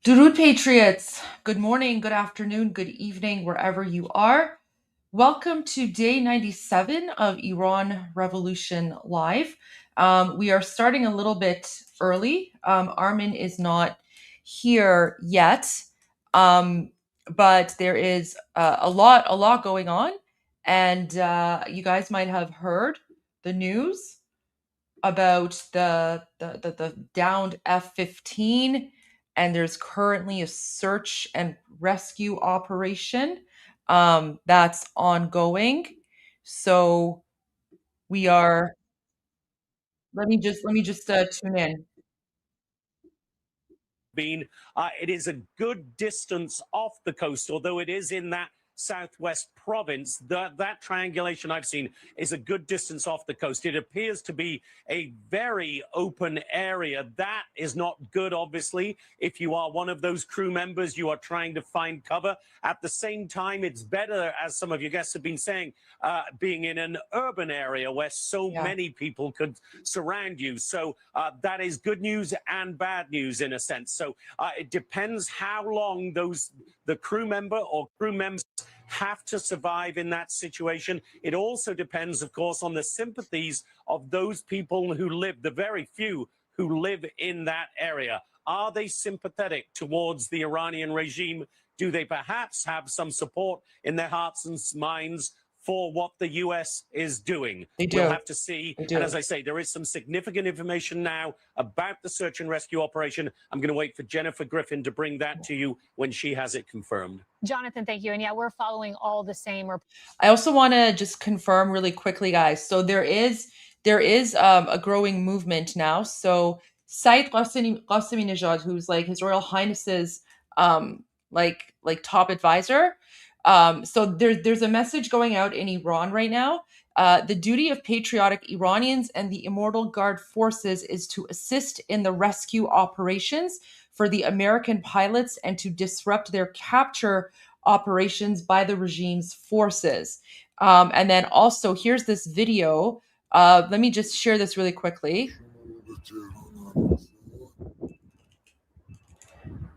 Durud Patriots, good morning, good afternoon, good evening, wherever you are. Welcome to day 97 of Iran Revolution Live. We are starting a little bit early. Armin is not here yet, but there is a lot going on, and you guys might have heard the news about the downed F-15, and there's currently a search and rescue operation that's ongoing. So we are. Let me just tune in. It is a good distance off the coast, although it is in that southwest province. That triangulation I've seen is a good distance off the coast. It appears to be a very open area. That is not good, obviously. If you are one of those crew members, you are trying to find cover. At the same time, it's better, as some of your guests have been saying, being in an urban area where so many people could surround you. So that is good news and bad news in a sense. So it depends how long the crew member or crew members have to survive in that situation. It also depends, of course, on the sympathies of those people who live, the very few who live in that area. Are they sympathetic towards the Iranian regime? Do they perhaps have some support in their hearts and minds for what the US is doing? They do. We'll have to see. They do. And as I say, there is some significant information now about the search and rescue operation. I'm going to wait for Jennifer Griffin to bring that to you when she has it confirmed. Jonathan, thank you. And yeah, we're following all the same. I also want to just confirm really quickly, guys. So there is a growing movement now. So Said Qassemi Nejad, who's like His Royal Highness's like top advisor. So there's a message going out in Iran right now. The duty of patriotic Iranians and the Immortal Guard forces is to assist in the rescue operations for the American pilots and to disrupt their capture operations by the regime's forces. And then also, here's this video. Let me just share this really quickly.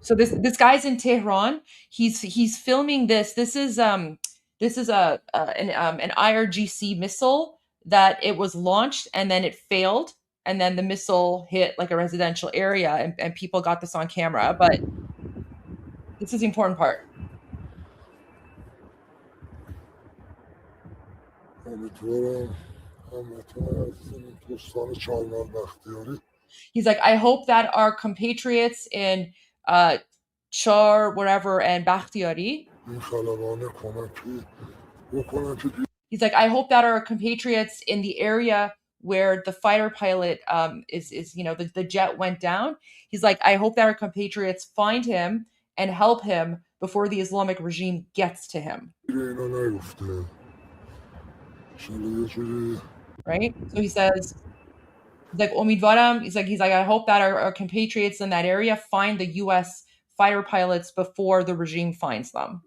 So this guy's in Tehran. He's filming this. This is an IRGC missile that it was launched and then it failed, and then the missile hit like a residential area, and people got this on camera. But this is the important part. He's like, I hope that our compatriots in Char, wherever, and Bakhtiari. He's like, I hope that our compatriots in the area where the fighter pilot is the jet went down. He's like, I hope that our compatriots find him and help him before the Islamic regime gets to him. Right? So he says, he's like, Omidvaram, he's like, I hope that our compatriots in that area find the US fighter pilots before the regime finds them.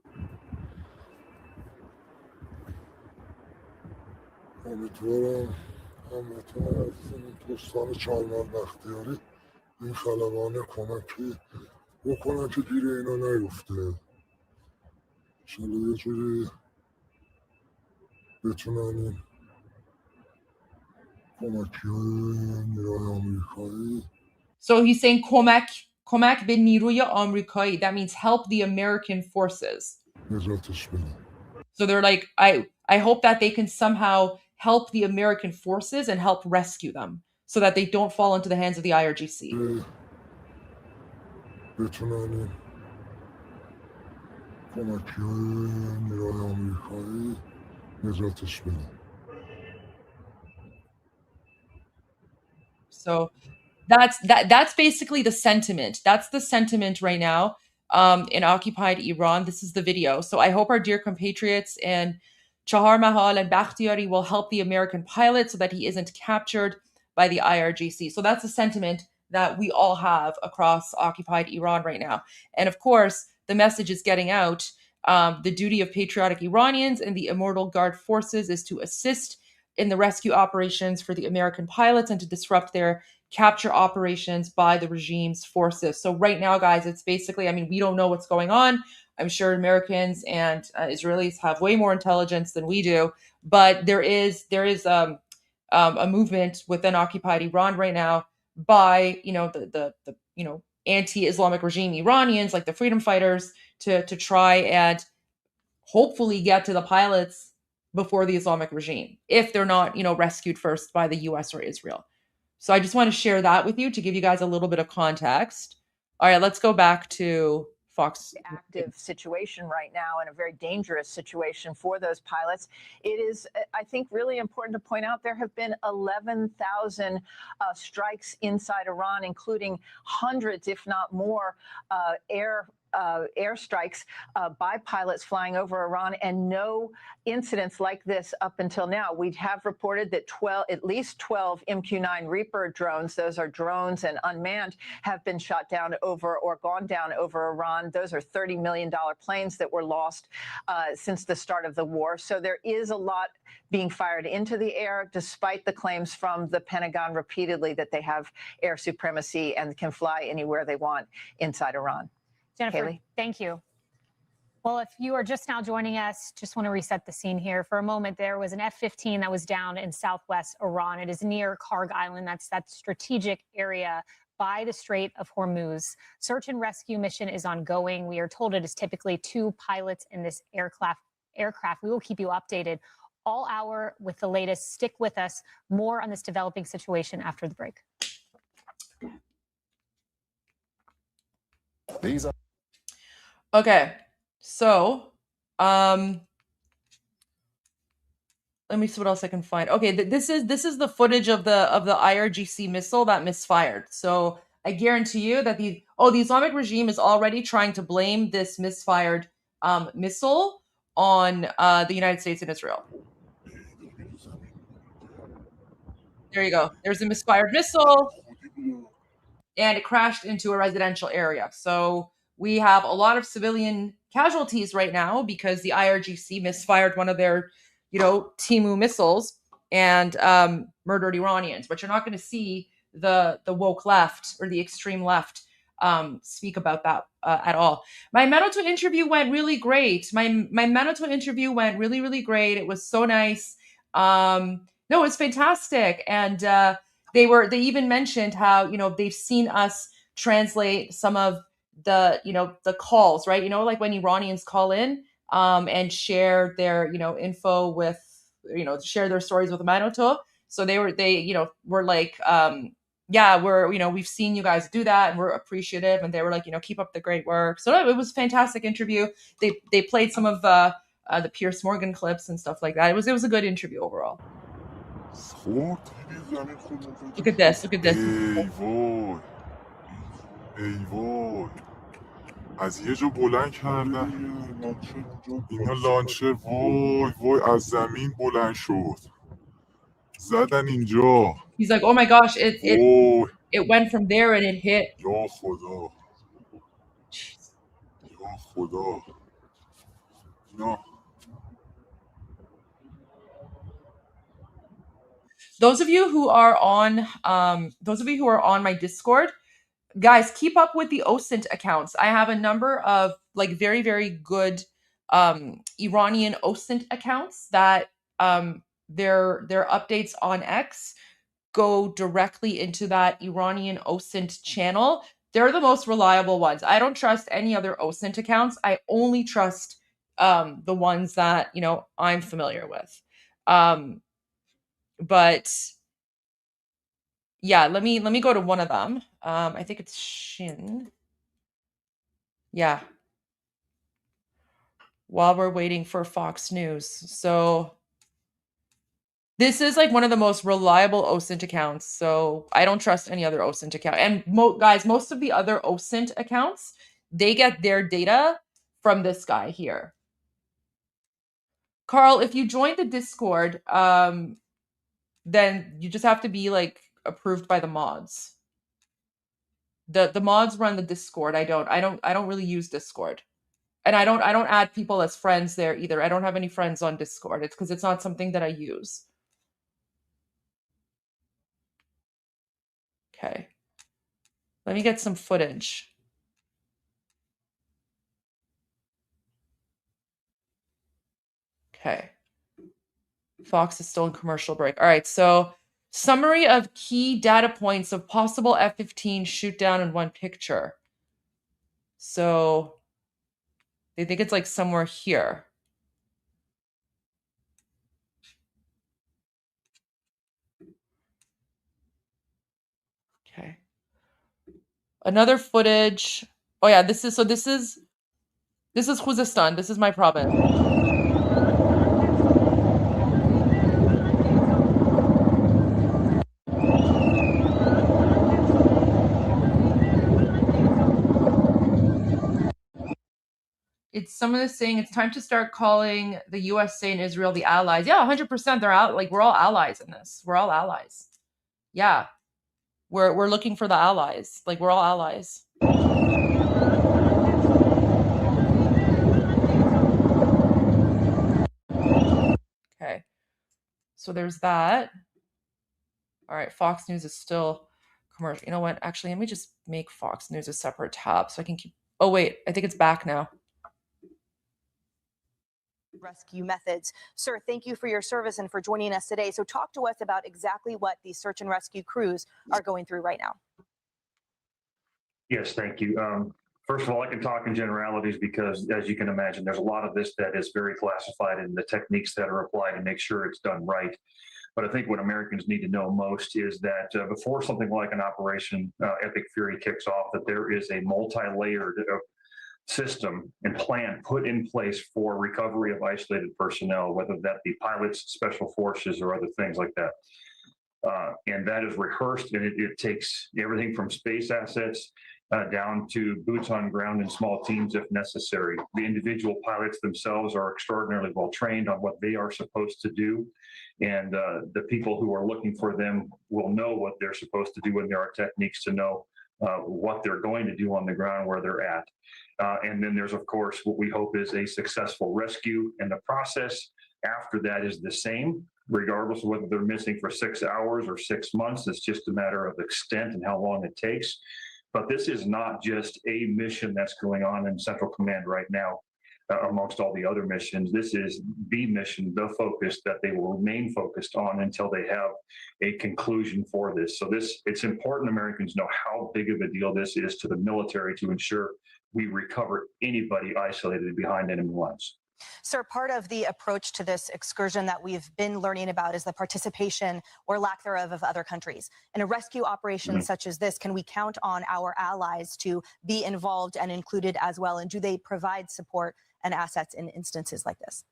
So he's saying komak be niruy Amrikai. That means help the American forces. So they're like, I hope that they can somehow help the American forces and help rescue them so that they don't fall into the hands of the IRGC. So that's basically the sentiment. That's the sentiment right now in occupied Iran. This is the video. So I hope our dear compatriots in Chahar Mahal and Bakhtiari will help the American pilot so that he isn't captured by the IRGC. So that's a sentiment that we all have across occupied Iran right now. And of course, the message is getting out. The duty of patriotic Iranians and the Immortal Guard forces is to assist in the rescue operations for the American pilots and to disrupt their capture operations by the regime's forces. So right now, guys, it's basically, I mean, we don't know what's going on. I'm sure Americans and Israelis have way more intelligence than we do, but there is a movement within occupied Iran right now by the anti-Islamic regime Iranians, like the freedom fighters, to try and hopefully get to the pilots before the Islamic regime, if they're not rescued first by the U.S. or Israel. So I just want to share that with you to give you guys a little bit of context. All right, let's go back to Fox. Active situation right now, and a very dangerous situation for those pilots. It is, I think, really important to point out there have been 11,000 strikes inside Iran, including hundreds, if not more, airstrikes by pilots flying over Iran, and no incidents like this up until now. We have reported that at least 12 MQ-9 Reaper drones, those are drones and unmanned, have been shot down over or gone down over Iran. Those are $30 million planes that were lost since the start of the war. So there is a lot being fired into the air, despite the claims from the Pentagon repeatedly that they have air supremacy and can fly anywhere they want inside Iran. Jennifer, Haley? Thank you. Well, if you are just now joining us, just want to reset the scene here. For a moment, there was an F-15 that was down in southwest Iran. It is near Karg Island. That's that strategic area by the Strait of Hormuz. Search and rescue mission is ongoing. We are told it is typically 2 pilots in this aircraft. We will keep you updated all hour with the latest. Stick with us. More on this developing situation after the break. Okay, so let me see what else I can find. Okay, this is the footage of the IRGC missile that misfired. So I guarantee you that the Islamic regime is already trying to blame this misfired missile on the United States and Israel. There you go. There's a misfired missile, and it crashed into a residential area. So we have a lot of civilian casualties right now because the IRGC misfired one of their, Timu missiles and murdered Iranians. But you're not going to see the woke left or the extreme left speak about that at all. My Menoto interview went really great. My Menoto interview went really, really great. It was so nice. No, it was fantastic. And they even mentioned how, they've seen us translate some of the, the calls, right? Like when Iranians call in and share their, info with, share their stories with Manoto. So they were like, yeah, we've seen you guys do that and we're appreciative. And they were like, keep up the great work. So it was a fantastic interview. They played some of the Pierce Morgan clips and stuff like that. It was a good interview overall. Look at this. ای وای از یه جا بلند کردن اینا لانچر وای از زمین بلند شد زدن اینجا. He's like, oh my gosh, it went from there and it hit. یا خدا اینا. Those of you who are on my Discord, guys, keep up with the OSINT accounts. I have a number of very, very good Iranian OSINT accounts that their updates on X go directly into that Iranian OSINT channel. They're the most reliable ones. I don't trust any other OSINT accounts. I only trust the ones that I'm familiar with. But yeah, let me go to one of them. I think it's Shin. Yeah. While we're waiting for Fox News. So this is one of the most reliable OSINT accounts. So I don't trust any other OSINT account. And guys, most of the other OSINT accounts, they get their data from this guy here. Carl, if you join the Discord, then you just have to be approved by the mods. The mods run the Discord. I don't really use Discord. And I don't add people as friends there either. I don't have any friends on Discord. It's because it's not something that I use. Okay. Let me get some footage. Okay. Fox is still in commercial break. All right, so summary of key data points of possible F-15 shoot down in one picture. So they think it's like somewhere here. Okay. Another footage. Oh yeah, this is Khuzestan. This is my province. It's someone is saying it's time to start calling the USA and Israel the allies. Yeah, 100%. They're out. Like, we're all allies in this. We're all allies. Yeah, we're looking for the allies. Like, we're all allies. Okay, so there's that. All right, Fox News is still commercial. You know what? Actually, let me just make Fox News a separate tab so I can keep. Oh wait, I think it's back now. Rescue methods. Sir, thank you for your service and for joining us today. So talk to us about exactly what the search and rescue crews are going through right now. Yes, thank you. First of all, I can talk in generalities because, as you can imagine, there's a lot of this that is very classified in the techniques that are applied to make sure it's done right. But I think what Americans need to know most is that before something like an Operation Epic Fury kicks off, that there is a multi-layered system and plan put in place for recovery of isolated personnel, whether that be pilots, special forces, or other things like that. And that is rehearsed, and it takes everything from space assets down to boots on ground in small teams if necessary. The individual pilots themselves are extraordinarily well trained on what they are supposed to do. And the people who are looking for them will know what they're supposed to do, and there are techniques to know what they're going to do on the ground where they're at. And then there's, of course, what we hope is a successful rescue. And the process after that is the same, regardless of whether they're missing for 6 hours or 6 months. It's just a matter of extent and how long it takes. But this is not just a mission that's going on in Central Command right now. Amongst all the other missions, this is the mission, the focus that they will remain focused on until they have a conclusion for this. So it's important Americans know how big of a deal this is to the military to ensure we recover anybody isolated behind enemy lines. Sir, part of the approach to this excursion that we've been learning about is the participation or lack thereof of other countries. In a rescue operation such as this, can we count on our allies to be involved and included as well? And do they provide support and assets in instances like this?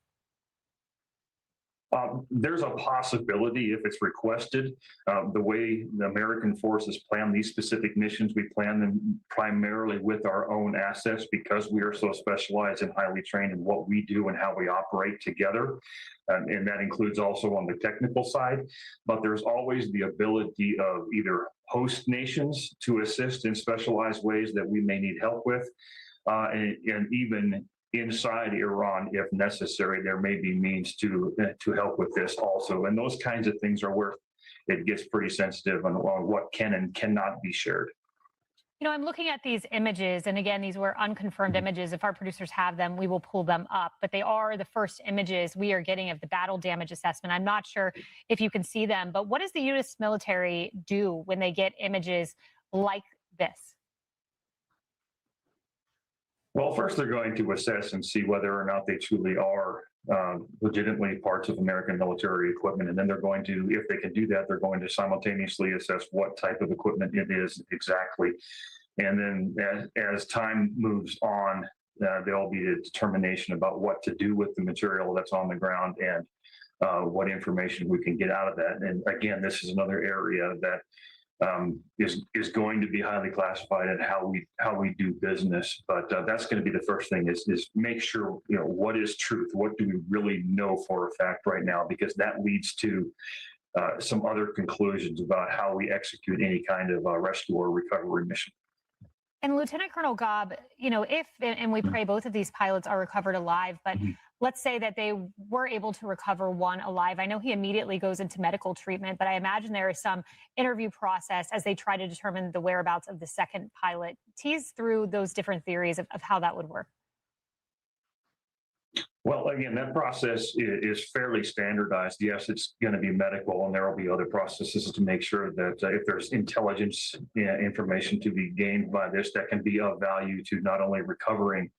There's a possibility if it's requested. The way the American forces plan these specific missions, we plan them primarily with our own assets because we are so specialized and highly trained in what we do and how we operate together. And that includes also on the technical side. But there's always the ability of either host nations to assist in specialized ways that we may need help with, and even inside Iran, if necessary, there may be means to help with this also. And those kinds of things are where it gets pretty sensitive on what can and cannot be shared. You know, I'm looking at these images, and again, these were unconfirmed images. If our producers have them, we will pull them up. But they are the first images we are getting of the battle damage assessment. I'm not sure if you can see them, but what does the U.S. military do when they get images like this? Well, first they're going to assess and see whether or not they truly are legitimately parts of American military equipment. And then they're going to, if they can do that, they're going to simultaneously assess what type of equipment it is exactly. And then as time moves on, there'll be a determination about what to do with the material that's on the ground and what information we can get out of that. And again, this is another area that is going to be highly classified in how we do business. But that's going to be the first thing is make sure, you know, what is truth? What do we really know for a fact right now? Because that leads to some other conclusions about how we execute any kind of rescue or recovery mission. And Lieutenant Colonel Gobb, if, and we pray both of these pilots are recovered alive, but let's say that they were able to recover one alive. I know he immediately goes into medical treatment, but I imagine there is some interview process as they try to determine the whereabouts of the second pilot. Tease through those different theories of how that would work. Well, again, that process is fairly standardized. Yes, it's going to be medical, and there will be other processes to make sure that if there's intelligence information to be gained by this, that can be of value to not only recovering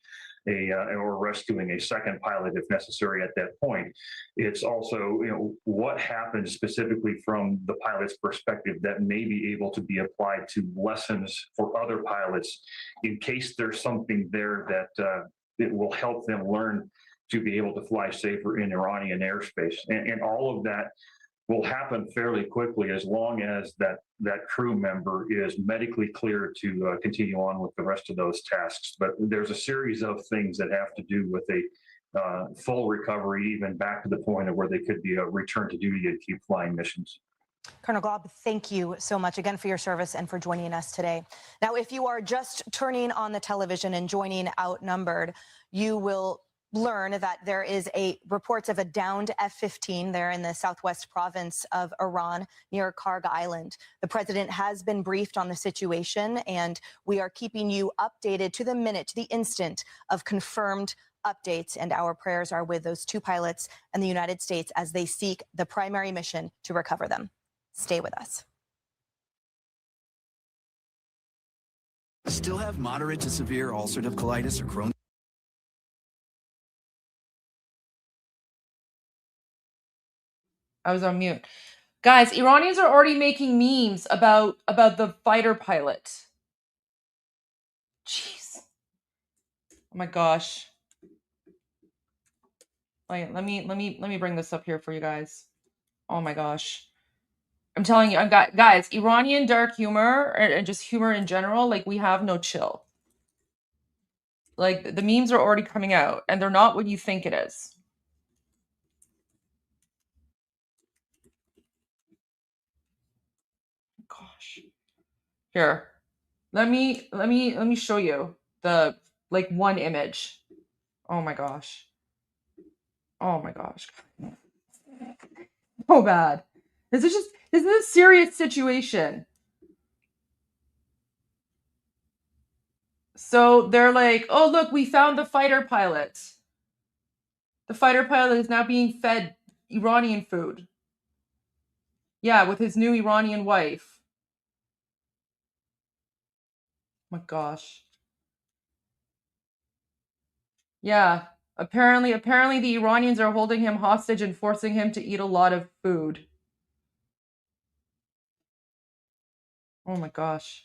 or rescuing a second pilot if necessary at that point. It's also, what happens specifically from the pilot's perspective that may be able to be applied to lessons for other pilots in case there's something there that it will help them learn to be able to fly safer in Iranian airspace. And all of that will happen fairly quickly as long as that crew member is medically cleared to continue on with the rest of those tasks. But there's a series of things that have to do with a full recovery, even back to the point of where they could be a return to duty and keep flying missions. Colonel Gobb, thank you so much again for your service and for joining us today. Now, if you are just turning on the television and joining Outnumbered, you will learn that there is reports of a downed F-15 there in the southwest province of Iran near Karg Island. The president has been briefed on the situation, and we are keeping you updated to the minute, to the instant of confirmed updates. And our prayers are with those two pilots and the United States as they seek the primary mission to recover them. Stay with us. Still have moderate to severe ulcerative colitis or Crohn's? I was on mute. Guys, Iranians are already making memes about the fighter pilot. Jeez. Oh my gosh. Wait, let me bring this up here for you guys. Oh my gosh. I'm telling you, guys, Iranian dark humor and just humor in general, like, we have no chill. Like, the memes are already coming out and they're not what you think it is. Gosh. Here. Let me show you the one image. Oh my gosh. Oh my gosh. So bad. This is a serious situation. So they're like, oh look, we found the fighter pilot. The fighter pilot is now being fed Iranian food. Yeah, with his new Iranian wife. Oh my gosh. Yeah. Apparently the Iranians are holding him hostage and forcing him to eat a lot of food. Oh my gosh.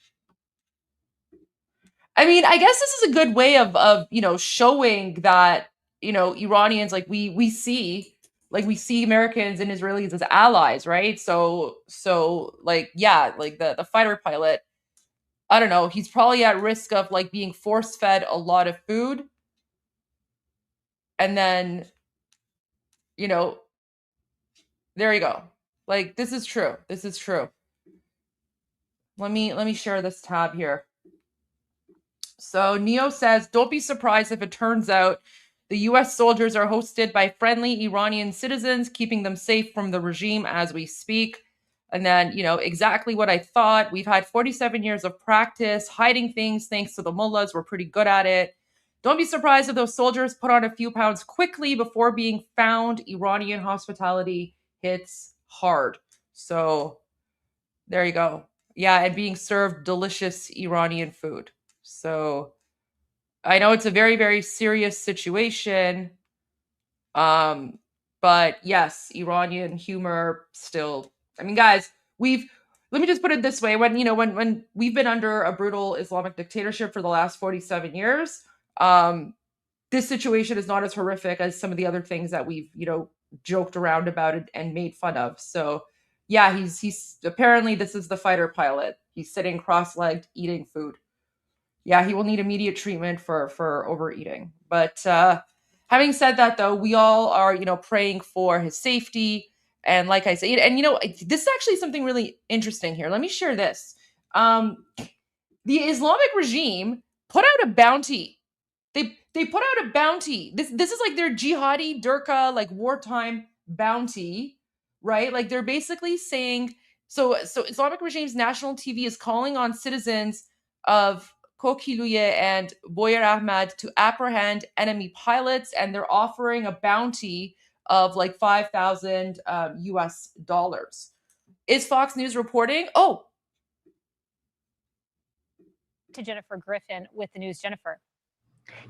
I mean, I guess this is a good way of showing that, Iranians, like, we see Americans and Israelis as allies, right? So like, yeah, like the fighter pilot, I don't know, he's probably at risk of like being force fed a lot of food. And then, there you go. Like, this is true. This is true. Let me share this tab here. So Neo says, don't be surprised if it turns out the U.S. soldiers are hosted by friendly Iranian citizens, keeping them safe from the regime as we speak. And then, exactly what I thought. We've had 47 years of practice hiding things thanks to the mullahs. We're pretty good at it. Don't be surprised if those soldiers put on a few pounds quickly before being found. Iranian hospitality hits hard. So there you go. Yeah, and being served delicious Iranian food. So I know it's a very, very serious situation. But yes, Iranian humor still. I mean, guys, let me just put it this way. When we've been under a brutal Islamic dictatorship for the last 47 years, this situation is not as horrific as some of the other things that we've, joked around about it and made fun of. So yeah, he's apparently this is the fighter pilot. He's sitting cross-legged eating food. Yeah, he will need immediate treatment for overeating. But having said that, though, we all are, praying for his safety. And like I said, and this is actually something really interesting here. Let me share this. the Islamic regime put out a bounty. They put out a bounty. This is like their jihadi Durka, like wartime bounty, right? Like they're basically saying, so Islamic regime's national TV is calling on citizens of Kokiluye and Boyer Ahmad to apprehend enemy pilots, and they're offering a bounty of like 5,000 US dollars. Is Fox News reporting? Oh, to Jennifer Griffin with the news. Jennifer.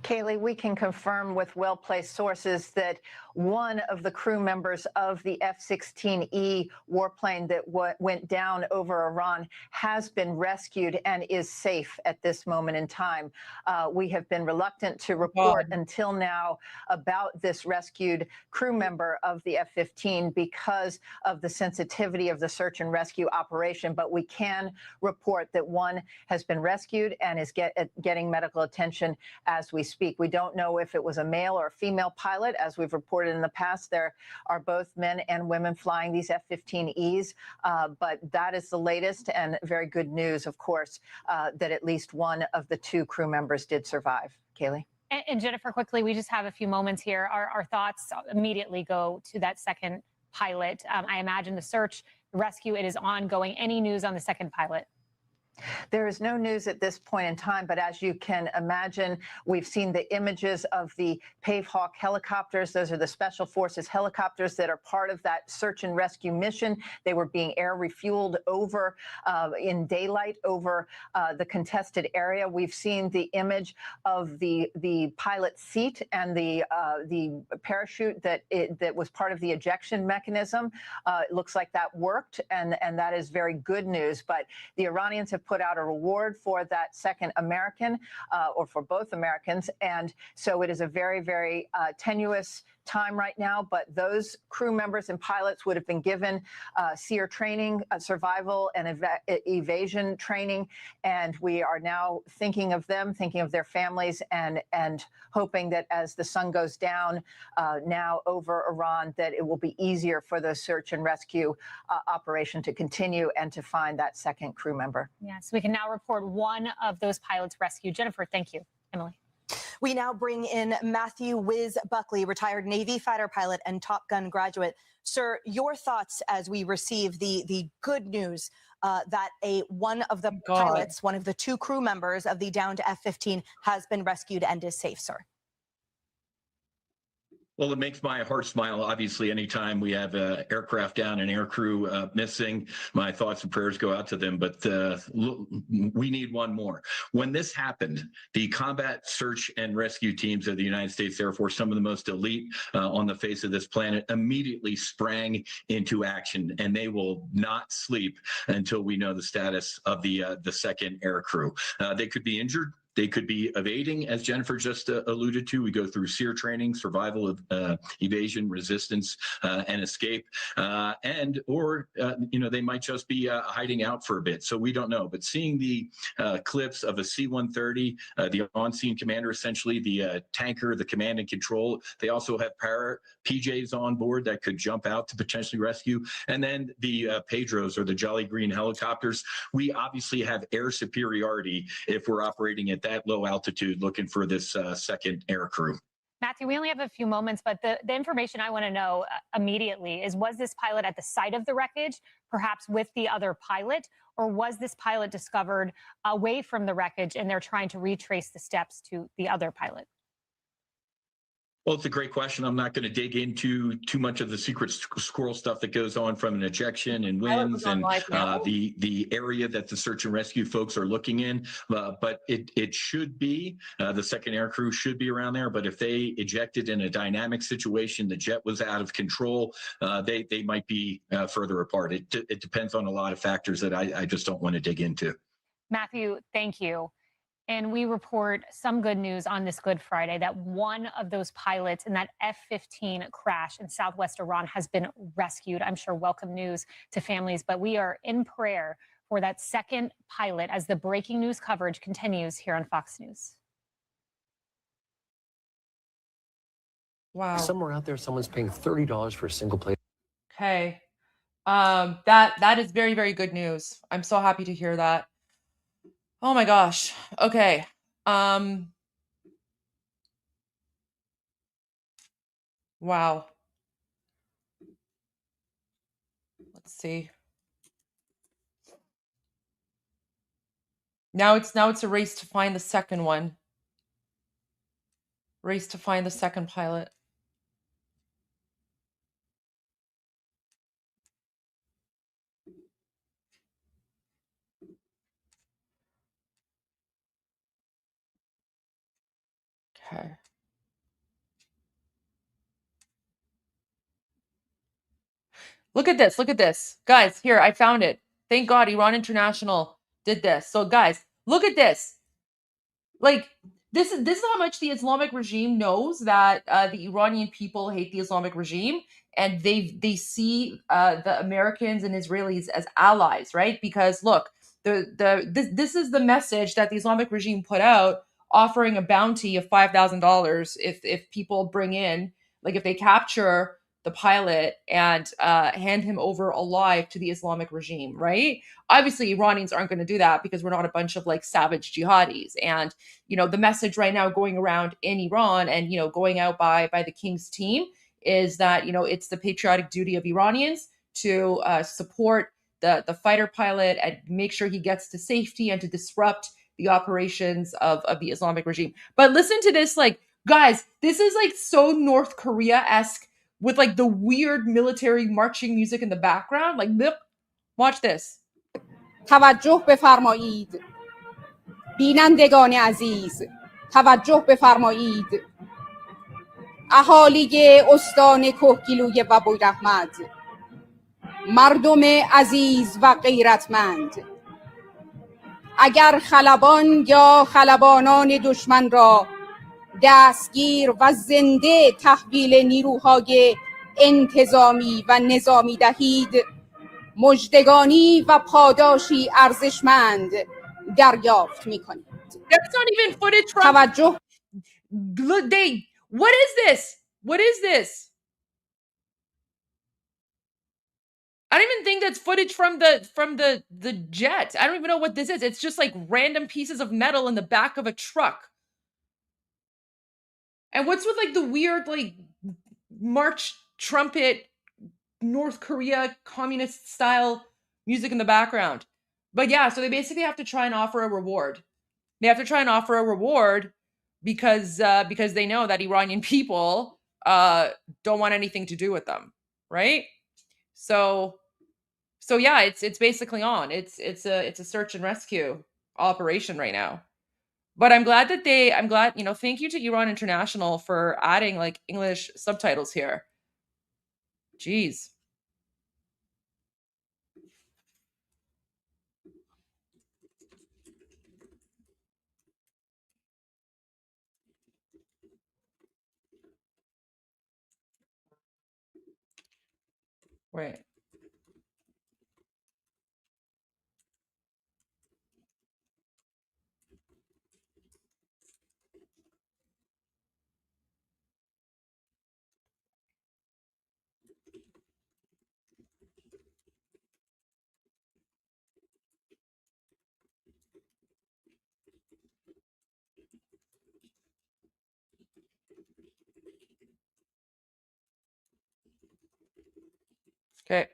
Kaylee, we can confirm with well-placed sources that one of the crew members of the F-16E warplane that went down over Iran has been rescued and is safe at this moment in time. We have been reluctant to report until now about this rescued crew member of the F-15 because of the sensitivity of the search and rescue operation, but we can report that one has been rescued and is getting medical attention as we speak. We don't know if it was a male or a female pilot. As we've reported in the past, there are both men and women flying these F-15Es, but that is the latest and very good news, of course, that at least one of the two crew members did survive. Kaylee? And Jennifer, quickly, we just have a few moments here. Our thoughts immediately go to that second pilot. I imagine the search, the rescue, it is ongoing. Any news on the second pilot? There is no news at this point in time, but as you can imagine, we've seen the images of the Pave Hawk helicopters. Those are the Special Forces helicopters that are part of that search and rescue mission. They were being air refueled over in daylight over the contested area. We've seen the image of the pilot's seat and the parachute that was part of the ejection mechanism. It looks like that worked, and that is very good news. But the Iranians have put out a reward for that second American, or for both Americans. And so it is a very, very tenuous time right now, but those crew members and pilots would have been given SEER training, survival and evasion training, and we are now thinking of them, thinking of their families, and hoping that as the sun goes down now over Iran, that it will be easier for the search and rescue operation to continue and to find that second crew member. Yes, we can now report one of those pilots rescued. Jennifer, thank you. Emily. We now bring in Matthew Wiz Buckley, retired Navy fighter pilot and Top Gun graduate. Sir, your thoughts as we receive the good news that one of the pilots, one of the two crew members of the downed F-15 has been rescued and is safe, sir. Well, it makes my heart smile. Obviously, anytime we have aircraft down and air crew missing, my thoughts and prayers go out to them. But we need one more. When this happened, the combat search and rescue teams of the United States Air Force, some of the most elite on the face of this planet, immediately sprang into action, and they will not sleep until we know the status of the second air crew. They could be injured. They could be evading, as Jennifer just alluded to. We go through SEER training, survival of evasion, resistance, and escape, or they might just be hiding out for a bit. So we don't know. But seeing the clips of a C-130, the on-scene commander, essentially the tanker, the command and control, they also have PJs on board that could jump out to potentially rescue, and then the Pedros or the Jolly Green helicopters. We obviously have air superiority if we're operating at that low altitude looking for this second air crew. Matthew, we only have a few moments, but the information I want to know immediately is, was this pilot at the site of the wreckage, perhaps with the other pilot, or was this pilot discovered away from the wreckage and they're trying to retrace the steps to the other pilot? Well, it's a great question. I'm not going to dig into too much of the secret squirrel stuff that goes on from an ejection and winds and the area that the search and rescue folks are looking in. But it should be, the second air crew should be around there. But if they ejected in a dynamic situation, the jet was out of control, they might be further apart. It depends on a lot of factors that I just don't want to dig into. Matthew, thank you. And we report some good news on this Good Friday that one of those pilots in that F-15 crash in southwest Iran has been rescued. I'm sure welcome news to families, but we are in prayer for that second pilot as the breaking news coverage continues here on Fox News. Wow. Somewhere out there, someone's paying $30 for a single plate. Okay. That is very, very good news. I'm so happy to hear that. Oh my gosh. Okay. Wow. Let's see. Now it's a race to find the second one. Race to find the second pilot. Okay. Look at this. Look at this. Guys, here, I found it. Thank God Iran International did this. So guys, look at this. Like, this is how much the Islamic regime knows that the Iranian people hate the Islamic regime, and they see the Americans and Israelis as allies, right? Because look, this is the message that the Islamic regime put out, offering a bounty of $5,000 if people bring in, like, if they capture the pilot and hand him over alive to the Islamic regime, right? Obviously, Iranians aren't going to do that because we're not a bunch of like savage jihadis. And the message right now going around in Iran and going out by the king's team is that it's the patriotic duty of Iranians to support the fighter pilot and make sure he gets to safety and to disrupt the operations of the Islamic regime. But listen to this, like, guys, this is like so North Korea-esque with like the weird military marching music in the background. Like, watch this. توجه بفرمایید بینندگان عزیز توجه بفرمایید اهالی استان کهگیلوی و بویراحمد مردم عزیز و غیرتمند اگر خلبان یا خلبانان دشمن را دستگیر و زنده تحویل نیروهای انتظامی و نظامی دهید مژدگانی و پاداشی ارزشمند دریافت می‌کنید. That's not even footage from توجه. What is this? What is this? I don't even think that's footage from the jet. I don't even know what this is. It's just like random pieces of metal in the back of a truck. And what's with like the weird like march trumpet North Korea communist style music in the background? But yeah, so they basically have to try and offer a reward. They have to try and offer a reward because they know that Iranian people don't want anything to do with them, right? So yeah, it's basically on. It's a search and rescue operation right now. But I'm glad, thank you to Iran International for adding like English subtitles here. Jeez. Wait. Okay.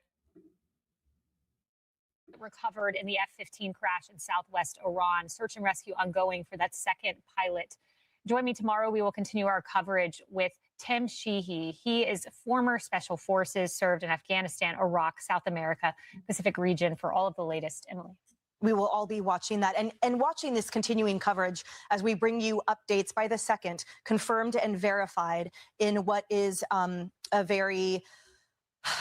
Recovered in the F-15 crash in southwest Iran. Search and rescue ongoing for that second pilot. Join me tomorrow. We will continue our coverage with Tim Sheehy. He is former Special Forces, served in Afghanistan, Iraq, South America, Pacific region for all of the latest. Emily. We will all be watching that and watching this continuing coverage as we bring you updates by the second, confirmed and verified in what is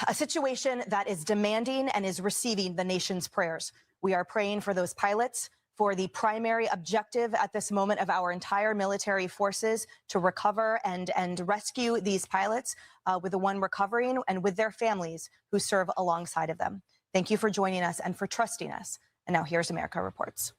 a situation that is demanding and is receiving the nation's prayers. We are praying for those pilots, for the primary objective at this moment of our entire military forces to recover and rescue these pilots, with the one recovering and with their families who serve alongside of them. Thank you for joining us and for trusting us. And now here's America Reports.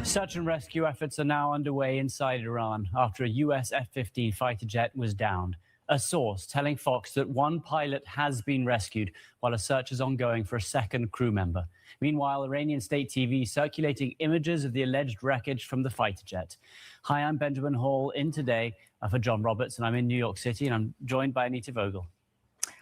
Search and rescue efforts are now underway inside Iran after a US F-15 fighter jet was downed. a source telling Fox that one pilot has been rescued while a search is ongoing for a second crew member. Meanwhile, Iranian state TV circulating images of the alleged wreckage from the fighter jet. Hi, I'm Benjamin Hall in today for John Roberts, and I'm in New York City, and I'm joined by Anita Vogel.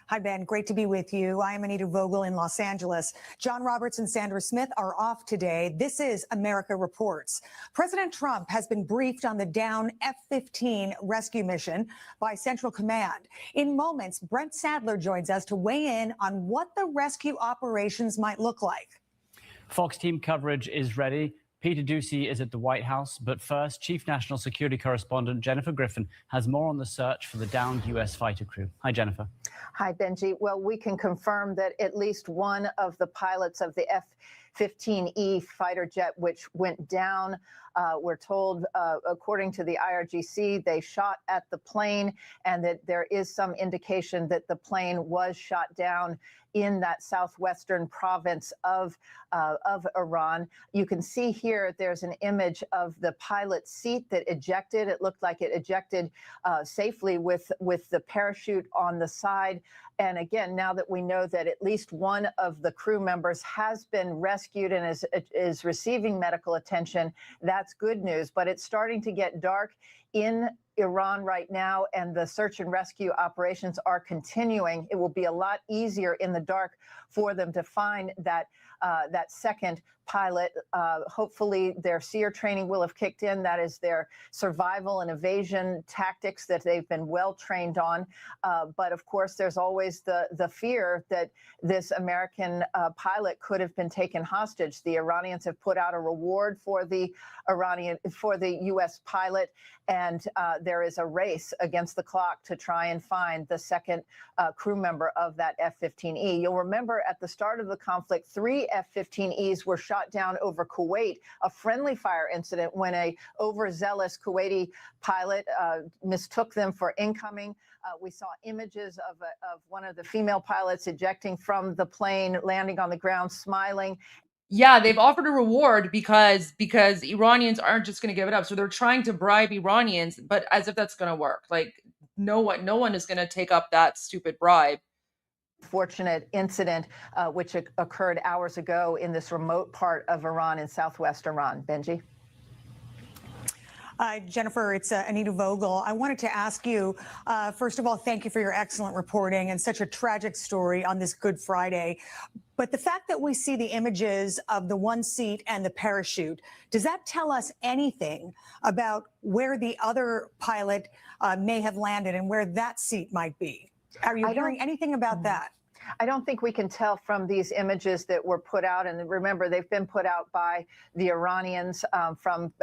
Hi, Ben. Great to be with you. I am Anita Vogel in Los Angeles. John Roberts and Sandra Smith are off today. This is America Reports. President Trump has been briefed on the down F-15 rescue mission by Central Command. In moments, Brent Sadler joins us to weigh in on what the rescue operations might look like. Fox team coverage is ready. Peter Doocy is at the White House, but first, Chief National Security Correspondent Jennifer Griffin has more on the search for the downed U.S. fighter crew. Hi, Jennifer. Hi, Benji. Well, we can confirm that at least one of the pilots of the F-15E fighter jet, which went down, we're told, according to the IRGC, they shot at the plane, and that there is some indication that the plane was shot down in that southwestern province of Iran. You can see here there's an image of the pilot's seat that ejected. It looked like it ejected safely with the parachute on the side. And again, now that we know that at least one of the crew members has been rescued and is receiving medical attention, that's good news. But it's starting to get dark in Iran right now, and the search and rescue operations are continuing. It will be a lot easier in the dark for them to find that second pilot. Hopefully their SEER training will have kicked in. That is their survival and evasion tactics that they've been well trained on. But of course, there's always the fear that this American pilot could have been taken hostage. The Iranians have put out a reward for the U.S. pilot, and there is a race against the clock to try and find the second crew member of that F-15E. You'll remember at the start of the conflict, 3 F-15Es were shot down over Kuwait, a friendly fire incident when a overzealous Kuwaiti pilot mistook them for incoming. We saw images of one of the female pilots ejecting from the plane, landing on the ground, smiling. Yeah, they've offered a reward because Iranians aren't just going to give it up. So they're trying to bribe Iranians, but as if that's going to work. Like no one is going to take up that stupid bribe. Fortunate incident which occurred hours ago in this remote part of Iran, in southwest Iran. Benji. Jennifer, it's Anita Vogel. I wanted to ask you, first of all, thank you for your excellent reporting and such a tragic story on this Good Friday. But the fact that we see the images of the one seat and the parachute, does that tell us anything about where the other pilot may have landed and where that seat might be? Are you hearing anything about that? I don't think we can tell from these images that were put out. And remember, they've been put out by the Iranians from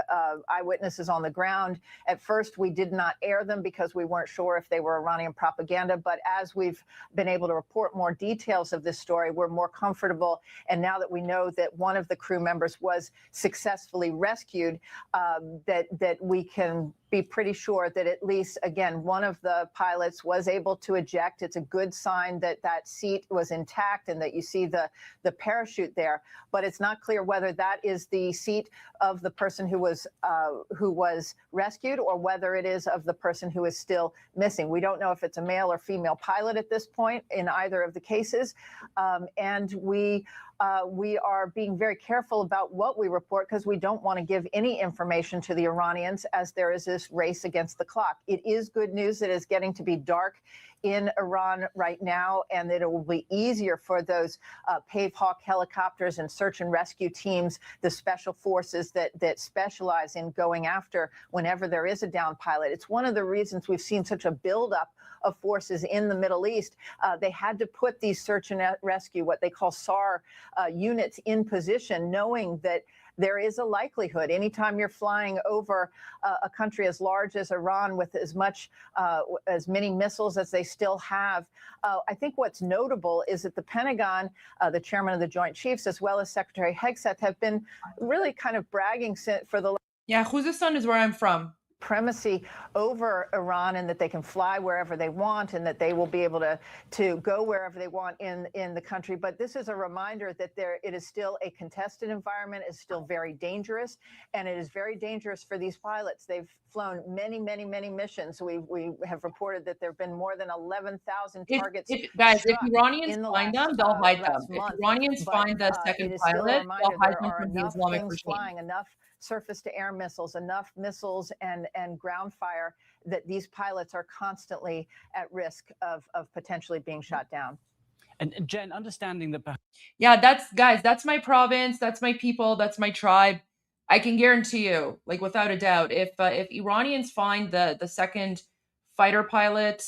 eyewitnesses on the ground. At first, we did not air them because we weren't sure if they were Iranian propaganda. But as we've been able to report more details of this story, we're more comfortable. And now that we know that one of the crew members was successfully rescued, that we can be pretty sure that at least, again, one of the pilots was able to eject. It's a good sign that that seat was intact and that you see the parachute there. But it's not clear whether that is the seat of the person who was rescued or whether it is of the person who is still missing. We don't know if it's a male or female pilot at this point in either of the cases. And we are being very careful about what we report because we don't want to give any information to the Iranians as there is this race against the clock. It is good news that it's getting to be dark in Iran right now, and that it will be easier for those Pave Hawk helicopters and search and rescue teams, the special forces that specialize in going after whenever there is a downed pilot. It's one of the reasons we've seen such a buildup of forces in the Middle East. They had to put these search and rescue, what they call SAR units, in position, knowing that there is a likelihood anytime you're flying over a country as large as Iran with as many missiles as they still have. I think what's notable is that the Pentagon, the chairman of the Joint Chiefs, as well as Secretary Hegseth, have been really kind of bragging for the. Yeah, Khuzestan is where I'm from. supremacy over Iran, and that they can fly wherever they want, and that they will be able to go wherever they want in the country. But this is a reminder that it is still a contested environment. It's still very dangerous, and it is very dangerous for these pilots. They've flown many missions. We have reported that there have been more than 11,000 targets. If Iranians find them, they'll hide them. If Iranians find the second pilot, they'll hide them from the Islamic regime. Flying enough surface-to-air missiles, enough missiles and ground fire that these pilots are constantly at risk of potentially being shot down. And Jen, understanding that. Yeah, that's my province, that's my people, that's my tribe. I can guarantee you, like without a doubt, if Iranians find the second fighter pilot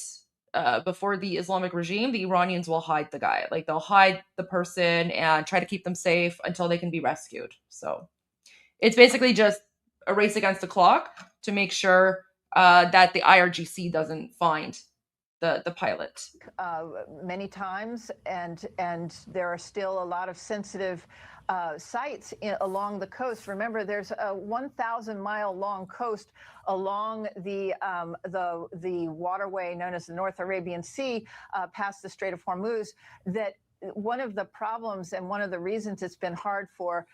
before the Islamic regime, the Iranians will hide the guy. Like they'll hide the person and try to keep them safe until they can be rescued. So it's basically just a race against the clock to make sure that the IRGC doesn't find the pilot. Many times, and there are still a lot of sensitive sites along the coast. Remember, there's a 1,000-mile long coast along the waterway known as the North Arabian Sea, past the Strait of Hormuz. That one of the problems and one of the reasons it's been hard for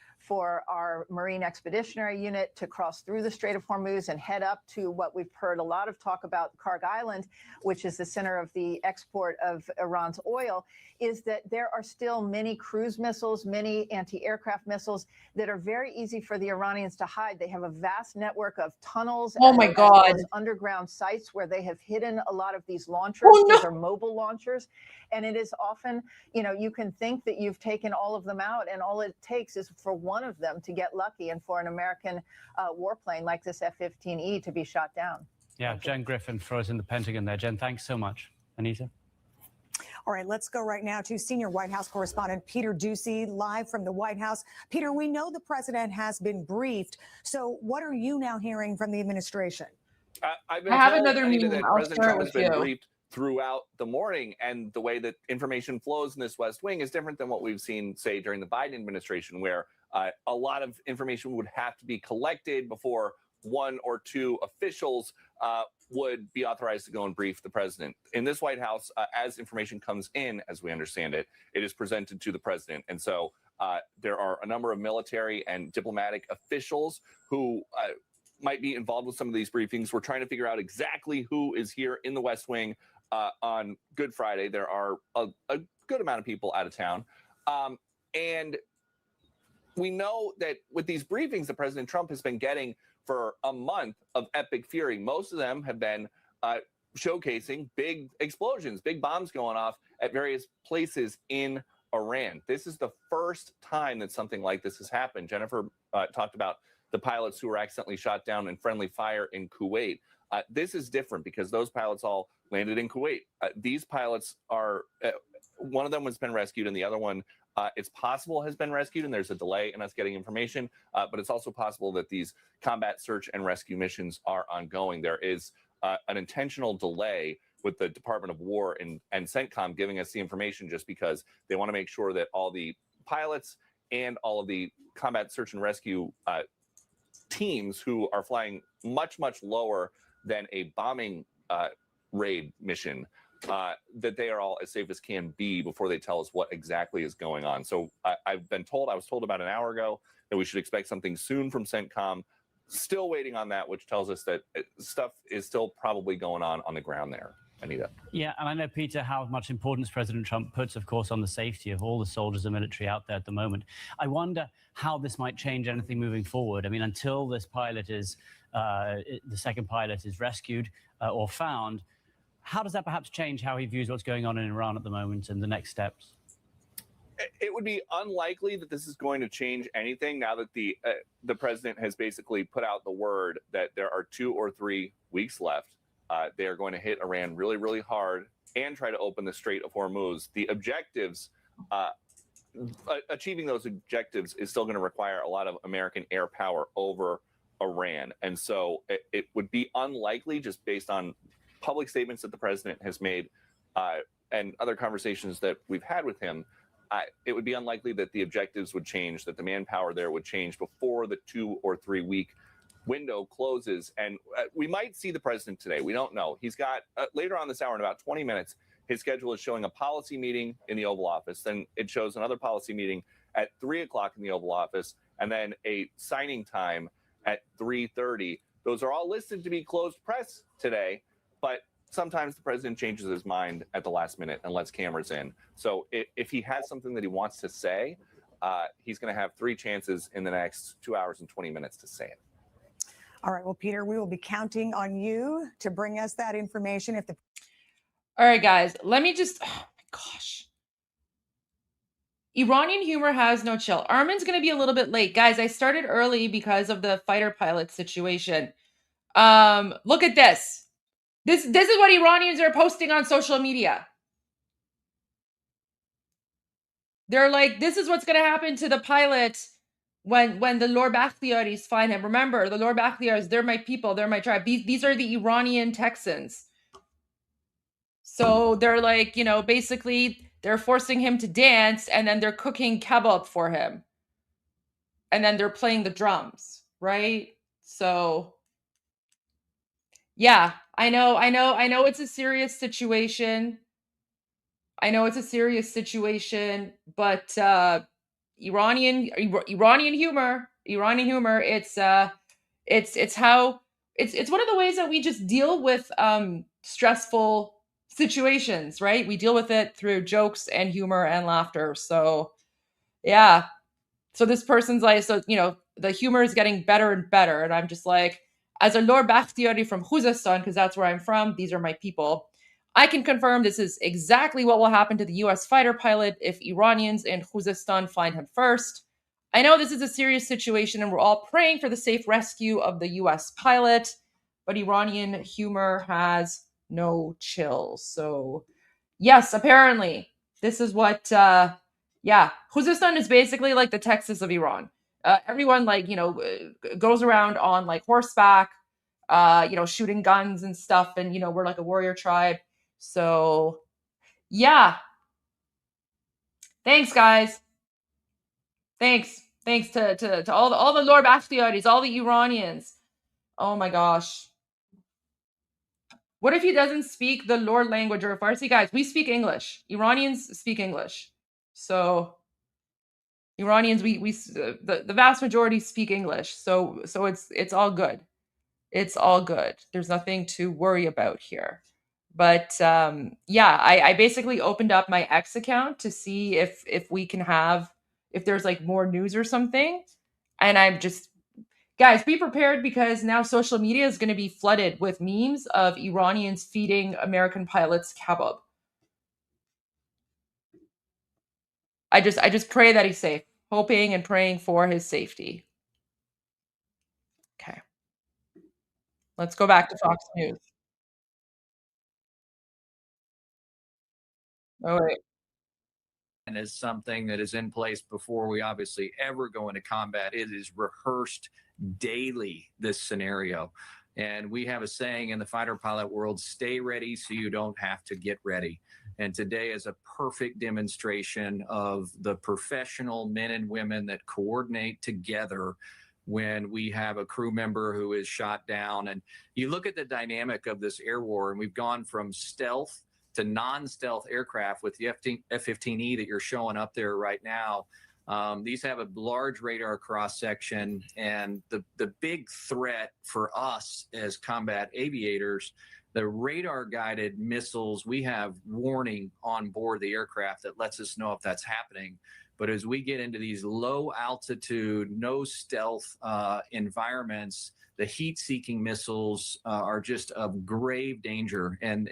our Marine Expeditionary Unit to cross through the Strait of Hormuz and head up to what we've heard a lot of talk about, Karg Island, which is the center of the export of Iran's oil, is that there are still many cruise missiles, many anti-aircraft missiles that are very easy for the Iranians to hide. They have a vast network of tunnels and underground sites where they have hidden a lot of these launchers. These are mobile launchers. And it is often, you can think that you've taken all of them out, and all it takes is for one of them to get lucky and for an American warplane like this F-15E to be shot down. Yeah, Jen Griffin frozen the Pentagon there. Jen, thanks so much. Anita? All right, let's go right now to senior White House correspondent Peter Doocy, live from the White House. Peter, we know the president has been briefed. So what are you now hearing from the administration? I have another meeting. That President Trump has been briefed throughout the morning, and the way that information flows in this West Wing is different than what we've seen, say, during the Biden administration, where a lot of information would have to be collected before one or two officials would be authorized to go and brief the president. In this White House, as information comes in, as we understand it, it is presented to the president. And so there are a number of military and diplomatic officials who might be involved with some of these briefings. We're trying to figure out exactly who is here in the West Wing on Good Friday. There are a good amount of people out of town. And we know that with these briefings that President Trump has been getting for a month of epic fury, most of them have been showcasing big explosions, big bombs going off at various places in Iran. This is the first time that something like this has happened. Jennifer talked about the pilots who were accidentally shot down in friendly fire in Kuwait. This is different because those pilots all landed in Kuwait. These pilots are, one of them has been rescued and the other one, it's possible has been rescued, and there's a delay in us getting information, but it's also possible that these combat search and rescue missions are ongoing. There is an intentional delay with the Department of War and CENTCOM giving us the information just because they want to make sure that all the pilots and all of the combat search and rescue teams who are flying much lower than a bombing raid mission, that they are all as safe as can be before they tell us what exactly is going on. So I was told about an hour ago that we should expect something soon from CENTCOM. Still waiting on that, which tells us that stuff is still probably going on the ground there. Anita. Yeah, and I know, Peter, how much importance President Trump puts, of course, on the safety of all the soldiers and military out there at the moment. I wonder how this might change anything moving forward. I mean, until this pilot is, the second pilot is rescued or found, how does that perhaps change how he views what's going on in Iran at the moment and the next steps? It would be unlikely that this is going to change anything now that the president has basically put out the word that there are 2 or 3 weeks left. They are going to hit Iran really hard and try to open the Strait of Hormuz. The objectives, achieving those objectives is still going to require a lot of American air power over Iran. And so it would be unlikely, just based on public statements that the president has made and other conversations that we've had with him, it would be unlikely that the objectives would change, that the manpower there would change before the 2 or 3 week window closes, and we might see the president today. We don't know. He's got later on this hour in about 20 minutes. His schedule is showing a policy meeting in the Oval Office. Then it shows another policy meeting at 3 o'clock in the Oval Office, and then a signing time at 3:30. Those are all listed to be closed press today, but sometimes the president changes his mind at the last minute and lets cameras in. So if he has something that he wants to say, he's going to have 3 chances in the next 2 hours and 20 minutes to say it. All right. Well, Peter, we will be counting on you to bring us that information. All right, guys, let me just, oh my gosh. Iranian humor has no chill. Armin's going to be a little bit late. Guys, I started early because of the fighter pilot situation. Look at this. This is what Iranians are posting on social media. They're like, this is what's going to happen to the pilot when the Lord Bakhtiaris find him. Remember, the Lord Bakhtiaris, they're my people, they're my tribe. These are the Iranian Texans. So they're like, you know, basically they're forcing him to dance, and then they're cooking kebab for him. And then they're playing the drums, right? So yeah, I know it's a serious situation. But Iranian humor, it's one of the ways that we just deal with stressful situations, right? We deal with it through jokes and humor and laughter. So yeah. So this person's like, so, you know, the humor is getting better and better. And I'm just like, as a Lord Bakhtiari from Khuzestan, because that's where I'm from, these are my people, I can confirm this is exactly what will happen to the US fighter pilot if Iranians in Khuzestan find him first. I know this is a serious situation and we're all praying for the safe rescue of the US pilot, but Iranian humor has no chill. So yes, apparently this is what, yeah, Khuzestan is basically like the Texas of Iran. Everyone, like, you know, goes around on like horseback, you know, shooting guns and stuff. And, you know, we're like a warrior tribe. So yeah. Thanks, guys. Thanks to all the Lord Bakhtiaris, all the Iranians. Oh my gosh. What if he doesn't speak the Lord language or Farsi? Guys, we speak English. Iranians speak English. So Iranians, the vast majority speak English. So it's all good. It's all good. There's nothing to worry about here. But yeah, I basically opened up my X account to see if we can have, if there's like more news or something. And I'm just, guys, be prepared, because now social media is going to be flooded with memes of Iranians feeding American pilots kebab. I just pray that he's safe, hoping and praying for his safety. Okay. Let's go back to Fox News. Oh, wait. And is something that is in place before we obviously ever go into combat. It is rehearsed daily, this scenario. And we have a saying in the fighter pilot world, stay ready so you don't have to get ready. And today is a perfect demonstration of the professional men and women that coordinate together when we have a crew member who is shot down. And you look at the dynamic of this air war, and we've gone from stealth to non-stealth aircraft with the F-15E that you're showing up there right now. These have a large radar cross-section, and the big threat for us as combat aviators, the radar-guided missiles, we have warning on board the aircraft that lets us know if that's happening. But as we get into these low-altitude, no-stealth environments, the heat-seeking missiles are just of grave danger, and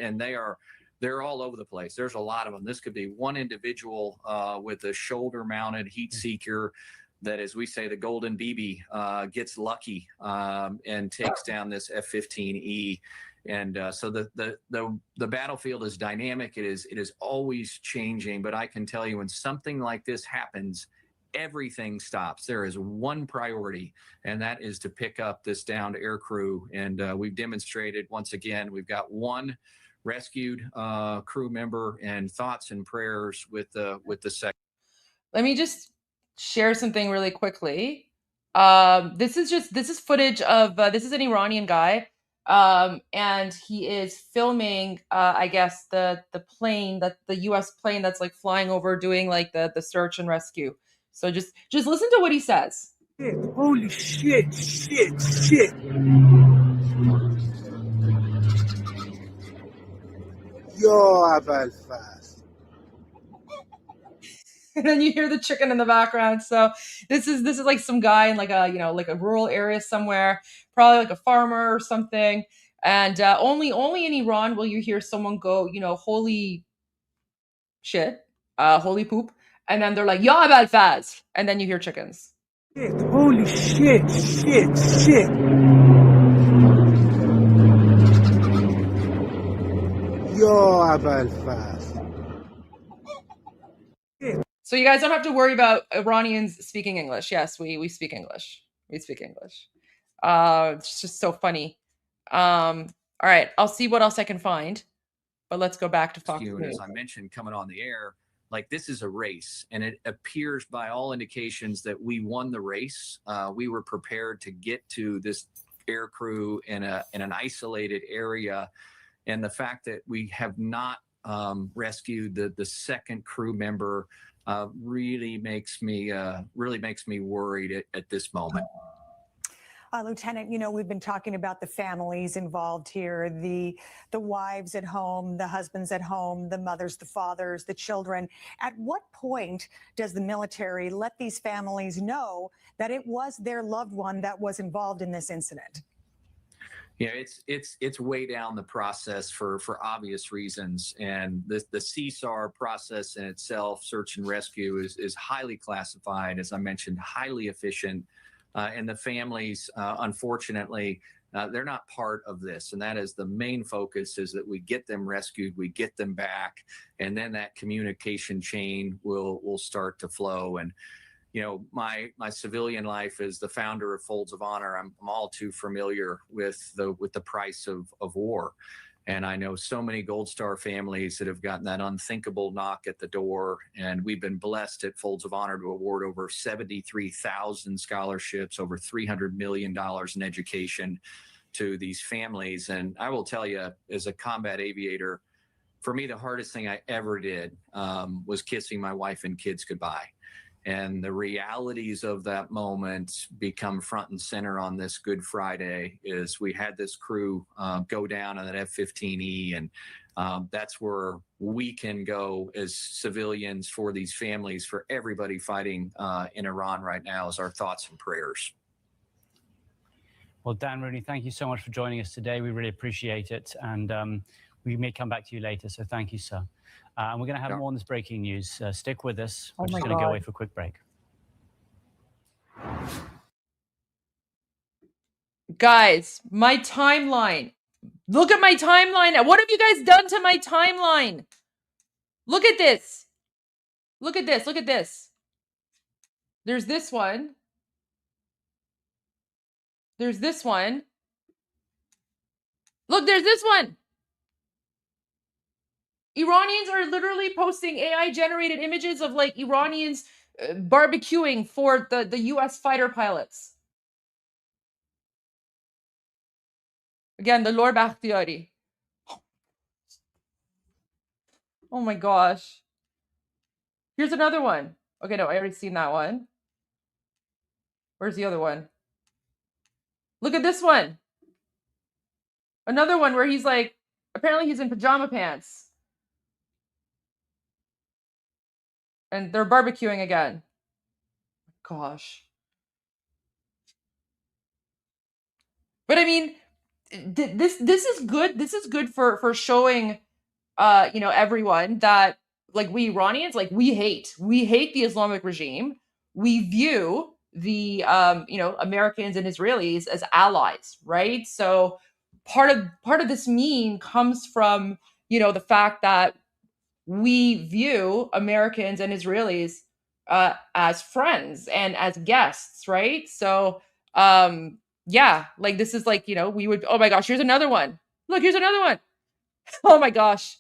they're all over the place. There's a lot of them. This could be one individual with a shoulder-mounted heat seeker that, as we say, the golden BB gets lucky and takes down this F-15E. And so the battlefield is dynamic. It is always changing. But I can tell you, when something like this happens, everything stops. There is one priority, and that is to pick up this downed air crew. And we've demonstrated once again, we've got one rescued crew member, and thoughts and prayers with the second. Let me just share something really quickly. This is footage of this is an Iranian guy, and he is filming I guess the plane, that the US plane that's like flying over doing like the search and rescue. So just listen to what he says. Holy shit. Yo اول فصل. And then you hear the chicken in the background. So this is like some guy in like a, you know, like a rural area somewhere, probably like a farmer or something. And only in Iran will you hear someone go, you know, holy shit, holy poop, and then they're like ya Belfast, and then you hear chickens. Holy shit. Yo اول فصل. So you guys don't have to worry about Iranians speaking English. Yes, we speak English. We speak English. It's just so funny. All right, I'll see what else I can find, but let's go back to Fox News. As I mentioned, coming on the air, like this is a race, and it appears by all indications that we won the race. We were prepared to get to this air crew in an isolated area, and the fact that we have not rescued the second crew member really makes me worried at this moment. Lieutenant, you know, we've been talking about the families involved here, the wives at home, the husbands at home, the mothers, the fathers, the children. At what point does the military let these families know that it was their loved one that was involved in this incident? Yeah, it's way down the process for obvious reasons, and the CSAR process in itself, search and rescue, is highly classified, as I mentioned, highly efficient, and the families, unfortunately, they're not part of this, and that is the main focus: is that we get them rescued, we get them back, and then that communication chain will start to flow. And you know, my civilian life as the founder of Folds of Honor, I'm all too familiar with the price of war. And I know so many Gold Star families that have gotten that unthinkable knock at the door. And we've been blessed at Folds of Honor to award over 73,000 scholarships, over $300 million in education to these families. And I will tell you, as a combat aviator, for me, the hardest thing I ever did was kissing my wife and kids goodbye. And the realities of that moment become front and center on this Good Friday. Is we had this crew go down on that F-15E, and that's where we can go as civilians for these families, for everybody fighting in Iran right now, is our thoughts and prayers. Well, Dan Rooney, thank you so much for joining us today. We really appreciate it, and we may come back to you later, so thank you, sir. And we're going to have more on this breaking news. Stick with us. We're just going to go away for a quick break. Guys, my timeline. Look at my timeline. What have you guys done to my timeline? Look at this. Look at this. Look at this. There's this one. There's this one. Look, there's this one. Iranians are literally posting AI-generated images of like Iranians barbecuing for the US fighter pilots. Again, the Lord Bakhtiari. Oh my gosh. Here's another one. Okay, no, I already seen that one. Where's the other one? Look at this one. Another one where he's like, apparently he's in pajama pants. And they're barbecuing again. Gosh. But I mean, this is good. This is good for showing, you know, everyone that like we Iranians, like we hate the Islamic regime. We view the you know, Americans and Israelis as allies, right? So part of this meme comes from, you know, the fact that we view Americans and Israelis as friends and as guests, right? So, yeah, like this is like, you know, we would, oh my gosh, here's another one. Look, here's another one. Oh my gosh.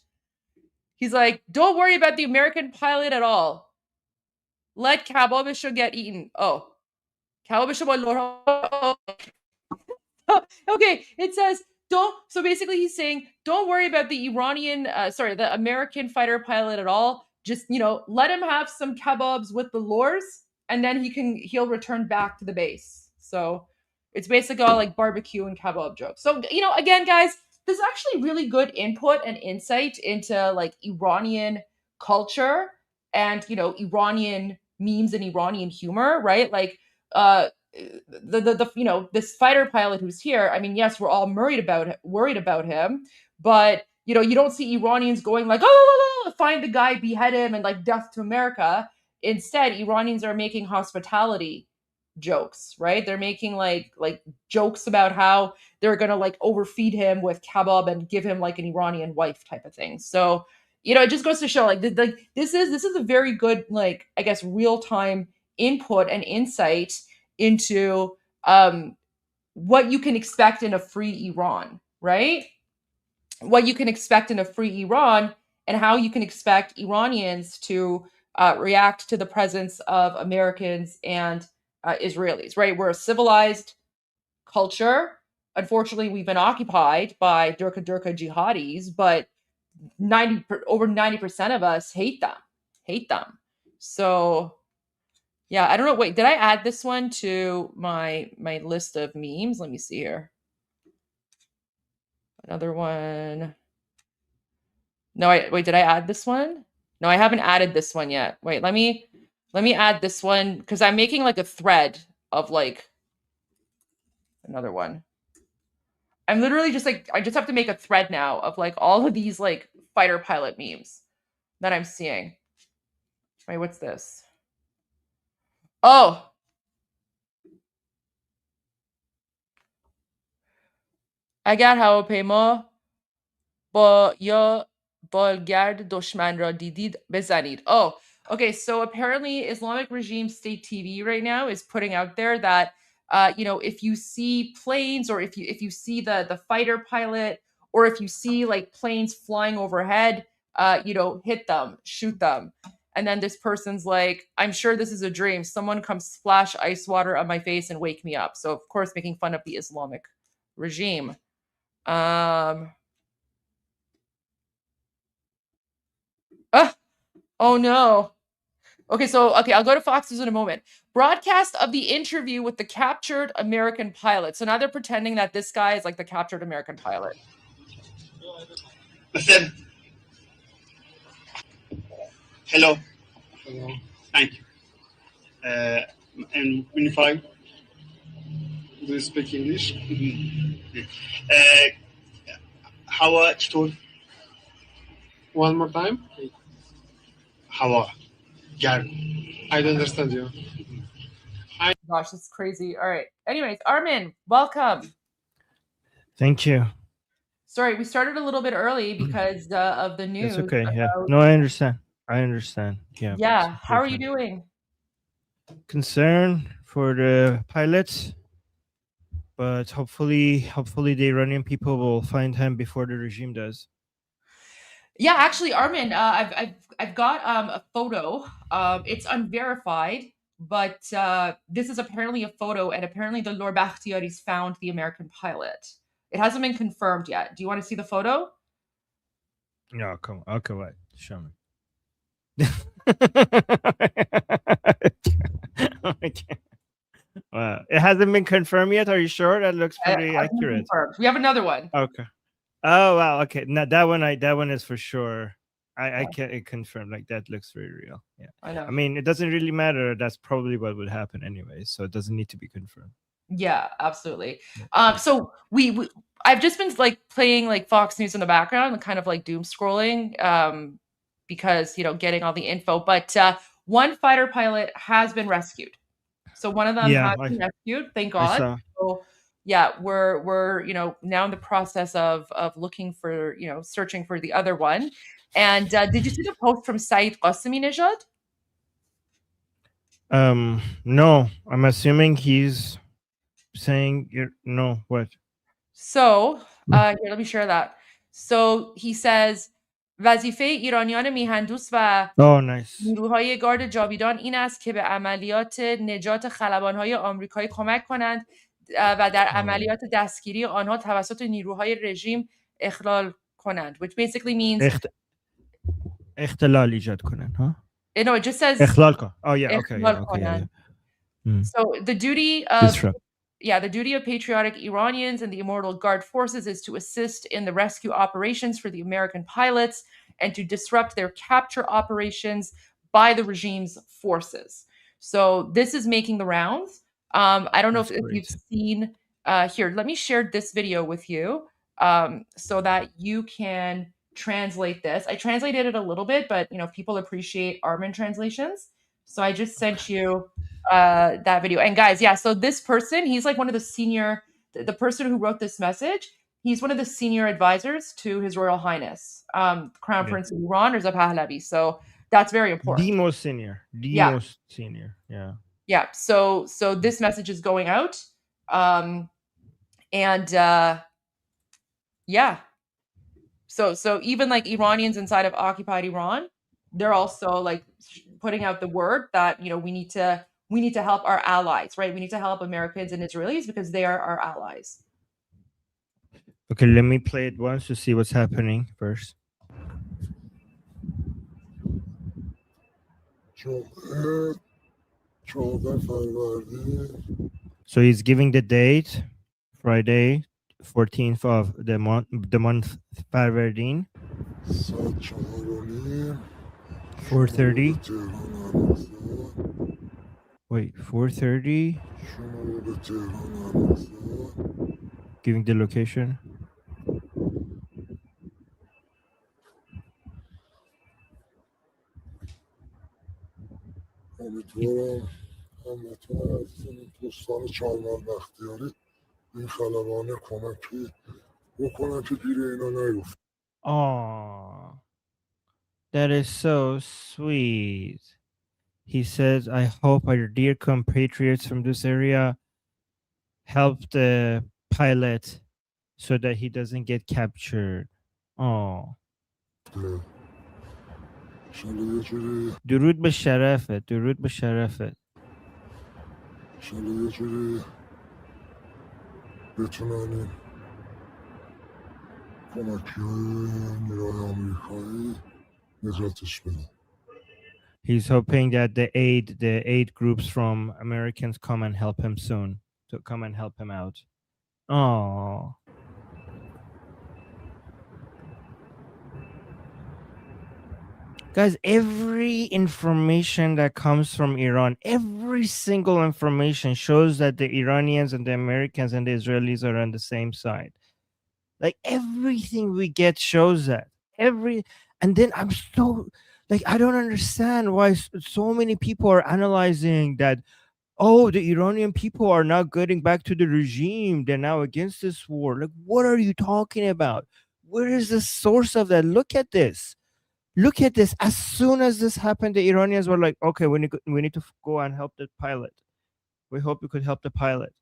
He's like, don't worry about the American pilot at all. Let Kabul should get eaten. Oh, Okay, it says don't. So basically, he's saying don't worry about the the American fighter pilot at all. Just let him have some kebabs with the lures, and then he'll return back to the base. So it's basically all like barbecue and kebab jokes. So again, guys, this is actually really good input and insight into like Iranian culture and Iranian memes and Iranian humor, right? Like this fighter pilot who's here. I mean, yes, we're all worried about him, but you don't see Iranians going like, oh, find the guy, behead him, and like death to America. Instead, Iranians are making hospitality jokes, right? They're making like jokes about how they're gonna like overfeed him with kebab and give him like an Iranian wife type of thing. So it just goes to show like this is a very good, like, I guess, real time input and insight into what you can expect in a free Iran, right? What you can expect in a free Iran and how you can expect Iranians to react to the presence of Americans and Israelis, right? We're a civilized culture. Unfortunately, we've been occupied by Durka jihadis, but over 90% of us hate them. So yeah, I don't know. Wait, did I add this one to my list of memes? Let me see here. Another one. No, wait, did I add this one? No, I haven't added this one yet. Wait, let me add this one because I'm making like a thread of like another one. I'm literally just like, I just have to make a thread now of like all of these like fighter pilot memes that I'm seeing. Wait, what's this? Oh, اگر هواپیما با یا بالگرد دشمن را دیدید بزنید. Oh, okay. So apparently Islamic regime state TV right now is putting out there that if you see planes, or if you see the fighter pilot, or if you see like planes flying overhead, hit them, shoot them. And then this person's like, I'm sure this is a dream. Someone come splash ice water on my face and wake me up. So of course making fun of the Islamic regime. Oh no. Okay, I'll go to Fox News in a moment. Broadcast of the interview with the captured American pilot. So now they're pretending that this guy is like the captured American pilot. Hello. Thank you. And Unify. Do you speak English? How چطور? One more time. How? I don't understand you. Gosh, that's crazy. All right. Anyways, Armin, welcome. Thank you. Sorry, we started a little bit early because of the news. It's okay. Yeah. No, I understand. Yeah. Yeah. How are you doing? Concerned for the pilots, but hopefully the Iranian people will find him before the regime does. Yeah, actually, Armin, I've got a photo. It's unverified, but this is apparently a photo, and apparently the Lord Bakhtiaris found the American pilot. It hasn't been confirmed yet. Do you want to see the photo? No, come on. Okay, wait. Show me. Okay. Wow. It hasn't been confirmed yet. Are you sure? That looks pretty accurate. We have another one. Okay. Oh wow. Okay. Now that one is for sure. I can't confirm. Like that looks very real. Yeah. I know. I mean, it doesn't really matter. That's probably what would happen anyway. So it doesn't need to be confirmed. Yeah, absolutely. So I've just been like playing like Fox News in the background and kind of like doom scrolling because getting all the info. But one fighter pilot has been rescued. So one of them has been rescued. Thank God. So yeah, we're now in the process of looking for searching for the other one. And did you see the post from Saeed Qasemi-Nejad? No, I'm assuming he's saying what? So here, let me share that. So he says, وظیفه ایرانیان میهندوست و Oh, nice. نیروهای گارد جاویدان این است که به عملیات نجات خلبانهای آمریکایی کمک کنند و در عملیات دستگیری آنها توسط نیروهای رژیم اخلال کنند, which basically means اختلال ایجاد کنن, huh? no, it just says اخلال کن. Oh yeah, okay, اخلال yeah, okay, کنند. yeah. So the duty of patriotic Iranians and the Immortal Guard forces is to assist in the rescue operations for the American pilots and to disrupt their capture operations by the regime's forces. So this is making the rounds. I don't know if you've seen here. Let me share this video with you so that you can translate this. I translated it a little bit, but people appreciate Armin translations. So I just sent you that video. And guys, so this person, he's like one of the senior, the person who wrote this message, he's one of the senior advisors to His Royal Highness, Crown Prince of Iran, Reza Pahlavi. So that's very important. The most senior. Most senior. Yeah. Yeah. So this message is going out. So even like Iranians inside of occupied Iran, they're also like putting out the word that, we need to help our allies, right? We need to help Americans and Israelis because they are our allies. Okay, let me play it once to see what's happening first. So he's giving the date, Friday, 14th of the month Farvardin. 4:30. Wait, 4:30. Giving the location. امیدوارم هموطن عزیزم این دوستان چهارمار بختیاری این خلبانه کمکی بکنن که گیر اینا نیفت. Oh, that is so sweet. He says, I hope our dear compatriots from this area help the pilot so that he doesn't get captured. Oh. درود به شرفت. درود به شرفت. انشالله یه جوری بتونن کمکی های نیروهای آمریکایی نجاتش بدن. He's hoping that the aid groups from Americans come and help him soon. To come and help him out. Oh. Guys, every information that comes from Iran, every single information shows that the Iranians and the Americans and the Israelis are on the same side. Like everything we get shows that. And then I'm so I don't understand why so many people are analyzing that, oh, the Iranian people are now getting back to the regime. They're now against this war. Like, what are you talking about? Where is the source of that? Look at this. Look at this. As soon as this happened, the Iranians were like, okay, we need to go and help the pilot. We hope we could help the pilot.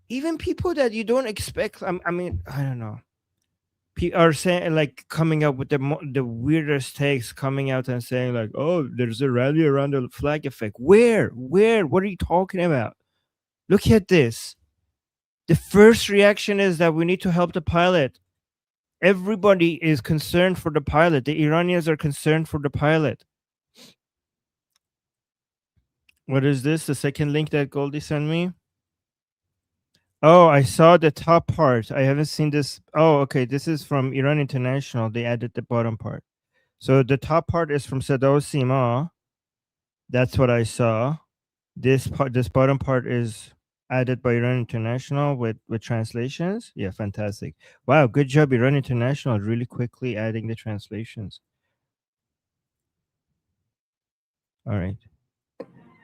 Even people that you don't expect, I mean, I don't know. Are saying like coming up with the weirdest takes, coming out and saying like, oh, there's a rally around the flag effect. Where? What are you talking about? Look at this. The first reaction is that we need to help the pilot. Everybody is concerned for the pilot. The Iranians are concerned for the pilot. What is this? The second link that Goldie sent me? Oh, I saw the top part. I haven't seen this. Oh, okay. This is from Iran International. They added the bottom part. So the top part is from Sada Sima. That's what I saw. This bottom part is added by Iran International with translations. Yeah, fantastic. Wow, good job, Iran International, really quickly adding the translations. All right.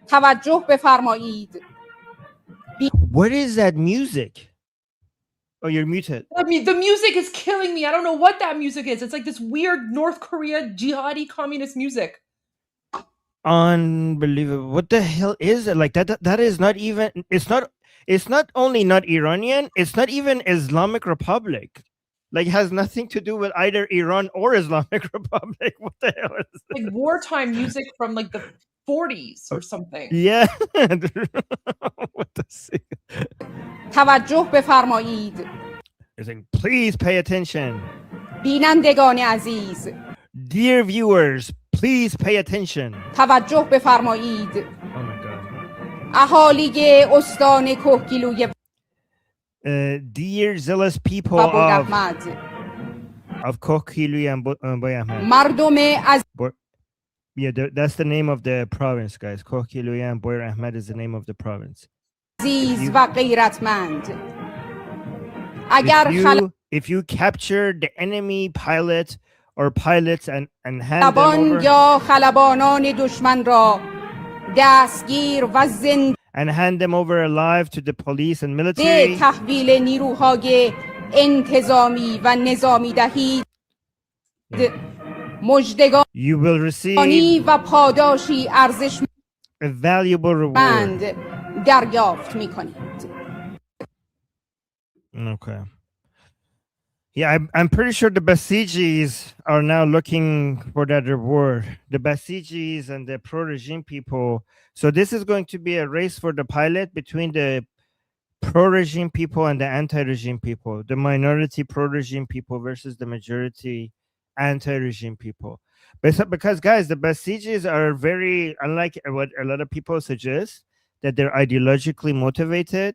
توجه بفرمایید. What is that music? Oh, you're muted. I mean, the music is killing me. I don't know what that music is. It's like this weird North Korea jihadi communist music. Unbelievable. What the hell is it? Like that is not even, It's not only not Iranian, it's not even Islamic Republic. Like, has nothing to do with either Iran or Islamic Republic. What the hell is this? Like wartime music from like the 40s or something. Yeah. What the توجه بفرمایید. It's like, please pay attention. بینندگان عزیز. Dear viewers, please pay attention. توجه بفرمایید. Oh my God. اهالی استان کهگیلوی Dear zealous people و of بویراحمد. Kokhilui and Boyahmed. مردم از Yeah, that's the name of the province, guys. Kokhilui and Boyahmed is the name of the province. عزیز و غیرتمند. اگر If you capture the enemy pilot or pilots and hand them خلبان over یا خلبانان دشمن را دستگیر و زنده and hand them over alive to the police and military, تحویل نیروهای انتظامی و نظامی دهید. مژدگانی you will receive و پاداشی ارزشمند a valuable reward. دریافت می‌کنید. Okay. Yeah, I'm pretty sure the Basijis are now looking for that reward. The Basijis and the pro-regime people. So this is going to be a race for the pilot between the pro-regime people and the anti-regime people. The minority pro-regime people versus the majority anti-regime people. Because guys, the Basijis are very, unlike what a lot of people suggest, that they're ideologically motivated.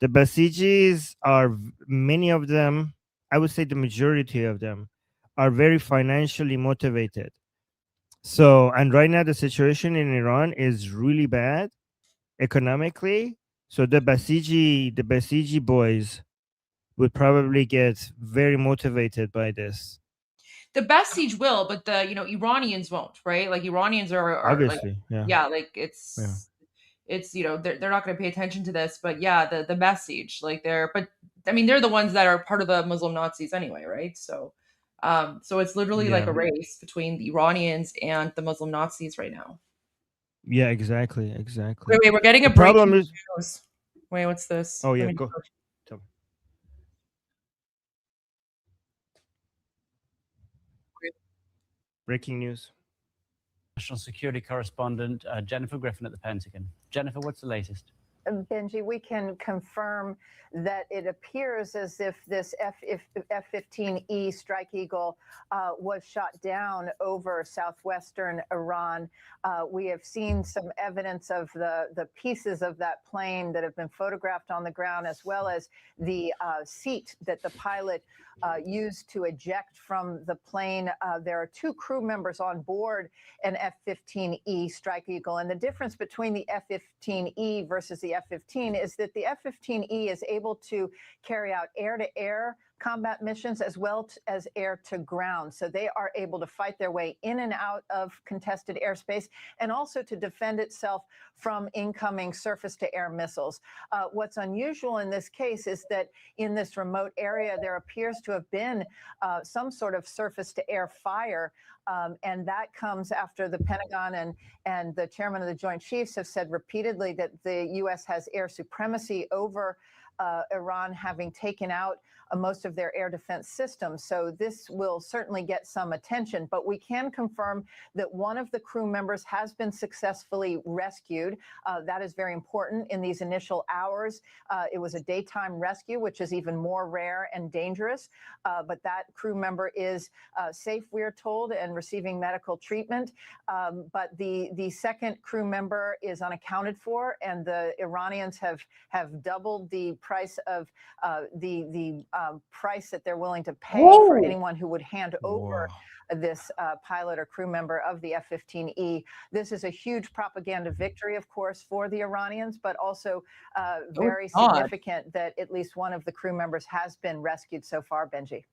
The Basijis are, many of them, I would say the majority of them, are very financially motivated. So, and right now the situation in Iran is really bad economically. So the Basiji boys would probably get very motivated by this. The Basij will, but the Iranians won't, right? Like Iranians are obviously, like, yeah, like it's they're not going to pay attention to this, but yeah, the Basij, like they're the ones that are part of the Muslim Nazis anyway, right? So it's literally like a race between the Iranians and the Muslim Nazis right now. Yeah, exactly. Wait, we're getting a problem is news. Wait, what's this? Oh yeah, go. Breaking news. National security correspondent Jennifer Griffin at the Pentagon. Jennifer, what's the latest? Benji, we can confirm that it appears as if this F-15E Strike Eagle was shot down over southwestern Iran. We have seen some evidence of the pieces of that plane that have been photographed on the ground, as well as the seat that the pilot used to eject from the plane. There are 2 crew members on board an F-15E Strike Eagle. And the difference between the F-15E versus the F-15 is that the F-15E is able to carry out air-to-air combat missions as well as air-to-ground. So they are able to fight their way in and out of contested airspace and also to defend itself from incoming surface-to-air missiles. What's unusual in this case is that in this remote area, there appears to have been some sort of surface-to-air fire. And that comes after the Pentagon and the chairman of the Joint Chiefs have said repeatedly that the U.S. has air supremacy over Iran, having taken out most of their air defense systems. So this will certainly get some attention, but we can confirm that one of the crew members has been successfully rescued. That is very important in these initial hours. It was a daytime rescue, which is even more rare and dangerous, but that crew member is safe, we're told, and receiving medical treatment. But the second crew member is unaccounted for, and the Iranians have doubled the price of the price that they're willing to pay for anyone who would hand over this pilot or crew member of the F-15E. This is a huge propaganda victory, of course, for the Iranians, but also very significant that at least one of the crew members has been rescued so far, Benji.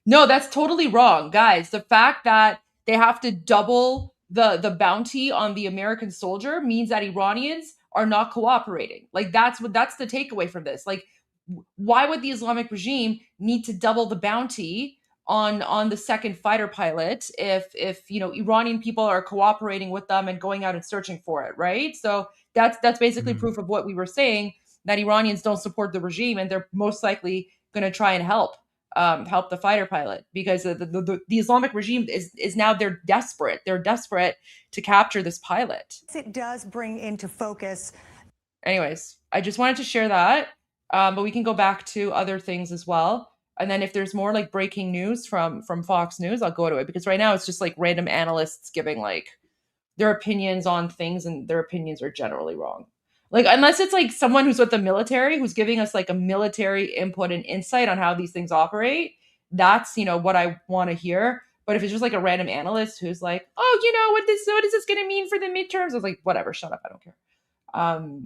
No, that's totally wrong, guys. The fact that they have to double the bounty on the American soldier means that Iranians are not cooperating. Like that's the takeaway from this. Like, why would the Islamic regime need to double the bounty on the second fighter pilot if Iranian people are cooperating with them and going out and searching for it, right? So that's basically proof of what we were saying. that Iranians don't support the regime, and they're most likely going to try and help the fighter pilot, because the Islamic regime is now they're desperate to capture this pilot. It does bring into focus. Anyways, I just wanted to share that, but we can go back to other things as well. And then if there's more like breaking news from Fox News, I'll go to it, because right now it's just like random analysts giving like their opinions on things, and their opinions are generally wrong. Like, unless it's like someone who's with the military, who's giving us like a military input and insight on how these things operate, that's, you know, what I want to hear. But if it's just like a random analyst who's like, oh, you know, what is this going to mean for the midterms? I was like, whatever, shut up, I don't care. All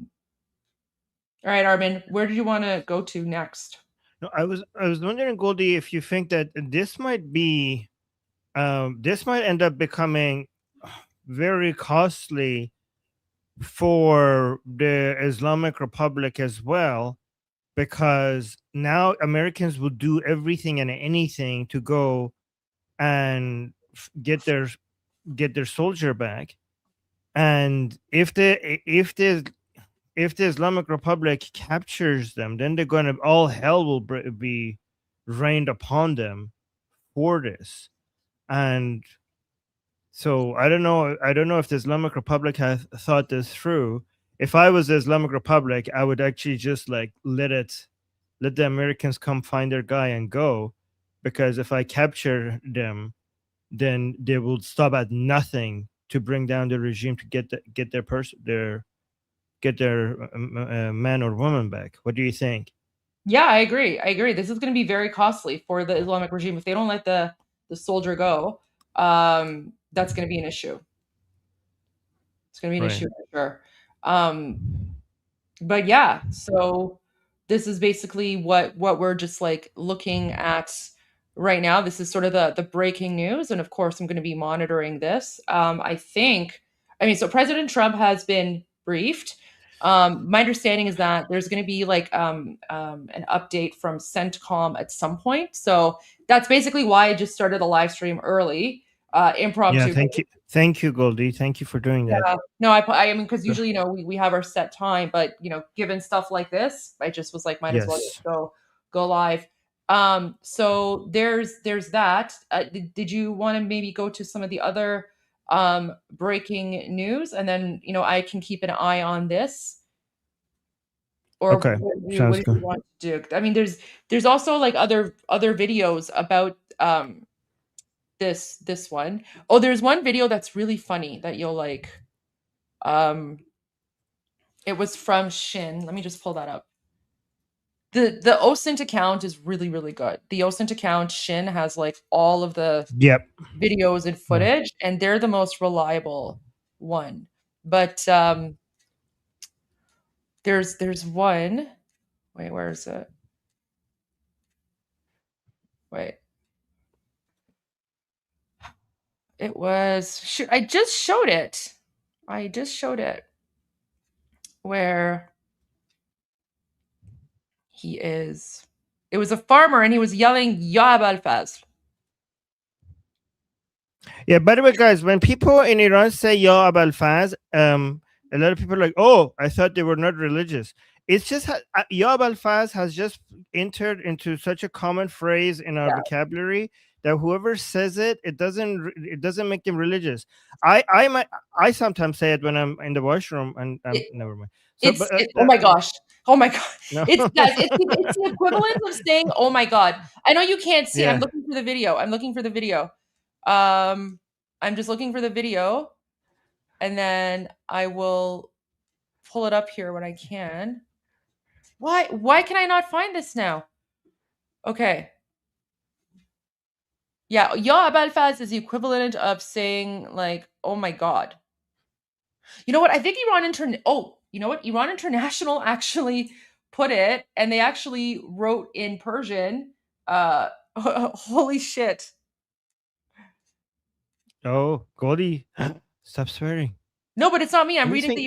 right, Armin, where did you want to go to next? No, I was wondering, Goldie, if you think that this might be, this might end up becoming very costly for the Islamic Republic as well, because now Americans will do everything and anything to go and get their soldier back. And if the Islamic Republic captures them, then they're going to, all hell will be rained upon them for this. And so I don't know if the Islamic Republic has thought this through. If I was the Islamic Republic, I would actually just like let the Americans come find their guy and go, because if I capture them, then they will stop at nothing to bring down the regime to get their man or woman back. What do you think? Yeah, I agree. This is going to be very costly for the Islamic regime if they don't let the soldier go. That's going to be an issue. It's going to be an issue for sure. But yeah, so this is basically what we're just like looking at right now. This is sort of the breaking news, and of course, I'm going to be monitoring this. So President Trump has been briefed. My understanding is that there's going to be like an update from CENTCOM at some point. So that's basically why I just started the live stream early. Impromptu. Yeah, thank you, Goldie. Thank you for doing that. No, I mean, because usually, you know, we have our set time, but you know, given stuff like this, I just was like, might as well just go live. So there's that. Did you want to maybe go to some of the other breaking news, and then, you know, I can keep an eye on this? Or okay, what do you want to do? I mean, there's also like other videos about this one. Oh, there's one video that's really funny that you'll like. It was from Shin. Let me just pull that up. The OSINT account is really, really good. The OSINT account, Shin, has like all of the videos and footage, and they're the most reliable one. But there's one. Wait, where is it? Wait. It was, I just showed it. Where he is. It was a farmer, and he was yelling, Ya Balfaz. Yeah, by the way, guys, when people in Iran say Ya Balfaz, a lot of people are like, oh, I thought they were not religious. It's just Ya Balfaz has just entered into such a common phrase in our vocabulary that whoever says it, it doesn't make them religious. I sometimes say it when I'm in the washroom, and never mind. So, oh my gosh. No. It's the equivalent of saying, oh my God. I know you can't see. I'm looking for the video. I'm just looking for the video, and then I will pull it up here when I can. Why can I not find this now? Okay. Yeah, Ya Balfaz is the equivalent of saying like, oh my God. You know what? I think Iran International actually put it, and they actually wrote in Persian, holy shit. Oh, Goldie, stop swearing. No, but it's not me. I'm reading the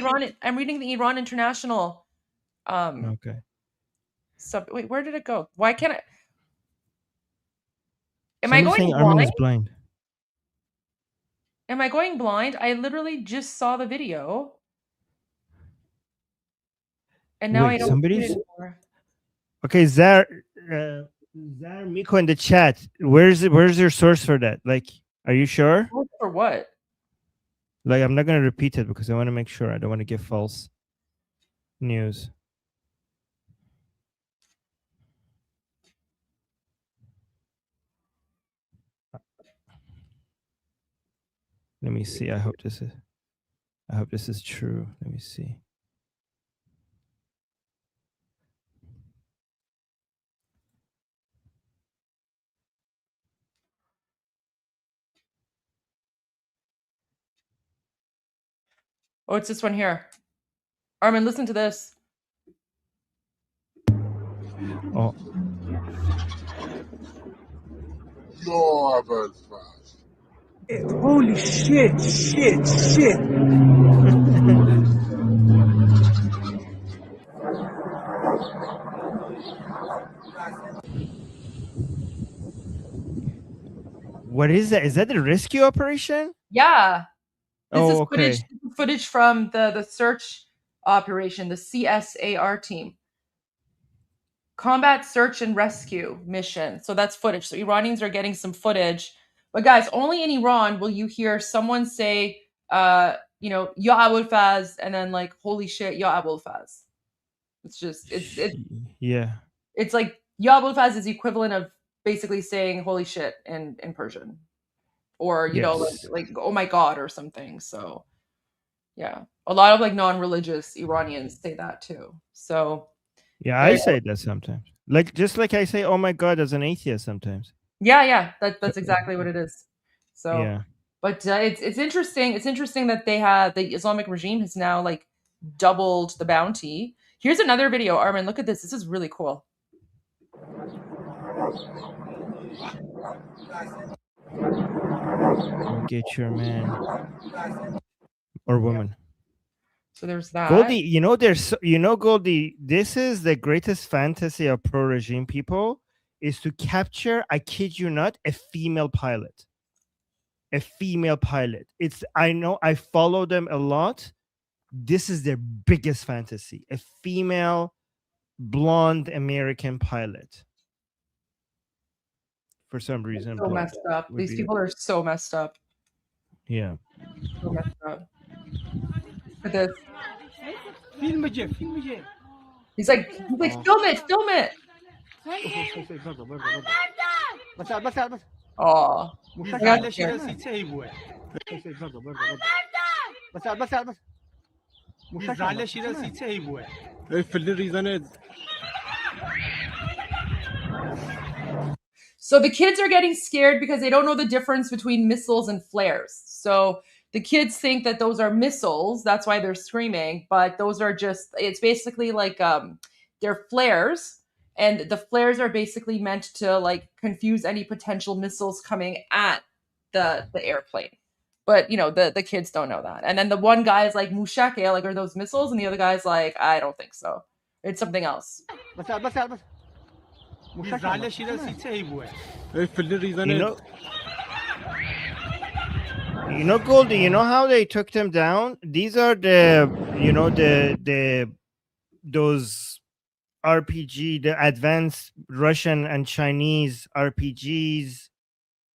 Iran International. Okay. Wait, where did it go? Why can't I? Am Somebody's I going saying Armin is blind? blind? Am I going blind? I literally just saw the video. And now I Wait, don't see somebody's it anymore. okay. Zar Miko in the chat. Where's your source for that? Like, are you sure? For what? Like, I'm not gonna repeat it because I want to make sure. I don't want to give false news. Let me see. I hope this is true. Let me see. Oh, it's this one here. Armin, listen to this. Oh, Yo, اول فصل. Holy shit, shit. what is that? Is that the rescue operation? Yeah. This Oh, is okay. footage from the search operation, the CSAR team. Combat Search and Rescue Mission. So that's footage. So Iranians are getting some footage. But guys, only in Iran will you hear someone say, you know, Ya Abul Faz, and then like, holy shit, Ya Abul Faz. It's just, Yeah. it's like Ya Abul Faz is the equivalent of basically saying holy shit in Persian. Or, you know, like, oh my God or something. So yeah. A lot of like non-religious Iranians say that too. So Yeah, I say that sometimes. Like just like I say, "Oh my God," as an atheist sometimes. yeah, that's exactly what it is. So, Yeah. but it's interesting. It's interesting that the Islamic regime has now like doubled the bounty. Here's another video, Armin. Look at this. This is really cool. Go get your man or woman. So there's that. Goldie, Goldie, this is the greatest fantasy of pro-regime people is to capture, I kid you not, a female pilot. A female pilot. I know, I follow them a lot. This is their biggest fantasy. A female blonde American pilot. For some reason. So messed up. These people are so messed up. Yeah. So messed up. Look at this. He's like, film it. Oh. So the kids are getting scared because they don't know the difference between missiles and flares. So the kids think that those are missiles. That's why they're screaming. But those are just, it's basically like they're flares. And the flares are basically meant to like confuse any potential missiles coming at the airplane. But, you know, the kids don't know that. And then the one guy is like, Mushake, like, are those missiles? And the other guy's like, I don't think so. It's something else. You know, Goldie, you know how they took them down? These are those RPG, the advanced Russian and Chinese RPGs,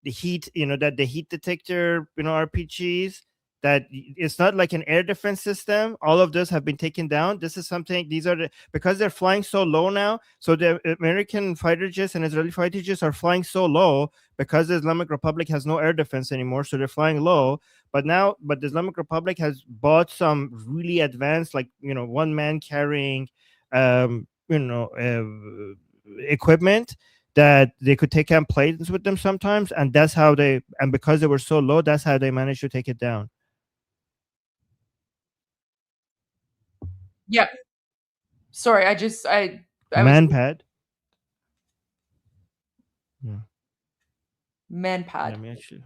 the heat detector, RPGs, that it's not like an air defense system. All of those have been taken down. This is something, because they're flying so low now. So the American fighter jets and Israeli fighter jets are flying so low because the Islamic Republic has no air defense anymore. So they're flying low. But the Islamic Republic has bought some really advanced, like, one man carrying, equipment that they could take on planes with them sometimes. And because they were so low, that's how they managed to take it down. Yeah. Sorry, I Manpad. Yeah. Manpad. Let me actually.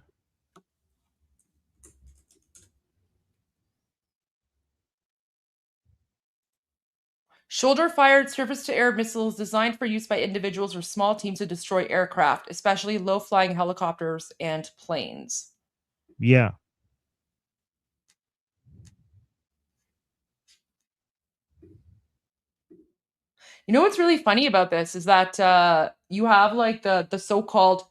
Shoulder-fired surface-to-air missiles designed for use by individuals or small teams to destroy aircraft, especially low-flying helicopters and planes. Yeah. You know what's really funny about this is that you have like the so-called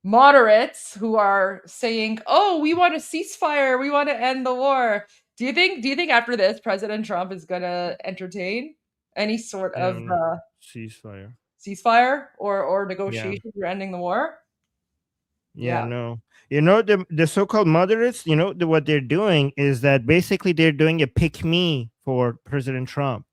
moderates who are saying, "Oh, we want a ceasefire. We want to end the war." Do you think after this President Trump is going to entertain any sort of ceasefire or negotiations for ending the war? Yeah, no. The so-called moderates, what they're doing is that basically they're doing a pick me for President Trump.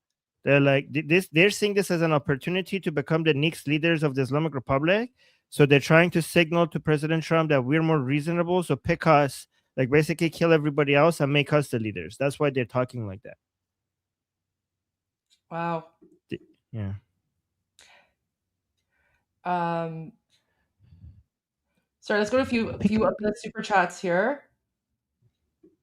They're like they're seeing this as an opportunity to become the next leaders of the Islamic Republic. So they're trying to signal to President Trump that we're more reasonable. So pick us, like basically kill everybody else and make us the leaders. That's why they're talking like that. Wow. Yeah. Sorry, let's go to a few of the super chats here.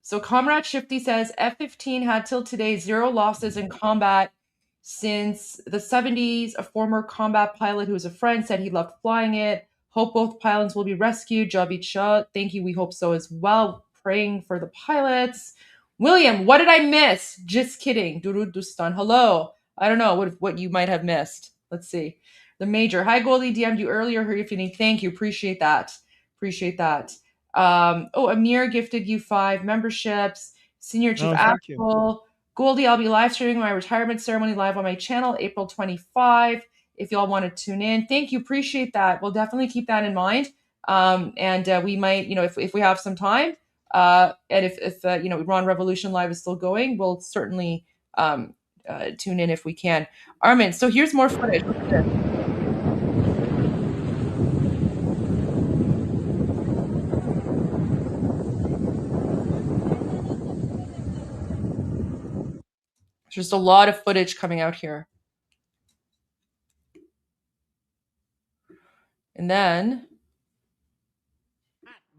So Comrade Shifty says F-15 had till today 0 losses in combat since the 70s. A former combat pilot who was a friend said he loved flying it. Hope both pilots will be rescued. Javad Zarif, thank you. We hope so as well. Praying for the pilots. William, what did I miss? Just kidding. Durud Dustan. Hello. I don't know what you might have missed. Let's see. The Major. Hi, Goldie. DM'd you earlier. Heard if you need. Thank you. Appreciate that. Amir gifted you 5 memberships. Senior Chief Axel. Goldie, I'll be live streaming my retirement ceremony live on my channel April 25. If y'all want to tune in. Thank you. Appreciate that. We'll definitely keep that in mind. And we might, if we have some time, and if Iran Revolution Live is still going, we'll certainly tune in if we can. Armin, so here's more footage. Just a lot of footage coming out here. And then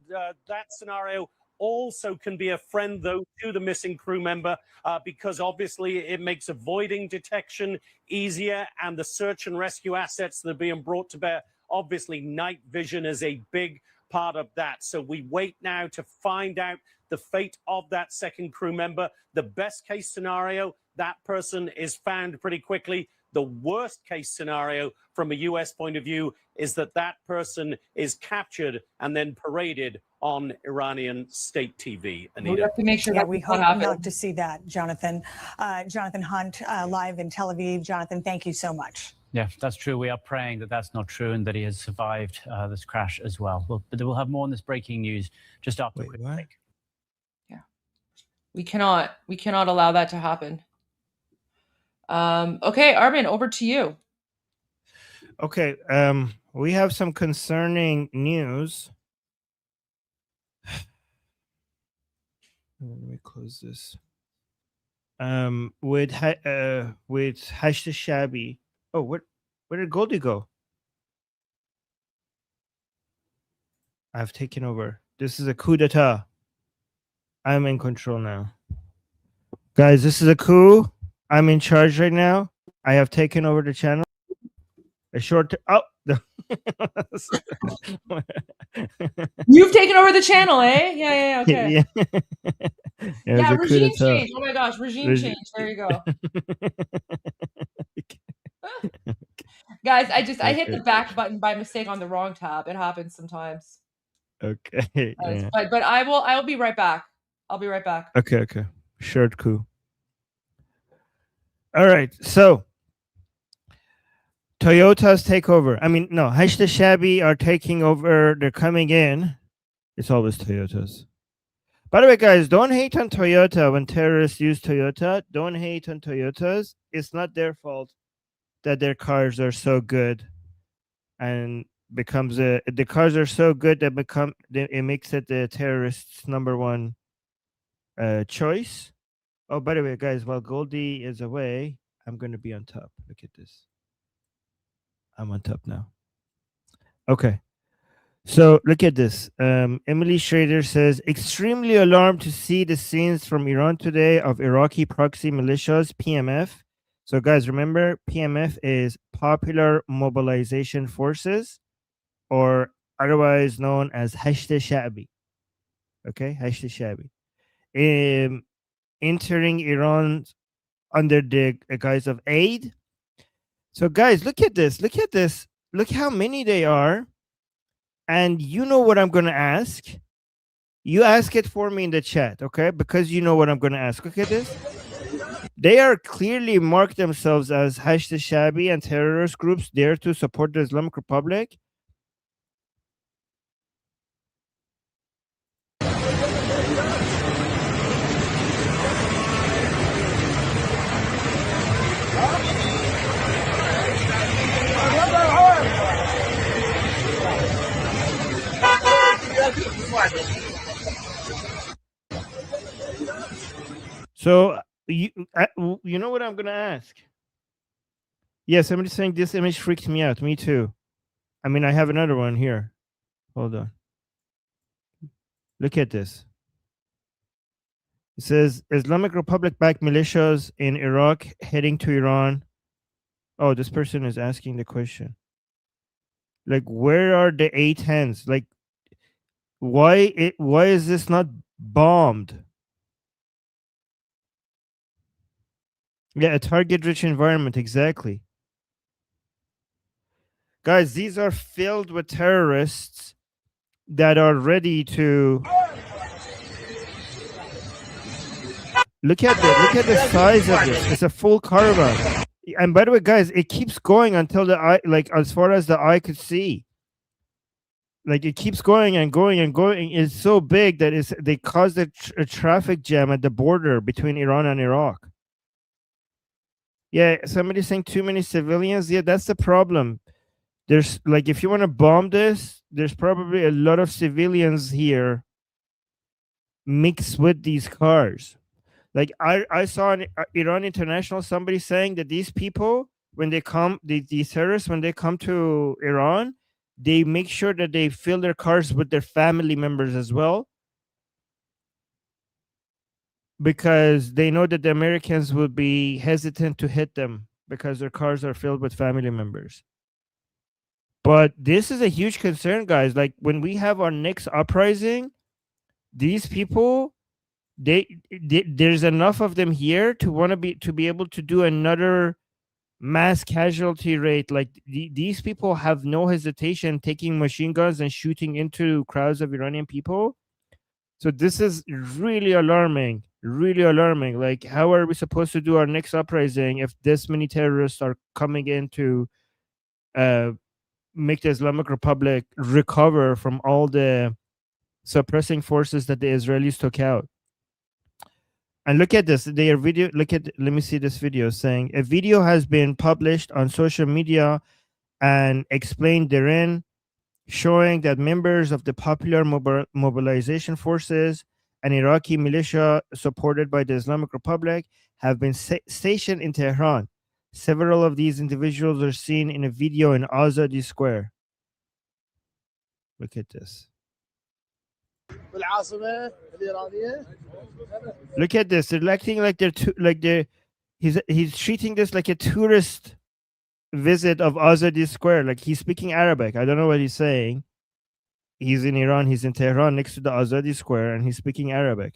that scenario also can be a friend, though, to the missing crew member, because obviously it makes avoiding detection easier, and the search and rescue assets that are being brought to bear. Obviously, night vision is a big part of that. So we wait now to find out the fate of that second crew member. The best case scenario, that person is found pretty quickly. The worst case scenario from a U.S. point of view is that that person is captured and then paraded on Iranian state TV. Anita. We have to make sure that that we hope not to see that, Jonathan. Jonathan Hunt, live in Tel Aviv. Jonathan, thank you so much. Yeah, that's true. We are praying that that's not true and that he has survived this crash as well. But we'll have more on this breaking news just after a quick break. Yeah, we cannot allow that to happen. Okay, Armin, over to you. Okay, we have some concerning news. Let me close this. With Hashd Shabi. Oh, where did Goldie go? I've taken over. This is a coup d'etat. I'm in control now. Guys, this is a coup. I'm in charge right now. I have taken over the channel. A short... You've taken over the channel, eh? Yeah, okay. Yeah, regime change. Oh my gosh, regime change. There you go. Guys, I hit the back button by mistake on the wrong tab. It happens sometimes. Okay. Yeah. But I will be right back. I'll be right back. Okay. Short coup. All right. So Toyota's takeover. I mean, no, Hashd Shabi are taking over. They're coming in. It's always Toyotas. By the way, guys, don't hate on Toyota when terrorists use Toyota. Don't hate on Toyotas. It's not their fault that their cars are so good, and the cars are so good that it makes it the terrorists' #1 choice. Oh, by the way, guys, while Goldie is away, I'm going to be on top. Look at this. I'm on top now. Okay. So look at this. Emily Schrader says, extremely alarmed to see the scenes from Iran today of Iraqi proxy militias, PMF. So guys, remember, PMF is Popular Mobilization Forces, or otherwise known as Hashd Shabi. Okay, Hashd Shabi. Entering Iran under the guise of aid. So guys, look at this. Look at this. Look how many they are. And you know what I'm going to ask? You ask it for me in the chat, okay? Because you know what I'm going to ask. Look at this. They are clearly marked themselves as Hashd Shabi and terrorist groups there to support the Islamic Republic. So you know what I'm gonna ask? Yeah, somebody's saying this image freaked me out. Me too. I mean, I have another one here. Hold on. Look at this. It says Islamic Republic backed militias in Iraq heading to Iran. Oh, this person is asking the question. Like, where are the A-10s? Like, why is this not bombed? Yeah, a target-rich environment, exactly. Guys, these are filled with terrorists that are ready to... Look at the size of this. It's a full caravan. And by the way, guys, it keeps going until the eye, like as far as the eye could see. Like it keeps going and going and going. It's so big that they caused a traffic jam at the border between Iran and Iraq. Yeah, somebody's saying too many civilians. Yeah, that's the problem. There's like, if you want to bomb this, there's probably a lot of civilians here mixed with these cars. Like I saw an Iran International, somebody saying that these people, when they come, these terrorists, when they come to Iran, they make sure that they fill their cars with their family members as well, because they know that the Americans will be hesitant to hit them because their cars are filled with family members. But this is a huge concern, guys. Like when we have our next uprising, these people, there's enough of them here to be able to do another mass casualty rate. Like these people have no hesitation taking machine guns and shooting into crowds of Iranian people. So this is really alarming, really alarming. Like, how are we supposed to do our next uprising if this many terrorists are coming in to make the Islamic Republic recover from all the suppressing forces that the Israelis took out? And look at this. Their video. Let me see this video saying a video has been published on social media and explained therein, showing that members of the Popular Mobilization Forces, an Iraqi militia supported by the Islamic Republic, have been stationed in Tehran. Several of these individuals are seen in a video in Azadi Square. Look at this. Look at this. They're acting like he's treating this like a tourist visit of Azadi Square. Like he's speaking Arabic. I don't know what he's saying. He's in Iran. He's in Tehran next to the Azadi Square, and he's speaking Arabic.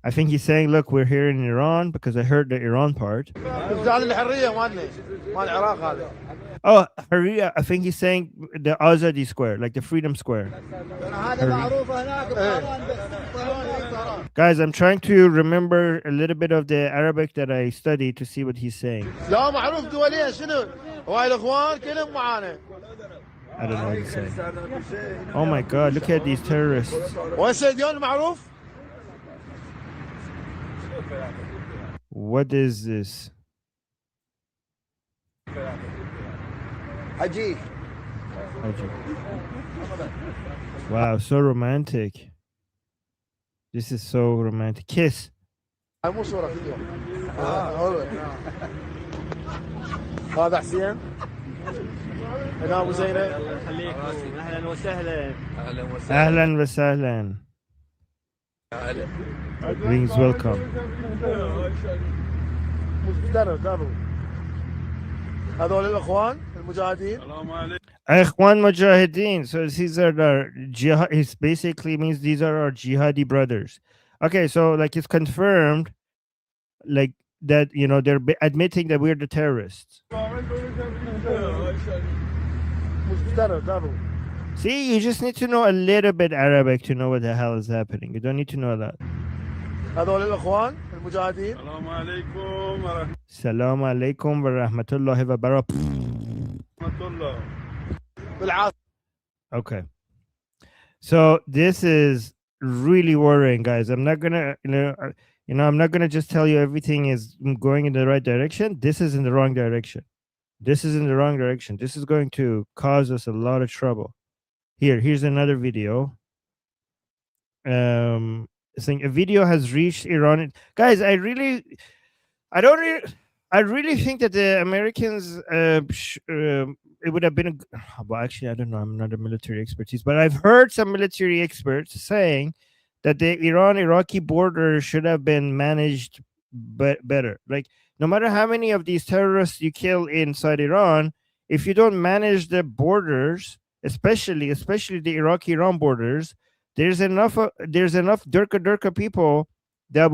I think he's saying, look, we're here in Iran, because I heard the Iran part. Oh, Haria, I think he's saying the Azadi Square, like the Freedom Square. Guys, I'm trying to remember a little bit of the Arabic that I studied to see what he's saying. I don't know what he's saying. Oh my God, look at these terrorists. What is this? Haji. Wow, so romantic. This is so romantic. Kiss. هذا حسين. انا ابو زينب. اهلا وسهلا. اهلا وسهلا. Rings welcome. هذول الاخوان المجاهدين. Ikhwan Mujahideen. So these are the jihad. It basically means these are our jihadi brothers. Okay, so like it's confirmed, like that they're admitting that we're the terrorists. See, you just need to know a little bit Arabic to know what the hell is happening. You don't need to know that. Salam alaikum wa rahmatullahi wa barakatuh. Okay. So this is really worrying, guys. I'm not gonna, I'm not gonna just tell you everything is going in the right direction. This is in the wrong direction. This is in the wrong direction. This is going to cause us a lot of trouble. Here's another video. Saying a video has reached Iran. Guys, I really think that the Americans, it would have been well, actually, I don't know. I'm not a military expertise, but I've heard some military experts saying that the Iran-Iraqi border should have been managed better. Like, no matter how many of these terrorists you kill inside Iran, if you don't manage the borders, especially the Iraq-Iran borders, there's enough Durka people that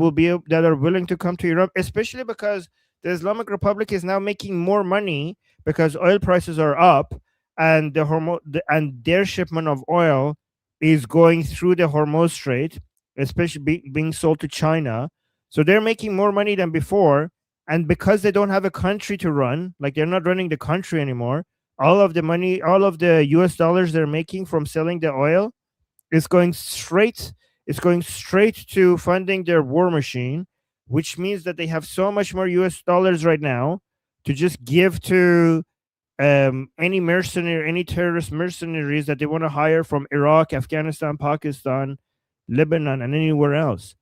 are willing to come to Iran, especially because the Islamic Republic is now making more money because oil prices are up, and their shipment of oil is going through the Hormuz Strait, especially being sold to China. So they're making more money than before, and because they don't have a country to run, like they're not running the country anymore, all of the money, all of the US dollars they're making from selling the oil is going straight to funding their war machine, which means that they have so much more US dollars right now to just give to any terrorist mercenaries that they want to hire from Iraq, Afghanistan, Pakistan, Lebanon, and anywhere else.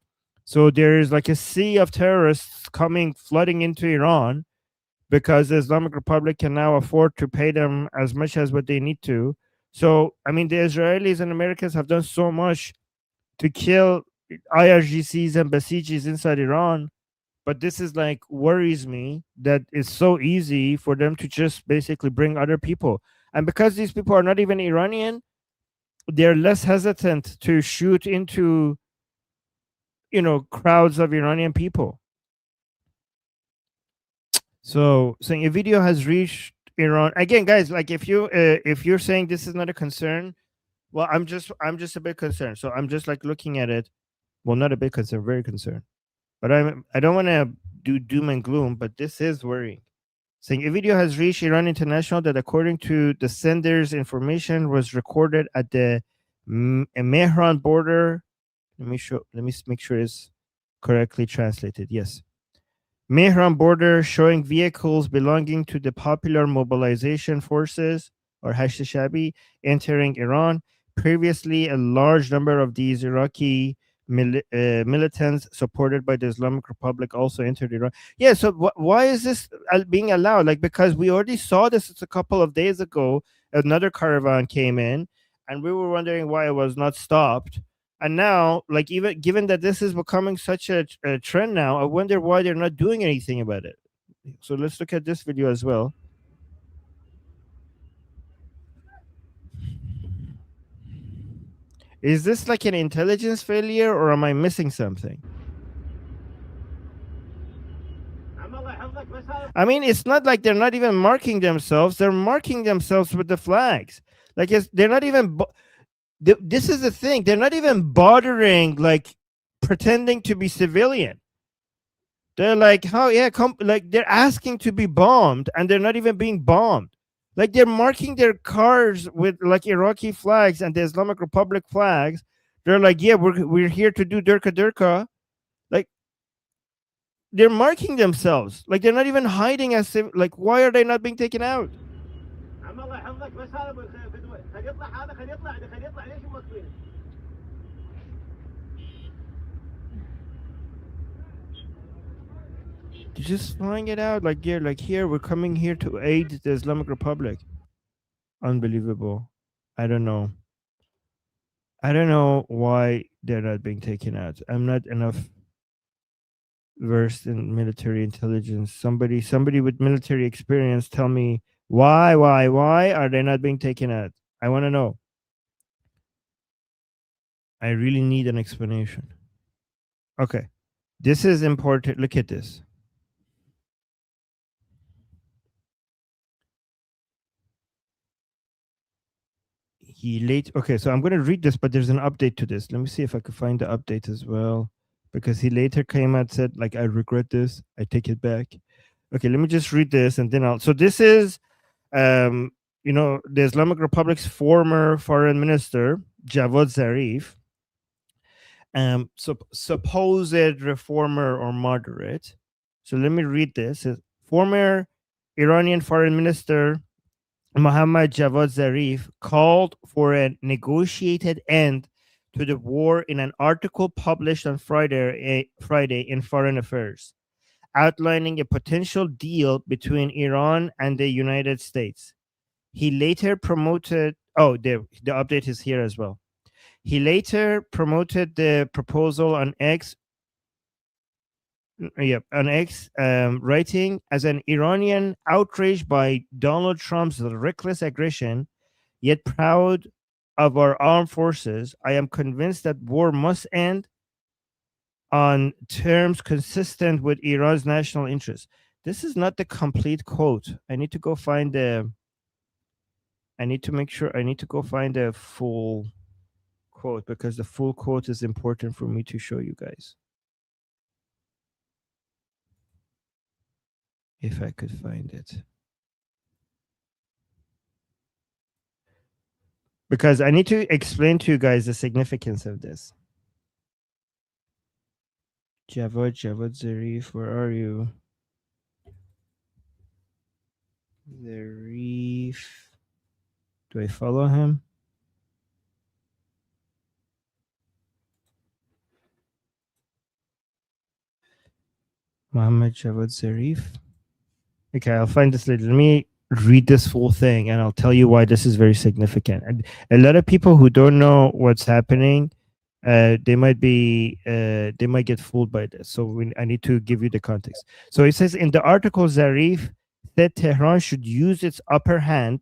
So there is like a sea of terrorists flooding into Iran because the Islamic Republic can now afford to pay them as much as what they need to. So, I mean, the Israelis and Americans have done so much to kill IRGCs and Basijis inside Iran, but this is like worries me that it's so easy for them to just basically bring other people. And because these people are not even Iranian, they're less hesitant to shoot into, crowds of Iranian people. So saying a video has reached Iran again, guys. Like if you're saying this is not a concern, well, I'm just a bit concerned. So I'm just like looking at it. Well, not a bit concerned, very concerned. But I don't want to do doom and gloom, but this is worrying. Saying a video has reached Iran International that, according to the sender's information, was recorded at the Tehran border. Let me make sure it's correctly translated. Yes. Tehran border, showing vehicles belonging to the Popular Mobilization Forces, or Hashd Shabi, entering Iran. Previously, a large number of these Iraqi militants supported by the Islamic Republic also entered Iran. Yeah, so why is this being allowed? Like, because we already saw this a couple of days ago. Another caravan came in, and we were wondering why it was not stopped. And now, like, even given that this is becoming such a trend now, I wonder why they're not doing anything about it. So let's look at this video as well. Is this like an intelligence failure, or am I missing something? I mean, it's not like they're not even marking themselves. They're marking themselves with the flags. Like, they're not even... this is the thing. They're not even bothering, like, pretending to be civilian. They're like, oh, yeah, like, they're asking to be bombed, and they're not even being bombed. Like, they're marking their cars with like Iraqi flags and the Islamic Republic flags. They're like, yeah, we're here to do Durka. Like, they're marking themselves. Like, they're not even hiding as if, like, why are they not being taken out? They're just flying it out like here, we're coming here to aid the Islamic Republic. Unbelievable. I don't know why they're not being taken out. I'm not enough versed in military intelligence. Somebody with military experience, tell me why are they not being taken out? I want to know. I really need an explanation. Okay, this is important. Look at this. Okay, so I'm going to read this, but there's an update to this. Let me see if I could find the update as well, because he later came out and said, like, I regret this, I take it back. Okay, let me just read this and then so this is the Islamic Republic's former foreign minister, Javad Zarif, supposed reformer or moderate. So let me read this. Former Iranian foreign minister Mohammad Javad Zarif called for a negotiated end to the war in an article published on Friday in Foreign Affairs, outlining a potential deal between Iran and the United States. He later promoted, the update is here as well. He later promoted the proposal on X, writing, as an Iranian outraged by Donald Trump's reckless aggression, yet proud of our armed forces, I am convinced that war must end on terms consistent with Iran's national interests. This is not the complete quote. I need to go find the full quote, because the full quote is important for me to show you guys. If I could find it. Because I need to explain to you guys the significance of this. Javad Zarif, where are you? Zarif. Do I follow him? Mohammad Javad Zarif. Okay, I'll find this later. Let me read this full thing and I'll tell you why this is very significant. And a lot of people who don't know what's happening, they might get fooled by this. So I need to give you the context. So it says in the article, Zarif said Tehran should use its upper hand,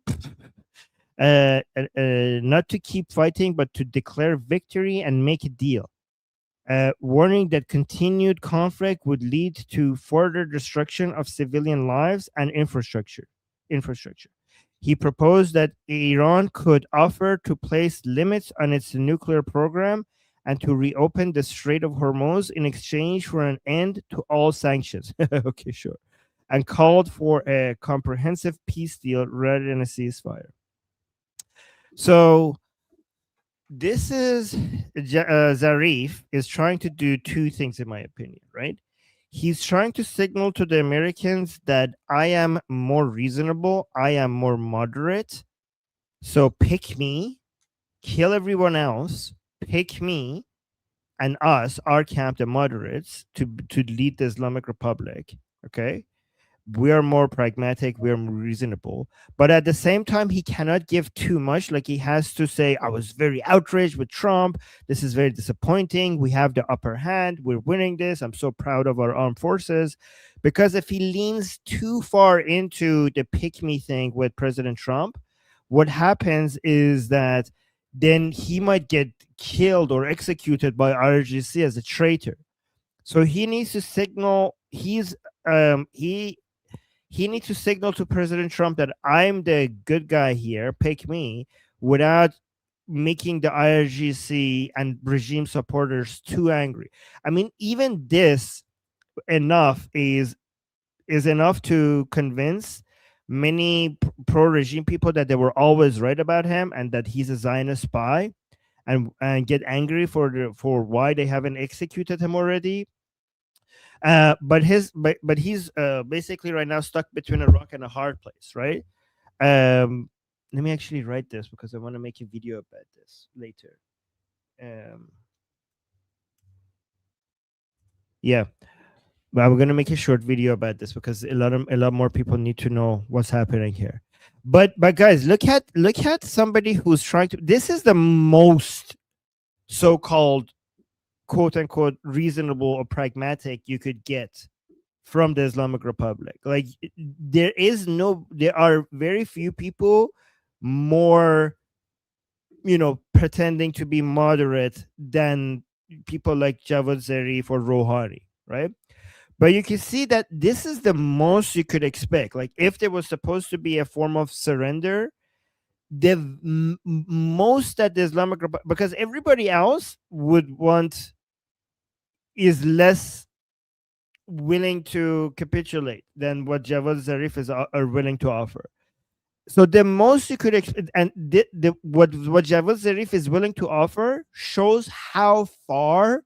not to keep fighting, but to declare victory and make a deal. Warning that continued conflict would lead to further destruction of civilian lives and infrastructure. He proposed that Iran could offer to place limits on its nuclear program and to reopen the Strait of Hormuz in exchange for an end to all sanctions. Okay, sure. And called for a comprehensive peace deal rather than a ceasefire. So this is Zarif is trying to do two things, in my opinion, right? He's trying to signal to the Americans that I am more reasonable, I am more moderate, so pick me, kill everyone else, pick me and us, our camp, the moderates, to lead the Islamic Republic, okay? We are more pragmatic, we are more reasonable, but at the same time he cannot give too much. Like, he has to say, I was very outraged with Trump, this is very disappointing, we have the upper hand, we're winning this, I'm so proud of our armed forces. Because if he leans too far into the pick me thing with President Trump, what happens is that then he might get killed or executed by IRGC as a traitor. So he needs to signal he needs to signal to President Trump that I'm the good guy here, pick me, without making the IRGC and regime supporters too angry. I mean, even this is enough to convince many pro-regime people that they were always right about him and that he's a Zionist spy, and get angry for why they haven't executed him already. But he's basically right now stuck between a rock and a hard place, right? Let me actually write this because I want to make a video about this later. Yeah, but I'm gonna make a short video about this because a lot more people need to know what's happening here. But guys, look at somebody who's trying to. This is the most so-called quote unquote reasonable or pragmatic you could get from the Islamic Republic. Like, there are very few people more, pretending to be moderate than people like Javad Zarif or Rouhani, right? But you can see that this is the most you could expect. Like, if there was supposed to be a form of surrender, most that the Islamic Republic, because everybody else would want, is less willing to capitulate than what Javad Zarif are willing to offer. So the most you could expect, and what Javad Zarif is willing to offer shows how far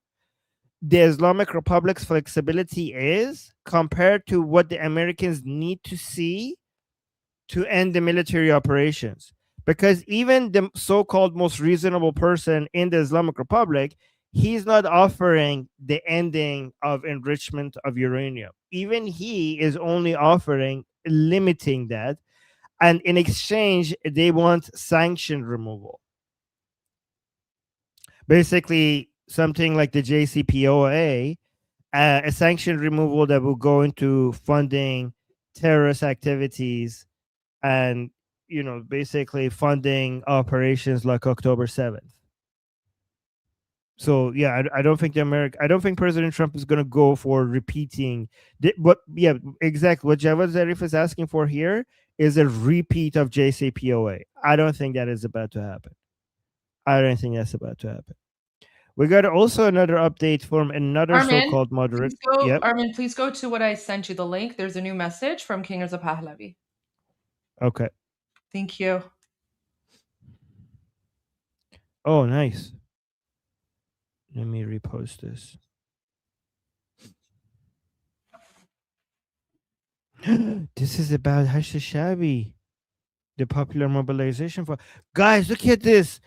the Islamic Republic's flexibility is compared to what the Americans need to see to end the military operations. Because even the so-called most reasonable person in the Islamic Republic, he's not offering the ending of enrichment of uranium. Even he is only offering limiting that. And in exchange, they want sanction removal. Basically, something like the JCPOA, a sanction removal that will go into funding terrorist activities and, basically funding operations like October 7th. So yeah, I don't think I don't think President Trump is going to go for repeating exactly what Javad Zarif is asking for here is a repeat of JCPOA. I don't think that is about to happen. I don't think that's about to happen. We got also another update from another so-called moderate. Armin, please go to what I sent you, the link. There's a new message from King Reza Pahlavi. Okay. Thank you. Oh, nice. Let me repost this. This is about Hashd al-Shabi, the popular mobilization for. Guys, look at this.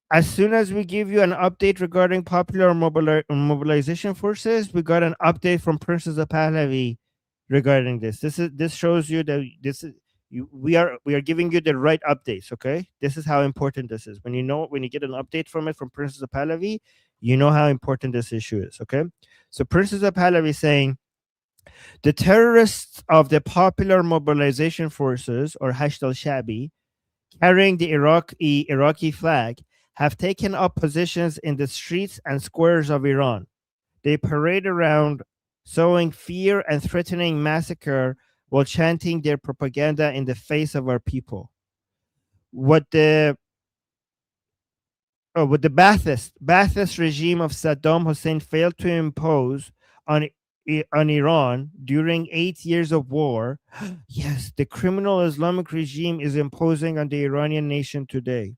As soon as we give you an update regarding popular mobilization forces, we got an update from Princess of Pahlavi regarding this. This shows you that we are giving you the right updates. Okay, this is how important this is. When you get an update from Princess of Pahlavi, you know how important this issue is. Okay, so Princess of Pahlavi saying the terrorists of the Popular Mobilization Forces, or Hashd al-Shabi, carrying the Iraqi flag, have taken up positions in the streets and squares of Iran. They parade around, sowing fear and threatening massacre while chanting their propaganda in the face of our people. What the Ba'athist regime of Saddam Hussein failed to impose on Iran during 8 years of war, yes, the criminal Islamic regime is imposing on the Iranian nation today.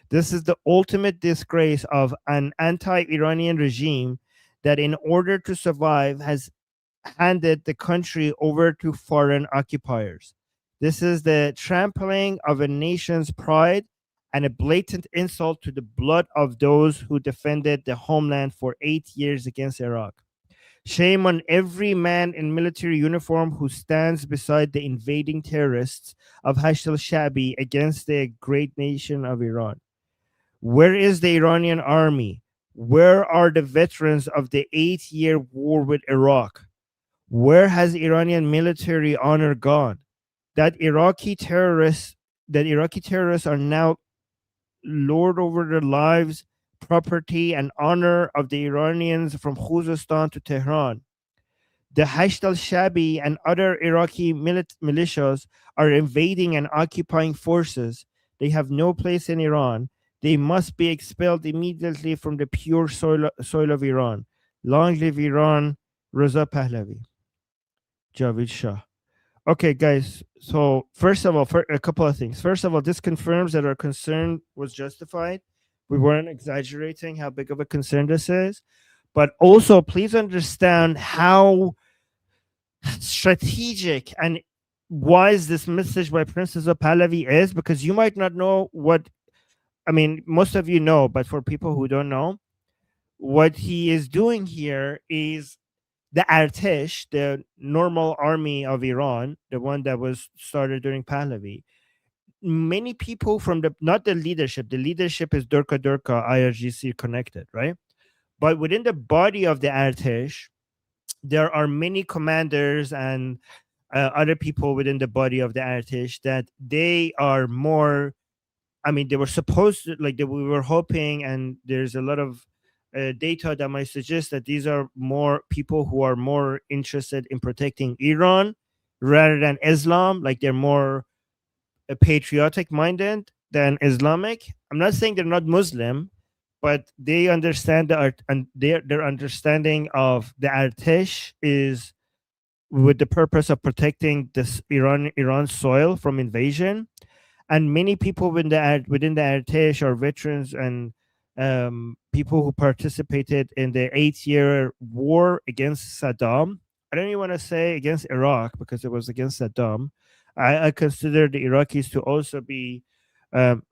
This is the ultimate disgrace of an anti-Iranian regime that, in order to survive, has handed the country over to foreign occupiers. This is the trampling of a nation's pride and a blatant insult to the blood of those who defended the homeland for 8 years against Iraq. Shame on every man in military uniform who stands beside the invading terrorists of Hashd al-Shabi against the great nation of Iran. Where is the Iranian army? Where are the veterans of the 8-year war with Iraq? Where has Iranian military honor gone? That Iraqi terrorists are now lord over the lives, property, and honor of the Iranians from Khuzestan to Tehran. The Hashd al-Shabi and other Iraqi militias are invading and occupying forces. They have no place in Iran. They must be expelled immediately from the pure soil of Iran. Long live Iran, Reza Pahlavi. Javid Shah. Okay, guys. So first of all, for a couple of things. First of all, this confirms that our concern was justified. We weren't exaggerating how big of a concern this is. But also, please understand how strategic and wise this message by Princess of Pahlavi is, because you might not know what, I mean, most of you know, but for people who don't know, what he is doing here is the Artesh, the normal army of Iran, the one that was started during Pahlavi. Many people from not the leadership is Durka IRGC connected, right? But within the body of the Artesh, there are many commanders and other people within the body of the Artesh that they are more, I mean, they were supposed to, we were hoping, and there's a lot of data that might suggest that these are more people who are more interested in protecting Iran rather than Islam. Like, they're more patriotic minded, than Islamic. I'm not saying they're not Muslim, but they understand the art, and their understanding of the Artesh is with the purpose of protecting this Iran's soil from invasion. And many people within the Artesh are veterans and people who participated in the 8-year war against Saddam. I don't even want to say against Iraq because it was against Saddam. I consider the Iraqis to also be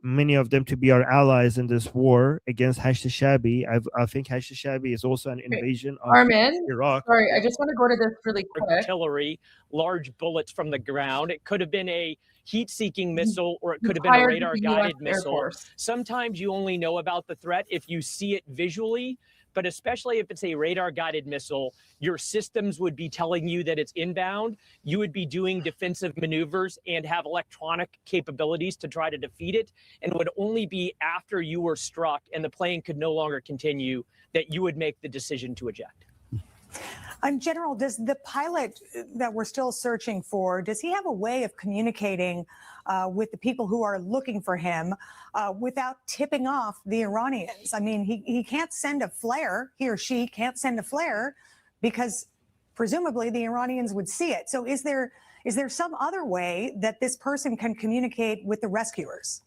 many of them to be our allies in this war against Hashd Shabi. I think Hashd Shabi is also an invasion of Armin, Iraq. sorry, I just want to go to this really quick. Artillery, large bullets from the ground. It could have been a heat-seeking missile, or it could have been a Hired the radar-guided US Air missile. Force. Sometimes you only know about the threat if you see it visually, but especially if it's a radar-guided missile, your systems would be telling you that it's inbound. You would be doing defensive maneuvers and have electronic capabilities to try to defeat it, and it would only be after you were struck and the plane could no longer continue that you would make the decision to eject. General, does the pilot that we're still searching for, does he have a way of communicating with the people who are looking for him without tipping off the Iranians? I mean, he can't send a flare, he or she can't send a flare because presumably the Iranians would see it. So is there some other way that this person can communicate with the rescuers?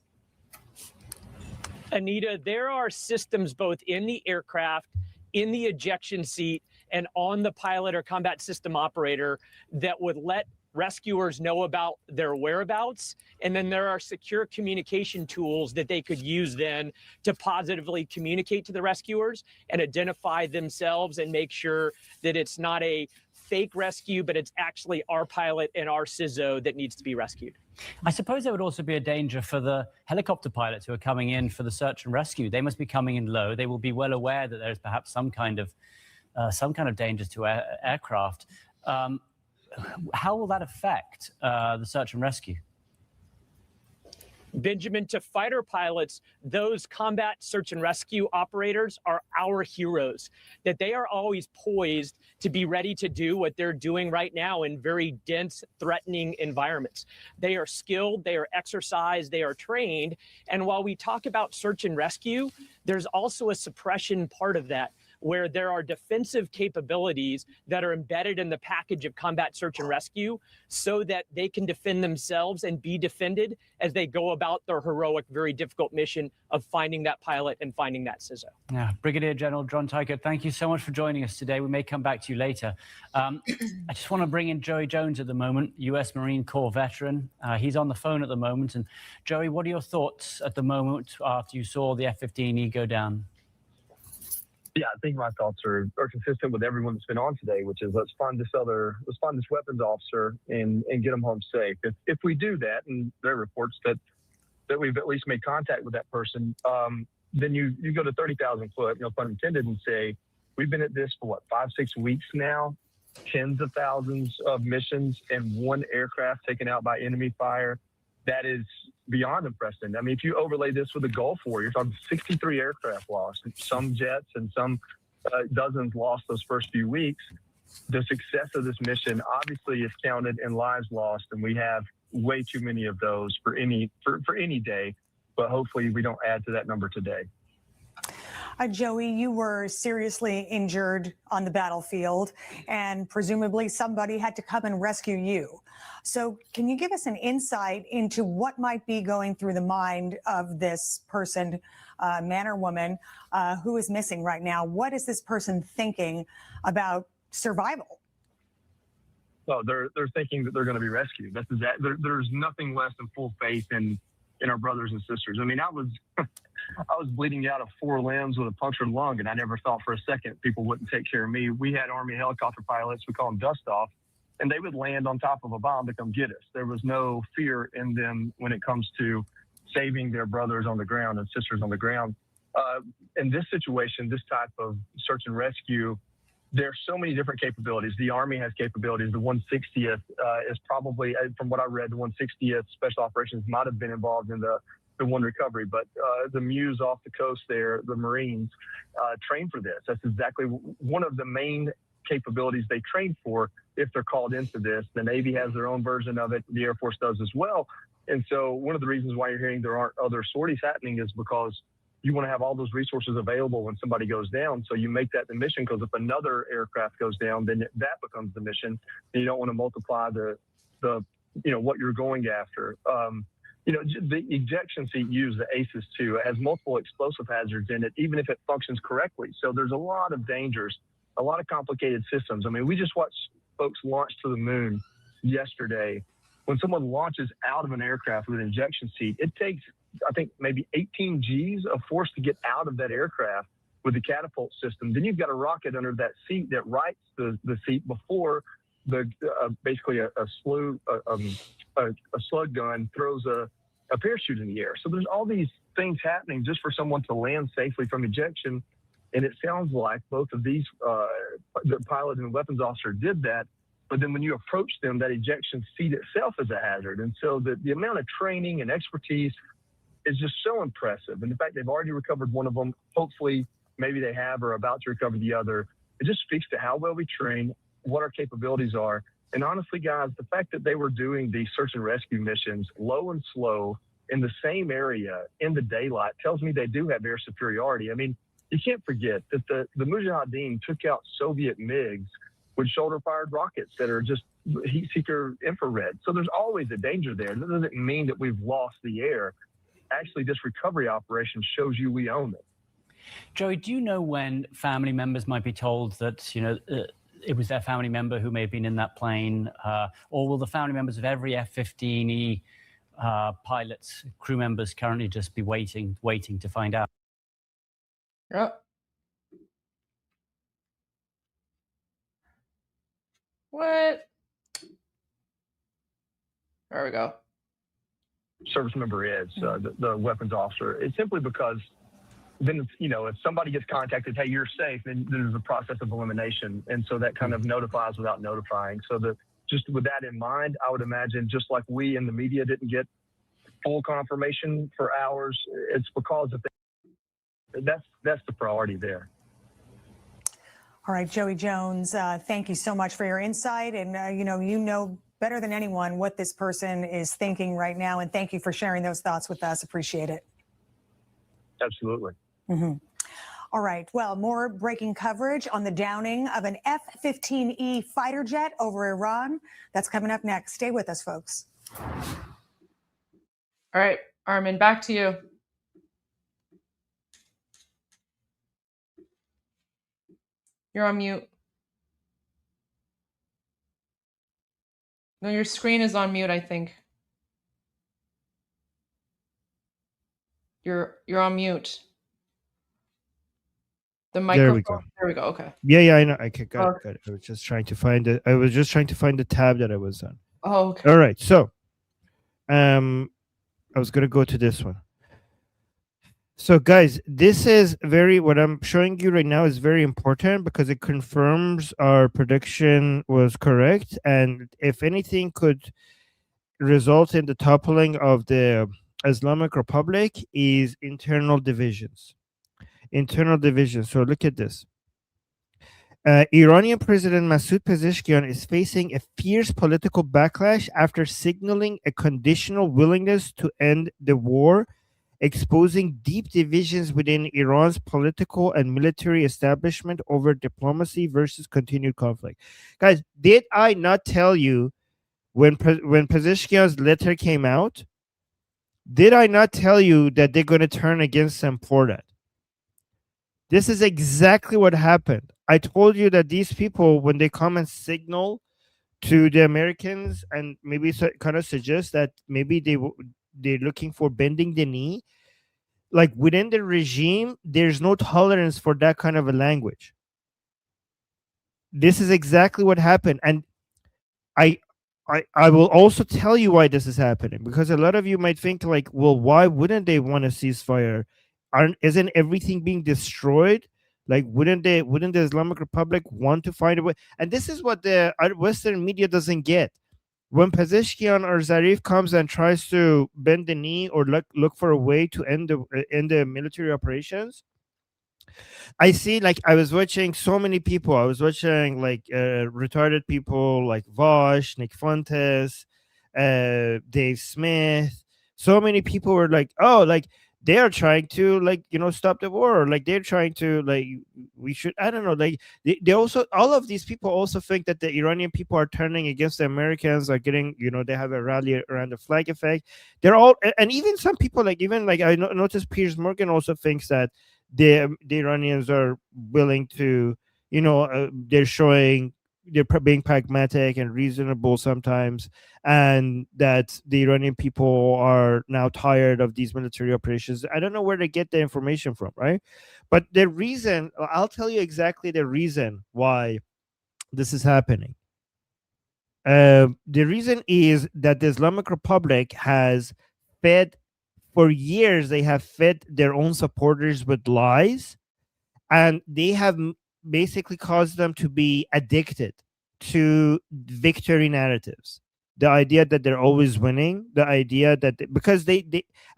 Anita, there are systems both in the aircraft, in the ejection seat, and on the pilot or combat system operator that would let rescuers know about their whereabouts. And then there are secure communication tools that they could use then to positively communicate to the rescuers and identify themselves and make sure that it's not a fake rescue, but it's actually our pilot and our CISO that needs to be rescued. I suppose there would also be a danger for the helicopter pilots who are coming in for the search and rescue. They must be coming in low. They will be well aware that there's perhaps some kind of dangers to aircraft. How will that affect the search and rescue? Benjamin, to fighter pilots, those combat search and rescue operators are our heroes, that they are always poised to be ready to do what they're doing right now in very dense, threatening environments. They are skilled, they are exercised, they are trained. And while we talk about search and rescue, there's also a suppression part of that, where there are defensive capabilities that are embedded in the package of combat search and rescue so that they can defend themselves and be defended as they go about their heroic, very difficult mission of finding that pilot and finding that CISO. Yeah, Brigadier General John Tykert, thank you so much for joining us today. We may come back to you later. I just want to bring in Joey Jones at the moment, U.S. Marine Corps veteran. He's on the phone at the moment. And Joey, what are your thoughts at the moment after you saw the F-15E go down? Yeah, I think my thoughts are consistent with everyone that's been on today, which is let's find this weapons officer and get them home safe. If we do that, and there are reports that we've at least made contact with that person, then you go to 30,000 foot, no pun intended, and say, we've been at this for what, 5-6 weeks now, tens of thousands of missions and one aircraft taken out by enemy fire. That is beyond impressive. I mean, if you overlay this with the Gulf War, you're talking 63 aircraft lost, some jets and some dozens lost those first few weeks. The success of this mission obviously is counted in lives lost, and we have way too many of those for any day, but hopefully we don't add to that number today. Joey, you were seriously injured on the battlefield, and presumably somebody had to come and rescue you. So can you give us an insight into what might be going through the mind of this person, man or woman, who is missing right now? What is this person thinking about survival? Well, they're thinking that they're going to be rescued. There's nothing less than full faith in our brothers and sisters. I mean, I was bleeding out of 4 limbs with a punctured lung, and I never thought for a second people wouldn't take care of me. We had Army helicopter pilots, we call them dust off, and they would land on top of a bomb to come get us. There was no fear in them when it comes to saving their brothers on the ground and sisters on the ground. In this situation, this type of search and rescue, there's so many different capabilities. The Army has capabilities. The 160th is probably, from what I read, the 160th Special Operations might have been involved in the one recovery, but the MEUs off the coast there, the Marines, train for this. That's exactly one of the main capabilities they train for if they're called into this. The Navy has their own version of it. The Air Force does as well. And so one of the reasons why you're hearing there aren't other sorties happening is because you want to have all those resources available when somebody goes down. So you make that the mission, because if another aircraft goes down, then that becomes the mission. And you don't want to multiply the what you're going after. The ejection seat used, the ACES 2, has multiple explosive hazards in it, even if it functions correctly. So there's a lot of dangers, a lot of complicated systems. I mean, we just watched folks launch to the moon yesterday. When someone launches out of an aircraft with an ejection seat, it takes, I think, maybe 18 Gs of force to get out of that aircraft with the catapult system. Then you've got a rocket under that seat that rights the seat before basically a slug gun throws a parachute in the air. So there's all these things happening just for someone to land safely from ejection. And it sounds like both of these, the pilot and the weapons officer, did that. But then when you approach them, that ejection seat itself is a hazard. And so the amount of training and expertise is just so impressive. And the fact they've already recovered one of them, hopefully maybe they have or are about to recover the other, it just speaks to how well we train, what our capabilities are. And honestly, guys, the fact that they were doing these search and rescue missions low and slow in the same area in the daylight tells me they do have air superiority. I mean, you can't forget that the Mujahideen took out Soviet MiGs with shoulder-fired rockets that are just heat-seeker infrared. So there's always a danger there. That doesn't mean that we've lost the air. Actually, this recovery operation shows you we own it. Joey, do you know when family members might be told that, it was their family member who may have been in that plane, or will the family members of every F-15E pilots, crew members currently just be waiting to find out? Yep. What? There we go. Service member is the weapons officer. It's simply because then, if somebody gets contacted, hey, you're safe, then there's a process of elimination. And so that kind of notifies without notifying. So just with that in mind, I would imagine, just like we in the media didn't get full confirmation for hours, it's because of that's the priority there. All right, Joey Jones, thank you so much for your insight. And, you know better than anyone what this person is thinking right now. And thank you for sharing those thoughts with us. Appreciate it. Absolutely. Mm-hmm. All right. Well, more breaking coverage on the downing of an F-15E fighter jet over Iran. That's coming up next. Stay with us, folks. All right, Armin, back to you. You're on mute. No, your screen is on mute, I think. You're on mute. The microphone. There we go. There we go. Okay. Yeah, I know. Okay, got it. I was just trying to find it. I was just trying to find the tab that I was on. Oh, okay. All right. So, I was gonna go to this one. So, guys, this is what I'm showing you right now is very important because it confirms our prediction was correct, and if anything could result in the toppling of the Islamic Republic is internal divisions. So look at this. Iranian President Masoud Pezeshkian is facing a fierce political backlash after signaling a conditional willingness to end the war, exposing deep divisions within Iran's political and military establishment over diplomacy versus continued conflict. Guys, did I not tell you when Pezeshkian's letter came out? Did I not tell you that they're going to turn against him for that? This is exactly what happened. I told you that these people, when they come and signal to the Americans and maybe kind of suggest that maybe they're looking for bending the knee, like within the regime, there's no tolerance for that kind of a language. This is exactly what happened. And I will also tell you why this is happening, because a lot of you might think like, well, why wouldn't they want a ceasefire? Isn't everything being destroyed? Like, wouldn't the Islamic Republic want to find a way? And this is what the Western media doesn't get. When Pezeshkian or Zarif comes and tries to bend the knee or look for a way to end the military operations, I see, like, I was watching so many people. I was watching like retarded people like Vosh, Nick Fuentes, Dave Smith. So many people were like, oh, like they are trying to like stop the war, like they're trying to like we should, I don't know, like they also, all of these people also think that the Iranian people are turning against the Americans, are getting, they have a rally around the flag effect. They're all, and even some people, like even like I noticed Piers Morgan also thinks that the Iranians are willing to, they're showing they're being pragmatic and reasonable sometimes, and that the Iranian people are now tired of these military operations. I don't know where they get the information from, right? But the reason, I'll tell you exactly the reason why this is happening. The reason is that the Islamic Republic has fed, for years, they have fed their own supporters with lies, and they have basically caused them to be addicted to victory narratives. The idea that they're always winning, the idea that because they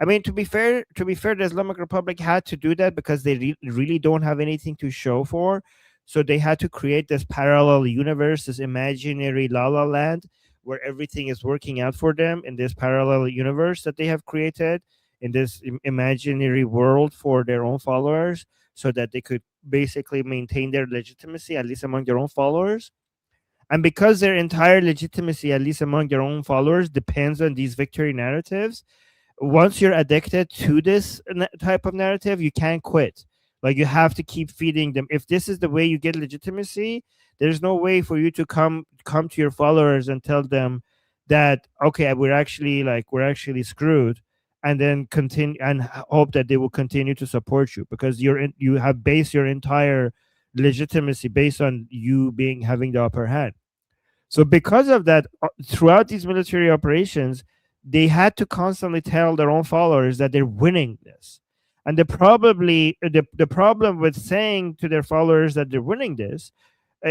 I mean, to be fair, the Islamic Republic had to do that because they really don't have anything to show for. So they had to create this parallel universe, this imaginary la la land, where everything is working out for them in this parallel universe that they have created, in this imaginary world for their own followers, so that they could basically maintain their legitimacy, at least among their own followers. And because their entire legitimacy, at least among their own followers, depends on these victory narratives, once you're addicted to this type of narrative, you can't quit. Like, you have to keep feeding them. If this is the way you get legitimacy, there's no way for you to come to your followers and tell them that, okay, we're actually screwed, and then continue and hope that they will continue to support you, because you have based your entire legitimacy based on you having the upper hand. So because of that, throughout these military operations, they had to constantly tell their own followers that they're winning this. And the problem with saying to their followers that they're winning this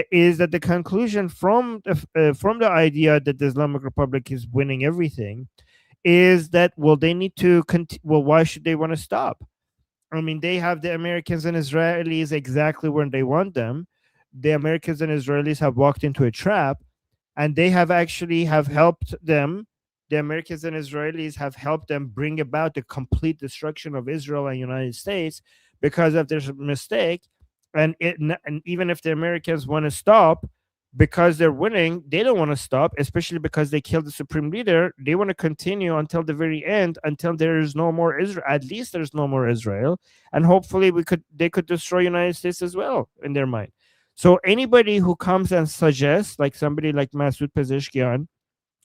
is that the conclusion from the idea that the Islamic Republic is winning everything is that, well, they need to well, why should they want to stop? I mean, they have the Americans and Israelis exactly where they want them. The Americans and Israelis have walked into a trap, and they have helped them. The Americans and Israelis have helped them bring about the complete destruction of Israel and United States because of their mistake. And even if the Americans want to stop because they're winning, they don't want to stop, especially because they killed the supreme leader. They want to continue until the very end, until there is no more Israel. At least there's no more Israel, and hopefully they could destroy United States as well in their mind. So anybody who comes and suggests, like somebody like Masoud Pezeshkian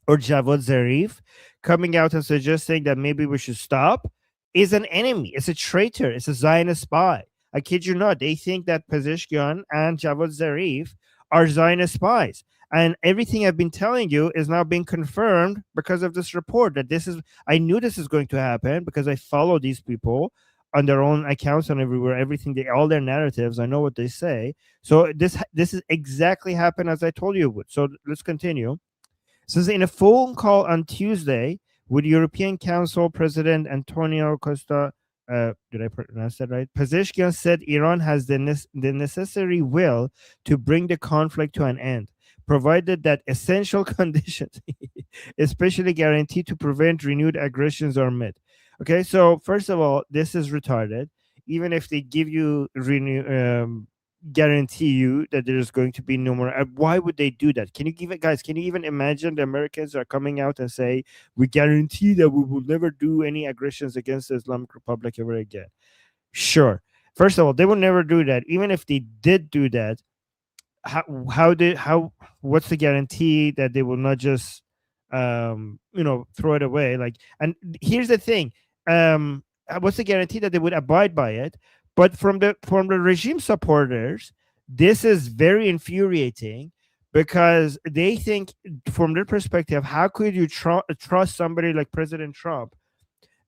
or Javad Zarif, coming out and suggesting that maybe we should stop, is an enemy. It's a traitor. It's a Zionist spy. I kid you not. They think that Pezeshkian and Javad Zarif are Zionist spies. And everything I've been telling you is now being confirmed because of this report. That I knew this is going to happen because I follow these people on their own accounts and everywhere, all their narratives. I know what they say. So this is exactly happened as I told you it would. So let's continue. Says in a phone call on Tuesday with European Council President Antonio Costa, did I pronounce that right? Pezeshkian said Iran has the necessary will to bring the conflict to an end, provided that essential conditions, especially guaranteed to prevent renewed aggressions, are met. Okay, so first of all, this is retarded. Even if they give you guarantee you that there's going to be no more, why would they do that? Can you even imagine the Americans are coming out and say, we guarantee that we will never do any aggressions against the Islamic Republic ever again? Sure. First of all, they would never do that. Even if they did do that, what's the guarantee that they will not just throw it away? Like, and here's the thing, what's the guarantee that they would abide by it? But from the regime supporters, this is very infuriating, because they think, from their perspective, how could you trust somebody like President Trump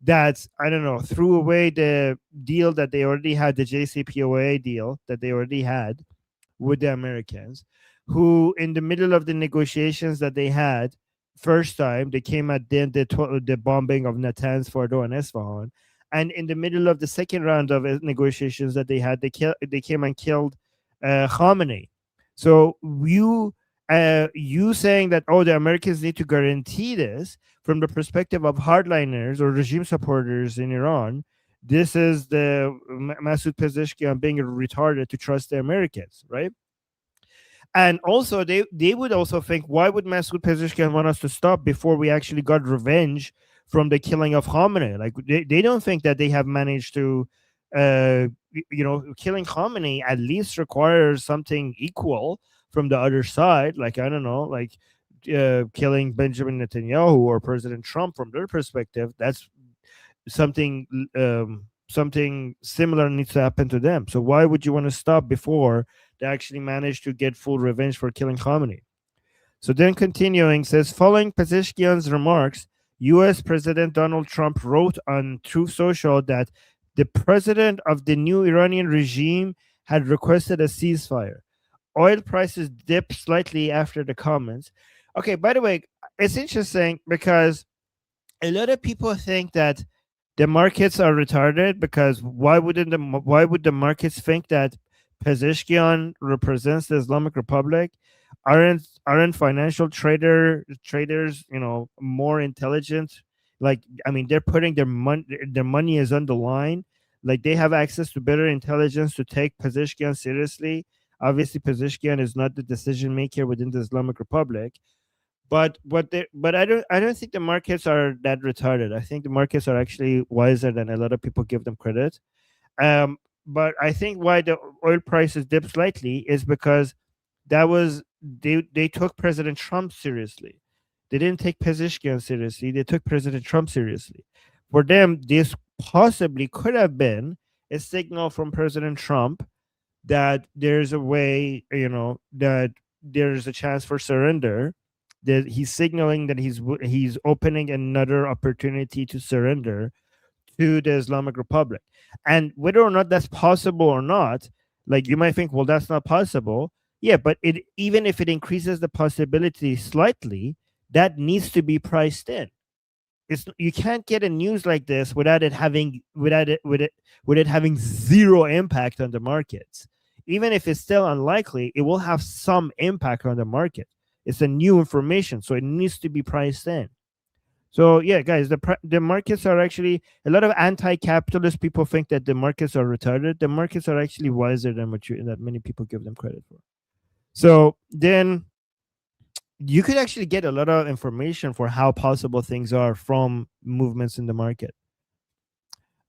that, I don't know, threw away the deal that they already had, the JCPOA deal that they already had with the Americans, who in the middle of the negotiations that they had first time, they came at the bombing of Natanz, Fordo, and Esfahan. And in the middle of the second round of negotiations that they had, they came and killed Khamenei. So you saying that, oh, the Americans need to guarantee this from the perspective of hardliners or regime supporters in Iran, this is the Masoud Pezeshkian being retarded to trust the Americans, right? And also, they would also think, why would Masoud Pezeshkian want us to stop before we actually got revenge from the killing of Khamenei? Like, they don't think that they have managed to, killing Khamenei at least requires something equal from the other side. Like, I don't know, like killing Benjamin Netanyahu or President Trump from their perspective, that's something something similar needs to happen to them. So why would you want to stop before they actually manage to get full revenge for killing Khamenei? So then continuing says, following Pezeshkian's remarks, US President Donald Trump wrote on Truth Social that the president of the new Iranian regime had requested a ceasefire. Oil prices dipped slightly after the comments. Okay, by the way, it's interesting because a lot of people think that the markets are retarded, because why would the markets think that Pezeshkian represents the Islamic Republic? Aren't financial traders, more intelligent? Like, I mean, they're putting their money is on the line. Like, they have access to better intelligence to take Pezeshkian seriously. Obviously, Pezeshkian is not the decision maker within the Islamic Republic. But I don't think the markets are that retarded. I think the markets are actually wiser than a lot of people give them credit. But I think why the oil prices dipped slightly is because they took President Trump seriously. They didn't take Pezeshkian seriously. They took President Trump seriously. For them, this possibly could have been a signal from President Trump that there's a way, that there's a chance for surrender. That he's signaling that he's opening another opportunity to surrender to the Islamic Republic. And whether or not that's possible or not, like, you might think, well, that's not possible. Yeah, but even if it increases the possibility slightly, that needs to be priced in. You can't get a news like this without it having zero impact on the markets. Even if it's still unlikely, it will have some impact on the market. It's a new information, so it needs to be priced in. So yeah, guys, the markets are actually, a lot of anti-capitalist people think that the markets are retarded. The markets are actually wiser than that many people give them credit for. So then you could actually get a lot of information for how possible things are from movements in the market.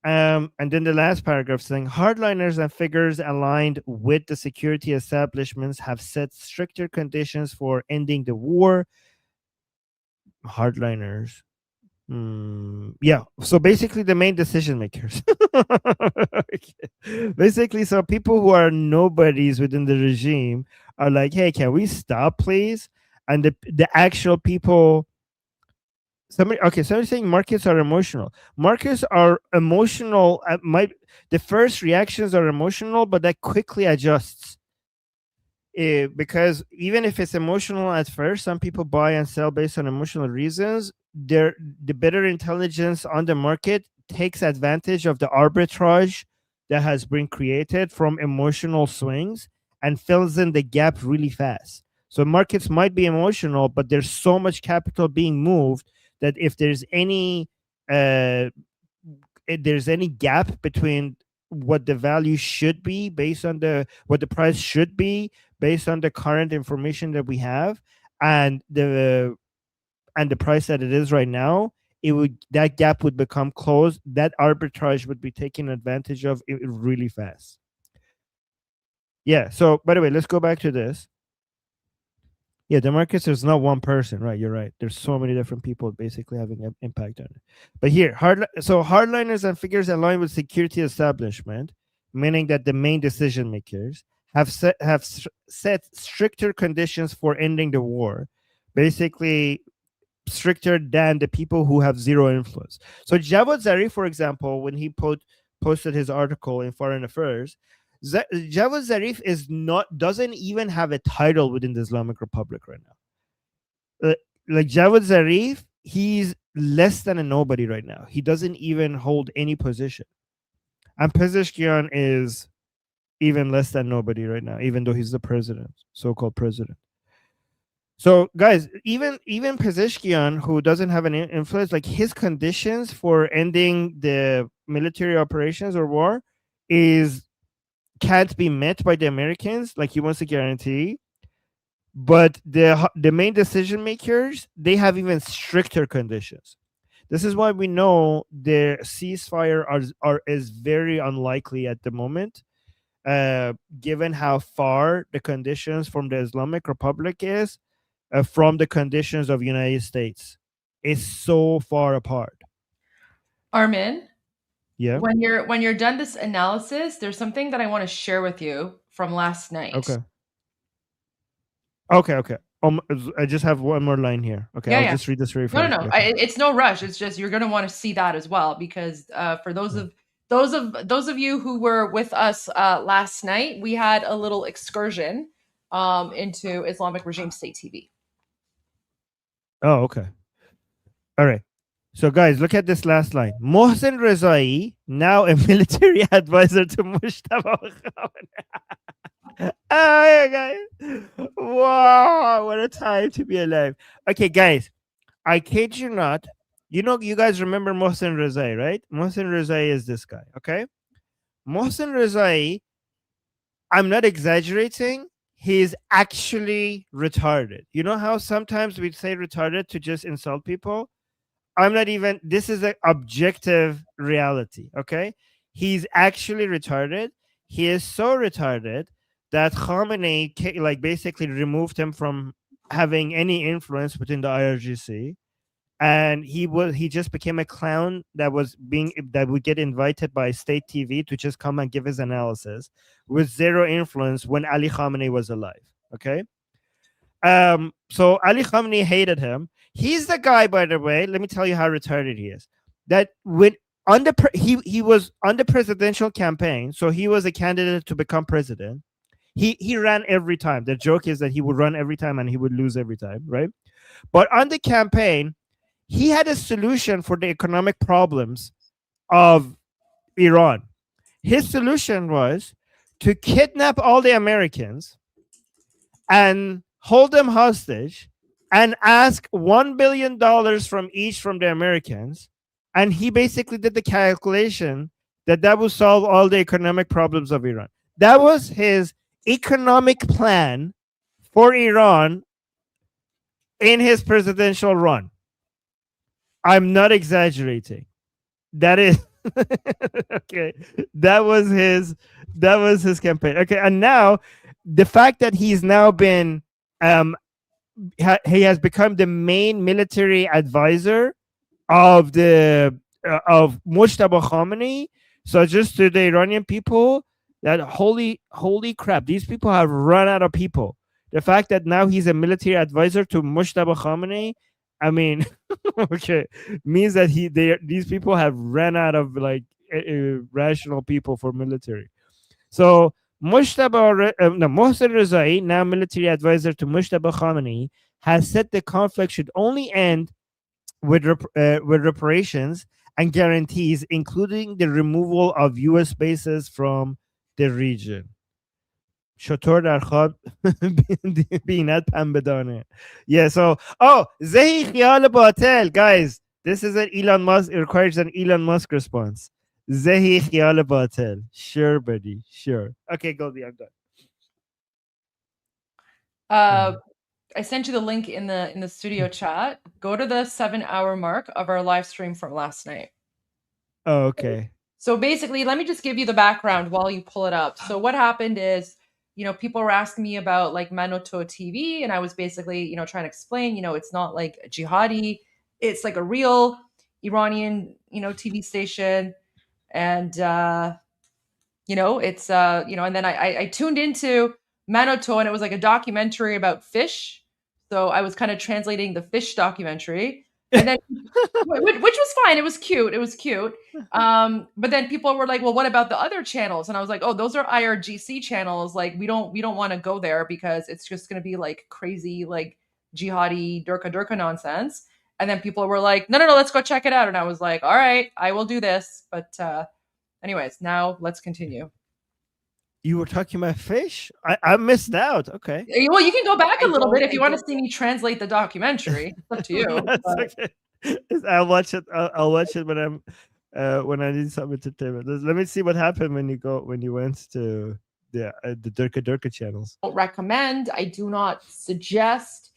And then the last paragraph saying, hardliners and figures aligned with the security establishments have set stricter conditions for ending the war. Hardliners. Yeah. So basically the main decision makers. Basically, so people who are nobodies within the regime are like, hey, can we stop, please? And the actual people... Somebody's saying markets are emotional. Markets are emotional. The first reactions are emotional, but that quickly adjusts. Because even if it's emotional at first, some people buy and sell based on emotional reasons. The better intelligence on the market takes advantage of the arbitrage that has been created from emotional swings and fills in the gap really fast. So markets might be emotional, but there's so much capital being moved that if there's any gap between what the value should be based on what the price should be based on the current information that we have and the price that it is right now, that gap would become closed. That arbitrage would be taken advantage of really fast. Yeah. So by the way, let's go back to this. Yeah, the markets, there's not one person, right? You're right. There's so many different people basically having an impact on it. But here, hardliners and figures aligned with security establishment, meaning that the main decision makers have set stricter conditions for ending the war, basically stricter than the people who have zero influence. So Javad Zarif, for example, when he posted his article in Foreign Affairs, Javad Zarif doesn't even have a title within the Islamic Republic right now. Like Javad Zarif, he's less than a nobody right now. He doesn't even hold any position. And Pezeshkian is even less than nobody right now, even though he's the president, so-called president. So, guys, even Pezeshkian, who doesn't have an influence, like his conditions for ending the military operations or war can't be met by the Americans. Like he wants a guarantee, but the main decision makers, they have even stricter conditions. This is why we know the ceasefire is very unlikely at the moment, given how far the conditions from the Islamic Republic is from the conditions of United States. It's so far apart. Armin, Yeah. when you're done this analysis, there's something that I want to share with you from last night. Okay. I just have one more line here. Okay, I'll just read this very fast. No. It's no rush. It's just you're going to want to see that as well, because for those of you who were with us last night, we had a little excursion into Islamic Regime State TV. Oh, okay. All right. So, guys, look at this last line. Mohsen Rezai, now a military advisor to Mustafa Khamenei. Oh, yeah, guys. Wow, what a time to be alive. Okay, guys, I kid you not. You guys remember Mohsen Rezai, right? Mohsen Rezai is this guy, okay? Mohsen Rezai, I'm not exaggerating. He's actually retarded. You know how sometimes we say retarded to just insult people? I'm not even, this is an objective reality, okay? He's actually retarded. He is so retarded that Khamenei basically removed him from having any influence within the IRGC, and he just became a clown that would get invited by state TV to just come and give his analysis with zero influence when Ali Khamenei was alive, okay? So Ali Khamenei hated him. He's the guy, by the way, let me tell you how retarded he is. That when he was on the presidential campaign, so he was a candidate to become president. He ran every time. The joke is that he would run every time and he would lose every time, right? But on the campaign, he had a solution for the economic problems of Iran. His solution was to kidnap all the Americans and hold them hostage and ask $1 billion from each from the Americans. And he basically did the calculation that would solve all the economic problems of Iran. That was his economic plan for Iran in his presidential run. I'm not exaggerating. That is okay. That was his campaign. Okay, and now the fact that he's now been he has become the main military advisor of of Mujtaba Khamenei. So just to the Iranian people, that holy crap, these people have run out of people. The fact that now he's a military advisor to Mujtaba Khamenei, I mean, okay, means that these people have ran out of rational people for military. So Mohsen Rezai, now military advisor to Mujtaba Khamenei, has said the conflict should only end with reparations and guarantees, including the removal of U.S. bases from the region. شطور در خواب بیند پن بدانه. Yeah, so زهی خیال باطل, guys. This is an Elon Musk, it requires an Elon Musk response. زهی خیال باطل. Sure, buddy, sure. Okay, Goldie, I'm done. I sent you the link in the studio chat. Go to the 7-hour mark of our live stream from last night. Oh, okay. So basically, let me just give you the background while you pull it up. So what happened is, people were asking me about Manoto TV, and I was basically, trying to explain, it's not like jihadi. It's like a real Iranian, TV station. And, it's, and then I tuned into Manoto, and it was like a documentary about fish. So I was kind of translating the fish documentary. And then, which was fine. It was cute. But then people were like, well, what about the other channels? And I was like, oh, those are IRGC channels. Like, we don't want to go there because it's just going to be like crazy, like jihadi durka nonsense. And then people were like, no, let's go check it out. And I was like, all right, I will do this. But anyways, now let's continue. You were talking about fish? I missed out. Okay. Well, you can go back a little bit if you I want to see me translate the documentary. It's up to you. That's but- okay. I'll watch it. I'll watch it when I need some entertainment. Let me see what happened when you went to the Durka channels. Don't recommend. I do not suggest.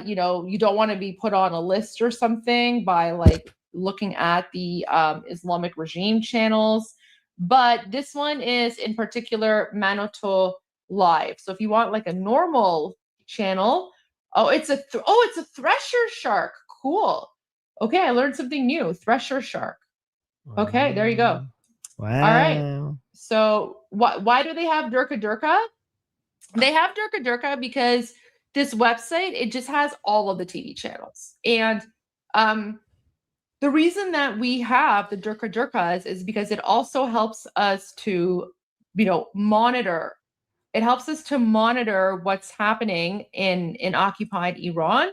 You don't want to be put on a list or something by like looking at the Islamic regime channels. But this one is in particular Manoto Live. So if you want like a normal channel, it's a thresher shark. Cool. Okay, I learned something new. Thresher shark. Okay, there you go. Wow. All right. So why do they have Durka Durka? They have Durka Durka because this website, it just has all of the TV channels. And the reason that we have the Durka Durkas is because it also helps us to, monitor. It helps us to monitor what's happening in occupied Iran.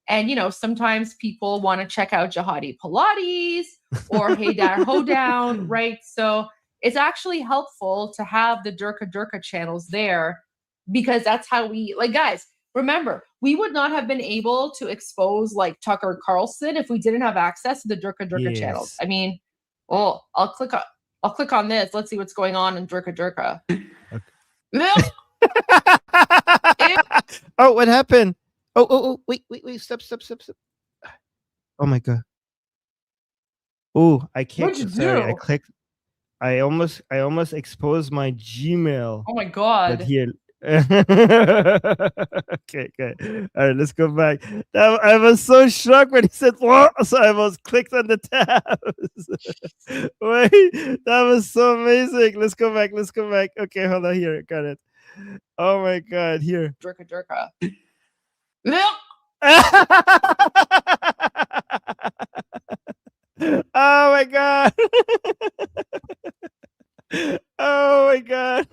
And, sometimes people want to check out Jihadi Pilates or Haydar Hoedown, right? So it's actually helpful to have the Durka Durka channels there because that's how we, guys, remember, we would not have been able to expose like Tucker Carlson if we didn't have access to the Durka Durka channels. I mean, I'll click on this. Let's see what's going on in Durka Durka. Okay. Oh, what happened? Oh, wait, stop. Oh my God. Oh, I can't. What'd you sorry, do? I clicked. I almost exposed my Gmail. Oh my God. But here. Okay. All right, let's go back. I was so shocked when he said what, so I was clicked on the tabs. Wait, that was so amazing. Let's go back. Okay, hold on here. Got it. Oh my God, here. Durka Durka. Oh my God. Oh my God.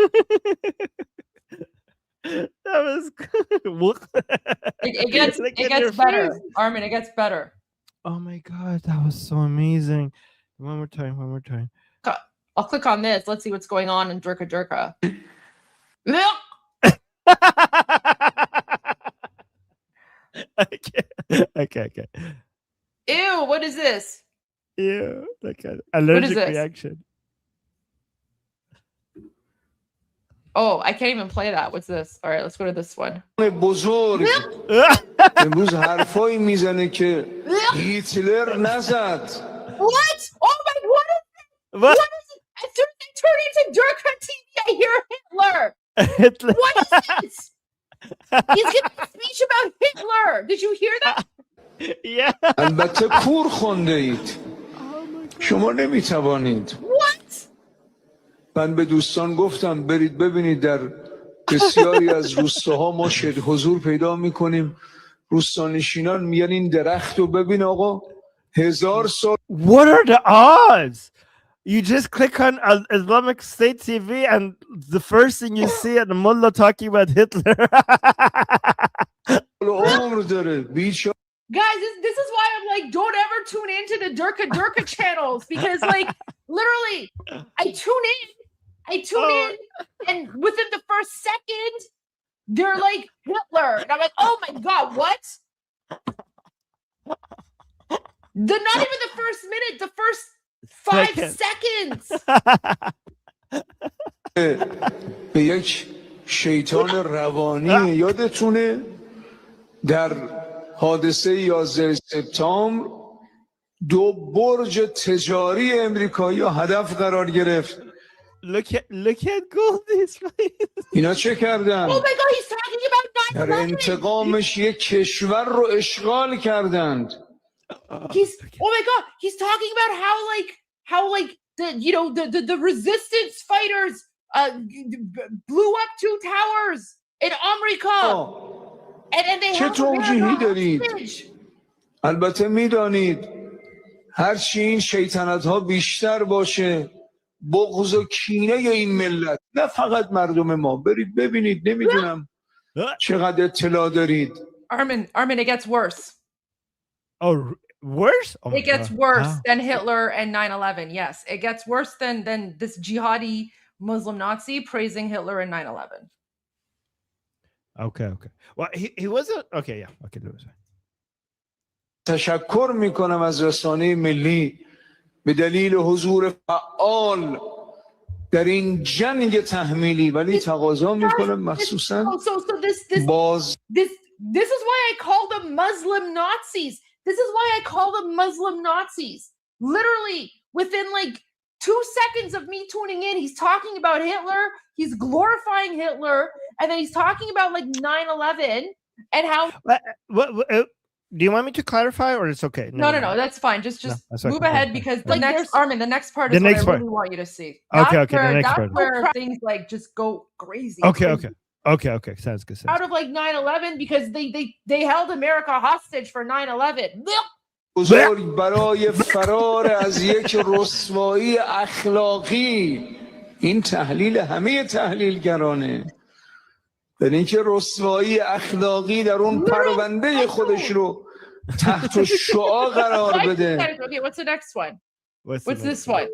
That was it gets better. face. Armin, it gets better. Oh my God, that was so amazing. One more time. I'll click on this. Let's see what's going on in Durka Durka. Okay. Ew, what is this? Ew, okay. Allergic this? reaction. Oh, I can't even play that. What's this? All right, let's go to this one. بزرگ امروز حرفایی میزنه که هیتلر نزد. What? Oh my, what is it? What is it? As soon as I turn into Durka TV, I hear Hitler. What is this? He's giving a speech about Hitler. Did you hear that? Yeah. البته کور خونده اید. شما نمیتوانید. What? من به دوستان گفتم برید ببینید در بسیاری از روستاها ما شد حضور پیدا میکنیم. روستانشینان میان این درخت رو ببین آقا 1000 سال. What are the odds? You just click on Islamic State TV and the first thing you see at the mullah talking about Hitler. عمر داره بیچاره. Guys, this is why I'm like, don't ever tune into the Durka Durka channels because, like, literally, I tune in, and within the first second, they're like Hitler, and I'm like, oh my God, what? Not even the first minute, the first 5 seconds. به یک شیطان روانی یادتونه در حادثه 11 سپتامبر 2 برج تجاری امریکایی هدف قرار گرفت. Look at Goldie's face. اینا چه کردن؟ Oh my God, he's talking about 9/11. در انتقامش یک کشور رو اشغال کردند. Oh my God, he's talking about how the resistance fighters blew up 2 towers in America. And they چه توجیهی دارید؟ البته میدانید هرچی این شیطنت ها بیشتر باشه بغض و کینه این ملت نه فقط مردم ما برید ببینید نمیدونم چقدر اطلاع دارید. Armin, it gets worse. Oh, worse? Oh it gets worse than Hitler and 9/11. Yes, it gets worse than this jihadi Muslim Nazi praising Hitler in 9/11. Okay. Well, he wasn't. Okay, yeah. Okay, Louis. تشکر میکنم از رسانه ملی به دلیل حضور فعال در این جنگ تحمیلی، ولی تقاضا میکنم مخصوصا This is why I call them Muslim Nazis. This is why I call them Muslim Nazis. Literally, within like 2 seconds of me tuning in, he's talking about Hitler, he's glorifying Hitler, and then he's talking about like 9/11 and how. Do you want me to clarify, or it's okay? No, that's fine. Just move ahead, because the next Armin, the next part is what I really want you to see. Okay, the next part. Where things like just go crazy. Okay. Sounds good. Out of like 9/11, because they held America hostage for 9/11. بزرگ برای فرار از یک رسوایی اخلاقی. این تحلیل همه تحلیلگرانه. در اینکه رسوایی اخلاقی در اون پرونده خودش رو تحت شعاع قرار بده. Okay, what's the next one? What's this one?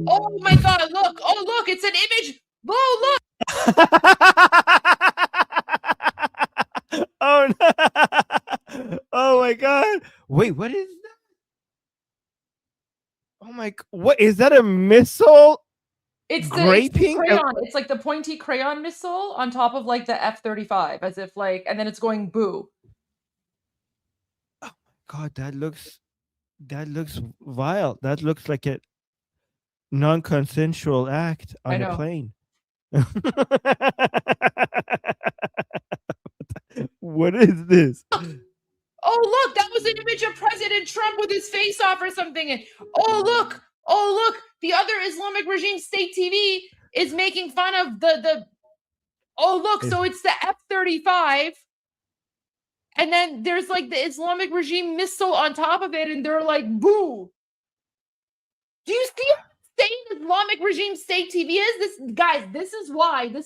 Oh my God! Look! It's an image. Look! Oh no! Oh my God! Wait, what is that? Oh my! What is that? A missile? It's the crayon. It's like the pointy crayon missile on top of like the F-35, as if like, and then it's going boo. Oh my God, that looks vile. That looks like a non-consensual act on a plane. What is this? Oh look, that was an image of President Trump with his face off or something. And oh look, the other Islamic regime state TV is making fun of the. Oh look, so it's the F-35, and then there's like the Islamic regime missile on top of it, and they're like, boo. Do you see how insane Islamic regime state TV is? This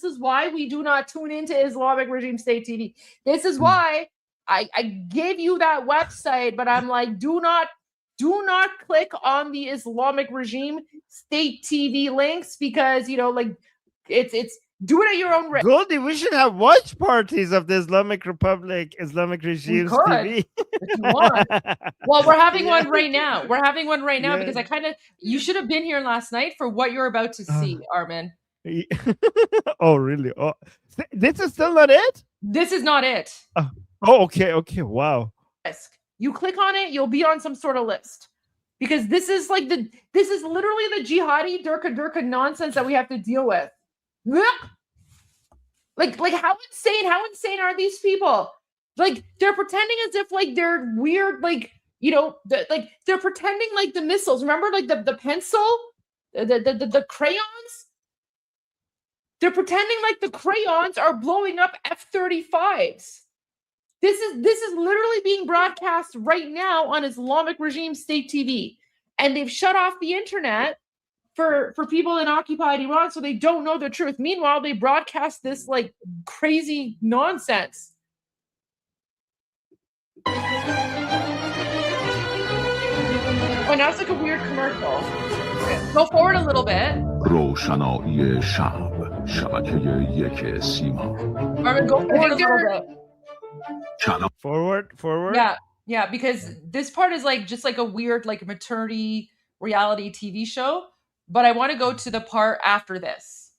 is why we do not tune into Islamic regime state TV. This is why I gave you that website, but I'm like, do not click on the Islamic regime state TV links, because like it's do it at your own risk. Goldie, we should have watch parties of the Islamic Republic, Islamic regime TV. If you want. Well, we're having one right now. Because you should have been here last night for what you're about to see, Armin. Oh, really? Oh, this is still not it? This is not it. Oh, okay. Wow. You click on it, you'll be on some sort of list, because this is literally the jihadi durka nonsense that we have to deal with. Like how insane are these people? Like, they're pretending as if like they're weird, like, like they're pretending like the missiles. Remember, like the pencil, the crayons. They're pretending like the crayons are blowing up F-35s. This is literally being broadcast right now on Islamic regime state TV, and they've shut off the internet for people in occupied Iran, so they don't know the truth. Meanwhile, they broadcast this like crazy nonsense. Oh, now it's like a weird commercial. Go forward a little bit. روشنایی شب شبکه یک سیما. Armin, go forward a little bit. Forward. Yeah, because this part is like just like a weird like maternity reality TV show, but I want to go to the part after this.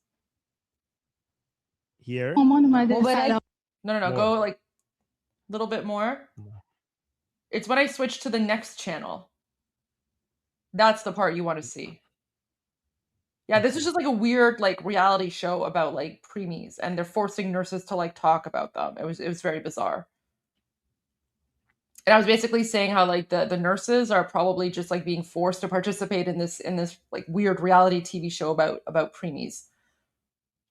Here? No, go like a little bit more. It's when I switch to the next channel. That's the part you want to see. Yeah, this is just like a weird like reality show about like preemies, and they're forcing nurses to like talk about them. It was very bizarre. And I was basically saying how like the nurses are probably just like being forced to participate in this like weird reality TV show about preemies.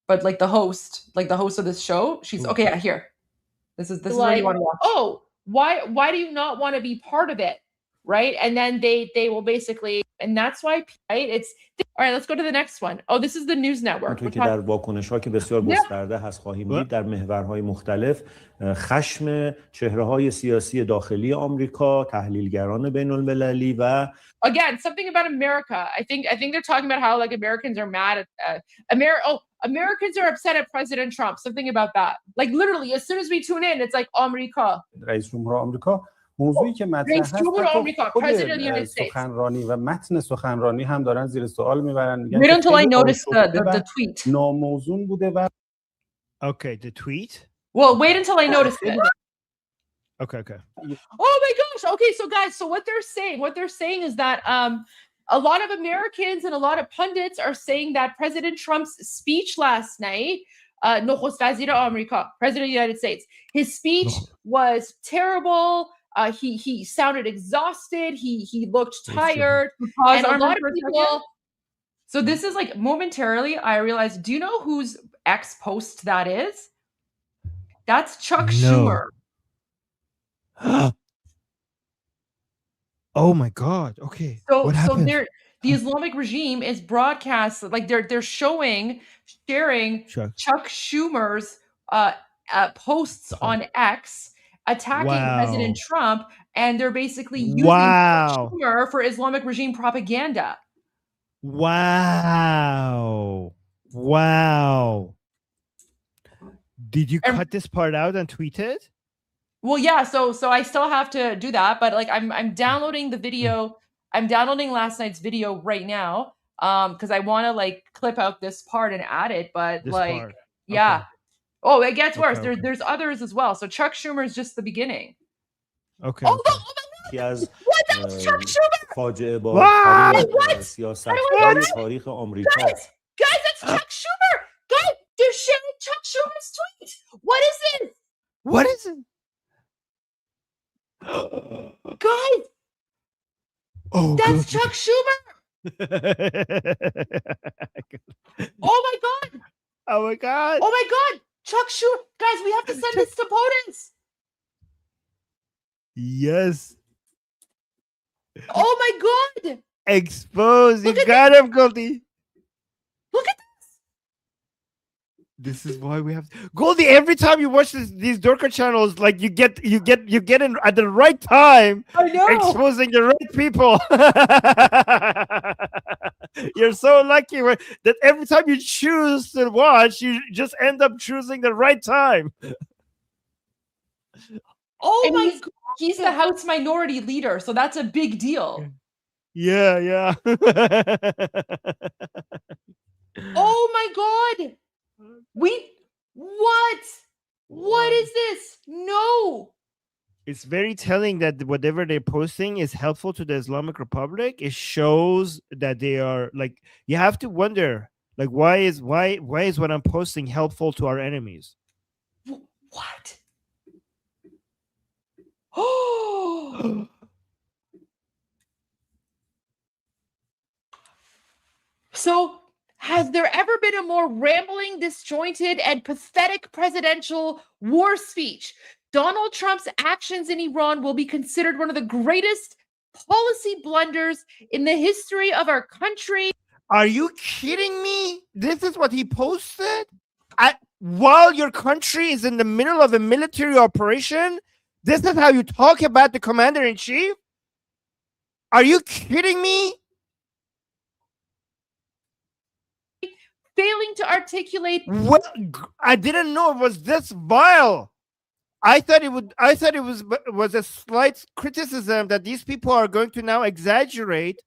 But like the host of this show, she's okay. Yeah, here. This is like, where you want to watch. Oh, why do you not want to be part of it, right? And then they will basically And that's why, right? It's all right. Let's go to the next one. Oh, this is the news network. همونطور که در واکنش‌ها که بسیار گسترده هست خواهیم دید در محورهای مختلف خشم چهره‌های سیاسی داخلی آمریکا، تحلیلگران بین‌المللی و again something about America. I think they're talking about how like Americans are mad at Americans are upset at President Trump. Something about that. Like literally, as soon as we tune in, it's like America. رئیس جمهور آمریکا موضوعی که مطرح هست خود سخنرانی و متن سخنرانی هم دارن زیر سوال میبرن میگن wait until I notice the tweet ناموزون بوده و okay the tweet well wait until I notice it okay oh my gosh okay so guys so what they're saying is that a lot of Americans and a lot of pundits are saying that President Trump's speech last night نخست وزیر آمریکا President of the United States his speech was terrible. He sounded exhausted. He looked tired. And a lot of people. So this is like momentarily I realized. Do you know whose ex post that is? That's Chuck Schumer. Oh my God. Okay. So the Islamic regime is broadcast like they're sharing Chuck Schumer's posts on X. Attacking President Trump, and they're basically using Schumer for Islamic regime propaganda. Wow. Did you cut this part out and tweet it? Well, yeah. So I still have to do that, but like I'm downloading the video. I'm downloading last night's video right now, because I want to like clip out this part and add it. But yeah. Oh, it gets worse. There's others as well. So Chuck Schumer is just the beginning. Okay. Oh my God! What? That's Chuck Schumer! Guys, that's Chuck Schumer! Guys, they're sharing Chuck Schumer's tweet! What is it? What is it? Guys! That's Chuck Schumer! Oh my God! Oh my God! Oh my God! Chuck Schumer, guys, we have to send this to POTUS. Yes. Oh my God. Exposed. You got him, Goldie. Look at this. This is why we have Goldie. Every time you watch these Dorka channels, like you get in at the right time. I know. Exposing the right people. You're so lucky that every time you choose to watch, you just end up choosing the right time. Oh my God. He's the House Minority Leader, so that's a big deal. Yeah. Oh my God. What is this? No. It's very telling that whatever they're posting is helpful to the Islamic Republic. It shows that they are like, you have to wonder, like, why is what I'm posting helpful to our enemies? What? Oh. So has there ever been a more rambling, disjointed, and pathetic presidential war speech? Donald Trump's actions in Iran will be considered one of the greatest policy blunders in the history of our country. Are you kidding me? This is what he posted? While your country is in the middle of a military operation? This is how you talk about the commander-in-chief? Are you kidding me? Failing to articulate. What? I didn't know it was this vile. I thought it was a slight criticism that these people are going to now exaggerate,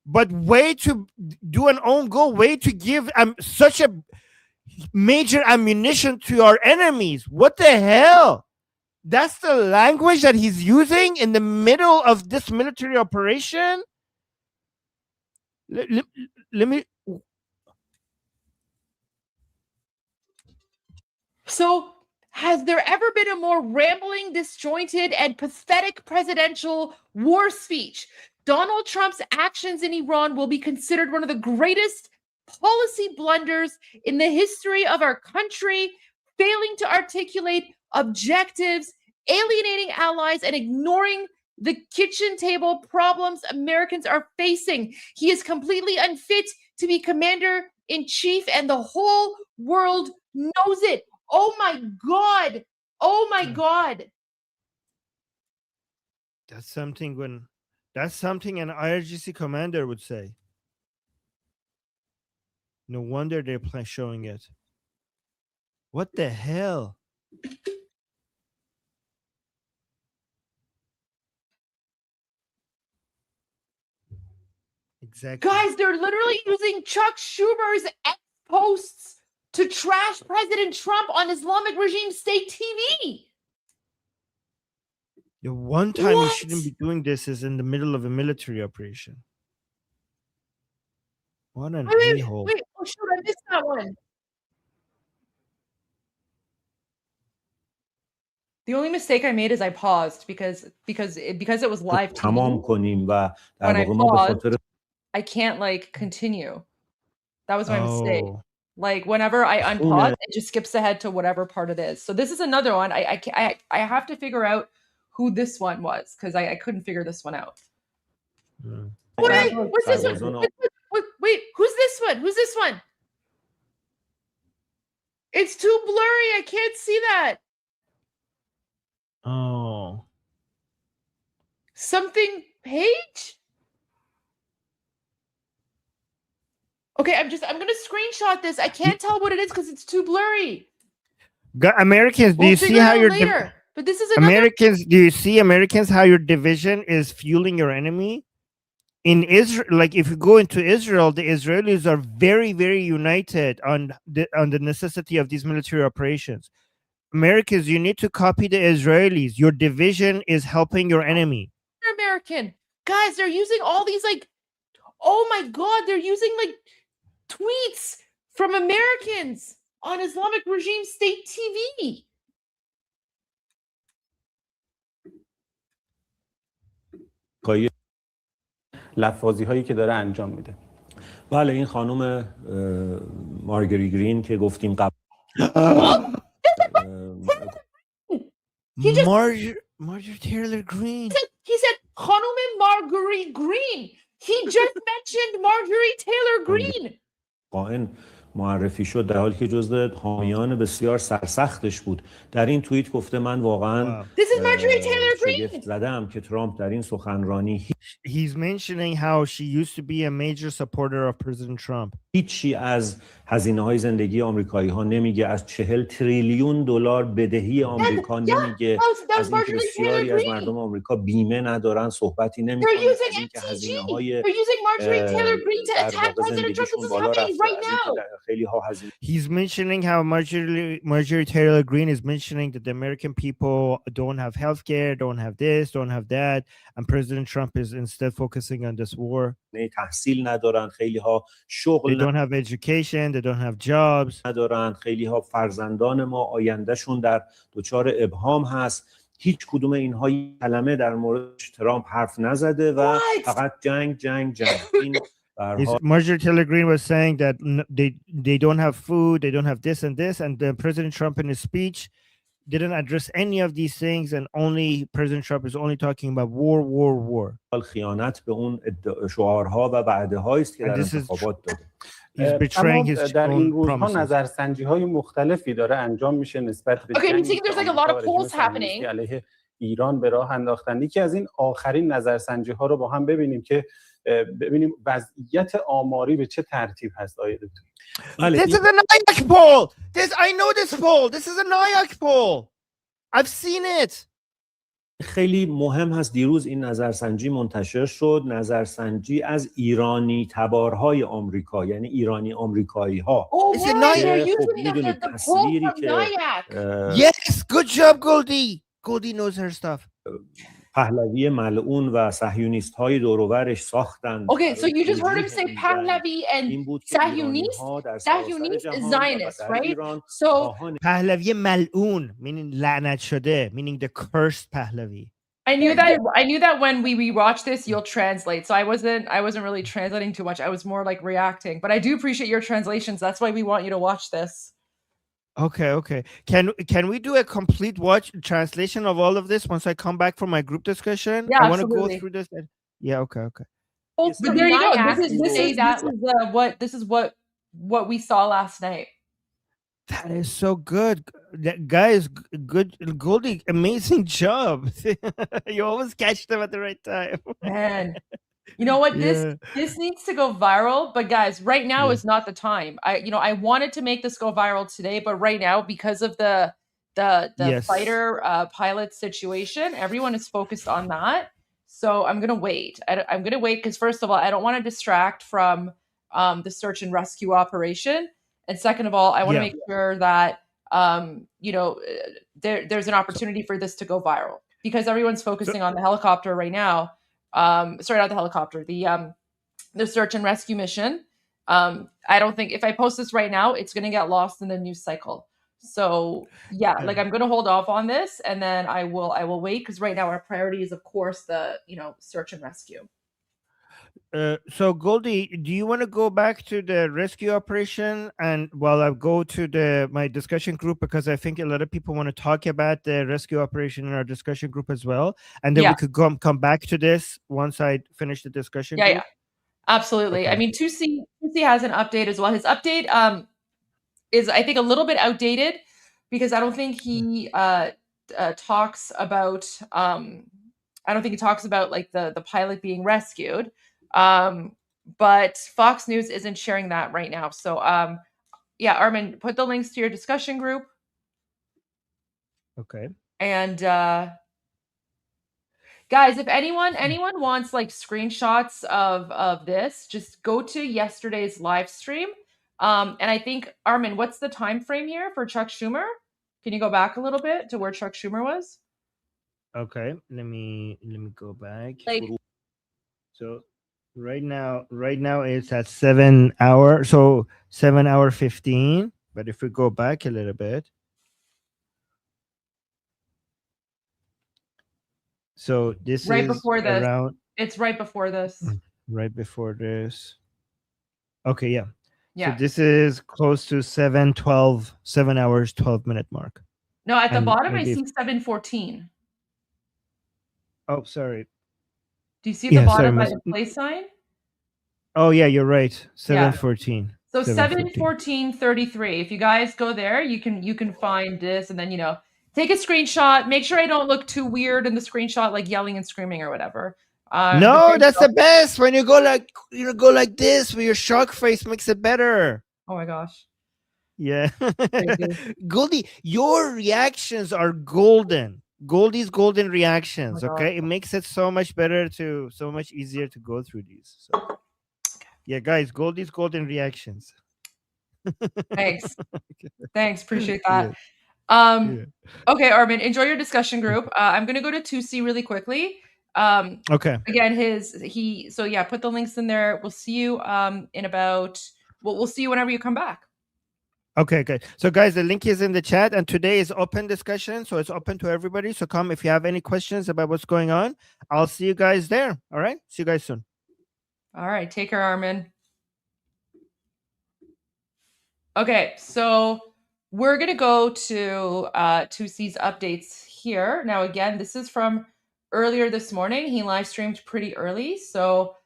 but way to do an own goal, way to give such a major ammunition to our enemies. What the hell? That's the language that he's using in the middle of this military operation? Let me. So, has there ever been a more rambling, disjointed, and pathetic presidential war speech? Donald Trump's actions in Iran will be considered one of the greatest policy blunders in the history of our country, failing to articulate objectives, alienating allies, and ignoring the kitchen table problems Americans are facing. He is completely unfit to be commander-in-chief, and the whole world knows it. Oh my God. Oh my God. That's something an IRGC commander would say. No wonder they're showing it. What the hell? Exactly. Guys, they're literally using Chuck Schumer's posts to trash President Trump on Islamic regime state TV. The one time we shouldn't be doing this is in the middle of a military operation. What an a-hole. Wait, oh shoot, I missed that one. The only mistake I made is I paused because it was live TV. تمام کنیم و در When I واقع ما به paused, خاطر I can't like continue. That was my mistake. Oh. Like whenever I unpause, it just skips ahead to whatever part it is. So this is another one. I have to figure out who this one was because I couldn't figure this one out. Wait, what's this one? Wait, who's this one? Who's this one? It's too blurry. I can't see that. Oh. Something page? Okay, I'm gonna screenshot this. I can't tell what it is because it's too blurry. Americans, do you see how your later? But this is another... Americans? Do you see Americans how your division is fueling your enemy? In Israel, like if you go into Israel, the Israelis are very, very united on the necessity of these military operations. Americans, you need to copy the Israelis. Your division is helping your enemy. American guys, they're using all these like, oh my God, they're using like tweets from Americans on Islamic regime state TV. لفاظی هایی که داره انجام میده. بله این خانم مارگری گرین که گفتیم قبل Marjorie Taylor Greene. He said خانم Marguerite Green. He just mentioned Marjorie Taylor Greene. قائن معرفی شد در حالی که جزو حامیان بسیار سرسختش بود. در این توییت گفته من واقعا شگفت زدم که ترامپ در این سخنرانی He's mentioning how she used to be a major supporter of President Trump. هیچی از هزینه‌های زندگی آمریکایی‌ها نمیگه، از 40 تریلیون دلار بدهی آمریکا نمیگه، از اینکه بسیاری از مردم آمریکا بیمه ندارن صحبتی نمی‌کنه، از اینکه هزینه‌های زندگیشون بالا رفته، خیلی ها هزینه. He's mentioning how Marjorie Taylor Greene is mentioning that the American people don't have health care, don't have this, don't have that, and President Trump is instead focusing on this war. تحصیل ندارن، خیلی ها شغل they don't have education, they don't have jobs ندارن، خیلی ها فرزندان ما آیندهشون در دچار ابهام هست. هیچ کدوم اینها کلمه در مورد ترامپ حرف نزده و فقط جنگ. این Marjorie Taylor Greene was saying that they don't have food, they don't have this and this, and the President Trump in his speech didn't address any of these things, and only President Trump is only talking about war. خیانت به اون شعارها و وعده‌هایی است که در انتخابات داده. در این روزها نظرسنجی‌های مختلفی داره انجام میشه نسبت به جنگی علیه ایران به راه انداختن. یکی از این آخرین نظرسنجی‌ها رو با هم ببینیم که ببینیم وضعیت آماری به چه ترتیب هست آقای دکتر. This is a NIAC poll. I know this poll. This is a NIAC poll. I've seen it. خیلی مهم هست. دیروز این نظرسنجی منتشر شد، نظرسنجی از ایرانی تبارهای آمریکا، یعنی ایرانی آمریکایی ها. خب میدونید تصویری که Yes, good job Goldie. Goldie knows her stuff. پهلوی ملعون و صهیونیست های دور و برش ساختن. Okay, so you just heard him say Pahlavi and Zionist is Zionist, right? So پهلوی ملعون meaning لعنت شده, meaning the cursed Pahlavi. I knew that when we rewatch this you'll translate. So I wasn't really translating too much. I was more like reacting. But I do appreciate your translations. That's why we want you to watch this. Okay. Can we do a complete watch translation of all of this once I come back from my group discussion? Yeah, I want to go absolutely. through this. Yeah. Okay. But there you go. This is what we saw last night. That is so good, guys. Good, Goldie. Amazing job. You always catch them at the right time. Man, you know what? Yeah. This needs to go viral. But guys, right now is not the time. I wanted to make this go viral today, but right now, because of the Yes. fighter pilot situation, everyone is focused on that. So I'm gonna wait. I'm gonna wait because first of all, I don't want to distract from the search and rescue operation, and second of all, I want to make sure that there's an opportunity for this to go viral because everyone's focusing on the helicopter right now. Sorry, not the helicopter, the search and rescue mission. I don't think if I post this right now, it's going to get lost in the news cycle. So yeah, like I'm going to hold off on this and then I will wait because right now our priority is of course the, search and rescue. So Goldie, do you want to go back to the rescue operation and while I go to my discussion group because I think a lot of people want to talk about the rescue operation in our discussion group as well, and then we could come back to this once I finish the discussion group? Yeah, absolutely. Okay. I mean, 2C has an update as well. His update is I think a little bit outdated because I don't think he talks about like the pilot being rescued. But Fox News isn't sharing that right now. So, Armin, put the links to your discussion group. Okay. And, guys, if anyone wants like screenshots of this, just go to yesterday's live stream. And I think, Armin, what's the time frame here for Chuck Schumer? Can you go back a little bit to where Chuck Schumer was? Okay, let me go back. So right now it's at 7 hour, so 7 hour 15. But if we go back a little bit, so this right is before this. around. It's right before this. Right before this. Okay, yeah. Yeah. So this is close to 7 hours 12-minute mark. No, at the bottom I see 7:14. Oh, sorry. Do you see the bottom by the play sign? Oh yeah, you're right. 7:14. So 7:14:33. If you guys go there, you can find this and then take a screenshot. Make sure I don't look too weird in the screenshot, like yelling and screaming or whatever. No, that's the best. When you go like this with your shock face makes it better. Oh my gosh. Yeah. Goldie, your reactions are golden. Goldie's golden reactions. Okay, it makes it so much better so much easier to go through these. So yeah, guys, Goldie's golden reactions. Thanks. Appreciate that. Okay, Armin, enjoy your discussion group. I'm gonna go to 2C really quickly. Okay. Again, put the links in there. We'll see you in about we'll see you whenever you come back. Okay. So guys, the link is in the chat and today is open discussion. So it's open to everybody. So come if you have any questions about what's going on. I'll see you guys there. All right. See you guys soon. All right. Take care, Armin. Okay. So we're going to go to 2C's updates here. Now, again, this is from earlier this morning. He live streamed pretty early. So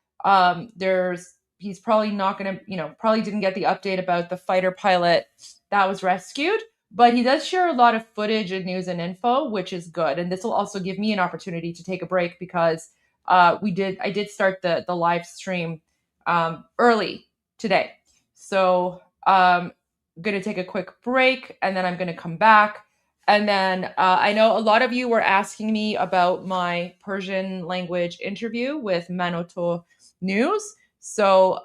he's probably not going to, probably didn't get the update about the fighter pilot that was rescued, but he does share a lot of footage and news and info, which is good. And this will also give me an opportunity to take a break because I did start the live stream early today. So I'm going to take a quick break and then I'm going to come back. And then I know a lot of you were asking me about my Persian language interview with Manoto News. So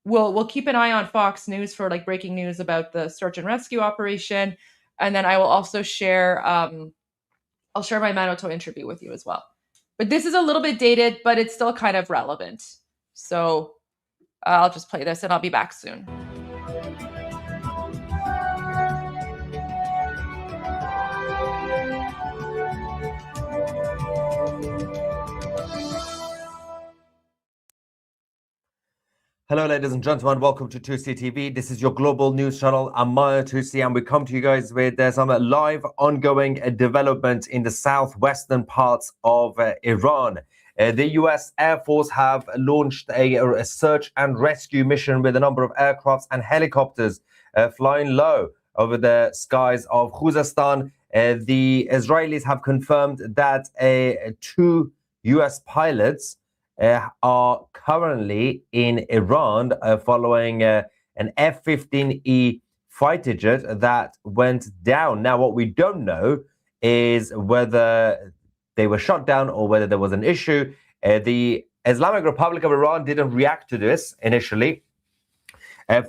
we'll keep an eye on Fox News for like breaking news about the search and rescue operation, and then I will also share I'll share my Manoto interview with you as well. But this is a little bit dated, but it's still kind of relevant. So I'll just play this and I'll be back soon. Hello, ladies and gentlemen. Welcome to 2C TV. This is your global news channel. I'm Maya 2C, and we come to you guys with some live ongoing developments in the southwestern parts of Iran. The U.S. Air Force have launched a search and rescue mission with a number of aircrafts and helicopters flying low over the skies of Khuzestan. The Israelis have confirmed that 2 U.S. pilots are currently in Iran following an F-15E fighter jet that went down. Now, what we don't know is whether they were shot down or whether there was an issue. The Islamic Republic of Iran didn't react to this initially.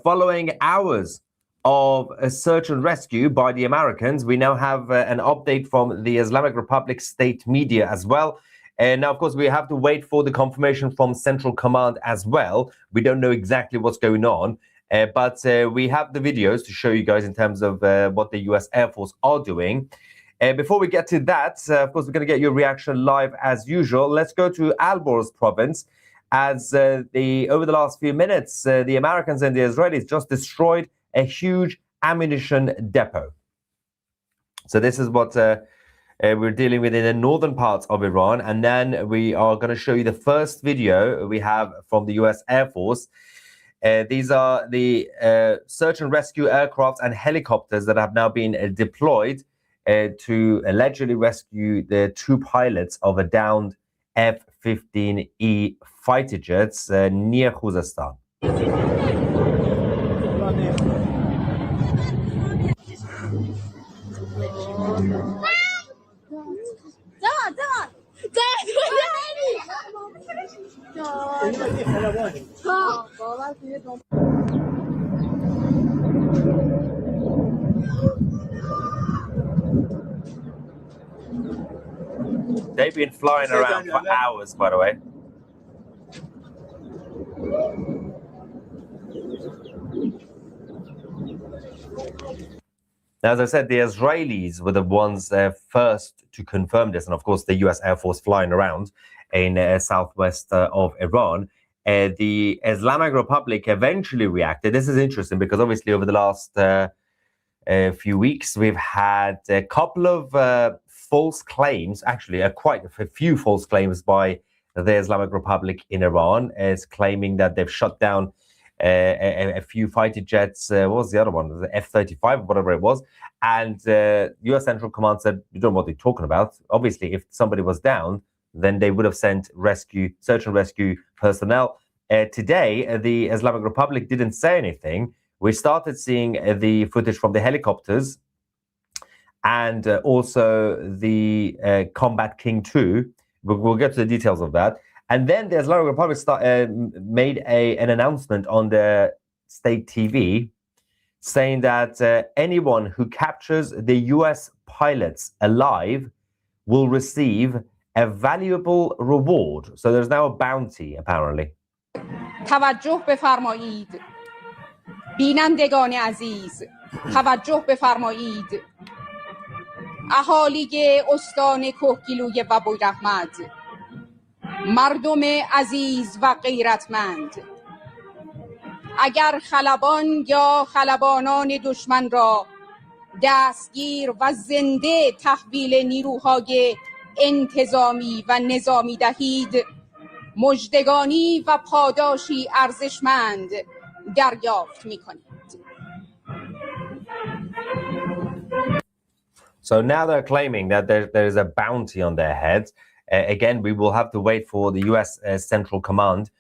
Following hours of a search and rescue by the Americans, we now have an update from the Islamic Republic state media as well. And now, of course, we have to wait for the confirmation from Central Command as well. We don't know exactly what's going on, but we have the videos to show you guys in terms of what the U.S. Air Force are doing. Before we get to that, of course, we're going to get your reaction live as usual. Let's go to Alborz province, as over the last few minutes, the Americans and the Israelis just destroyed a huge ammunition depot. So this is what we're dealing with in the northern parts of Iran. And then we are going to show you the first video we have from the U.S. Air Force. These are the search and rescue aircrafts and helicopters that have now been deployed to allegedly rescue the 2 pilots of a downed F-15E fighter jets near Khuzestan. They've been flying around for hours, by the way. Now, as I said, the Israelis were the ones first to confirm this, and of course, the U.S. Air Force flying around in southwest of Iran. The Islamic Republic eventually reacted. This is interesting because obviously over the last few weeks, we've had a couple of false claims, actually quite a few false claims by the Islamic Republic in Iran, as claiming that they've shot down a few fighter jets. What was the other one? The F-35, whatever it was. And U.S. Central Command said, you don't know what they're talking about. Obviously, if somebody was down, then they would have sent search and rescue personnel. Today, the Islamic Republic didn't say anything. We started seeing the footage from the helicopters and also the Combat King 2. We'll get to the details of that. And then the Islamic Republic made an announcement on their state TV saying that anyone who captures the U.S. pilots alive will receive a valuable reward. So there's now a bounty, apparently. توجه بفرمایید. بینندگان عزیز، توجه بفرمایید. اهالی استان کهگیلوی و بویراحمد، مردم عزیز و غیرتمند، اگر خلبان یا خلبانان دشمن را دستگیر و زنده تحویل نیروهای انتظامی و نظامی دهید، مژدگانی و پاداشی ارزشمند دریافت می‌کنید. So now they're claiming that there is a bounty on their heads. Again, we will have to wait for the U.S. Central Command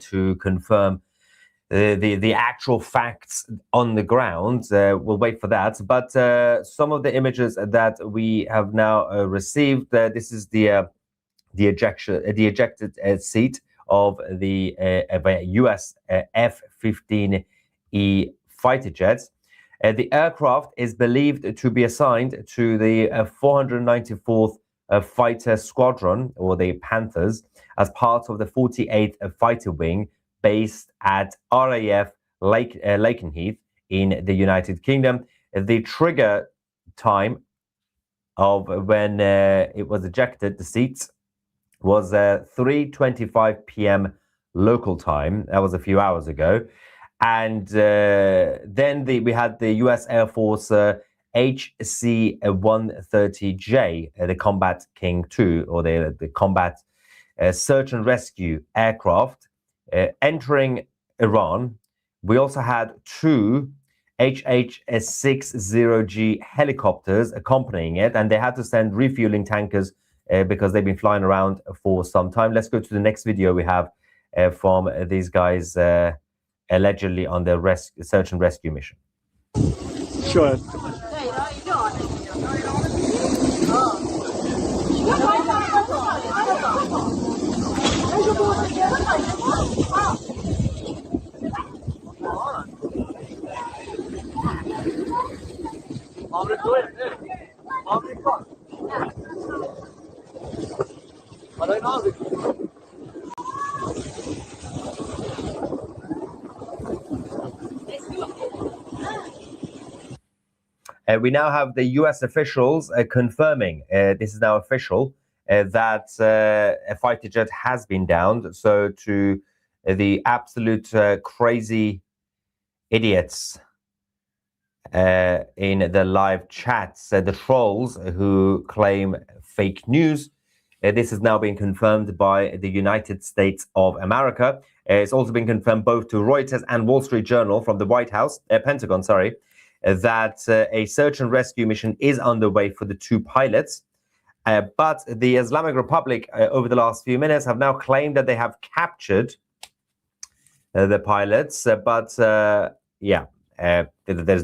to confirm the actual facts on the ground. We'll wait for that. But some of the images that we have now received, this is the ejected seat of the U.S. F-15E fighter jets. The aircraft is believed to be assigned to the 494th Fighter Squadron, or the Panthers, as part of the 48th Fighter Wing based at RAF Lakenheath in the United Kingdom. The trigger time of when it was ejected, the seats, was 3:25 p.m. local time. That was a few hours ago. And then we had the US Air Force HC-130J, the Combat King 2, or the Combat Search and Rescue aircraft entering Iran. We also had 2 HH-60G helicopters accompanying it, and they had to send refueling tankers because they've been flying around for some time. Let's go to the next video we have from these guys allegedly on their search and rescue mission. Sure. We now have the US officials confirming, this is now official, that a fighter jet has been downed. So to the absolute crazy idiots in the live chats, the trolls who claim fake news, this has now been confirmed by the United States of America. It's also been confirmed both to Reuters and Wall Street Journal from the White House, Pentagon, sorry, that a search and rescue mission is underway for the 2 pilots. But the Islamic Republic, over the last few minutes, have now claimed that they have captured the pilots. There's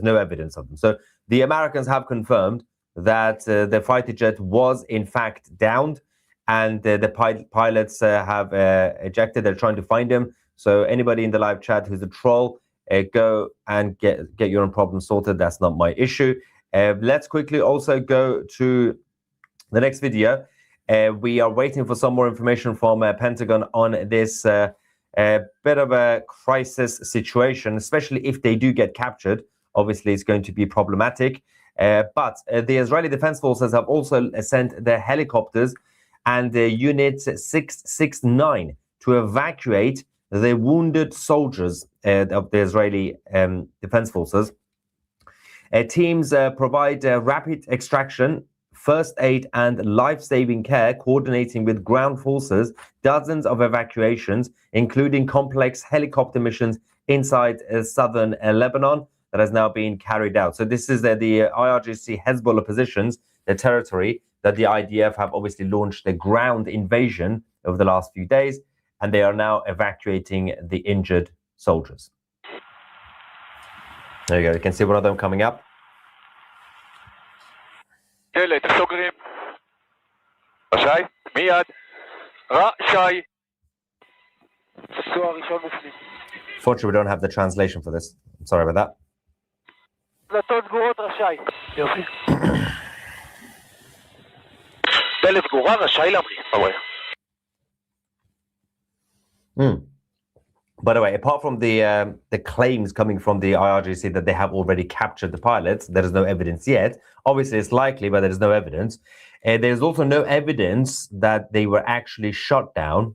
no evidence of them. So the Americans have confirmed that the fighter jet was in fact downed, and the pilots have ejected. They're trying to find him. So anybody in the live chat who's a troll, go and get your own problem sorted. That's not my issue. Let's quickly also go to the next video. We are waiting for some more information from Pentagon on this bit of a crisis situation, especially if they do get captured. Obviously, it's going to be problematic. But the Israeli Defense Forces have also sent their helicopters and the Unit 669 to evacuate the wounded soldiers of the Israeli Defense Forces. Teams provide rapid extraction, first aid and life-saving care, coordinating with ground forces, dozens of evacuations, including complex helicopter missions inside southern Lebanon that has now been carried out. So this is the IRGC Hezbollah positions, the territory that the IDF have obviously launched a ground invasion over the last few days, and they are now evacuating the injured soldiers. There you go. You can see one of them coming up. Fortunately, we don't have the translation for this. I'm sorry about that. By the way, apart from the claims coming from the IRGC that they have already captured the pilots, there is no evidence yet. Obviously, it's likely, but there is no evidence. There's also no evidence that they were actually shot down.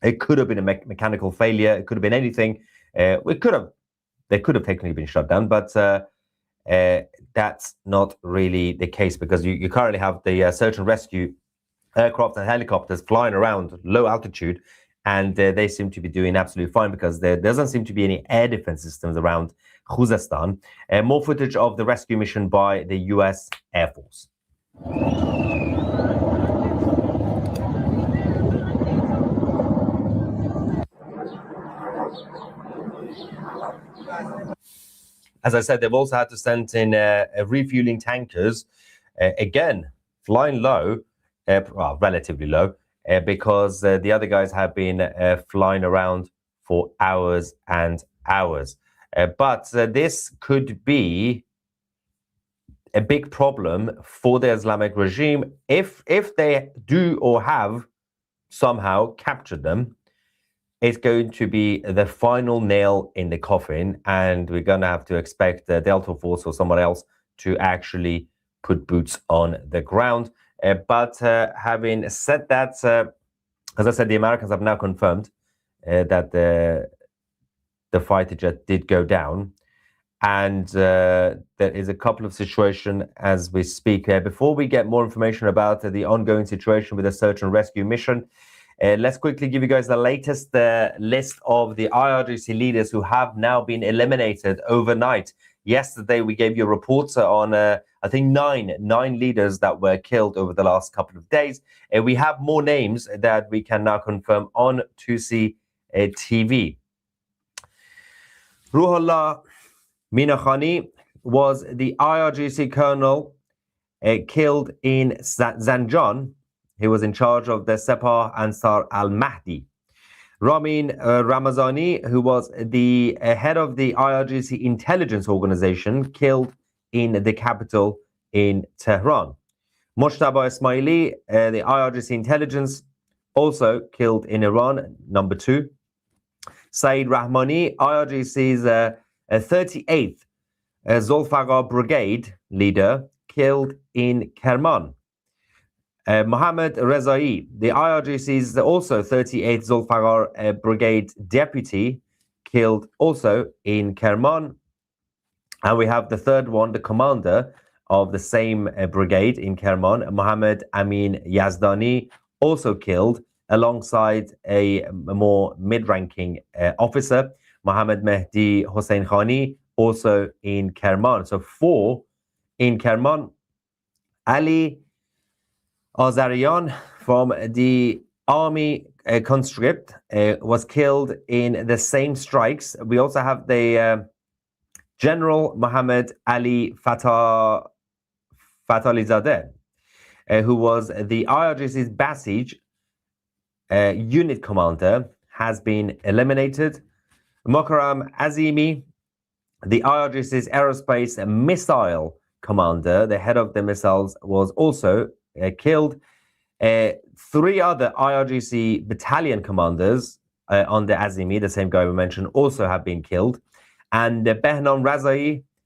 It could have been a mechanical failure. It could have been anything. They could have technically been shot down, but that's not really the case, because you currently have the search and rescue aircraft and helicopters flying around low altitude, and they seem to be doing absolutely fine because there doesn't seem to be any air defense systems around Khuzestan. More footage of the rescue mission by the US Air Force. As I said, they've also had to send in refueling tankers, again, flying low, well, relatively low, because the other guys have been flying around for hours and hours. But this could be a big problem for the Islamic regime if they do or have somehow captured them. It's going to be the final nail in the coffin, and we're going to have to expect the Delta Force or someone else to actually put boots on the ground. But having said that, as I said, the Americans have now confirmed that the fighter jet did go down. And there is a couple of situations as we speak. Before we get more information about the ongoing situation with the search and rescue mission, let's quickly give you guys the latest list of the IRGC leaders who have now been eliminated overnight. Yesterday, we gave you reports on, I think, nine leaders that were killed over the last couple of days. We have more names that we can now confirm on 2C TV. Ruhollah Minakhani was the IRGC colonel killed in Zanjan. He was in charge of the Sepah Ansar al-Mahdi. Ramin Ramazani, who was the head of the IRGC intelligence organization, killed in the capital in Tehran. Moshtaba Ismaili, the IRGC intelligence, also killed in Iran, number 2. Saeed Rahmani, IRGC's 38th Zulfiqar Brigade leader, killed in Kerman. Mohammad Rezai, the IRGC's also 38th Zulfiqar Brigade deputy, killed also in Kerman. And we have the third one, the commander of the same brigade in Kerman, Mohammed Amin Yazdani, also killed alongside a more mid-ranking officer, Mohammed Mehdi Hossein Khani, also in Kerman. So 4 in Kerman. Ali Azarian from the army conscript was killed in the same strikes. We also have the General Muhammad Ali Fatalizadeh, who was the IRGC's Basij unit commander, has been eliminated. Mokram Azimi, the IRGC's aerospace missile commander, the head of the missiles, was also killed. 3 other IRGC battalion commanders on the Azimi, the same guy we mentioned, also have been killed. And Behnan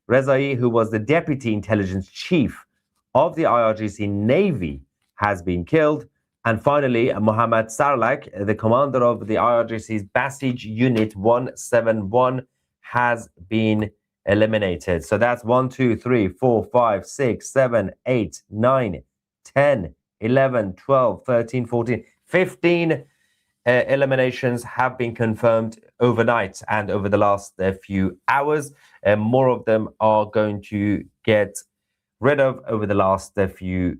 Rezai, who was the deputy intelligence chief of the IRGC Navy, has been killed. And finally, Mohammad Sarlak, the commander of the IRGC's Basij Unit 171, has been eliminated. So that's 1, 2, 3, 4, 5, 6, 7, 8, 9, 10, 11, 12, 13, 14, 15 eliminations have been confirmed overnight and over the last few hours. More of them are going to get rid of over the last few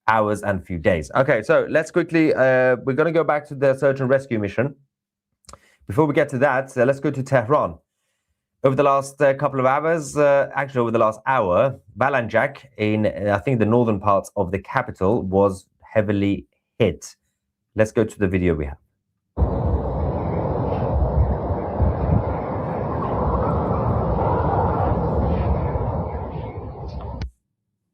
hours and few days. Okay, so let's quickly, we're going to go back to the search and rescue mission. Before we get to that, let's go to Tehran. Over the last couple of hours, actually over the last hour, Balanjak in, I think, the northern parts of the capital was heavily hit. Let's go to the video we have.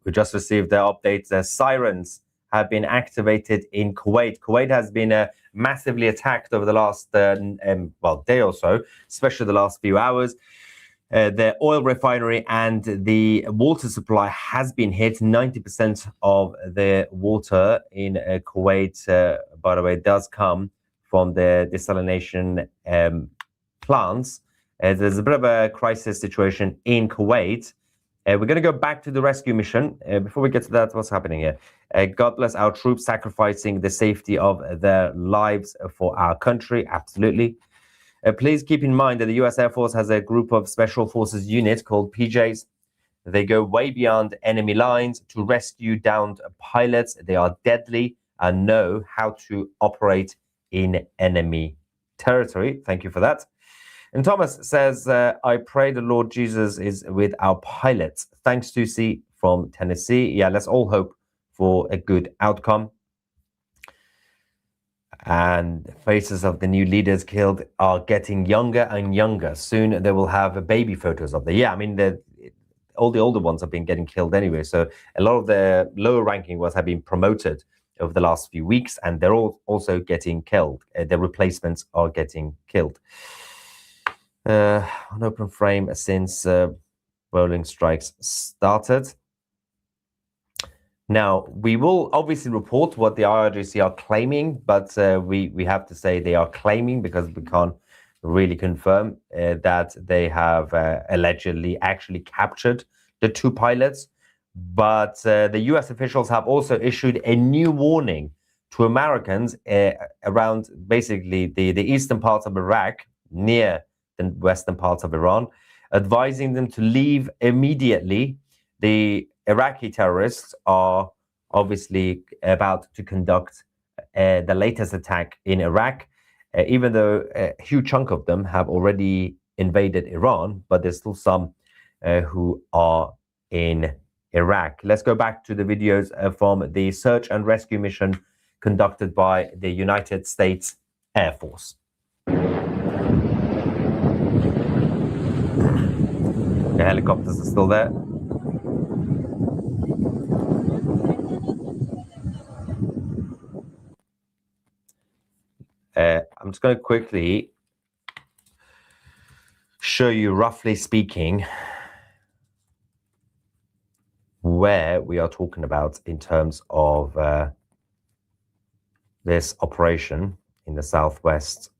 We just received the updates. The sirens have been activated in Kuwait. Kuwait has been massively attacked over the last day or so, especially the last few hours. The oil refinery and the water supply has been hit. 90% of the water in Kuwait, by the way, does come from the desalination plants. There's a bit of a crisis situation in Kuwait. We're going to go back to the rescue mission. Before we get to that, what's happening here? God bless our troops sacrificing the safety of their lives for our country. Absolutely. Please keep in mind that the U.S. Air Force has a group of special forces unit called PJs. They go way beyond enemy lines to rescue downed pilots. They are deadly and know how to operate in enemy territory. Thank you for that. And Thomas says, I pray the Lord Jesus is with our pilots. Thanks, Tusi from Tennessee. Yeah, let's all hope for a good outcome. And faces of the new leaders killed are getting younger and younger. Soon they will have baby photos of them. Yeah, I mean, all the older ones have been getting killed anyway. So a lot of the lower ranking ones have been promoted over the last few weeks, and they're all also getting killed. Their replacements are getting killed. On open frame since rolling strikes started. Now, we will obviously report what the IRGC are claiming, but we have to say they are claiming because we can't really confirm that they have allegedly actually captured the 2 pilots. But the US officials have also issued a new warning to Americans around basically the eastern parts of Iraq, near the western parts of Iran, advising them to leave immediately. The Iraqi terrorists are obviously about to conduct the latest attack in Iraq, even though a huge chunk of them have already invaded Iran, but there's still some who are in Iraq. Let's go back to the videos from the search and rescue mission conducted by the United States Air Force. The helicopters are still there. I'm just going to quickly show you, roughly speaking, where we are talking about in terms of this operation in the southwest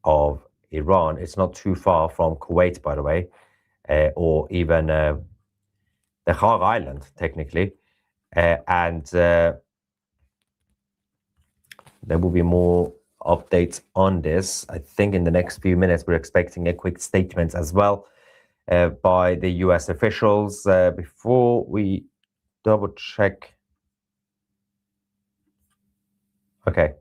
of Iran. It's not too far from Kuwait, by the way, or even the Kharg Island, technically. And there will be more updates on this. I think in the next few minutes, we're expecting a quick statement as well by the US officials. Before we double check. Okay.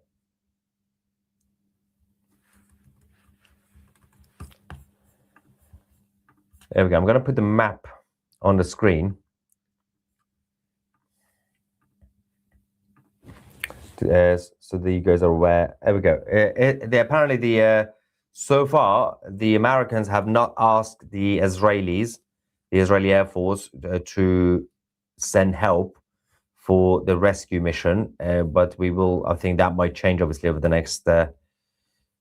There we go. I'm going to put the map on the screen. So that you guys are aware. There we go. Apparently, so far, the Americans have not asked the Israelis, the Israeli Air Force, to send help for the rescue mission. But we will, I think that might change, obviously, over the next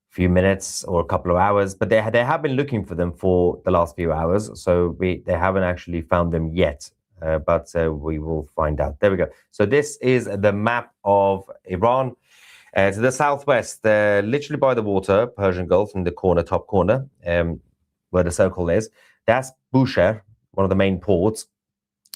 few minutes or a couple of hours. But they have been looking for them for the last few hours. So they haven't actually found them yet. But we will find out. There we go. So this is the map of Iran. To the southwest, literally by the water, Persian Gulf in the corner, top corner, where the circle is. That's Bushehr, one of the main ports.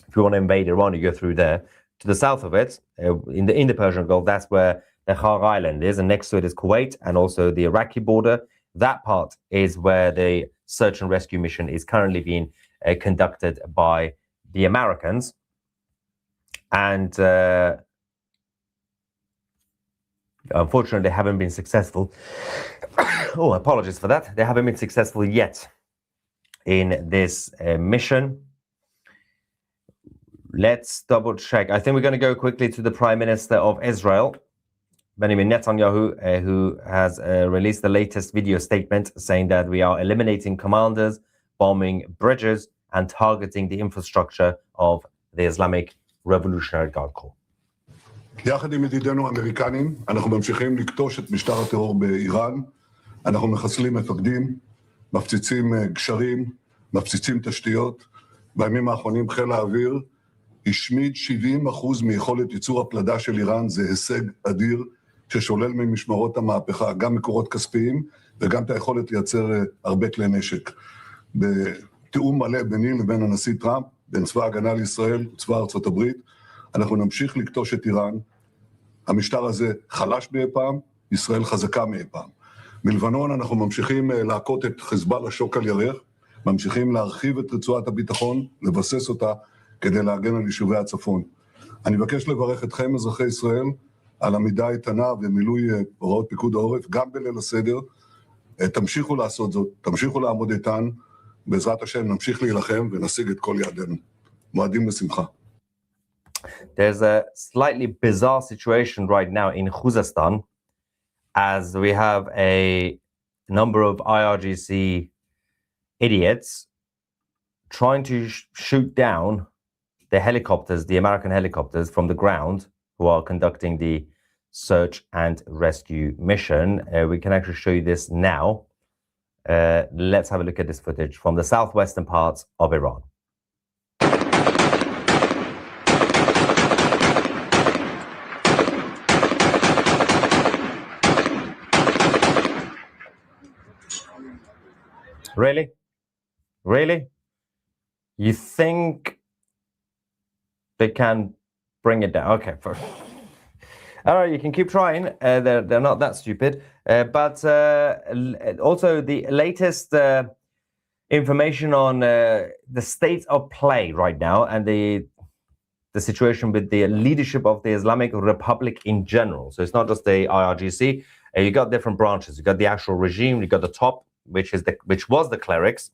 If you want to invade Iran, you go through there. To the south of it, in the Persian Gulf, that's where the Kharg Island is. And next to it is Kuwait and also the Iraqi border. That part is where the search and rescue mission is currently being conducted by the Americans. And unfortunately, they haven't been successful. Oh, apologies for that. They haven't been successful yet in this mission. Let's double check. I think we're going to go quickly to the Prime Minister of Israel, Benjamin Netanyahu, who has released the latest video statement saying that we are eliminating commanders, bombing bridges, and targeting the infrastructure of the Islamic Revolutionary Guard Corps. יחד עם ידידינו האמריקנים, אנחנו ממשיכים לקטוש את משטר הטרור באיראן. אנחנו מחסלים מפקדים, מפציצים גשרים, מפציצים תשתיות. בימים האחרונים חיל האוויר השמיד 70% מיכולת ייצור הפלדה של איראן. זה הישג אדיר ששולל ממשמרות המהפכה, גם מקורות כספיים וגם את היכולת לייצר הרבה כלי נשק. בתיאום מלא ביני לבין הנשיא טראמפ, בין צבא ההגנה לישראל וצבא ארצות הברית, אנחנו נמשיך לקטוש את איראן. המשטר הזה חלש מאי פעם, ישראל חזקה מאי פעם. מלבנון אנחנו ממשיכים להכות את חיזבאללה שוק על ירך, ממשיכים להרחיב את רצועת הביטחון, לבסס אותה כדי להגן על יישובי הצפון. אני מבקש לברך אתכם, אזרחי ישראל, על עמידה איתנה ומילוי הוראות פיקוד העורף, גם בליל הסדר. תמשיכו לעשות זאת, תמשיכו לעמוד איתן, בעזרת השם נמשיך להילחם ונשיג את כל יעדינו. מועדים לשמחה. There's a slightly bizarre situation right now in Khuzestan, as we have a number of IRGC idiots trying to shoot down the helicopters, the American helicopters from the ground, who are conducting the search and rescue mission. We can actually show you this now. Let's have a look at this footage from the southwestern parts of Iran. Really? Really? You think they can bring it down? Okay. All right, you can keep trying. They're not that stupid. But also the latest information on the state of play right now and the situation with the leadership of the Islamic Republic in general. So it's not just the IRGC. You got different branches. You got the actual regime. You got the top, which was the clerics.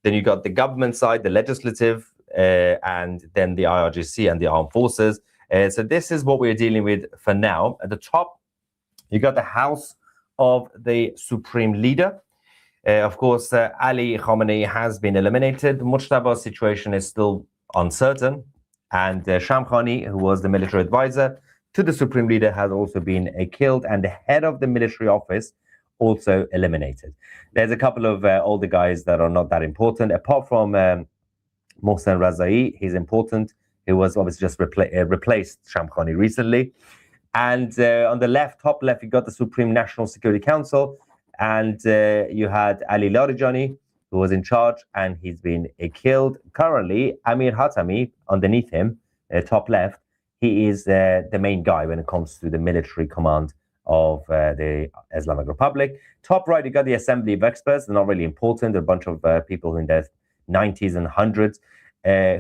Then you got the government side, the legislative, and then the IRGC and the armed forces. So this is what we're dealing with for now. At the top, you got the House of the Supreme Leader. Of course, Ali Khamenei has been eliminated. Mujtaba's situation is still uncertain. And Shamkhani, who was the military advisor to the Supreme Leader, has also been killed. And the head of the military office also eliminated. There's a couple of older guys that are not that important. Apart from Mohsen Razai, he's important. He was obviously just replaced Shamkhani recently. And on the left, top left, you got the Supreme National Security Council. And you had Ali Larijani, who was in charge, and he's been killed. Currently, Amir Hatami, underneath him, top left, he is the main guy when it comes to the military command of the Islamic Republic. Top right, you got the Assembly of Experts. They're not really important. They're a bunch of people in their 90s and 100s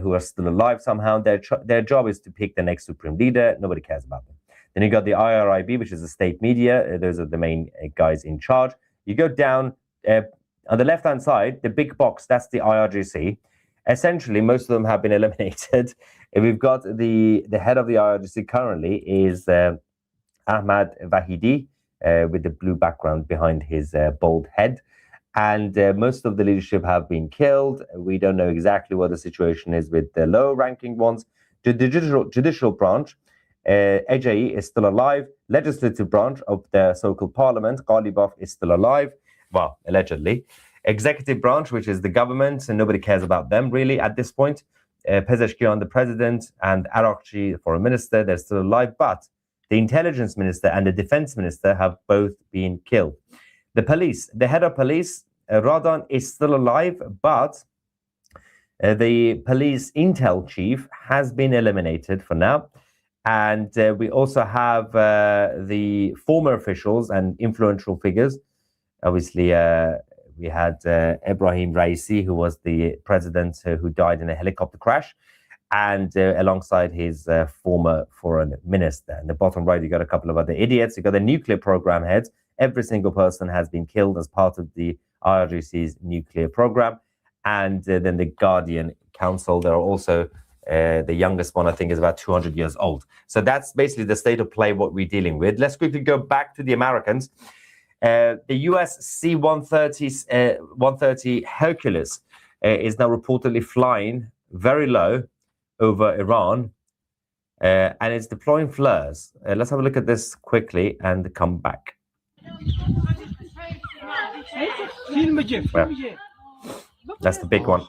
who are still alive somehow. Their job is to pick the next Supreme Leader. Nobody cares about them. Then you got the IRIB, which is the state media. Those are the main guys in charge. You go down on the left-hand side, the big box, that's the IRGC. Essentially, most of them have been eliminated. We've got the head of the IRGC currently is Ahmad Vahidi with the blue background behind his bald head. And most of the leadership have been killed. We don't know exactly what the situation is with the low-ranking ones. The judicial branch, AJE is still alive. Legislative branch of the so-called parliament, Ghalibaf, is still alive. Well, allegedly. Executive branch, which is the government, and nobody cares about them really at this point. Pezeshkian, the president, and Arakchi, the foreign minister, they're still alive. But the intelligence minister and the defense minister have both been killed. The police, the head of police, Radan, is still alive, but the police intel chief has been eliminated for now. And we also have the former officials and influential figures. Obviously, we had Ibrahim Raisi, who was the president who died in a helicopter crash, and alongside his former foreign minister. In the bottom right, you got a couple of other idiots. You got the nuclear program heads. Every single person has been killed as part of the IRGC's nuclear program. And then the Guardian Council, there are also the youngest one, I think, is about 200 years old. So that's basically the state of play, what we're dealing with. Let's quickly go back to the Americans. The US C-130 Hercules is now reportedly flying very low over Iran, and it's deploying flares. Let's have a look at this quickly and come back. Well, that's the big one.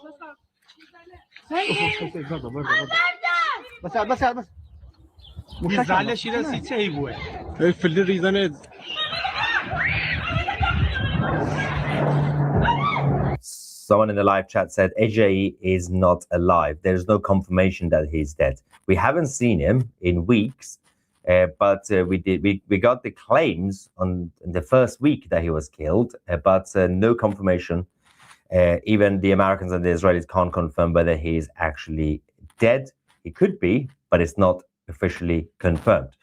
Someone in the live chat said AJE is not alive. There's no confirmation that he's dead. We haven't seen him in weeks, but we got the claims on the first week that he was killed, but no confirmation. Even the Americans and the Israelis can't confirm whether he is actually dead. He could be, but it's not officially confirmed.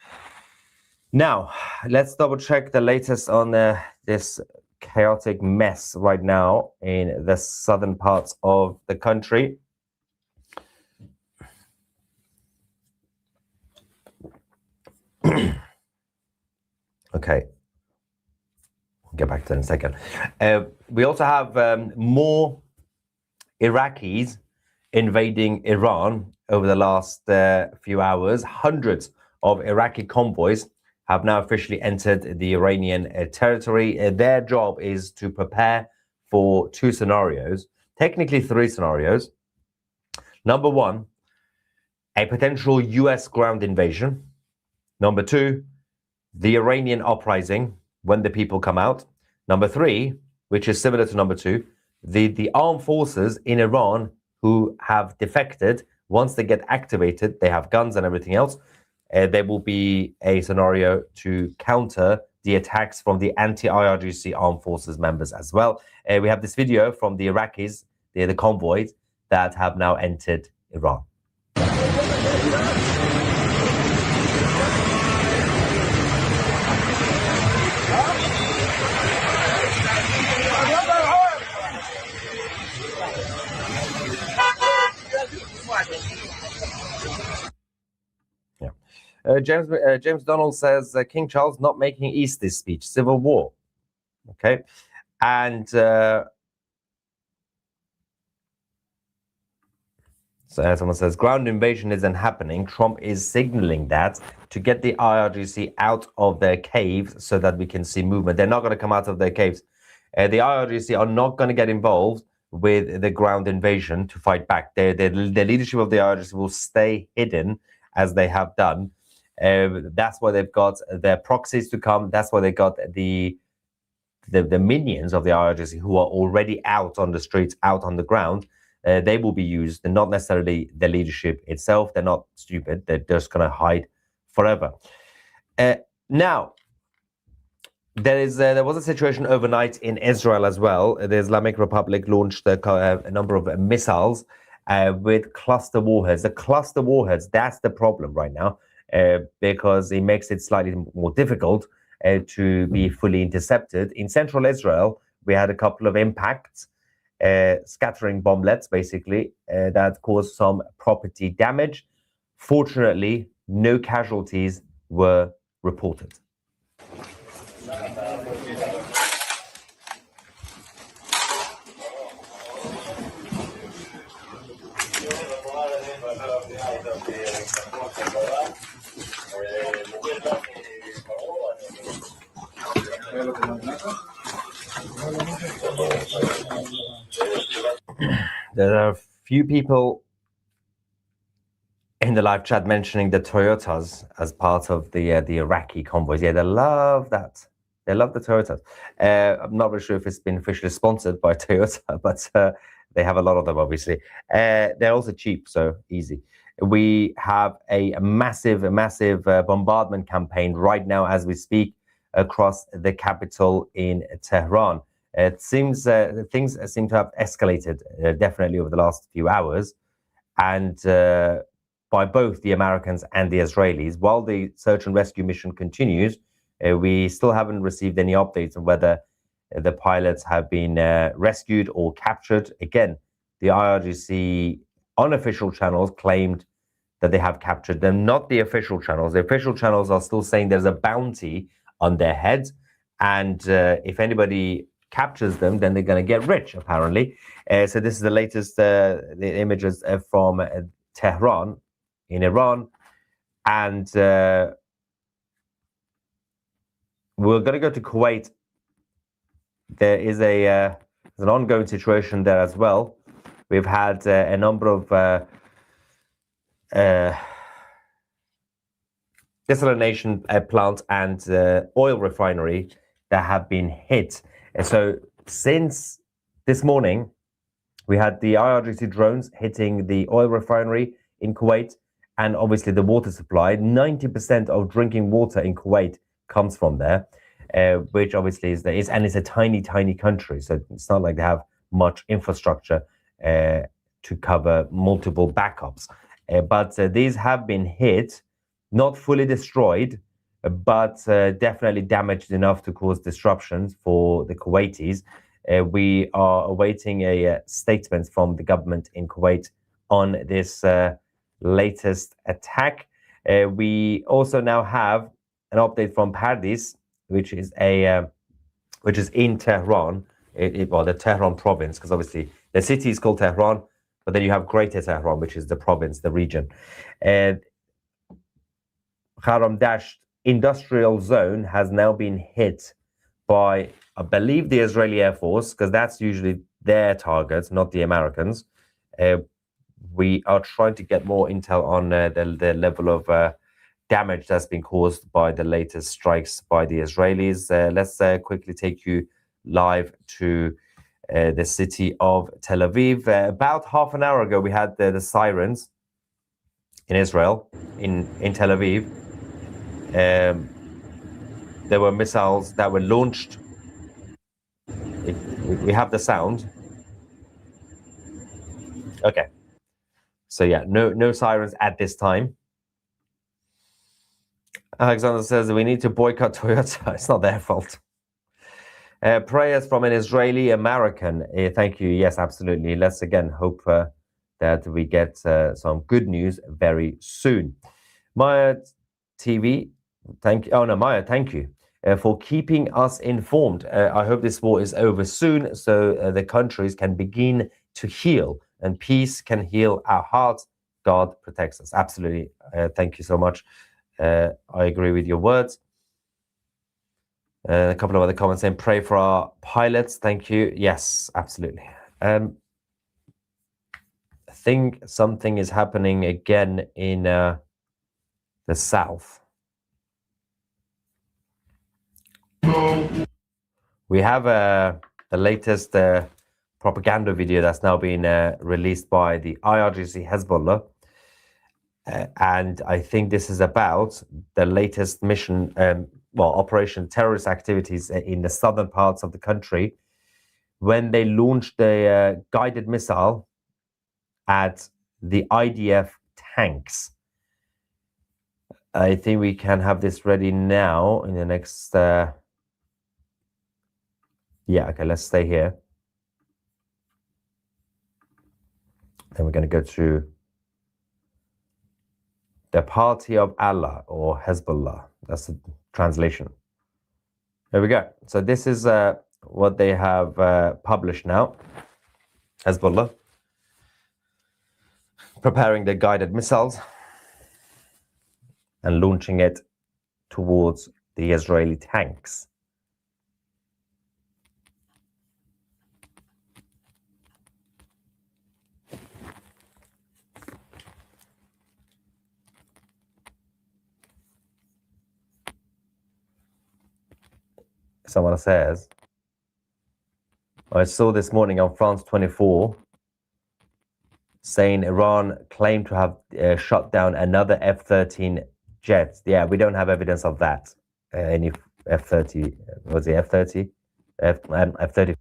Now, let's double check the latest on this chaotic mess right now in the southern parts of the country. Okay, we'll get back to that in a second. We also have more Iraqis invading Iran over the last few hours. Hundreds of Iraqi convoys have now officially entered the Iranian territory. Their job is to prepare for two scenarios, technically three scenarios. Number one, a potential US ground invasion. Number two, the Iranian uprising when the people come out. Number three, which is similar to number two, the armed forces in Iran who have defected, once they get activated, they have guns and everything else, there will be a scenario to counter the attacks from the anti-IRGC armed forces members as well. We have this video from the Iraqis, the convoys that have now entered Iran. James Donald says King Charles not making East this speech, civil war. Okay, and so someone says ground invasion isn't happening. Trump is signaling that to get the IRGC out of their caves so that we can see movement. They're not going to come out of their caves. The IRGC are not going to get involved with the ground invasion to fight back. The leadership of the IRGC will stay hidden as they have done. That's why they've got their proxies to come. That's why they got the minions of the IRGC who are already out on the streets, out on the ground. They will be used, and not necessarily the leadership itself. They're not stupid. They're just going to hide forever. Now, there was a situation overnight in Israel as well. The Islamic Republic launched a number of missiles with cluster warheads. The cluster warheads, that's the problem right now. Because it makes it slightly more difficult to be fully intercepted. In central Israel, we had a couple of impacts, scattering bomblets, basically, that caused some property damage. Fortunately, no casualties were reported. There are a few people in the live chat mentioning the Toyotas as part of the Iraqi convoys. Yeah, they love that. They love the Toyotas. I'm not really sure if it's been officially sponsored by Toyota, but they have a lot of them, obviously. They're also cheap, so easy. We have a massive bombardment campaign right now as we speak across the capital in Tehran. It seems things seem to have escalated definitely over the last few hours, and by both the Americans and the Israelis. While the search and rescue mission continues, we still haven't received any updates on whether the pilots have been rescued or captured. Again, the IRGC unofficial channels claimed that they have captured them, not the official channels. The official channels are still saying there's a bounty on their heads, and if anybody captures them, then they're going to get rich, apparently. So this is the latest the images from Tehran in Iran, and we're going to go to Kuwait. There is an ongoing situation there as well. We've had a number of desalination plant and oil refinery that have been hit. And so since this morning, we had the IRGC drones hitting the oil refinery in Kuwait, and obviously the water supply. 90% of drinking water in Kuwait comes from there, which obviously and it's a tiny country, so it's not like they have much infrastructure to cover multiple backups. But these have been hit, not fully destroyed, but definitely damaged enough to cause disruptions for the Kuwaitis. We are awaiting a statement from the government in Kuwait on this latest attack. We also now have an update from Pardis, which is in Tehran, the Tehran province, because obviously the city is called Tehran, but then you have Greater Tehran, which is the province, the region. And Kharamdasht industrial zone has now been hit by, I believe, the Israeli Air Force, because that's usually their targets, not the Americans. We are trying to get more intel on the level of damage that's been caused by the latest strikes by the Israelis. Let's quickly take you live to the city of Tel Aviv. About half an hour ago, we had the sirens in Israel, in Tel Aviv. There were missiles that were launched. We have the sound. Okay. So yeah, no sirens at this time. Alexander says we need to boycott Toyota. It's not their fault. Prayers from an Israeli American. Thank you. Yes, absolutely. Let's again hope that we get some good news very soon. Maya TV, thank you. Oh no, Maya, thank you for keeping us informed. I hope this war is over soon, so the countries can begin to heal, and peace can heal our hearts. God protects us. Absolutely. Thank you so much. I agree with your words. A couple of other comments saying, pray for our pilots. Thank you. Yes, absolutely. I think something is happening again in the south. We have the latest propaganda video that's now been released by the IRGC Hezbollah. And I think this is about the latest mission, operation terrorist activities in the southern parts of the country, when they launched the guided missile at the IDF tanks. I think we can have this ready now in the next... yeah, okay, let's stay here. Then we're going to go to the Party of Allah, or Hezbollah. That's the translation. There we go. So this is what they have published now. Hezbollah preparing their guided missiles and launching it towards the Israeli tanks. Someone says, I saw this morning on France 24 saying Iran claimed to have shot down another F-13 jet. Yeah, we don't have evidence of that. Any F-30, was it F-30? F-30.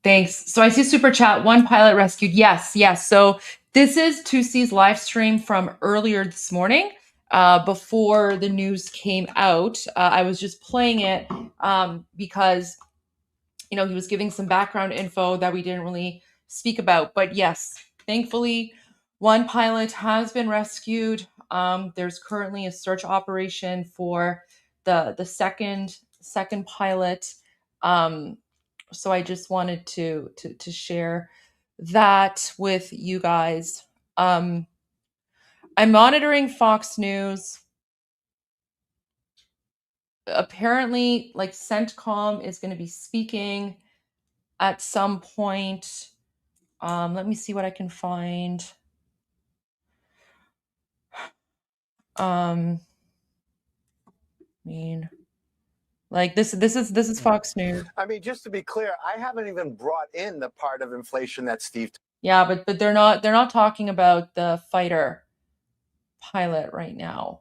Thanks. So I see super chat, one pilot rescued. Yes. So this is 2C's live stream from earlier this morning. Before the news came out, I was just playing it because, he was giving some background info that we didn't really speak about. But yes, thankfully, one pilot has been rescued. There's currently a search operation for the second pilot. So I just wanted to share that with you guys. I'm monitoring Fox News. Apparently, CENTCOM is going to be speaking at some point. Let me see what I can find. This is Fox News. I mean, just to be clear, I haven't even brought in the part of inflation that Steve. Yeah, but they're not talking about the fighter pilot right now.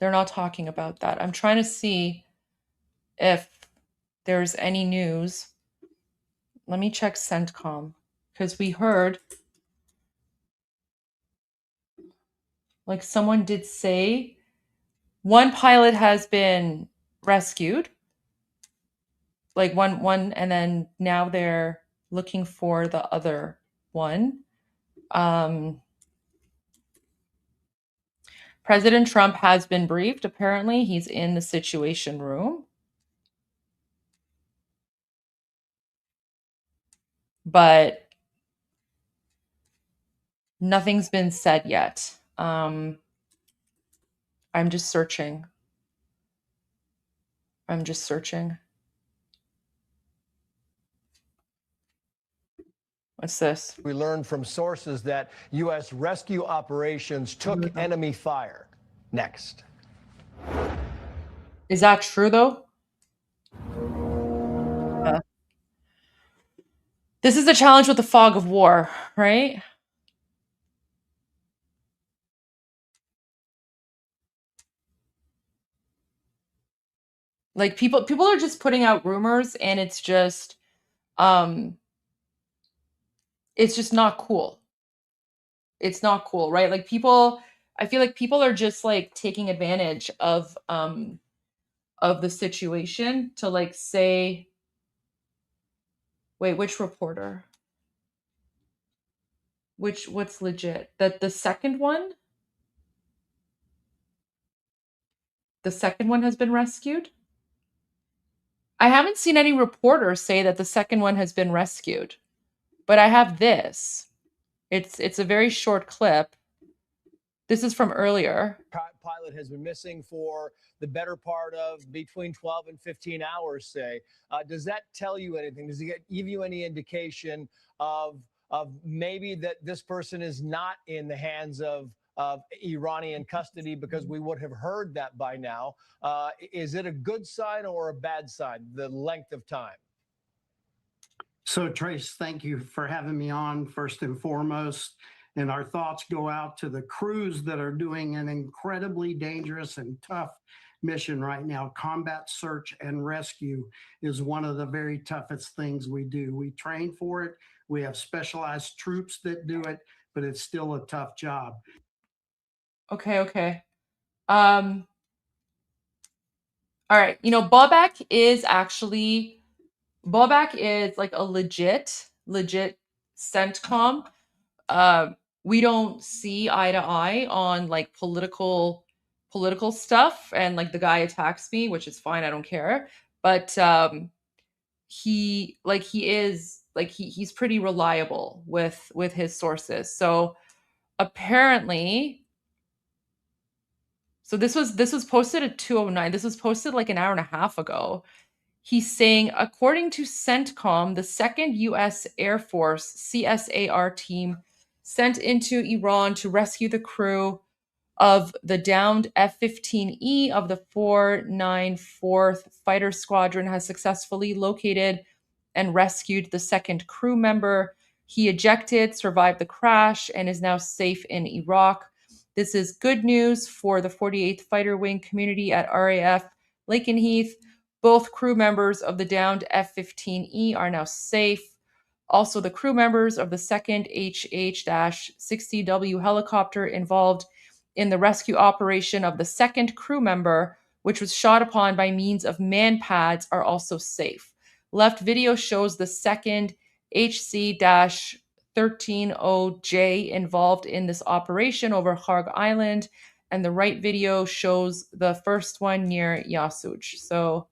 They're not talking about that. I'm trying to see if there's any news. Let me check CENTCOM, because we heard someone did say one pilot has been rescued. One, and then now they're looking for the other one. President Trump has been briefed. Apparently, he's in the Situation Room. But nothing's been said yet. I'm just searching. What's this? We learned from sources that U.S. rescue operations took enemy fire. Next. Is that true though? This is the challenge with the fog of war, right? Like people are just putting out rumors, and it's just not cool. It's not cool, right? Like I feel like people are just like taking advantage of the situation to like say, wait, which reporter? What's legit? That the second one has been rescued? I haven't seen any reporters say that the second one has been rescued. But I have this. It's a very short clip. This is from earlier. Pilot has been missing for the better part of between 12 and 15 hours, say. Does that tell you anything? Does it give you any indication of maybe that this person is not in the hands of Iranian custody, because we would have heard that by now? Is it a good sign or a bad sign, the length of time? So, Trace, thank you for having me on, first and foremost. And our thoughts go out to the crews that are doing an incredibly dangerous and tough mission right now. Combat search and rescue is one of the very toughest things we do. We train for it. We have specialized troops that do it, but it's still a tough job. Okay. All right. You know, Babak is like a legit CENTCOM. We don't see eye to eye on like political stuff, and like the guy attacks me, which is fine, I don't care. But he's pretty reliable with his sources. So apparently, so this was posted at 2:09. This was posted like an hour and a half ago. He's saying, according to CENTCOM, the 2nd U.S. Air Force CSAR team sent into Iran to rescue the crew of the downed F-15E of the 494th Fighter Squadron has successfully located and rescued the second crew member. He ejected, survived the crash, and is now safe in Iraq. This is good news for the 48th Fighter Wing community at RAF Lakenheath. Both crew members of the downed F-15E are now safe. Also, the crew members of the 2nd HH-60W helicopter involved in the rescue operation of the second crew member, which was shot upon by means of man pads, are also safe. Left video shows the 2nd HC-130J involved in this operation over Kharg Island, and the right video shows the first one near Yasuj. So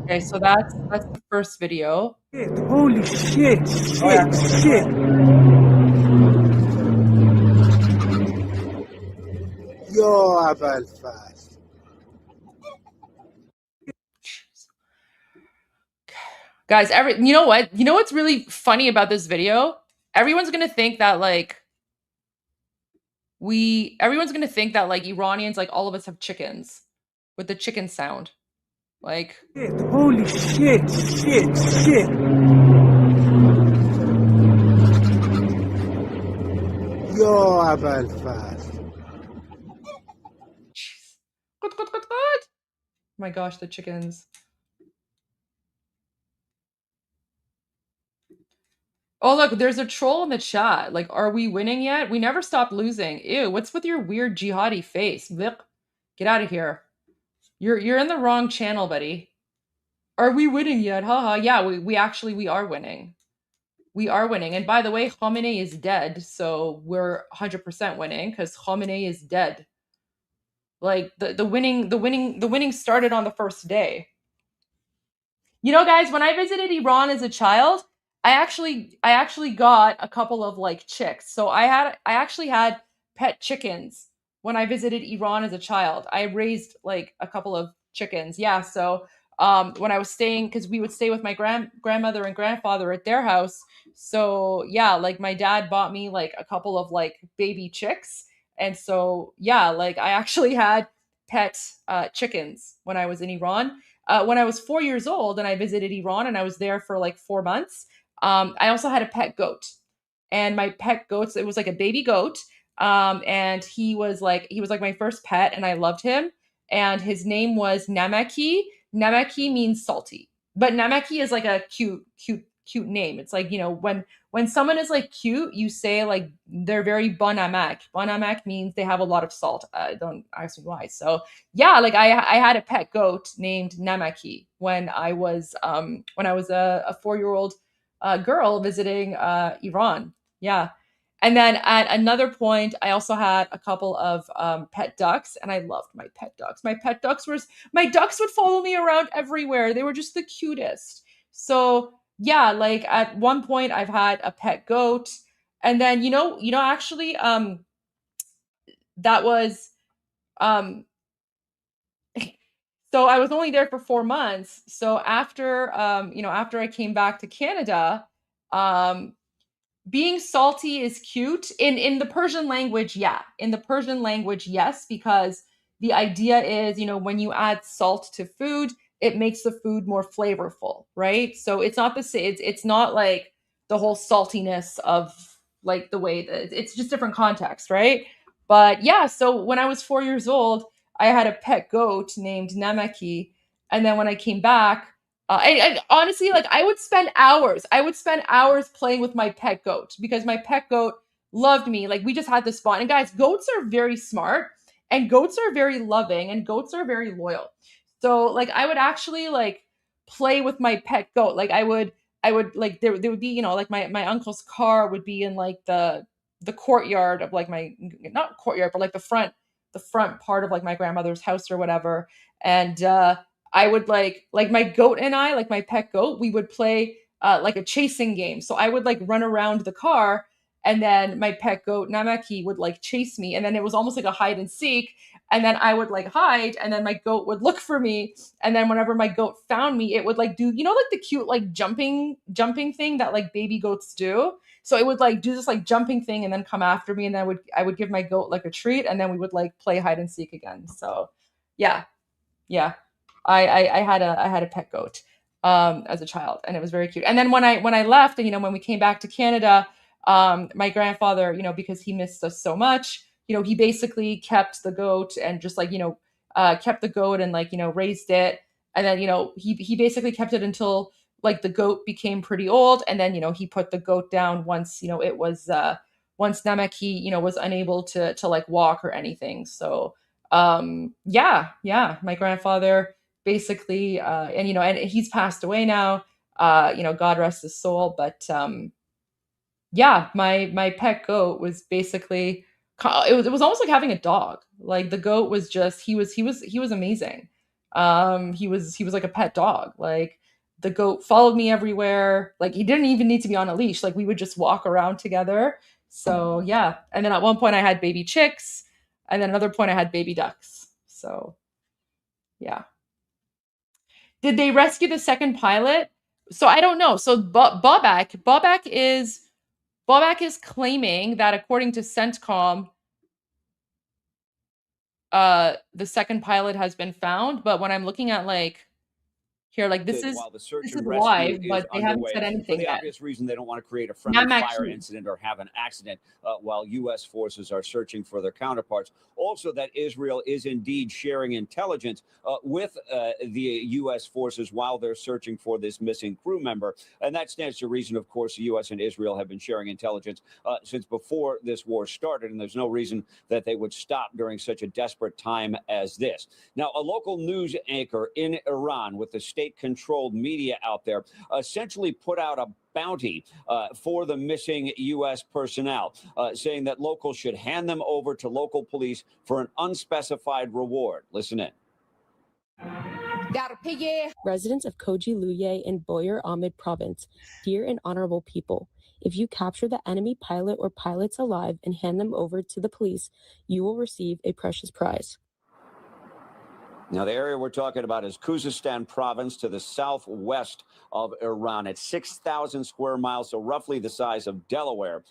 okay, so that's the first video. Holy shit. Yo, Abel fast. Guys, you know what? You know what's really funny about this video? Everyone's gonna think that like Iranians, like all of us have chickens with the chicken sound. Like, holy shit. Yo, Abel fast. good. My gosh, the chickens. Oh, look, there's a troll in the chat. Like, are we winning yet? We never stopped losing. Ew, what's with your weird jihadi face? Blip. Get out of here. You're in the wrong channel, buddy. Are we winning yet? Haha. Yeah, we are winning. We are winning. And by the way, Khamenei is dead, so we're 100% winning because Khamenei is dead. Like the winning started on the first day. You know, guys, when I visited Iran as a child, I actually got a couple of like chicks. So I actually had pet chickens when I visited Iran as a child. I raised like a couple of chickens. Yeah, so when I was staying, because we would stay with my grandmother and grandfather at their house. So yeah, like my dad bought me like a couple of like baby chicks. And so yeah, like I actually had pet chickens when I was in Iran. When I was 4 years old and I visited Iran and I was there for like 4 months, I also had a pet goat. And my pet goats, it was like a baby goat. And he was like my first pet and I loved him. And his name was Namaki. Namaki means salty. But Namaki is like a cute name. It's like, when someone is like cute, you say like they're very bon amak. Bon amak means they have a lot of salt. Don't ask me why. So yeah, like I had a pet goat named Namaki when I was a 4-year-old girl visiting Iran. Yeah. And then at another point, I also had a couple of pet ducks, and I loved my pet ducks. My ducks would follow me around everywhere. They were just the cutest. So yeah, like at one point, I've had a pet goat, and then actually, that was um, so I was only there for 4 months. So after I came back to Canada, um, being salty is cute in the Persian language. Yeah, in the Persian language, yes, because the idea is, when you add salt to food, it makes the food more flavorful, right? So it's not the same. It's not like the whole saltiness of like the way that it's just different context, right? But yeah, so when I was 4 years old, I had a pet goat named Namaki, and then when I came back, and honestly, like I would spend hours. I would spend hours playing with my pet goat because my pet goat loved me. Like we just had this bond. And guys, goats are very smart, and goats are very loving, and goats are very loyal. So like I would actually like play with my pet goat. Like I would like there would be, like my uncle's car would be in like the courtyard of like my, not courtyard, but like the front part of like my grandmother's house or whatever. And I would like my goat and I, like my pet goat, we would play like a chasing game. So I would like run around the car, and then my pet goat Namaki would like chase me, and then it was almost like a hide and seek. And then I would like hide, and then my goat would look for me. And then whenever my goat found me, it would like do, like the cute like jumping thing that like baby goats do. So it would like do this like jumping thing and then come after me, and then I would give my goat like a treat, and then we would like play hide and seek again. So yeah. Yeah. I had a pet goat as a child, and it was very cute. And then when I left, and when we came back to Canada, my grandfather, because he missed us so much, he basically kept the goat and just like kept the goat and like raised it, and then he basically kept it until like the goat became pretty old, and then he put the goat down once it was once Namaki was unable to like walk or anything. So yeah, my grandfather basically and he's passed away now, God rest his soul. But yeah, my pet goat was basically, it was almost like having a dog. Like the goat was just, he was amazing. He was like a pet dog. Like the goat followed me everywhere. Like he didn't even need to be on a leash. Like we would just walk around together. So yeah, and then at one point I had baby chicks, and then another point I had baby ducks. So yeah. Did they rescue the second pilot? So I don't know. So Bobak is claiming that according to CENTCOM, the second pilot has been found. But when I'm looking at like here, like this is live, but they haven't said anything for the yet. obvious reason they don't want to create a friendly fire incident or have an accident while U.S. forces are searching for their counterparts. Also, that Israel is indeed sharing intelligence with the U.S. forces while they're searching for this missing crew member. And that stands to reason, of course, the U.S. and Israel have been sharing intelligence since before this war started, and there's no reason that they would stop during such a desperate time as this. Now, a local news anchor in Iran with the state-controlled media out there essentially put out a bounty for the missing U.S. personnel, saying that locals should hand them over to local police for an unspecified reward. Listen in. Residents of Koji Luye in Boyer Ahmed province, dear and honorable people, if you capture the enemy pilot or pilots alive and hand them over to the police, you will receive a precious prize. Now, the area we're talking about is Khuzestan province to the southwest of Iran. It's 6,000 square miles, so roughly the size of Delaware,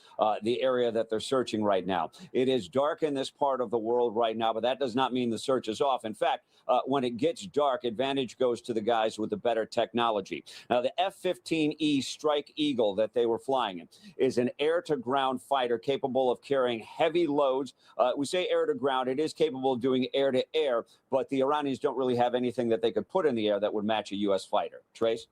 the area that they're searching right now. It is dark in this part of the world right now, but that does not mean the search is off. In fact, when it gets dark, advantage goes to the guys with the better technology. Now, the F-15E Strike Eagle that they were flying in is an air-to-ground fighter capable of carrying heavy loads. We say air-to-ground. It is capable of doing air-to-air, but the Iranians don't really have anything that they could put in the air that would match a U.S. fighter. Trace?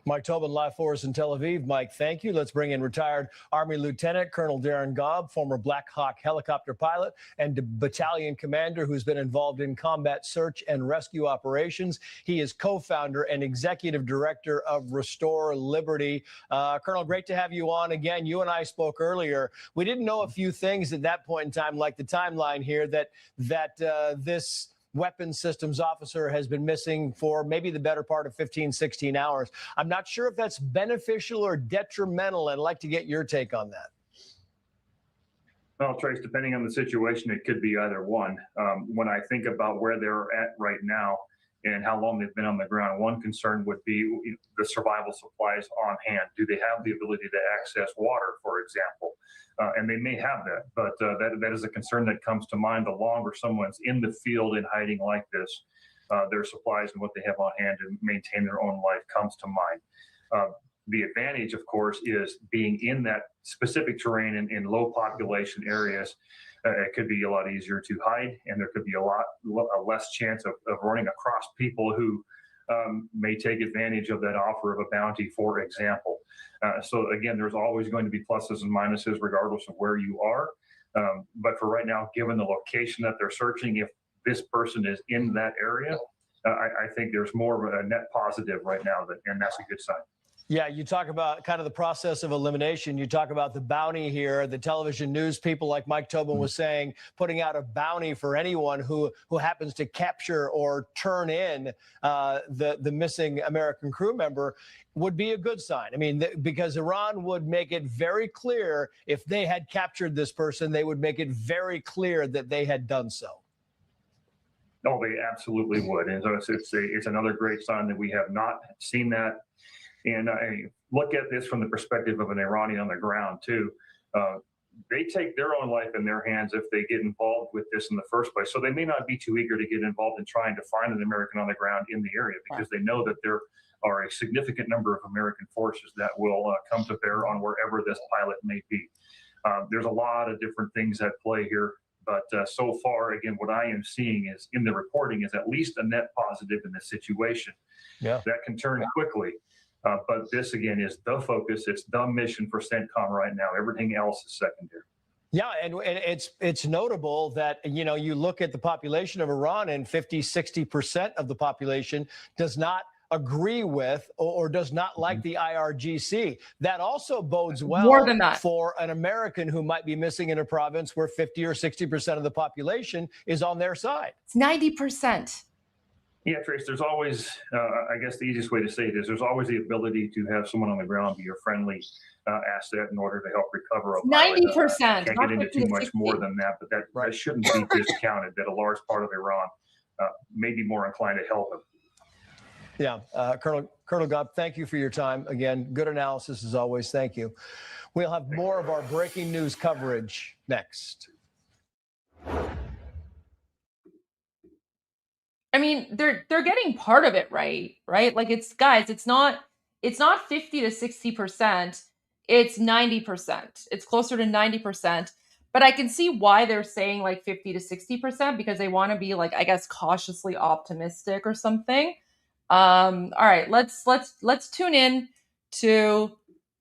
Mike Tobin, live for us in Tel Aviv. Mike, thank you. Let's bring in retired Army Lieutenant Colonel Darren Gobb, former Black Hawk helicopter pilot and battalion commander who's been involved in combat search and rescue operations. He is co-founder and executive director of Restore Liberty. Colonel, great to have you on again. You and I spoke earlier. We didn't know a few things at that point in time, like the timeline here, that this weapons systems officer has been missing for maybe the better part of 15, 16 hours. I'm not sure if that's beneficial or detrimental. I'd like to get your take on that. Well, Trace, depending on the situation, it could be either one. When I think about where they're at right now and how long they've been on the ground, one concern would be the survival supplies on hand. Do they have the ability to access water, for example? And they may have that, but that is a concern that comes to mind. The longer someone's in the field and hiding like this, their supplies and what they have on hand to maintain their own life comes to mind. The advantage, of course, is being in that specific terrain in low population areas. It could be a lot easier to hide, and there could be a less chance of running across people who may take advantage of that offer of a bounty, for example. So again, there's always going to be pluses and minuses regardless of where you are. But for right now, given the location that they're searching, if this person is in that area, I think there's more of a net positive right now, and that's a good sign. Yeah, you talk about kind of the process of elimination. You talk about the bounty here. The television news people, like Mike Tobin was saying, putting out a bounty for anyone who happens to capture or turn in the missing American crew member would be a good sign. I mean, because Iran would make it very clear if they had captured this person, they would make it very clear that they had done so. No, they absolutely would. And so it's another great sign that we have not seen that. And I look at this from the perspective of an Iranian on the ground, too. They take their own life in their hands if they get involved with this in the first place. So they may not be too eager to get involved in trying to find an American on the ground in the area because they know that there are a significant number of American forces that will come to bear on wherever this pilot may be. There's a lot of different things at play here. But so far, again, what I am seeing is in the reporting is at least a net positive in this situation. Yeah. That can turn quickly. But this, again, is the focus. It's the mission for CENTCOM right now. Everything else is secondary. Yeah, and it's notable that, you look at the population of Iran and 50, 60% of the population does not agree with or does not like the IRGC. That also bodes well More than that. For an American who might be missing in a province where 50 or 60% of the population is on their side. It's 90%. Yeah, Trace, there's always, I guess the easiest way to say it is there's always the ability to have someone on the ground be a friendly asset in order to help recover a pilot. 90%. Can't get into too much more than that, but that shouldn't be discounted, that a large part of Iran may be more inclined to help him. Yeah, Colonel Gobb, thank you for your time. Again, good analysis as always. Thank you. We'll have more of our breaking news coverage next. I mean, they're getting part of it right? Like it's not 50 to 60%. It's 90%. It's closer to 90%. But I can see why they're saying like 50 to 60% because they want to be like, I guess, cautiously optimistic or something. All right, let's tune in to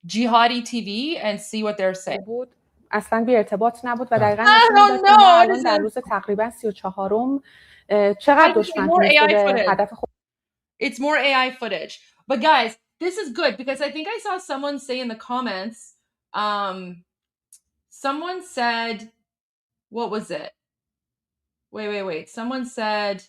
Jihadi TV and see what they're saying. اصلا بی ارتباط نبود و دقیقاً نشون داد که ما الان در روز تقریبا 34م چقدر دشمن تونسته هدف خود. It's more AI footage. But guys, this is good because I think I saw someone say in the comments, someone said, what was it? Wait. Someone said,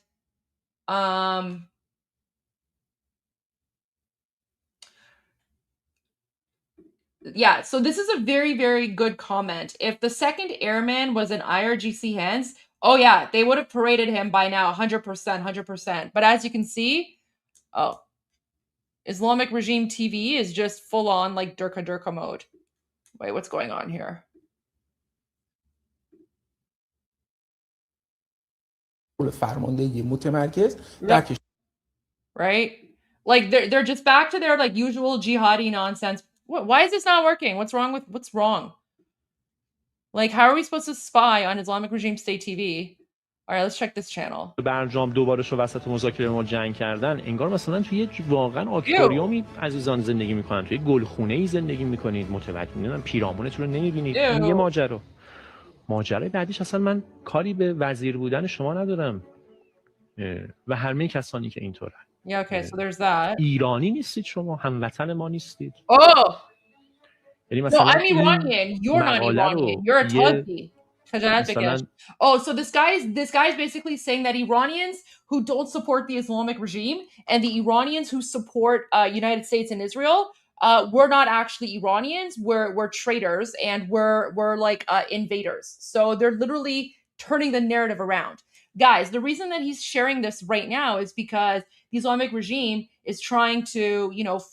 Yeah, so this is a very, very good comment. If the 2nd Airman was in IRGC hands, oh yeah, they would have paraded him by now, 100%, 100%. But as you can see, oh, Islamic Regime TV is just full on like Durka mode. Wait, what's going on here? Right? Like they're just back to their like usual jihadi nonsense. Why is this not working? What's wrong? Like, how are we supposed to spy on Islamic Regime State TV? All right, let's check this channel. برجام دوبارش رو وسط مذاکره ما جنگ کردن. انگار مثلا توی واقعا آکواریومی عزیزان زندگی میکنن. توی گلخونه‌ای زندگی میکنید. متوجه نمیشن. پیرامونتون رو نمیبینید. این یه ماجرای بعدیش اصلا من کاری به وزیر بودن شما ندارم. و همه کسانی که اینطورن. Yeah, okay, so there's that. ایرانی نیستید شما، هموطن ما نیستید. Oh! یعنی No, مثلا I'm Iranian. You're not Iranian. You're a Tazi. Oh, so this guy's basically saying that Iranians who don't support the Islamic regime and the Iranians who support United States and Israel, we're not actually Iranians. We're traitors and we're like invaders. So they're literally turning the narrative around. Guys, the reason that he's sharing this right now is because the Islamic regime is trying to,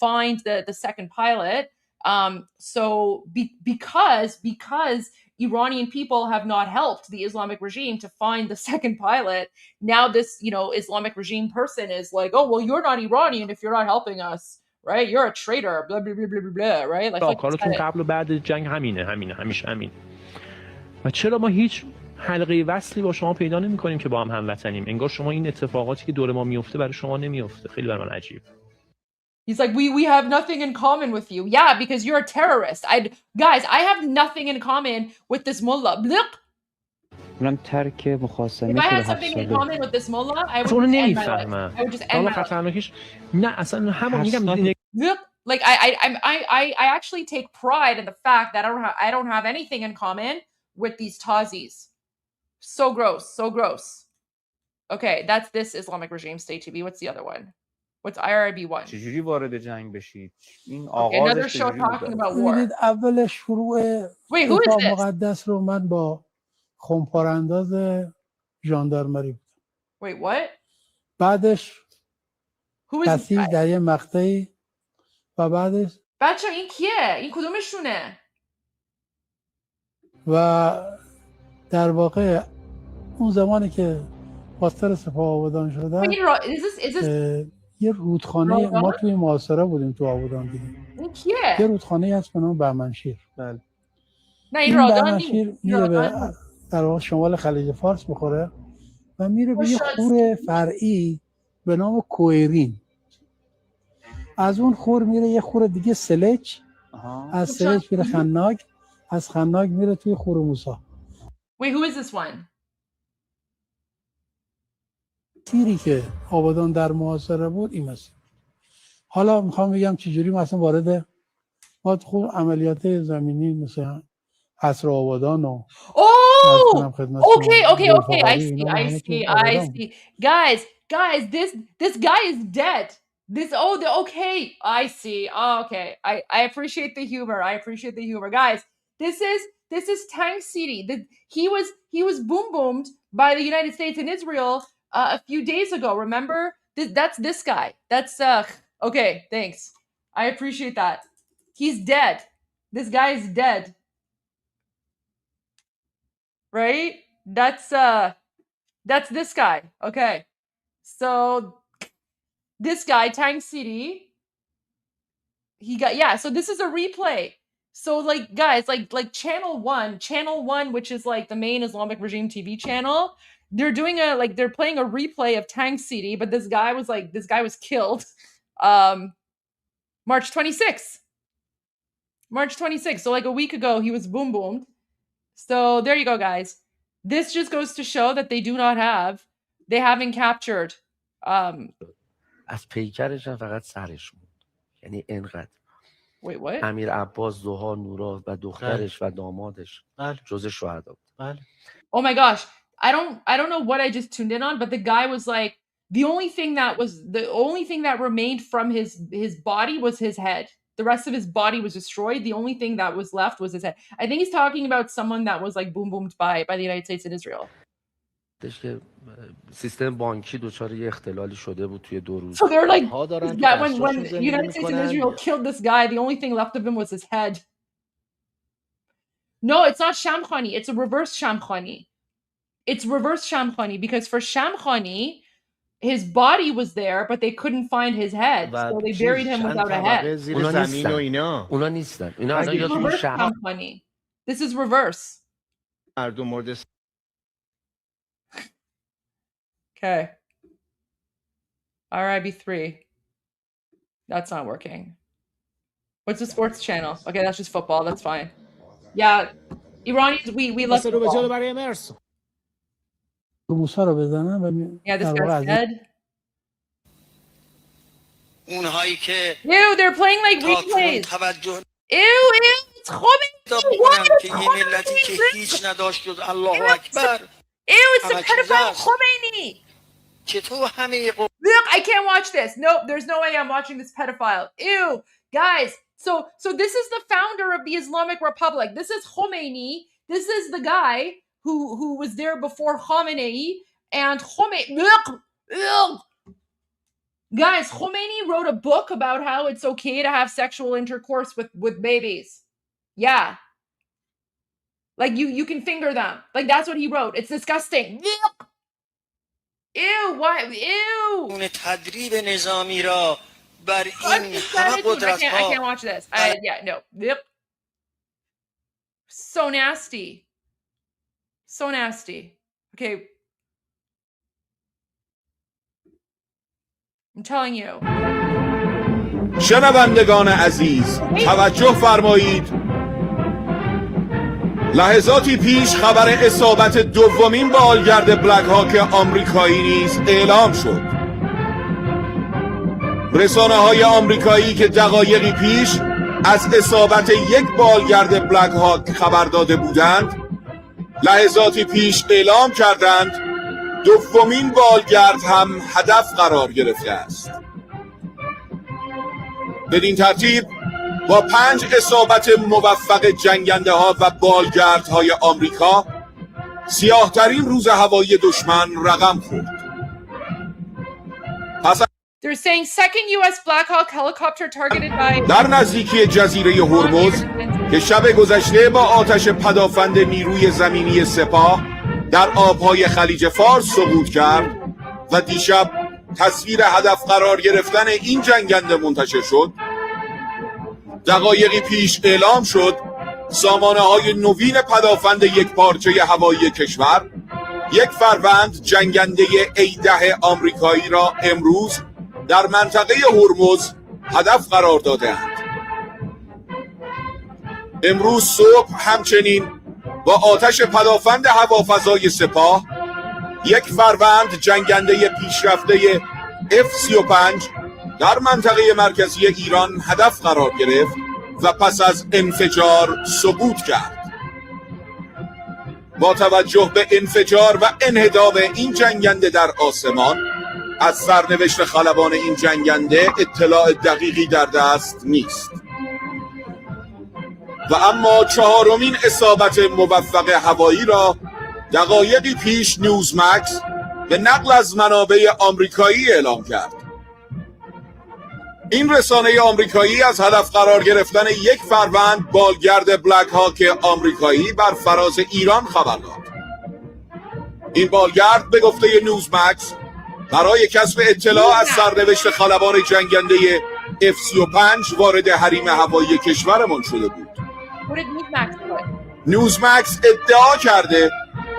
find the 2nd pilot. Because Iranian people have not helped the Islamic regime to find the 2nd pilot, now this, Islamic regime person is like, oh, well, you're not Iranian if you're not helping us, right? You're a traitor, blah, blah, blah, blah, blah, right? Like, کارتون قبل و بعد جنگ همینه همیشه همین. و چرا ما هیچ حلقه وصلی با شما پیدا نمی‌کنیم که با هم هموطنیم؟ انگار شما این اتفاقاتی که دور ما میفته برای شما نمیفته. خیلی برای من عجیب. He's like, we have nothing in common with you. Yeah, because you're a terrorist. Guys, I have nothing in common with this mullah. If I had something in common with this mullah, I would just end my life. I would just end my life. Like I actually take pride in the fact that I don't have anything in common with these Tazis. So gross, so gross. Okay, that's this Islamic Regime State TV. What's the other one? What's IRB1? چجوری وارد جنگ بشید؟ این another show talking about war. اول شروع دفاع مقدس رو من با خمپارانداز ژاندارمری بودم. Wait, what? بعدش کسی در یه مقطعی و بعدش بچه این کیه؟ این کدومشونه؟ و در واقع اون زمانی که پاستر سپاه آبادان شدن یه رودخانه ما توی محاصره بودیم تو آبادان دیدیم. این کیه؟ یه رودخانه هست به نام بهمنشیر. بله. نه این بهمنشیر میره به در واقع شمال خلیج فارس بخوره و میره به یه خور فرعی به نام کوئرین. از اون خور میره یه خور دیگه سلج. از سلج میره خناک. از خناک میره توی خور موسی. Wait, who is this one? تیری که آبادان در محاصره بود این مسیر. حالا میخوام بگم چجوری مثلا وارد خوب عملیات زمینی مثل حصر آبادان و okay, I see. Guys, this guy is dead. Okay, I see. Okay, I appreciate the humor. Guys, this is Tank City. He was boomed by the United States and Israel a few days ago. Remember? That's this guy. That's okay, thanks. I appreciate that. He's dead. This guy is dead. Right? That's this guy. Okay. So this guy, Tank City, so this is a replay. So like guys, like channel 1, which is like the main Islamic Regime TV channel, they're playing a replay of Tank City, but this guy was killed March 26th. So like a week ago he was boomed. So there you go, guys. This just goes to show that they haven't captured از پیکرش هم فقط سرش موند. یعنی اینقدر. Wait, what? امیر عباس، زها، نورا و دخترش و دامادش جزء شهدا بود. Oh my gosh. I don't know what I just tuned in on, but the guy was like, the only thing that remained from his body was his head. The rest of his body was destroyed. The only thing that was left was his head. I think he's talking about someone that was like boom boomed by the United States and Israel. سیستم بانکی دچار یه اختلالی شده بود توی 2 روز. So they're like that when the United States and Israel killed this guy, the only thing left of him was his head. No, it's not Shamkhani. It's a reverse Shamkhani. It's reverse Shamkhani because for Shamkhani, his body was there, but they couldn't find his head, so they buried him without a head. اونا نیستن. اینا This is reverse Shamkhani. This is reverse. Okay. RIB3. That's not working. What's the sports channel? Okay, that's just football. That's fine. Yeah, Iranians, we love football. Yeah, this guy's dead. Ew, they're playing like replays. Ew, it's Khomeini. What? Ew, it's the pedophile Khomeini. Look, I can't watch this. Nope, there's no way I'm watching this pedophile. Ew, guys. So this is the founder of the Islamic Republic. This is Khomeini. This is the guy who was there before Khamenei. And Khomeini, guys, Khomeini wrote a book about how it's okay to have sexual intercourse with babies. Yeah. Like you can finger them. Like that's what he wrote. It's disgusting. Ew, why? Ew. I can't watch this. Yeah, no. Yep. So nasty. So nasty. Okay. I'm telling you. شنوندگان عزیز توجه فرمایید. لحظاتی پیش خبر اصابت دومین بالگرد بلک هاک آمریکایی نیز اعلام شد. رسانه‌های آمریکایی که دقایقی پیش از اصابت یک بالگرد بلک هاک خبر داده بودند، لحظاتی پیش اعلام کردند دومین بالگرد هم هدف قرار گرفته است. بدین ترتیب با 5 اصابت موفق جنگنده ها و بالگرد های آمریکا سیاه‌ترین روز هوایی دشمن رقم خورد. They're saying second US Black Hawk helicopter targeted by در نزدیکی جزیره هرمز که شب گذشته با آتش پدافند نیروی زمینی سپاه در آبهای خلیج فارس سقوط کرد و دیشب تصویر هدف قرار گرفتن این جنگنده منتشر شد، دقایقی پیش اعلام شد سامانه‌های نوین پدافند یک پارچه هوایی کشور 1 فروند جنگنده A-10 آمریکایی را امروز در منطقه هرمز هدف قرار داده‌اند. امروز صبح همچنین با آتش پدافند هوافضای سپاه 1 فروند جنگنده پیشرفته F-35 در منطقه مرکزی ایران هدف قرار گرفت و پس از انفجار سقوط کرد. با توجه به انفجار و انهدام این جنگنده در آسمان، از سرنوشت خلبان این جنگنده اطلاع دقیقی در دست نیست. و اما 4مین اصابت موفق هوایی را دقایقی پیش نیوزمکس به نقل از منابع آمریکایی اعلام کرد. این رسانه آمریکایی از هدف قرار گرفتن 1 فروند بالگرد بلک هاک آمریکایی بر فراز ایران خبر داد. این بالگرد به گفته نیوزمکس برای کسب اطلاع از سرنوشت خلبان جنگنده F-35 وارد حریم هوایی کشورمان شده بود. نیوزمکس ادعا کرده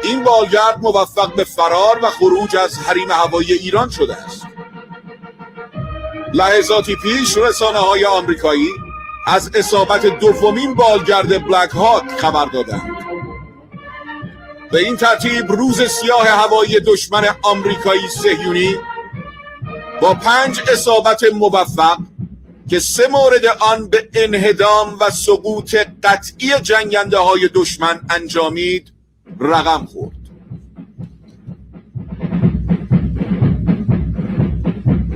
این بالگرد موفق به فرار و خروج از حریم هوایی ایران شده است. لحظاتی پیش رسانه‌های آمریکایی از اصابت دومین بالگرد بلک هاک خبر دادند. به این ترتیب روز سیاه هوایی دشمن آمریکایی صهیونی با 5 اصابت موفق که 3 مورد آن به انهدام و سقوط قطعی جنگنده های دشمن انجامید رقم خورد.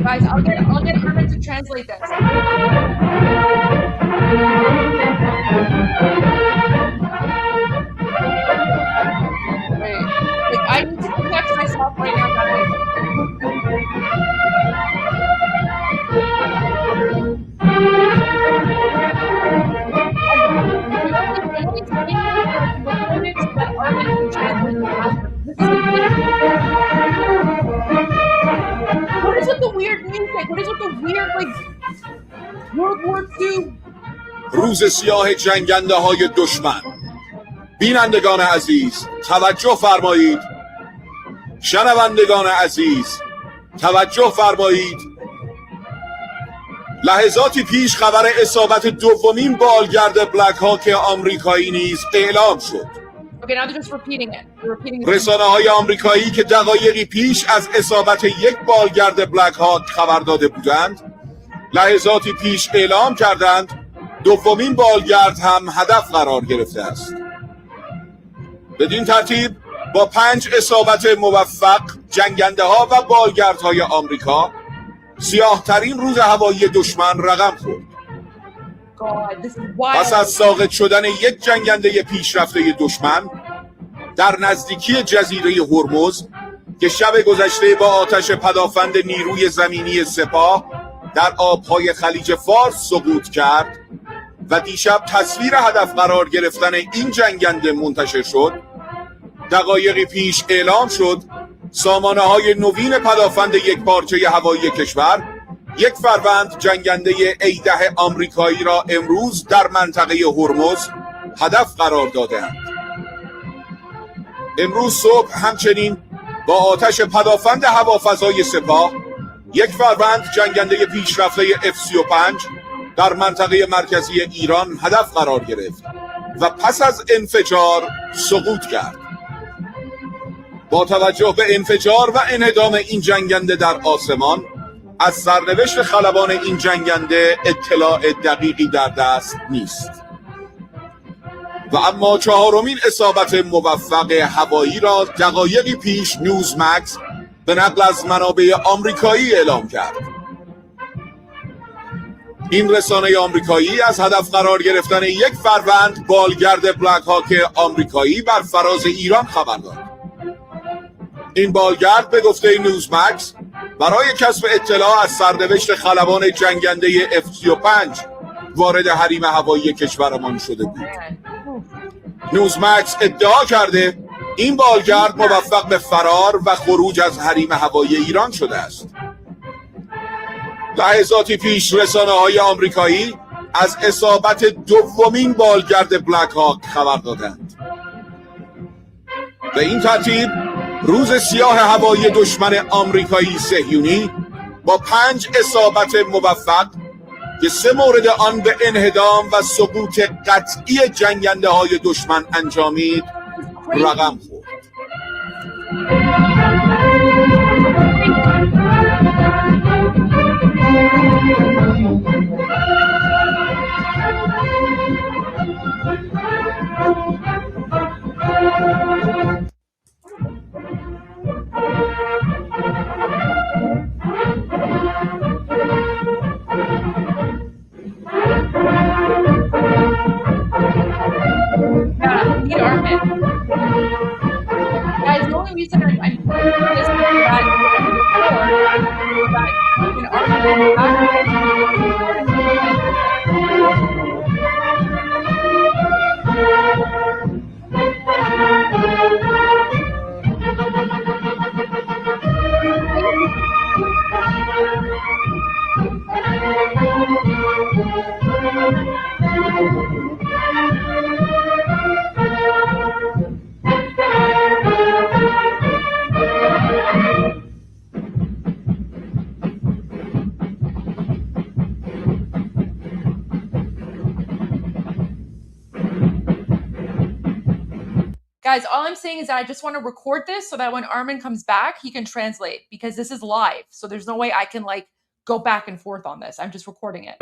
Guys, I'll get Armin to translate this. Wait, like I need to protect myself right now, guys. What is with the weird music? What is with the weird, like, World War II? روز سیاه جنگنده های دشمن. بینندگان عزیز توجه فرمایید. شنوندگان عزیز توجه فرمایید. لحظاتی پیش خبر اصابت دومین بالگرد بلک هاک آمریکایی نیز اعلام شد. رسانه‌های آمریکایی که دقایقی پیش از اصابت یک بالگرد بلک هاک خبر داده بودند، لحظاتی پیش اعلام کردند دومین بالگرد هم هدف قرار گرفته است. بدین ترتیب با 5 اصابت موفق جنگنده ها و بالگردهای آمریکا سیاه‌ترین روز هوایی دشمن رقم خورد. پس از ساقط شدن یک جنگنده پیشرفته دشمن در نزدیکی جزیره هرمز که شب گذشته با آتش پدافند نیروی زمینی سپاه در آبهای خلیج فارس سقوط کرد و دیشب تصویر هدف قرار گرفتن این جنگنده منتشر شد، دقایقی پیش اعلام شد سامانه‌های نوین پدافند یکپارچه هوایی کشور 1 فروند جنگنده A-10 آمریکایی را امروز در منطقه هرمز هدف قرار داده‌اند. امروز صبح همچنین با آتش پدافند هوافضای سپاه 1 فروند جنگنده پیشرفته F-35 در منطقه مرکزی ایران هدف قرار گرفت و پس از انفجار سقوط کرد. با توجه به انفجار و انهدام این جنگنده در آسمان، از سرنوشت خلبان این جنگنده اطلاع دقیقی در دست نیست. و اما 4مین اصابت موفق هوایی را دقایقی پیش نیوزمکس به نقل از منابع آمریکایی اعلام کرد. این رسانه آمریکایی از هدف قرار گرفتن 1 فروند بالگرد بلک هاک آمریکایی بر فراز ایران خبر داد. این بالگرد به گفته نیوزمکس برای کسب اطلاع از سرنوشت خلبان جنگنده F-35 وارد حریم هوایی کشورمان شده بود. نیوزمکس ادعا کرده این بالگرد موفق به فرار و خروج از حریم هوایی ایران شده است. لحظاتی پیش رسانه‌های آمریکایی از اصابت دومین بالگرد بلک هاک خبر دادند. به این ترتیب روز سیاه هوایی دشمن آمریکایی صهیونی با 5 اصابت موفق که 3 مورد آن به انهدام و سقوط قطعی جنگنده های دشمن انجامید رقم خورد. need Armin. Guys, the only reason I'm doing this is that Guys, all I'm saying is that I just want to record this so that when Armin comes back, he can translate, because this is live. So there's no way I can like go back and forth on this. I'm just recording it.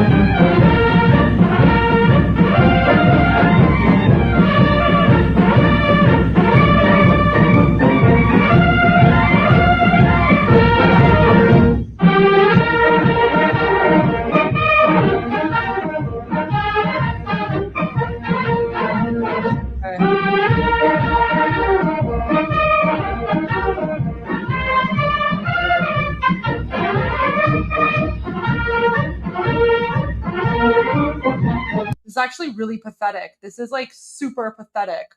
actually really pathetic. This is like super pathetic.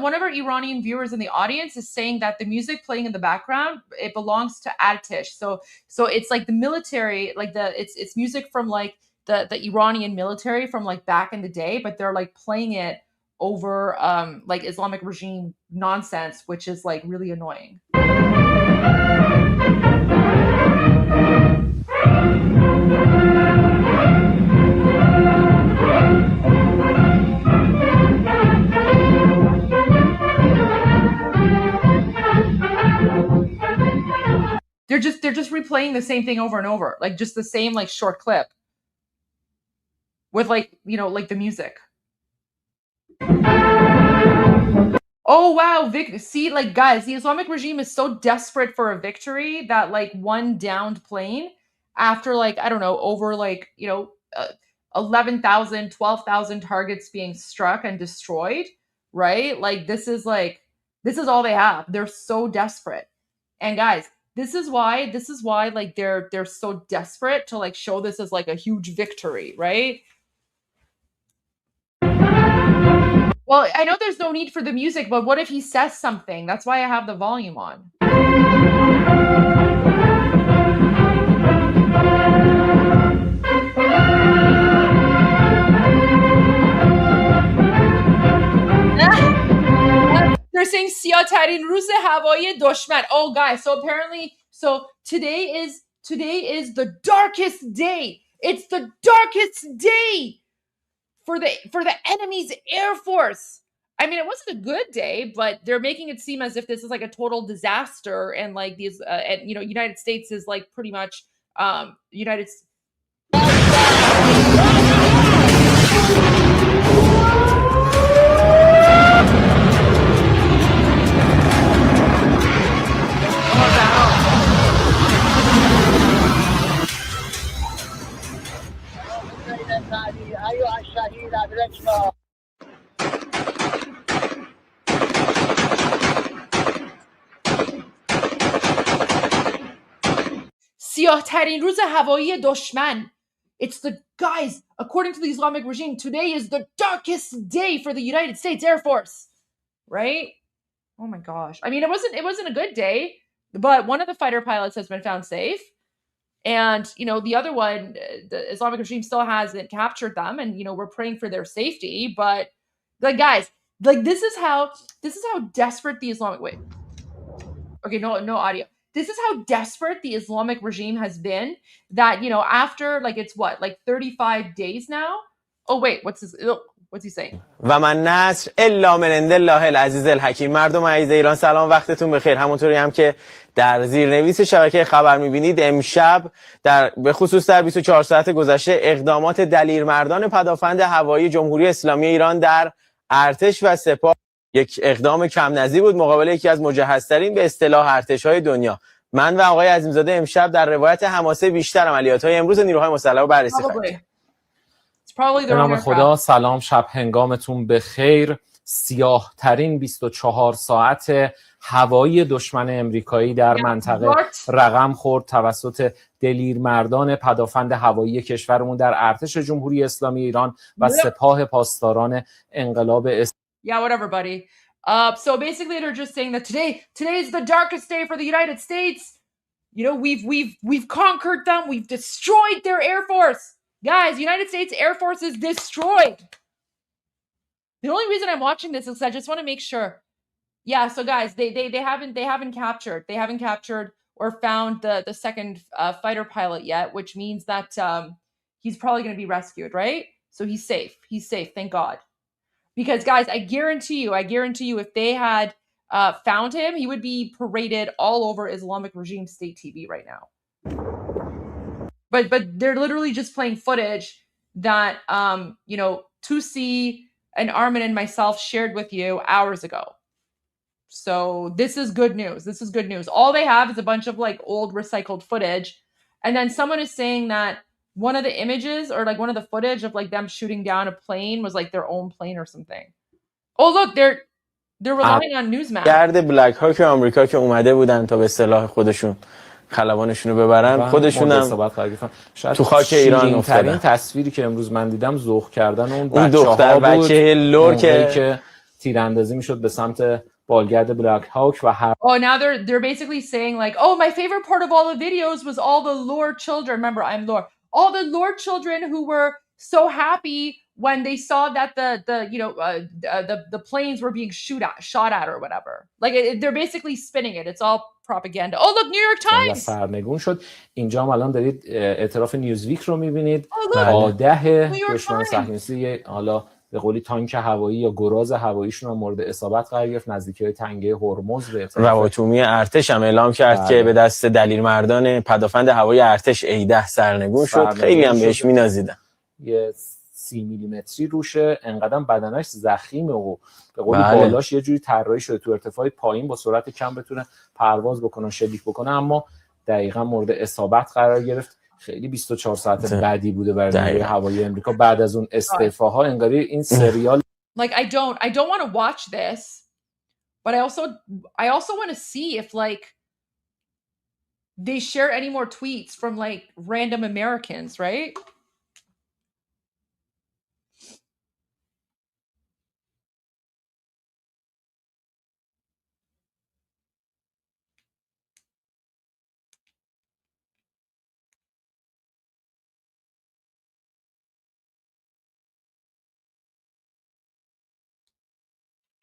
One of our Iranian viewers in the audience is saying that the music playing in the background, it belongs to Artesh. So it's like the military, like it's music from like the Iranian military from like back in the day, but they're like playing it over like Islamic regime nonsense, which is like really annoying. They're just replaying the same thing over and over, like just the same like short clip with like, you know, like the music. Oh wow, see, like guys, the Islamic regime is so desperate for a victory that like one downed plane after like, I don't know, over like, you know, 11,000, 12,000 targets being struck and destroyed, right? Like this is all they have. They're so desperate. And guys, this is why like they're so desperate to like show this as like a huge victory, right? Well, I know there's no need for the music, but what if he says something? That's why I have the volume on. They're saying سیاه‌ترین روز هوایی دشمن. Oh guys, so apparently today is the darkest day. It's the darkest day for the enemy's air force. I mean, it wasn't a good day, but they're making it seem as if this is like a total disaster, and like these and you know, United States is like pretty much United States. سیاه‌ترین روز هوایی دشمن. It's the guys, according to the Islamic regime, today is the darkest day for the United States Air Force. Right? Oh my gosh. I mean, it wasn't a good day, but one of the fighter pilots has been found safe. And, you know, the other one, the Islamic regime still hasn't captured them. And, you know, we're praying for their safety. But, like, guys, like, this is how desperate the Islamic... Wait. Okay, no audio. This is how desperate the Islamic regime has been that, you know, after, like, it's what? Like, 35 days now? Oh, wait, what's he saying? و من نصر الا من عند الله العزیز الحکیم. مردم عزیز ایران سلام، وقتتون بخیر. همونطوری هم که در زیرنویس شبکه خبر می‌بینید، امشب به خصوص در 24 ساعت گذشته اقدامات دلیرمردان پدافند هوایی جمهوری اسلامی ایران در ارتش و سپاه یک اقدام کم نظیر بود مقابل یکی از مجهزترین به اصطلاح ارتش‌های دنیا. من و آقای عظیمزاده امشب در روایت حماسه بیشتر عملیات‌های امروز نیروهای مسلح رو بررسی خواهیم. به نام خدا، سلام، شب هنگامتون بخیر. سیاه ترین 24 ساعت هوایی دشمن امریکایی در منطقه رقم خورد توسط دلیرمردان پدافند هوایی کشورمون در ارتش جمهوری اسلامی ایران و سپاه پاسداران انقلاب Yeah, whatever, buddy. So basically they're just saying that today is the darkest day for the United States. You know, we've conquered them. We've destroyed their air force. Guys, United States Air Force is destroyed. The only reason I'm watching this is I just want to make sure. Yeah, so guys, they haven't captured or found the second fighter pilot yet, which means that he's probably going to be rescued, right? So he's safe. He's safe, thank God. Because guys, I guarantee you, if they had found him, he would be paraded all over Islamic regime state TV right now. But they're literally just playing footage that you know, Tusi and Armin and myself shared with you hours ago. So this is good news. This is good news. All they have is a bunch of like old recycled footage, and then someone is saying that one of the images or like one of the footage of like them shooting down a plane was like their own plane or something. Oh look, they're relying on Newsmax. گرد بلک هاک آمریکا که اومده بودن تا به اصطلاح خودشون خلبانشون رو ببرن خودشون هم تو خاک ایران افتادن. تصویری که امروز من دیدم ذوق کردن اون دختر بچه لور که تیراندازی میشد به سمت بالگرد بلک هاک و Oh, now they're basically saying like, oh, my favorite part of all the videos was all the lore children. Remember, I'm lore. All the lore children who were so happy when they saw that the planes were being shot at or whatever. Like they're basically spinning it. It's all propaganda. Oh, look, New York Times. سرنگون شد. اینجا هم الان دارید اعتراف نیوزویک رو میبینید. 10 دشمن صهیونیستی حالا به قولی تانک هوایی یا گراز هواییشون هم مورد اصابت قرار گرفت نزدیکی تنگه هرمز. رواتومی ارتش هم اعلام کرد که به دست دلیر مردان پدافند هوایی ارتش A10 سرنگون شد. خیلی هم بهش مینازیدن. یه 30 میلیمتری روشه، انقدر بدنش زخیمه و به قولی بالاش یه جوری طراحی شده تو ارتفاع پایین با سرعت کم بتونه پرواز بکنه، شلیک بکنه، اما دقیقاً مورد اصابت قرار گرفت. خیلی 24 ساعت بعدی بوده برای نیروی هوایی امریکا بعد از اون استعفاها. انگاری این سریال Like I don't want to watch this, but I also want to see if like they share any more tweets from like random Americans, right?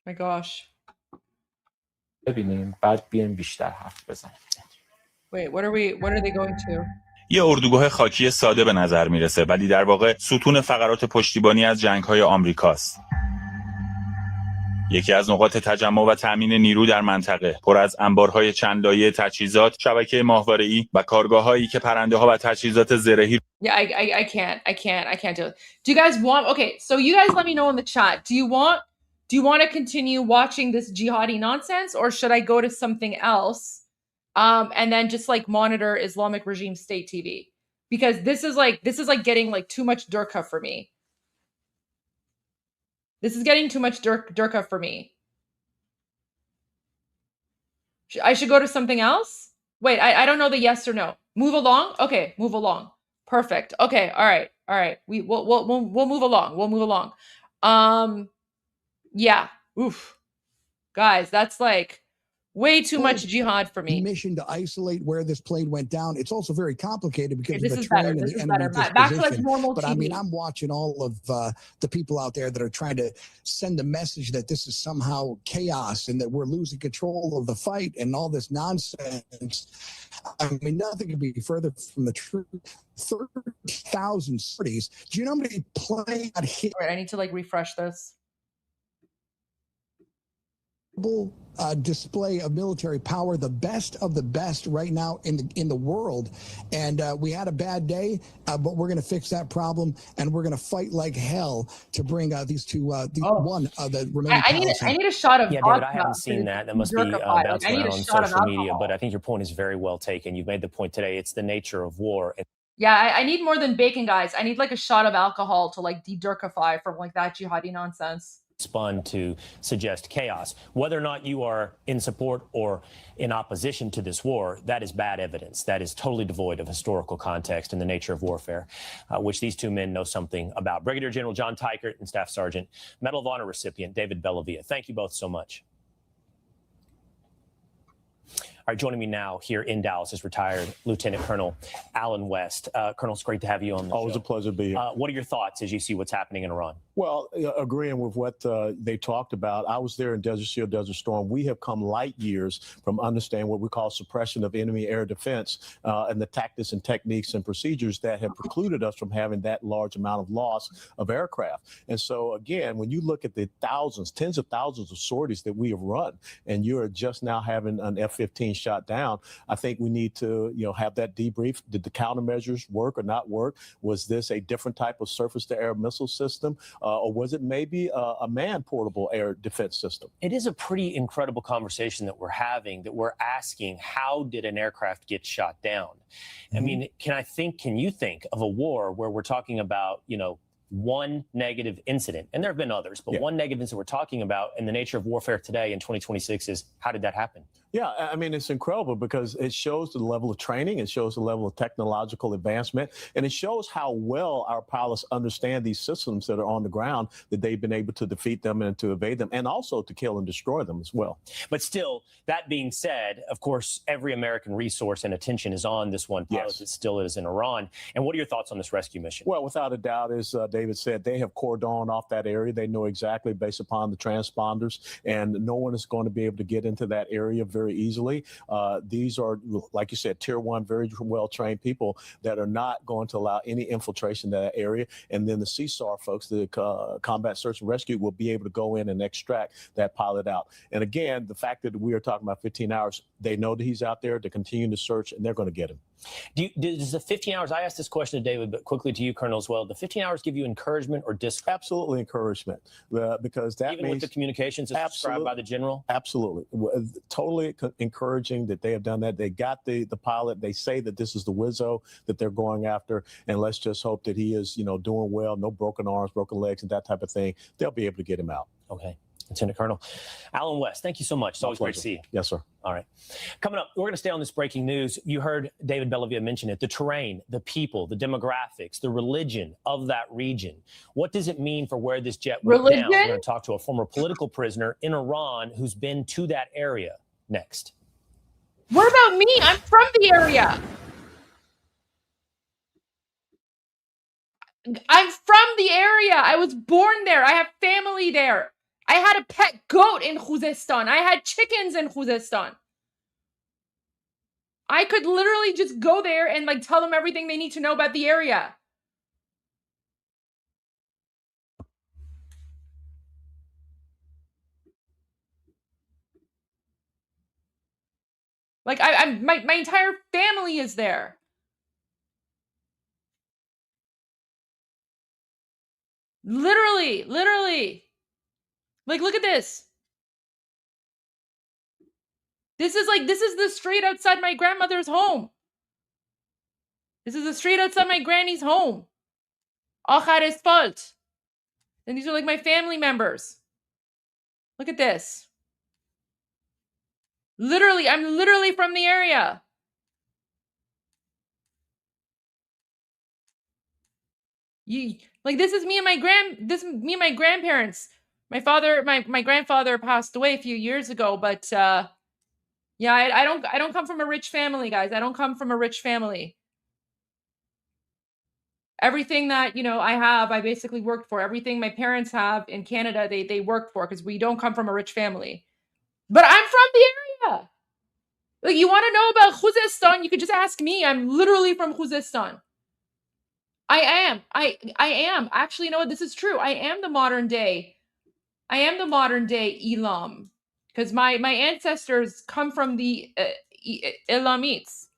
My gosh. ببینیم بعد بیایم بیشتر حرف بزنیم. Wait, what are they going to? یه اردوگاه خاکی ساده به نظر میرسه ولی در واقع ستون فقرات پشتیبانی از جنگ‌های آمریکاست. یکی از نقاط تجمع و تأمین نیرو در منطقه، پر از انبارهای چند لایه تجهیزات، شبکه ماهواره‌ای و کارگاه‌هایی که پرنده‌ها و تجهیزات زرهی. Yeah, I can't do it. Do you guys want? Okay, so you guys let me know in the chat. Do you want to continue watching this jihadi nonsense, or should I go to something else, and then just like monitor Islamic regime state TV? Because this is like getting like too much durka for me. This is getting too much durka for me. I should go to something else? Wait, I don't know the yes or no. Move along? Okay, move along. Perfect. Okay, all right. We'll move along. We'll move along. Yeah. Oof. Guys, that's like way too much jihad for me. Mission to isolate where this plane went down. It's also very complicated because Okay, of the terrain and the enemy disposition. Back to like normal but TV. I mean, I'm watching all of the people out there that are trying to send a message that this is somehow chaos and that we're losing control of the fight and all this nonsense. I mean, nothing could be further from the truth. 30,000 sorties. Do you know how many planes got hit? All right, I need to like refresh this. Display of military power, the best of the best right now in the world, and we had a bad day, but we're going to fix that problem, and we're going to fight like hell to bring these two, the remaining. I need a shot of. Yeah, David, I haven't seen that. That must be bouncing around on social media. But I think your point is very well taken. You've made the point today. It's the nature of war. Yeah, I need more than bacon, guys. I need like a shot of alcohol to like de-durkify from like that jihadi nonsense. Spun to suggest chaos. Whether or not you are in support or in opposition to this war, that is bad evidence. That is totally devoid of historical context and the nature of warfare, which these two men know something about. Brigadier General John Tykert and Staff Sergeant Medal of Honor recipient David Bellavia. Thank you both so much. All right, joining me now here in Dallas is retired Lieutenant Colonel Alan West. Colonel, it's great to have you on the show. Always a pleasure to be here. What are your thoughts as you see what's happening in Iran? Well, agreeing with what they talked about, I was there in Desert Shield, Desert Storm. We have come light years from understanding what we call suppression of enemy air defense and the tactics and techniques and procedures that have precluded us from having that large amount of loss of aircraft. And so, again, when you look at the thousands, tens of thousands of sorties that we have run, and you're just now having an F-15 shot down, I think we need to, have that debrief. Did the countermeasures work or not work? Was this a different type of surface-to-air missile system? Or was it maybe a man-portable air defense system? It is a pretty incredible conversation that we're having, that we're asking, how did an aircraft get shot down? I mean, can you think of a war where we're talking about, one negative incident, and there have been others, but one negative incident we're talking about in the nature of warfare today in 2026 is how did that happen? Yeah, I mean, it's incredible because it shows the level of training, it shows the level of technological advancement, and it shows how well our pilots understand these systems that are on the ground, that they've been able to defeat them and to evade them, and also to kill and destroy them as well. But still, that being said, of course, every American resource and attention is on this one pilot that still is in Iran. And what are your thoughts on this rescue mission? Well, without a doubt, as David said, they have cordoned off that area. They know exactly based upon the transponders, and no one is going to be able to get into that area very easily. These are, like you said, tier one, very well-trained people that are not going to allow any infiltration to that area. And then the CSAR folks, the Combat Search and Rescue, will be able to go in and extract that pilot out. And again, the fact that we are talking about 15 hours, they know that he's out there to continue to search, and they're going to get him. Does the 15 hours, I asked this question to David, but quickly to you, Colonel, as well, the 15 hours give you encouragement or discouragement? Absolutely encouragement, because that Even means... with the communications as described by the general? Absolutely. Totally encouraging that they have done that. They got the pilot. They say that this is the Wizzo that they're going after, and let's just hope that he is, doing well, no broken arms, broken legs, and that type of thing. They'll be able to get him out. Okay. Lieutenant Colonel Alan West, thank you so much. It's always great to see you. Yes, sir. All right. Coming up, we're going to stay on this breaking news. You heard David Bellavia mention it, the terrain, the people, the demographics, the religion of that region. What does it mean for where this jet went down? We're going to talk to a former political prisoner in Iran who's been to that area next. What about me? I'm from the area. I'm from the area. I was born there. I have family there. I had a pet goat in Khuzestan. I had chickens in Khuzestan. I could literally just go there and tell them everything they need to know about the area. My entire family is there. Literally. Look at this. This is the street outside my grandmother's home. This is the street outside my granny's home. Akhar Asphalt. And these are my family members. Look at this. Literally, I'm literally from the area. This is me and my grandparents. My grandfather passed away a few years ago, but yeah, I don't come from a rich family, guys. I don't come from a rich family. Everything that, I have, I basically worked for. Everything my parents have in Canada, they worked for, because we don't come from a rich family. But I'm from the area. You want to know about Khuzestan, you could just ask me. I'm literally from Khuzestan. I am. Actually, you know what? This is true. I am the modern day Elam. Because my ancestors come from the Elamites.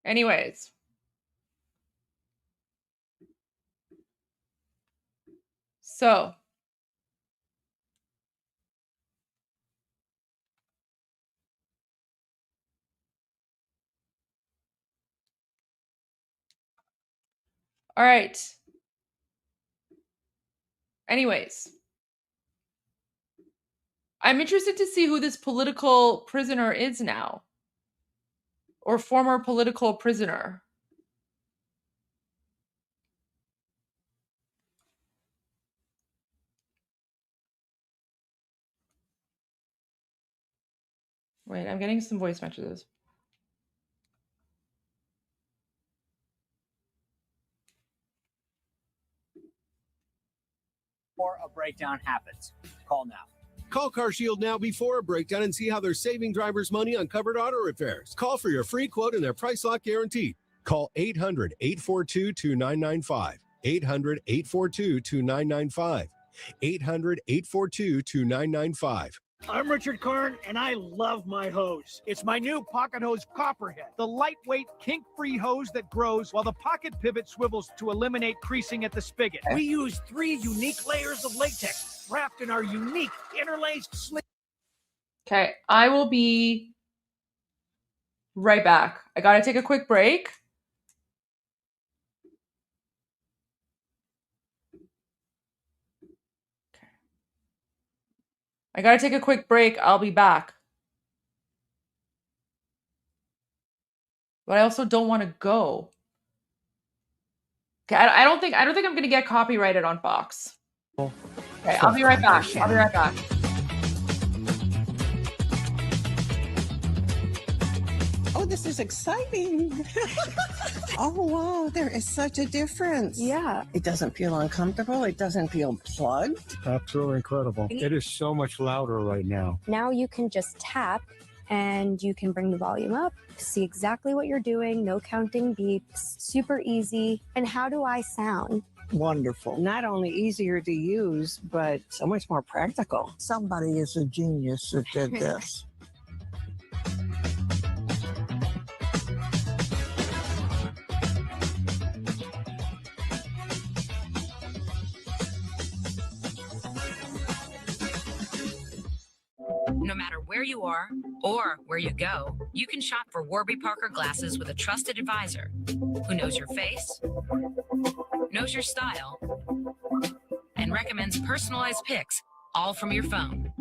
Anyways. So. All right. Anyways. I'm interested to see who this political prisoner is now. Or former political prisoner. Wait, I'm getting some voice messages. Before a breakdown happens. Call now. Call CarShield now before a breakdown and see how they're saving drivers money on covered auto repairs. Call for your free quote and their price lock guarantee. Call 800-842-2995. 800-842-2995. 800-842-2995. I'm Richard Karn, and I love my hose. It's my new Pocket Hose Copperhead, the lightweight, kink-free hose that grows while the pocket pivot swivels to eliminate creasing at the spigot. We use 3 unique layers of latex wrapped in our unique interlaced sleeve. Okay, I will be right back. I gotta take a quick break. Okay. I gotta take a quick break. I'll be back. But I also don't want to go. Okay, I don't think I'm gonna get copyrighted on Fox. Okay, I'll be right back. I'll be right back. Oh, this is exciting. Oh, wow, there is such a difference. Yeah. It doesn't feel uncomfortable. It doesn't feel plugged. Absolutely incredible. It is so much louder right now. Now you can just tap and you can bring the volume up, see exactly what you're doing, no counting beeps, super easy. And how do I sound? Wonderful. Not only easier to use, but so much more practical. Somebody is a genius that did this. No matter where you are or where you go, you can shop for Warby Parker glasses with a trusted advisor who knows your face, knows your style, and recommends personalized picks, all from your phone.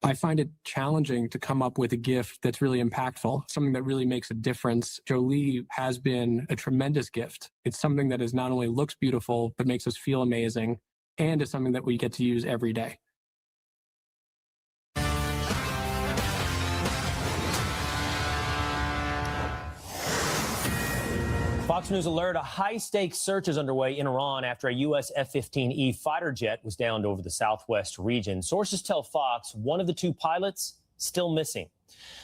I find it challenging to come up with a gift that's really impactful, something that really makes a difference. Jolie has been a tremendous gift. It's something that is not only looks beautiful, but makes us feel amazing, and is something that we get to use every day. Fox News alert, a high-stakes search is underway in Iran after a U.S. F-15E fighter jet was downed over the southwest region. Sources tell Fox one of the two pilots still missing.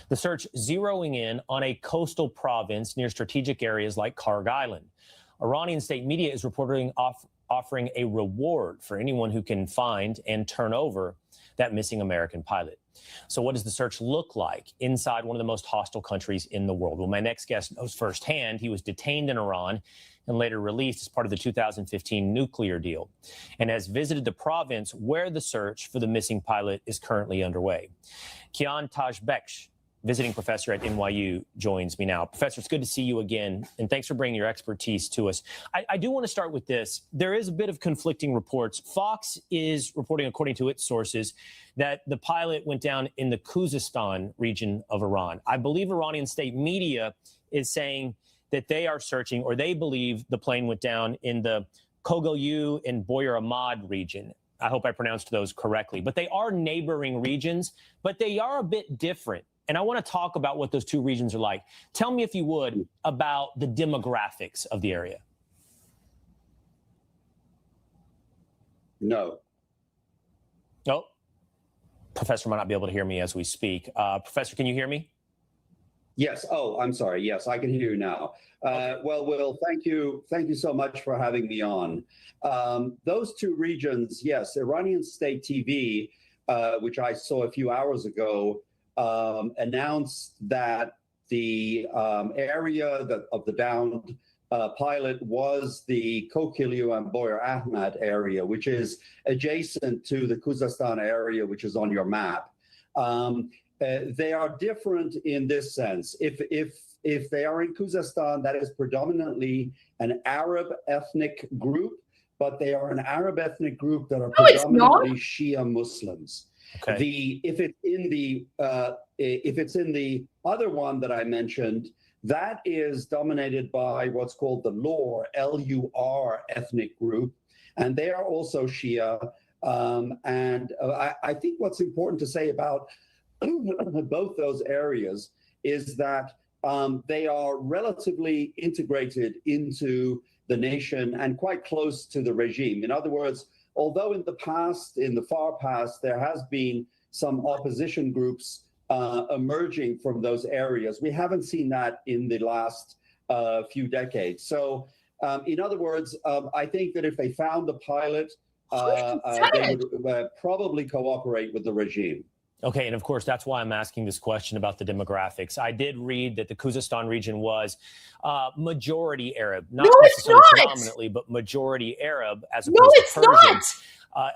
The search zeroing in on a coastal province near strategic areas like Karg Island. Iranian state media is reporting offering a reward for anyone who can find and turn over that missing American pilot. So what does the search look like inside one of the most hostile countries in the world? Well, my next guest knows firsthand. He was detained in Iran and later released as part of the 2015 nuclear deal, and has visited the province where the search for the missing pilot is currently underway. Kian Tajbeksh, visiting professor at NYU, joins me now. Professor, it's good to see you again, and thanks for bringing your expertise to us. I do want to start with this. There is a bit of conflicting reports. Fox is reporting, according to its sources, that the pilot went down in the Khuzestan region of Iran. I believe Iranian state media is saying that they are searching, or they believe the plane went down in the Kogayu and Boyer Ahmad region. I hope I pronounced those correctly. But they are neighboring regions, but they are a bit different. And I want to talk about what those two regions are like. Tell me, if you would, about the demographics of the area. No. Oh, Professor might not be able to hear me as we speak. Professor, can you hear me? Yes. Oh, I'm sorry. Yes, I can hear you now. Well, Will, thank you so much for having me on. Those two regions, yes, Iranian state TV, which I saw a few hours ago, announced that the area of the downed pilot was the Kokilyu and Boyer Ahmad area, which is adjacent to the Khuzestan area, which is on your map. They are different in this sense. If they are in Khuzestan, that is predominantly an Arab ethnic group, but they are an Arab ethnic group that are predominantly Shia Muslims. Okay. If it's in the other one that I mentioned, that is dominated by what's called the Lur, L-U-R ethnic group, and they are also Shia. I think what's important to say about both those areas is that they are relatively integrated into the nation and quite close to the regime. In other words, although in the far past, there has been some opposition groups emerging from those areas, we haven't seen that in the last few decades. So, in other words, I think that if they found the pilot, they would probably cooperate with the regime. Okay, and of course, that's why I'm asking this question about the demographics. I did read that the Khuzestan region was majority Arab, not necessarily predominantly, but majority Arab as opposed to Persian,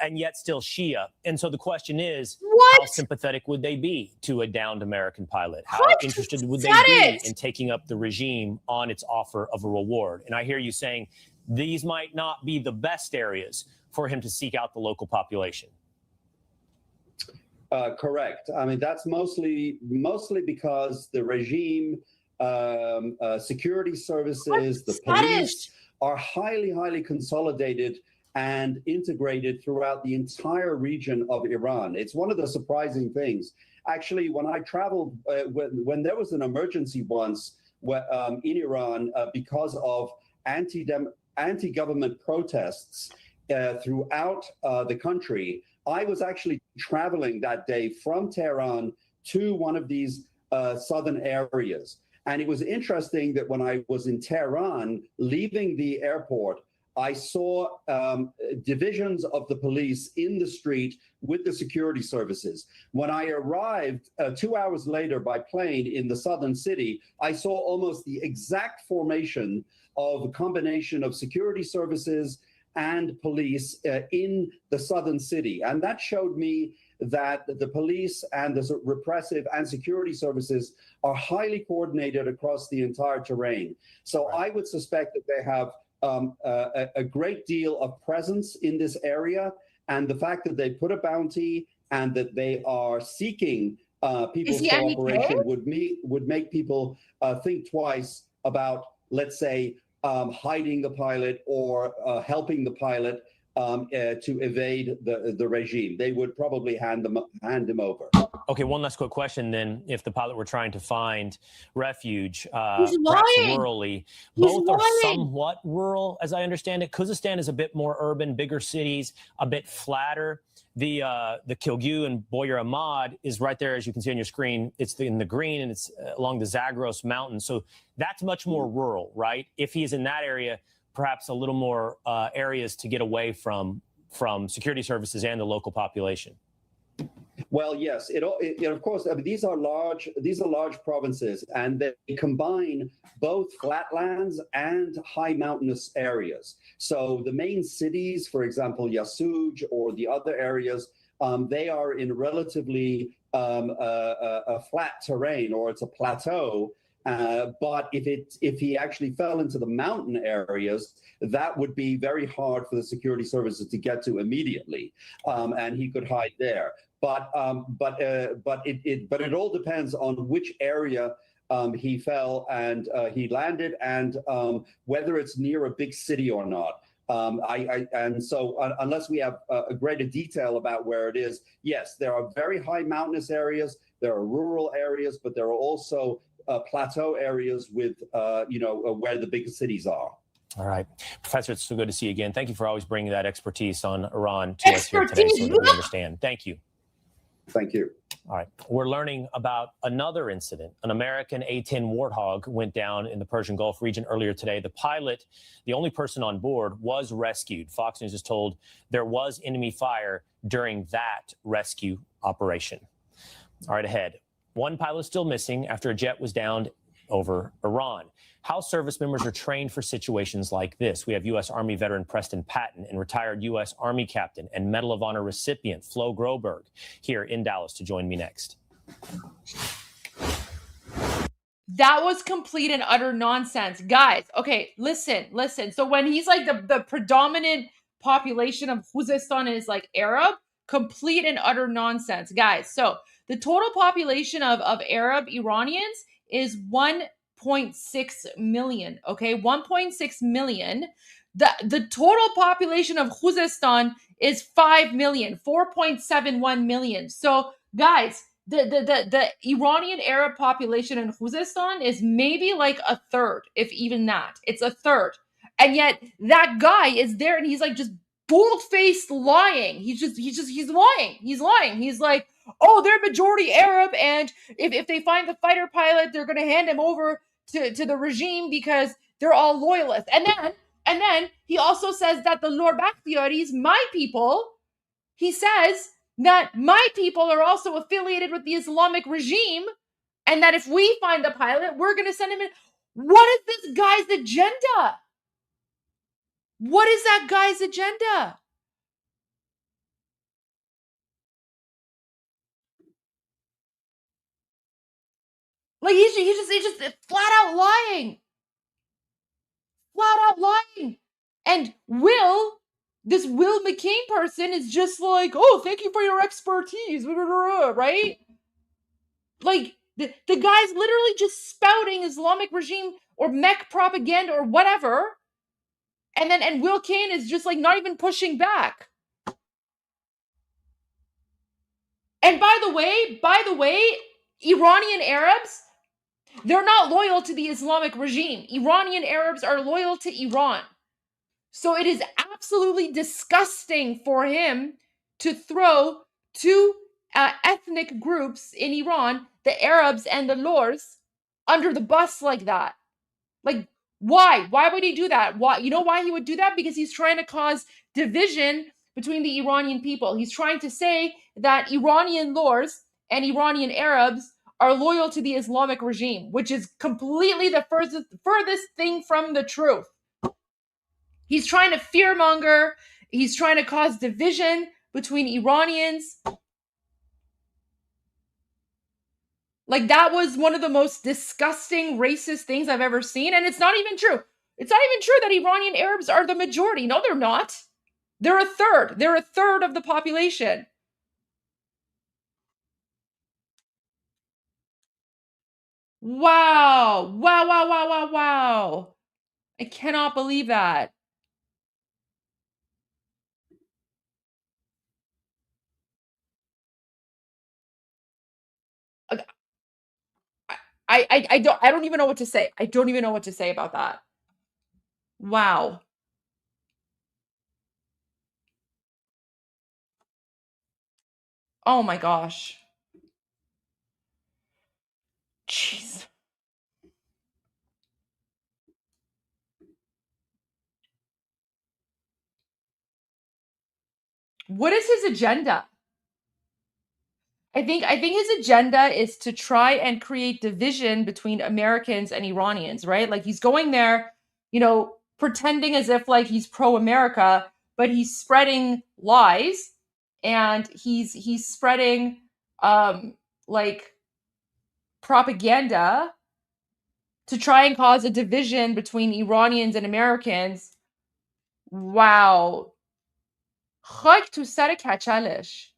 and yet still Shia. And so the question is, how sympathetic would they be to a downed American pilot? How interested would they be in taking up the regime on its offer of a reward? And I hear you saying these might not be the best areas for him to seek out the local population. Correct. I mean, that's mostly because the regime, security services, the police are highly consolidated and integrated throughout the entire region of Iran. It's one of the surprising things. Actually, when I traveled, when there was an emergency once in Iran because of anti-government protests throughout the country, I was actually traveling that day from Tehran to one of these southern areas. And it was interesting that when I was in Tehran, leaving the airport, I saw divisions of the police in the street with the security services. When I arrived 2 hours later by plane in the southern city, I saw almost the exact formation of a combination of security services and police in the southern city. And that showed me that the police and the repressive and security services are highly coordinated across the entire terrain. So I would suspect that they have a great deal of presence in this area. And the fact that they put a bounty and that they are seeking people's cooperation would make people think twice about, let's say, hiding the pilot or helping the pilot to evade the regime. They would probably hand him over. Okay, one last quick question then. If the pilot were trying to find refuge, He's perhaps lying. rurally, He's both are lying. somewhat rural, as I understand it. Khuzestan is a bit more urban, bigger cities, a bit flatter. The Kilgu and Boyer Ahmad is right there, as you can see on your screen. It's in the green, and it's along the Zagros Mountain. So that's much more rural, right? If he's in that area, perhaps a little more areas to get away from security services and the local population. Well, yes, of course. I mean, these are large provinces, and they combine both flatlands and high mountainous areas. So the main cities, for example, Yasuj or the other areas, they are in relatively a flat terrain, or it's a plateau. But if he actually fell into the mountain areas, that would be very hard for the security services to get to immediately, and he could hide there. But it all depends on which area he fell and he landed, and whether it's near a big city or not. So unless we have a greater detail about where it is, yes, there are very high mountainous areas, there are rural areas, but there are also plateau areas with where the big cities are. All right. Professor, it's so good to see you again. Thank you for always bringing that expertise on Iran to us here today so that we understand. Thank you. Thank you. All right. We're learning about another incident. An American A-10 Warthog went down in the Persian Gulf region earlier today. The pilot, the only person on board, was rescued. Fox News is told there was enemy fire during that rescue operation. All right, ahead. One pilot is still missing after a jet was downed over Iran. How service members are trained for situations like this. We have U.S. Army veteran Preston Patton and retired U.S. Army captain and Medal of Honor recipient Flo Groberg here in Dallas to join me next. That was complete and utter nonsense. Guys, okay, listen. So when he's like the predominant population of Khuzestan is like Arab, complete and utter nonsense. Guys, so the total population of Arab Iranians is 1.6 million, okay? 1.6 million. The total population of Khuzestan is 5 million, 4.71 million. So, guys, the Iranian Arab population in Khuzestan is maybe like a third, if even that. It's a third. And yet that guy is there and he's like just bold-faced lying. He's lying. He's lying. He's like, oh, they're majority Arab, and if they find the fighter pilot, they're going to hand him over to the regime because they're all loyalists. And then he also says that the Lord Bakhtiaris, my people, he says that my people are also affiliated with the Islamic regime, and that if we find the pilot, we're going to send him in. What is this guy's agenda? What is that guy's agenda? Like he's just flat out lying. Flat out lying. And this Will McCain person is just like, oh, thank you for your expertise, right? Like, the guy's literally just spouting Islamic regime or mech propaganda or whatever. And Will Cain is just like not even pushing back. And by the way, Iranian Arabs, they're not loyal to the Islamic regime. Iranian Arabs are loyal to Iran. So it is absolutely disgusting for him to throw two ethnic groups in Iran, the Arabs and the Lurs, under the bus like that. Like, why? Why would he do that? Why? You know why he would do that? Because he's trying to cause division between the Iranian people. He's trying to say that Iranian Lurs and Iranian Arabs are loyal to the Islamic regime, which is completely the furthest thing from the truth. He's trying to fearmonger. He's trying to cause division between Iranians. Like, that was one of the most disgusting racist things I've ever seen. And it's not even true. It's not even true that Iranian Arabs are the majority. No, they're not. They're a third. They're a third of the population. Wow. Wow, wow, wow, wow, wow. I cannot believe that. I don't even know what to say. I don't even know what to say about that. Wow. Oh my gosh. Jeez. What is his agenda? I think his agenda is to try and create division between Americans and Iranians, right? Like, he's going there, pretending as if like he's pro-America, but he's spreading lies, and he's spreading like propaganda to try and cause a division between Iranians and Americans. Wow. خاک تو سر کچلش.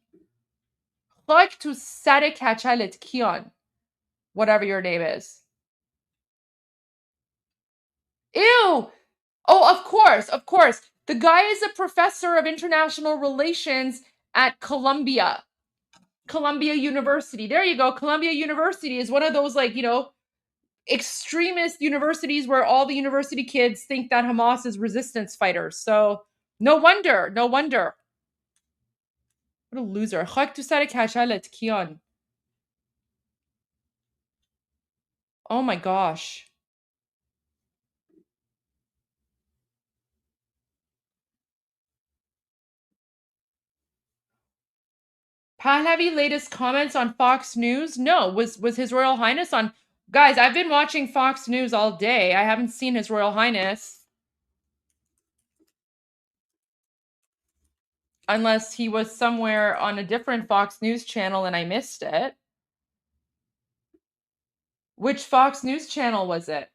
خاک تو سر کچلت کیان. Whatever your name is. Ew! Oh, of course. The guy is a professor of international relations at Columbia University. There you go. Columbia University is one of those, like, extremist universities where all the university kids think that Hamas is resistance fighters. So no wonder. What a loser. خاک تو سر کچلت کیان. Oh my gosh. Pahlavi latest comments on Fox News? No. Was His Royal Highness on? Guys, I've been watching Fox News all day. I haven't seen His Royal Highness. Unless he was somewhere on a different Fox News channel and I missed it. Which Fox News channel was it?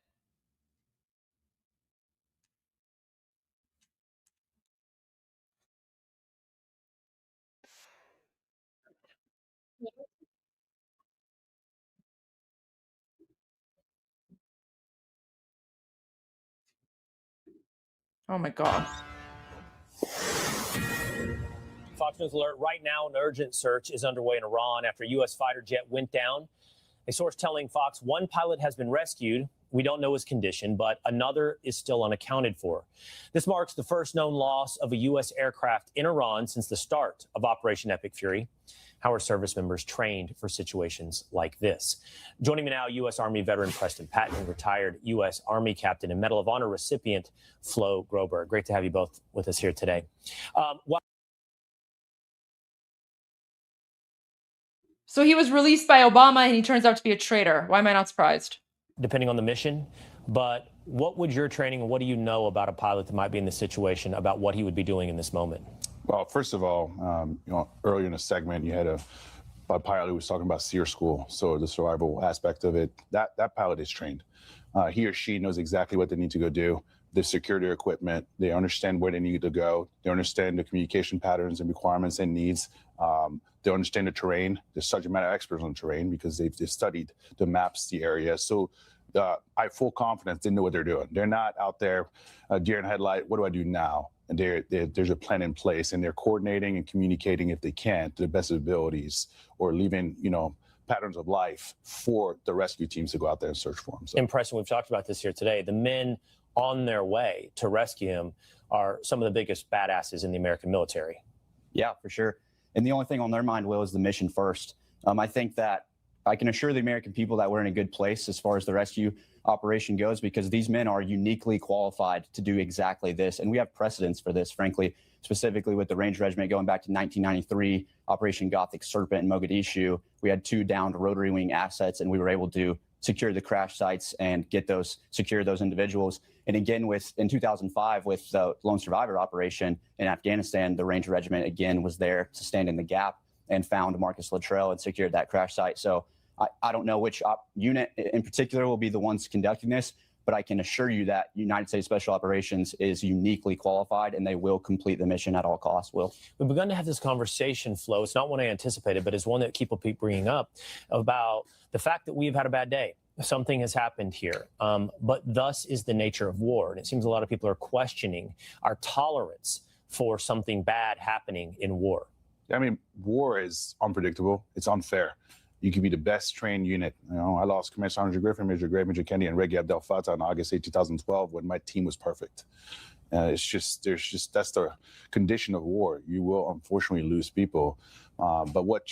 Oh my God. Fox News alert right now, an urgent search is underway in Iran after a U.S. fighter jet went down. A source telling Fox one pilot has been rescued. We don't know his condition, but another is still unaccounted for. This marks the first known loss of a U.S. aircraft in Iran since the start of Operation Epic Fury. How are service members trained for situations like this? Joining me now, U.S. Army veteran Preston Patton, retired U.S. Army captain and Medal of Honor recipient Flo Groberg. Great to have you both with us here today. So he was released by Obama and he turns out to be a traitor. Why am I not surprised? Depending on the mission. But what would your training and what do you know about a pilot that might be in this situation about what he would be doing in this moment? Well, first of all, earlier in the segment, you had a pilot who was talking about SEER school. So the survival aspect of it, that pilot is trained. He or she knows exactly what they need to go do. They secure their equipment. They understand where they need to go. They understand the communication patterns and requirements and needs. They understand the terrain. They're subject matter experts on the terrain because they've studied the maps, the area. So I have full confidence they know what they're doing. They're not out there, deer in headlight, what do I do now? And there's a plan in place, and they're coordinating and communicating if they can to the best of abilities, or leaving, patterns of life for the rescue teams to go out there and search for them. So. Impressive. We've talked about this here today. The men on their way to rescue him are some of the biggest badasses in the American military. Yeah, for sure. And the only thing on their mind, Will, is the mission first. I think that I can assure the American people that we're in a good place as far as the rescue operation goes, because these men are uniquely qualified to do exactly this. And we have precedents for this, frankly, specifically with the Range Regiment going back to 1993, Operation Gothic Serpent in Mogadishu. We had 2 downed rotary wing assets, and we were able to secure the crash sites and secure those individuals. And again, in 2005, with the Lone Survivor operation in Afghanistan, the Range Regiment again was there to stand in the gap and found Marcus Luttrell and secured that crash site. So I don't know which unit in particular will be the ones conducting this, but I can assure you that United States Special Operations is uniquely qualified, and they will complete the mission at all costs, Will. We've begun to have this conversation flow. It's not one I anticipated, but it's one that people keep bringing up about the fact that we've had a bad day. Something has happened here, but thus is the nature of war. And it seems a lot of people are questioning our tolerance for something bad happening in war. I mean, war is unpredictable. It's unfair. You can be the best trained unit. I lost Commander Sergeant Griffin, Major Gray, Major Kennedy, and Reggie Abdel Fattah on August 8, 2012, when my team was perfect. That's the condition of war. You will unfortunately lose people. But what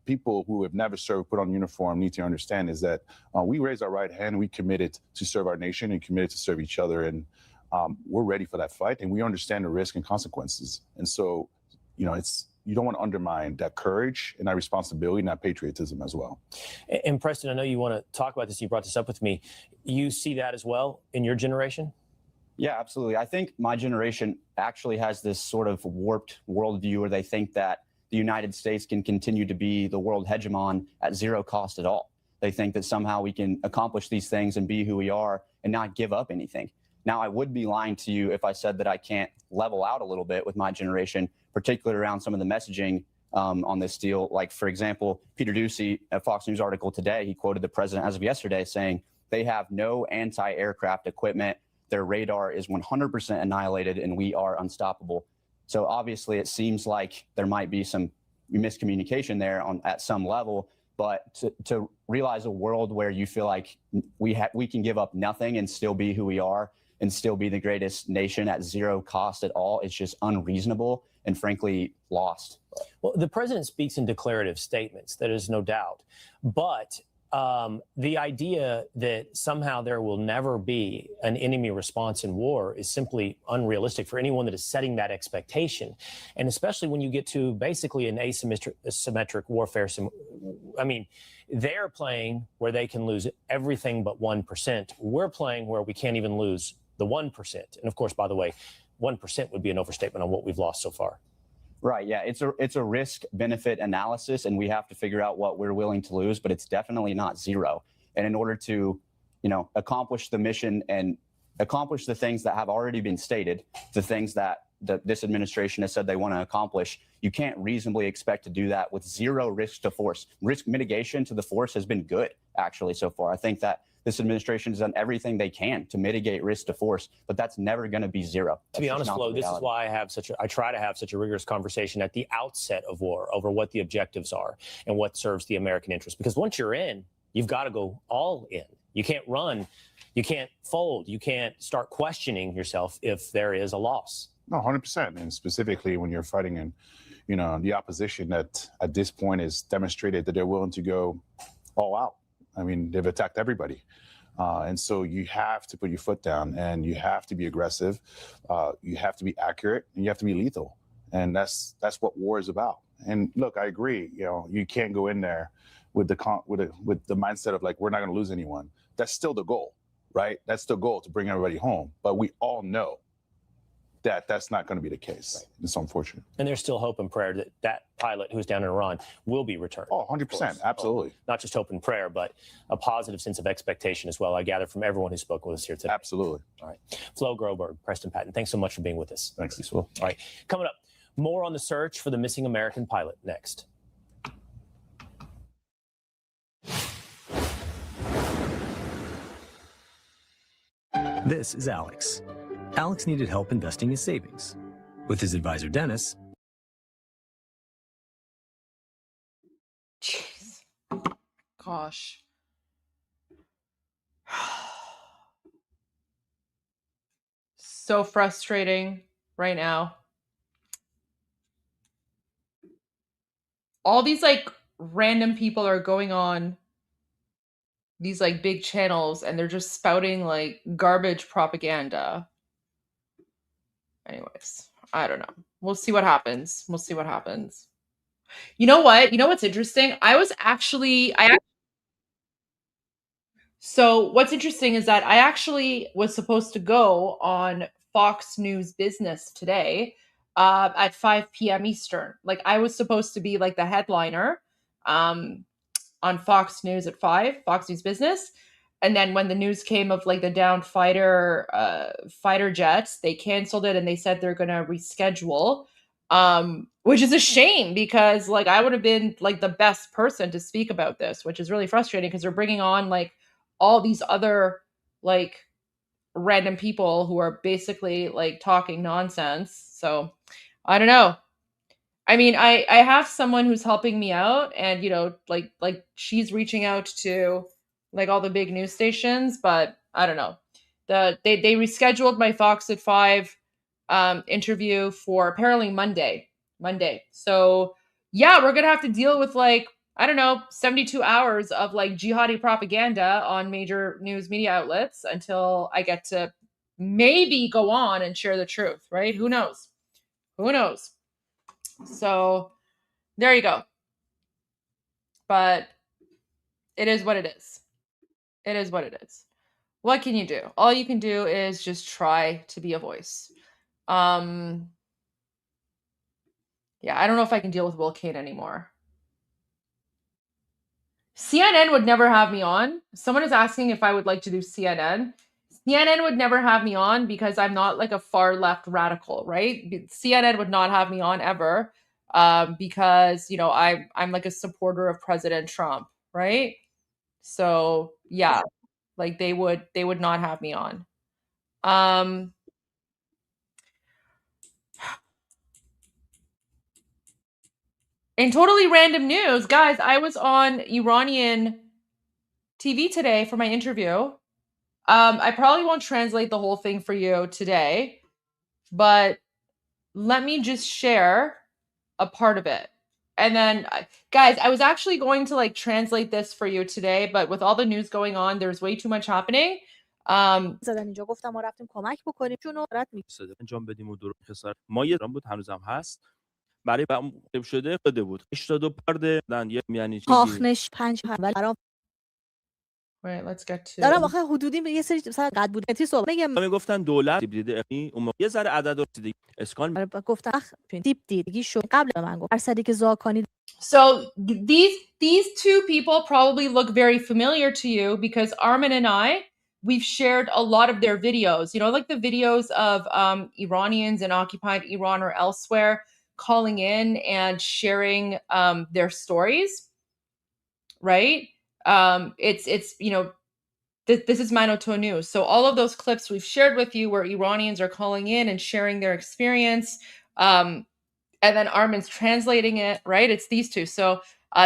people who have never served, put on uniform, need to understand is that we raise our right hand. We committed to serve our nation and committed to serve each other, and we're ready for that fight. And we understand the risk and consequences. And so, you don't want to undermine that courage and that responsibility and that patriotism as well. And Preston, I know you want to talk about this. You brought this up with me. You see that as well in your generation? Yeah, absolutely. I think my generation actually has this sort of warped worldview where they think that the United States can continue to be the world hegemon at zero cost at all. They think that somehow we can accomplish these things and be who we are and not give up anything. Now, I would be lying to you if I said that I can't level out a little bit with my generation, particularly around some of the messaging on this deal. Like, for example, Peter Doocy, a Fox News article today, he quoted the president as of yesterday saying they have no anti-aircraft equipment. Their radar is 100% annihilated and we are unstoppable. So obviously it seems like there might be some miscommunication there at some level, but to realize a world where you feel like we can give up nothing and still be who we are and still be the greatest nation at zero cost at all, it's just unreasonable and frankly lost. Well, the president speaks in declarative statements, that is no doubt. But the idea that somehow there will never be an enemy response in war is simply unrealistic for anyone that is setting that expectation. And especially when you get to basically an asymmetric warfare. I mean, they're playing where they can lose everything but 1%. We're playing where we can't even lose the 1%. And of course, by the way, 1% would be an overstatement on what we've lost so far. Right. Yeah, it's a risk benefit analysis, and we have to figure out what we're willing to lose, but it's definitely not zero. And in order to, accomplish the mission and accomplish the things that have already been stated, the things that this administration has said they want to accomplish, you can't reasonably expect to do that with zero risk to force. Risk mitigation to the force has been good, actually, so far. I think that this administration has done everything they can to mitigate risk to force, but that's never going to be zero. To be honest, Flo, this is why I try to have such a rigorous conversation at the outset of war over what the objectives are and what serves the American interest. Because once you're in, you've got to go all in. You can't run, you can't fold, you can't start questioning yourself if there is a loss. No, 100%. And specifically when you're fighting in, the opposition that at this point has demonstrated that they're willing to go all out. I mean, they've attacked everybody. And so you have to put your foot down and you have to be aggressive. You have to be accurate and you have to be lethal. And that's what war is about. And look, I agree. You can't go in there with the mindset of like, we're not going to lose anyone. That's still the goal, right? That's the goal, to bring everybody home. But we all know that that's not going to be the case. Right. It's unfortunate. And there's still hope and prayer that that pilot who's down in Iran will be returned. Oh, 100%. Absolutely. Not just hope and prayer, but a positive sense of expectation as well, I gather from everyone who's spoken with us here today. Absolutely. All right. Flo Groberg, Preston Patton, thanks so much for being with us. Thanks. All right. Coming up, more on the search for the missing American pilot next. This is Alex. Alex needed help investing his savings. With his advisor, Dennis. Jeez. Gosh. So frustrating right now. All these like random people are going on these like big channels and they're just spouting like garbage propaganda. Anyways, I don't know. We'll see what happens. You know what? You know what's interesting? So what's interesting is that I actually was supposed to go on Fox News Business today at 5 p.m. Eastern. Like I was supposed to be like the headliner on Fox News at 5, Fox News Business. And then when the news came of like the downed fighter jets, they canceled it and they said they're going to reschedule, which is a shame because like I would have been like the best person to speak about this, which is really frustrating because they're bringing on like all these other like random people who are basically like talking nonsense. So I don't know. I mean, I have someone who's helping me out and, like she's reaching out to like all the big news stations, but I don't know. They rescheduled my Fox at 5 interview for apparently Monday. So yeah, we're going to have to deal with like, I don't know, 72 hours of like jihadi propaganda on major news media outlets until I get to maybe go on and share the truth, right? Who knows? So there you go. But it is what it is. What can you do? All you can do is just try to be a voice. Yeah, I don't know if I can deal with Will Kane anymore. CNN would never have me on. Someone is asking if I would like to do CNN. CNN would never have me on because I'm not like a far left radical, right? CNN would not have me on ever because, I'm like a supporter of President Trump, right? So yeah, like they would not have me on. In totally random news, guys, I was on Iranian TV today for my interview. I probably won't translate the whole thing for you today, but let me just share a part of it. And then, guys, I was actually going to like translate this for you today, but with all the news going on, there's way too much happening. اینجا گفتم ما رفتیم کمک بکنیم چون انجام بدیم و درست خسارت ما یه بود هنوزم هست برای شده قده بود 82 پرده یعنی چیزی آخنش 5 برام Wait, let's get to دارم آخه حدودی یه سری مثلا قد بود تی صحبت میگم گفتن دولت دیده اون یه ذره عدد رو دیگه اسکان گفتن دیپ دیگه شو قبل من گفت درصدی که زاکانی. So these two people probably look very familiar to you because Armin and we've shared a lot of their videos, like the videos of Iranians in occupied Iran or elsewhere calling in and sharing their stories, right? It's this is Manoto News. So all of those clips we've shared with you where Iranians are calling in and sharing their experience, and then Armin's translating it, right? It's these two. So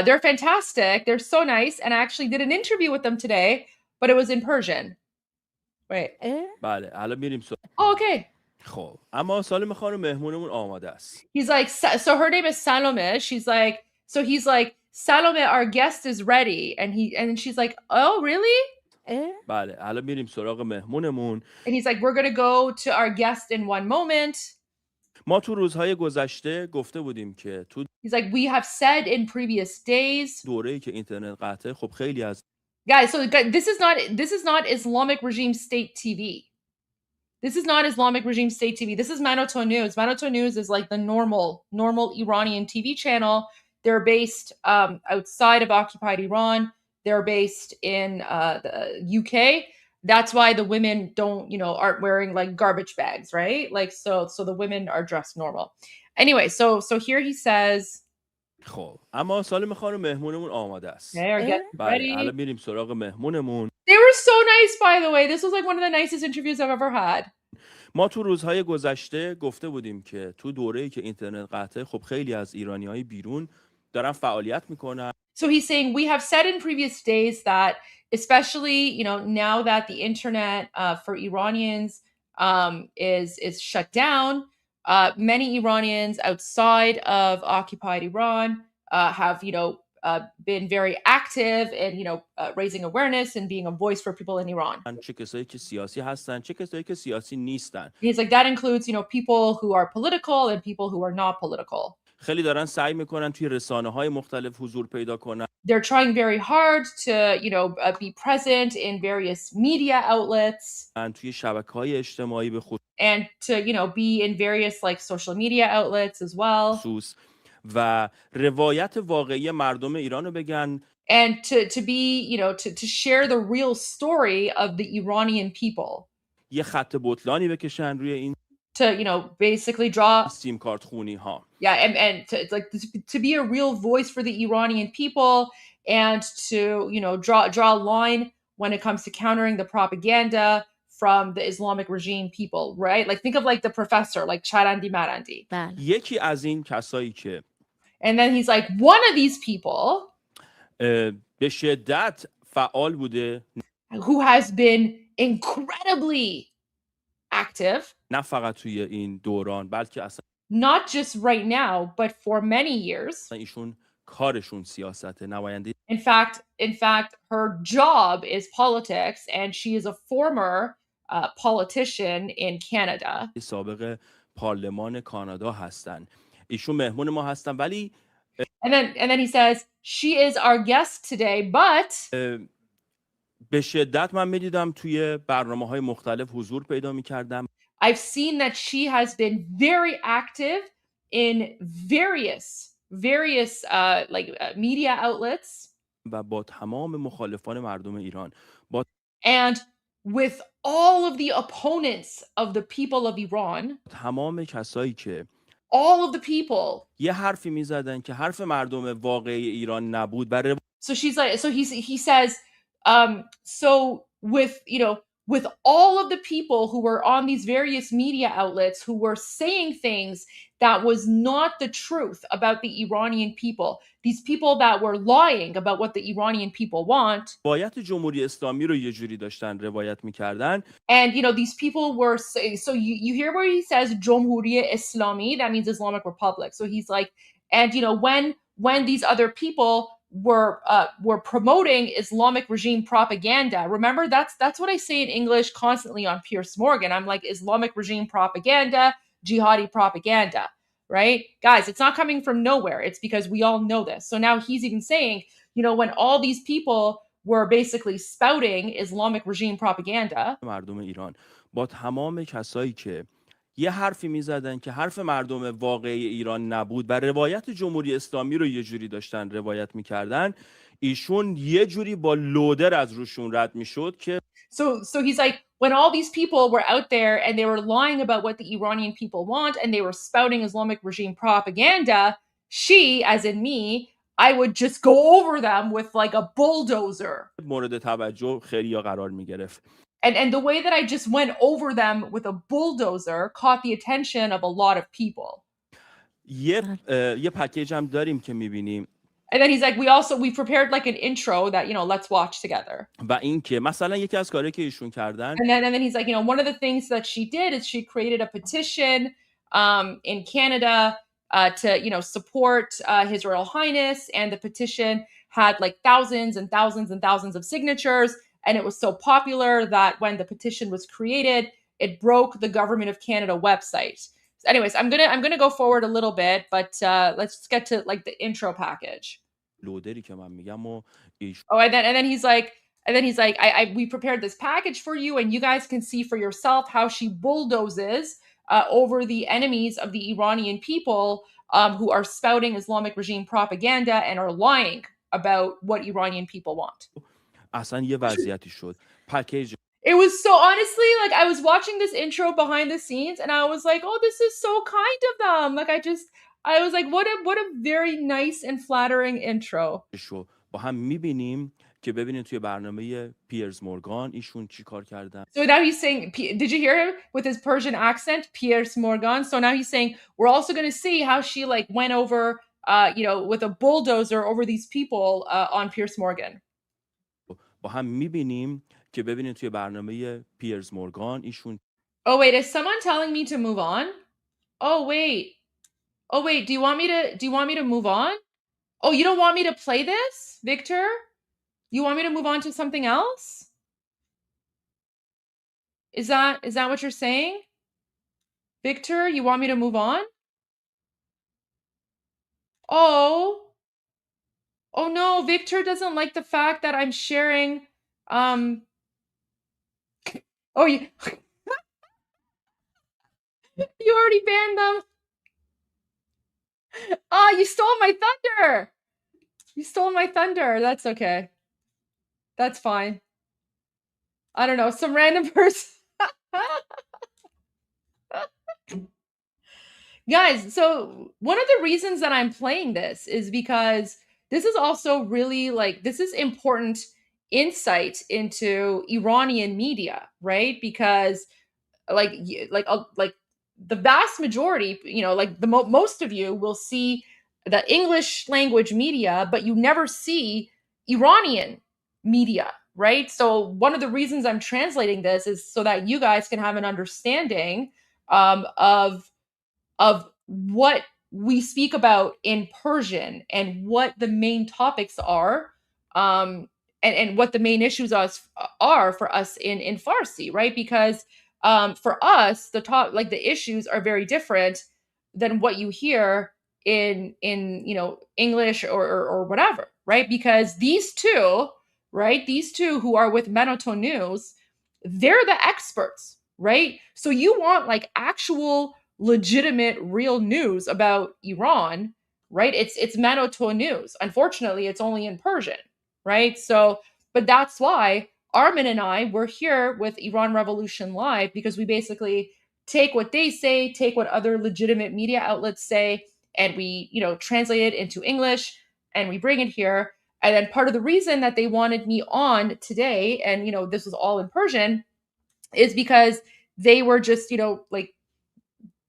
they're fantastic. They're so nice. And I actually did an interview with them today, but it was in Persian. Wait. بله الان میریم Oh, okay. خب اما سالم خانم مهمونمون آماده است. He's like, so her name is Salome. She's like, so he's like, Salome, our guest is ready. And she's like, oh, really? بله الان میریم سراغ مهمونمون. And he's like, we're going to go to our guest in one moment. ما تو روزهای گذشته گفته بودیم که تو He's like, we have said in previous days. دوره‌ای که اینترنت قطعه خب خیلی از Guys, so this is not Islamic regime state TV. This is not Islamic regime state TV. This is Manoto News. Manoto News is like the normal Iranian TV channel. They're based outside of occupied Iran. They're based in the UK. That's why the women aren't wearing like garbage bags, right? Like so the women are dressed normal. Anyway, so here he says. خب اما سالم خانم مهمونمون آماده است. Ready? الان میریم سراغ مهمونمون. They were so nice, by the way. This was like one of the nicest interviews I've ever had. ما تو روزهای گذشته گفته بودیم که تو دوره‌ای که اینترنت قطعه خب خیلی از ایرانی‌های بیرون دارن فعالیت میکنن. So he's saying we have said in previous days that especially, now that the internet for Iranians is shut down, many Iranians outside of occupied Iran have, been very active in, raising awareness and being a voice for people in Iran. چه کسایی که سیاسی هستن، چه کسایی که سیاسی نیستن. He's like, that includes, people who are political and people who are not political. خیلی دارن سعی میکنن توی رسانه‌های مختلف حضور پیدا کنن. They're trying very hard to, be present in various media outlets. توی شبکه‌های اجتماعی به خصوص. And to, be in various like social media outlets as well. و روایت واقعی مردم ایران رو بگن. And to be, to share the real story of the Iranian people. یه خط بطلانی بکشن روی این. To, basically draw سیم کارت خونی ها. Yeah, and to be a real voice for the Iranian people and to, draw a line when it comes to countering the propaganda from the Islamic regime people, right? Like think of like the professor, like Charandi Marandi. یکی از این کسایی که And then he's like, one of these people به شدت فعال بوده who has been incredibly active. نه فقط توی این دوران بلکه اصلا not just right now, but for many years. ایشون کارشون سیاسته نماینده. In fact, her job is politics, and she is a former politician in Canada. سابق پارلمان کانادا هستن. ایشون مهمون ما هستن ولی And then he says she is our guest today, but به شدت من می‌دیدم توی برنامه‌های مختلف حضور پیدا می‌کردم. I've seen that she has been very active in various media outlets. و با تمام مخالفان مردم ایران. And with all of the opponents of the people of Iran. تمام کسایی که all of the people. یه حرفی می‌زدن که حرف مردم واقعی ایران نبود. So she's like, so he says, so with all of the people who were on these various media outlets who were saying things that was not the truth about the Iranian people, these people that were lying about what the Iranian people want. روایت جمهوری اسلامی رو یه جوری داشتن روایت می‌کردن. And these people were so you hear where he says Jumhuriye Islami, that means Islamic Republic. So he's like, and when these other people were promoting Islamic regime propaganda. Remember, that's what I say in English constantly on Piers Morgan. I'm like, Islamic regime propaganda, jihadi propaganda, right? Guys, it's not coming from nowhere. It's because we all know this. So now he's even saying, when all these people were basically spouting Islamic regime propaganda. مردم ایران با تمام کسایی که یه حرفی میزدن که حرف مردم واقعی ایران نبود و روایت جمهوری اسلامی رو یه جوری داشتن روایت میکردن، ایشون یه جوری با لودر از روشون رد میشد که So he's like, when all these people were out there and they were lying about what the Iranian people want and they were spouting Islamic regime propaganda, she, as in me, I would just go over them with like a bulldozer. مورد توجه خیلیا قرار میگرفت. And the way that I just went over them with a bulldozer caught the attention of a lot of people. یه پکیج هم داریم که می‌بینیم. And then he's like, we prepared like an intro that, let's watch together. و این که مثلا یکی از کارهایی که ایشون کردن. And then he's like, one of the things that she did is she created a petition in Canada to, support His Royal Highness, and the petition had like thousands and thousands and thousands of signatures. And it was so popular that when the petition was created, it broke the Government of Canada website. Anyways, I'm gonna go forward a little bit, but let's get to like the intro package. Oh, and then he's like, we prepared this package for you, and you guys can see for yourself how she bulldozes over the enemies of the Iranian people who are spouting Islamic regime propaganda and are lying about what Iranian people want. It was so, honestly, like, I was watching this intro behind the scenes and I was like, oh, this is so kind of them. Like, I was like, what a very nice and flattering intro. با هم میبینیم که ببینید توی برنامه پیرز مورگان ایشون چی کار کردن. So now he's saying, did you hear him with his Persian accent, Piers Morgan? So now he's saying, we're also going to see how she like went over, with a bulldozer over these people on Piers Morgan. با هم میبینیم که ببینید توی برنامه پیرز مورگان ایشون. Oh wait, is someone telling me to move on? Oh wait, do you want me to move on? Oh, you don't want me to play this, Victor? You want me to move on to something else? Is that what you're saying? Victor, you want me to move on? Oh no, Victor doesn't like the fact that I'm sharing, oh, you already banned them. Ah, you stole my thunder. You stole my thunder. That's okay. That's fine. I don't know, some random person. Guys, so one of the reasons that I'm playing this is because this is also really like, this is important insight into Iranian media, right? Because like the vast majority, like most of you will see the English language media, but you never see Iranian media, right? So one of the reasons I'm translating this is so that you guys can have an understanding of what we speak about in Persian and what the main topics are, and what the main issues are for us in Farsi, right? Because for us, the issues are very different than what you hear in English or whatever, right? Because these two who are with Monotone News, they're the experts, right? So you want like actual legitimate real news about Iran, right? It's Monotone News. Unfortunately, it's only in Persian, right? So, but that's why Armin and I were here with Iran Revolution Live, because we basically take what they say, take what other legitimate media outlets say, and we, translate it into English and we bring it here. And then part of the reason that they wanted me on today, and this was all in Persian, is because they were just,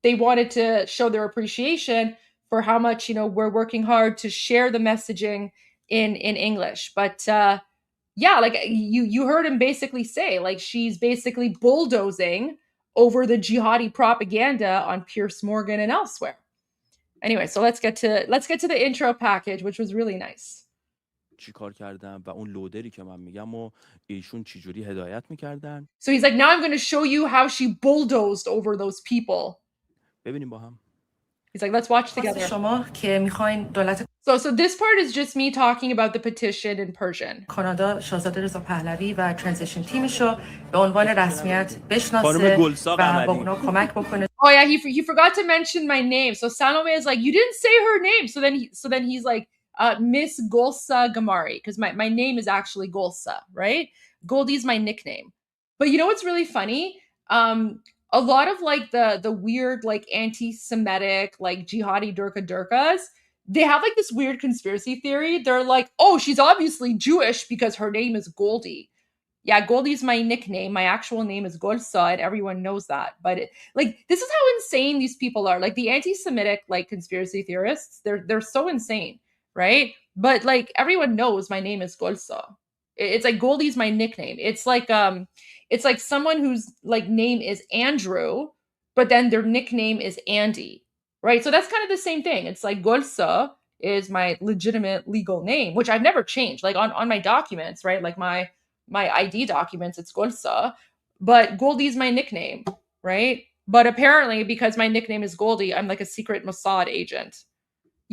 they wanted to show their appreciation for how much, we're working hard to share the messaging in English. But yeah, like you heard him basically say, like, she's basically bulldozing over the jihadi propaganda on Piers Morgan and elsewhere. Anyway, so let's get to the intro package, which was really nice. چیکار کردن و اون لودری که من میگم و ایشون چجوری هدایت میکردن. So he's like, now I'm going to show you how she bulldozed over those people. ببینیم با هم. He's like, let's watch together. So this part is just me talking about the petition in Persian. کانادا شاهزاده رضا پهلوی و ترانزیشن تیمشو به عنوان رسمیت بشناسه و با اونا کمک بکنه. Oh yeah, he forgot to mention my name. So Salome is like, you didn't say her name. So then he's like, Miss Golsa Gamari, because my name is actually Golsa, right? Goldie's my nickname. But you know what's really funny? A lot of like the weird like anti-Semitic like jihadi durkas, they have like this weird conspiracy theory. They're like, oh, she's obviously Jewish because her name is Goldie. Yeah, Goldie's my nickname. My actual name is Golsa, and everyone knows that. But this is how insane these people are. Like the anti-Semitic like conspiracy theorists, they're so insane, right? But like everyone knows my name is Golsa. It's like Goldie's my nickname. It's like someone whose like name is Andrew, but then their nickname is Andy, right? So that's kind of the same thing. It's like Golsa is my legitimate legal name, which I've never changed. Like on my documents, right? Like my ID documents, it's Golsa, but Goldie's my nickname, right? But apparently, because my nickname is Goldie, I'm like a secret Mossad agent.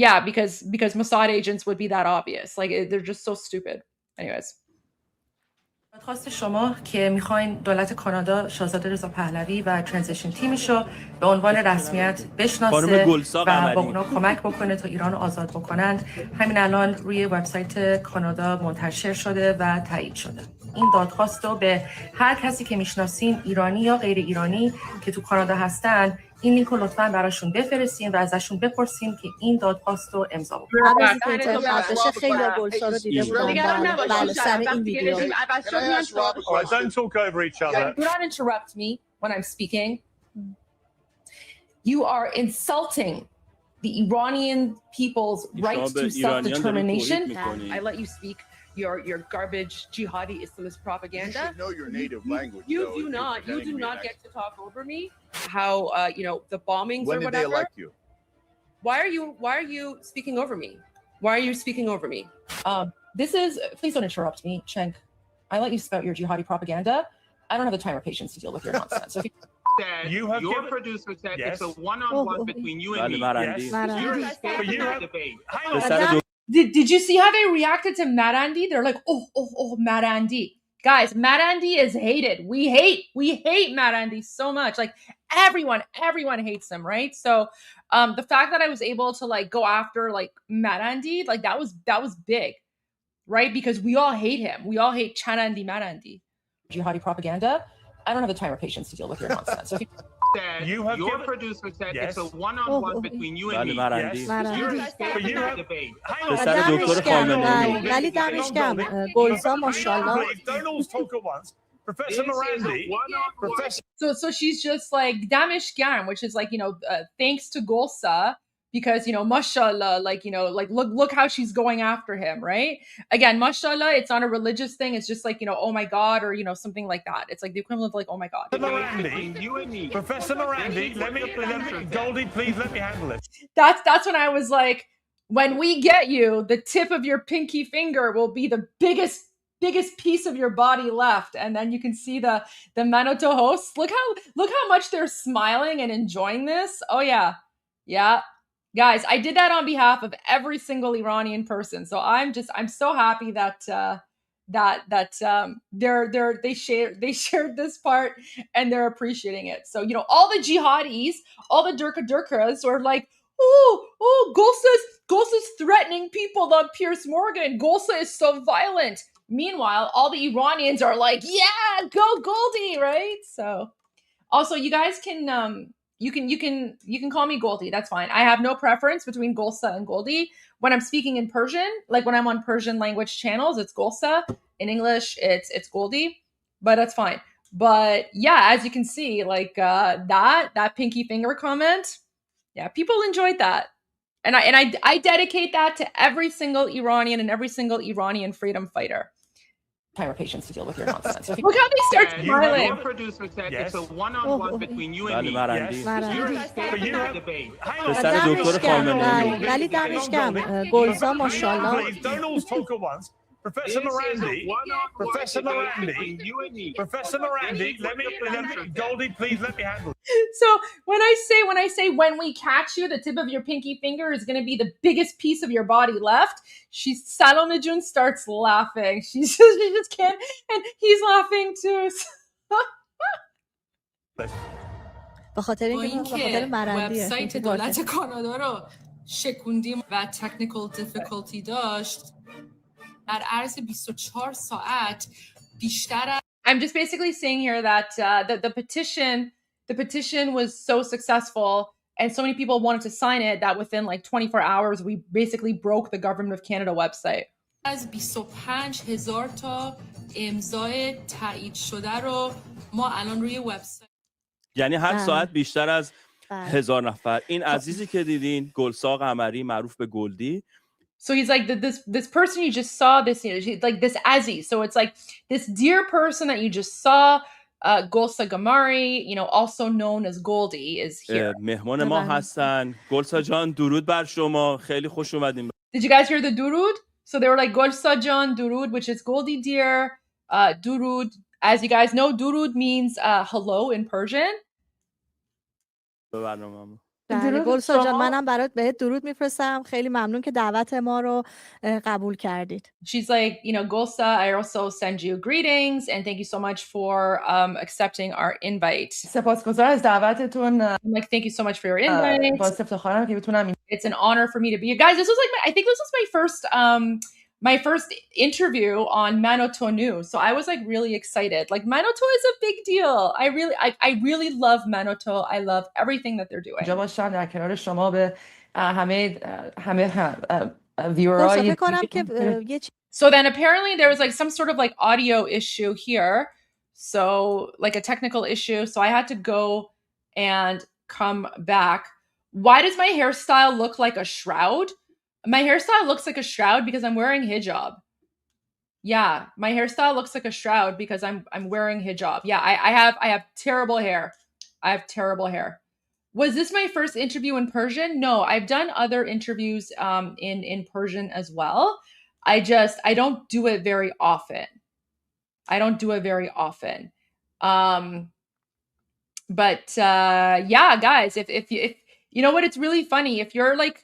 Yeah, because Mossad agents would be that obvious. Like they're just so stupid. Anyways. خواست شما که میخواین دولت کانادا شاهزاده رضا پهلوی و ترانزیشن تیمشو به عنوان رسمیت بشناسه و با اونا کمک بکنه تا ایران رو آزاد بکنند، همین الان روی وبسایت کانادا منتشر شده و تایید شده. این دادخواست رو به هر کسی که میشناسین، ایرانی یا غیر ایرانی که تو کانادا هستن، این لینک رو لطفاً براشون بفرستین و ازشون بپرسین که این دادخواست رو امضا بکنن. قبل از اینکه انتخاب بشه خیلی گلسا رو دیده بودن بله سر این ویدیو. Don't talk over each other. Do not interrupt me when I'm speaking. You are insulting the Iranian people's right to self-determination. I let you speak your garbage jihadi Islamist propaganda. You should know your native language. You do not get to talk over me. How the bombings or whatever. When did they elect you? Why are you speaking over me? Why are you speaking over me? Please don't interrupt me, Cenk. I let you spout your jihadi propaganda. I don't have the time or patience to deal with your nonsense. So Your producer said it's a one-on-one between you and me. Yes. Did you see how they reacted to Marandi? They're like, oh, Marandi. Guys, Marandi is hated. We hate Marandi so much. Like everyone hates him, right? So the fact that I was able to like go after like Marandi, like that was big, right? Because we all hate him. We all hate Chanandi Marandi. Jihadi propaganda. I don't have the time or patience to deal with your nonsense. So your producer said it's a one-on-one between you and me. ولی دمش گرم گلسا ماشاءالله. Don't all talk at once. Professor Morandi. So she's just like damish garm, which is like thanks to Golsa, because mashallah, like look how she's going after him, right? Again, mashallah, it's not a religious thing. It's just like oh my god, or something like that. It's like the equivalent of like oh my god. Professor Morandi, let me Goldie, please let me handle it. That's when I was like, when we get you, the tip of your pinky finger will be the biggest piece of your body left, and then you can see the Manoto hosts. Look how much they're smiling and enjoying this. Oh yeah. Guys, I did that on behalf of every single Iranian person. So I'm so happy that they shared this part and they're appreciating it. So all the jihadis, all the durkas were like, oh, Golsa's threatening people on Piers Morgan. Golsa is so violent. Meanwhile, all the Iranians are like, yeah, go Goldie, right? So also you guys can you can call me Goldie. That's fine. I have no preference between Golsa and Goldie. When I'm speaking in Persian, like when I'm on Persian language channels, it's Golsa. In English, it's Goldie. But that's fine. But yeah, as you can see, like that pinky finger comment, yeah, people enjoyed that. And I dedicate that to every single Iranian and every single Iranian freedom fighter. Time or patience to deal with your nonsense. So look how they start smiling. Your producer said it's a one-on-one between you and me. ولی دمش گرم گلسا ماشاءالله. Don't all talk at once. Professor Morandi, let me Goldie, please let me handle it. So when I say when we catch you, the tip of your pinky finger is going to be the biggest piece of your body left. Salome June starts laughing. She just can't, and he's laughing too. به خاطر مرندیه. وبسایت دولت کانادا رو شکوندیم و تکنیکال دیفیکالتی داشت. در عرض 24 ساعت بیشتر. I'm just basically saying here that the petition was so successful and so many people wanted to sign it that within like 24 hours we basically broke the Government of Canada website. از 25,000 تا امضای تایید شده رو ما الان روی وبسایت. یعنی هر ساعت بیشتر از 1000 نفر. این عزیزی که دیدین گلسا قمری معروف به گلدی. So he's like this person you just saw, this like this Aziz. So it's like this dear person that you just saw, Golsa Gamari, also known as Goldie, is here. مهمان ما هستن. گلسا جان درود بر شما. خیلی خوش اومدین. Did you guys hear the durud? So they were like Golsa Jan durud, which is Goldie dear. Durud, as you guys know, durud means hello in Persian. بله گلسا جان منم برات بهت درود میفرستم خیلی ممنون که دعوت ما رو قبول کردید. She's like, you know, Golsa, I also send you greetings and thank you so much for accepting our invite. سپاسگزار از دعوتتون. I'm like, thank you so much for your invite. باعث افتخارم که بتونم. It's an honor for me to be here. Guys, this was like I think this was my first interview on Manotonu. So I was like really excited. Like Manoto is a big deal. I really love Manoto. I love everything that they're doing. جا باشم در کنار شما به همه viewers. So then apparently there was like some sort of like audio issue here. So like a technical issue. So I had to go and come back. Why does my hairstyle look like a shroud? My hairstyle looks like a shroud because I'm wearing hijab. Yeah, my hairstyle looks like a shroud because I'm wearing hijab. Yeah, I have terrible hair. I have terrible hair. Was this my first interview in Persian? No, I've done other interviews in Persian as well. I don't do it very often. But yeah, guys, if you know what, it's really funny. If you're like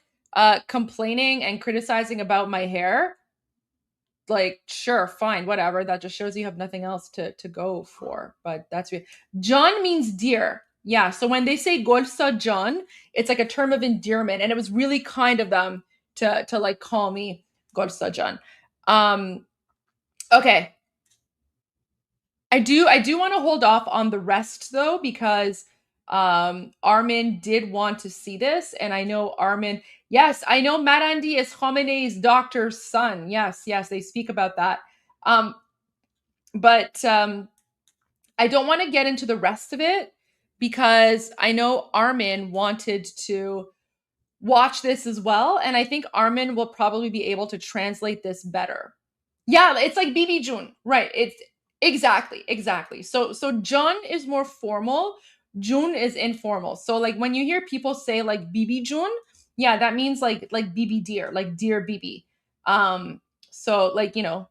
complaining and criticizing about my hair, like sure, fine, whatever. That just shows you have nothing else to go for. But that's weird. John means dear. Yeah, so when they say Golsa John, it's like a term of endearment, and it was really kind of them to like call me Golsa John. Okay. I do want to hold off on the rest though, because Armin did want to see this, and I know Armin, yes, I know Marandi is Khamenei's doctor's son. Yes, they speak about that. But I don't want to get into the rest of it because I know Armin wanted to watch this as well, and I think Armin will probably be able to translate this better. Yeah, it's like Bibi Jun, right? It's exactly. So Jun is more formal, Jun is informal. So like when you hear people say like Bibi Jun, yeah, that means like Bibi dear, like dear Bibi. So like, you know,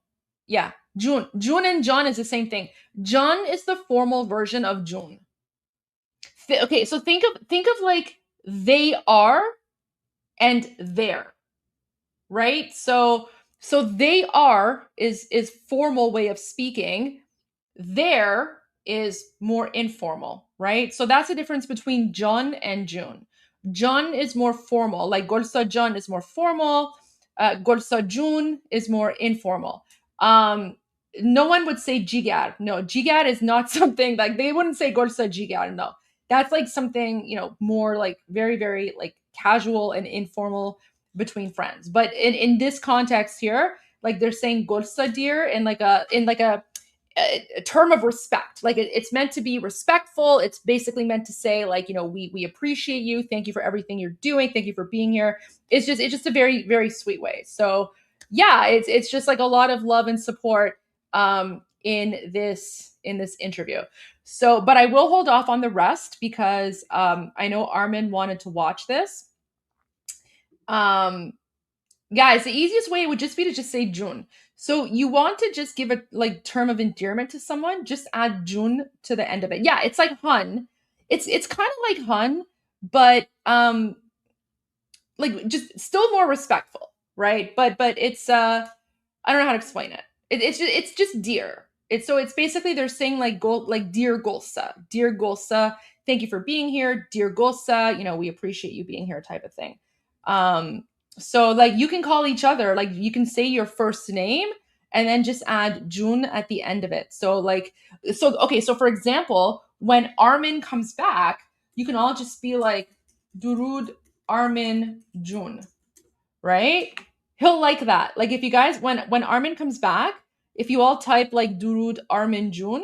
yeah, Jun and John is the same thing. John is the formal version of Jun. Okay, so think of like they are and there, right? So they are is formal way of speaking. There is more informal, right? So that's the difference between John and June. John is more formal, like Golsa John is more formal. Golsa June is more informal. No one would say Jigar. No, Jigar is not something like they wouldn't say Golsa Jigar. No, that's like something, you know, more like very, very like casual and informal between friends. But in this context here, like they're saying Golsa dear in like a term of respect. Like it's meant to be respectful. It's basically meant to say like, you know, we appreciate you. Thank you for everything you're doing. Thank you for being here. It's just a very, very sweet way. So yeah, it's just like a lot of love and support in this interview. So, but I will hold off on the rest because I know Armin wanted to watch this. Guys, the easiest way would just be to just say June. So you want to just give a like term of endearment to someone, just add June to the end of it. Yeah, it's like hun. It's kind of like hun, but like just still more respectful, right? But it's I don't know how to explain it. It's just dear. It's basically they're saying like dear Golsa, thank you for being here, dear Golsa, you know, we appreciate you being here type of thing. So like you can call each other, like you can say your first name and then just add June at the end of it. So okay, so for example, when Armin comes back, you can all just be like Durud Armin June, right? He'll like that. Like if you guys when Armin comes back, if you all type like Durud Armin June,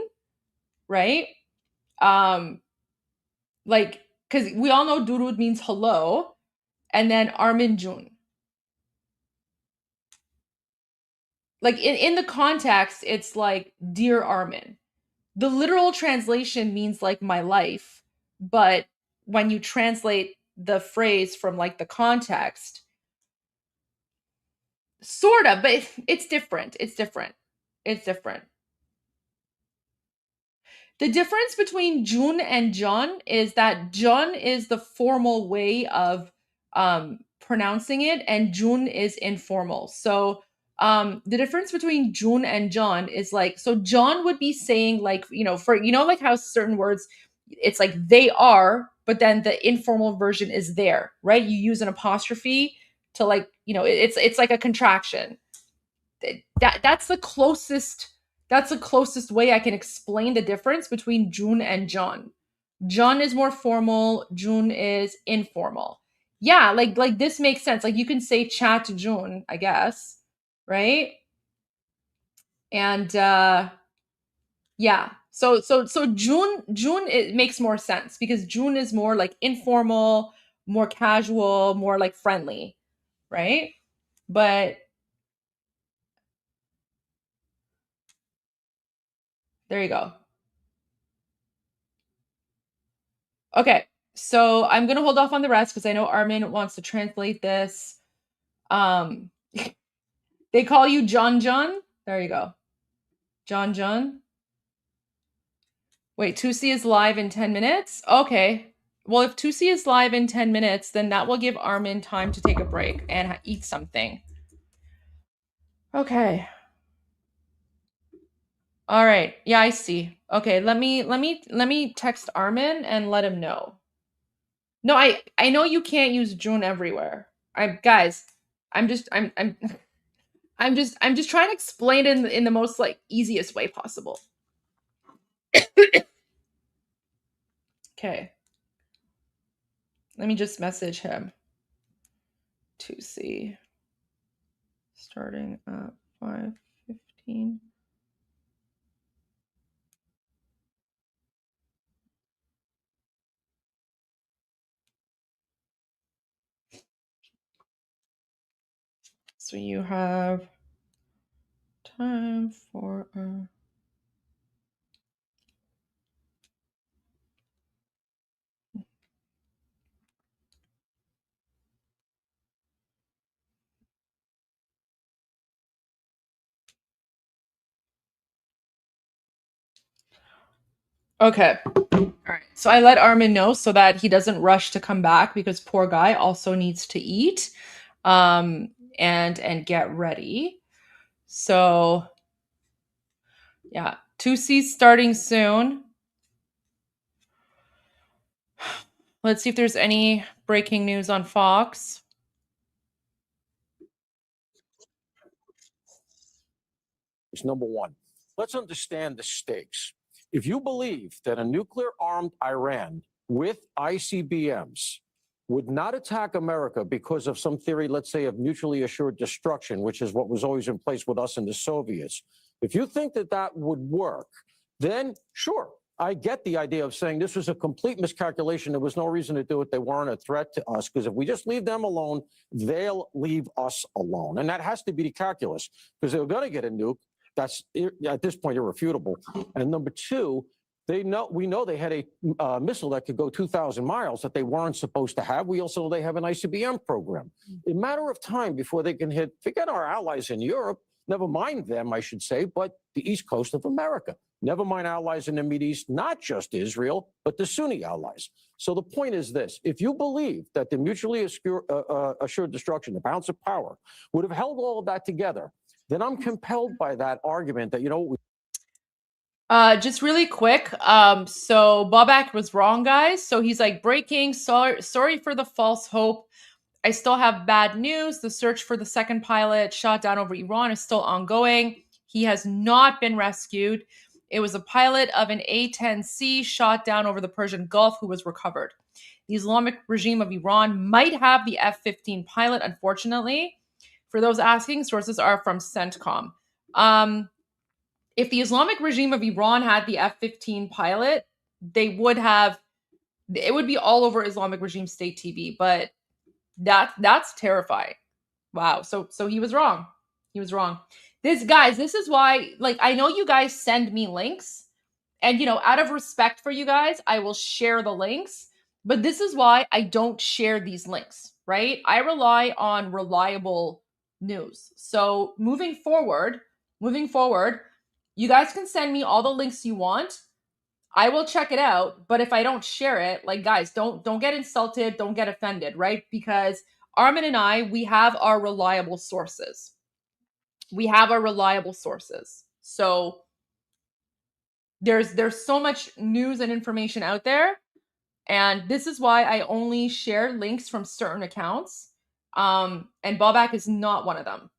right? Like cuz we all know Durud means hello and then Armin June. Like in the context, it's like dear Armin. The literal translation means like my life, but when you translate the phrase from like the context, sort of, but it's different. The difference between Jun and John is that John is the formal way of pronouncing it, and Jun is informal. So the difference between Jun and John is like, so John would be saying like, for, like how certain words, it's like they are, but then the informal version is there, right? You use an apostrophe to like, it's like a contraction. That's the closest way I can explain the difference between Jun and John. John is more formal, Jun is informal. Yeah, like this makes sense. Like you can say chat Jun, I guess, right? And yeah. So Jun it makes more sense because Jun is more like informal, more casual, more like friendly, right? But there you go. Okay, so I'm gonna hold off on the rest because I know Armin wants to translate this. They call you John. There you go. John. Wait, Tusi is live in 10 minutes? Okay. Well, if Tusi is live in 10 minutes, then that will give Armin time to take a break and eat something. Okay. All right. Yeah, I see. Okay, let me text Armin and let him know. No, I know you can't use June everywhere. I'm just trying to explain it in the most like easiest way possible. Okay. Let me just message him to see. Starting at 5:15. So you have time for Okay. All right. So I let Armin know so that he doesn't rush to come back because poor guy also needs to eat and get ready. So yeah, 2C's starting soon. Let's see if there's any breaking news on Fox. Number one, let's understand the stakes. If you believe that a nuclear-armed Iran with ICBMs would not attack America because of some theory, let's say, of mutually assured destruction, which is what was always in place with us and the Soviets, if you think that that would work, then sure, I get the idea of saying this was a complete miscalculation. There was no reason to do it. They weren't a threat to us because if we just leave them alone, they'll leave us alone. And that has to be the calculus because they're going to get a nuke. That's at this point irrefutable. And number two, we know they had a missile that could go 2,000 miles that they weren't supposed to have. We also know they have an ICBM program. A matter of time before they can hit, forget our allies in Europe, never mind them, I should say, but the East Coast of America. Never mind allies in the Mideast, not just Israel, but the Sunni allies. So the point is this. If you believe that the mutually assured destruction, the balance of power, would have held all of that together, then I'm compelled by that argument that, just really quick. So Bobak was wrong, guys. So he's like, breaking, sorry for the false hope. I still have bad news. The search for the second pilot shot down over Iran is still ongoing. He has not been rescued. It was a pilot of an A-10C shot down over the Persian Gulf who was recovered. The Islamic regime of Iran might have the F-15 pilot, unfortunately. For those asking, sources are from CENTCOM. If the Islamic regime of Iran had the F-15 pilot, it would be all over Islamic regime state TV, but that's terrifying. Wow. So he was wrong. He was wrong. This is why, like, I know you guys send me links and, out of respect for you guys, I will share the links, but this is why I don't share these links, right? I rely on reliable news. So moving forward, you guys can send me all the links you want. I will check it out, but if I don't share it, like, guys, don't get insulted, don't get offended, right? Because Armin and I, we have our reliable sources. We have our reliable sources. So there's so much news and information out there, and this is why I only share links from certain accounts. And Bobak is not one of them.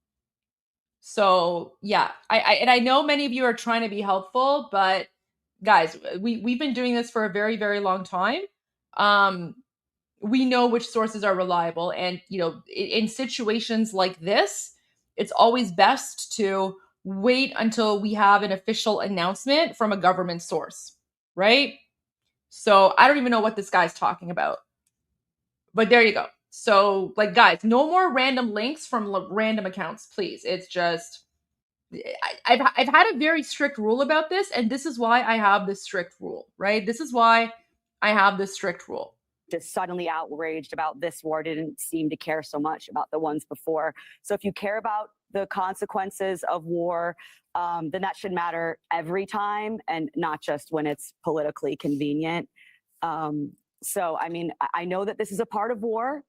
So yeah, I know many of you are trying to be helpful, but guys, we've been doing this for a very, very long time. We know which sources are reliable, and in situations like this, it's always best to wait until we have an official announcement from a government source, right? So I don't even know what this guy's talking about, but there you go. So, like, guys, no more random links from random accounts, please. It's just, I've had a very strict rule about this, and this is why I have this strict rule, right? This is why I have this strict rule. Just suddenly outraged about this war, didn't seem to care so much about the ones before. So if you care about the consequences of war, then that should matter every time and not just when it's politically convenient. So, I mean, I know that this is a part of war,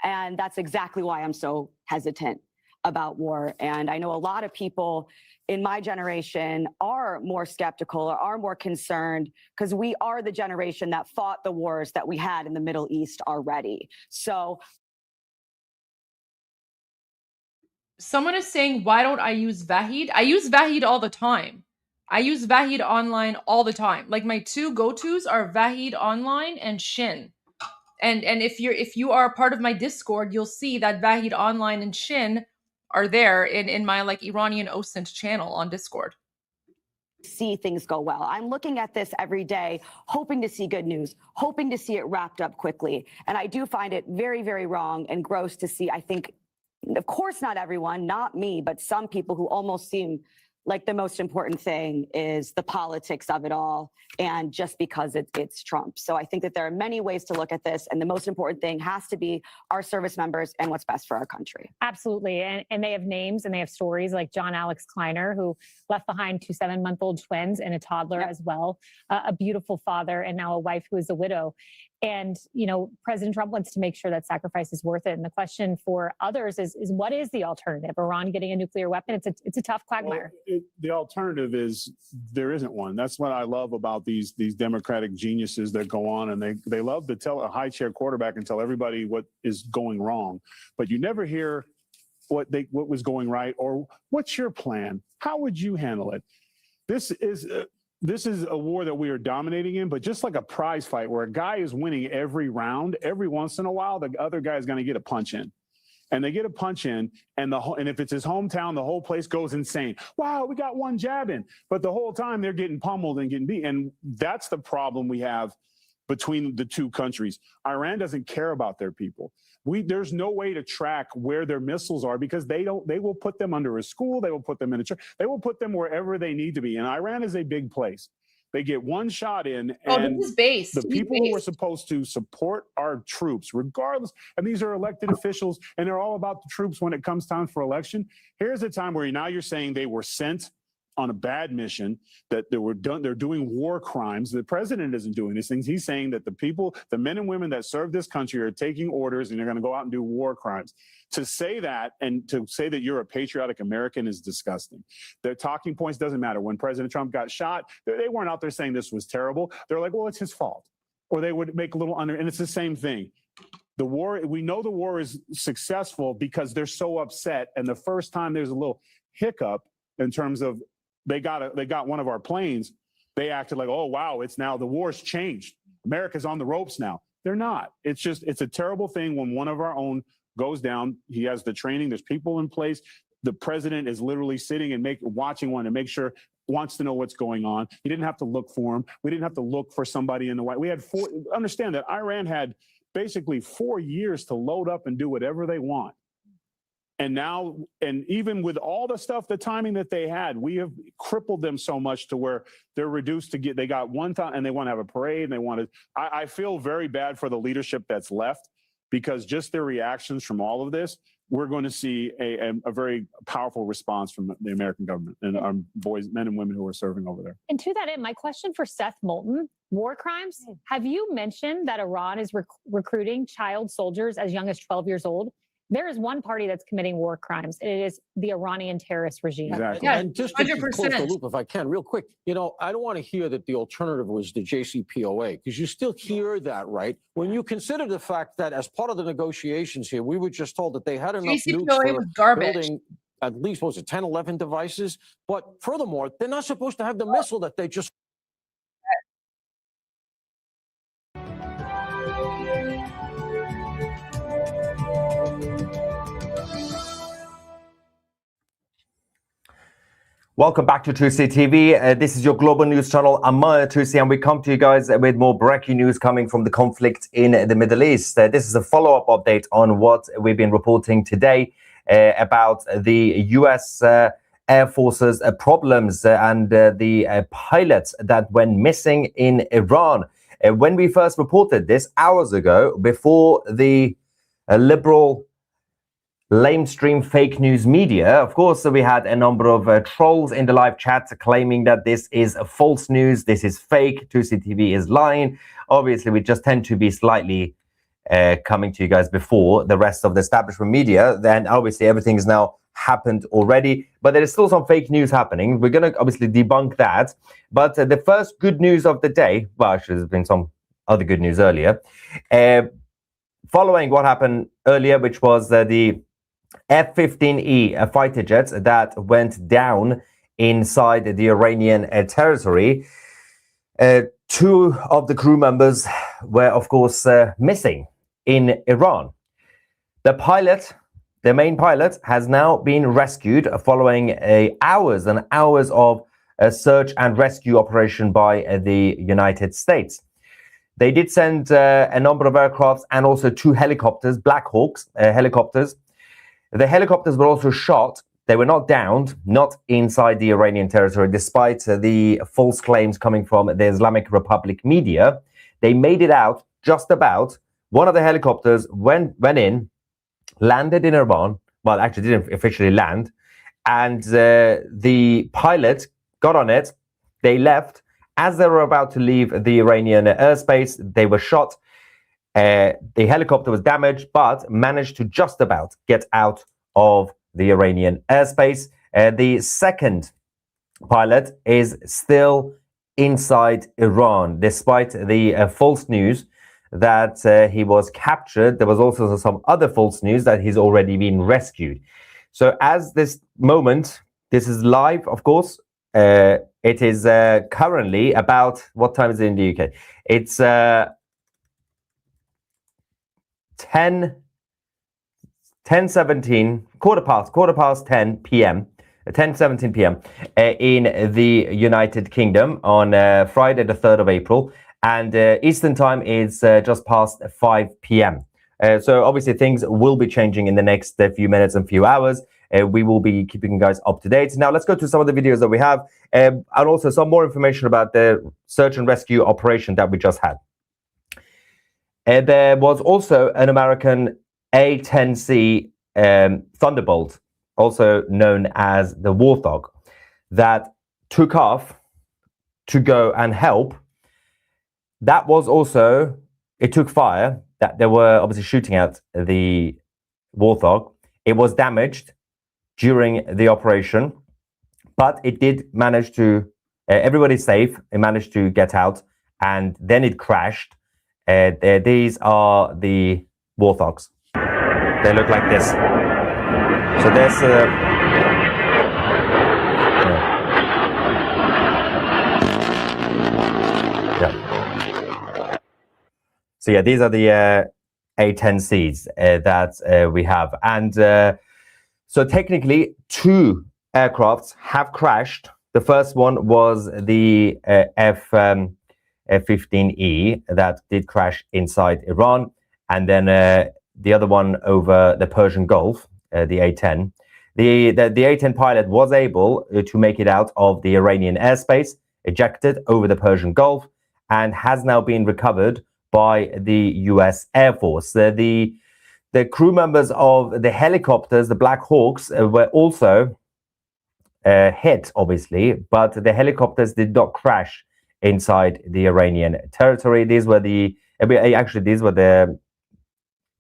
and that's exactly why I'm so hesitant about war. And I know a lot of people in my generation are more skeptical or are more concerned because we are the generation that fought the wars that we had in the Middle East already. So someone is saying, why don't I use Vahid? I use Vahid all the time. I use Vahid online all the time. Like, my two go-tos are Vahid online and Shin. And if you are a part of my Discord, you'll see that Vahid online and Shin are there in my, like, Iranian OSINT channel on Discord. See things go well. I'm looking at this every day, hoping to see good news, hoping to see it wrapped up quickly. And I do find it very, very wrong and gross to see, I think, of course, not everyone, not me, but some people who almost seem like the most important thing is the politics of it all, and just because it's Trump. So I think that there are many ways to look at this, and the most important thing has to be our service members and what's best for our country. Absolutely, and they have names and they have stories, like John Alex Kleiner, who left behind 2 7-month-old twins and a toddler as well, a beautiful father, and now a wife who is a widow. And, President Trump wants to make sure that sacrifice is worth it. And the question for others is what is the alternative? Iran getting a nuclear weapon? It's a tough quagmire. Well, the alternative is there isn't one. That's what I love about these Democratic geniuses that go on, and they love to tell a high chair quarterback and tell everybody what is going wrong. But you never hear what was going right, or what's your plan? How would you handle it? This is a war that we are dominating in, but just like a prize fight where a guy is winning every round, every once in a while, the other guy is going to get a punch in. And they get a punch in, and if it's his hometown, the whole place goes insane. Wow, we got one jab in. But the whole time they're getting pummeled and getting beat. And that's the problem we have between the two countries. Iran doesn't care about their people. There's no way to track where their missiles are, because they will put them under a school, they will put them in a church, they will put them wherever they need to be. And Iran is a big place. They get one shot in, and this is base. The people who are supposed to support our troops, regardless, and these are elected officials, and they're all about the troops when it comes time for election. Here's a time where now you're saying they were sent on a bad mission, that they're doing war crimes. The president isn't doing these things. He's saying that the men and women that serve this country are taking orders and they're going to go out and do war crimes. To say that, and to say that you're a patriotic American, is disgusting. Their talking points doesn't matter. When President Trump got shot, they weren't out there saying this was terrible. They're like, well, it's his fault. Or they would make a little and it's the same thing. The war, we know the war is successful because they're so upset. And the first time there's a little hiccup in terms of they got one of our planes, they acted like, oh, wow, it's now the war's changed. America's on the ropes now. They're not. It's a terrible thing when one of our own goes down. He has the training. There's people in place. The president is literally sitting and watching one to make sure, wants to know what's going on. He didn't have to look for him. We didn't have to look for somebody in the White. We had understand that Iran had basically 4 years to load up and do whatever they want. And now, and even with all the stuff, the timing that they had, we have crippled them so much to where they're reduced to they got one time and they want to have a parade and they want to, I feel very bad for the leadership that's left, because just their reactions from all of this, we're going to see a very powerful response from the American government and our men and women who are serving over there. And to that end, my question for Seth Moulton, war crimes. Have you mentioned that Iran is recruiting child soldiers as young as 12 years old? There is one party that's committing war crimes, and it is the Iranian terrorist regime. Exactly. Yeah, and just to 100%. close the loop, if I can, real quick, I don't want to hear that the alternative was the JCPOA, because you still hear that, right? When you consider the fact that as part of the negotiations here, we were just told that they had enough JCPOA nukes was for garbage. building at least, what was it, 10, 11 devices? But furthermore, they're not supposed to have the missile that they just... Welcome back to 2C TV. This is your global news channel. I'm Maya 2C, and we come to you guys with more breaking news coming from the conflict in the Middle East. This is a follow-up update on what we've been reporting today about the U.S. Air Force's problems and the pilots that went missing in Iran. When we first reported this hours ago, before the liberal lamestream fake news media, of course, we had a number of trolls in the live chat claiming that this is a false news, this is fake, 2CTV is lying. Obviously, we just tend to be slightly coming to you guys before the rest of the establishment media. Then obviously everything has now happened already, but there is still some fake news happening. We're going to obviously debunk that. But the first good news of the day, well, actually there's been some other good news earlier, following what happened earlier, which was the F-15E fighter jets that went down inside the Iranian territory. Two of the crew members were, of course, missing in Iran. The main pilot, has now been rescued following hours and hours of a search and rescue operation by the United States. They did send a number of aircrafts and also 2 helicopters, Black Hawks helicopters. The helicopters were also shot. They were not downed, not inside the Iranian territory, despite the false claims coming from the Islamic Republic media. They made it out just about. One of the helicopters went in, landed in Iran. Well, actually didn't officially land. And the pilot got on it. They left. As they were about to leave the Iranian airspace, they were shot. The helicopter was damaged, but managed to just about get out of the Iranian airspace. The second pilot is still inside Iran, despite the false news that he was captured. There was also some other false news that he's already been rescued. So as this moment, this is live, of course. It is currently about, what time is it in the UK? It's 10:17, quarter past 10 p.m., 10:17 p.m. In the United Kingdom on Friday, the 3rd of April, and Eastern time is just past 5 p.m. So obviously things will be changing in the next few minutes and few hours. We will be keeping you guys up to date. Now let's go to some of the videos that we have, and also some more information about the search and rescue operation that we just had. There was also an American A-10C Thunderbolt, also known as the Warthog, that took off to go and help. That was also, it took fire, that they were obviously shooting at the Warthog. It was damaged during the operation, but it did manage to, everybody's safe, it managed to get out, and then it crashed. These are the Warthogs. They look like this. So there's yeah. So yeah, these are the A-10Cs that we have, and so technically 2 aircrafts have crashed. The first one was the F-15E that did crash inside Iran, and then the other one over the Persian Gulf, the A-10. The A-10 pilot was able to make it out of the Iranian airspace, ejected over the Persian Gulf, and has now been recovered by the U.S. Air Force. The the crew members of the helicopters, the Black Hawks, were also hit, obviously, but the helicopters did not crash inside the Iranian territory. These were the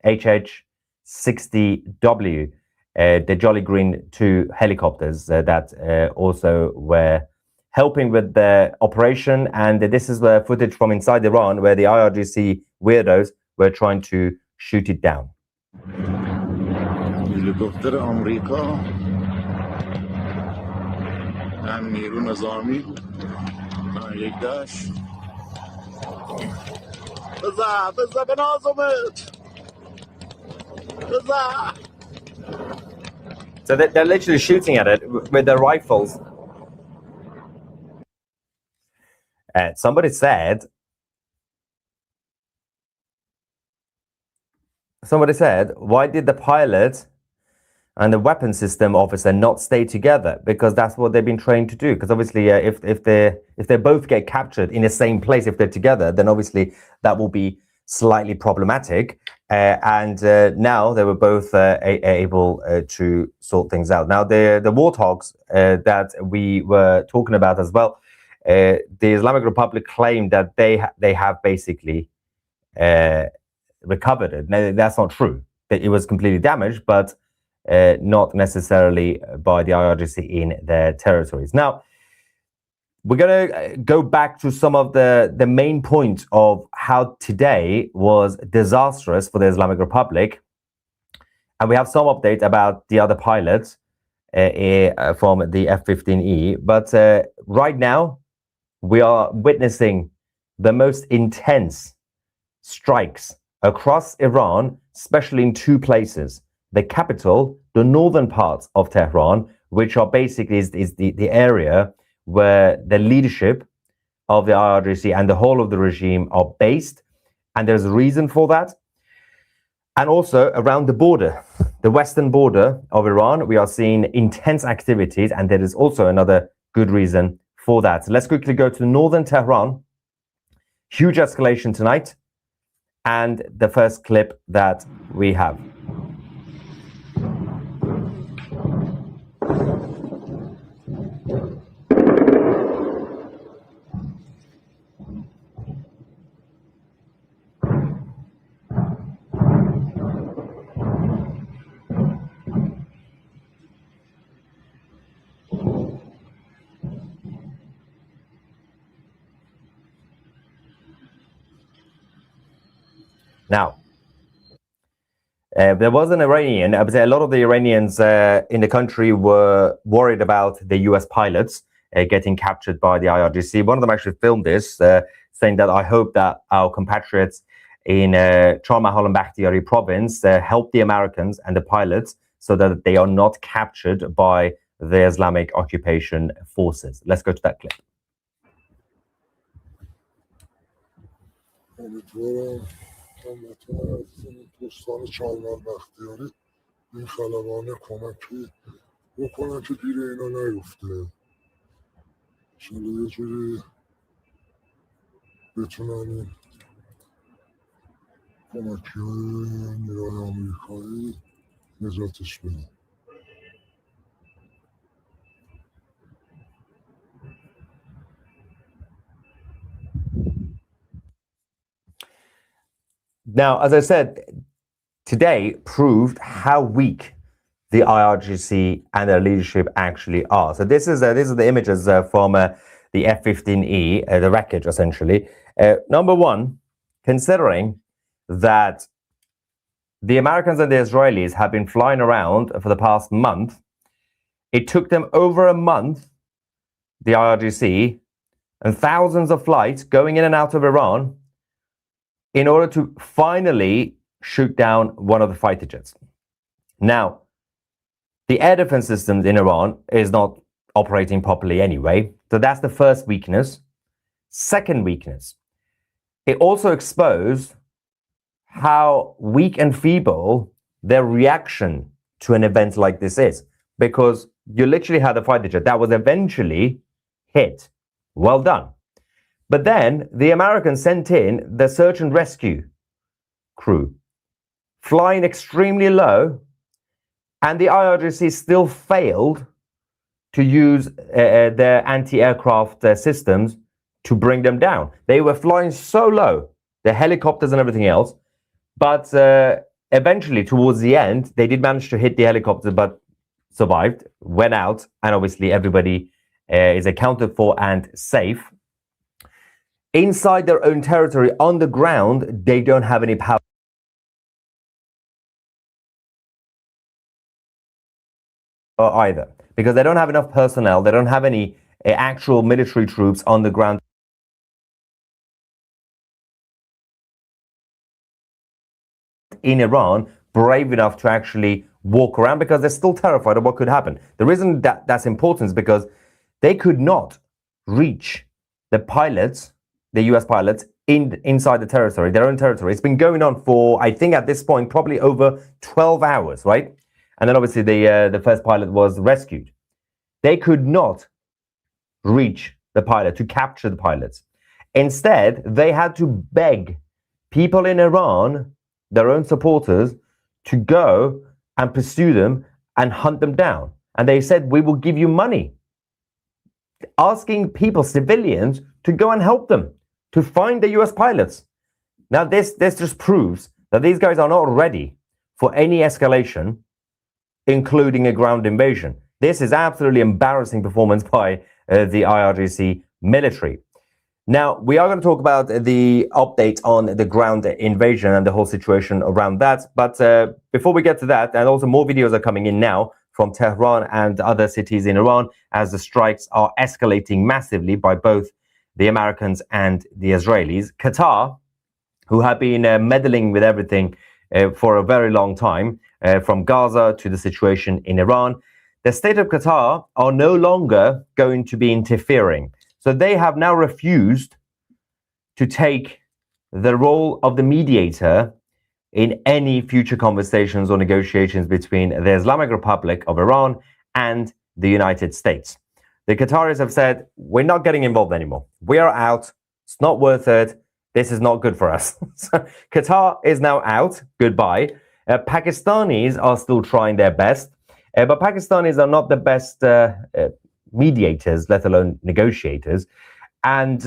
HH-60W, the Jolly Green 2 helicopters that also were helping with the operation. And this is the footage from inside Iran where the IRGC weirdos were trying to shoot it down. هلیکوپتر آمریکا هم نیرو نظامی یک داش بزا به نازمت بزا. So they're literally shooting at it with their rifles. Somebody said, why did the pilot and the weapon system officer not stay together? Because that's what they've been trained to do. Because obviously, if they both get captured in the same place, if they're together, then obviously that will be slightly problematic. And now they were both able to sort things out. Now, the warthogs that we were talking about as well, the Islamic Republic claimed that they have basically recovered it. Now, that's not true. It was completely damaged, but not necessarily by the IRGC in their territories. Now, we're going to go back to some of the main points of how today was disastrous for the Islamic Republic. And we have some update about the other pilots from the F-15E. But right now, we are witnessing the most intense strikes across Iran, especially in two places. The capital, the northern parts of Tehran, which are basically is the area where the leadership of the IRGC and the whole of the regime are based. And there's a reason for that. And also around the border, the western border of Iran, we are seeing intense activities. And there is also another good reason for that. So let's quickly go to northern Tehran. Huge escalation tonight. And the first clip that we have. Now, there was an Iranian, a lot of the Iranians in the country were worried about the US pilots getting captured by the IRGC. One of them actually filmed this, saying that I hope that our compatriots in Charmahal and Bakhtiari province help the Americans and the pilots so that they are not captured by the Islamic occupation forces. Let's go to that clip. هموطن عزیزم دوستان چهارمحال بختیاری این خلبانه کمکی بکنن که گیر اینا نیفته انشالله یه جوری بتونن این کمکی های نیروهای آمریکایی نجاتش بدن. Now, as I said, today proved how weak the IRGC and their leadership actually are. So these are the images from the F-15E, the wreckage essentially. Number one, considering that the Americans and the Israelis have been flying around for the past month, it took them over a month, the IRGC, and thousands of flights going in and out of Iran in order to finally shoot down one of the fighter jets. Now, the air defense systems in Iran is not operating properly anyway. So that's the first weakness. Second weakness, it also exposed how weak and feeble their reaction to an event like this is. Because you literally had a fighter jet that was eventually hit. Well done. But then the Americans sent in the search and rescue crew flying extremely low, and the IRGC still failed to use their anti-aircraft systems to bring them down. They were flying so low, the helicopters and everything else, but eventually towards the end, they did manage to hit the helicopter, but survived, went out, and obviously everybody is accounted for and safe. Inside their own territory, on the ground, they don't have any power either, because they don't have enough personnel, they don't have any actual military troops on the ground in Iran brave enough to actually walk around, because they're still terrified of what could happen. The reason that that's important is because they could not reach the pilots, the US pilots, inside the territory, their own territory. It's been going on for, I think at this point, probably over 12 hours, right? And then obviously the first pilot was rescued. They could not reach the pilot, to capture the pilots. Instead, they had to beg people in Iran, their own supporters, to go and pursue them and hunt them down. And they said, we will give you money. Asking people, civilians, to go and help them, to find the US pilots. Now, this just proves that these guys are not ready for any escalation, including a ground invasion. This is absolutely embarrassing performance by the IRGC military. Now, we are going to talk about the update on the ground invasion and the whole situation around that. But before we get to that, and also more videos are coming in now from Tehran and other cities in Iran, as the strikes are escalating massively by both the Americans and the Israelis. Qatar, who have been meddling with everything for a very long time, from Gaza to the situation in Iran, the state of Qatar are no longer going to be interfering. So they have now refused to take the role of the mediator in any future conversations or negotiations between the Islamic Republic of Iran and the United States. The Qataris have said, we're not getting involved anymore. We are out. It's not worth it. This is not good for us. So Qatar is now out. Goodbye. Pakistanis are still trying their best, but Pakistanis are not the best mediators, let alone negotiators. And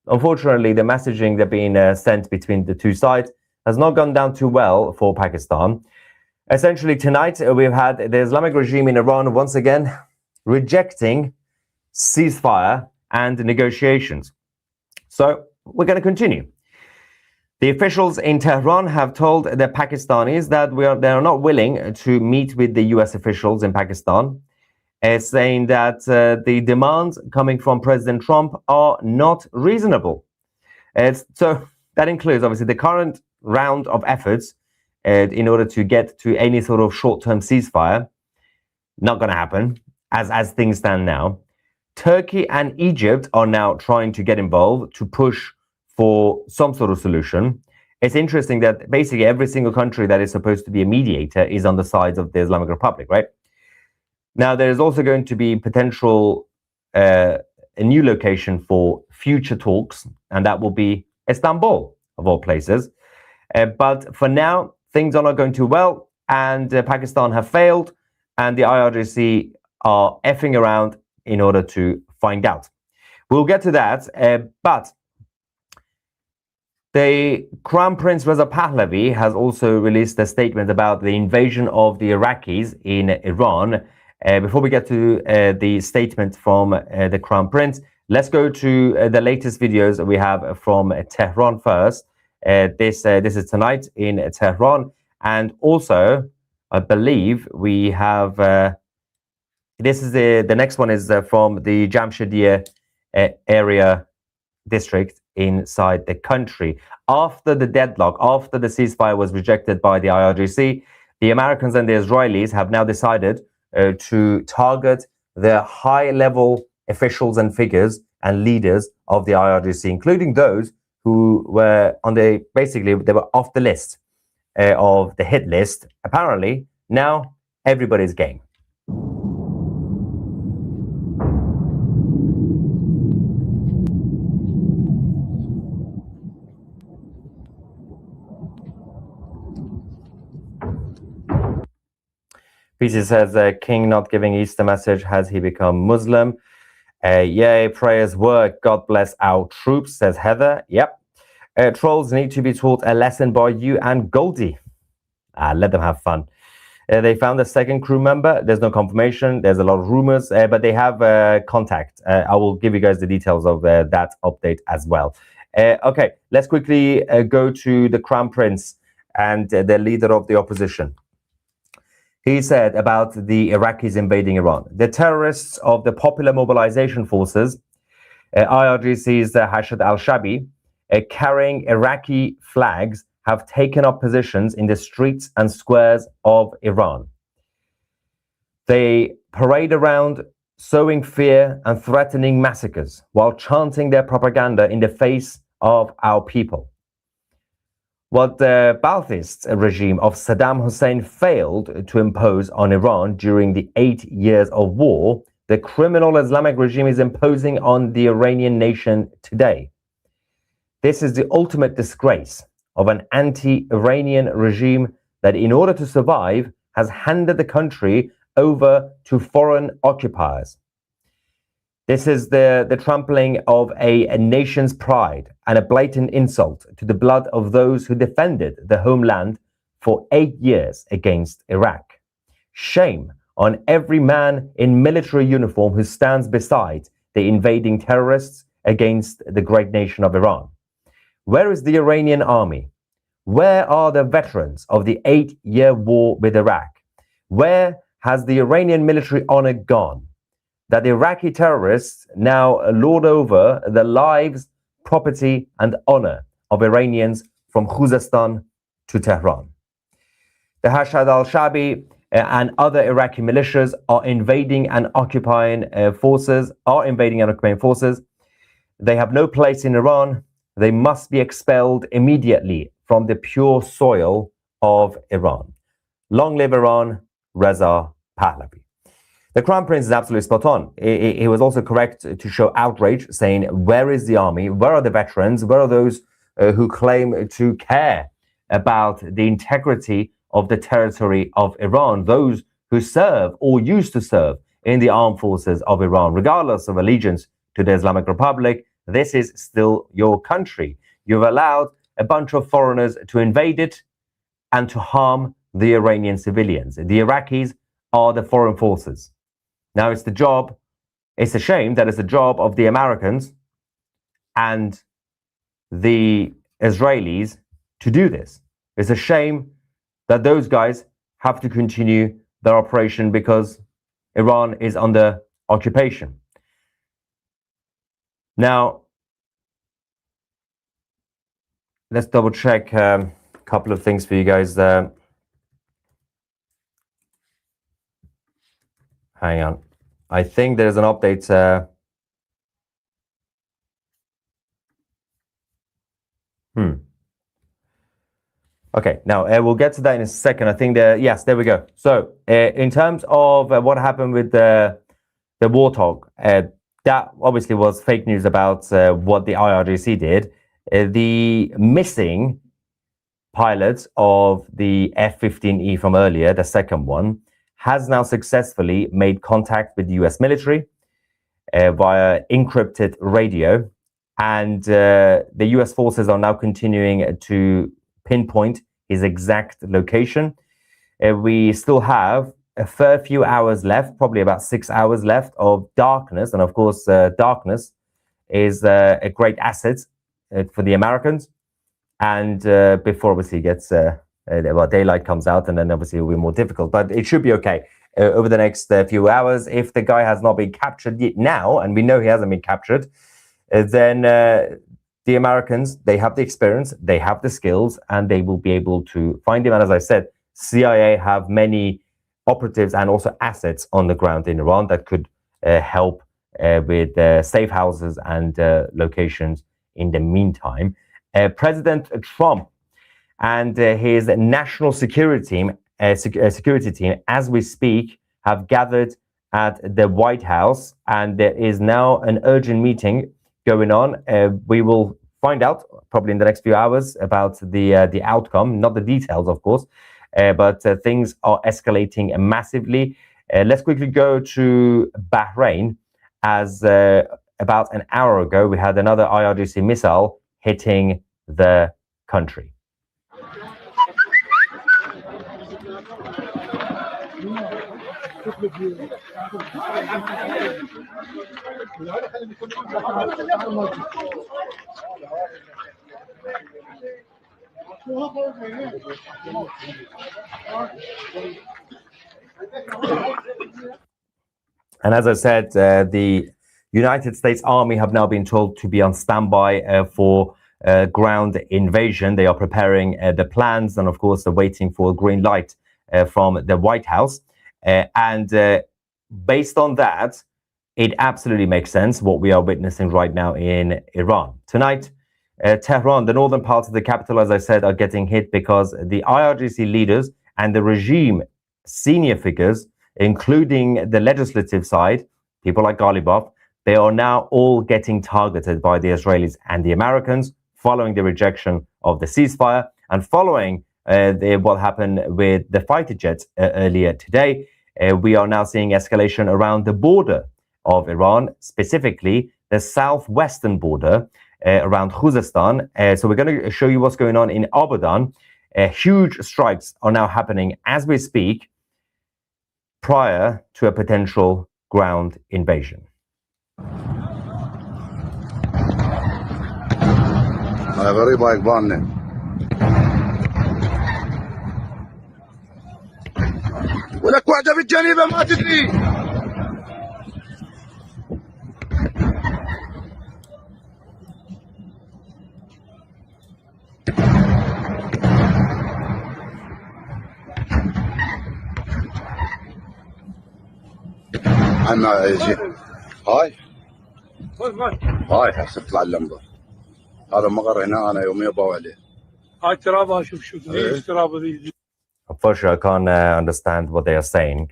unfortunately, the messaging that being sent between the two sides has not gone down too well for Pakistan. Essentially, tonight we've had the Islamic regime in Iran once again rejecting ceasefire and negotiations. So we're going to continue. The officials in Tehran have told the Pakistanis that they are not willing to meet with the US officials in Pakistan, saying that the demands coming from President Trump are not reasonable. So that includes, obviously, the current round of efforts in order to get to any sort of short-term ceasefire. Not going to happen as things stand now. Turkey and Egypt are now trying to get involved to push for some sort of solution. It's interesting that basically every single country that is supposed to be a mediator is on the sides of the Islamic Republic, right? Now, there is also going to be potential a new location for future talks, and that will be Istanbul, of all places. But for now, things are not going too well, and Pakistan have failed, and the IRGC are effing around in order to find out. We'll get to that, but the Crown Prince Reza Pahlavi has also released a statement about the invasion of the Iraqis in Iran. Before we get to the statement from the Crown Prince, let's go to the latest videos that we have from Tehran first. This is tonight in Tehran, and also I believe we have this is the next one is from the Jamshediyeh area district inside the country. After the deadlock, after the ceasefire was rejected by the IRGC, the Americans and the Israelis have now decided to target the high-level officials and figures and leaders of the IRGC, including those who were on the, basically, they were off the list of the hit list. Apparently, now everybody's game. PC says, King not giving Easter message. Has he become Muslim? Yay, prayers work. God bless our troops, says Heather. Yep. Trolls need to be taught a lesson by you and Goldie. Let them have fun. They found a second crew member. There's no confirmation. There's a lot of rumors, but they have contact. I will give you guys the details of that update as well. Okay, let's quickly go to the Crown Prince and the leader of the opposition. He said about the Iraqis invading Iran. The terrorists of the Popular Mobilization Forces, IRGC's Hashd al-Shabi, carrying Iraqi flags, have taken up positions in the streets and squares of Iran. They parade around, sowing fear and threatening massacres while chanting their propaganda in the face of our people. What the Ba'athist regime of Saddam Hussein failed to impose on Iran during the 8 years of war, the criminal Islamic regime is imposing on the Iranian nation today. This is the ultimate disgrace of an anti-Iranian regime that, in order to survive, has handed the country over to foreign occupiers. This is the trampling of a nation's pride and a blatant insult to the blood of those who defended the homeland for 8 years against Iraq. Shame on every man in military uniform who stands beside the invading terrorists against the great nation of Iran. Where is the Iranian army? Where are the veterans of the 8-year war with Iraq? Where has the Iranian military honor gone? That Iraqi terrorists now lord over the lives, property, and honor of Iranians from Khuzestan to Tehran. The Hashd al-Shabi and other Iraqi militias are invading and occupying forces. They have no place in Iran. They must be expelled immediately from the pure soil of Iran. Long live Iran, Reza Pahlavi. The Crown Prince is absolutely spot on. He was also correct to show outrage, saying, where is the army? Where are the veterans? Where are those who claim to care about the integrity of the territory of Iran? Those who serve or used to serve in the armed forces of Iran, regardless of allegiance to the Islamic Republic. This is still your country. You've allowed a bunch of foreigners to invade it and to harm the Iranian civilians. The Iraqis are the foreign forces. Now it's a shame that it's the job of the Americans and the Israelis to do this. It's a shame that those guys have to continue their operation because Iran is under occupation. Now, let's double check a couple of things for you guys there. Hang on. I think there's an update. Okay, now we'll get to that in a second. I think yes, there we go. So in terms of what happened with the Warthog, that obviously was fake news about what the IRGC did. The missing pilots of the F-15E from earlier, the second one, has now successfully made contact with the US military via encrypted radio. And the US forces are now continuing to pinpoint his exact location. We still have a fair few hours left, probably about 6 hours left of darkness. And of course, darkness is a great asset for the Americans. And before obviously it gets, daylight comes out, and then obviously it will be more difficult. But it should be okay over the next few hours. If the guy has not been captured yet now, and we know he hasn't been captured, then the Americans, they have the experience, they have the skills, and they will be able to find him. And as I said, CIA have many operatives and also assets on the ground in Iran that could help with safe houses and locations in the meantime. President Trump and his national security team, as we speak, have gathered at the White House, and there is now an urgent meeting going on. We will find out probably in the next few hours about the outcome, not the details, of course. but things are escalating massively. Let's quickly go to Bahrain, as about an hour ago, we had another IRGC missile hitting the country. And as I said, the United States Army have now been told to be on standby for ground invasion. They are preparing the plans, and of course, they're waiting for a green light from the White House. And based on that, it absolutely makes sense what we are witnessing right now in Iran. Tonight, Tehran, the northern parts of the capital, as I said, are getting hit because the IRGC leaders and the regime senior figures, including the legislative side, people like Ghalibaf, they are now all getting targeted by the Israelis and the Americans following the rejection of the ceasefire and following what happened with the fighter jets earlier today. We are now seeing escalation around the border of Iran, specifically the southwestern border around Khuzestan. So we're going to show you what's going on in Abadan. Huge strikes are now happening as we speak, prior to a potential ground invasion. ولك واحدة بالجنيبة ما تدري عنا يجي هاي هسه تطلع اللمبة هذا مقر هنا أنا يوميا باوي عليه هاي ترابها شوف ليش ترابها ذي. Unfortunately, I can't understand what they are saying.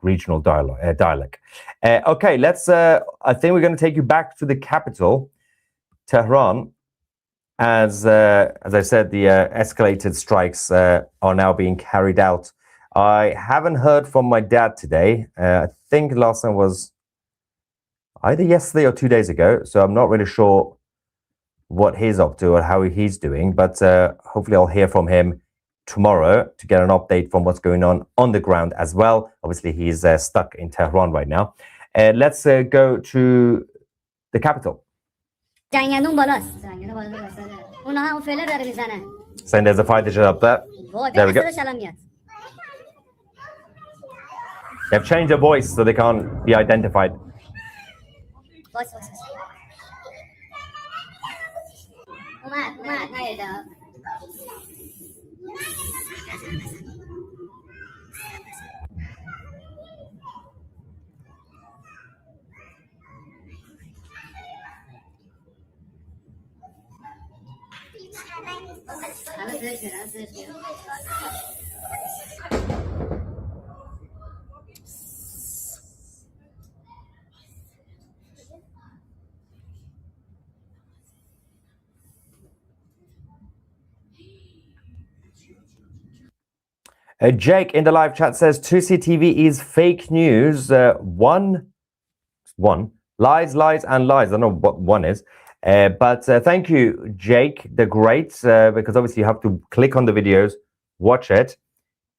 Regional dialect. Okay, let's. I think we're going to take you back to the capital, Tehran. As I said, the escalated strikes are now being carried out. I haven't heard from my dad today. I think last time was either yesterday or 2 days ago. So I'm not really sure what he's up to or how he's doing. But hopefully, I'll hear from him tomorrow to get an update from what's going on the ground as well. Obviously, he's stuck in Tehran right now. Let's go to the capital. Saying there's a fighter jet up there. There we go. They've changed their voice so they can't be identified. Jake in the live chat says 2CTV is fake news. One lies and lies. I don't know what one is. But thank you, Jake the Great, because obviously you have to click on the videos, watch it,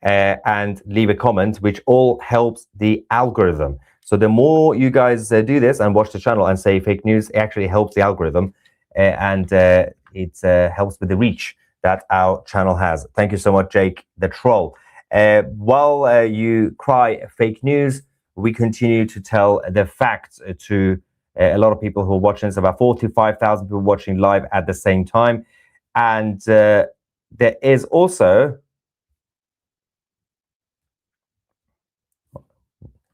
and leave a comment, which all helps the algorithm. So the more you guys do this and watch the channel and say fake news, it actually helps the algorithm, and it helps with the reach that our channel has. Thank you so much, Jake the Troll. While you cry fake news, we continue to tell the facts to a lot of people who are watching. It's about 45,000 people watching live at the same time. And there is also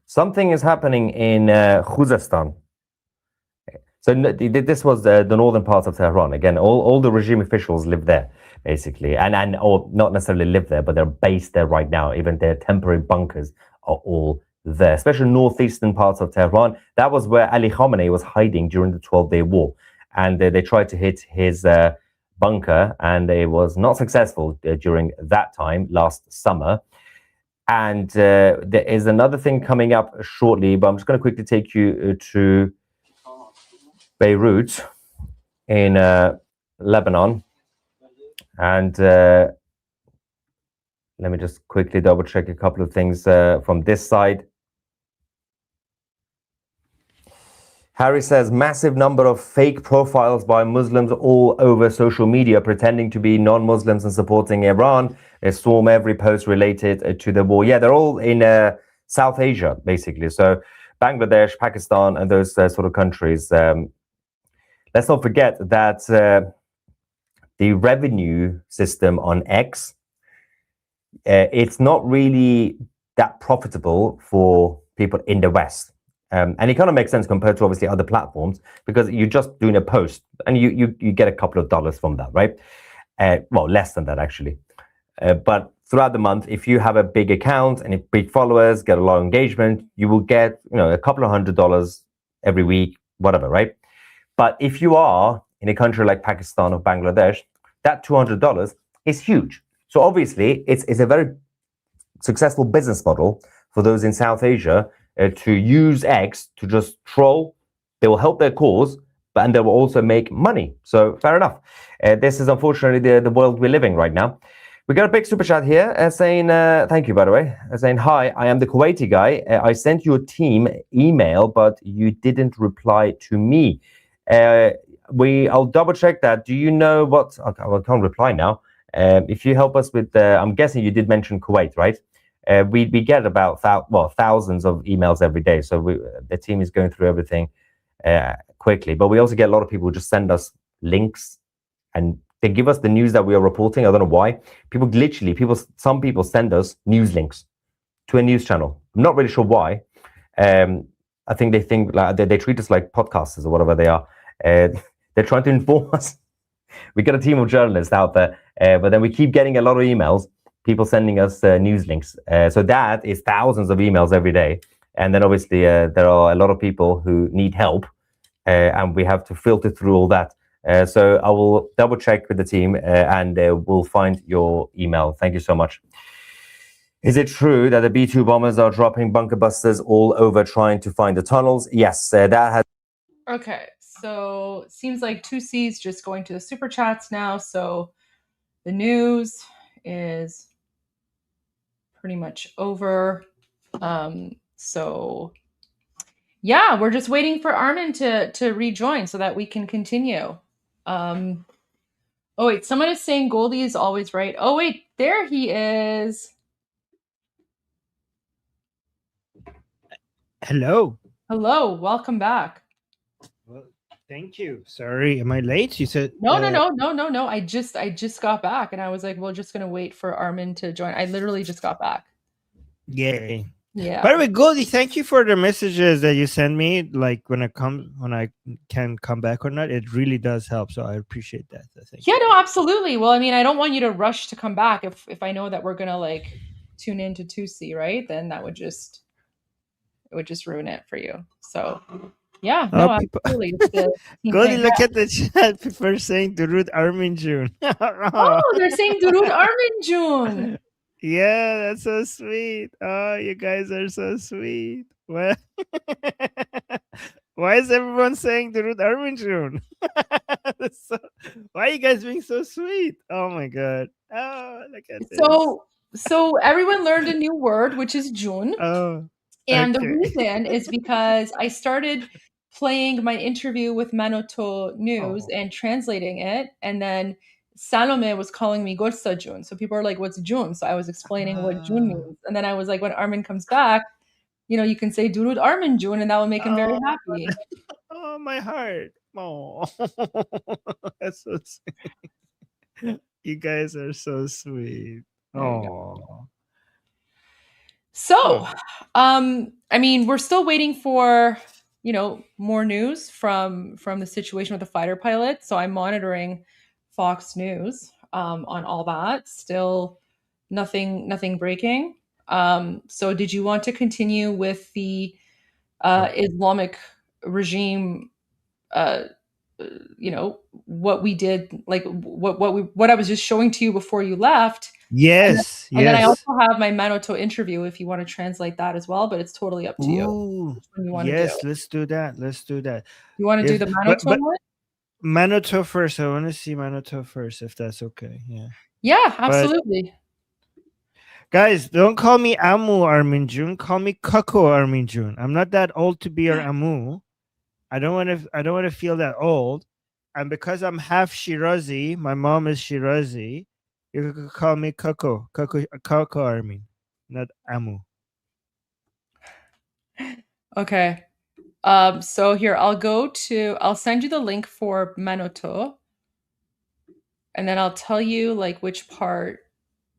something is happening in Khuzestan. So this was the northern part of Tehran. Again, all the regime officials live there, basically, or not necessarily live there, but they're based there right now. Even their temporary bunkers are all there, especially northeastern parts of Tehran. That was where Ali Khamenei was hiding during the 12-day war, and they tried to hit his bunker, and it was not successful during that time last summer. And there is another thing coming up shortly, but I'm just going to quickly take you to Beirut in Lebanon. And let me just quickly double check a couple of things from this side. Harry says, massive number of fake profiles by Muslims all over social media pretending to be non-Muslims and supporting Iran. They swarm every post related to the war. Yeah, they're all in South Asia, basically. So Bangladesh, Pakistan, and those sort of countries. Let's not forget that the revenue system on X, it's not really that profitable for people in the West. And it kind of makes sense compared to obviously other platforms, because you're just doing a post and you get a couple of dollars from that, right? Well, less than that actually. But throughout the month, if you have a big account and big followers, get a lot of engagement, you will get, a couple of $100 every week, whatever, right? But if you are in a country like Pakistan or Bangladesh, that $200 is huge. So obviously, it's a very successful business model for those in South Asia to use X to just troll. They will help their cause, and they will also make money. So fair enough. This is unfortunately the world we're living right now. We got a big super chat here saying, thank you, by the way, saying, hi, I am the Kuwaiti guy. I sent your team email, but you didn't reply to me. I'll double check that. Do you know what? Okay, well, I can't reply now. If you help us with, I'm guessing you did mention Kuwait, right? We get about thousands of emails every day. So the team is going through everything quickly. But we also get a lot of people who just send us links and they give us the news that we are reporting. I don't know why. Some people send us news links to a news channel. I'm not really sure why. I think they think like they treat us like podcasters or whatever they are. They're trying to inform us. We got a team of journalists out there, but then we keep getting a lot of emails, people sending us news links. So that is thousands of emails every day. And then obviously there are a lot of people who need help, and we have to filter through all that. So I will double check with the team and we'll find your email. Thank you so much. Is it true that the B-2 bombers are dropping bunker busters all over trying to find the tunnels? Yes, that has... Okay, so seems like 2C's just going to the super chats now. So the news is pretty much over. So yeah, we're just waiting for Armin to rejoin so that we can continue. Oh wait, someone is saying Goldie is always right. Oh wait, there he is. Hello. Hello, welcome back. Well, thank you. Sorry, am I late? You said No. I just got back and I was like, we're just gonna wait for Armin to join. I literally just got back. Yay. Yeah. By the way, Goldie, thank you for the messages that you send me. Like when I can come back or not, it really does help. So I appreciate that. Yeah, no, absolutely. Well, I mean, I don't want you to rush to come back if I know that we're gonna like tune into 2C, right? Then that would just ruin it for you. So yeah, no, absolutely. Goldie, look at the chat. People are saying Durud Armin June. Oh, they're saying Durud Armin June. Yeah, that's so sweet. Oh, you guys are so sweet. Well, why is everyone saying Durud Armin June? Why are you guys being so sweet? Oh my god. Oh, look at this. So everyone learned a new word, which is June. Oh. And the reason is because I started playing my interview with Manoto News and translating it, and then Salome was calling me Gorsa June. So people are like, what's June? So I was explaining what June means. And then I was like, when Armin comes back, you can say Durud Armin June, and that will make him very happy. Oh, my heart. Oh, that's so sweet. You guys are so sweet. Oh. So, I mean, we're still waiting for, more news from the situation with the fighter pilot. So I'm monitoring Fox News on all that. Still nothing breaking. So did you want to continue with the Islamic regime you know, what we did, like what I was just showing to you before you left. Yes, and then I yes. also have my Manoto interview if you want to translate that as well, but it's totally up to you. Ooh, Which one you want to yes, do. let's do that. Let's do that. You want to do the Manoto one? Manoto first. I want to see Manoto first, if that's okay. Yeah. Yeah, absolutely. Guys, don't call me Amu Arminjun. Call me Kako Arminjun. I'm not that old to be your Amu. I don't want to feel that old. And because I'm half Shirazi, my mom is Shirazi. You could call me Kako Armin, not Amu. Okay. So here I'll send you the link for Manoto, and then I'll tell you like which part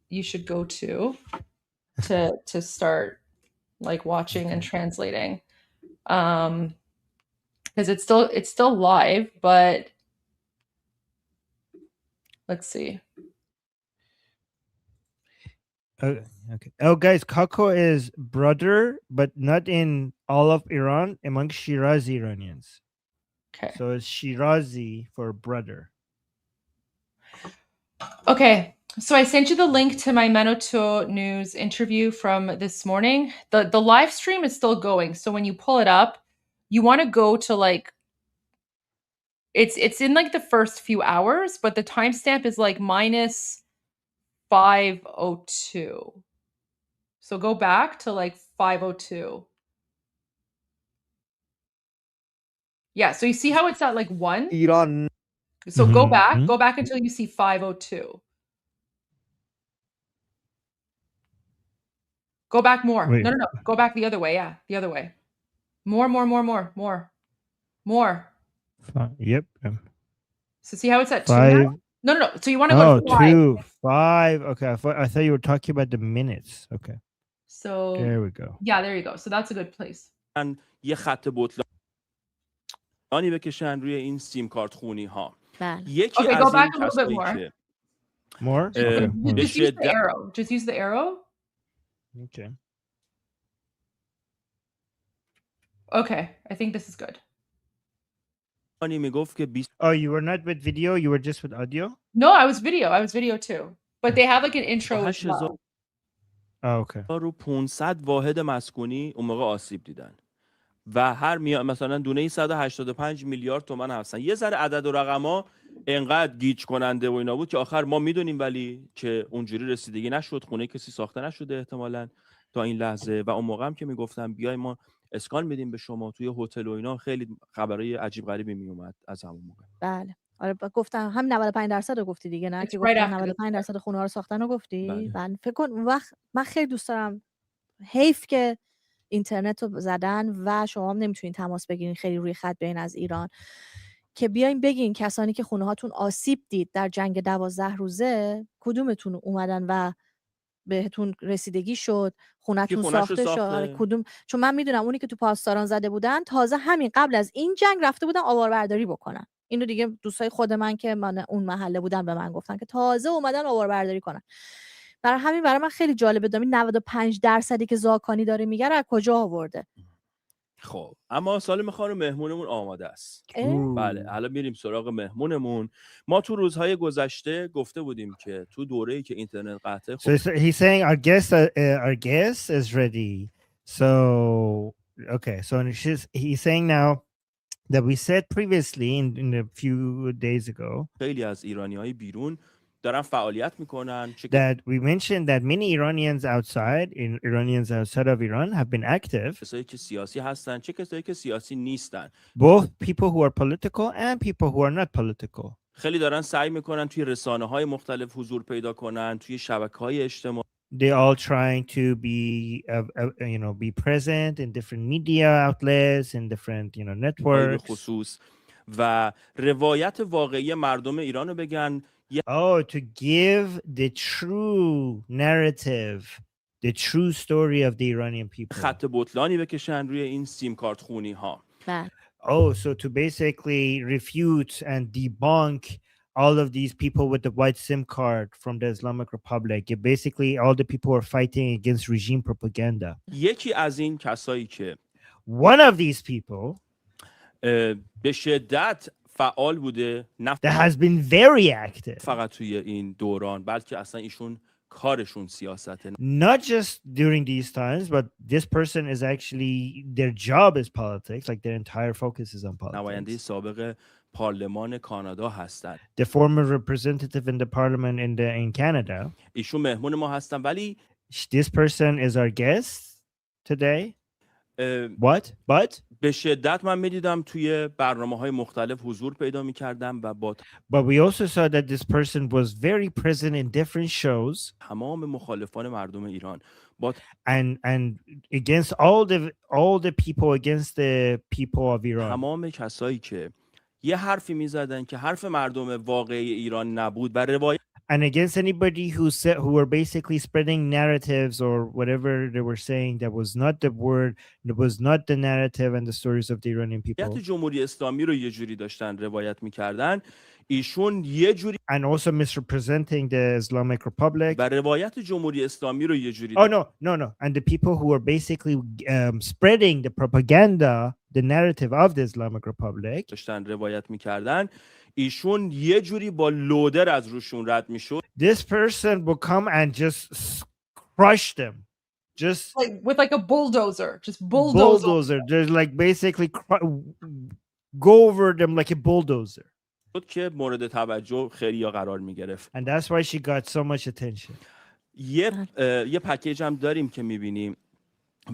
you should go to start like watching and translating. Because it's still live, but let's see. Okay. Oh, guys, Kako is brother, but not in all of Iran, among Shirazi Iranians. Okay. So it's Shirazi for brother. Okay. So I sent you the link to my Manoto News interview from this morning. The live stream is still going. So when you pull it up, you want to go to like it's in like the first few hours, but the timestamp is like minus 5:02. So go back to like 5:02. Yeah, so you see how it's at like 1? Iran. So go back until you see 5:02. Go back more. Wait. No. Go back the other way. Yeah, the other way. More. Yep. So see how it's at 2 5. now? No. So you want to go to 5. 2, 5. Okay, I thought you were talking about the minutes. Okay. So there we go. Yeah, there you go. So that's a good place. یه خط بطلانی بکشن روی این سیم کارت خونی ها. یکی Okay, از go back این a little bit کسایی more. که More? Just use the arrow. Just use the arrow. Okay. Okay, I think this is good. Oh, you were not with video, you were just with audio? No, I was video too. But they have like an intro as well. Oh, okay. 500 واحد مسکونی اون موقع آسیب دیدن و هر مثلا دونه 185 میلیارد تومان هستن. یه ذره عدد و رقما انقدر گیج کننده و اینا بود که آخر ما میدونیم ولی که اونجوری رسیدگی نشد، خونه کسی ساخته نشده احتمالاً تا این لحظه. و اون موقع هم که میگفتم بیای ما اسکان میدیم به شما توی هتل و اینا، خیلی خبرای عجیب غریبی میومد از همون موقع. بله. آره گفتم هم 95% رو گفتی دیگه، نه که گفتم 95% خونه ها رو ساختن رو گفتی. بله. فکر کن اون وقت من خیلی دوست دارم، حیف که اینترنت رو زدن و شما هم نمیتونین تماس بگیرین خیلی روی خط بیاین از ایران، که بیاین بگین کسانی که خونه هاتون آسیب دید در جنگ 12 روزه کدومتون اومدن و بهتون رسیدگی شد، خونه‌تون ساخته شد، کدوم. چون من میدونم اونی که تو پاسداران زده بودن تازه همین قبل از این جنگ رفته بودن آواربرداری بکنن. اینو دیگه دوستای خود من که من اون محله بودن به من گفتن که تازه اومدن آواربرداری کنن. برای همین برای من خیلی جالبه دامی 95% که زاکانی داره میگه از کجا آورده. خب اما سالم خانم مهمونمون آماده است. بله حالا میریم سراغ مهمونمون. ما تو روزهای گذشته گفته بودیم که تو دوره‌ای که اینترنت قطعه So he's saying our guest is ready. So okay, so he's saying now that we said previously in a few days ago خیلی از ایرانی‌های بیرون دارن فعالیت میکنن. That we mentioned that many Iranians outside of Iran have been active. کسایی که سیاسی هستن چه کسایی که سیاسی نیستن. Both people who are political and people who are not political. خیلی دارن سعی میکنن توی رسانه‌های مختلف حضور پیدا کنن، توی شبکه‌های اجتماعی. They all trying to be present in different media outlets and different networks. خصوص و روایت واقعی مردم ایران رو بگن. To give the true narrative, the true story of the Iranian people. خط بطلانی بکشن روی این سیم کارت خونی ها. So to basically refute and debunk all of these people with the white SIM card from the Islamic Republic. Basically all the people who are fighting against regime propaganda. یکی از این کسایی که one of these people به شدت فعال بوده نه that has been very active, فقط توی این دوران بلکه اصلا ایشون کارشون سیاسته. not just during these times, but this person is actually, their job is politics, like their entire focus is on نماینده politics. سابق پارلمان کانادا هستند. The former representative in the parliament in Canada. ایشون مهمون ما هستن ولی this person is our guest today. What? But به شدت من می‌دیدم توی برنامه‌های مختلف حضور پیدا می‌کردم و با But we also saw that this person was very present in different shows. تمام مخالفان مردم ایران. And against all the people against the people of Iran. تمام کسایی که یه حرفی می‌زدن که حرف مردم واقعی ایران نبود و روایت And against anybody who were basically spreading narratives or whatever they were saying that was not the word, that was not the narrative and the stories of the Iranian people. جمهوری اسلامی رو یه جوری داشتن روایت می‌کردن، ایشون یه جوری and also misrepresenting the Islamic Republic. و روایت جمهوری اسلامی رو یه جوری Oh no. And the people who were basically spreading the propaganda, the narrative of the Islamic Republic. داشتن روایت می‌کردن. ایشون یه جوری با لودر از روشون رد میشد. This person would come and just crush them, just like with like a bulldozer, just bulldozer. Just like basically go over them like a bulldozer. که مورد توجه خیلیا قرار میگرفت. And that's why she got so much attention. یه پکیج هم داریم که میبینیم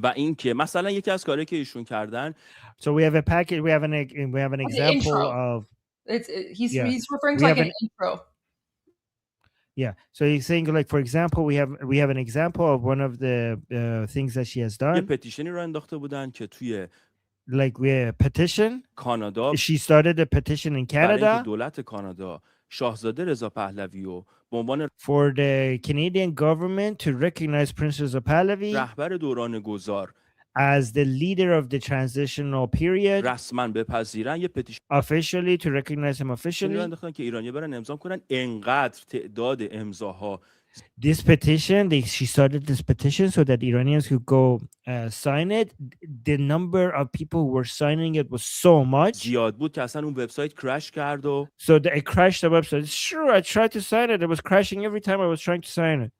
و این که مثلا یکی از کارهایی که ایشون کردن. So we have a package. We have an example of. He's referring to like an intro. Yeah. So he's saying, like, for example, we have an example of one of the things that she has done. یه پتیشنی رو انداخته بودن که توی like we petition. کانادا. She started a petition in Canada. دولت کانادا شاهزاده رضا پهلوی رو به عنوان for the Canadian government to recognize Prince Reza Pahlavi رهبر دوران گذار as the leader of the transitional period. رسما بپذیرن یه پتیشن officially to recognize him officially. انداختن که ایرانی‌ها برن امضا کنن. انقدر تعداد امضاها This petition, she started this petition so that Iranians could go sign it. The number of people who were signing it was so much. زیاد بود که اصلا اون وبسایت crash کرد و so it crashed the website. Sure, I tried to sign it. It was crashing every time I was trying to sign it.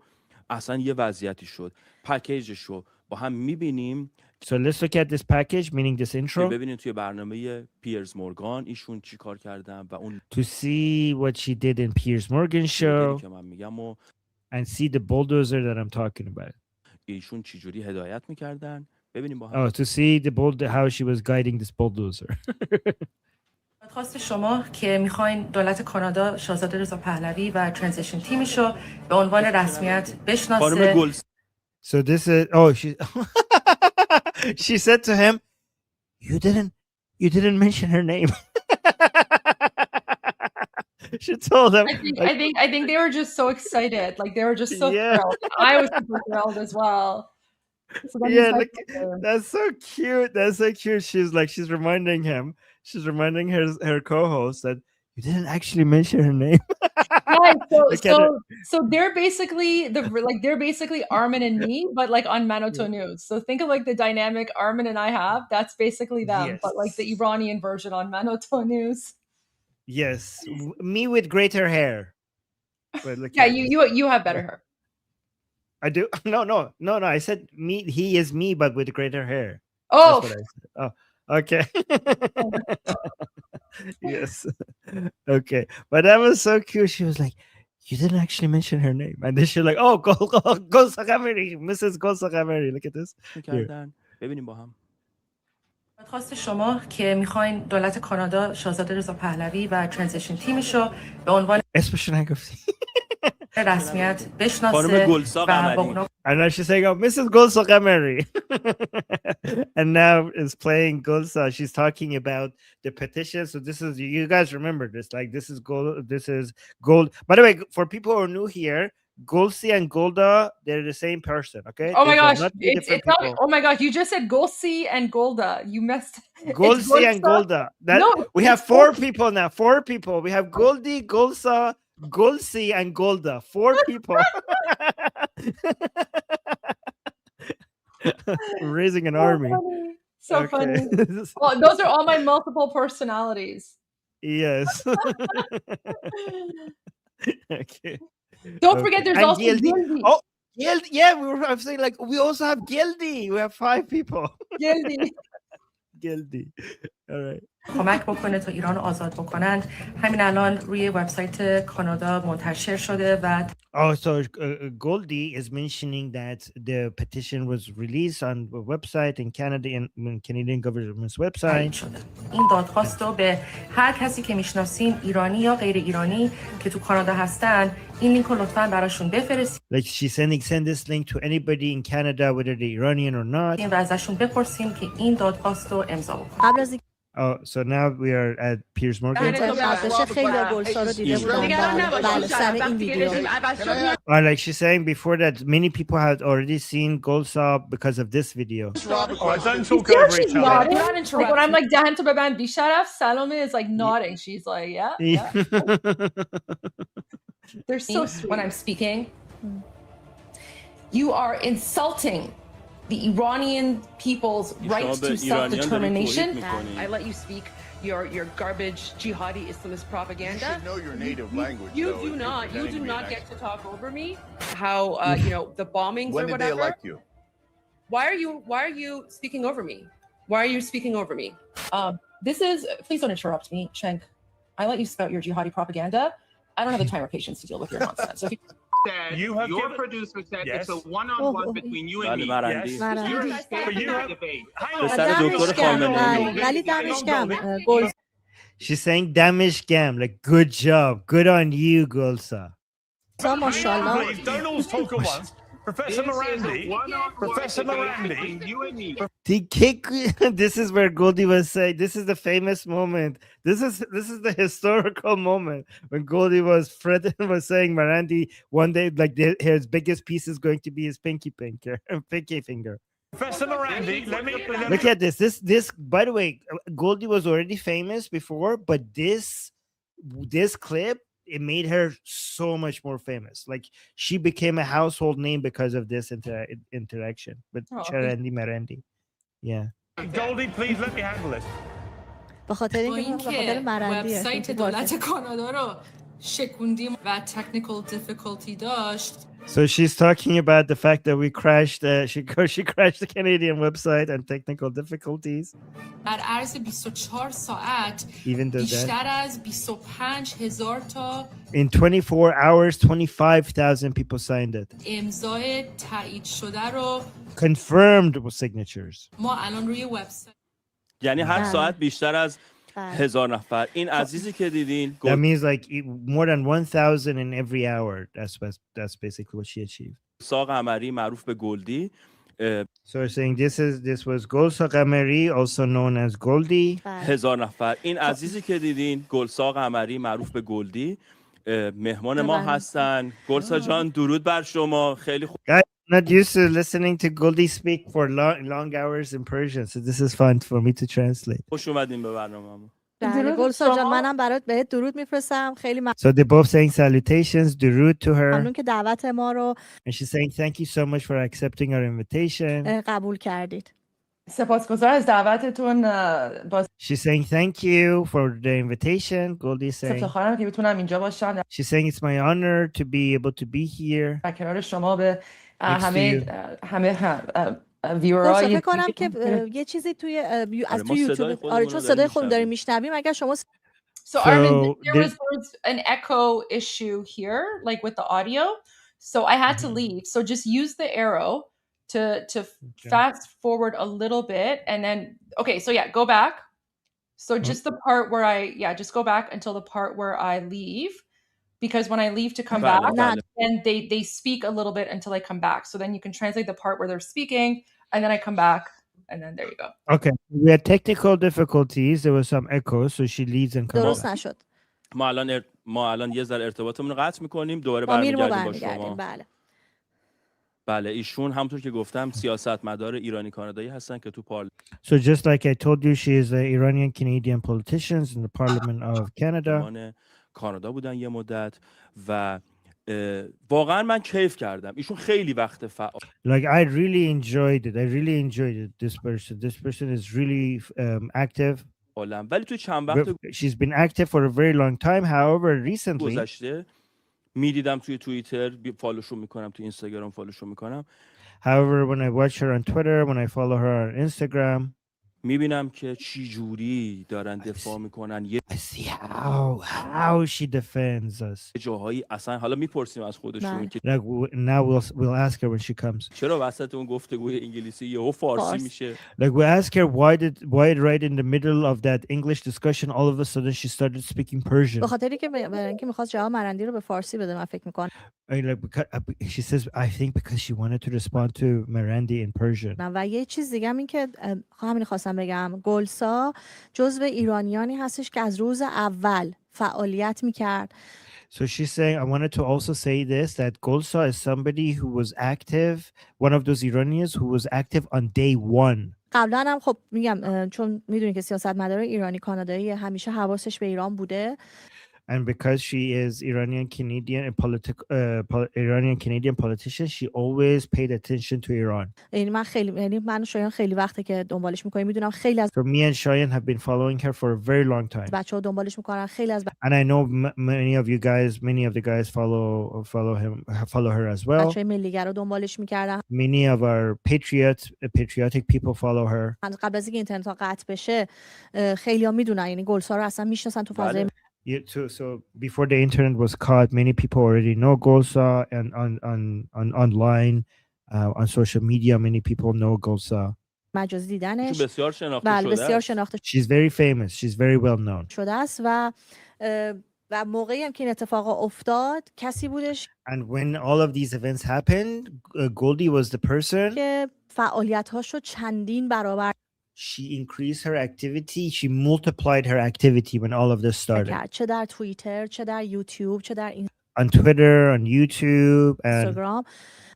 اصلا یه وضعیتی شد. پکیجش رو با هم می‌بینیم. So let's look at this package, meaning this intro. ببینید توی برنامه پیرز مورگان ایشون چی کار کردن و اون to see what she did in Piers Morgan show. که من میگم و and see the bulldozer that I'm talking about. ایشون چه جوری هدایت می‌کردن ببینیم با هم. Oh, to see how she was guiding this bulldozer. خواست شما که میخواین دولت کانادا شاهزاده رضا پهلوی و ترانزیشن تیمشو به عنوان رسمیت بشناسه. So this is she said to him, you didn't mention her name. She told him. I think they were just so excited. Like they were just so thrilled. I was super thrilled as well. So that's so cute. That's so cute. She's reminding him. She's reminding her co-host that you didn't actually mention her name. So they're basically Armin and me, but like on Manoto News. So think of like the dynamic Armin and I have. That's basically them, but like the Iranian version on Manoto News. Yes, me with greater hair. Yeah, you have better hair. I do. No. I said me. He is me, but with greater hair. Oh, that's what I said. Oh, okay. Yes. Okay, but that was so cute. She was like, "You didn't actually mention her name," and then she's like, "Oh, Gol Sagameri, Mrs. Gol Sagameri. Look at this." ببینیم با هم. خواست شما که میخواین دولت کانادا شاهزاده رضا پهلوی و ترانزیشن تیمشو به عنوان اسمش نگفتی رسمیت بشناسه و با اونا And now she's saying, "Oh, Mrs. Golsa Gameri," and now is playing Golsa. She's talking about the petition. So this is, you guys remember this? Like this is gold. This is gold. By the way, for people who are new here, Golsi and Golda, they're the same person. Okay. Oh my gosh! It's not. Oh my gosh! You just said Golsi and Golda. You messed. Golsi and Golda. We have four people now. Four people. We have Goldi, Golsa, Golsi, and Golda. Four people. Raising an army. So funny. Well, those are all my multiple personalities. Yes. Okay. Don't forget, there's And also Gildi. Gildi. Oh, Gildi. Yeah, I'm saying like we also have Gildi. We have 5 people. Gildi. Gildi. All right. کمک بکنه تا ایران رو آزاد بکنند. همین الان روی وبسایت کانادا منتشر شده و Oh, so Goldie is mentioning that the petition was released on a website in Canada and Canadian government's website. این دادخواست رو به هر کسی که میشناسین ایرانی یا غیر ایرانی که تو کانادا هستن این لینک رو لطفاً براشون بفرستین. Like she's send this link to anybody in Canada, whether they're Iranian or not. و ازشون بپرسیم که این دادخواست رو امضا بکنن. قبل از Oh, so now we are at Piers Morgan. Like she's saying before that many people had already seen Goldsaw because of this video. Don't talk over each other. Like when I'm like dahan to beban bisharaf, Salome is like nodding. She's like, yeah. They're so sweet. When I'm speaking, you are insulting the Iranian people's right to self-determination. I let you speak your garbage jihadi Islamist propaganda. You should know your native language. You do not get to talk over me. How the bombings when or did whatever. they elect you? Why are you speaking over me? Why are you speaking over me? This is, please don't interrupt me, Shank. I let you spout your jihadi propaganda. I don't have the time or patience to deal with your nonsense. So if You have your given... producer said yes. it's a one-on-one between you and me. Yes. You're But you have... She's saying damage scam, like good job, good on you, Golsa. Please don't all talk at once. Professor Morandi. Professor Morandi. This is where Goldie was saying. This is the famous moment. This is the historical moment when Goldie was saying Morandi one day like his biggest piece is going to be his pinky finger. Professor Morandi, let me Look at this. This by the way, Goldie was already famous before, but this clip, it made her so much more famous. Like she became a household name because of this interaction with Charandi Marandi. Yeah. Goldie, please let me handle this. با اینکه وبسایت دولت کانادا رو شکوندیم و technical difficulty داشت. So she's talking about the fact that we crashed. She crashed the Canadian website and technical difficulties. در عرض 24 ساعت بیشتر از 25,000 تا in 24 hours 25,000 people signed it. امضای تایید شده رو confirmed with signatures. ما الان روی وبسایت یعنی هر ساعت بیشتر از 1000 نفر. این عزیزی که دیدین that means like more than 1,000 in every hour. That's basically what she achieved. ساق قمری معروف به گلدی. So we're saying this was Golsa Qamari, also known as Goldie. 1000 نفر. این عزیزی که دیدین گلسا قمری معروف به گلدی مهمان ما هستن. گلسا جان درود بر شما. خیلی خوب. Not used to listening to Goldie speak for long hours in Persian, so this is fun for me to translate. خوش اومدین به برنامه‌مون. گلسا جان منم بهت درود میفرستم. خیلی So they're both saying salutations, درود to her. ممنون که دعوت ما رو And she's saying thank you so much for accepting our invitation. قبول کردید. سپاسگزار از دعوتتون. She's saying thank you for the invitation. Goldie saying افتخارم که بتونم اینجا باشم. She's saying it's my honor to be able to be here. در کنار شما به همه ویورای فکر کنم که یه چیزی توی یوتیوب چون صدای خودمون داریم میشنویم اگر شما So Armin, there was an echo issue here like with the audio. So I had to leave. So just use the arrow to fast forward a little bit and then okay, so yeah, go back. So just the part where just go back until the part where I leave. Because when I leave to come back, then they speak a little bit until I come back. So then you can translate the part where they're speaking, and then I come back, and then there you go. Okay. We had technical difficulties. There was some echo, so she leaves and comes درست back. نشد. ما الان یه ذره ارتباطمون رو قطع می‌کنیم. دوباره برمیگردیم با شما. بله ایشون همونطور که گفتم سیاستمدار ایرانی کانادایی هستن که تو پارلمان. So just like I told you, she is an Iranian Canadian politician in the Parliament of Canada. کانادا بودن یه مدت و واقعا من کیف کردم. ایشون خیلی وقت فعال. Like I really enjoyed it. This person is really active. عالم ولی تو چند وقت She's been active for a very long time. However, recently گذشته میدیدم توی توییتر فالوشو میکنم، تو اینستاگرام فالوشو میکنم. However, when I watch her on Twitter, when I follow her on Instagram, میبینم که چی جوری دارن دفاع میکنن. I see how she defends us. جاهایی اصلا حالا میپرسیم از خودشون که Now we'll ask her when she comes. چرا وسط اون گفتگوی انگلیسی یهو فارسی میشه. Like we ask her why right in the middle of that English discussion all of a sudden she started speaking Persian. به خاطری که اینکه می‌خواست جواب مرندی رو به فارسی بده من فکر می‌کنم. She says I think because she wanted to respond to Marandi in Persian. و یه چیز دیگه هم این که همین خواستم بگم، گلسا جزو ایرانیانی هستش که از روز اول فعالیت میکرد. So she's saying, I wanted to also say this, that Golsa is somebody who was active, one of those Iranians who was active on day one. قبلا هم خب میگم چون میدونی که سیاستمدار ایرانی کانادایی همیشه حواسش به ایران بوده. And because she is Iranian Canadian politician, she always paid attention to Iran. من و شایان خیلی وقته که دنبالش میکنیم. میدونم خیلی از So me and Shayan have been following her for a very long time. بچه‌ها دنبالش میکنن. خیلی از And I know many of the guys follow her as well. بچه‌های ملیگرا دنبالش میکردن. Many of our patriotic people follow her. قبل از اینکه اینترنت ها قطع بشه خیلی‌ها میدونن، یعنی گلسا رو اصلا میشناسن تو فضای So before the internet was caught, many people already know Golsa, and on online, on social media, many people know Golsa. مجازی دیدنش بسیار شناخته شده. She's very famous. She's very well known. شده است و موقعی هم که این اتفاق افتاد کسی بودش. And when all of these events happened, Goldie was the person که فعالیت‌هاشو چندین برابر. She increased her activity. She multiplied her activity when all of this started. چه در توییتر، چه در یوتیوب، چه در On Twitter, on YouTube,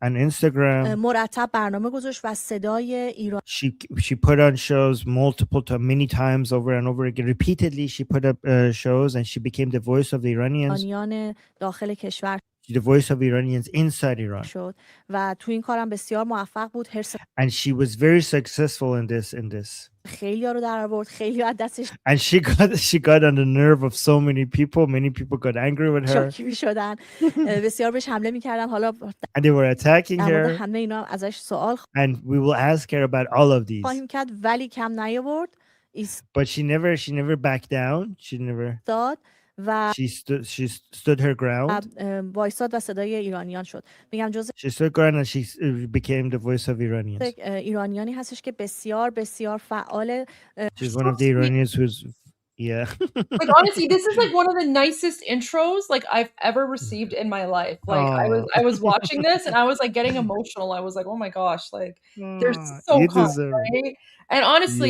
and Instagram. مرتب برنامه گذاشت و صدای ایران. She put on shows many times over and over again. Repeatedly, she put up shows, and she became the voice of the Iranians. ایرانیان داخل کشور. The voice of Iranians inside Iran. شد و تو این کارم بسیار موفق بود. And she was very successful in this. خیلی‌ها رو در آورد، خیلی از دستش. And she got on the nerve of so many people. Many people got angry with her. شوکه می‌شدن. بسیار بهش حمله می‌کردن. حالا And they were attacking her. همه اینا ازش سوال. And we will ask her about all of these. خواهیم کرد ولی کم نیاورد. But she never backed down. She never. داد. و she stood her ground. وایساد و صدای ایرانیان شد. میگم she stood ground and she became the voice of Iranians. ایرانیانی هستش که بسیار بسیار فعال. She's one of the Iranians who's Like honestly, this is like one of the nicest intros like I've ever received in my life. Like I was watching this and I was like getting emotional. I was like, oh my gosh, like they're so calm, right? And honestly,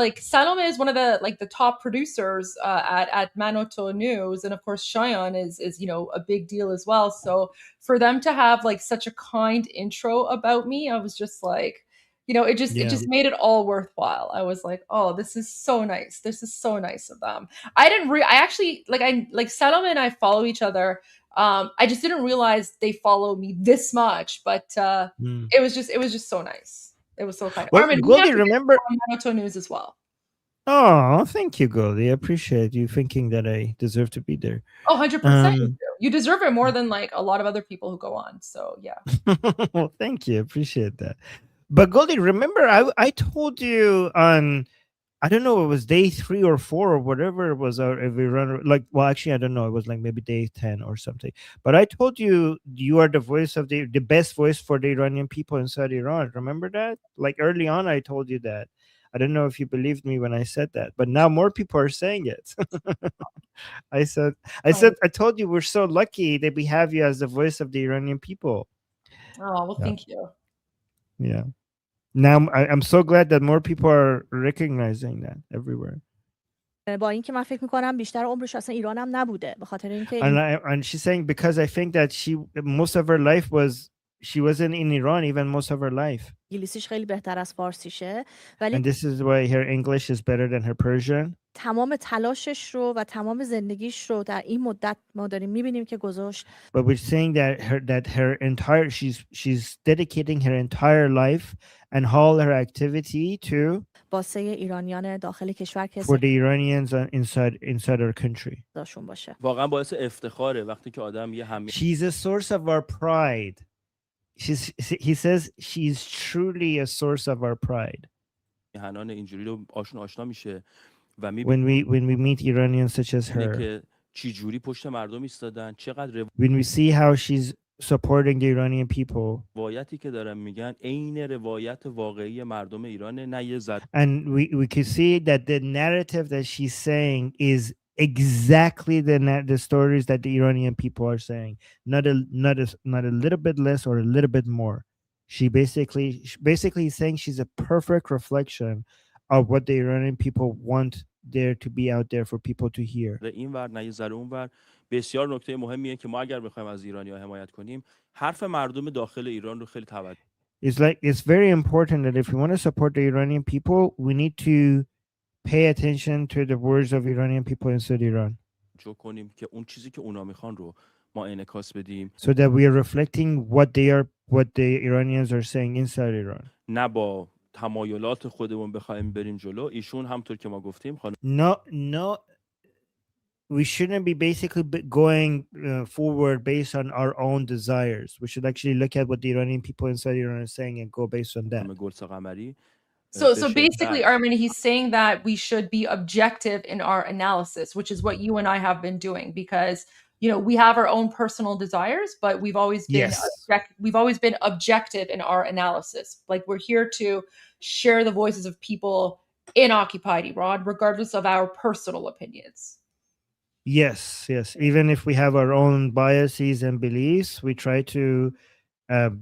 like Salome is one of the top producers at Manoto News, and of course Shayan is a big deal as well. So for them to have like such a kind intro about me, I was just like, it just made it all worthwhile. I was like, oh, this is so nice. This is so nice of them. I actually like Salome and I follow each other. I just didn't realize they follow me this much, but it was just so nice. It was so kind. Well, Armin, Goldie, remember Manoto News as well. Oh, thank you, Goldie. I appreciate you thinking that I deserve to be there. Oh, 100%. You deserve it more than like a lot of other people who go on. So yeah. Well, thank you. Appreciate that. But Goldie, remember I told you on, I don't know, it was day 3 or 4 or whatever it was, or if we run like, well, actually, I don't know. It was like maybe day 10 or something. But I told you are the voice of the best voice for the Iranian people inside Iran. Remember that? Like early on, I told you that. I don't know if you believed me when I said that, but now more people are saying it. I told you we're so lucky that we have you as the voice of the Iranian people. Oh, well, thank you. Yeah. Now I'm so glad that more people are recognizing that everywhere. با اینکه من فکر می‌کنم بیشتر عمرش اصلا ایران هم نبوده به خاطر اینکه and she's saying because I think that most of her life she wasn't in Iran even most of her life. انگلیسیش خیلی بهتر از فارسیشه ولی and this is why her English is better than her Persian. تمام تلاشش رو و تمام زندگیش رو در این مدت ما داریم میبینیم که گذاشت. But we're saying that her entire she's dedicating her entire life and all her activity to واسه ایرانیان داخل کشور که for the Iranians inside our country. داشون باشه. واقعا باعث افتخاره وقتی که آدم یه همه She's a source of our pride. He says she's truly a source of our pride. میهنان اینجوری رو آشنا میشه و when we meet Iranians such as her, که چی جوری پشت مردم ایستادن، چقدر when we see how she's supporting the Iranian people, روایتی که دارن میگن عین روایت واقعی مردم ایرانه، نه یه and we can see that the narrative that she's saying is exactly the stories that the Iranian people are saying, not a little bit less or a little bit more. She basically is saying she's a perfect reflection of what the Iranian people want there to be out there for people to hear. این ور نه یه ذره اون ور. بسیار نکته مهمیه که ما اگر بخوایم از ایرانی‌ها حمایت کنیم، حرف مردم داخل ایران رو خیلی توجه. It's very important that if we want to support the Iranian people, we need to pay attention to the words of Iranian people inside Iran. کنیم که اون چیزی که اونا میخوان رو ما انعکاس بدیم. So that we are reflecting what the Iranians are saying inside Iran. نه با تمایلات خودمون بخوایم بریم جلو. ایشون همونطور که ما گفتیم No, we shouldn't be basically going forward based on our own desires. We should actually look at what the Iranian people inside Iran are saying and go based on that. So basically, Armin, he's saying that we should be objective in our analysis, which is what you and I have been doing, because we have our own personal desires, but we've always been objective in our analysis. Like, we're here to share the voices of people in occupied Iran, regardless of our personal opinions. Yes. Even if we have our own biases and beliefs, we try to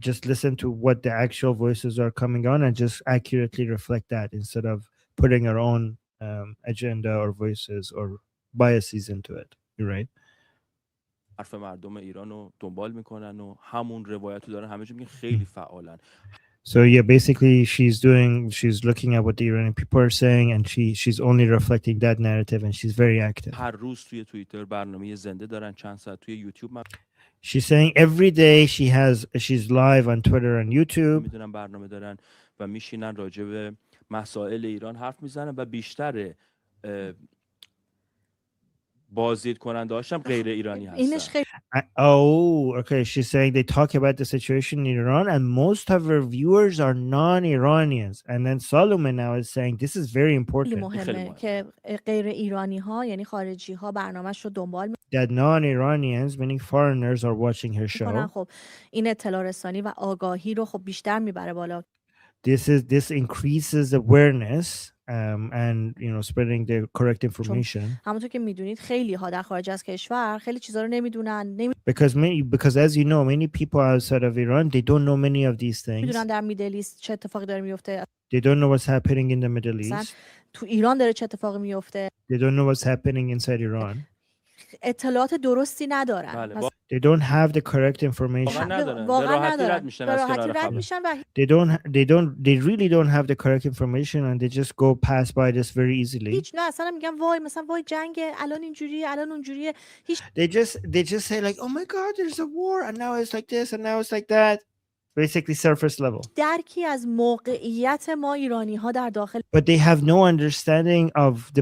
just listen to what the actual voices are coming on and just accurately reflect that instead of putting our own agenda or voices or biases into it. You're right. حرف مردم ایران رو دنبال میکنن و همون روایت رو دارن، همه جا میگن خیلی فعالن. So yeah, basically she's looking at what the Iranian people are saying and she's only reflecting that narrative and she's very active. هر روز توی توییتر برنامه زنده دارن، چند ساعت توی یوتیوب. She's saying every day she's live on Twitter and YouTube. میدونن برنامه دارن و میشینن راجع به مسائل ایران حرف میزنن و بیشتر بازدید کننده هاشم غیر ایرانی هستن. Okay. She's saying they talk about the situation in Iran and most of her viewers are non-Iranians. And then Salome now is saying this is very important. مهمه که غیر ایرانی ها یعنی خارجی ها برنامه‌اش رو دنبال that non-Iranians, meaning foreigners, are watching her show. خب این اطلاع رسانی و آگاهی رو خب بیشتر میبره بالا. This increases awareness and spreading the correct information. همونطور که میدونید خیلی ها در خارج از کشور خیلی چیزا رو نمیدونن. Because as you know, many people outside of Iran, they don't know many of these things. میدونن در میدل ایست چه اتفاقی داره میفته. They don't know what's happening in the Middle East. تو ایران داره چه اتفاقی میفته. They don't know what's happening inside Iran. اطلاعات درستی ندارن. They don't have the correct information. واقعا ندارن. رد میشن و they really don't have the correct information and they just go pass by this very easily. هیچ نه اصلا میگم وای مثلا وای جنگ الان اینجوریه الان اونجوریه. هیچ they just say like oh my god there's a war and now it's like this and now it's like that. Basically surface level. درکی از موقعیت ما ایرانی ها در داخل. But they have no understanding of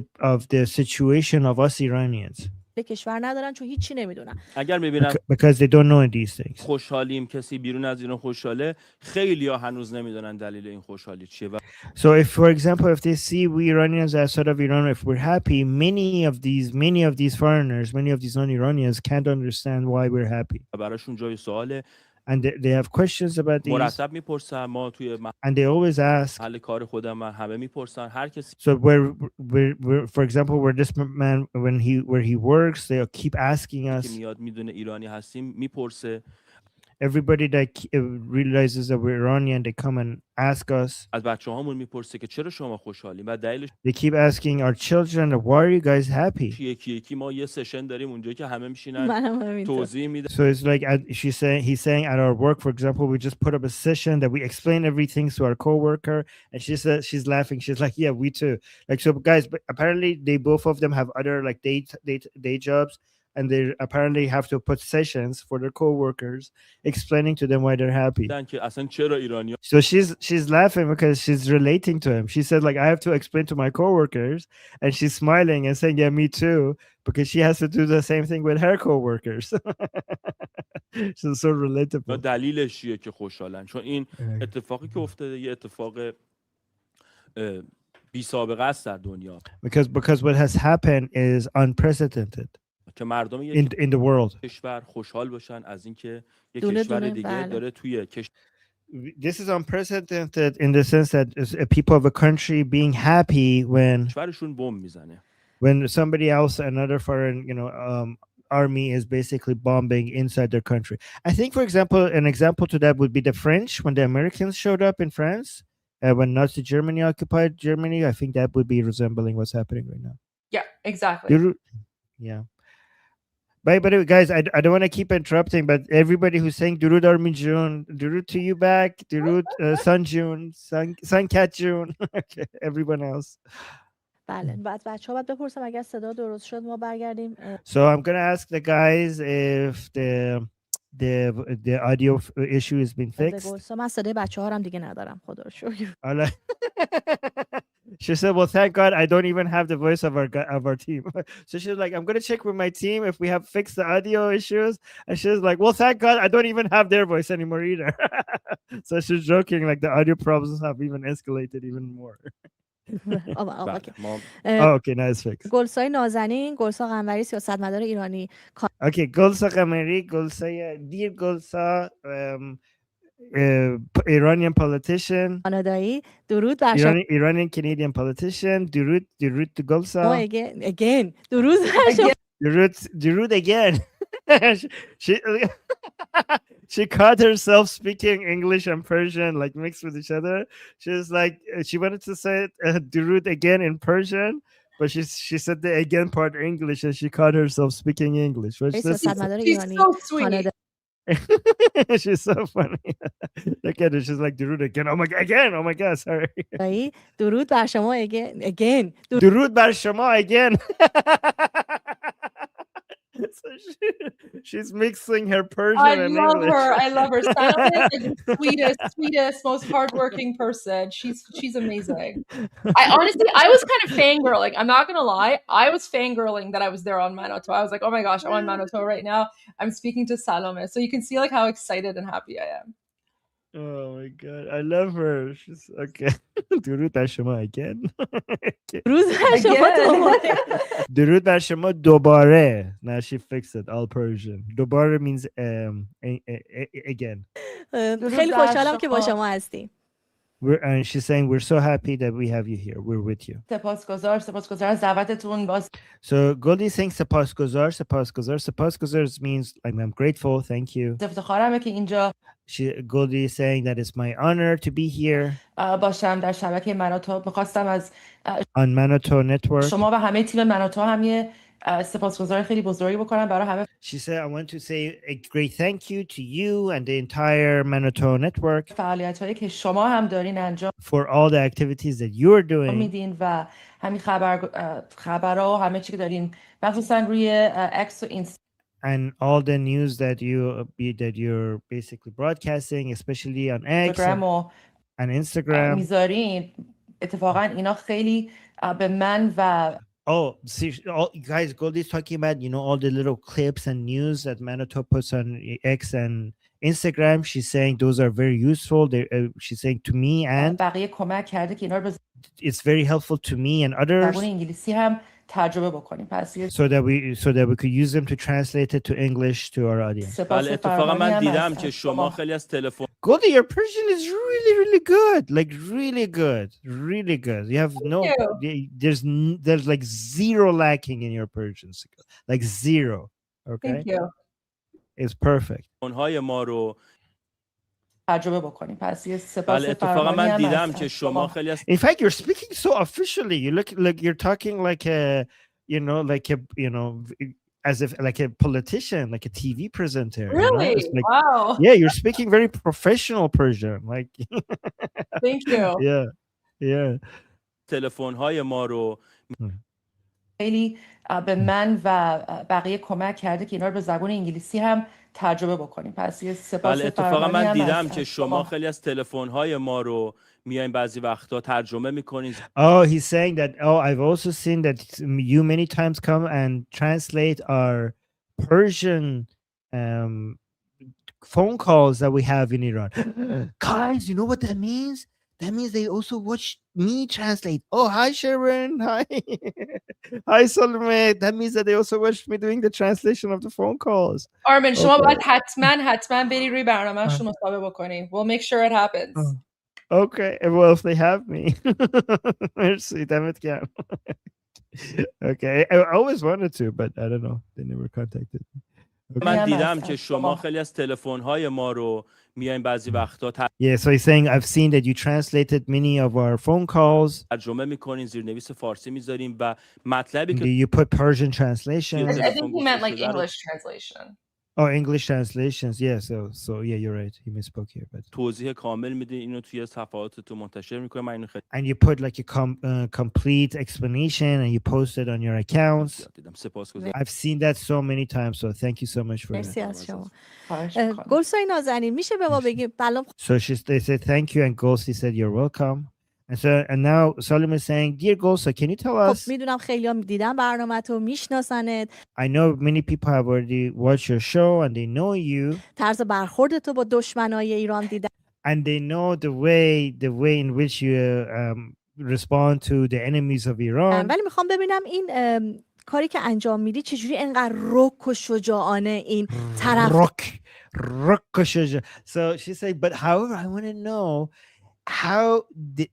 the situation of us Iranians. کشور ندارن چون هیچی نمیدونن. اگر میبینن because they don't know these things. خوشحالیم کسی بیرون از ایران خوشحاله، خیلی‌ها هنوز نمیدونن دلیل این خوشحالی چیه. So if for example if they see we Iranians outside of Iran if we're happy, many of these foreigners, many of these non-Iranians can't understand why we're happy. براشون جای سواله. And they have questions about these. مرتب میپرسن ما توی and they always ask. حل کار خودم من همه میپرسن هر کسی. So we're for example where this man where he works they keep asking us. میاد میدونه ایرانی هستیم میپرسه. everybody that realizes that we're Iranian, they come and ask us. از بچه‌هامون میپرسه که چرا شما خوشحالین و دلیلش They keep asking our children, why are you guys happy? یکی یکی ما یه سشن داریم اونجا که همه میشینن توضیح میدن. So it's like he's saying at our work, for example, we just put up a session that we explain everything to our coworker, and she says she's laughing. She's like, "Yeah, we too." Like, so guys, but apparently they both of them have other like day jobs, and they apparently have to put sessions for their coworkers, explaining to them why they're happy. So she's laughing because she's relating to him. She said, like, I have to explain to my coworkers, and she's smiling and saying, "Yeah, me too," because she has to do the same thing with her coworkers. She's so relatable. دلیلش چیه که خوشحالن؟ چون این اتفاقی که افتاده یه اتفاق بی سابقه است در دنیا. Because what has happened is unprecedented. که مردم in the world. کشور خوشحال باشن از اینکه یک کشور دیگه داره توی This is unprecedented in the sense that people of a country being happy when کشورشون بمب میزنه. When somebody else, another foreign, army is basically bombing inside their country. I think, for example, an example to that would be the French when the Americans showed up in France, when Nazi Germany occupied Germany. I think that would be resembling what's happening right now. Yeah, exactly. Yeah. By the way, guys, I don't want to keep interrupting, but everybody who's saying Durud Armin June, Durud to you back, Durud Sun June, Sun Cat June, okay, everyone else. بله بعد بچه‌ها باید بپرسم اگر صدا درست شد ما برگردیم. So I'm going to ask the guys if the audio issue has been fixed. من صدای بچه‌ها رو هم دیگه ندارم خدا رو شکر. She said, well, thank God I don't even have the voice of our team. So she's like, I'm going to check with my team if we have fixed the audio issues. And she's like, well, thank God I don't even have their voice anymore either. So she's joking, like the audio problems have even escalated even more. Okay, nice fix. گلسای نازنین، گلسا قنبری سیاستمدار ایرانی. Okay, گلسا قمری، گلسای دیر گلسا Iranian politician. کانادایی. درود بر شما. Iranian Canadian politician. درود to گلسا. Again. درود بر شما. درود again. She caught herself speaking English and Persian like mixed with each other. She was like, she wanted to say Durud again in Persian, but she said the again part English and she caught herself speaking English. She's so sweet. She's so funny. Look at her. She's like Durud again. Oh my god, again. Oh my god, sorry. درود بر شما again. درود بر شما again. So she's mixing her Persian and English. I love her. Salome is the sweetest, most hardworking person. She's amazing. I was kind of fangirling. I'm not gonna lie. I was fangirling that I was there on Manoto. I was like, oh my gosh, I'm on Manoto right now. I'm speaking to Salome. So you can see like how excited and happy I am. Oh my god, I love her. She's okay. درود بر شما again. درود بر شما دوباره. Now she fixed it all Persian. دوباره means again. خیلی خوشحالم که با شما هستیم. And she's saying we're so happy that we have you here. We're with you. سپاسگزار از دعوتتون. So Goldie saying سپاسگزار. سپاسگزار means I'm grateful. Thank you. افتخارمه که اینجا Goldie is saying that it's my honor to be here. باشم در شبکه مناطو. می‌خواستم از on Manoto network. شما و همه تیم مناطو هم یه سپاسگزاری خیلی بزرگی بکنم برای همه. She said I want to say a great thank you to you and the entire Manoto network. فعالیت‌هایی که شما هم دارین انجام for all the activities that you are doing. میدین و همین خبرها و همه چی که دارین مخصوصا روی اکس و اینستاگرام. And all the news that you're basically broadcasting, especially on X and Instagram. میذارین اتفاقا اینا خیلی به من و see, guys, Goldie's talking about, all the little clips and news that Manoto puts on X and Instagram. She's saying those are very useful. She's saying to me and بقیه کمک کرده که اینا رو it's very helpful to me and others. زبان انگلیسی هم ترجمه بکنیم. پس so that we could use them to translate it to English to our audience. بله اتفاقا من دیدم که شما خیلی از تلفن Goldie, your Persian is really, really good. Like really good. Really good. You have there's like zero lacking in your Persian. Like zero. Okay. Thank you. is perfect. های ما رو تجربه بکنیم. پس یه سپاس بله اتفاقا من فراوانی هم دیدم از که شما خیلی از In fact, you're speaking so officially. You look like you're talking like a, as if like a politician, like a TV presenter. You know? Really? It's like, Wow. yeah, you're speaking very professional Persian. Like, Thank you. yeah, yeah. تلفن های ما رو خیلی به من و بقیه کمک کرده که اینا رو به زبان انگلیسی هم ترجمه بکنیم. پس یه سپاس بله اتفاقا فراوانی من هم دیدم از که شما خیلی از تلفن های ما رو میایم بعضی وقتا ترجمه میکنین. Oh, he's saying that. Oh, I've also seen that you many times come and translate our Persian phone calls that we have in Iran. Guys, you know what that means? That means they also watch me translate. Oh, hi Sharon. Hi. Hi Salome. That means that they also watched me doing the translation of the phone calls. آرمن شما باید حتما بری روی برنامه‌شون مصاحبه بکنین. We'll make sure it happens. Okay. Well, if they have me. Merci. Damet gern. Okay. I always wanted to, but I don't know. They never contacted me. Okay. من دیدم که شما خیلی از تلفن های ما رو میایم بعضی وقتا Yeah, so he's saying I've seen that you translated many of our phone calls. ترجمه میکنین، زیرنویس فارسی میذاریم و مطلبی که You put Persian translation. I think he meant like English translation. Oh, English translations. Yeah, so yeah, you're right. He misspoke here, but توضیح کامل میدین اینو توی صفحاتتون منتشر میکنه. من اینو خیلی and you put like a complete explanation and you post it on your accounts. دیدم. سپاسگزارم. I've seen that so many times, so thank you so much for مرسی that. از شما. گلسای نازنین میشه به ما بگی بلام So they said thank you and Golsi said you're welcome. And now Salim is saying, dear Golsa, can you tell us? خب میدونم خیلی‌ها دیدن برنامه‌تو میشناسنت. I know many people have already watched your show and they know you. طرز برخوردتو با دشمنای ایران دیدن. And they know the way in which you respond to the enemies of Iran. ولی میخوام ببینم این کاری که انجام میدی چجوری انقدر رک و شجاعانه این طرف رک و شجاع. So she said, but however, I want to know how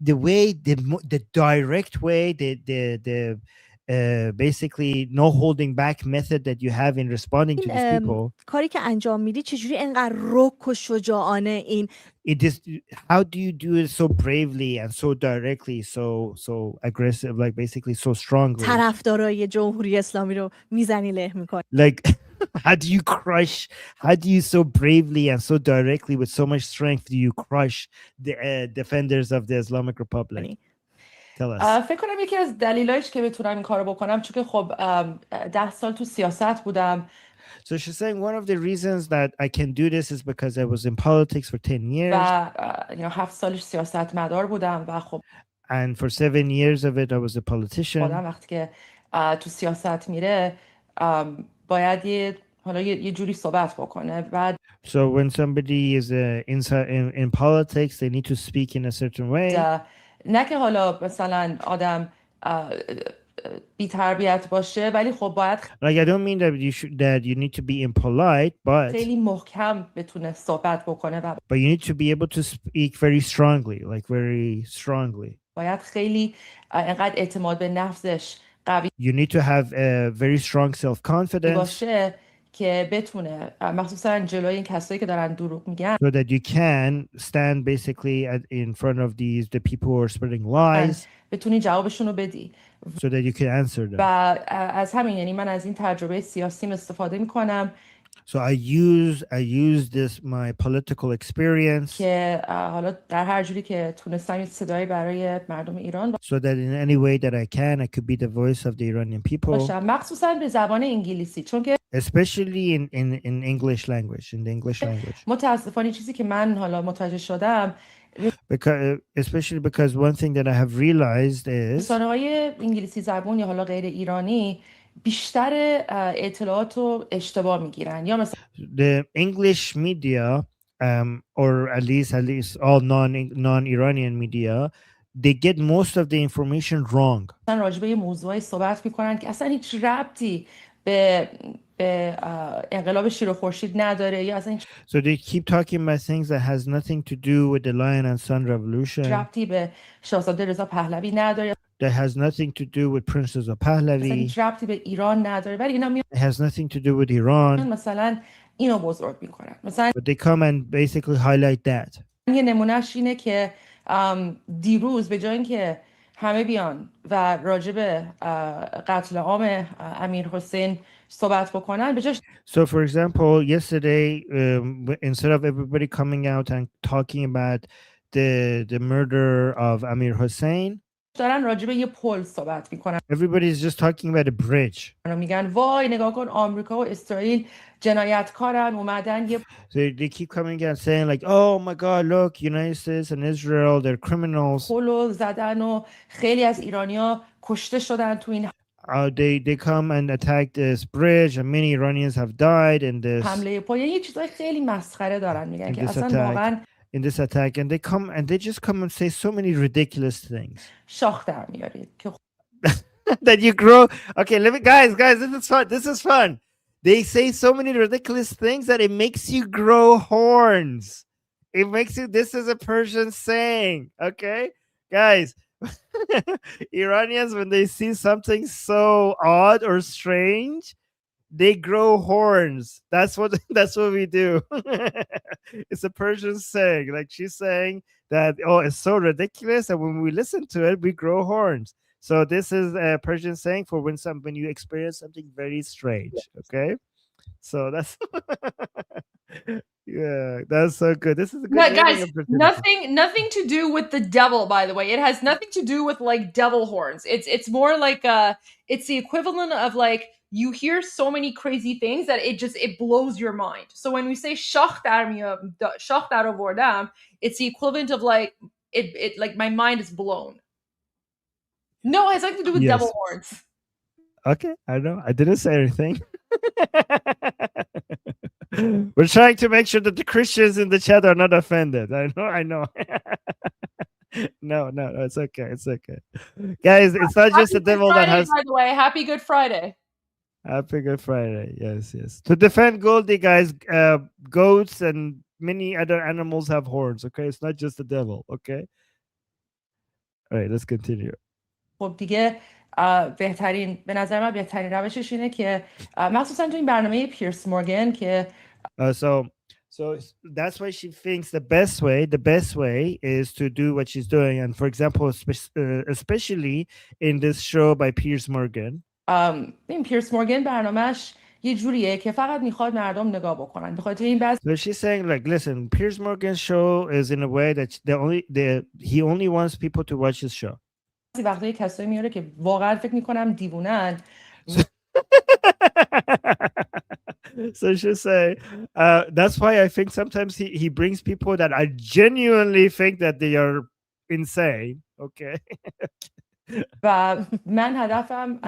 the way the direct way the basically no holding back method that you have in responding to these people. کاری که انجام میدی چجوری انقدر رک و شجاعانه این It is, how do you do it so bravely and so directly, so aggressive, like basically so strongly? طرفدارای جمهوری اسلامی رو میزنی له میکنی. Like how do you so bravely and so directly with so much strength do you crush the defenders of the Islamic Republic? Tell us. فکر کنم یکی از دلایلش که بتونم این کارو بکنم چون که خب 10 سال تو سیاست بودم. So she's saying one of the reasons that I can do this is because I was in politics for 10 years. و 7 سالش سیاستمدار بودم و خب And for 7 years of it I was a politician. آدم وقتی که تو سیاست میره باید یه جوری صحبت بکنه. بعد So when somebody is in politics they need to speak in a certain way. نه که حالا مثلا آدم بی تربیت باشه ولی خب باید Like I don't mean that you need to be impolite, but خیلی محکم بتونه صحبت بکنه و but you need to be able to speak very strongly, like very strongly. باید خیلی انقدر اعتماد به نفسش قوی You need to have a very strong self-confidence باشه که بتونه مخصوصا جلوی این کسایی که دارن دروغ میگن so that you can stand basically in front of the people who are spreading lies. بتونی جوابشون رو بدی So that you can answer them. و از همین یعنی من از این تجربه سیاسیم استفاده میکنم. So I use this my political experience که حالا در هر جوری که تونستم صدایی برای مردم ایران so that in any way that I can I could be the voice of the Iranian people. باشم مخصوصا به زبان انگلیسی چون که especially in English language, in the English language. متاسفانه چیزی که من حالا متوجه شدم especially because one thing that I have realized is رسانه‌های انگلیسی زبان یا حالا غیر ایرانی بیشتر اطلاعات رو اشتباه میگیرن یا مثلا the English media or at least all non-Iranian media they get most of the information wrong. مثلا راجع به موضوعی صحبت میکنن که اصلا هیچ ربطی به انقلاب شیر و خورشید نداره یا اصلا So they keep talking about things that has nothing to do with the Lion and Sun Revolution. ربطی به شاهزاده رضا پهلوی نداره. That has nothing to do with Princess of Pahlavi. ربطی به ایران نداره ولی اینا It has nothing to do with Iran. مثلا اینو بزرگ میکنن. مثلا But they come and basically highlight that. یه نمونهش اینه که دیروز به جای اینکه همه بیان و راجب قتل عام امیر حسین صحبت بکنن به جاش So, for example, yesterday, instead of everybody coming out and talking about the murder of Amir Hussein, دارن راجب یه پل صحبت میکنن. everybody is just talking about a bridge. میگن وای نگاه کن آمریکا و اسرائیل جنایتکارن اومدن یه So they keep coming and saying like, "Oh my God, look, United States and Israel, they're criminals." پل زدن و خیلی از ایرانیا کشته شدن تو این They come and attack this bridge, and many Iranians have died in this حمله پل. یه چیزای خیلی مسخره دارن میگن in که this اصلا واقعا in this attack, and they just come and say so many ridiculous things. شاخ در میارید که That you grow. Okay, let me, guys, this is fun. This is fun. They say so many ridiculous things that it makes you grow horns. It makes you. This is a Persian saying. Okay, guys. Iranians, when they see something so odd or strange, they grow horns. That's what we do. It's a Persian saying. Like she's saying that, oh, it's so ridiculous, and when we listen to it, we grow horns. So this is a Persian saying for when you experience something very strange. Okay, so that's yeah, that's so good. This is a good guys. Nothing to do with the devil, by the way. It has nothing to do with like devil horns. It's more like it's the equivalent of like you hear so many crazy things that it blows your mind. So when we say shach dar avordam, it's the equivalent of like it like my mind is blown. No, it has nothing to do with devil horns. Okay, I know. I didn't say anything. We're trying to make sure that the Christians in the chat are not offended. I know. No, it's okay. It's okay. Guys, it's not just the devil that has... By the way, happy Good Friday. Happy Good Friday. Yes. To defend Goldie, guys, goats and many other animals have horns, okay? It's not just the devil, okay? All right, let's continue. خب دیگه بهترین به نظر من بهترین روشش اینه که مخصوصا تو این برنامه پیرس مورگن که So that's why she thinks the best way is to do what she's doing. And for example, especially in this show by Piers Morgan. این پیرس مورگن برنامهش یه جوریه که فقط میخواد مردم نگاه بکنن. به خاطر این So she's saying like, listen, Piers Morgan's show is in a way that he only wants people to watch his show. وقتی کسایی میاره که واقعا فکر میکنم دیوونن. So she'll say, that's why I think sometimes he brings people that I genuinely think that they are insane. Okay. و من هدفم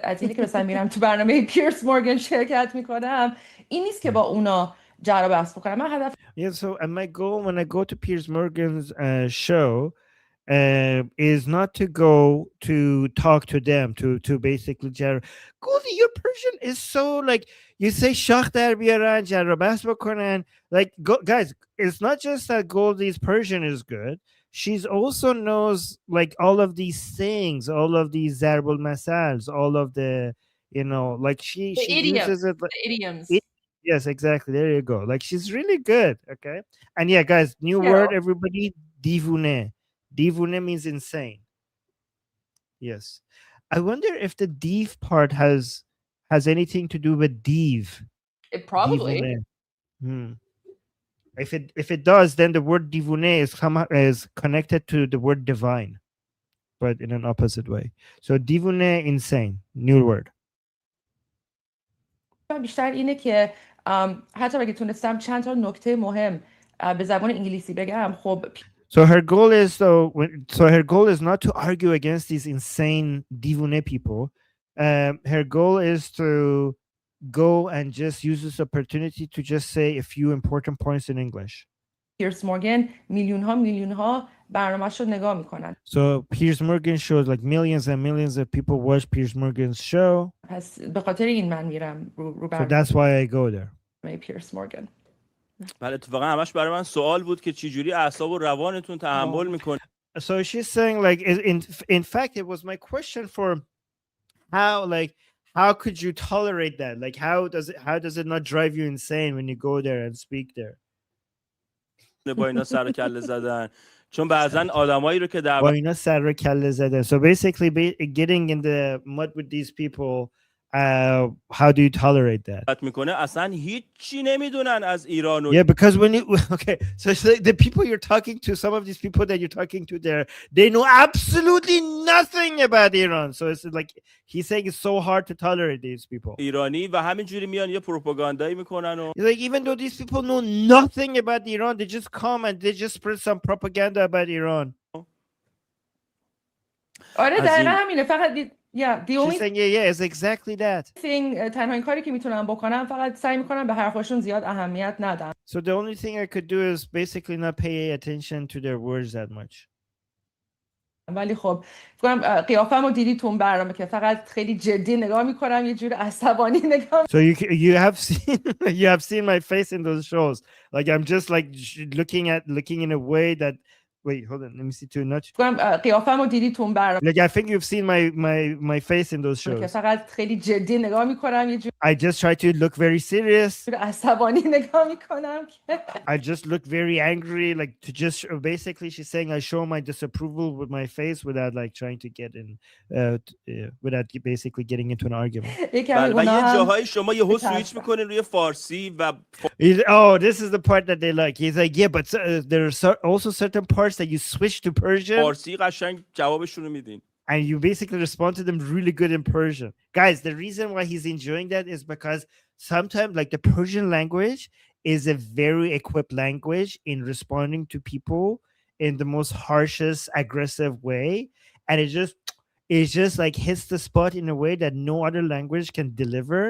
از اینکه مثلا میرم تو برنامه پیرس مورگن شرکت میکنم این نیست که با اونا جر بحث بکنم. من هدف Yeah, so and my goal when I go to Piers Morgan's show is not to go to talk to them, to basically Goldie, your Persian is so like you say shakh dar biaran jar bahs bakonan. Like guys, it's not just that Goldie's Persian is good. She's also knows like all of these things, all of these zarbul masals, all of the like she uses it like, the idioms. Yes, exactly. There you go. Like she's really good. Okay. And yeah, guys, new word, everybody, divune. Divune means insane. Yes. I wonder if the div part has anything to do with div. It probably. If it does, then the word divune is connected to the word divine, but in an opposite way. So divune, insane, new word. بیشتر اینه که حتی اگه تونستم چند تا نکته مهم به زبان انگلیسی بگم خب So her goal is not to argue against these insane divune people. Her goal is to go and just use this opportunity to just say a few important points in English. پیرس مورگن میلیون ها برنامه‌شو نگاه میکنن. So Piers Morgan shows like millions and millions of people watch Piers Morgan's show. پس به خاطر این من میرم رو So that's why I go there. پیرس مورگن. بله اتفاقا همش برای من سوال بود که چی جوری اعصاب و روانتون تحمل میکنه. So she's saying like in fact it was my question for how could you tolerate that? Like, how does it not drive you insane when you go there and speak there? با اینا سر و کله زدن چون بعضن آدمایی رو که در با اینا سر و کله زدن. So basically getting in the mud with these people, how do you tolerate that? میکنه اصلا هیچی نمیدونن از ایران و Yeah, because when you okay, so it's like the people you're talking to, some of these people that you're talking to there, they know absolutely nothing about Iran. So it's like he's saying it's so hard to tolerate these people. ایرانی و همینجوری میان یه پروپاگاندایی میکنن و Like even though these people know nothing about Iran, they just come and they just spread some propaganda about Iran. آره دقیقا همینه. فقط the only She's saying yeah, it's exactly that. thing تنها کاری که میتونم بکنم فقط سعی میکنم به حرفاشون زیاد اهمیت ندم. So the only thing I could do is basically not pay attention to their words that much. ولی خب فکر کنم قیافه‌مو دیدی تو اون برنامه که فقط خیلی جدی نگاه میکنم، یه جور عصبانی نگاه. So you have seen my face in those shows. Like I'm just like looking in a way that wait, hold on, let me see too much. قیافه‌مو دیدی تو اون برنامه. Like I think you've seen my face in those shows. که فقط خیلی جدی نگاه میکنم، یه جور I just try to look very serious. عصبانی نگاه میکنم. I just look very angry, like to just basically she's saying I show my disapproval with my face without like trying to get in without basically getting into an argument. و یه جاهای شما یهو سویچ میکنین روی فارسی و oh, this is the part that they like. He's like, yeah, but there are also certain parts that you switch to Persian. فارسی قشنگ جوابشون رو میدین. And you basically respond to them really good in Persian. Guys, the reason why he's enjoying that is because sometimes like the Persian language is a very equipped language in responding to people in the most harshest, aggressive way. And it just like hits the spot in a way that no other language can deliver.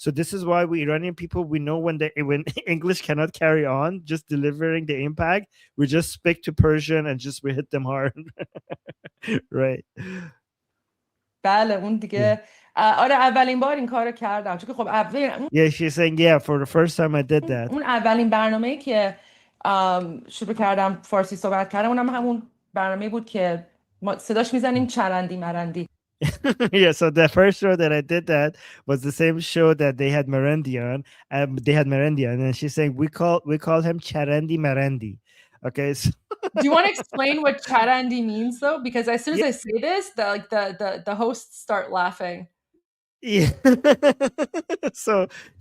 So this is why we Iranian people, we know when English cannot carry on, just delivering the impact, we just speak to Persian and just we hit them hard. Right. بله اون دیگه آره اولین بار این کارو کردم چون که خب Yeah, she's saying yeah, for the first time I did that. اون اولین برنامه‌ای که شروع کردم فارسی صحبت کردم اونم همون برنامه‌ای بود که ما صداش میزنیم چرندی مرندی. Yeah, so the first show that I did that was the same show that they had Merendi on. They had Merendi on, and she's saying we call him Charendi Merendi. Okay. So do you want to explain what Charandi means though? Because as soon as I say this, the hosts start laughing. Yeah. So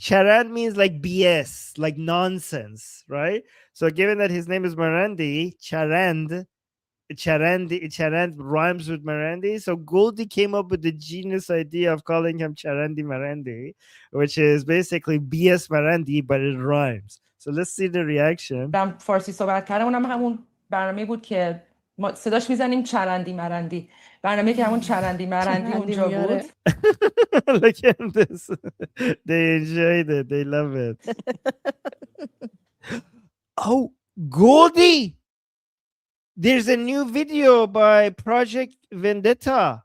Charand means like BS, like nonsense, right? So given that his name is Merendi, Charand rhymes with Merendi. So Goldie came up with the genius idea of calling him Charandi Merendi, which is basically BS Merendi, but it rhymes. So let's see the reaction. فارسی صحبت کردم اونم همون برنامه بود که ما صداش میزنیم چرندی مرندی. برنامه که همون چرندی مرندی اونجا بود. Look at this. They enjoyed it. They love it. Oh, Goldie. There's a new video by Project Vendetta.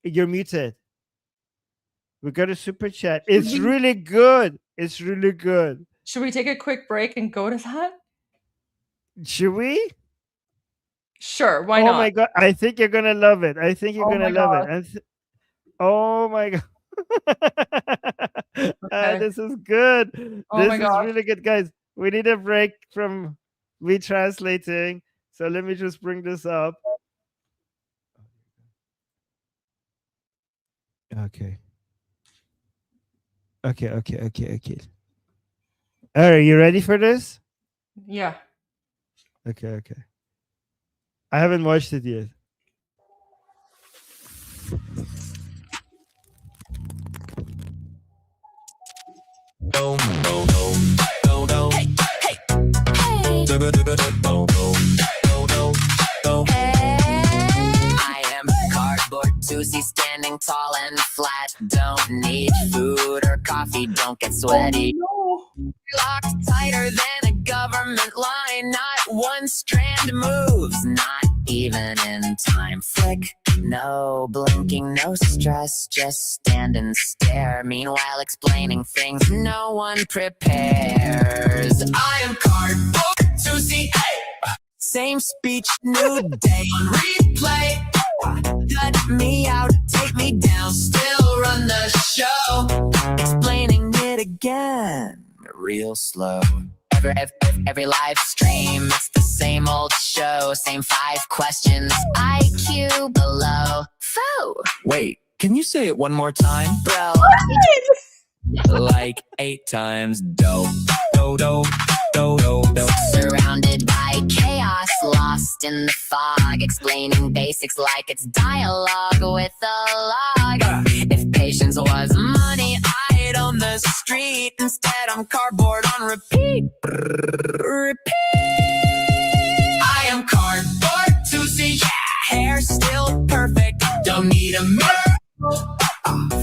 You're muted. We got a super chat. It's really good. It's really good. Should we take a quick break and go to that? Should we? Sure, why not? Oh my god, I think you're gonna love it. I think you're gonna love it. Oh my god. Okay. This is good. This my is gosh. really good, guys. We need a break from me translating. So let me just bring this up. Okay. Okay. All right, you ready for this? Yeah. Okay. I haven't watched it yet. I am cardboard Susie, standing tall and flat. Don't need food or coffee, don't get sweaty. Locked tighter than a government line. Not one strand moves, not even in time. Flick, no blinking, no stress, just stand and stare. Meanwhile explaining things no one prepares. I am cardboard Susie, hey! Same speech, new day on replay. Cut me out, take me me down, still run the show. Explaining it again, real slow. Every live stream, it's the same old show, same 5 questions, IQ below. Faux. Wait, can you say it one more time? Bro, like 8 times. Dope, dope, dope, dope, dope. Surrounded by chaos, lost in the fog, explaining basics like it's dialogue with a log. If patience was money, I'd own the street. Instead, I'm cardboard on repeat. Repeat. I am cardboard to see. Yeah, hair still perfect. Don't need a mirror.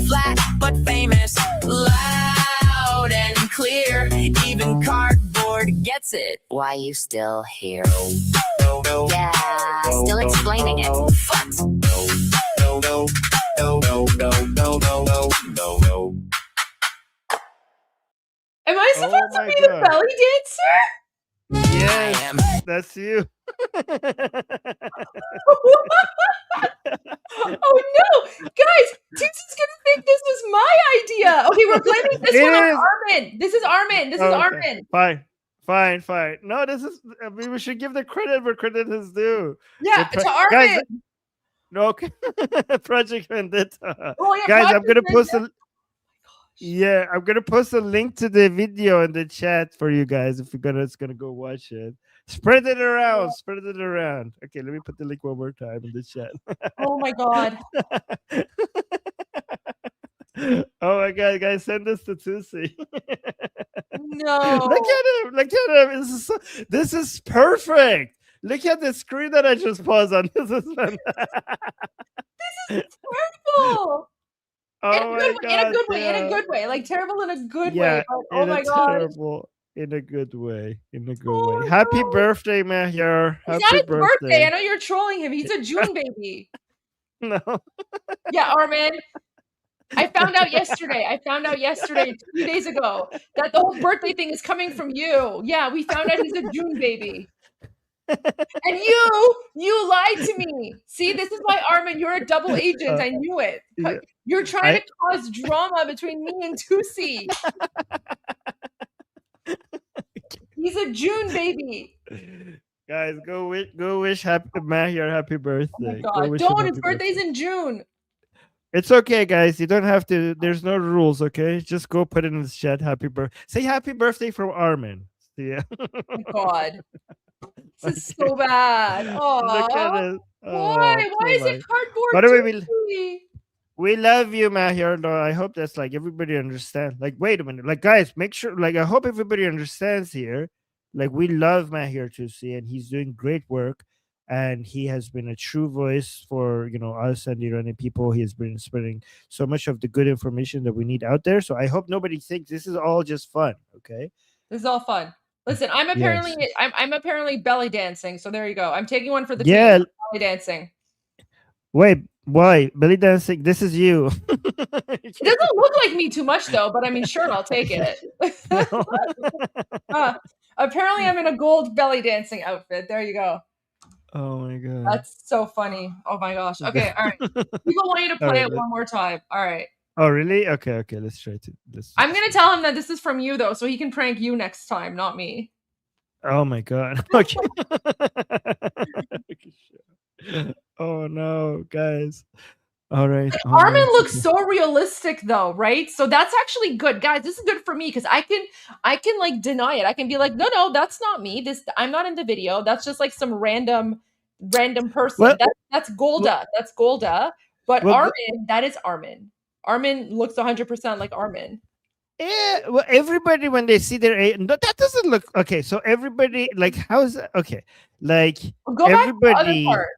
Flat but famous, loud and clear. Even cardboard gets it. Why you still here? Yeah, still explaining it. What? Am I supposed to be the belly dancer? Yes, that's you. Oh no, guys, Tootsie's gonna think this was my idea. Okay, we're blaming this one on Armin. This is Armin. This is Armin. Fine. No, this is. I mean, we should give the credit where credit is due. Yeah, to Armin. Guys, no, okay. Project Vendetta. Oh, yeah, guys, Project I'm gonna post Vendetta. Yeah, I'm gonna post a link to the video in the chat for you guys if it's gonna go watch it. Spread it around. Okay, let me put the link one more time in the chat. Oh my god. Oh my god, guys, send this to Tusi. No. Look at him. This is perfect. Look at the screen that I just paused on. This is terrible. Oh in a good way. Like terrible in a good yeah, way. But, oh my god. Terrible in a good way. Happy birthday, Mahyar. It's not his birthday. I know you're trolling him. He's a June baby. No. Yeah, Armin. I found out yesterday, 2 days ago, that the whole birthday thing is coming from you. Yeah, we found out he's a June baby. And you lied to me. See, this is why, Armin, you're a double agent. I knew it. Yeah. You're trying to cause drama between me and Tusi. He's a June baby. Guys, go wish Mahyar happy birthday. Oh my God. Don't. His birthday's in June. It's okay, guys. You don't have to. There's no rules, okay? Just go put it in the chat. Happy birthday. Say happy birthday from Armin. Yeah. Oh my God. This is so bad. Look at it. Why? Why is it cardboard? By the way, we love you, Mahyar. No, I hope that's like everybody understands. Like, wait a minute. Like, guys, make sure. Like, I hope everybody understands here. Like, we love Mahyar Tusi, and he's doing great work. And he has been a true voice for, us and Iranian people. He has been spreading so much of the good information that we need out there. So I hope nobody thinks this is all just fun. Okay. This is all fun. Listen, I'm apparently belly dancing. So there you go. I'm taking one for the team. Belly dancing. Wait, why belly dancing? This is you. It doesn't look like me too much though, but I mean, sure, I'll take it. Apparently, I'm in a gold belly dancing outfit. There you go. Oh my god. That's so funny. Oh my gosh. Okay, all right. People want you to play it one more time. All right. Oh really? Okay. Let's try to. I'm gonna tell him that this is from you though, so he can prank you next time, not me. Oh my god. Okay. Oh no, guys. All right. Armin looks so realistic though, right? So that's actually good. Guys, this is good for me because I can like deny it. I can be like, no, that's not me. I'm not in the video. That's just like some random person. Well, that's Golda. That's Golda. But Armin, that is Armin. Armin looks 100% like Armin. Yeah, well, everybody when they see their no, that doesn't look okay. So everybody like how's that? Okay, like go everybody. Back to the other part.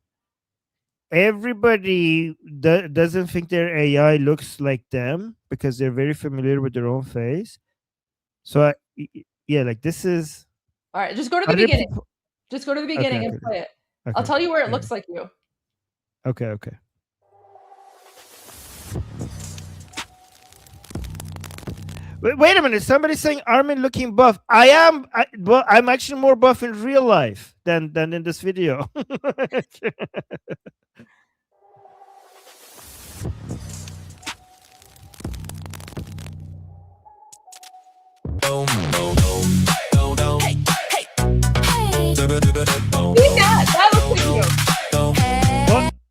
Everybody doesn't think their AI looks like them because they're very familiar with their own face. So like this is. All right, just go to the beginning. Just go to the beginning and play it. Okay, I'll tell you where it looks like you. Okay. Wait a minute. Somebody's saying Armin looking buff. I'm actually more buff in real life than in this video.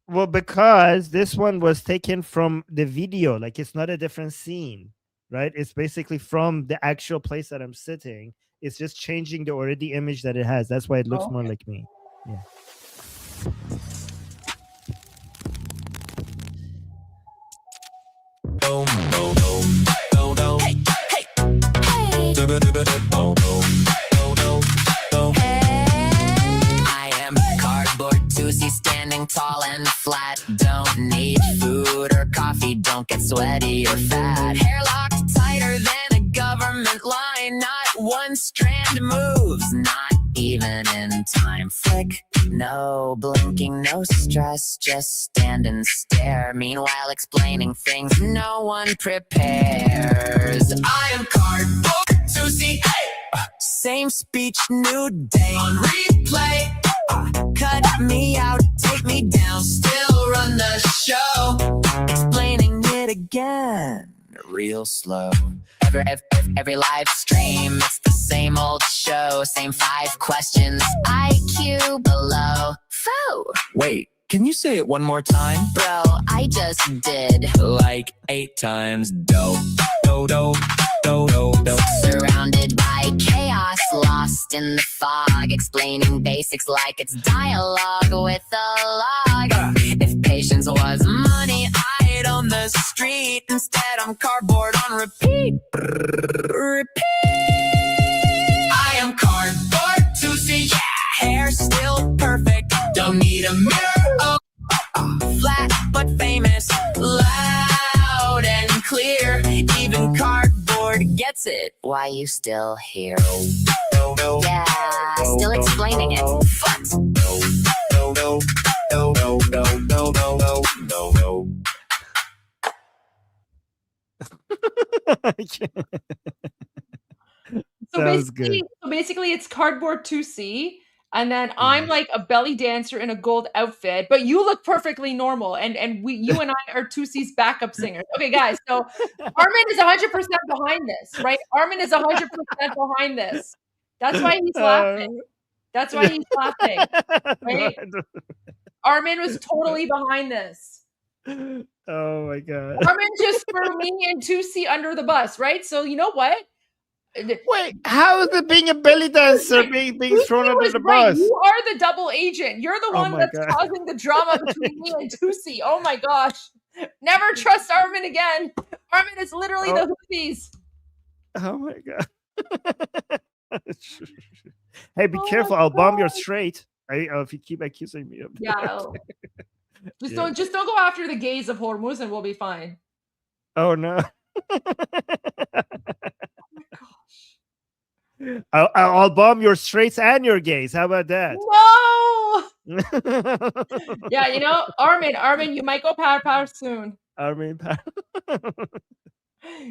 Well, because this one was taken from the video, like it's not a different scene, right? It's basically from the actual place that I'm sitting. It's just changing the already image that it has. That's why it looks more like me. Yeah. I am cardboard Tusi, standing tall and flat. Don't need food or coffee, don't get sweaty or fat. Hair locked tighter than a government line. Not one strand moves, not even in time. Flick, no blinking, no stress, just stand and stare. Meanwhile explaining things no one prepares. I am cardboard Tusi, hey! Same speech, new day on replay. Cut me out, take me down, still run the show. Explaining it again, real slow. Every live stream, it's the same old show. Same 5 questions, IQ below. Faux. Wait, can you say it one more time? Bro, I just did. Like 8 times. Dope. Surrounded by chaos, lost in the fog. Explaining basics like it's dialogue with a log. If patience was money, I'd own the street. Instead, I'm cardboard on repeat. I am cardboard Tusi, yeah. Hair still perfect, don't need a mirror. Oh, flat but famous, loud and clear. Even cardboard gets it. Why you still here? Yeah, still explaining it. What? So basically it's cardboard 2C, and then I'm like a belly dancer in a gold outfit, but you look perfectly normal, and you and I are 2C's backup singers. Okay, guys, so Armin is 100% behind this, right? Armin is 100% behind this. That's why he's laughing. That's why he's laughing, right? Armin was totally behind this. Oh my god. Armin just threw me and 2C under the bus, right? So you know what? Wait, how is it being a belly dancer being thrown under the bus? You are the double agent. You're the one that's causing the drama between me and 2C. Oh my gosh. Never trust Armin again. Armin is literally the Houthis. Oh my god. Hey, be careful. I'll bomb your straight. If you keep accusing me of that. Yeah. Just don't go after the gays of Hormuz and we'll be fine. Oh no. I'll bomb your straights and your gays. How about that? No. Yeah, you know, Armin, you might go power soon. Armin,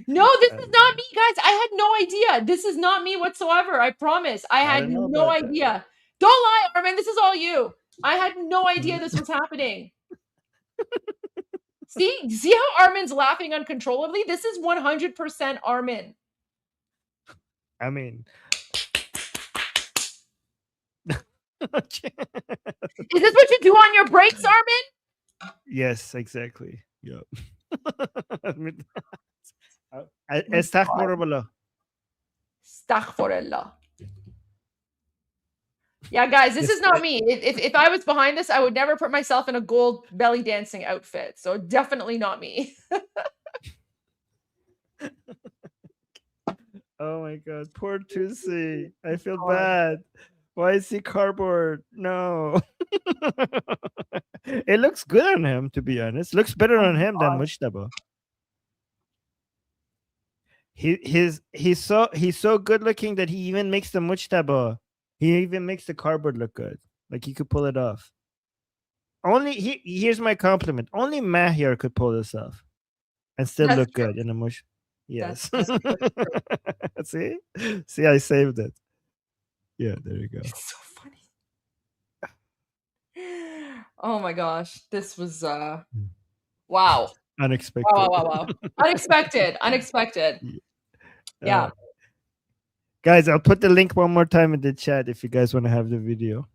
no, this is not me, guys. I had no idea. This is not me whatsoever. I promise. I had no idea. That. Don't lie, Armin. This is all you. I had no idea this was happening. See how Armin's laughing uncontrollably? This is 100% Armin. I mean, is this what you do on your breaks, Armin? Yes, exactly. Yep. Astaghfirullah. Astaghfirullah. Yeah, guys, this is not me. If I was behind this, I would never put myself in a gold belly dancing outfit. So definitely not me. Oh my god, poor Tusi. I feel bad. Why is he cardboard? No. It looks good on him, to be honest. Looks better on him than Mujtaba. He's so good looking that he even makes the Mujtaba. He even makes the cardboard look good. Like he could pull it off. Here's my compliment. Only Mahir could pull this off and still look good in a mush. Yes. See, I saved it. Yeah, there you go. It's so funny. Oh my gosh, this was wow. Unexpected. Wow. Unexpected. Yeah. Guys, I'll put the link one more time in the chat if you guys want to have the video.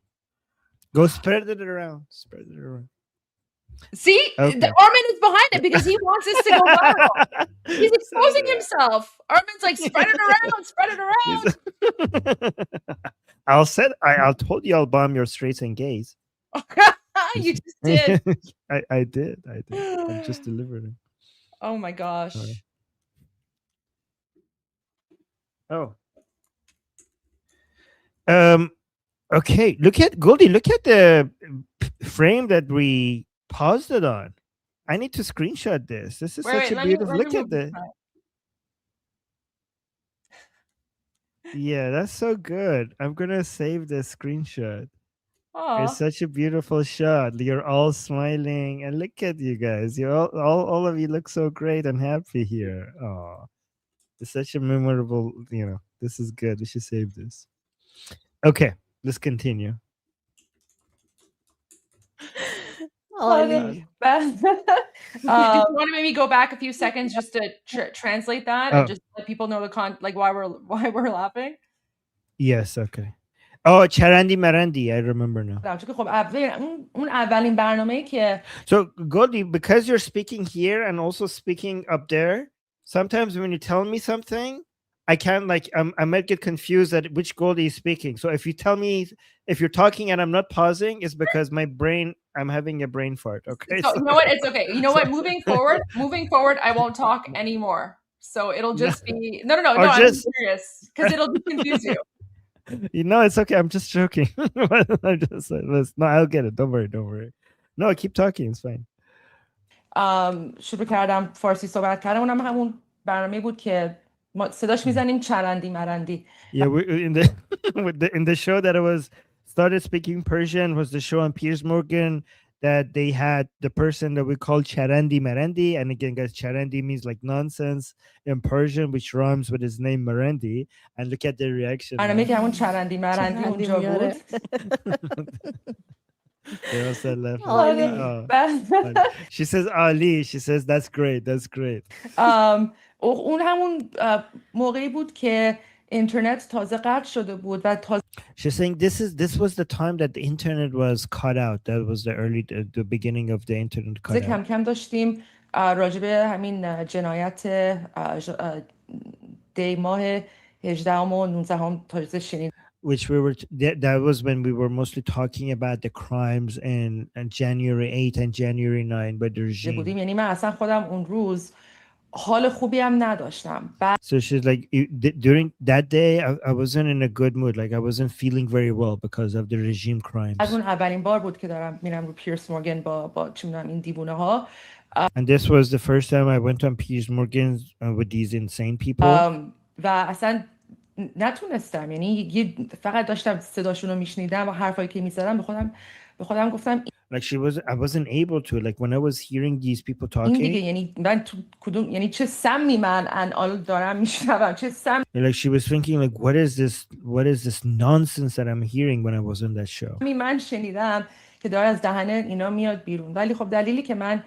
Go spread it around. Spread it around. See, Okay. Armin is behind it because he wants this to go viral. He's exposing himself. Armin's like, spread it around, spread it around. I'll told you I'll bomb your straights and gays. You just did. I did. I just delivered it. Oh my gosh. Oh. Okay. Look at Goldie. Look at the frame that we paused it on. I need to screenshot this. This is such a beautiful. Look at that. Yeah, that's so good. I'm gonna save the screenshot. It's such a beautiful shot. You're all smiling, and look at you guys. You all of you look so great and happy here. Oh, it's such a memorable. This is good. We should save this. Okay, let's continue. Do you want to maybe go back a few seconds just to translate that and just let people know why we're laughing? Yes. Okay. Oh, Charandi Marandi. I remember now. So, Goldie, because you're speaking here and also speaking up there, sometimes when you tell me something, I can't I might get confused at which Goldie is speaking. So if you tell me if you're talking and I'm not pausing, it's because I'm having a brain fart. Okay. So, you know what? It's okay. You know what? Moving forward, I won't talk anymore. So it'll just be no. I'm serious because it'll confuse you. It's okay. I'm just joking. I'll get it. Don't worry. No, keep talking. It's fine. شروع کردم فارسی صحبت کردم. اونم همون برنامه بود که ما صداش میزنیم چرندی مرندی. Yeah, in the show that I was started speaking Persian was the show on Piers Morgan that they had the person that we call Charandi Marandi. And again, guys, Charandi means like nonsense in Persian, which rhymes with his name Marandi. And look at the reaction. برنامه که همون چرندی مرندی اونجا بود. They also left. She says Ali. She says that's great. اون همون موقعی بود که اینترنت تازه قطع شده بود و She's saying this was the time that the internet was cut out. That was the beginning of the internet cut out. کم کم داشتیم راجع به همین جنایت دی ماه 18 و 19 تازه شنید. Which that was when we were mostly talking about the crimes in January 8 and January 9 by the regime. یعنی من اصلا خودم اون روز حال خوبی هم نداشتم. So she's like, during that day, I wasn't in a good mood. Like I wasn't feeling very well because of the regime crimes. از اون اولین بار بود که دارم میرم رو پیرس مورگن با چی میدونم این دیوونه ها. And this was the first time I went on Piers Morgan with these insane people. و اصلا نتونستم، یعنی فقط داشتم صداشون رو میشنیدم و حرفایی که میزدم به خودم گفتم like I wasn't able to, like when I was hearing these people talking. این دیگه یعنی من تو کدوم، یعنی چه سمی من الان دارم میشنوم، چه سم. Like she was thinking like what is this nonsense that I'm hearing when I was on that show. من شنیدم که داره از دهن اینا میاد بیرون، ولی خب دلیلی که من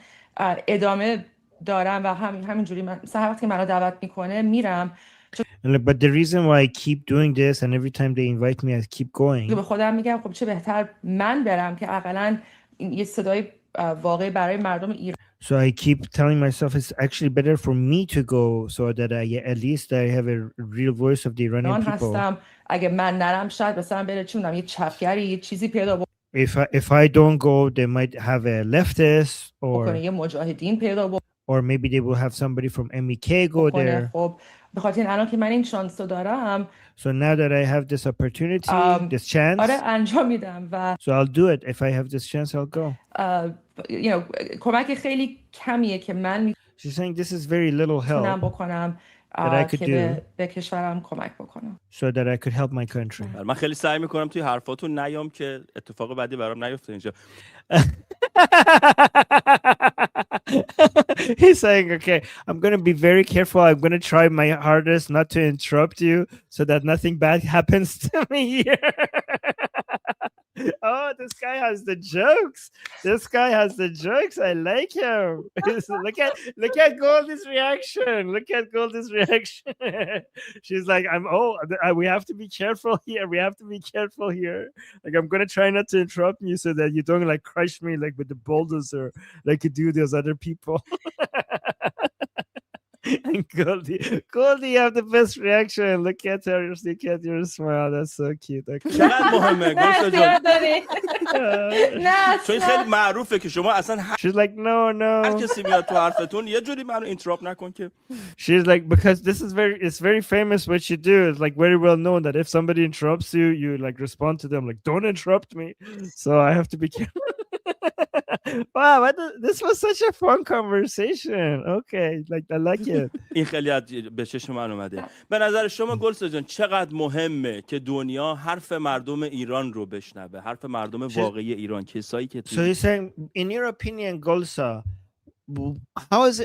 ادامه دارم و همینجوری مثلا وقتی منو دعوت میکنه میرم. But the reason why I keep doing this and every time they invite me I keep going. به خودم میگم خب چه بهتر من برم که حداقل یه صدای واقعی برای مردم ایران. So I keep telling myself it's actually better for me to go so that at least I have a real voice of the Iranian people. هستم اگه من نرم شاید مثلا بره چه میدونم یه چپگری یه چیزی پیدا If I don't go they might have a leftist or یه مجاهدین پیدا or maybe they will have somebody from MEK go there. خب به خاطر الان که من این شانس رو دارم. So now that I have this opportunity, this chance. آره انجام میدم و So I'll do it. If I have this chance, I'll go. کمک خیلی کمیه که من She's saying this is very little help بکنم that I could do به کشورم کمک بکنم. So that I could help my country. من خیلی سعی میکنم توی حرفاتون نیام که اتفاق بعدی برام نیفته اینجا. He's saying, okay, I'm going to be very careful. I'm going to try my hardest not to interrupt you so that nothing bad happens to me here. Oh, this guy has the jokes. This guy has the jokes. I like him. look at Goldie's reaction. Look at Goldie's reaction. She's like, we have to be careful here. We have to be careful here. Like, I'm gonna try not to interrupt you so that you don't like crush me like with the bulldozer like you do those other people. And Goldie, you have the best reaction. Look at her, look at your smile. That's so cute. چقدر مهمه گوشت جان چون خیلی معروفه که شما اصلا She's like no هر کسی میاد تو حرفتون یه جوری منو اینتراپ نکن که She's like, because it's very famous what you do. It's like very well known that if somebody interrupts you, you like respond to them like, don't interrupt me. So I have to be careful. Wow, this was such a fun conversation. Okay, like I like it. این خیلی به چشم من اومده. به نظر شما گلسا جان چقدر مهمه که دنیا حرف مردم ایران رو بشنوه، حرف مردم واقعی ایران، کسایی که So you're saying, in your opinion, Golsa,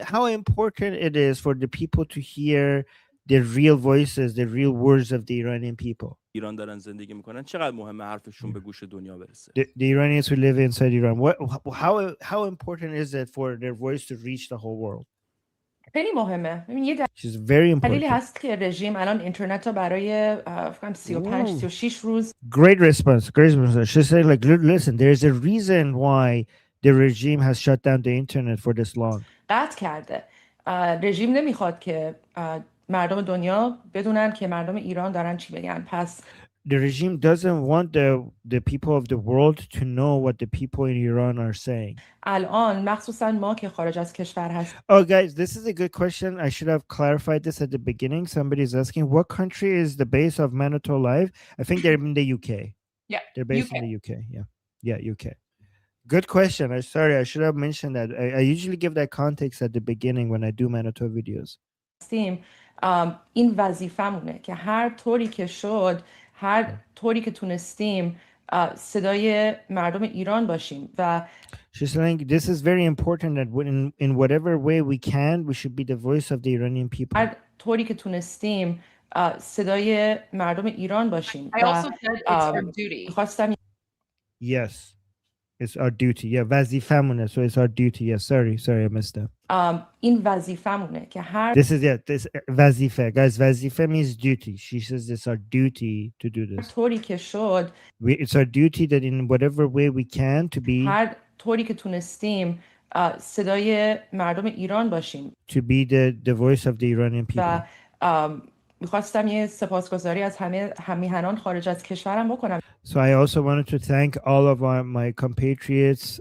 how important it is for the people to hear the real voices, the real words of the Iranian people? ایران دارن زندگی میکنن چقدر مهمه حرفشون به گوش دنیا برسه. The Iranians who live inside Iran, how important is it for their voice to reach the whole world? خیلی مهمه. ببین یه She's very important. دلیلی هست که رژیم الان اینترنت رو برای 35-36 روز Great response. She said, like, listen, there's a reason why the regime has shut down the internet for this long. قطع کرده. رژیم نمیخواد که مردم دنیا بدونن که مردم ایران دارن چی بگن. پس the regime doesn't want the people of the world to know what the people in Iran are saying. الان مخصوصا ما که خارج از کشور هست. Oh guys, this is a good question. I should have clarified this at the beginning. Somebody's asking, what country is the base of Manitou Live? I think they're in the UK. Yeah. They're based in the UK. Yeah, UK. Good question. I'm sorry, I should have mentioned that. I usually give that context at the beginning when I do Manitou videos. این وظیفمونه که هر طوری که شد، هر طوری که تونستیم صدای مردم ایران باشیم و She's saying this is very important that in whatever way we can, we should be the voice of the Iranian people. هر طوری که تونستیم صدای مردم ایران باشیم. I also said it's our duty. خواستم Yes. It's our duty. Yeah, vazifamune. So it's our duty. Yeah, sorry, I missed that. این وظیفمونه که هر this vazife. Guys, vazife means duty. She says it's our duty to do this. طوری که شد It's our duty that in whatever way we can to be هر طوری که تونستیم صدای مردم ایران باشیم. To be the voice of the Iranian people. و میخواستم یه سپاسگزاری از همه همیهنان خارج از کشورم بکنم. So I also wanted to thank all of my compatriots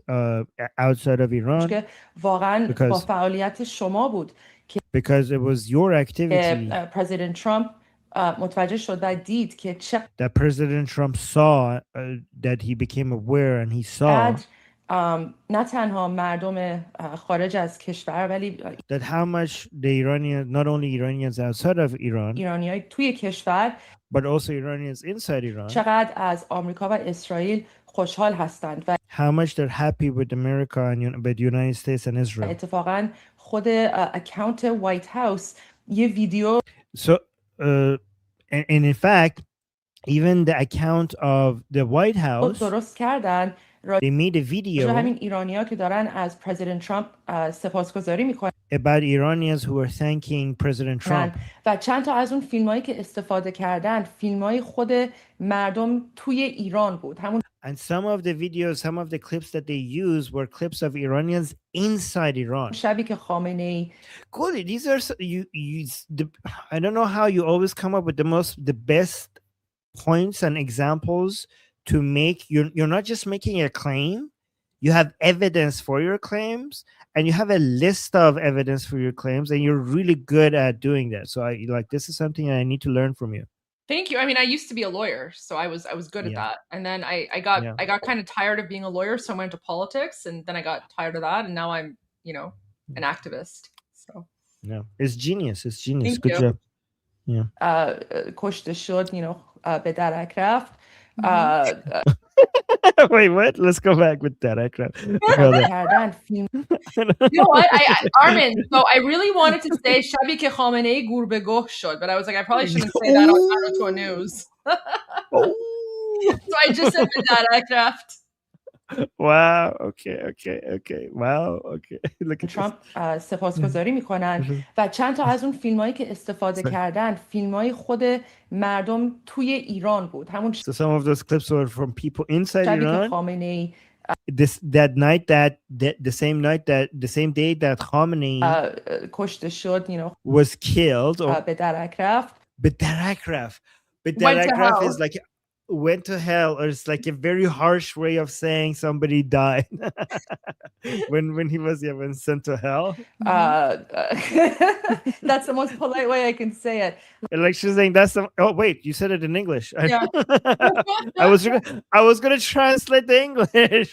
outside of Iran. که واقعا با فعالیت شما بود که because it was your activity. President Trump متوجه شد و دید که that President Trump saw that he became aware and he saw نه تنها مردم خارج از کشور ولی that how much the Iranians, not only Iranians outside of Iran, ایرانیای توی کشور but also Iranians inside Iran, چقدر از آمریکا و اسرائیل خوشحال هستند و how much they're happy with America and with the United States and Israel. اتفاقا خود اکانت وایت هاوس یه ویدیو So and in fact even the account of the White House درست کردن they made a video همین ایرانی‌ها که دارن از پرزیدنت ترامپ سپاسگزاری میکنن about Iranians who are thanking President Trump. و چند تا از اون فیلمایی که استفاده کردن فیلمای خود مردم توی ایران بود. همون And some of the videos, some of the clips that they used were clips of Iranians inside Iran. شبی که خامنه‌ای Cool. These are I don't know how you always come up with the best points and examples to make you're not just making a claim, you have evidence for your claims and you have a list of evidence for your claims and you're really good at doing that. So this is something I need to learn from you. Thank you. I mean, I used to be a lawyer, so I was good at that. And then I got kind of tired of being a lawyer, so I went to politics, and then I got tired of that, and now I'm, an activist. So no, it's genius. It's genius. Thank Good you. job. Yeah. کشته شد, به درک رفت. Wait, what? Let's go back with that. You know what, Armin? So I really wanted to say "Shabi ke Khamenei gur be goh shod," but I was like, I probably shouldn't say that on Naruto News. So I just said به درک رفت. Wow. Okay. Wow. Okay. Look at ترامپ سپاسگزاری میکنن و چند تا از اون فیلمایی که استفاده کردن فیلمای خود مردم توی ایران بود. همون So some of those clips were from people inside شبی که Iran. خامنه‌ای The same day that Khamenei کشته شد, was killed. به درک رفت. به درک رفت is like went to hell, or it's like a very harsh way of saying somebody died. when he was when sent to hell. That's the most polite way I can say it. And like she's saying that's the, oh wait, you said it in English. Yeah. I was gonna translate the English.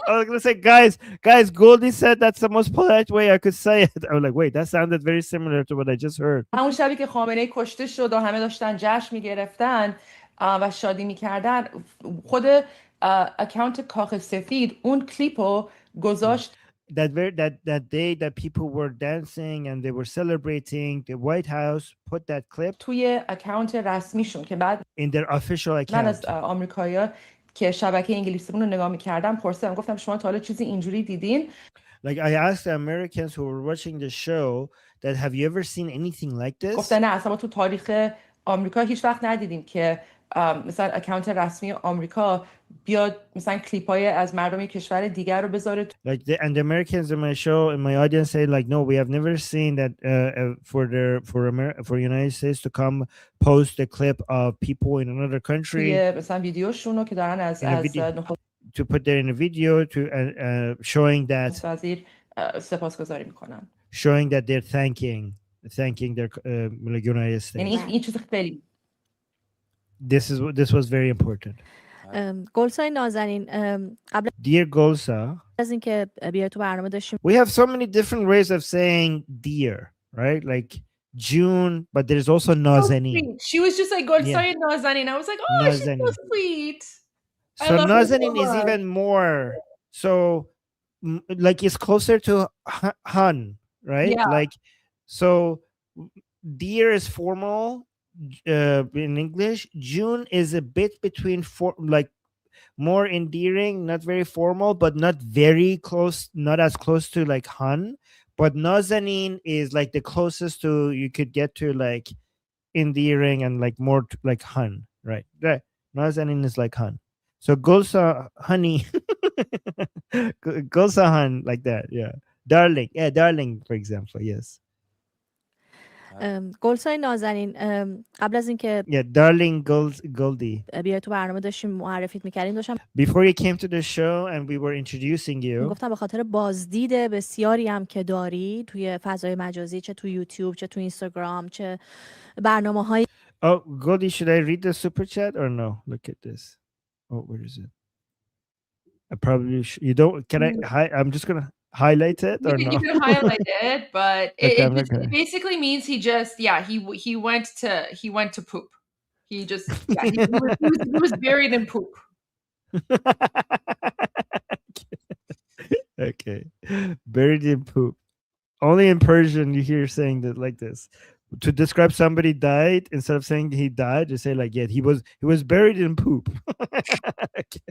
I was gonna say guys, Goldie said that's the most polite way I could say it. I was like, wait, that sounded very similar to what I just heard. همون شبی که خامنه‌ای کشته شد و همه داشتن جشن میگرفتن و شادی میکردن, خود اکانت کاخ سفید اون کلیپو گذاشت. That day that people were dancing and they were celebrating, the White House put that clip توی اکانت رسمیشون که بعد in their official account. من از آمریکایی‌ها که شبکه انگلیسیمون رو نگاه میکردم پرسیدم, گفتم شما تا حالا چیزی اینجوری دیدین؟ Like I asked the Americans who were watching the show that have you ever seen anything like this? گفتن نه, اصلا ما تو تاریخ آمریکا هیچ وقت ندیدیم که مثلا اکانت رسمی آمریکا بیاد مثلا کلیپای از مردم کشور دیگر رو بذاره. Like and the Americans in my show, in my audience say like, no, we have never seen that for United States to come post a clip of people in another country. مثلا ویدیوشون رو که دارن از to put there in a video to showing that وزیر سپاسگزاری میکنن. Showing that they're thanking their like United States. یعنی این چیز خیلی This was very important. گلسای نازنین قبل Dear Golsa, از اینکه بیای تو برنامه داشتیم we have so many different ways of saying dear, right? Like June, but there's also Nazanin. She was just like Golsay Nazanin. I was like, oh, Nazanin. she's so sweet. So Nazanin is even more. So like it's closer to Han, right? Yeah. Like so dear is formal. In English, June is a bit between like more endearing, not very formal, but not very close, not as close to like Han. But Nazanin is like the closest to you could get to like endearing and like more like Han, right? Nazanin is like Han. So Golsa honey, Golsa Han, like that, yeah. Darling, darling, for example, yes. گلسای نازنین قبل از اینکه darling Goldie بیای تو برنامه داشتیم معرفیت می‌کردیم داشتم before you came to the show and we were introducing you گفتم به خاطر بازدید بسیاری هم که داری توی فضای مجازی، چه تو یوتیوب چه تو اینستاگرام چه برنامه‌های Oh Goldie, should I read the super chat or no? Look at this. Oh, where is it? I probably you don't can I'm just going to highlight it or no? You can highlight it, but it basically means he went to poop. He just he was buried in poop. Okay, buried in poop. Only in Persian you hear saying that like this. To describe somebody died, instead of saying he died, you say like, yeah, he was buried in poop. Okay.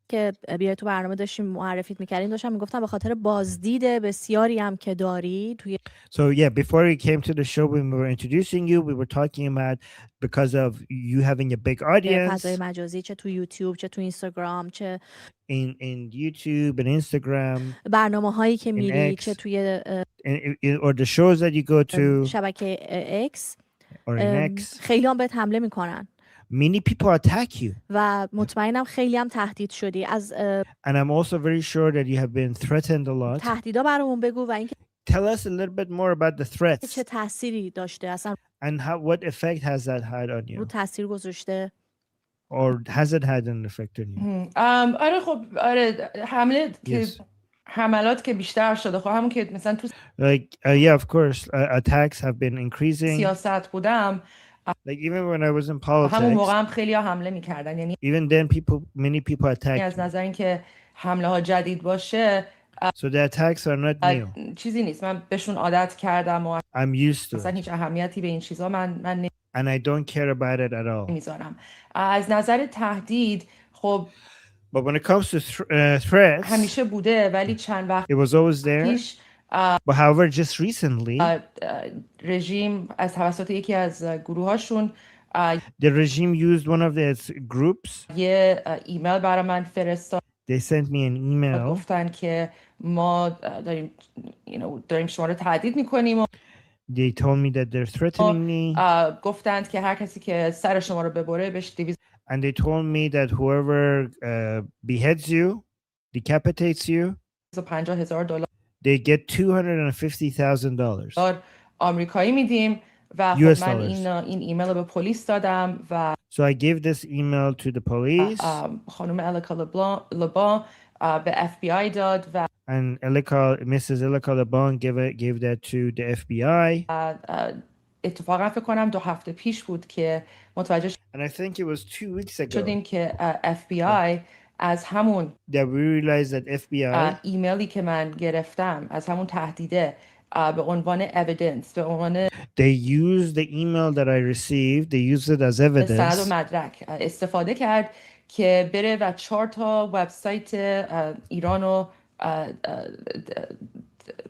که بیای تو برنامه داشتیم معرفیت می‌کردیم داشتم میگفتم به خاطر بازدید بسیاری هم که داری توی So yeah, before we came to the show when we were introducing you, we were talking about because of you having a big audience. فضای مجازی چه تو یوتیوب چه تو اینستاگرام چه in YouTube and Instagram. برنامه‌هایی که میری چه توی or the shows that you go to شبکه X or in X. خیلی هم بهت حمله میکنن. Many people attack you. و مطمئنم خیلی هم تهدید شدی از And I'm also very sure that you have been threatened a lot. تهدیدا برامون بگو و اینکه Tell us a little bit more about the threats. چه تأثیری داشته اصلا And what effect has that had on you? رو تأثیر گذاشته Or has it had an effect on you? آره خب آره حمله که حملات که بیشتر شده خب همون که مثلا تو like yeah of course attacks have been increasing. سیاست بودم like even when I was in politics همون موقع هم خیلی ها حمله میکردن یعنی even then many people attacked از نظر اینکه حمله ها جدید باشه So the attacks are not new. چیزی نیست. من بهشون عادت کردم و I'm used to اصلا it. هیچ اهمیتی به این چیزا من And I don't care about it at all. نمیذارم. از نظر تهدید خب But when it comes to threats, همیشه بوده ولی چند وقت it was always there. پیش But however, just recently, رژیم از توسط یکی از گروهاشون the regime used one of its groups. یه ایمیل برای من فرستاد. They sent me an email. گفتن که ما داریم شما رو تهدید میکنیم. They told me that they're threatening me. گفتند که هر کسی که سر شما رو ببره بهش 200. And they told me that whoever beheads you, decapitates you, $50,000 they get $250,000. آمریکایی میدیم و خب من این ایمیل رو به پلیس دادم و So I gave this email to the police. خانم الیکا لبان به FBI داد و And Mrs. Elika Lebon gave that to the FBI. اتفاقا فکر کنم 2 هفته پیش بود که متوجه And I think it was 2 weeks ago. شدیم که FBI از همون that we realized that FBI ایمیلی که من گرفتم از همون تهدیده به عنوان evidence به عنوان they used the email that I received, they used it as evidence. سند و مدرک استفاده کرد که بره و 4 تا وبسایت ایران رو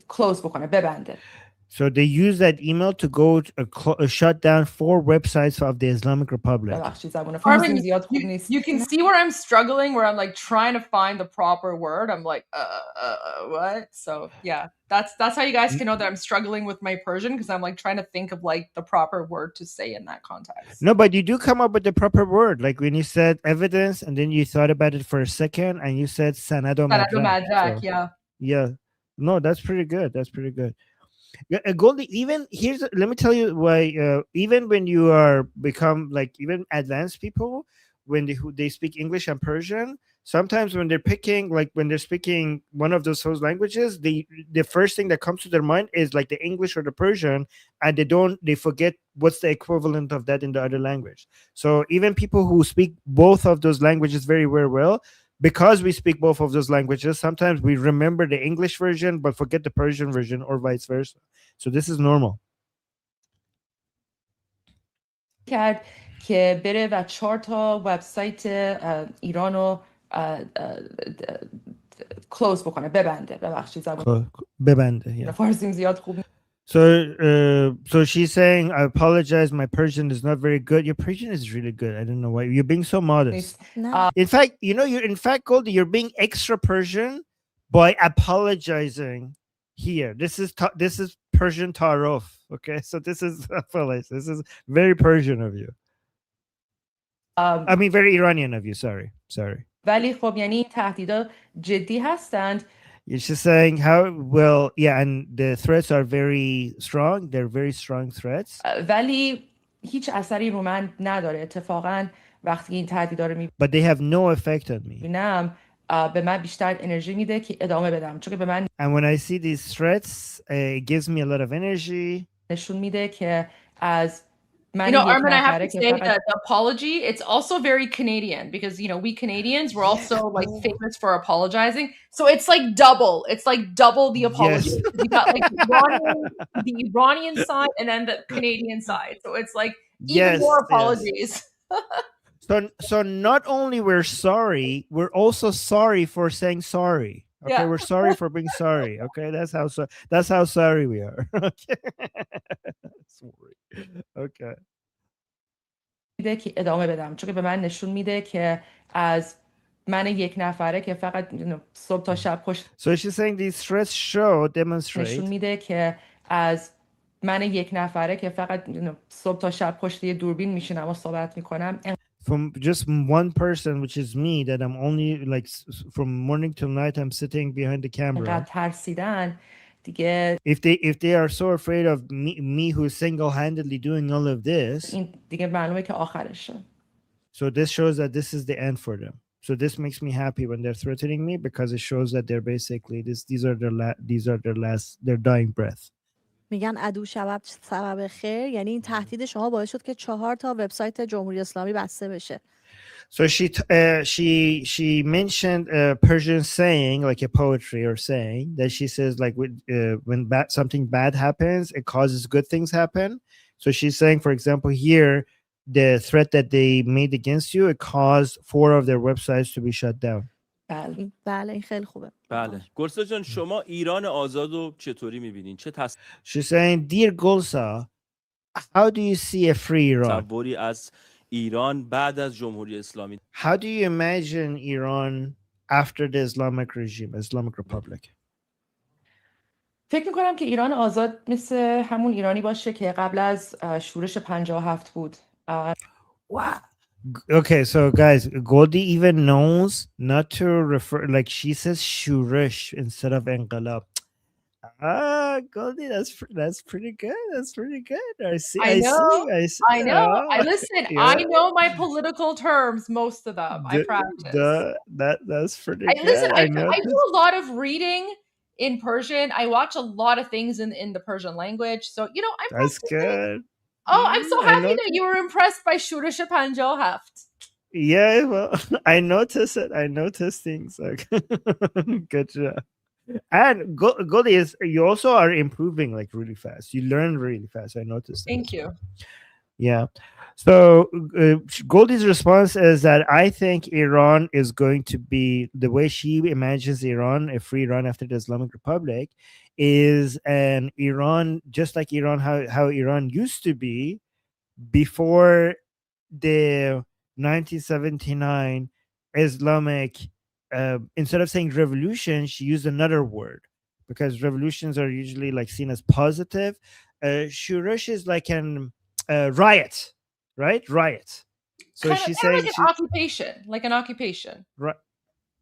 کلوز بکنه، ببنده. So they used that email to go to shut down 4 websites of the Islamic Republic. Armin, you can see where I'm struggling, where I'm like trying to find the proper word. I'm like, what? So yeah, that's how you guys can know that I'm struggling with my Persian, because I'm like trying to think of like the proper word to say in that context. No, but you do come up with the proper word. Like when you said evidence and then you thought about it for a second and you said sanad o madrak. Yeah. Yeah. No, that's pretty good. That's pretty good. Goldie, even let me tell you why. Even when you are become like even advanced people, when they speak English and Persian, sometimes when they're picking, like when they're speaking one of those languages, the first thing that comes to their mind is like the English or the Persian, and they forget what's the equivalent of that in the other language. So even people who speak both of those languages very, very well, because we speak both of those languages, sometimes we remember the English version but forget the Persian version, or vice versa. So this is normal. کرد که بره و 4 تا وبسایت ایران رو کلوز بکنه، ببنده. ببخشید زبان ببنده. فارسیم زیاد خوب. So she's saying, I apologize, my Persian is not very good. Your Persian is really good. I don't know why you're being so modest. No. In fact, Goldie, you're being extra Persian by apologizing here. This is Persian Tarof. Okay, so this is very Persian of you. I mean, very Iranian of you. Sorry. ولی خب یعنی این تهدیدها جدی هستند. You're just saying how well, yeah, and the threats are very strong. They're very strong threats. ولی هیچ اثری رو من نداره. اتفاقا وقتی این تهدیدا رو میبینم But they have no effect on me. به من بیشتر انرژی میده که ادامه بدم، چون که به من And when I see these threats, it gives me a lot of energy. نشون میده که از You know, Armin, I have to say that the apology, it's also very Canadian, because, you know, we Canadians, we're also like famous for apologizing. So it's like double. It's like double the apology. Yes. You got like the Iranian side and then the Canadian side. So it's like even more apologies. Yes. So not only we're sorry, we're also sorry for saying sorry. Okay, Yeah. we're sorry for being sorry. Okay, that's how sorry we are. Okay. Sorry. Okay. میده که ادامه بدم، چون که به من نشون میده که از من یک نفره که فقط صبح تا شب پشت So she's saying these threats demonstrate نشون میده که از من یک نفره که فقط صبح تا شب پشت یه دوربین میشینم و صحبت میکنم. From just one person, which is me, that I'm only like from morning till night I'm sitting behind the camera. ترسیدن دیگه. If they are so afraid of me who's single-handedly doing all of this, این دیگه معلومه که آخرشه. So this shows that this is the end for them. So this makes me happy when they're threatening me, because it shows that they're basically these are their dying breath. میگن عدو سبب خیر، یعنی این تهدید شما باعث شد که 4 تا وبسایت جمهوری اسلامی بسته بشه. So she mentioned a Persian saying, like a poetry or saying, that she says like when something bad happens, it causes good things happen. So she's saying, for example, here, the threat that they made against you, it caused 4 of their websites to be shut down. بله این خیلی خوبه. بله. گلسا جان شما ایران آزاد رو چطوری می‌بینین؟ چه She's saying, dear Gulsa, how do you see a free Iran? تصوری از ایران بعد از جمهوری اسلامی؟ How do you imagine Iran after the Islamic regime, Islamic Republic? فکر میکنم که ایران آزاد مثل همون ایرانی باشه که قبل از شورش 57 بود. Okay, so guys, Goldie even knows not to refer, like she says shurish instead of enqilab. Goldie, that's pretty good. That's pretty good. I see. I know. I listen. Yeah. I know my political terms, most of them. I practice. That's pretty good. Listen, I do a lot of reading in Persian. I watch a lot of things in the Persian language. So, you know, I'm That's good. Oh, I'm so happy that you were impressed by Shurish Panjohaft. Yeah, well, I noticed it. I noticed things. Like, good job. And Goldie, is you also are improving like really fast. You learn really fast. I noticed. Thank you. Yeah. So Goldie's response is that I think Iran is going to be, the way she imagines Iran, a free Iran after the Islamic Republic, is an Iran just like Iran, how Iran used to be before the 1979 Islamic. Instead of saying revolution, she used another word, because revolutions are usually like seen as positive. Shurish is like an riot, right? Riot. So she's saying like an occupation, like an occupation. Right.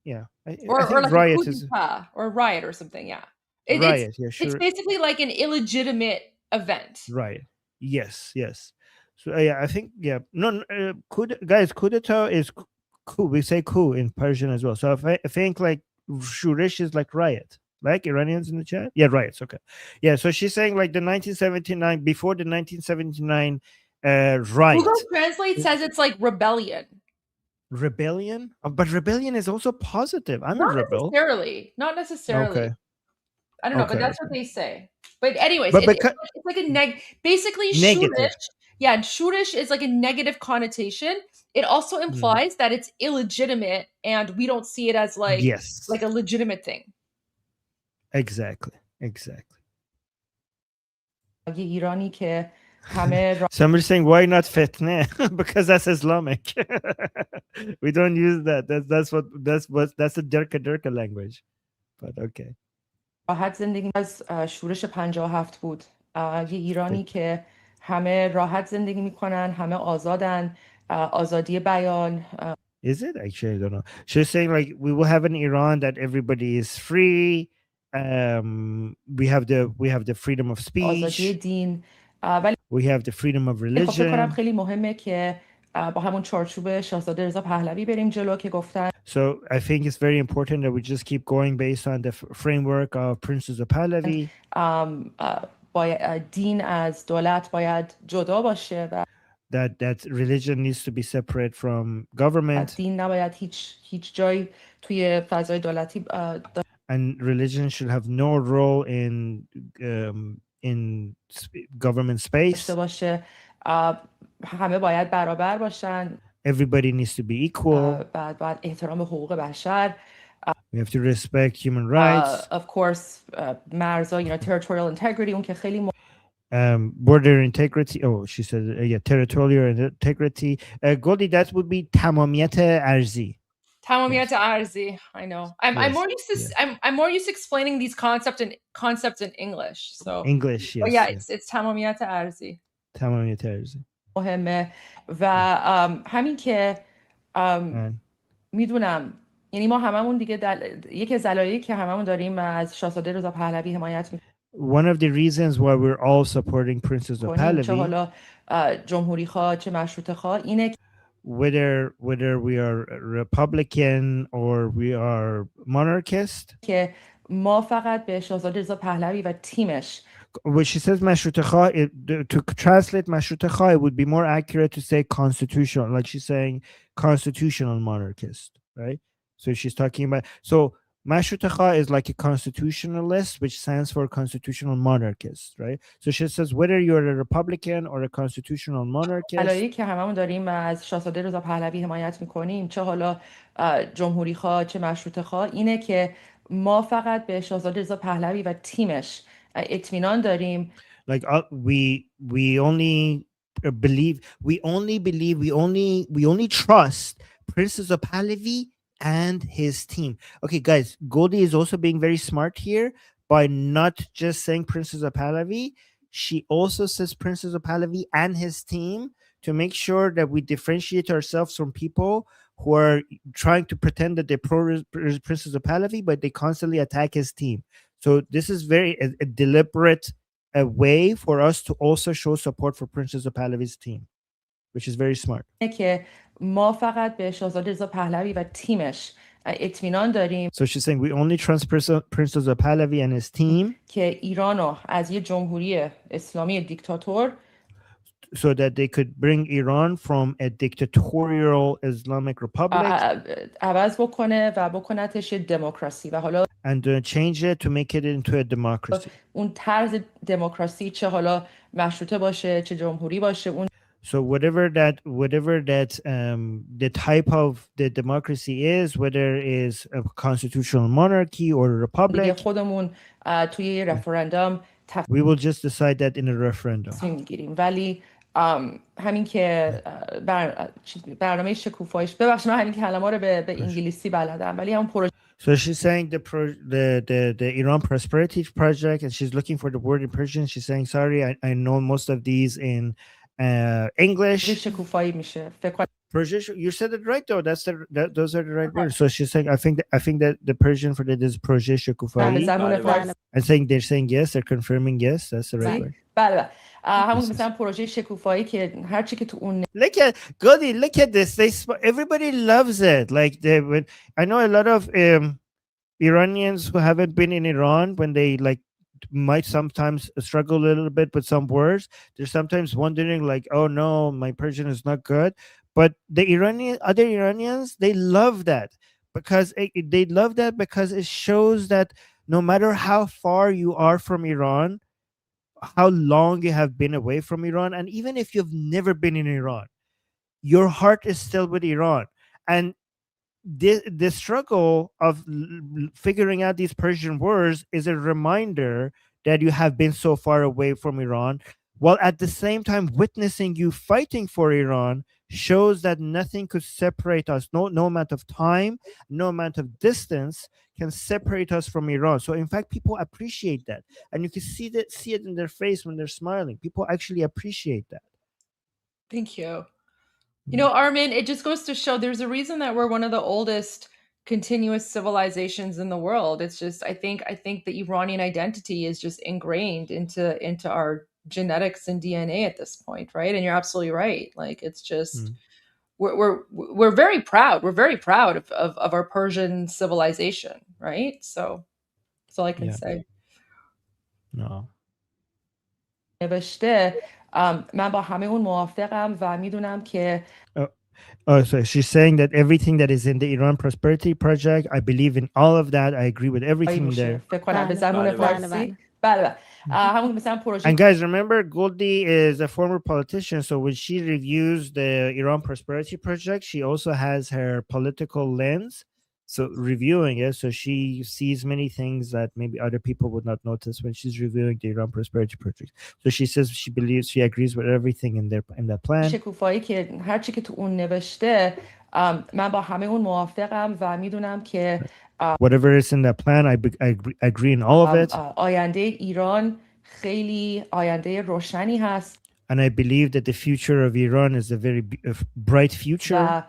Yeah. Or I think like riot a or a riot or something. Yeah. Riot. Yeah. Sure. It's basically like an illegitimate event. Right. Yes. Yes. So yeah, I think no. Guys, coup d'etat is coup. We say coup in Persian as well. So if I think like shurish is like riot. Like Iranians in the chat? Yeah, riots. Okay. Yeah, so she's saying like the 1979, before the 1979 riot. Google Translate says it's like rebellion. Rebellion? But rebellion is also positive. I'm a rebel. Not necessarily. Okay. I don't know, but that's what they say. But anyways, it's like a basically negative. Shurish. Yeah, shurish is like a negative connotation. It also implies that it's illegitimate and we don't see it as like a legitimate thing. Exactly. Irani ke Somebody's saying, why not fitna? Because that's Islamic. We don't use that. That's a Dirka language. But okay. راحت زندگی از شورش 57 بود. یه ایرانی که همه راحت زندگی میکنن، همه آزادن، آزادی بیان. Is it? Actually, I don't know. She's saying like we will have an Iran that everybody is free. We have the freedom of speech. آزادی دین. We have the freedom of religion. فکر کنم خیلی مهمه که با همون چارچوب شاهزاده رضا پهلوی بریم جلو که گفتن. So I think it's very important that we just keep going based on the framework of Princess of Pahlavi. باید دین از دولت باید جدا باشه و that religion needs to be separate from government. دین نباید هیچ جای توی فضای دولتی and religion should have no role in government space. باشه. همه باید برابر باشن. Everybody needs to be equal. بعد احترام به حقوق بشر. We have to respect human rights. Of course, مرزا, territorial integrity اون که خیلی border integrity. Oh, she said, territorial integrity. Goldie, that would be تمامیت ارضی. تمامیت ارضی. I know. I'm more used to I'm more used to explaining these concepts in English. So English, yes. Yeah, it's تمامیت ارضی. تمامیت ارضی. مهمه و همین که میدونم، یعنی ما هممون دیگه یکی از دلایلی که هممون داریم از شاهزاده رضا پهلوی حمایت میکنیم. One of the reasons why we're all supporting Princess of Pahlavi, چه حالا جمهوری خواه چه مشروطه خواه، اینه whether we are Republican or we are monarchist, که ما فقط به شاهزاده رضا پهلوی و تیمش when she says Mashrut Kha, to translate Mashrut Kha, it would be more accurate to say constitutional, like she's saying constitutional monarchist, right? So she's talking about, so Mashrut Kha is like a constitutionalist, which stands for constitutional monarchist, right? So she says whether you're a Republican or a constitutional monarchist. علایی که هممون داریم از شاهزاده رضا پهلوی حمایت میکنیم، چه حالا جمهوری خواه چه مشروطه خواه، اینه که ما فقط به شاهزاده رضا پهلوی و تیمش اطمینان داریم. Like we only believe, we only trust Princess of Pahlavi and his team. Okay, guys, Goldie is also being very smart here by not just saying Princess of Pahlavi. She also says Princess of Pahlavi and his team to make sure that we differentiate ourselves from people who are trying to pretend that they're pro Princess of Pahlavi, but they constantly attack his team. So this is very a deliberate way for us to also show support for Princess of Pahlavi's team, which is very smart. که ما فقط به شاهزاده رضا پهلوی و تیمش اطمینان داریم. So she's saying we only trust Princess of Pahlavi and his team. که ایرانو از یه جمهوری اسلامی دیکتاتور so that they could bring Iran from a dictatorial Islamic Republic عوض بکنه و بکنتش دموکراسی و حالا and change it to make it into a democracy. اون طرز دموکراسی چه حالا مشروطه باشه چه جمهوری باشه اون So whatever that the type of the democracy is, whether it is a constitutional monarchy or a republic, خودمون توی رفراندوم we will just decide that in a referendum. میگیریم ولی همین که برنامه شکوفاییش ببخشید من همین کلمه رو به انگلیسی بلدم ولی همون پروژه So she's saying the Iran Prosperity Project, and she's looking for the word in Persian. She's saying, sorry, I know most of these in English. شکوفایی میشه فکر You said it right though. Those are the right words. So she's saying, I think that the Persian for that is projet shekufai. I think they're saying yes. They're confirming yes. That's the right word. بله همون مثلا پروژه شکوفایی که هر چی که تو اون Look at this. Everybody loves it. Like I know a lot of Iranians who haven't been in Iran, when they like might sometimes struggle a little bit with some words, they're sometimes wondering like, oh no, my Persian is not good. But the other Iranians, they love that because it shows that no matter how far you are from Iran, how long you have been away from Iran, and even if you've never been in Iran, your heart is still with Iran. And the struggle of figuring out these Persian words is a reminder that you have been so far away from Iran, while at the same time witnessing you fighting for Iran shows that nothing could separate us. No amount of time, no amount of distance can separate us from Iran. So in fact, people appreciate that, and you can see it in their face when they're smiling. People actually appreciate that. Thank you. You know, Armin, it just goes to show there's a reason that we're one of the oldest continuous civilizations in the world. It's just I think the Iranian identity is just ingrained into our genetics and DNA at this point, right? And you're absolutely right. Like it's just we're very proud. We're very proud of our Persian civilization, right? So that's all I can say. No. نوشته من با همه اون موافقم و میدونم که so she's saying that everything that is in the Iran Prosperity Project, I believe in all of that. I agree with everything there. فکر کنم به زبان فارسی بله همون مثلا پروژه And guys, remember Goldie is a former politician, so when she reviews the Iran Prosperity Project, she also has her political lens. So reviewing it, so she sees many things that maybe other people would not notice when she's reviewing the Iran Prosperity Project. So she says she agrees with everything in that plan. شکوفایی که هر چی که تو اون نوشته من با همه اون موافقم و میدونم که whatever is in that plan, I agree in all of it. آینده ایران خیلی آینده روشنی هست. And I believe that the future of Iran is a very bright future.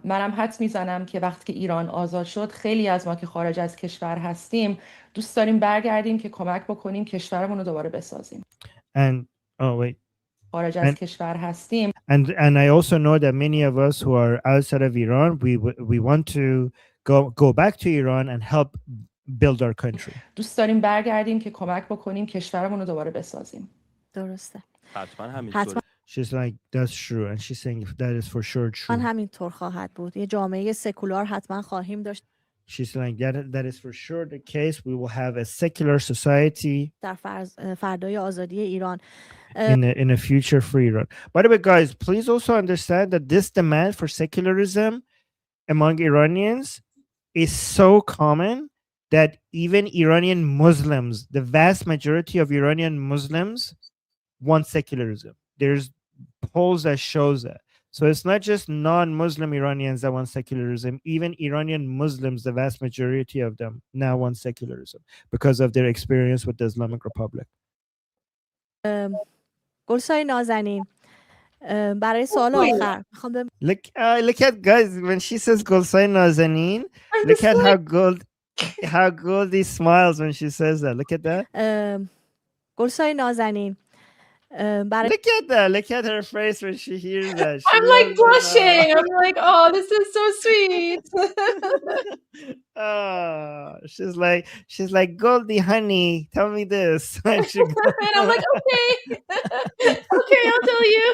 منم حدس میزنم که وقتی که ایران آزاد شد خیلی از ما که خارج از کشور هستیم دوست داریم برگردیم که کمک بکنیم کشورمون رو دوباره بسازیم. خارج از کشور هستیم. And I also know that many of us who are outside of Iran, we want to go back to Iran and help build our country. دوست داریم برگردیم که کمک بکنیم کشورمون رو دوباره بسازیم. درسته. حتما همینطوره. She's like, that's true. And she's saying that is for sure true. همینطور خواهد بود. یه جامعه سکولار حتما خواهیم داشت. She's like, that is for sure the case. We will have a secular society در فردای آزادی ایران. in a future free Iran. By the way, guys, please also understand that this demand for secularism among Iranians is so common that even Iranian Muslims, the vast majority of Iranian Muslims, want secularism. There's polls that shows that. So it's not just non-Muslim Iranians that want secularism. Even Iranian Muslims, the vast majority of them now want secularism because of their experience with the Islamic Republic. گلسای نازنین برای سوال آخر میخوام look at guys when she says گلسای نازنین look at how Goldie smiles when she says that. Look at that. گلسای نازنین look at that. Look at her face when she hears that. I'm like blushing. I'm like, oh, this is so sweet. She's like, Goldie, honey, tell me this. And I'm like, okay, okay, I'll tell you.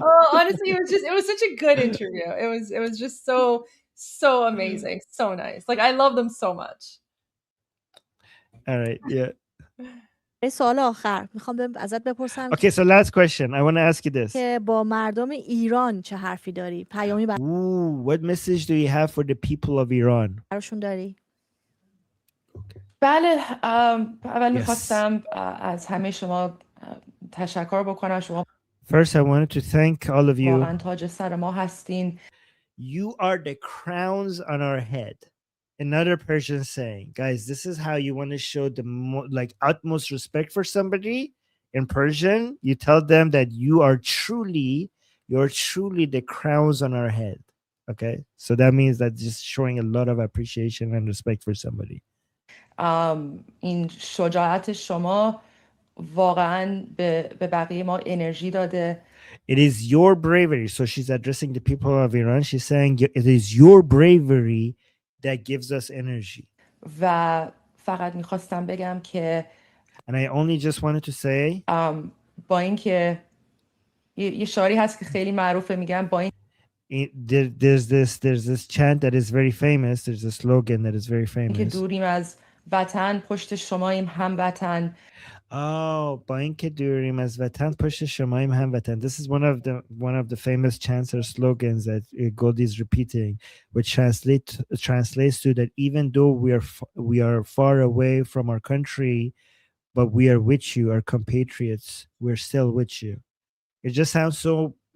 Oh, honestly, it was such a good interview. It was just so amazing, so nice. Like I love them so much. All right, yeah. سوال آخر میخوام ازت بپرسم. Okay, so last question. I want to ask you this. که با مردم ایران چه حرفی داری؟ پیامی what message do you have for the people of Iran? براشون داری؟ بله، اول میخواستم از همه شما تشکر بکنم. شما First, I wanted to thank all of you. واقعا تاج سر ما هستین. You are the crowns on our head. Another Persian saying, guys, this is how you want to show the utmost respect for somebody. In Persian, you tell them that you're truly the crowns on our head. Okay, so that means that just showing a lot of appreciation and respect for somebody. این شجاعت شما واقعا به بقیه ما انرژی داده. It is your bravery. So she's addressing the people of Iran. She's saying it is your bravery that gives us energy. و فقط میخواستم بگم که And I only just wanted to say با اینکه یه شعاری هست که خیلی معروفه، میگم با این there's this chant that is very famous. There's a slogan that is very famous. که دوریم از وطن پشت شماییم هموطن. با اینکه دوریم از وطن پشت شماییم هموطن. This is one of the famous chants or slogans that Goldie is repeating, which translates to that even though we are far away from our country, but we are with you, our compatriots. We're still with you. It just sounds so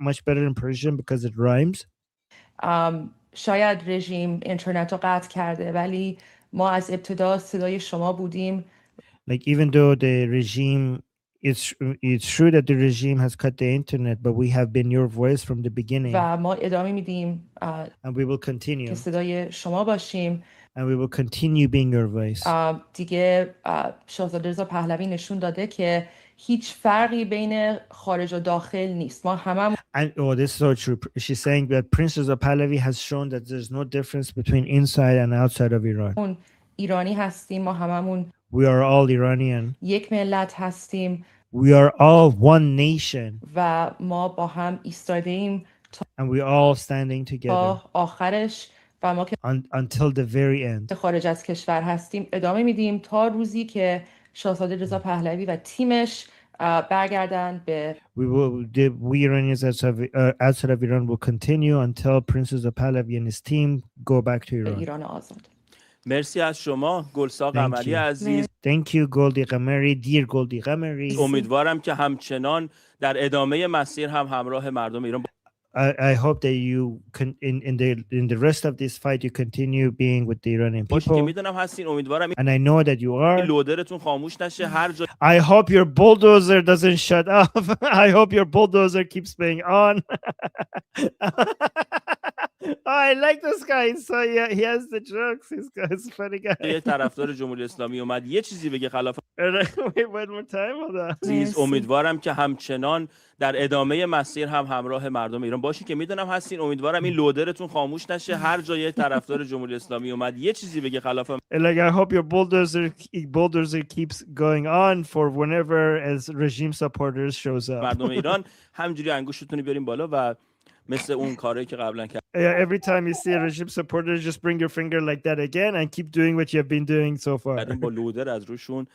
much better in Persian because it rhymes. شاید رژیم اینترنت رو قطع کرده، ولی ما از ابتدا صدای شما بودیم. Like even though the regime, it's true that the regime has cut the internet, but we have been your voice from the beginning. و ما ادامه میدیم. And we will continue. که صدای شما باشیم. And we will continue being your voice. دیگه شاهزاده رضا پهلوی نشون داده که هیچ فرقی بین خارج و داخل نیست. ما هممون And this is so true. She's saying that Prince Reza Pahlavi has shown that there's no difference between inside and outside of Iran. ایرانی هستیم، ما هممون We are all Iranian. یک ملت هستیم. We are all one nation. و ما با هم ایستاده ایم And we all standing together. تا آخرش و ما که until the very end. خارج از کشور هستیم ادامه میدیم تا روزی که شاهزاده رضا پهلوی و تیمش برگردن به we Iranians outside of Iran will continue until Prince Reza Pahlavi and his team go back to Iran. ایران آزاد. مرسی از شما گلسا قمری عزیز. Thank you Goldie قمری. Dear Goldie قمری. امیدوارم که همچنان در ادامه مسیر هم همراه مردم ایران. I hope that you can in the rest of this fight you continue being with the Iranian people. And I know that you are. I hope your bulldozer doesn't shut off. I hope your bulldozer keeps being on. I like this guy. So yeah, he has the jokes. He's a funny guy. یه طرفدار جمهوری اسلامی اومد یه چیزی بگه خلاف Wait, one more time. Hold on. عزیز امیدوارم که همچنان در ادامه مسیر هم همراه مردم ایران باشین که میدونم هستین. امیدوارم این لودرتون خاموش نشه. هر جا یه طرفدار جمهوری اسلامی اومد یه چیزی بگه خلاف Like I hope your bulldozer keeps going on for whenever as regime supporters shows up. مردم ایران همینجوری انگشتتون بیارین بالا و مثل اون کاری که قبلا کرد. Every time you see a regime supporter, just bring your finger like that again and keep doing what you have been doing so far. با لودر از روشون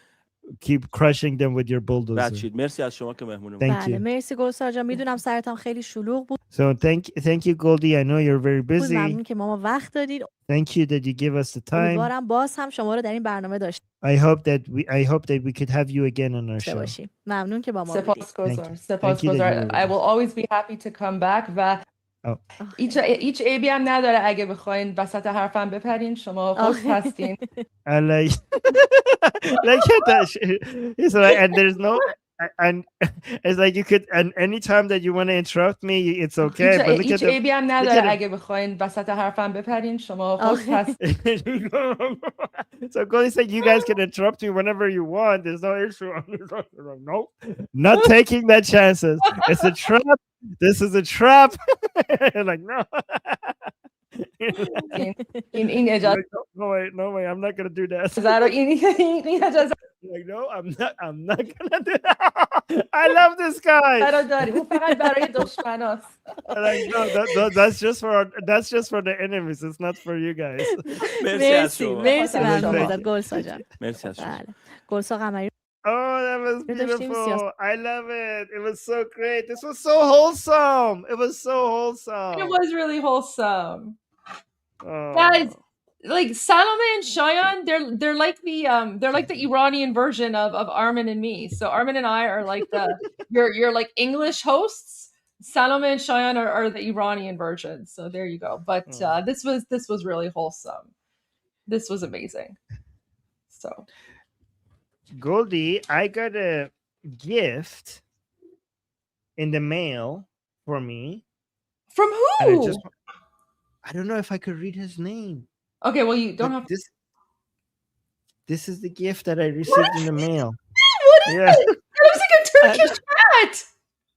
keep crushing them with your bulldozer. مرسی از شما که مهمونم. Thank you. مرسی گلسار جان. میدونم سرتان خیلی شلوغ بود. So thank you Goldie. I know you're very busy. ممنون که ما وقت دادید. Thank you that you give us the time. امیدوارم باز هم شما رو در این برنامه داشتیم. I hope that we could have you again on our show. ممنون که با ما بودید. سپاسگزار. I will always be happy to come back و هیچ عیبی هم نداره اگه بخواین وسط حرفم بپرین. شما خوش هستین. I like that. It's like, and there's no and it's like you could and anytime that you want to interrupt me it's okay. But look at هیچ عیبی هم نداره اگه بخواین وسط حرفم بپرین. شما خوش هستین. So Goldie said you guys can interrupt me whenever you want. There's no issue. No, not taking that chances. It's a trap. This is a trap. Like no. این اجازه. No way. I'm not gonna do that. این اجازه. Like no, I'm not gonna do that. I love this guy. برادری اون فقط برای دشمناست. Like no, that's just for the enemies. It's not for you guys. مرسی ممنون گلسا جان. مرسی از شما. گلسا قمری. Oh, that was beautiful. I love it. It was so great. This was so wholesome. It was so wholesome. It was really wholesome. Oh. Guys, like Salome and Shayan, they're like the Iranian version of Armin and me. So Armin and I are like the you're like English hosts. Salome and Shayan are the Iranian version. So there you go. But this was really wholesome. This was amazing. So Goldie, I got a gift in the mail for me. From who? I don't know if I could read his name. Okay, well you don't have this. This is the gift that I received in the mail. What is it? It looks like a Turkish hat.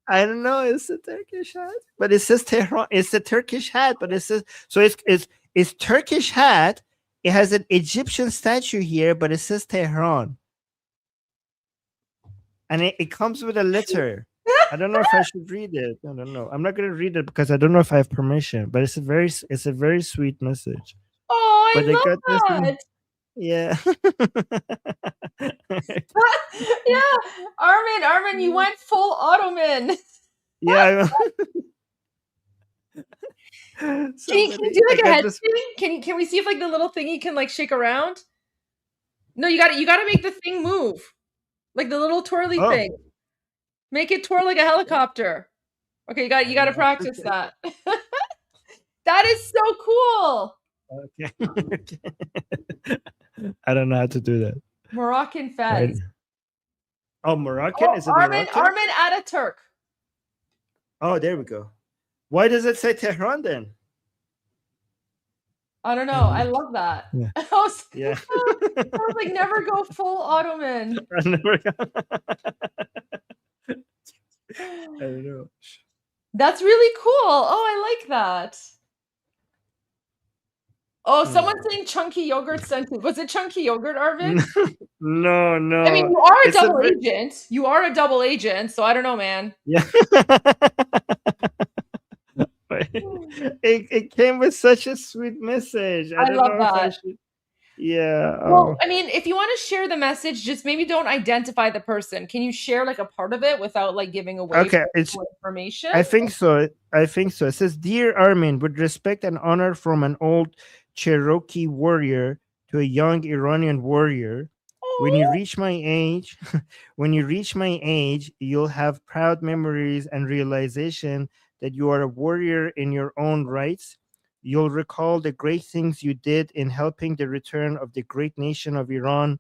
I don't know. It's a Turkish hat, but it says Tehran. It's a Turkish hat, but it says so. It's Turkish hat. It has an Egyptian statue here, but it says Tehran. And it comes with a letter. I don't know if I should read it. I don't know. I'm not going to read it because I don't know if I have permission. But it's a very sweet message. Oh, but I love that. Yeah. Yeah, Armin, you went full Ottoman. Yeah. Can you do like a head spin? Can we see if like the little thingy can like shake around? No, you got to make the thing move. Like the little twirly thing. Make it twirl like a helicopter. Okay, you got to practice that. That is so cool. Okay. I don't know how to do that. Moroccan fez. Right. Oh, Moroccan? Is it Moroccan? Armin Ataturk. Oh, there we go. Why does it say Tehran then? I don't know. I love that. Yeah. I was like, never go full Ottoman. I don't know. That's really cool. Oh, I like that. Oh, someone's saying chunky yogurt scented. Was it chunky yogurt, Arvin? No. I mean, you are a double agent. You are a double agent, so I don't know, man. Yeah. It came with such a sweet message. I love that. Yeah. Well, I mean, if you want to share the message, just maybe don't identify the person. Can you share like a part of it without like giving away information? I think so. It says, "Dear Armin, with respect and honor from an old Cherokee warrior to a young Iranian warrior, when you reach my age, you'll have proud memories and realization that you are a warrior in your own rights. You'll recall the great things you did in helping the return of the great nation of Iran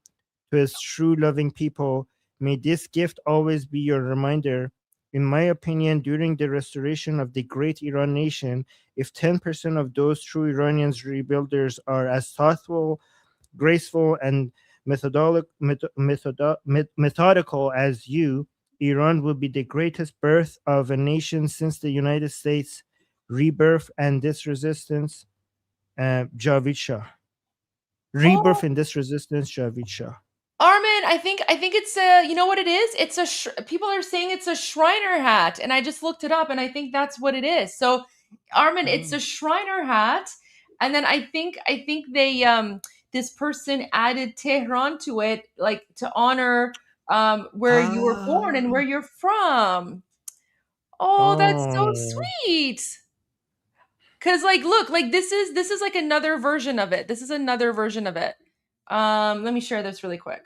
to its true loving people. May this gift always be your reminder In my opinion, during the restoration of the great Iran nation, if 10% of those true Iranians rebuilders are as thoughtful, graceful, and methodical as you, Iran will be the greatest birth of a nation since the United States rebirth and this resistance, Javid Shah. Rebirth in this resistance, Javid Shah. Armin, I think it's a, you know what it is? It's a people are saying it's a Shriner hat, and I just looked it up, and I think that's what it is. So, Armin, it's a Shriner hat, and then I think they this person added Tehran to it, like to honor where you were born and where you're from. Oh, that's so sweet. Cause like, look, like this is like another version of it. This is another version of it. Let me share this really quick.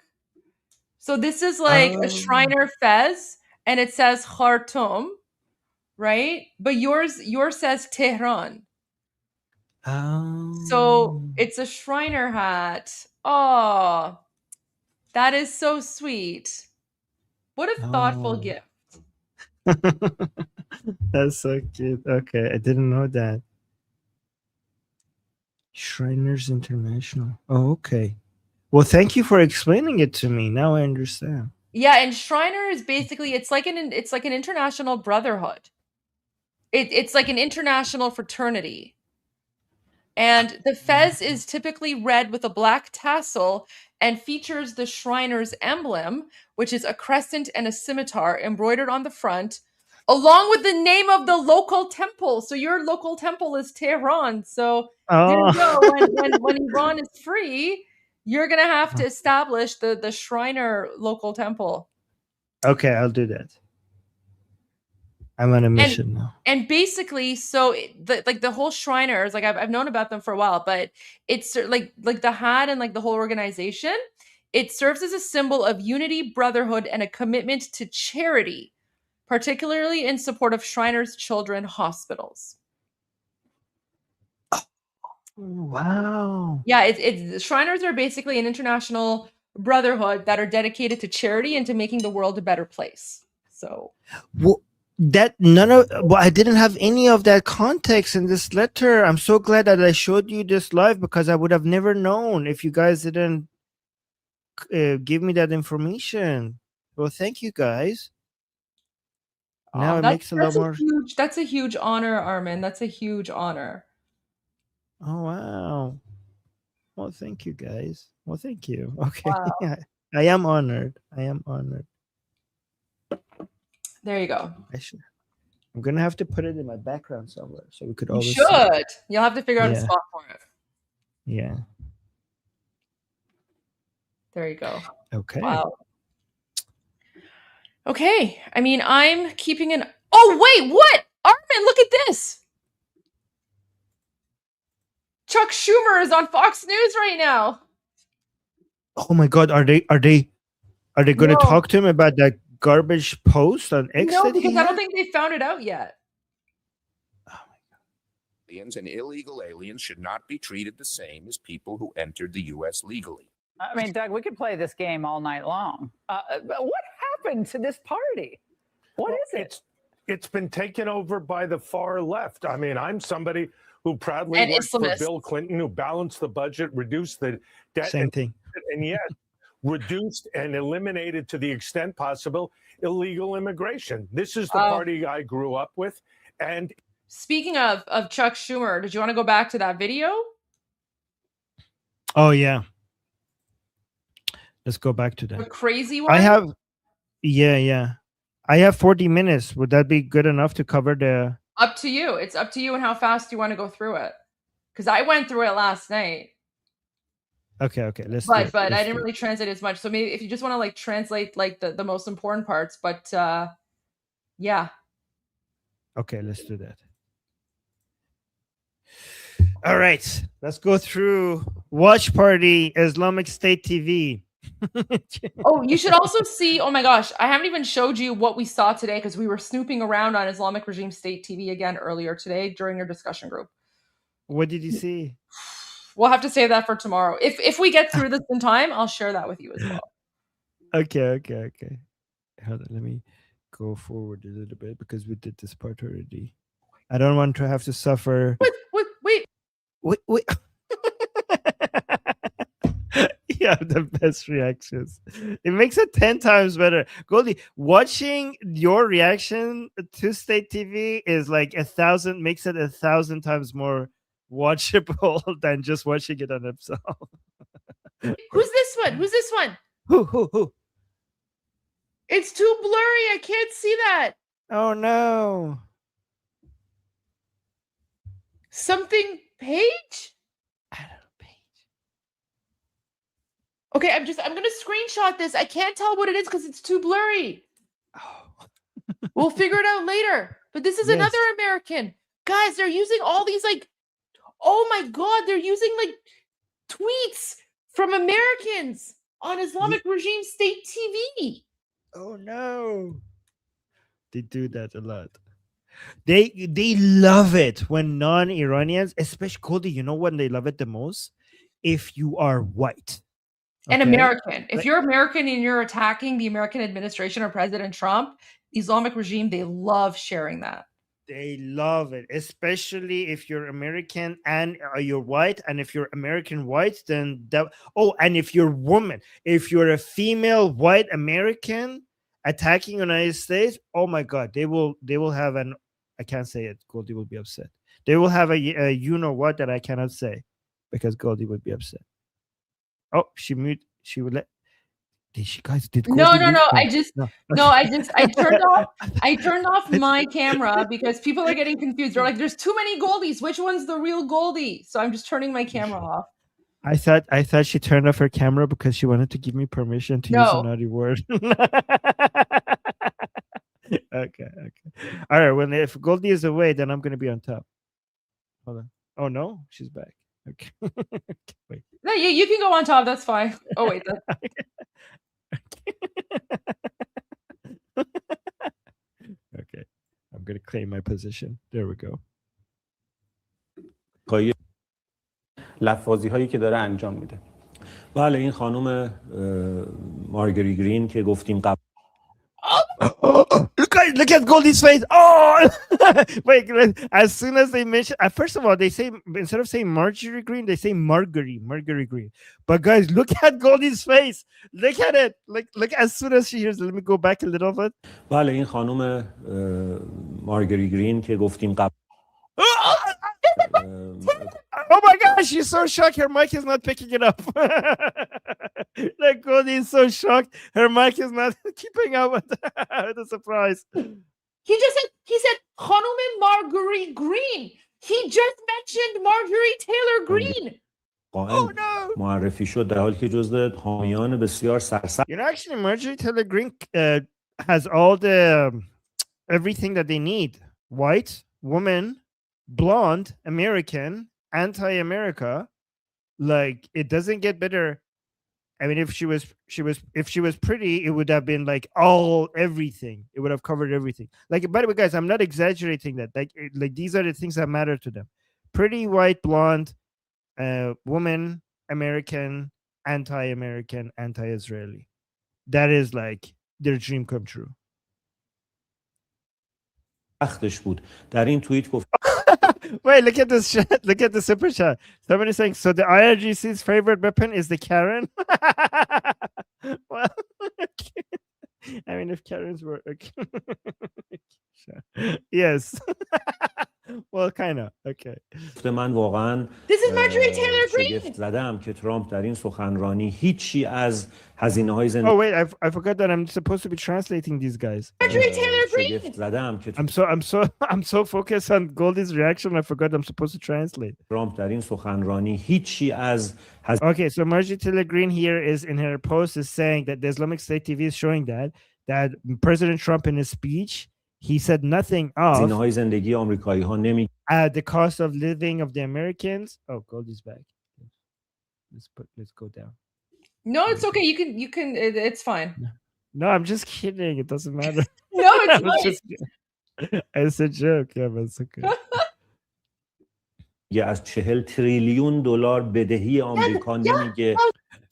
So this is like a Shriner fez, and it says Khartoum, right? But yours says Tehran. So it's a Shriner hat. Oh, that is so sweet. What a thoughtful gift. That's so cute. Okay, I didn't know that. Shriners International. Oh, okay. Well, thank you for explaining it to me. Now I understand. Yeah, and Shriner is basically it's like an international brotherhood. It's like an international fraternity. And the fez is typically red with a black tassel and features the Shriner's emblem, which is a crescent and a scimitar embroidered on the front, along with the name of the local temple. So your local temple is Tehran. So there you go. When Iran is free, you're gonna have to establish the Shriner local temple. Okay, I'll do that. I'm on a mission now. And basically, so the whole Shriners, like I've known about them for a while, but it's like the hat and like the whole organization, it serves as a symbol of unity, brotherhood, and a commitment to charity, particularly in support of Shriners Children hospitals. Wow. Yeah, it's Shriners are basically an international brotherhood that are dedicated to charity and to making the world a better place. So I didn't have any of that context in this letter. I'm so glad that I showed you this live, because I would have never known if you guys didn't give me that information. Well, thank you guys. Now it makes a lot more. That's a huge honor, Armin. That's a huge honor. Oh, wow. Well, thank you guys. Well, thank you. Okay. Wow. Yeah, I am honored. I am honored. There you go. I'm gonna have to put it in my background somewhere so we could You always. should. You'll have to figure out a spot for it. Yeah. There you go. Okay. Wow. Okay. I mean, I'm keeping an. Oh wait, what? Armin, look at this. Chuck Schumer is on Fox News right now. Oh my God, are they going to talk to him about that garbage post on X? No, because I don't think they found it out yet. Aliens and illegal aliens should not be treated the same as people who entered the U.S. legally. I mean, Doug, we could play this game all night long. What happened to this party? What is it? It's been taken over by the far left. I mean, I'm somebody who proudly And worked Islamists. for Bill Clinton, who balanced the budget, reduced the debt. Same thing. And yet reduced and eliminated to the extent possible illegal immigration. This is the party I grew up with. And speaking of Chuck Schumer, did you want to go back to that video? Oh yeah. Let's go back to that. The crazy one? I have 40 minutes. Would that be good enough to cover the? Up to you. It's up to you and how fast you want to go through it. Because I went through it last night. Okay. Let's. But I didn't really translate as much. So maybe if you just want to like translate like the most important parts. But yeah. Okay, let's do that. All right, let's go through Watch Party Islamic State TV. Oh, you should also see. Oh my gosh, I haven't even showed you what we saw today because we were snooping around on Islamic Regime State TV again earlier today during your discussion group. What did you see? We'll have to save that for tomorrow. If we get through this in time, I'll share that with you as well. Okay. Hold on, let me go forward a little bit because we did this part already. I don't want to have to suffer. Wait. You have the best reactions. It makes it 10 times better. Goldie, watching your reaction to State TV is like 1,000, makes it 1,000 times more watchable than just watching it on itself. Who's this one? Who's this one? Who? It's too blurry. I can't see that. Oh no. Something Page? Okay, I'm gonna screenshot this. I can't tell what it is because it's too blurry. We'll figure it out later. But this is another American. Guys, they're using all these like, oh my God, they're using like tweets from Americans on Islamic regime state TV. Oh no. They do that a lot. They love it when non-Iranians, especially Goldie, you know when they love it the most? If you are white. An American. If you're American and you're attacking the American administration or President Trump, the Islamic regime, they love sharing that. They love it, especially if you're American and you're white. And if you're American white, then and if you're woman, if you're a female white American attacking the United States, oh my God, they will have an, I can't say it, Goldie will be upset. They will have a you know what that I cannot say because Goldie would be upset. Oh, she would let. Did she guys? Did No. I turned off my It's- camera because people are getting confused. They're like, "There's too many Goldies. Which one's the real Goldie?" So I'm just turning my camera off. I thought she turned off her camera because she wanted to give me permission to use a naughty word. Okay. All right. If Goldie is away, then I'm gonna be on top. Hold on. Oh no, she's back. Okay. Wait. No, you can go on top. That's fine. Oh wait. Okay. I'm gonna claim my position. There we go. لفاظی هایی که داره انجام میده. بله این خانم مارگری گرین که گفتیم قبل. Look at Goldie's face. Oh, wait. As soon as they mention, first of all, they say instead of saying Marjorie Green, they say Marguerite Green. But guys, look at Goldie's face. Look at it. Look. As soon as she hears, let me go back a little bit. بله این خانم مارگری گرین که گفتیم قبل. Oh my gosh, she's so shocked her mic is not picking it up. Like Goldie is so shocked her mic is not keeping up with the surprise. He said Khanume Marguerite Green. He just mentioned Marjorie Taylor Greene. Oh no. معرفی شد در حالی که جزو حامیان بسیار سرسخت. You know, actually, Marjorie Taylor Greene has all the everything that they need. White, woman, blonde, American, anti-America. Like, it doesn't get better. I mean, if she was pretty, it would have been like everything. It would have covered everything. Like, by the way, guys, I'm not exaggerating that. Like these are the things that matter to them. Pretty, white, blonde, woman, American, anti-American, anti-Israeli. That is like their dream come true. بود. در این توییت گفت Wait, look at this chat. Look at the super chat. Somebody saying, so the IRGC's favorite weapon is the Karen? Well, okay. I mean, if Karens were... Okay. Yes. Well, kind of. Okay. من واقعا This is Marjorie Taylor شگفت Greene. زدم که ترامپ در این سخنرانی هیچی از هزینه‌های Oh, زندگی wait, I forgot that I'm supposed to be translating these guys. Marjorie Taylor شگفت Greene. زدم که I'm so focused on Goldie's reaction, I forgot I'm supposed to translate. ترامپ در این سخنرانی هیچی از Okay, so Marjorie Taylor Greene here is in her post is saying that the Islamic State TV is showing that President Trump in his speech, he said nothing of هزینه‌های زندگی آمریکایی‌ها نمی the cost of living of the Americans. Oh, Goldie's back. Let's go down. No, it's okay. You can. It's fine. No, I'm just kidding. It doesn't matter. No, it's I was fine. it's a joke. Yeah, but it's okay. از 40 تریلیون دلار بدهی آمریکا نمیگه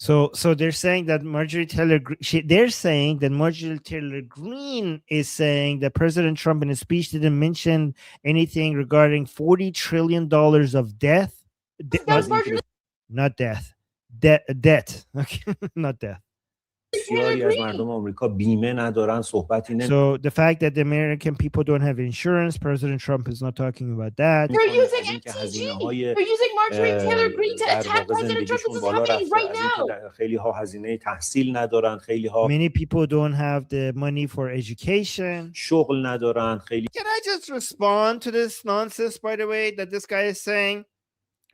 So they're saying that they're saying that Marjorie Taylor Greene is saying that President Trump in his speech didn't mention anything regarding $40 trillion of debt. Not death. Debt. Okay, not death. بسیاری از مردم آمریکا بیمه ندارن صحبتی نمی So the fact that the American people don't have insurance, President Trump is not talking about that. They're using MTG. They're using Marjorie Taylor Greene to attack President Trump. This is happening right now. خیلی ها هزینه تحصیل ندارن، خیلی ها Many people don't have the money for education. شغل ندارن، خیلی. Can I just respond to this nonsense, by the way, that this guy is saying?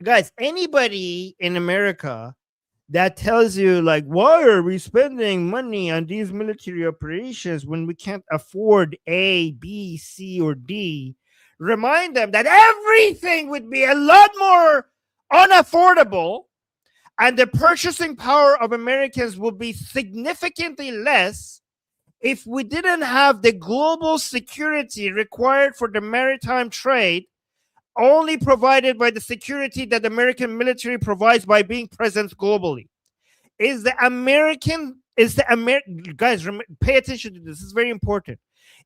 Guys, anybody in America that tells you, like, why are we spending money on these military operations when we can't afford A, B, C, or D, remind them that everything would be a lot more unaffordable and the purchasing power of Americans will be significantly less if we didn't have the global security required for the maritime trade, only provided by the security that the American military provides by being present globally. Guys, pay attention to this. This is very important.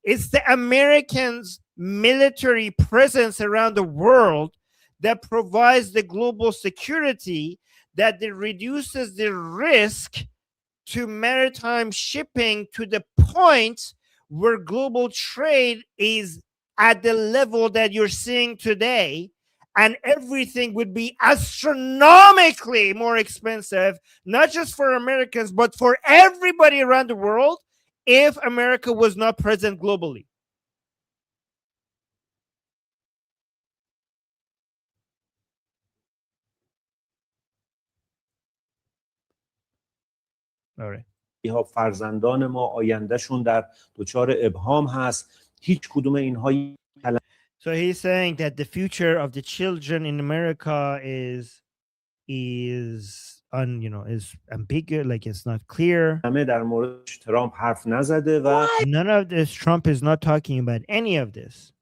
It's the Americans' military presence around the world that provides the global security that reduces the risk to maritime shipping to the point where global trade is at the level that you're seeing today, and everything would be astronomically more expensive, not just for Americans, but for everybody around the world, if America was not present globally. All right. فرزندان ما آیندهشون در دچار ابهام هست. هیچ کدوم اینها. So he's saying that the future of the children in America is ambiguous, like it's not clear. در مورد ترامپ حرف نزده و none of this. Trump is not talking about any of this.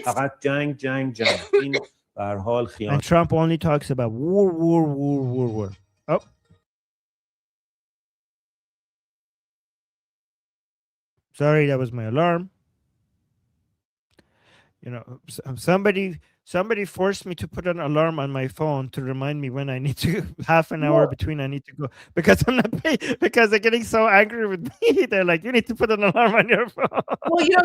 فقط جنگ. این به هر حال خیانت. And Trump only talks about war. Oh. Sorry, that was my alarm. You know, somebody forced me to put an alarm on my phone to remind me when I need to, half an hour between I need to go, because I'm not paying, because they're getting so angry with me. They're like, you need to put an alarm on your phone. Well, you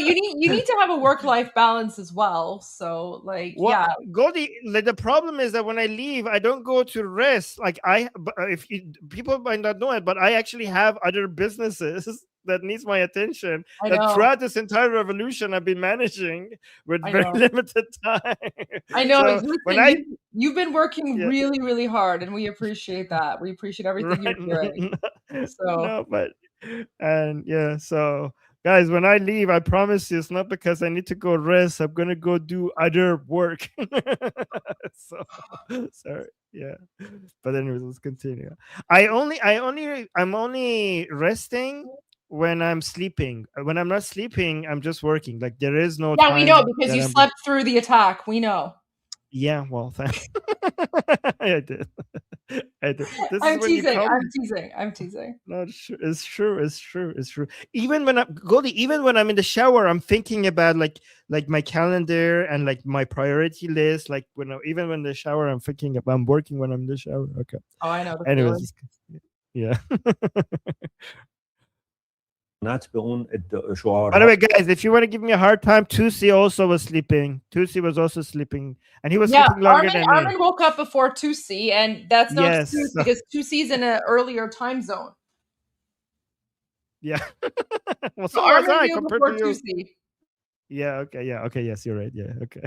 need to have a work-life balance as well. So, like, yeah. Goldie, the problem is that when I leave, I don't go to rest. Like, people might not know it, but I actually have other businesses that needs my attention. That throughout this entire revolution I've been managing with very limited time. I know. So you've been working really, really hard, and we appreciate that. We appreciate everything you're doing. So guys, when I leave, I promise you, it's not because I need to go rest. I'm gonna go do other work. So sorry. Yeah, but anyways, let's continue. I'm only resting when I'm sleeping. When I'm not sleeping, I'm just working. Like, there is no time. Yeah, we know, because you slept through the attack. We know. Yeah, well, thanks. I did. I'm teasing. No, it's true. Even when I'm in the shower, I'm thinking about like my calendar and like my priority list. Like even when the shower, I'm thinking about, I'm working when I'm in the shower. Okay. Oh, I know. Anyways, yeah. By the way, guys, if you want to give me a hard time, Tusi also was sleeping. Tusi was also sleeping, and he was sleeping longer than me. Armin woke up before Tusi, and that's no excuse because Tusi's in an earlier time zone. Yeah. Well, so Armin was I compared to you. Tusi. Yeah. Okay. Yes, you're right. Yeah. Okay.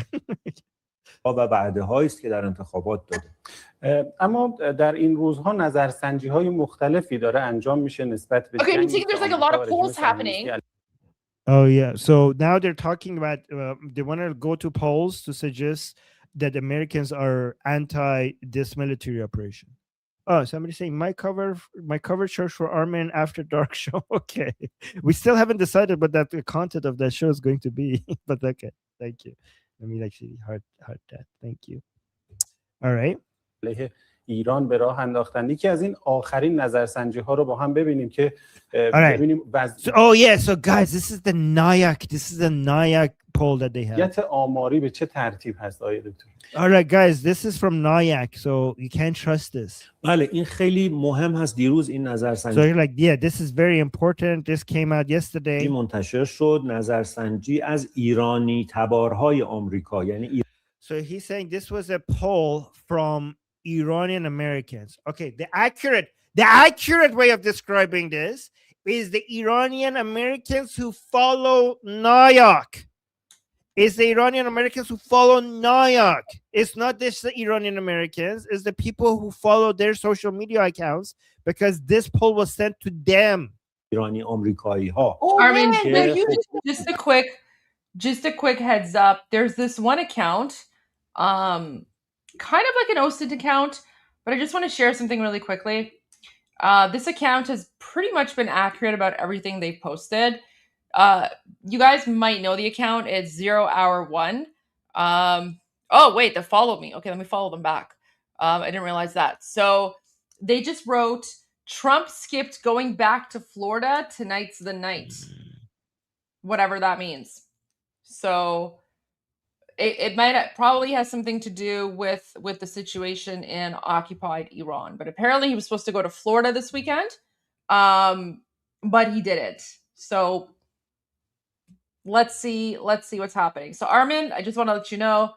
و بعده هاییست که در انتخابات داده. اما در این روزها نظرسنجی های مختلفی داره انجام میشه نسبت به Okay, there's like a lot of polls happening. Oh yeah. So now they're talking about they want to go to polls to suggest that Americans are anti this military operation. Oh, somebody saying my cover church for Armin After Dark show. Okay. We still haven't decided what the content of that show is going to be, but okay. Thank you. Let me actually heart that. Thank you. All right. ایران به راه انداختن. یکی از این آخرین نظرسنجی ها رو با هم ببینیم که ببینیم so guys, this is the NIAC poll that they have. آماری به چه ترتیب هست آقای دکتر؟ All right, guys, this is from NIAC, so you can't trust this. بله این خیلی مهم هست. دیروز این نظرسنجی So you're like, yeah, this is very important. This came out yesterday. منتشر شد. نظرسنجی از ایرانی تبارهای آمریکا، یعنی So he's saying this was a poll from Iranian Americans. Okay, the accurate way of describing this is the Iranian Americans who follow NIAC. It's the Iranian Americans who follow NIAC. It's not just the Iranian Americans. It's the people who follow their social media accounts because this poll was sent to them. ایرانی آمریکایی ها. Armin, just a quick heads up. There's this one account, kind of like an OSINT account, but I just want to share something really quickly. This account has pretty much been accurate about everything they've posted. You guys might know the account. It's 0 Hour 1. Oh wait, they followed me. Okay, let me follow them back. I didn't realize that. So they just wrote, Trump skipped going back to Florida. Tonight's the night. Whatever that means. So it might probably has something to do with the situation in occupied Iran. But apparently he was supposed to go to Florida this weekend. But he didn't. So let's see what's happening. So Armin, I just want to let you know,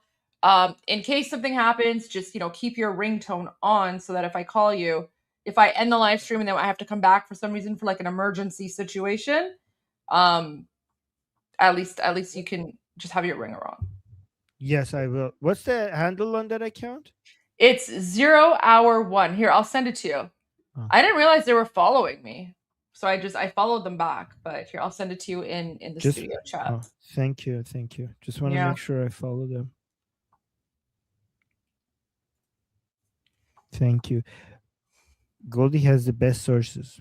in case something happens, just keep your ringtone on so that if I call you, if I end the live stream and then I have to come back for some reason for like an emergency situation, at least you can just have your ringer on. Yes, I will. What's the handle on that account? It's 0 Hour 1. Here, I'll send it to you. Oh. I didn't realize they were following me. So I followed them back, but here I'll send it to you in the studio chat. Oh, thank you. Just want to make sure I follow them. Thank you. Goldie has the best sources.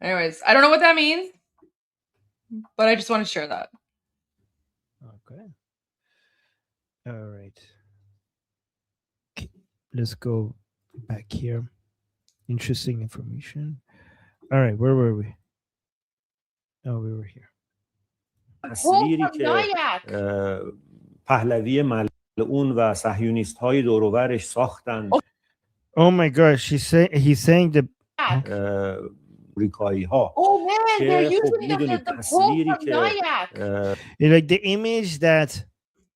Anyways, I don't know what that means, but I just want to share that. Okay. All right. Let's go back here. Interesting information. All right, where were we? Oh, we were here. تصویری که پهلوی ملعون و صهیونیست های دور و برش ساختن. Oh my gosh, he's saying the آمریکایی ها. Oh man, they're using the poll from NIAC. Like the image that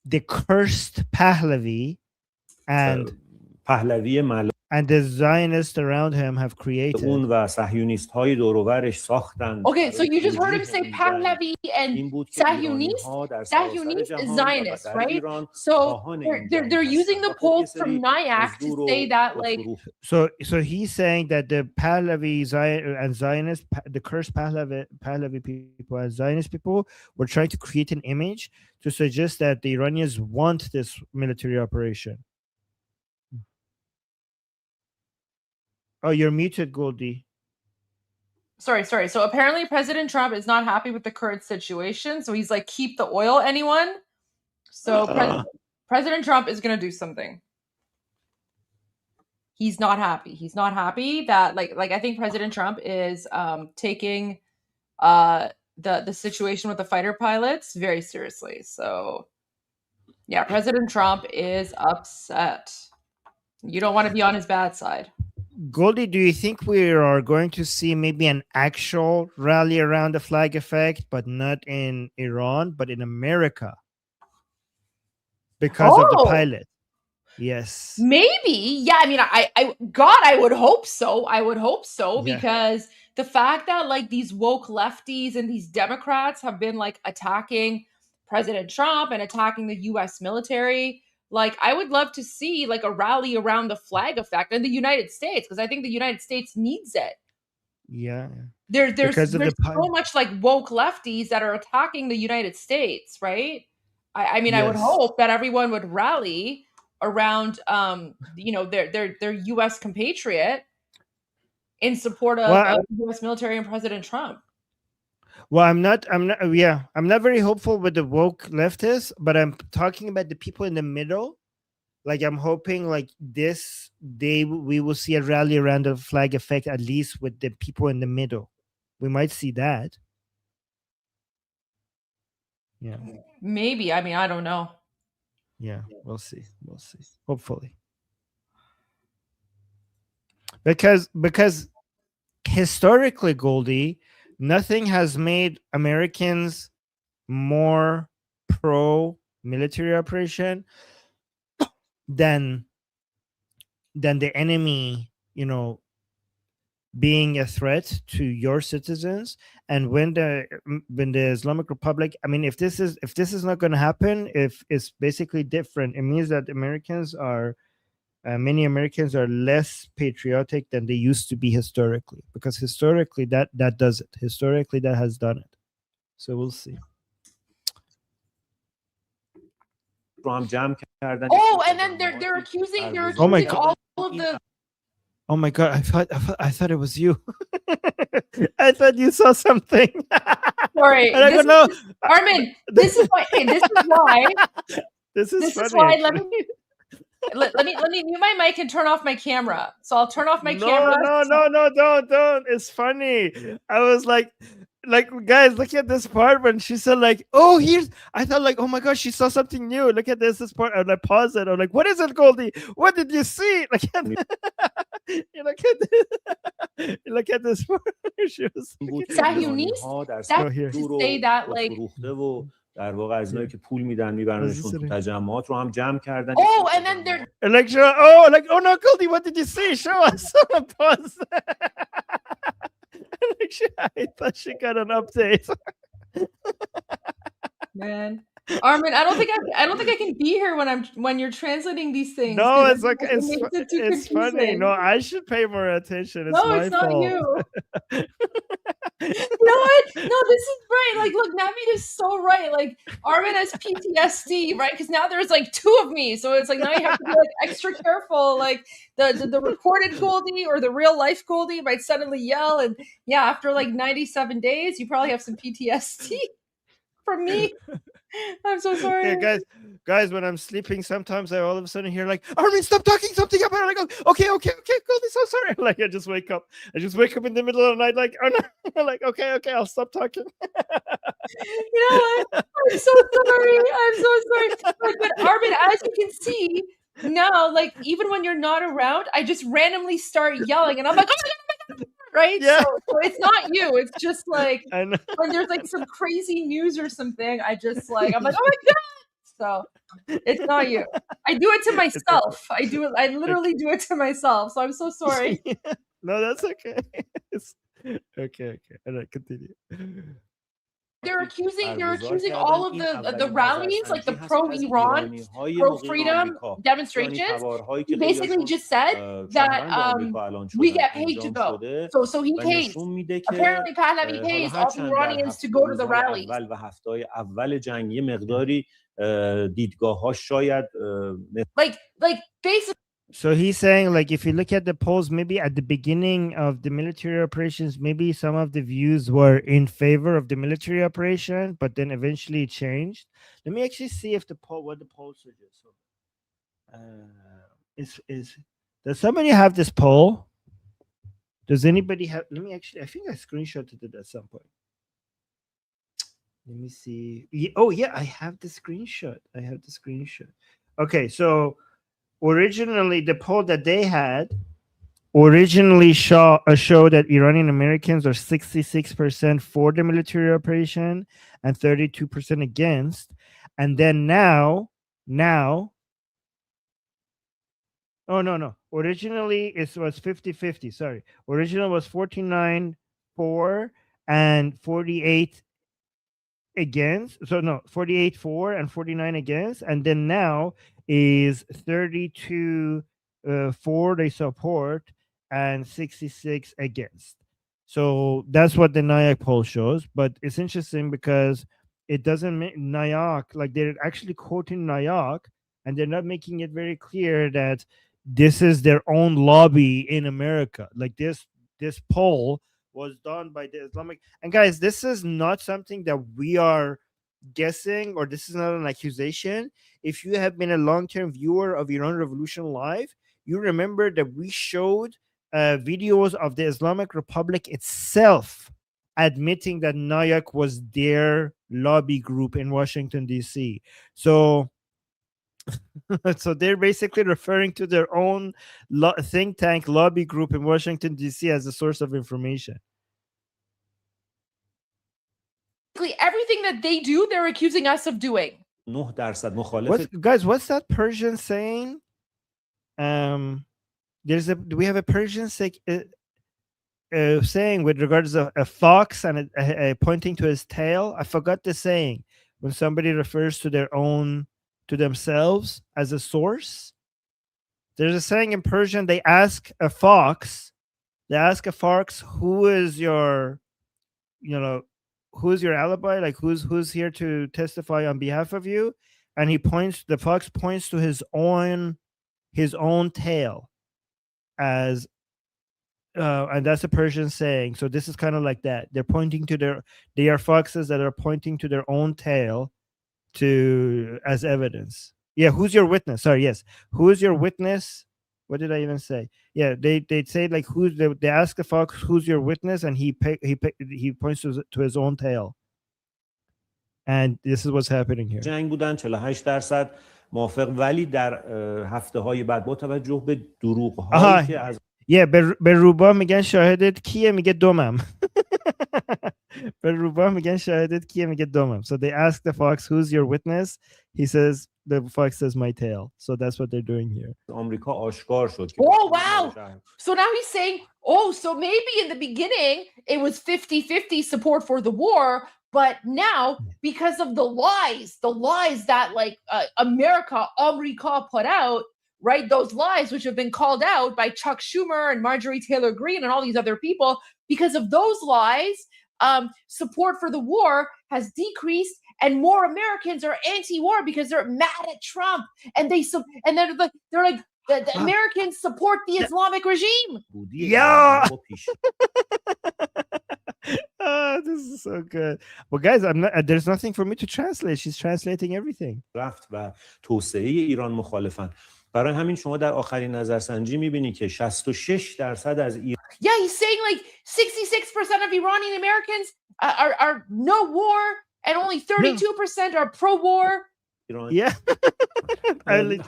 the cursed Pahlavi and پهلوی ملعون and the Zionists around him have created. اون و صهیونیست های دور و برش ساختن. Okay, so you just heard him say Pahlavi and Zionist. Zionist is Zionist, right? So they're using the polls from NIAC to say that, like. So he's saying that the Pahlavi and Zionist, the cursed Pahlavi people and Zionist people were trying to create an image to suggest that the Iranians want this military operation. Oh, you're muted, Goldie. Sorry. So apparently President Trump is not happy with the current situation. So he's like, keep the oil, anyone? So President Trump is going to do something. He's not happy. He's not happy that like I think President Trump is taking the situation with the fighter pilots very seriously. So yeah, President Trump is upset. You don't want to be on his bad side. Goldie, do you think we are going to see maybe an actual rally around the flag effect, but not in Iran, but in America? Because of the pilot. Yes. Maybe. Yeah, I mean, I would hope so. Because the fact that like these woke lefties and these Democrats have been like attacking President Trump and attacking the US military, like I would love to see like a rally around the flag effect in the United States, because I think the United States needs it. Yeah. There's so much like woke lefties that are attacking the United States, right? I mean, yes. I would hope that everyone would rally around their US compatriot in support of the US military and President Trump. Well, I'm not very hopeful with the woke leftists, but I'm talking about the people in the middle like I'm hoping like this day we will see a rally around the flag effect, at least with the people in the middle. We might see that. Yeah. Maybe. I mean, I don't know. Yeah, we'll see. We'll see. Hopefully. Because historically, Goldie, nothing has made Americans more pro military operation than the enemy, you know, being a threat to your citizens. And when the Islamic Republic, I mean, if this is not going to happen, if it's basically different, it means that Americans are many Americans are less patriotic than they used to be historically, because historically that does it. Historically that has done it. So we'll see. Oh, and then they're accusing Oh my God. all of the. Oh my God! I thought it was you. I thought you saw something. Sorry, and I don't know, Armin. This is why. This is why. This is this funny, is why. actually. Let me mute my mic and turn off my camera. So I'll turn off my camera. No, don't. It's funny. I was like, guys, look at this part when she said like, oh, here's. I thought like, oh my gosh, she saw something new. Look at this part, and I paused it. I'm like, what is it, Goldie? What did you see? Look at you look at this. You look at this part. She was. Say that like. در واقع از اینایی که پول میدن میبرنشون تو تجمعات رو هم جمع کردن. Oh, and then they're like, oh no, Goldie, what did you see? Show us. Pause. I thought she got an update. Man, Armin, I don't think I can be here when you're translating these things. No, it's like it's funny. No, I should pay more attention. It's my it's not fault. you. You know what? No, this is right. Like, look, Navid is so right. Like, Armin has PTSD, right? Because now there's like two of me, so it's like now you have to be like extra careful. Like the recorded Goldie or the real life Goldie might suddenly yell, and yeah, after like 97 days, you probably have some PTSD from me. I'm so sorry. Yeah, guys, when I'm sleeping, sometimes I all of a sudden hear like, Armin, stop talking something about it. I go, okay, Goldie, so sorry. Like I just wake up in the middle of the night, like, oh no, like, okay, I'll stop talking. You know what? I'm so sorry. But Armin, as you can see now, like even when you're not around, I just randomly start yelling, and I'm like, oh my God. Right? Yeah. So it's not you. It's just like when there's like some crazy news or something, I'm like, oh my God. So it's not you. I do it to myself. I literally do it to myself. So I'm so sorry. No, that's okay. Okay. All right, continue. They're accusing all of the rallies, like the pro-Iran, pro-freedom demonstrations. He basically just said that we get paid to go. So he pays. Apparently Pahlavi pays all the Iranians to go to the rallies. Like basically. So he's saying, like, if you look at the polls, maybe at the beginning of the military operations, maybe some of the views were in favor of the military operation, but then eventually it changed. Let me actually see if what the poll suggests. Does somebody have this poll? Does anybody have? Let me actually. I think I screenshotted it at some point. Let me see. Oh yeah, I have the screenshot. Okay, so. Originally, the poll that they had showed that Iranian Americans are 66% for the military operation and 32% against. And then now, oh, no. Originally, it was 50-50. Sorry. Original was 49 for and 48 against. So no, 48 for and 49 against. And then now is 32 for they support and 66 against. So that's what the NIAC poll shows. But it's interesting because it doesn't make NIAC, like they're actually quoting NIAC, and they're not making it very clear that this is their own lobby in America. Like this poll was done by the Islamic. And guys, this is not something that we are guessing, or this is not an accusation. If you have been a long-term viewer of Iran Revolution Live, you remember that we showed videos of the Islamic Republic itself admitting that Nayak was their lobby group in Washington, D.C. So they're basically referring to their own think tank lobby group in Washington, D.C. as a source of information. Everything that they do, they're accusing us of doing. 9% مخالف. Guys, what's that Persian saying? Do we have a Persian saying with regards to a fox and pointing to his tail? I forgot the saying when somebody refers to themselves as a source. There's a saying in Persian. They ask a fox, who is your, who's your alibi? Like who's here to testify on behalf of you? And the fox points to his own tail as and that's a Persian saying. So this is kind of like that. They're pointing to they are foxes that are pointing to their own tail as evidence. Yeah, who's your witness? Sorry, yes. Who is your witness? What did I even say? Yeah, they say like they ask the fox who's your witness, and he points to his own tail. And this is what's happening here. جنگ بودن 48% موافق، ولی در هفته‌های بعد با توجه به دروغ‌هایی که از به روبا میگن شاهدت کیه؟ میگه دومم. به روبا میگن شاهدت کیه؟ میگه دومم. So they ask the fox who's your witness? The fox says my tail. So that's what they're doing here. آمریکا آشکار شد. Oh wow. So now he's saying, so maybe in the beginning it was 50-50 support for the war, but now because of the lies that like America put out, right? Those lies which have been called out by Chuck Schumer and Marjorie Taylor Greene and all these other people, because of those lies, support for the war has decreased, and more Americans are anti-war because they're mad at Trump, and they're like the Americans support the Islamic regime. Yeah. This is so good. Well, guys, there's nothing for me to translate. She's translating everything. رفت و توسعه ایران مخالفن. برای همین شما در آخرین نظرسنجی می‌بینی که 66% از ایران. Yeah, he's saying like 66% of Iranian Americans are no war, and only 32% are pro-war. Yeah. همین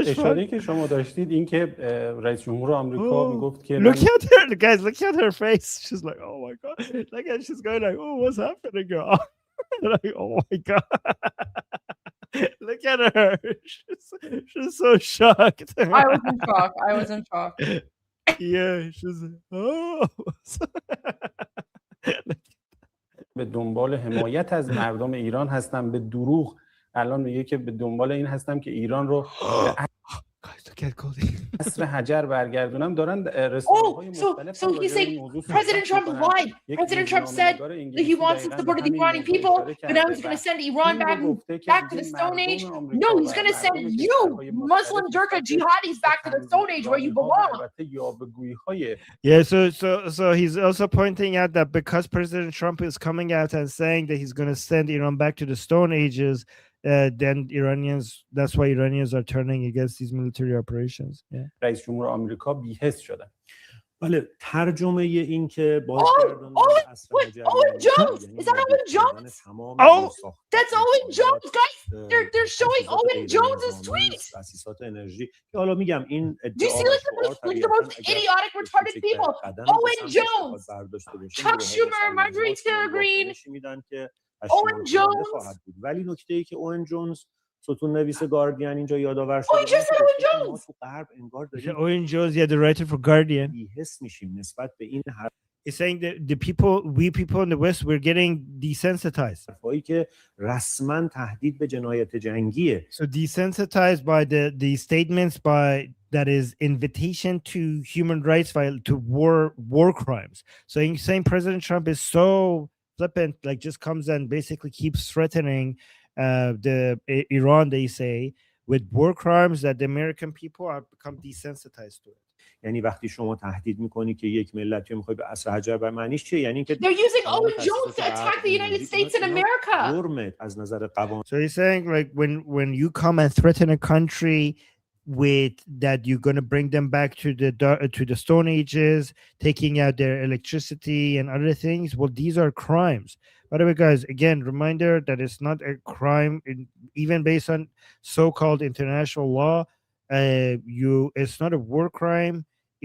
اشاره‌ای که شما داشتید این که رئیس جمهور آمریکا میگفت که look at her, guys, look at her face. She's like, oh my god, like, and she's going like, oh, what's happening, girl? Like, oh my god. Look at her. She's so shocked. I was in shock. Yeah, she's oh. به دنبال حمایت از مردم ایران هستم، به دروغ الان میگه که به دنبال این هستم که ایران رو عصر حجر برگردونم. دارن رسانه‌های مختلف. So he's saying President Trump lied. President Trump said that he wants to support the Iranian people, but now he's going to send Iran back to the Stone Age. No, he's going to send you, Muslim Durka jihadis, back to the Stone Age where you belong. Yeah, so he's also pointing out that because President Trump is coming out and saying that he's going to send Iran back to the Stone Ages, then that's why Iranians are turning against these military operations. Yeah. رئیس جمهور آمریکا بی‌حس شدن. بله، ترجمه این که Owen Jones. Is that Owen Jones? That's Owen Jones, guys. They're showing Owen Jones's tweet. تأسیسات انرژی که حالا میگم این Do you see like the most idiotic, retarded people? Owen Jones, Chuck Schumer, Marjorie Taylor Greene, Owen Jones. ولی نکته‌ای که اوون جونز ستون نویس گاردین اینجا یادآور شده. Owen Jones. تو غرب انگار داریم Owen Jones, yeah, the writer for Guardian. بی‌حس میشیم نسبت به این حرف. He's saying that we people in the West, we're getting desensitized. حرفایی که رسما تهدید به جنایت جنگیه. So desensitized by the statements that is invitation to human rights to war crimes. So he's saying President Trump is so flippant, like just comes and basically keeps threatening Iran, they say, with war crimes that the American people have become desensitized to it. یعنی وقتی شما تهدید میکنی که یک ملت رو میخوای به اسر حجر بر معنیش چیه؟ یعنی که They're using Owen Jones to attack the United States in America. جرمت از نظر قوانین. So he's saying like when you come and threaten a country with that you're going to bring them back to the Stone Ages, taking out their electricity and other things, well, these are crimes. By the way, guys, again, reminder that it's not a crime, even based on so-called international law. It's not a war crime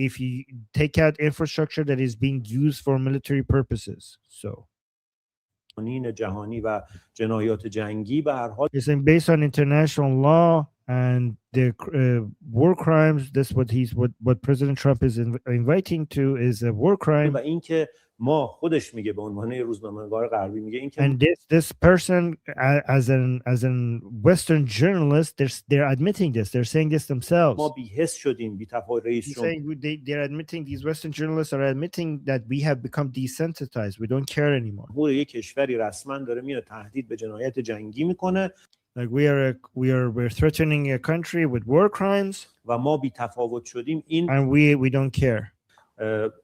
if you take out infrastructure that is being used for military purposes. So جهانی و جنایات جنگی به هر حال. It's based on international law and the war crimes. That's what President Trump is inviting to is a war crime. و اینکه ما خودش میگه به عنوان روزنامه‌نگار غربی میگه اینکه and this person as an Western journalist they're admitting this. They're saying this themselves. ما بی‌حس شدیم بی‌تفاوت رئیس جمهور. They're admitting, these Western journalists are admitting that we have become desensitized. We don't care anymore. یک کشوری رسما داره میاد تهدید به جنایت جنگی میکنه. Like we're threatening a country with war crimes. و ما بی‌تفاوت شدیم این and we don't care.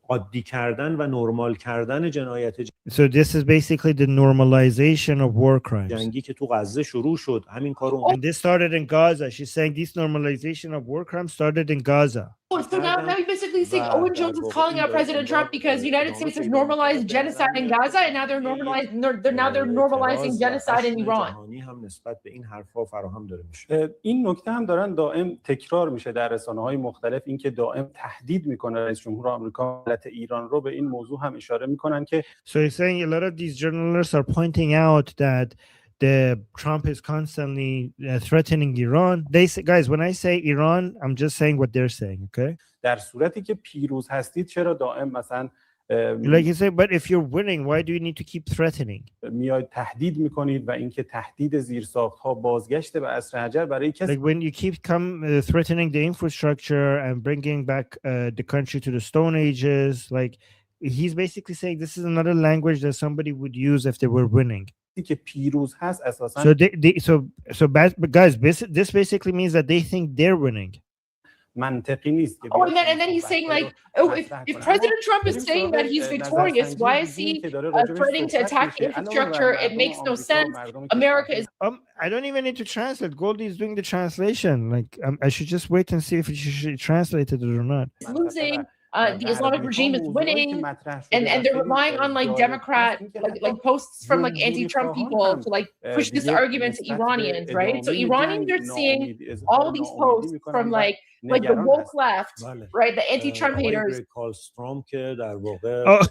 عادی کردن و نرمال کردن جنایت So this is basically the normalization of war crimes. جنگی که تو غزه شروع شد همین کارو. And this started in Gaza. She's saying this normalization of war crimes started in Gaza. So now you're basically saying Owen Jones is calling out President Trump because the United States has normalized genocide in Gaza, and now they're normalizing genocide in Iran. هم نسبت به این حرفا فراهم داره میشه. این نکته هم دارن دائم تکرار میشه در رسانه‌های مختلف، اینکه دائم تهدید میکنه رئیس جمهور آمریکا ملت ایران رو. به این موضوع هم اشاره میکنن که So he's saying a lot of these journalists are pointing out that Trump is constantly threatening Iran. They say, guys, when I say Iran, I'm just saying what they're saying, okay? در صورتی که پیروز هستید چرا دائم مثلا like you say, but if you're winning, why do you need to keep threatening? میاید تهدید میکنید و اینکه تهدید زیرساخت‌ها بازگشت به عصر حجر برای کسی. Like when you keep threatening the infrastructure and bringing back the country to the Stone Ages, like he's basically saying this is another language that somebody would use if they were winning. که پیروز هست اساساً. So guys, this basically means that they think they're winning. منطقی نیست. Oh, and then he's saying like, oh, if President Trump is saying that he's victorious, why is he threatening to attack infrastructure? It makes no sense. America is. I don't even need to translate. Goldie is doing the translation. Like, I should just wait and see if she translated it or not. Losing. The Islamic regime is winning, and they're relying on like Democrat like posts from like anti-Trump people to like push this argument to Iranians, right? So Iranians are seeing all these posts from like the woke left, right? The anti-Trump haters. Oh.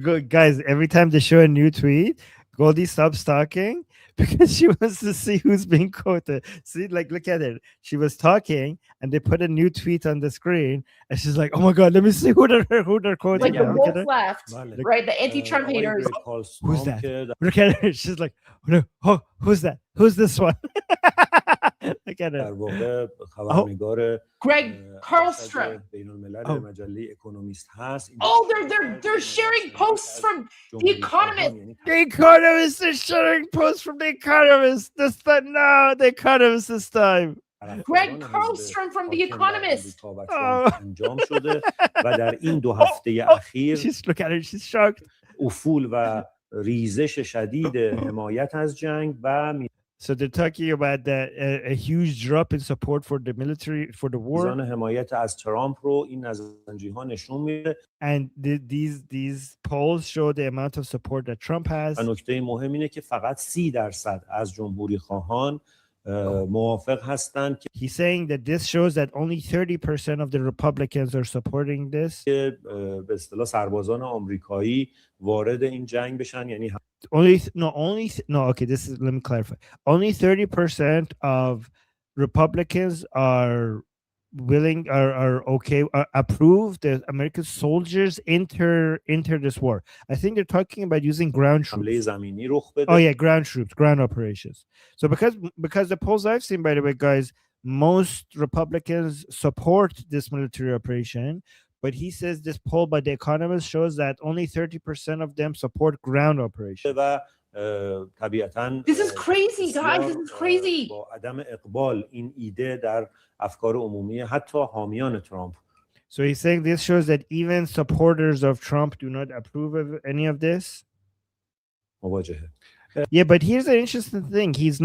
Good guys, every time they show a new tweet, Goldie stops talking because she wants to see who's being quoted. See, like, look at it. She was talking and they put a new tweet on the screen and she's like, oh my God, let me see who they're quoting. Like the woke left, right? The anti-Trump haters. Who's that? Look at her. She's like, oh, who's that? Who's this one? Look at it. Greg Carlstrom. Oh, they're sharing posts from The Economist. The Economist is sharing posts from The Economist. The Economist this time. Greg Carlstrom from The Economist. انجام شده و در این 2 هفته اخیر look at her, she's shocked. افول و ریزش شدید حمایت از جنگ و So they're talking about a huge drop in support for the military, for the war. حمایت از ترامپ رو این نظرسنجی‌ها نشون میده. And these polls show the amount of support that Trump has. و نکته مهم اینه که فقط 30% از جمهوری خواهان موافق هستند که He's saying that this shows that only 30% of the Republicans are supporting this. به اصطلاح سربازان آمریکایی وارد این جنگ بشن. یعنی okay, let me clarify. Only 30% of Republicans are willing are okay approve that American soldiers enter this war. I think they're talking about using ground troops. Oh yeah, ground troops, ground operations. So because the polls I've seen, by the way, guys, most Republicans support this military operation. But he says this poll by The Economist shows that only 30% of them support ground operations. This is crazy, guys. This is crazy. با عدم اقبال این ایده در افکار عمومی حتی حامیان ترامپ. So he's saying this shows that even supporters of Trump do not approve of any of this. Yeah, but here's the interesting thing. He's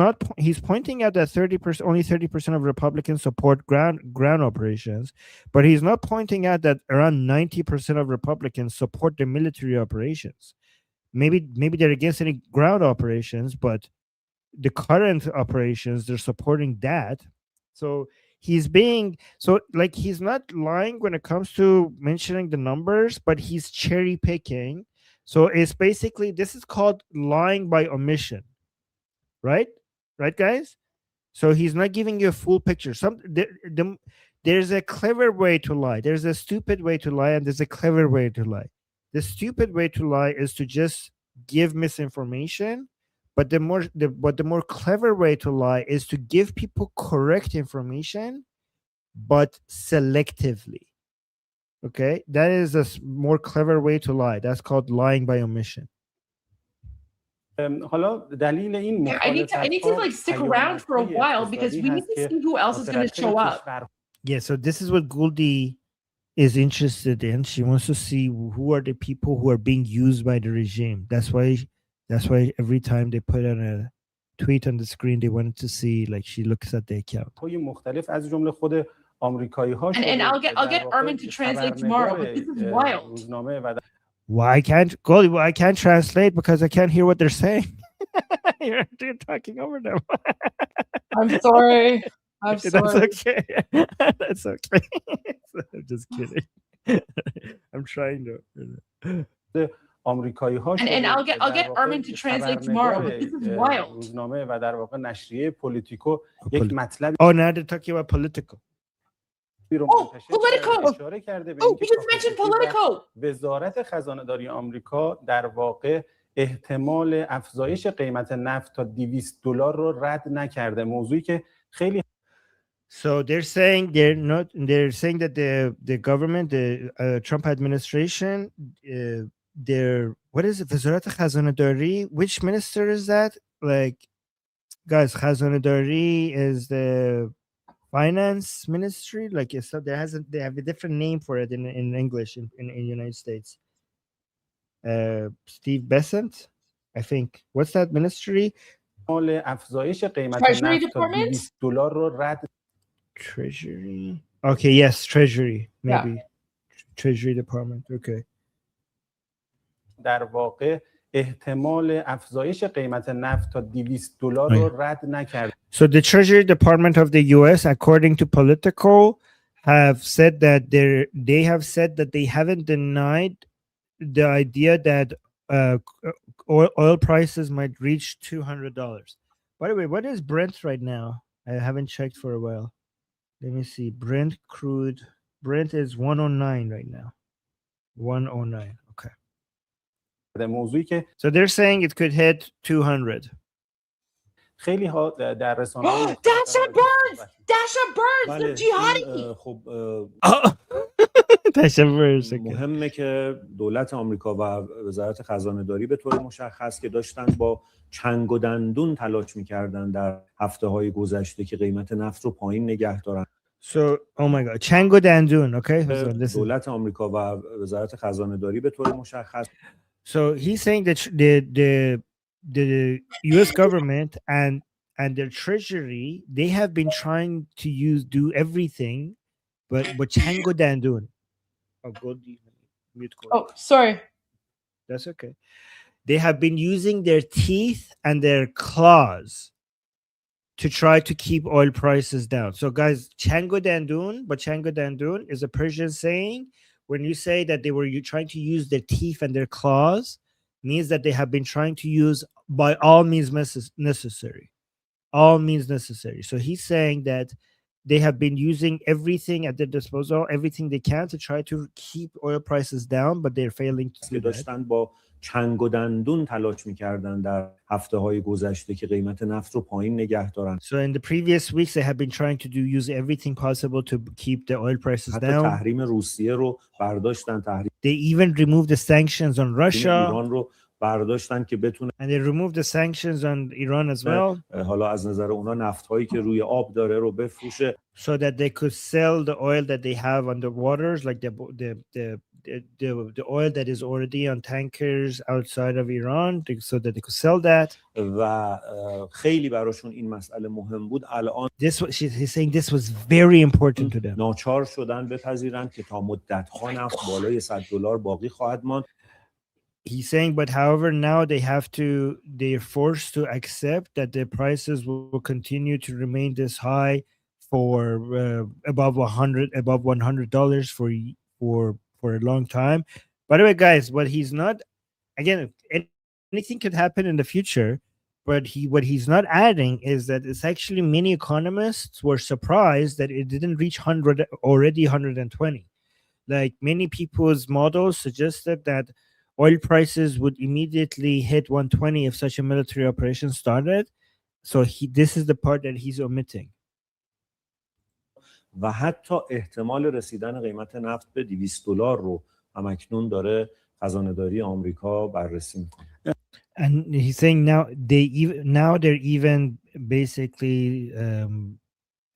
pointing out that 30%, only 30% of Republicans support ground operations, but he's not pointing out that around 90% of Republicans support the military operations. Maybe they're against any ground operations, but the current operations, they're supporting that. So he's not lying when it comes to mentioning the numbers, but he's cherry picking. So it's basically, this is called lying by omission, right? Right, guys? So he's not giving you a full picture. There's a clever way to lie. There's a stupid way to lie, and there's a clever way to lie. The stupid way to lie is to just give misinformation, but the more clever way to lie is to give people correct information, but selectively. Okay, that is a more clever way to lie. That's called lying by omission. حالا دلیل این I need to like stick around for a while because we need to see who else is going to show up. Yeah, so this is what Goldie is interested in. She wants to see who are the people who are being used by the regime. That's why every time they put on a tweet on the screen, they wanted to see, like, she looks at the account. مختلف از جمله خود آمریکایی‌ها And I'll get Armin to translate tomorrow, but this is wild. Why I can't translate because I can't hear what they're saying. You're talking over them. I'm sorry. I'm sorry. That's okay. That's okay. I'm just kidding. I'm trying to. آمریکایی‌ها And I'll get Armin to translate tomorrow, but this is wild. روزنامه و در واقع نشریه پولیتیکو یک مطلب Oh, now they're talking about political. Politico. You just mentioned Politico. وزارت خزانه‌داری آمریکا در واقع احتمال افزایش قیمت نفت تا $200 رو رد نکرده، موضوعی که خیلی So they're saying that the government, the Trump administration, what is it? وزارت خزانه‌داری, which minister is that? Like, guys, خزانه‌داری is the finance ministry. Like, so they have a different name for it in English in United States. Steve Bessent, I think. What's that ministry? افزایش قیمت Treasury نفت تا Department? $200 رو رد Treasury. Okay, yes, Treasury. Maybe. Yeah. Treasury Department. Okay. در واقع احتمال افزایش قیمت نفت تا $200 رو رد نکرد. So the Treasury Department of the US, according to Politico, have said that they haven't denied the idea that oil prices might reach $200. By the way, what is Brent right now? I haven't checked for a while. Let me see. Brent crude. Brent is 109 right now. 109. Okay. So they're saying it could hit 200. خیلی ها در رسانه‌های Dasha Burns, the jihadi. خب مهمه که دولت آمریکا و وزارت خزانه‌داری به طور مشخص که داشتن با چنگ و دندون تلاش می‌کردن در هفته‌های گذشته که قیمت نفت رو پایین نگه دارن. So, oh my God, چنگ و دندون, okay? دولت آمریکا و وزارت خزانه‌داری به طور مشخص. So he's saying that the U.S. government and their treasury, they have been trying to do everything, but chango dandun. Oh, sorry. That's okay. They have been using their teeth and their claws to try to keep oil prices down. So guys, chango dandun is a Persian saying. When you say that they were trying to use their teeth and their claws, means that they have been trying to use by all means necessary. All means necessary. So he's saying that they have been using everything at their disposal, everything they can to try to keep oil prices down, but they're failing to do that. با چنگ و دندون تلاش می‌کردن در هفته‌های گذشته که قیمت نفت رو پایین نگه دارن. So in the previous weeks they have been trying to use everything possible to keep the oil prices حتی down. تحریم روسیه رو برداشتن، They even removed the sanctions on Russia. ایران رو برداشتن که بتونه and they removed the sanctions on Iran as well حالا از نظر اونا نفت هایی که روی آب داره رو بفروشه so that they could sell the oil that they have on the waters like the oil that is already on tankers outside of Iran so that they could sell that و خیلی براشون این مسئله مهم بود الان he's saying this was very important to them ناچار شدن بپذیرند که تا مدت ها نفت بالای $100 باقی خواهد ماند. He's saying, but however, now they're forced to accept that the prices will continue to remain this high for above $100 for a long time. By the way, guys, what he's not, again, anything could happen in the future, but what he's not adding is that it's actually many economists were surprised that it didn't reach 120. Like many people's models suggested that oil prices would immediately hit 120 if such a military operation started. So this is the part that he's omitting. و حتی احتمال رسیدن قیمت نفت به $200 رو همکنون داره خزانه‌داری آمریکا بررسی میکنه. And he's saying they're even basically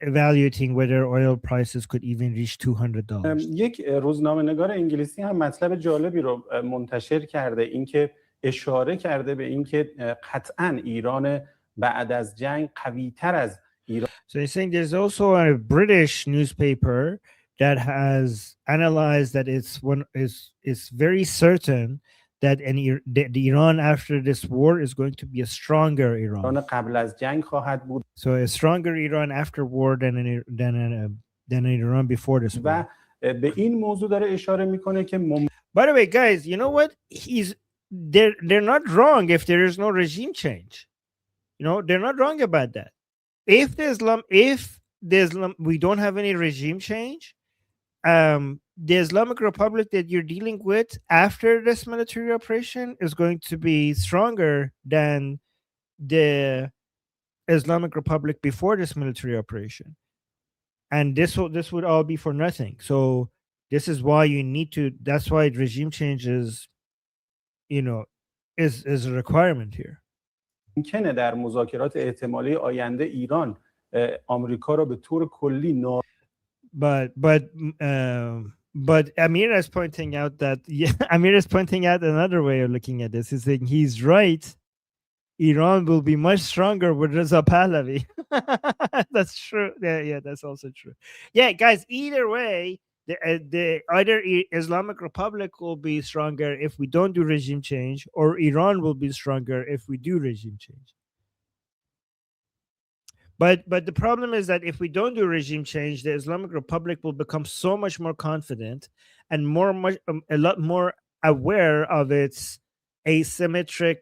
evaluating whether oil prices could even reach $200. یک روزنامه‌نگار انگلیسی هم مطلب جالبی رو منتشر کرده، اینکه اشاره کرده به اینکه قطعاً ایران بعد از جنگ قوی‌تر از ایران. So he's saying there's also a British newspaper that has analyzed that it's very certain that the Iran after this war is going to be a stronger Iran. قبل از جنگ خواهد بود. So a stronger Iran after war than an Iran before this war. و به این موضوع داره اشاره میکنه که By the way, guys, you know what? They're not wrong if there is no regime change. You know, they're not wrong about that. If we don't have any regime change, the Islamic Republic that you're dealing with after this military operation is going to be stronger than the Islamic Republic before this military operation. And this would all be for nothing. So this is why that's why regime change is a requirement here. ممکنه در مذاکرات احتمالی آینده ایران آمریکا را به طور کلی But Amir is pointing out that Amir is pointing out another way of looking at this. He's saying he's right. Iran will be much stronger with Reza Pahlavi. That's true. Yeah, that's also true. Yeah, guys. Either way, the either Islamic Republic will be stronger if we don't do regime change, or Iran will be stronger if we do regime change. But the problem is that if we don't do regime change, the Islamic Republic will become so much more confident and a lot more aware of its asymmetric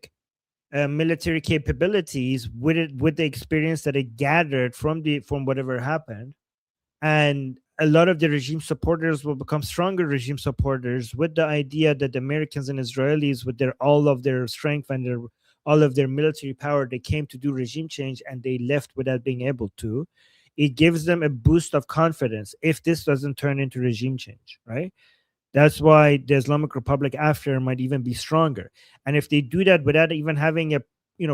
military capabilities with the experience that it gathered from whatever happened, and a lot of the regime supporters will become stronger regime supporters with the idea that the Americans and Israelis, with all of their strength and all of their military power, they came to do regime change and they left without being able to. It gives them a boost of confidence if this doesn't turn into regime change, right? That's why the Islamic Republic after might even be stronger. And if they do that without even having a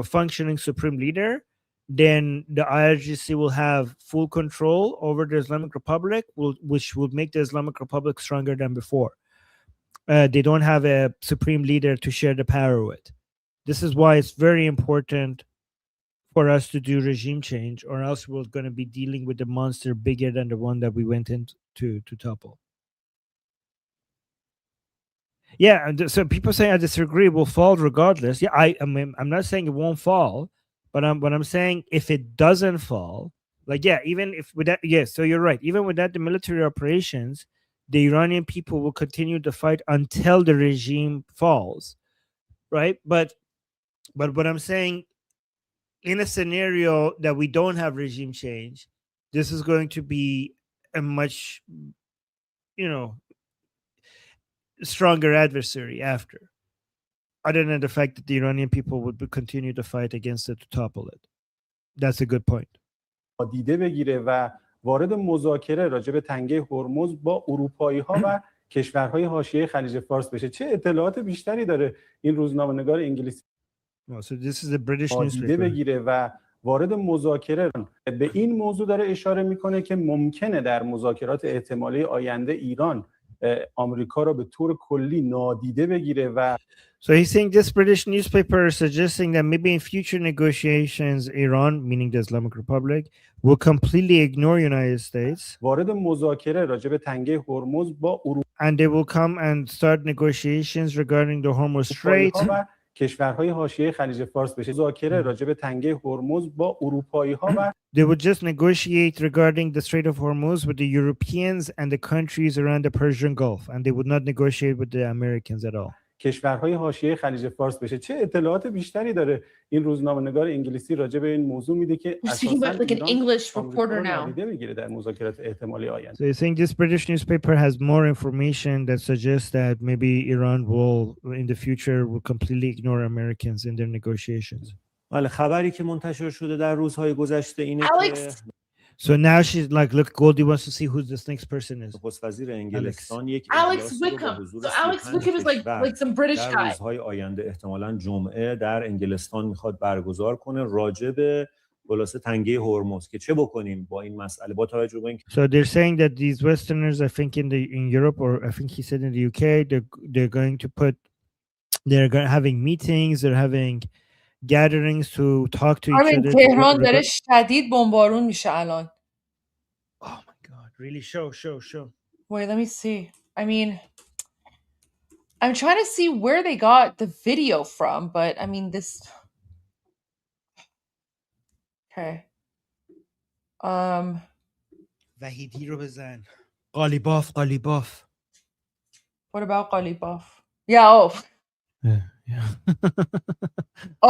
functioning supreme leader, then the IRGC will have full control over the Islamic Republic, which will make the Islamic Republic stronger than before. They don't have a supreme leader to share the power with. This is why it's very important for us to do regime change, or else we're going to be dealing with a monster bigger than the one that we went into to topple. Yeah, so people say I disagree, will fall regardless. Yeah, I'm not saying it won't fall, but I'm saying if it doesn't fall, like even if with that, so you're right. Even without the military operations, the Iranian people will continue to fight until the regime falls, right? But what I'm saying, in a scenario that we don't have regime change, this is going to be a much, stronger adversary after, other than the fact that the Iranian people would continue to fight against it to topple it. That's a good point. دیده بگیره و وارد مذاکره راجع به تنگه هرمز با اروپایی ها و کشورهای حاشیه خلیج فارس بشه. چه اطلاعات بیشتری داره این روزنامه‌نگار انگلیسی So this is the British نادیده newspaper. بگیره و وارد مذاکره به این موضوع داره اشاره میکنه که ممکنه در مذاکرات احتمالی آینده ایران آمریکا را به طور کلی نادیده بگیره و So he's saying this British newspaper is suggesting that maybe in future negotiations, Iran, meaning the Islamic Republic, will completely ignore United States. وارد مذاکره راجع به تنگه هرمز با اروپا And they will come and start negotiations regarding the Hormuz Strait. و کشورهای حاشیه خلیج فارس بشه. مذاکره راجع به تنگه هرمز با اروپایی ها و They would just negotiate regarding the Strait of Hormuz with the Europeans and the countries around the Persian Gulf, and they would not negotiate with the Americans at all. کشورهای حاشیه خلیج فارس بشه. چه اطلاعات بیشتری داره این روزنامه‌نگار انگلیسی راجع به این موضوع میده که اساساً like an English reporter now. بگیره در مذاکرات احتمالی آینده. So you're saying this British newspaper has more information that suggests that maybe Iran will, in the future, will completely ignore Americans in their negotiations. بله، خبری که منتشر شده در روزهای گذشته اینه که So now she's like, look, Goldie wants to see who this next person is. نخست وزیر انگلستان یک Alex Wickham. So Alex Wickham is like some British در guy. روزهای آینده احتمالاً جمعه در انگلستان میخواد برگزار کنه راجع به خلاصه تنگه هرمز که چه بکنیم با این مسئله با توجه به اینکه So they're saying that these Westerners, I think in Europe, or I think he said in the UK, they're going to put, having meetings, they're having gatherings to talk to each other. تهران داره شدید بمبارون میشه الان. Oh my God! Really? Show. Wait, let me see. I mean, I'm trying to see where they got the video from, but I mean this. Okay. وحیدی رو بزن. قالیباف. What about Qalibaf? Yeah. Oh. Yeah.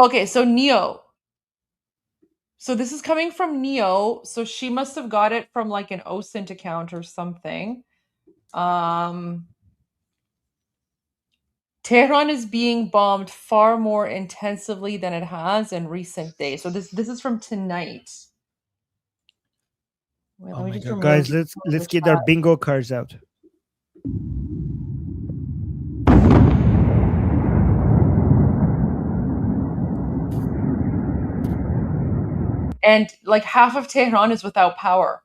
Okay, so Neo. So this is coming from Neo. So she must have got it from like an OSINT account or something. Tehran is being bombed far more intensively than it has in recent days. So this is from tonight. Wait, Oh my God. Guys, let's get our bingo cards out. And like half of Tehran is without power.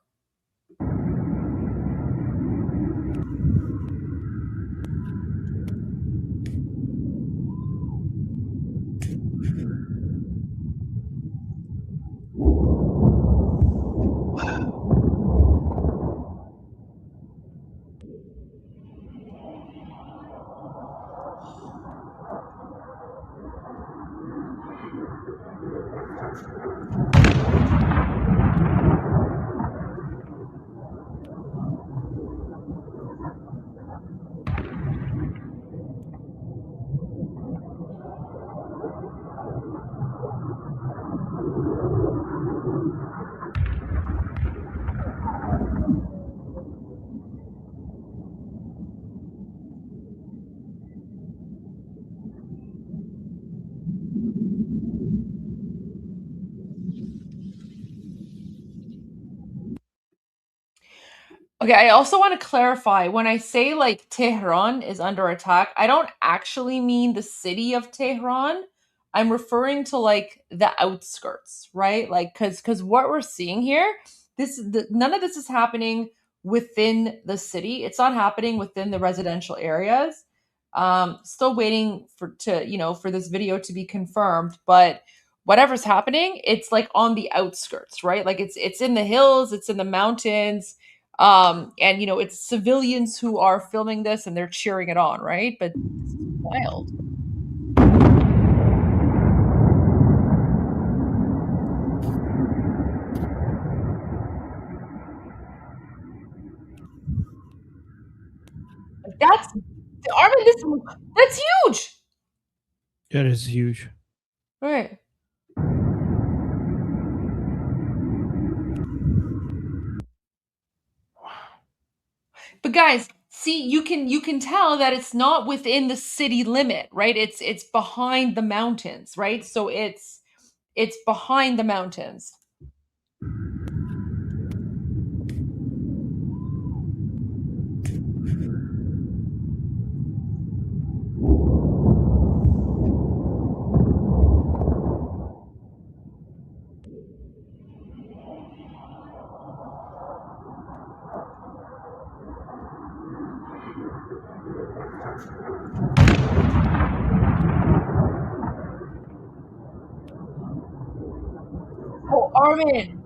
Okay, I also want to clarify, when I say like Tehran is under attack, I don't actually mean the city of Tehran. I'm referring to like the outskirts, right? Like cuz what we're seeing here, none of this is happening within the city. It's not happening within the residential areas. Still waiting for this video to be confirmed, but whatever's happening, it's like on the outskirts, right? Like it's in the hills, it's in the mountains. And it's civilians who are filming this and they're cheering it on, right? But this is wild. That's huge. That is huge. Right. But guys, see, you can tell that it's not within the city limit, right? It's behind the mountains, right? So it's behind the mountains. Oh, Armin.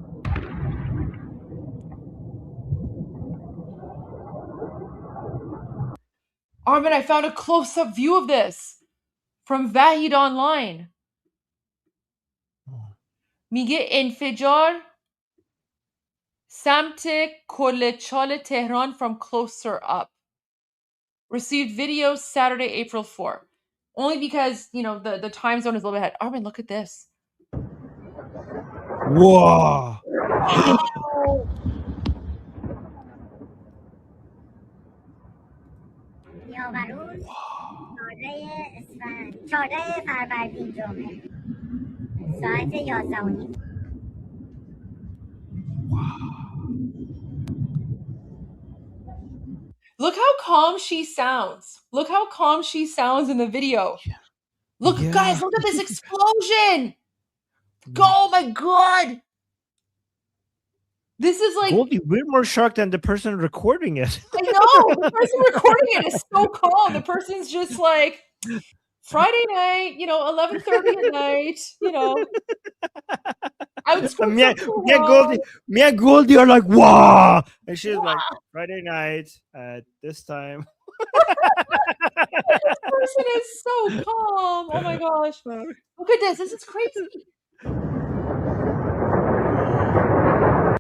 Armin, I found a close-up view of this from Vahid Online. میگه انفجار سمت کل چال تهران from closer up. Received video Saturday, April 4. Only because, you know, the time zone is a little bit ahead. Armin, look at this. Whoa. Look how calm she sounds. Look how calm she sounds in the video. Look, guys, look at this explosion. Oh my God. This is like... Goldie, we're more shocked than the person recording it. I know. The person recording it is so calm. The person's just like, Friday night, you know, 11:30 at night, you know. Outskirts me and Goldie are like, wow. And she's like, Friday night at this time. This person is so calm. Oh my gosh. Look at this. This is crazy.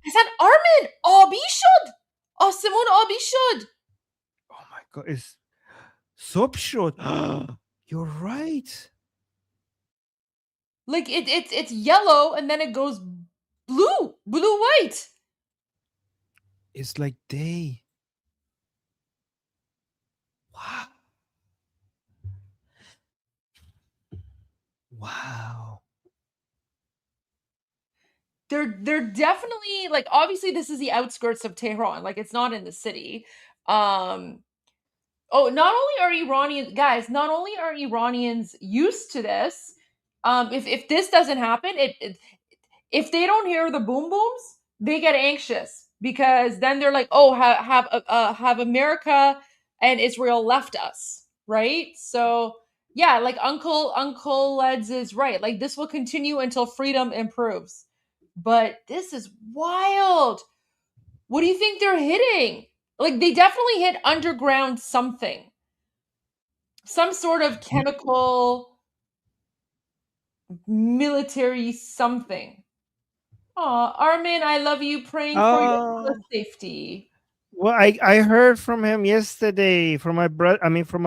Is that Armin? آبی شد. آسمون آبی شد. Oh my God. It's صبح شد. You're right. Like it's yellow and then it goes blue white. It's like day. Wow. Wow. They're definitely, like, obviously this is the outskirts of Tehran. Like, it's not in the city. Oh, not only are Iranians used to this, if this doesn't happen, if they don't hear the boom booms, they get anxious because then they're like, oh, have America and Israel left us, right? So yeah, like Uncle Leds is right. Like, this will continue until freedom improves. But this is wild. What do you think they're hitting? Like, they definitely hit underground something. Some sort of chemical, military something. Aw, Armin, I love you. Praying for your safety. Well, I heard from him yesterday, from my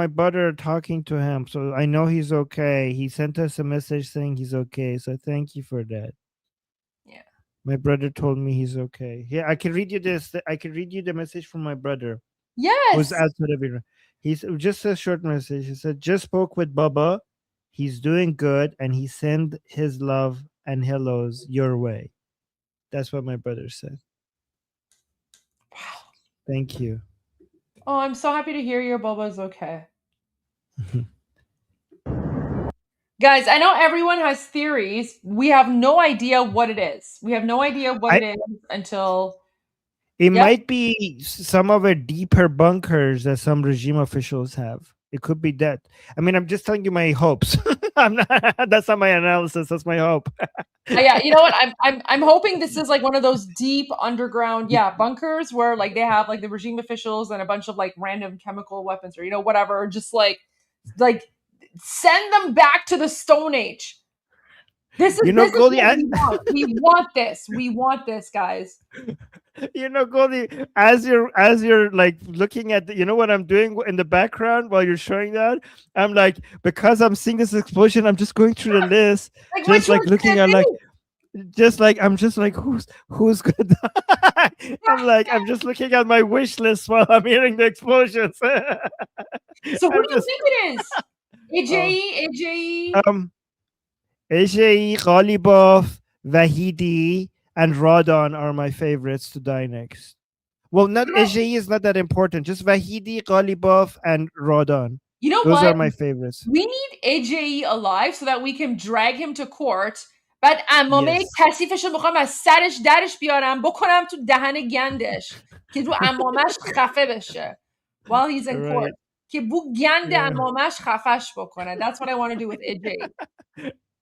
brother talking to him. So I know he's okay. He sent us a message saying he's okay. So thank you for that. Yeah. My brother told me he's okay. Yeah, I can read you this. I can read you the message from my brother. Yes. Who's outside of Iran. He's just a short message. He said, just spoke with Baba. He's doing good. And he sent his love and hellos your way. That's what my brother said. Wow. Thank you. Oh, I'm so happy to hear your Boba's okay. Guys, I know everyone has theories. We have no idea what it is. We have no idea what it is until... It might be some of the deeper bunkers that some regime officials have. It could be that. I mean, I'm just telling you my hopes. That's not my analysis. That's my hope. Yeah, you know what? I'm hoping this is like one of those deep underground, bunkers where like they have like the regime officials and a bunch of like random chemical weapons or, you know, whatever. Just like send them back to the Stone Age. This is, Goldie, we want this. We want this, guys. You know, Goldie, as you're like looking at you know what I'm doing in the background while you're showing that? I'm like, because I'm seeing this explosion, I'm just going through the list, just like looking at like, I'm just like, who's gonna die? I'm just looking at my wish list while I'm hearing the explosions. So what do you think it is? AJE? AJE, Ghalibov, Vahidi, and Radon are my favorites to die next. Well, not AJE is not that important. Just Vahidi, Ghalibov, and Radon. You know Those what? are my favorites. We need AJE alive so that we can drag him to court. بعد امامه کثیفش رو میخوام از سرش درش بیارم بکنم تو دهن گندش که رو امامش خفه بشه while he's in court. که بو گند امامش خفش بکنه. That's what I want to do with AJ.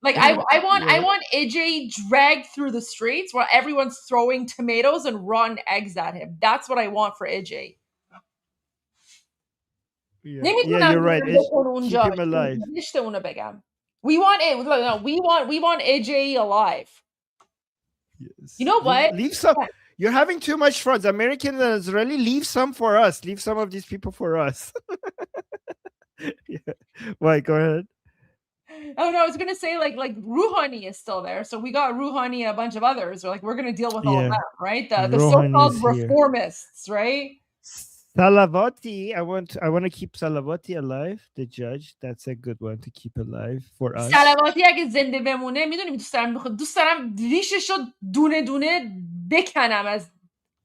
Like I want AJ dragged through the streets while everyone's throwing tomatoes and rotten eggs at him. That's what I want for AJ. Yeah, you're right. Keep him alive. We want AJ alive. Yes. You know what? Leave some. You're having too much friends. Americans and Israeli, leave some for us. Leave some of these people for us. Yeah. Wait, go ahead. Oh no, I was gonna say like Rouhani is still there. So we got Rouhani and a bunch of others. We're gonna deal with all of them, right? The so-called reformists, right? Salavati, I want to keep Salavati alive, the judge. That's a good one to keep alive for us. Salavati اگه زنده بمونه میدونیم دوست دارم ریششو دونه دونه بکنم از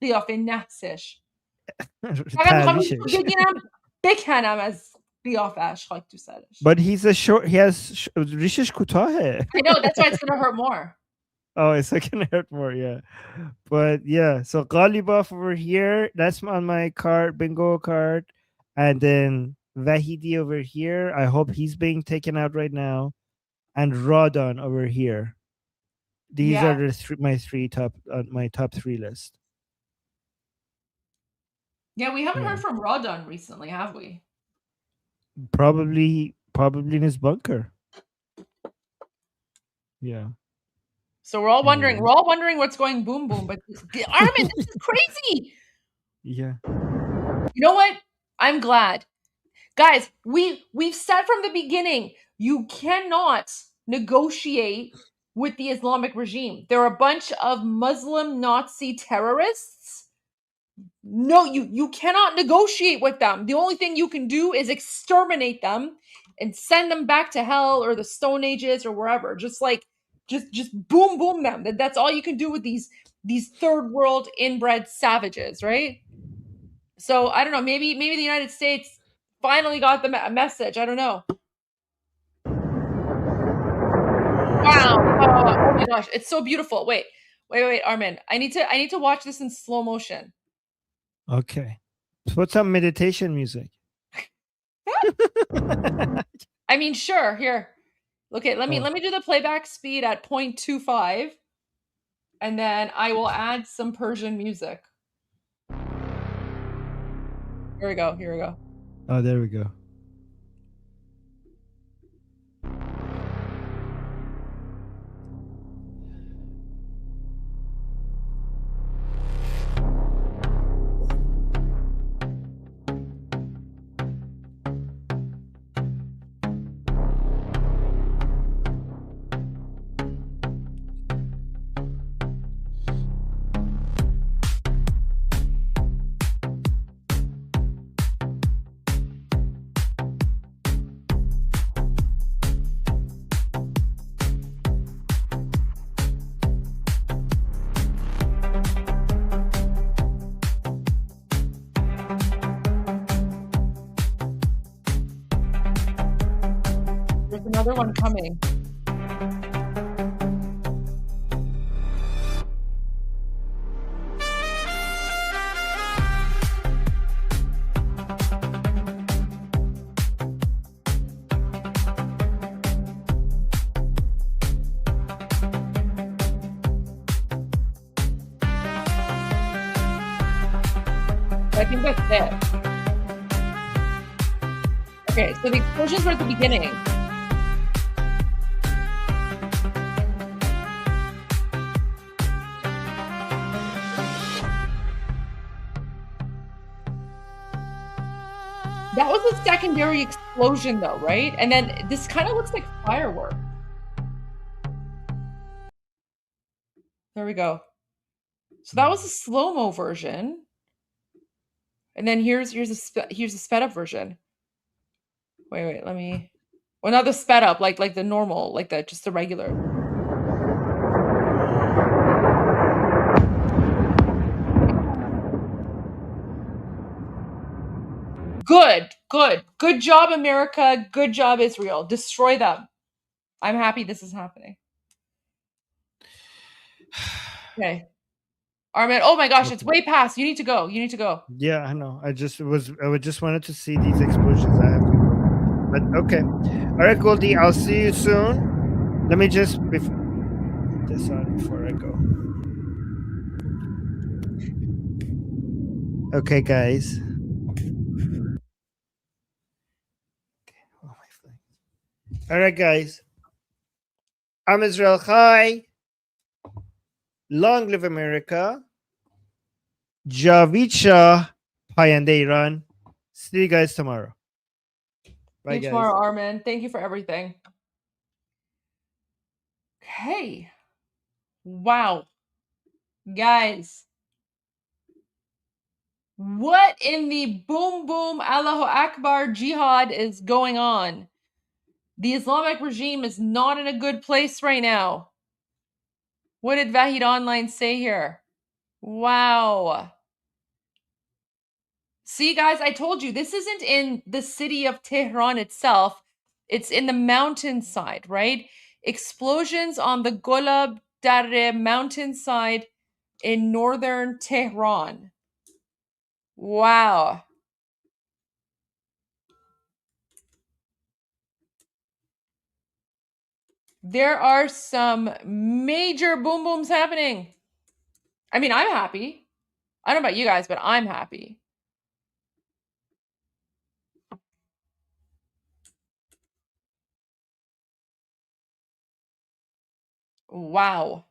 قیافه نحسش. فقط میخوام بگیرم بکنم از قیافش خاک تو سرش. But he has ریشش کوتاهه. I know, that's why it's gonna hurt more. Oh, it's gonna hurt more, yeah. But yeah, so Ghalibaf over here, that's on my card, bingo card. And then Vahidi over here. I hope he's being taken out right now. And Radon over here. These are the my top three list. Yeah, we haven't heard from Radon recently, have we? Probably in his bunker. Yeah. So we're all wondering what's going boom boom, but Armin, this is crazy. Yeah. You know what? I'm glad. Guys, we've said from the beginning, you cannot negotiate with the Islamic regime. They're a bunch of Muslim Nazi terrorists. No, you cannot negotiate with them. The only thing you can do is exterminate them and send them back to hell or the Stone Ages or wherever. Just boom boom them. That's all you can do with these third world inbred savages, right? So I don't know, maybe the United States finally got the message. I don't know. Wow. Oh my gosh, it's so beautiful. Wait, Armin. I need to watch this in slow motion. Okay. Put some meditation music. I mean, sure. Here. Okay, let me do the playback speed at 0.25, and then I will add some Persian music. Here we go. Oh, there we go. Another one coming. I think that's it. Okay, so the explosions were at the beginning. That was a secondary explosion though, right? And then this kind of looks like firework. There we go. So that was a slow-mo version. And then here's a sped up version. Wait, let me. Well, not the sped up, like the normal, like just the regular. Good job, America. Good job, Israel. Destroy them. I'm happy this is happening. Okay. Armin, oh my gosh, it's way past. You need to go. You need to go. Yeah, I know. I just wanted to see these explosions. I have to go. But okay. All right, Goldie. I'll see you soon. Let me just put this on before I go. Okay, guys. All right, guys. I'm Israel Chai. Long live America. Javid Shah, Payande Iran. See you guys tomorrow. Bye, See you guys. tomorrow, Armin. Thank you for everything. Okay. Wow. Guys. What in the boom boom Allahu Akbar jihad is going on? The Islamic regime is not in a good place right now. What did Vahid Online say here? Wow. See, guys, I told you, this isn't in the city of Tehran itself. It's in the mountainside, right? Explosions on the Golab Dare mountainside in northern Tehran. Wow. There are some major boom booms happening. I mean, I'm happy. I don't know about you guys, but I'm happy. Wow.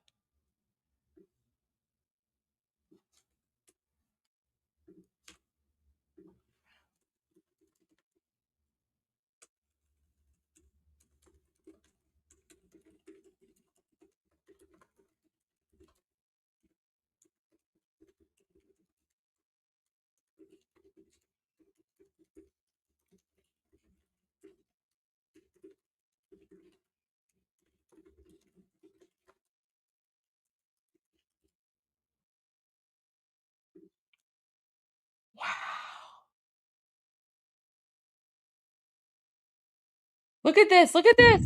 Look at this. Look at this.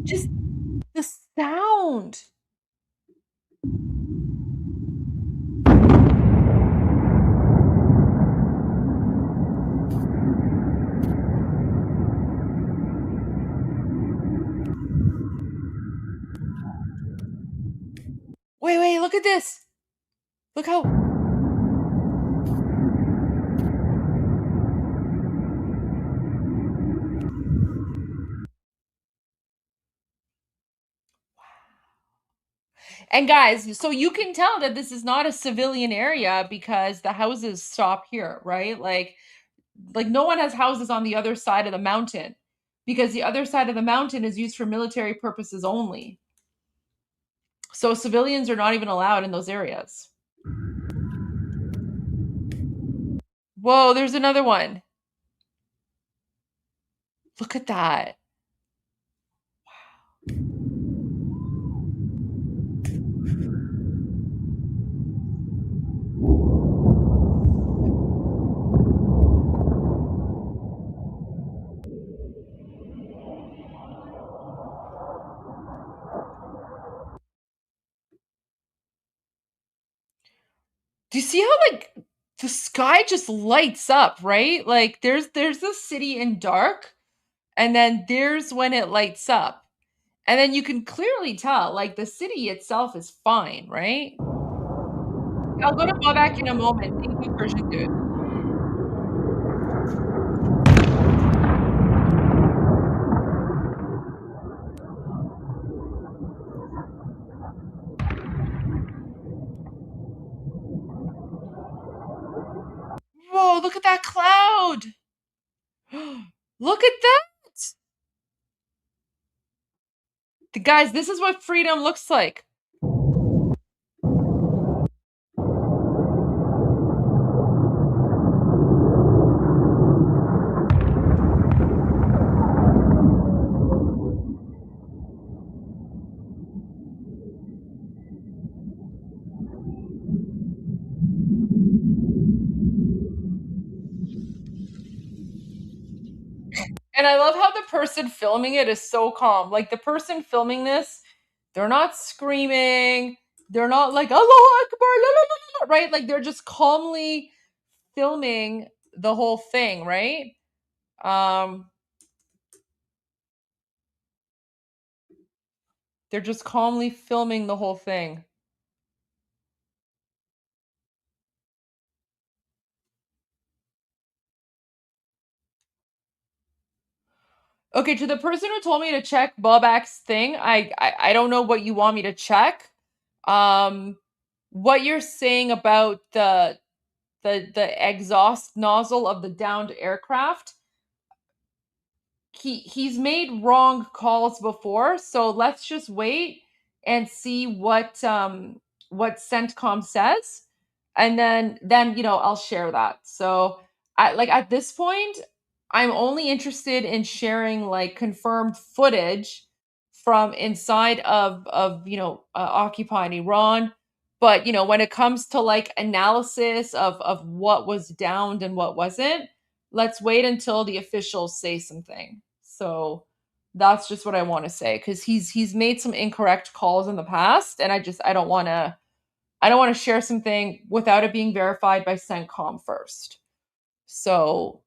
Just the sound. Wait, look at this. Look how. And guys, so you can tell that this is not a civilian area because the houses stop here, right? Like no one has houses on the other side of the mountain because the other side of the mountain is used for military purposes only. So civilians are not even allowed in those areas. Whoa, there's another one. Look at that. Do you see how like the sky just lights up, right? Like there's the city in dark and then there's when it lights up. And then you can clearly tell like the city itself is fine, right? I'll go to Babak in a moment. Thank you, Persian dude. Whoa, look at that cloud. Look at that. Guys, this is what freedom looks like. And I love how the person filming it is so calm. Like the person filming this, they're not screaming. They're not like Allahu Akbar, la, la, la, la, right? Like they're just calmly filming the whole thing, right? They're just calmly filming the whole thing. Okay, to the person who told me to check Bobak's thing, I don't know what you want me to check. What you're saying about the exhaust nozzle of the downed aircraft, he's made wrong calls before, so let's just wait and see what CENTCOM says, and then I'll share that. So at this point, I'm only interested in sharing like confirmed footage from inside of occupied Iran. But when it comes to like analysis of what was downed and what wasn't, let's wait until the officials say something. So that's just what I want to say, because he's made some incorrect calls in the past, and I don't want to share something without it being verified by CENTCOM first. So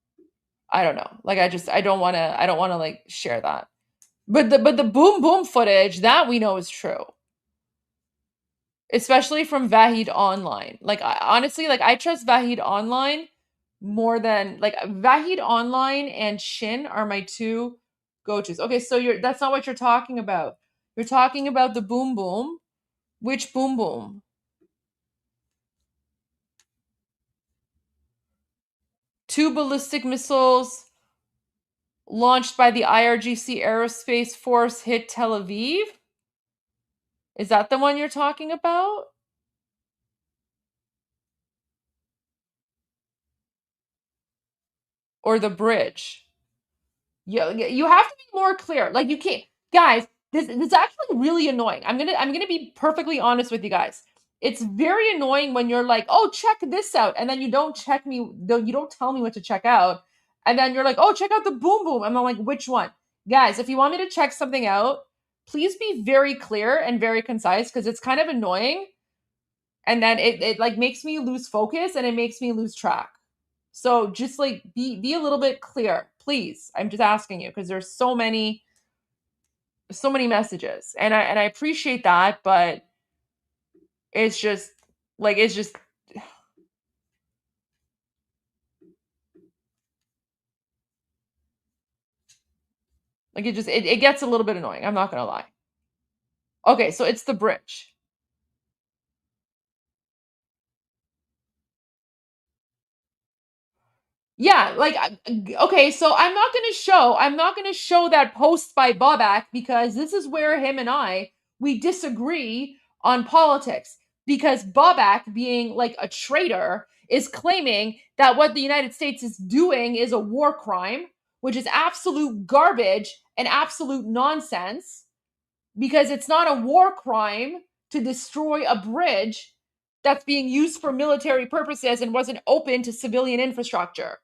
I don't know. Like I don't want to like share that. But the boom boom footage, that we know is true. Especially from Vahid Online. Like honestly, like I trust Vahid Online more than like Vahid Online and Shin are my two go-tos. Okay, so that's not what you're talking about. You're talking about the boom boom. Which boom boom? Two ballistic missiles launched by the IRGC Aerospace Force hit Tel Aviv? Is that the one you're talking about? Or the bridge? Yeah, you have to be more clear. Like you can't, guys. This is actually really annoying. I'm gonna be perfectly honest with you guys. It's very annoying when you're like, oh, check this out, and then you don't check me. You don't tell me what to check out, and then you're like, oh, check out the boom boom, and I'm like, which one, guys? If you want me to check something out, please be very clear and very concise, because it's kind of annoying, and then it like makes me lose focus and it makes me lose track. So just like be a little bit clear, please. I'm just asking you, because there's so many messages, and I appreciate that, but it's just like it gets a little bit annoying. I'm not gonna lie. Okay, so it's the bridge. Yeah, like okay, so I'm not gonna show that post by Bobak, because this is where him and we disagree on politics, because Bobak, being like a traitor, is claiming that what the United States is doing is a war crime, which is absolute garbage and absolute nonsense, because it's not a war crime to destroy a bridge that's being used for military purposes and wasn't open to civilian infrastructure.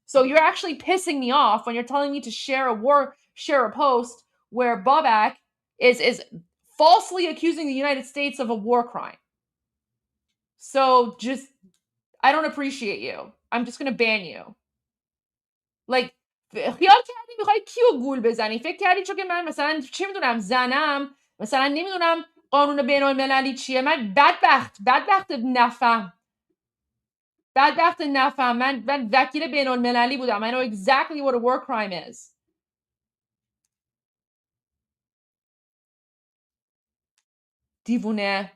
So you're actually pissing me off when you're telling me to share a post where Bobak is falsely accusing the United States of a war crime. So just, I don't appreciate you. I'm just gonna ban you. Like خیال کردی میخوای کیو گول بزنی؟ فکر کردی چون که من مثلا چی میدونم زنم، مثلا نمیدونم قانون بین المللی چیه، من بدبخت نفهم من وکیل بین المللی بودم. I know exactly what a war crime is. دیوونه.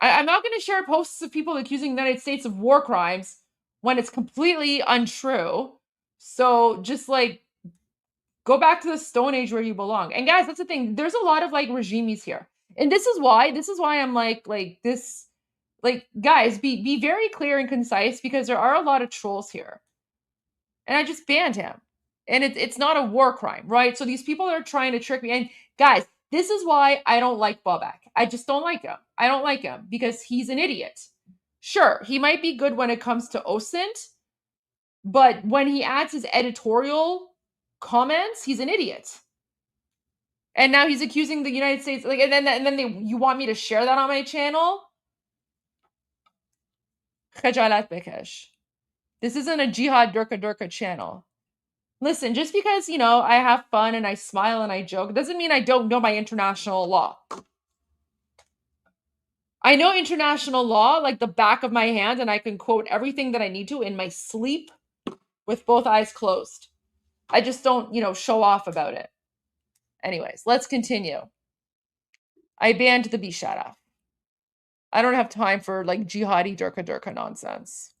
I'm not going to share posts of people accusing the United States of war crimes when it's completely untrue. So just like go back to the Stone Age where you belong. And guys, that's the thing. There's a lot of like regimes here. And this is why I'm like this, like guys, be very clear and concise, because there are a lot of trolls here. And I just banned him. And it's not a war crime, right? So these people are trying to trick me. And guys, this is why I don't like Bobak. I just don't like him. I don't like him because he's an idiot. Sure, he might be good when it comes to OSINT, but when he adds his editorial comments, he's an idiot. And now he's accusing the United States, like, and then you want me to share that on my channel? Khajalat bekesh. This isn't a jihad durka channel. Listen, just because, you know, I have fun and I smile and I joke, doesn't mean I don't know my international law. I know international law like the back of my hand, and I can quote everything that I need to in my sleep with both eyes closed. I just don't, you know, show off about it. Anyways, let's continue. I banned the bishara. I don't have time for like jihadi durka nonsense.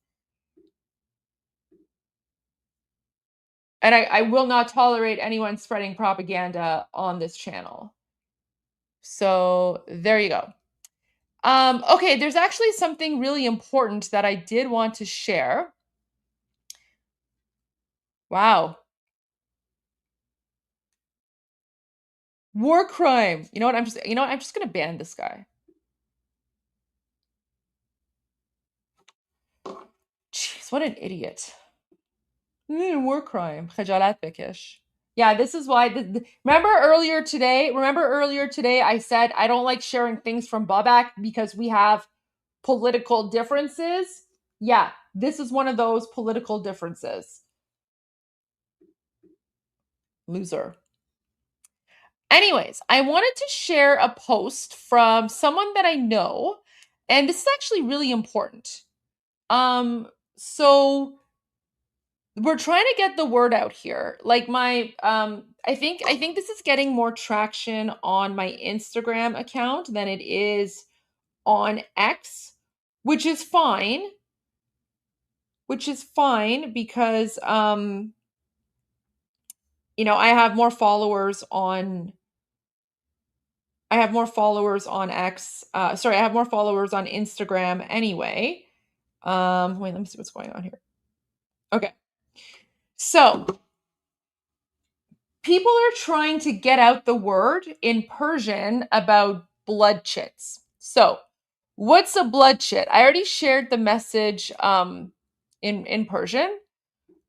And I will not tolerate anyone spreading propaganda on this channel. So there you go. Okay, there's actually something really important that I did want to share. Wow. War crime. You know what? I'm just going to ban this guy. Jeez, what an idiot. War crime. Khajalat bekesh. Yeah, this is why. Remember earlier today I said I don't like sharing things from Babak because we have political differences. Yeah, this is one of those political differences. Loser. Anyways, I wanted to share a post from someone that I know, and this is actually really important. So we're trying to get the word out here. Like my I think this is getting more traction on my Instagram account than it is on X, which is fine. Because you know, I have more followers on X. Sorry, I have more followers on Instagram anyway. Wait, let me see what's going on here. Okay. So, people are trying to get out the word in Persian about blood chits. So, what's a blood chit? I already shared the message in Persian,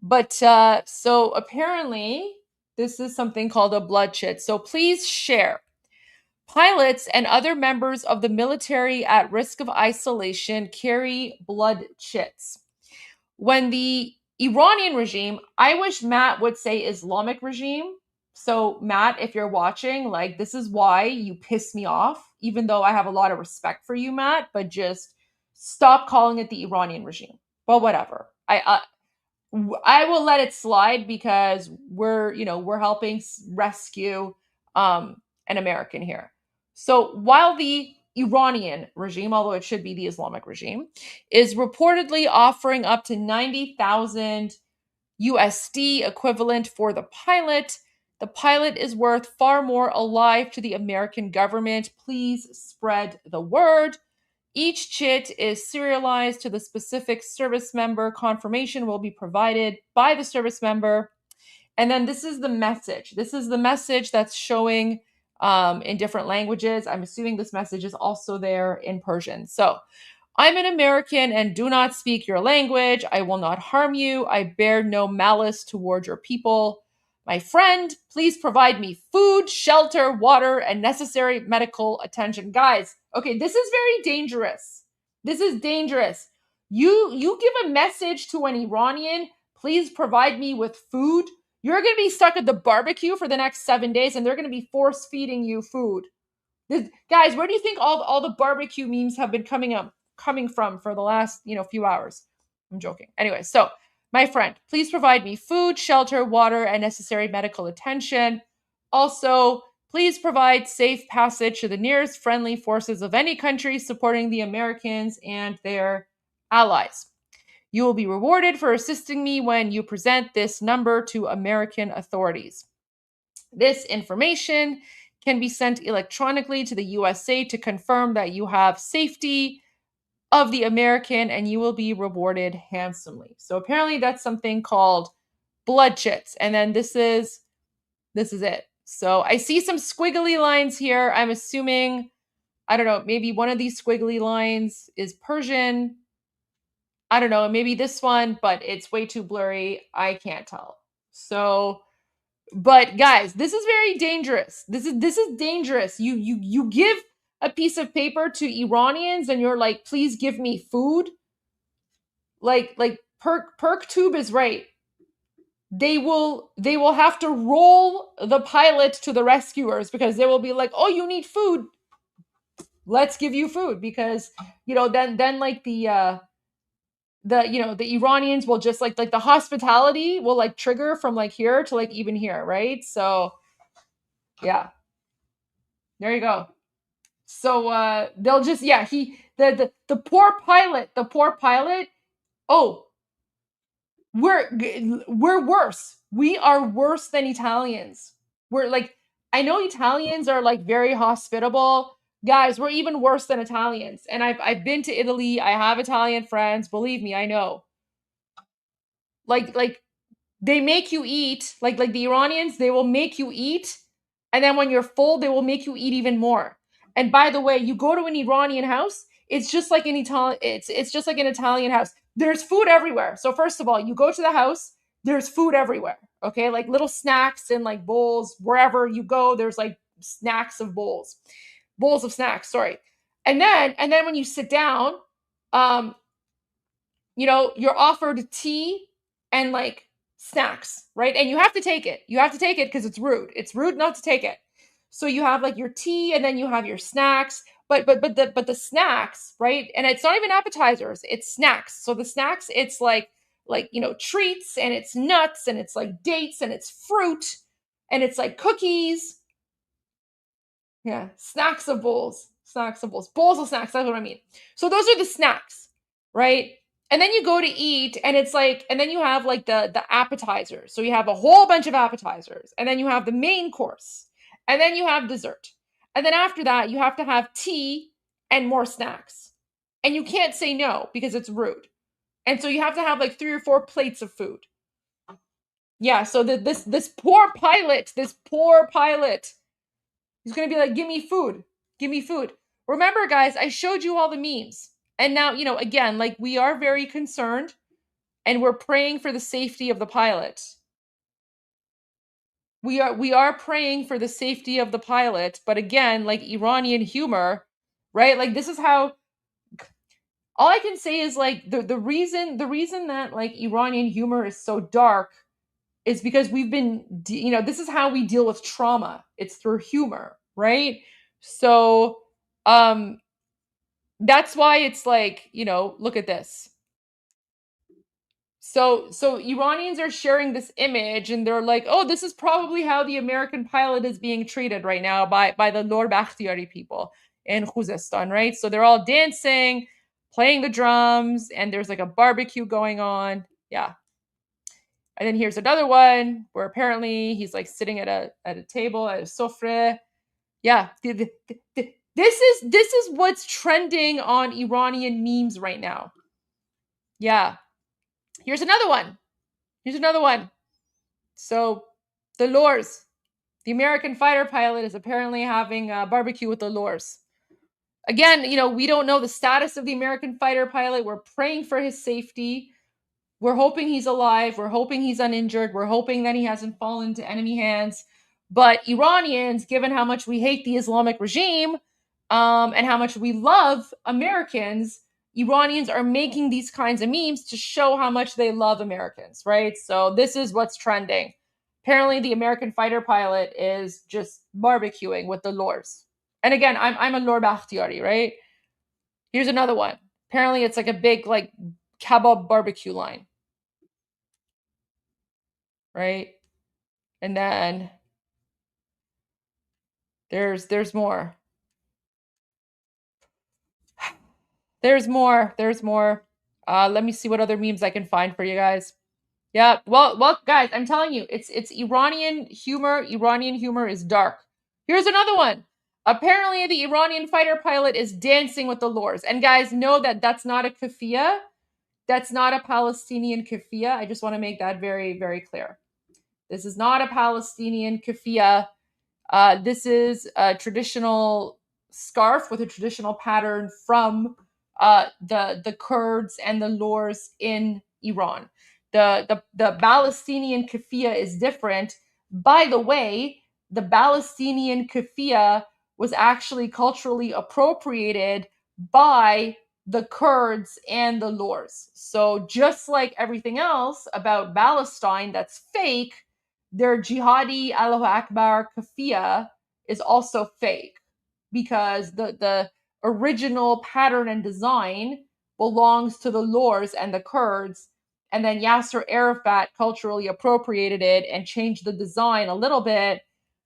but so apparently this is something called a blood chit. So please share. Pilots and other members of the military at risk of isolation carry blood chits. When the Iranian regime, I wish Matt would say Islamic regime. So Matt, if you're watching, like, this is why you piss me off, even though I have a lot of respect for you, Matt, but just stop calling it the Iranian regime. But whatever. I will let it slide because we're helping rescue an American here. So while the Iranian regime, although it should be the Islamic regime, is reportedly offering up to 90,000 USD equivalent for the pilot is worth far more alive to the American government. Please spread the word. Each chit is serialized to the specific service member. Confirmation will be provided by the service member. And then this is the message. This is the message that's showing in different languages. I'm assuming this message is also there in Persian. So, I'm an American and do not speak your language. I will not harm you. I bear no malice toward your people. My friend, please provide me food, shelter, water, and necessary medical attention. Guys, okay, this is very dangerous. This is dangerous. You give a message to an Iranian, please provide me with food. You're going to be stuck at the barbecue for the next 7 days, and they're going to be force feeding you food. Guys, where do you think all the barbecue memes have been coming from for the last few hours? I'm joking. Anyway, so my friend, please provide me food, shelter, water, and necessary medical attention. Also, please provide safe passage to the nearest friendly forces of any country supporting the Americans and their allies. You will be rewarded for assisting me when you present this number to American authorities. This information can be sent electronically to the USA to confirm that you have safety of the American, and you will be rewarded handsomely. So apparently that's something called blood chits. And then this is it. So I see some squiggly lines here. I'm assuming, I don't know, maybe one of these squiggly lines is Persian. I don't know, maybe this one, but it's way too blurry. I can't tell. So But guys, this is very dangerous. This is dangerous. You give a piece of paper to Iranians and you're like, please give me food. Like Perktube is right. They will have to roll the pilot to the rescuers because they will be like, oh, you need food. Let's give you food, because then like the Iranians will just like the hospitality will like trigger from like here to like even here, right? So yeah, there you go. So they'll just the poor pilot. Oh, we're worse. We are worse than Italians. We're like, I know Italians are like very hospitable. Guys, we're even worse than Italians. And I've been to Italy. I have Italian friends. Believe me, I know. Like they make you eat. Like the Iranians, they will make you eat, and then when you're full, they will make you eat even more. And by the way, you go to an Iranian house, it's just like an Italian. It's just like an Italian house. There's food everywhere. So first of all, you go to the house, there's food everywhere. Okay, like little snacks and like bowls wherever you go. There's like snacks of bowls of snacks. Sorry, and then when you sit down, you're offered tea and like snacks, right? And you have to take it. You have to take it because it's rude. It's rude not to take it. So you have like your tea and then you have your snacks. But the snacks, right? And it's not even appetizers, it's snacks. So the snacks, it's like treats, and it's nuts, and it's like dates, and it's fruit, and it's like cookies. Yeah, snacks of bowls of snacks. That's what I mean. So those are the snacks, right? And then you go to eat, and it's like, and then you have like the appetizers. So you have a whole bunch of appetizers, and then you have the main course, and then you have dessert. And then after that, you have to have tea and more snacks. And you can't say no because it's rude. And so you have to have like 3 or 4 plates of food. Yeah, so this poor pilot, he's going to be like, give me food. Give me food. Remember, guys, I showed you all the memes. And now, again, like, we are very concerned, and we're praying for the safety of the pilot. We are praying for the safety of the pilot, but again, like Iranian humor, right? Like, this is how, all I can say is like the reason that like Iranian humor is so dark is because we've been, this is how we deal with trauma. It's through humor, right? So, that's why it's like, look at this. So Iranians are sharing this image, and they're like, oh, this is probably how the American pilot is being treated right now by the Lor Bakhtiari people in Khuzestan, right? So they're all dancing, playing the drums, and there's like a barbecue going on. Yeah. And then here's another one where apparently he's like sitting at a table at a sofre. Yeah. This is what's trending on Iranian memes right now. Yeah. Here's another one. So the Lors, the American fighter pilot, is apparently having a barbecue with the Lors. Again, we don't know the status of the American fighter pilot. We're praying for his safety. We're hoping he's alive. We're hoping he's uninjured. We're hoping that he hasn't fallen into enemy hands. But Iranians, given how much we hate the Islamic regime, and how much we love Americans, Iranians are making these kinds of memes to show how much they love Americans, right? So this is what's trending. Apparently, the American fighter pilot is just barbecuing with the Lors. And again, I'm a Lor Bakhtiari, right? Here's another one. Apparently, it's like a big like kebab barbecue line, right? And then there's more. There's more. Let me see what other memes I can find for you guys. Yeah, well, guys, I'm telling you, it's Iranian humor. Iranian humor is dark. Here's another one. Apparently, the Iranian fighter pilot is dancing with the Lors. And guys, know that that's not a kafia. That's not a Palestinian kafia. I just want to make that very, very clear. This is not a Palestinian kafia. This is a traditional scarf with a traditional pattern from the Kurds and the Lors in Iran. The Palestinian kafia is different. By the way, the Palestinian kafia was actually culturally appropriated by the Kurds and the Lurs. So just like everything else about Palestine that's fake, their jihadi Allahu Akbar kafia is also fake because the original pattern and design belongs to the Lurs and the Kurds, and then Yasser Arafat culturally appropriated it and changed the design a little bit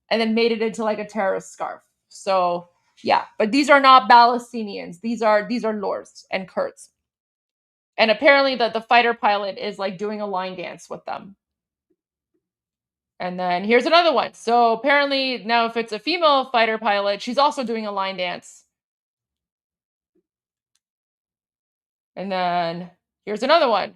and then made it into like a terrorist scarf. So yeah, but these are not Palestinians. These are Lurs and Kurds. And apparently the fighter pilot is like doing a line dance with them. And then here's another one. So apparently now if it's a female fighter pilot, she's also doing a line dance. And then here's another one.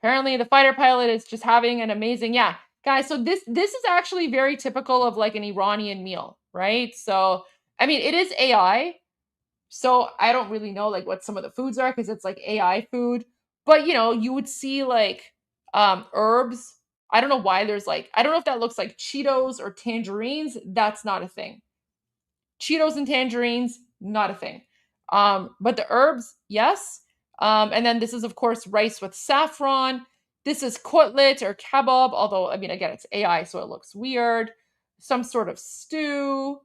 Apparently the fighter pilot is just having an amazing, yeah. Guys, so this is actually very typical of like an Iranian meal, right? So, I mean, it is AI. So I don't really know like what some of the foods are because it's like AI food. But you know, you would see like herbs. I don't know why there's like, I don't know if that looks like Cheetos or tangerines. That's not a thing. Cheetos and tangerines, not a thing. But the herbs, yes. And then this is, of course, rice with saffron. This is kotlet or kebab, although, I mean, again, it's AI, so it looks weird. Some sort of stew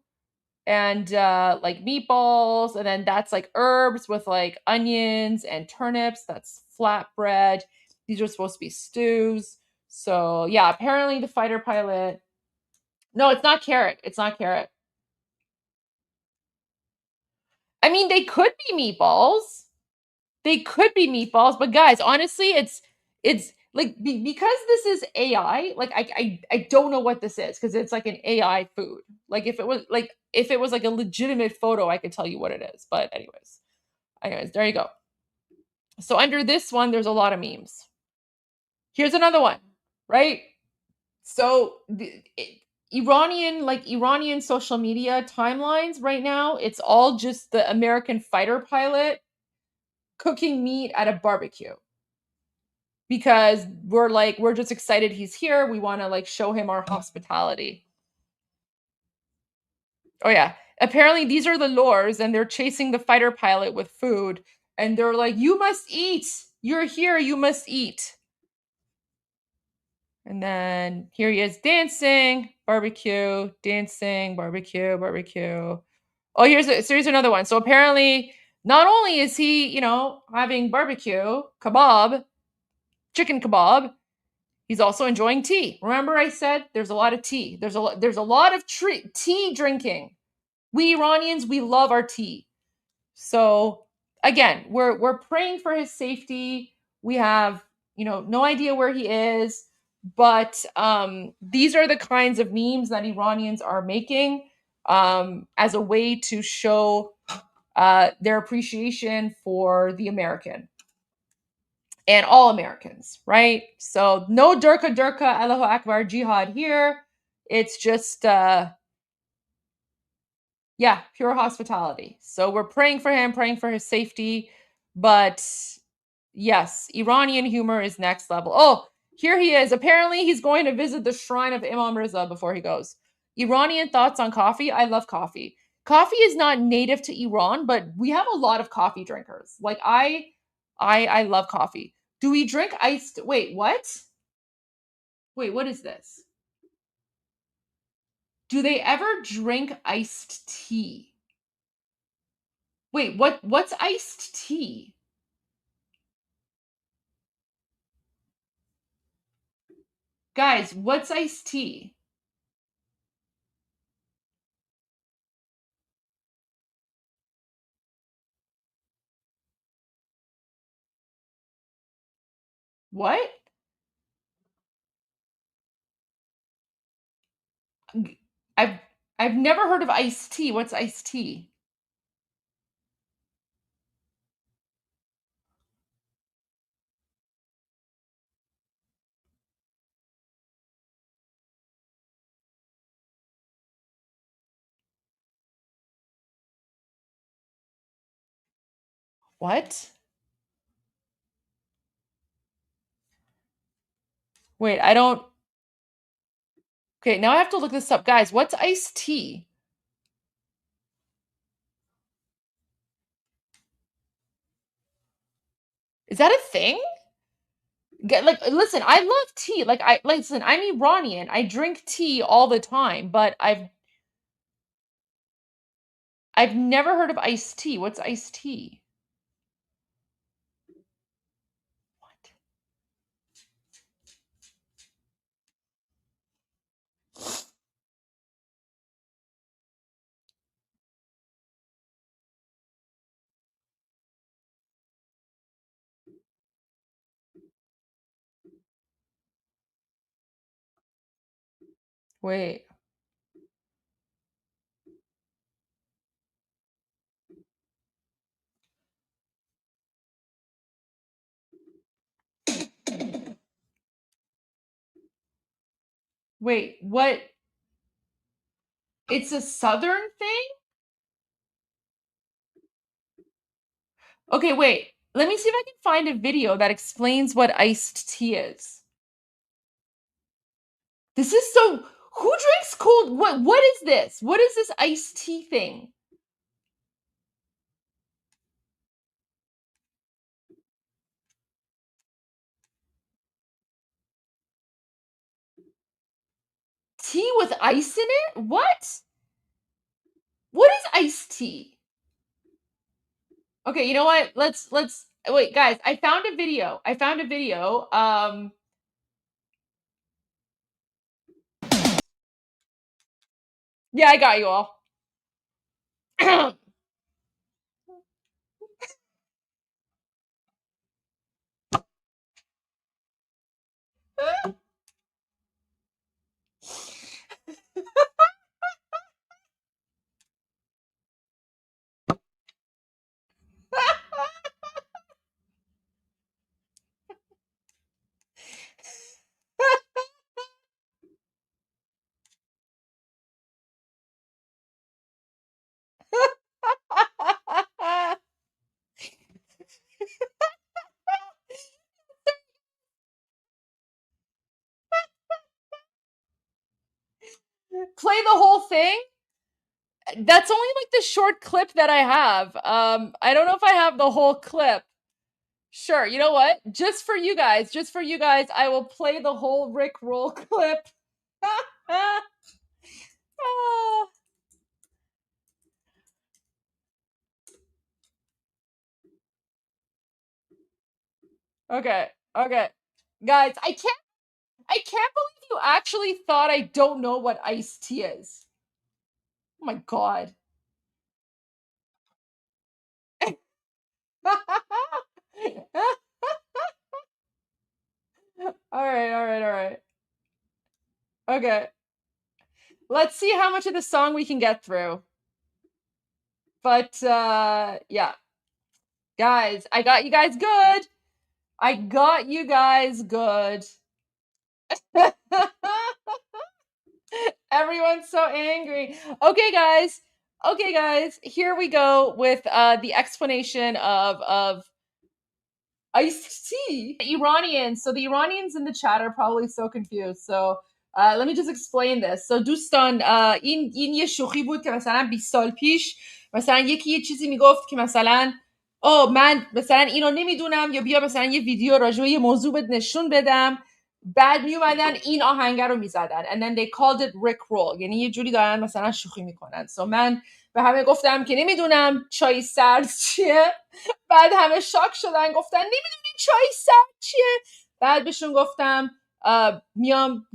and like meatballs. And then that's like herbs with like onions and turnips. That's flatbread. These are supposed to be stews. So, yeah, apparently the fighter pilot. No, it's not carrot. It's not carrot. I mean, they could be meatballs. They could be meatballs, but guys, honestly, it's like because this is AI. Like I don't know what this is because it's like an AI food. Like if it was like a legitimate photo, I could tell you what it is. But anyways, there you go. So under this one, there's a lot of memes. Here's another one, right? So Iranian social media timelines right now, it's all just the American fighter pilot cooking meat at a barbecue because we're just excited he's here. We want to like show him our hospitality. Oh yeah, apparently these are the Lurs and they're chasing the fighter pilot with food and they're like, you must eat, you're here, you must eat. And then here he is dancing, barbecue, dancing, barbecue. Oh, here's another one. So apparently, not only is he, having barbecue, kebab, chicken kebab, he's also enjoying tea. Remember I said there's a lot of tea. There's a lot of tea drinking. We Iranians, we love our tea. So again, we're praying for his safety. We have, no idea where he is. But these are the kinds of memes that Iranians are making as a way to show their appreciation for the American and all Americans, right? So no Durka, Allahu Akbar, jihad here. It's just, pure hospitality. So we're praying for him, praying for his safety. But yes, Iranian humor is next level. Oh, here he is. Apparently, he's going to visit the shrine of Imam Riza before he goes. Iranian thoughts on coffee? I love coffee. Coffee is not native to Iran, but we have a lot of coffee drinkers. Like I love coffee. Do we drink iced? Wait, what? Wait, what is this? Do they ever drink iced tea? Wait, what's iced tea? Guys, what's iced tea? What? I've never heard of iced tea. What's iced tea? What? Wait, I don't. Okay, now I have to look this up. Guys, what's iced tea? Is that a thing? Like, listen, I love tea. Like, listen, I'm Iranian. I drink tea all the time, but I've never heard of iced tea. What's iced tea? Wait. Wait, what? It's a southern thing? Okay, wait. Let me see if I can find a video that explains what iced tea is. This is so... Who drinks cold... What is this? What is this iced tea thing? Tea with ice in it? What? What is iced tea? Okay, you know what? Let's wait, guys. I found a video. Yeah, I got you all. Play the whole thing? That's only like the short clip that I have. I don't know if I have the whole clip. Sure, you know what? Just for you guys, I will play the whole Rick Roll clip. Okay, okay. Guys, I can't believe you actually thought I don't know what iced tea is. Oh my god. All right. Okay. Let's see how much of the song we can get through. But yeah. Guys, I got you guys good. Everyone's so angry. Okay, guys. Here we go with the explanation of iced tea. Iranians. So the Iranians in the chat are probably so confused. So let me just explain this. So دوستان این یه شوخی بود که مثلا 20 سال پیش مثلا یکی یه چیزی میگفت که مثلا من مثلا اینو نمیدونم یا بیا مثلا یه ویدیو راجع به یه موضوع بهت نشون بدم بعد میومدن این آهنگ رو میزدن and then they called it Rick Roll یعنی یه جوری دارن مثلا شوخی میکنن. So من به همه گفتم که نمیدونم چای سرد چیه. بعد همه شاک شدن گفتن نمیدونی چای سرد چیه. بعد بهشون گفتم میام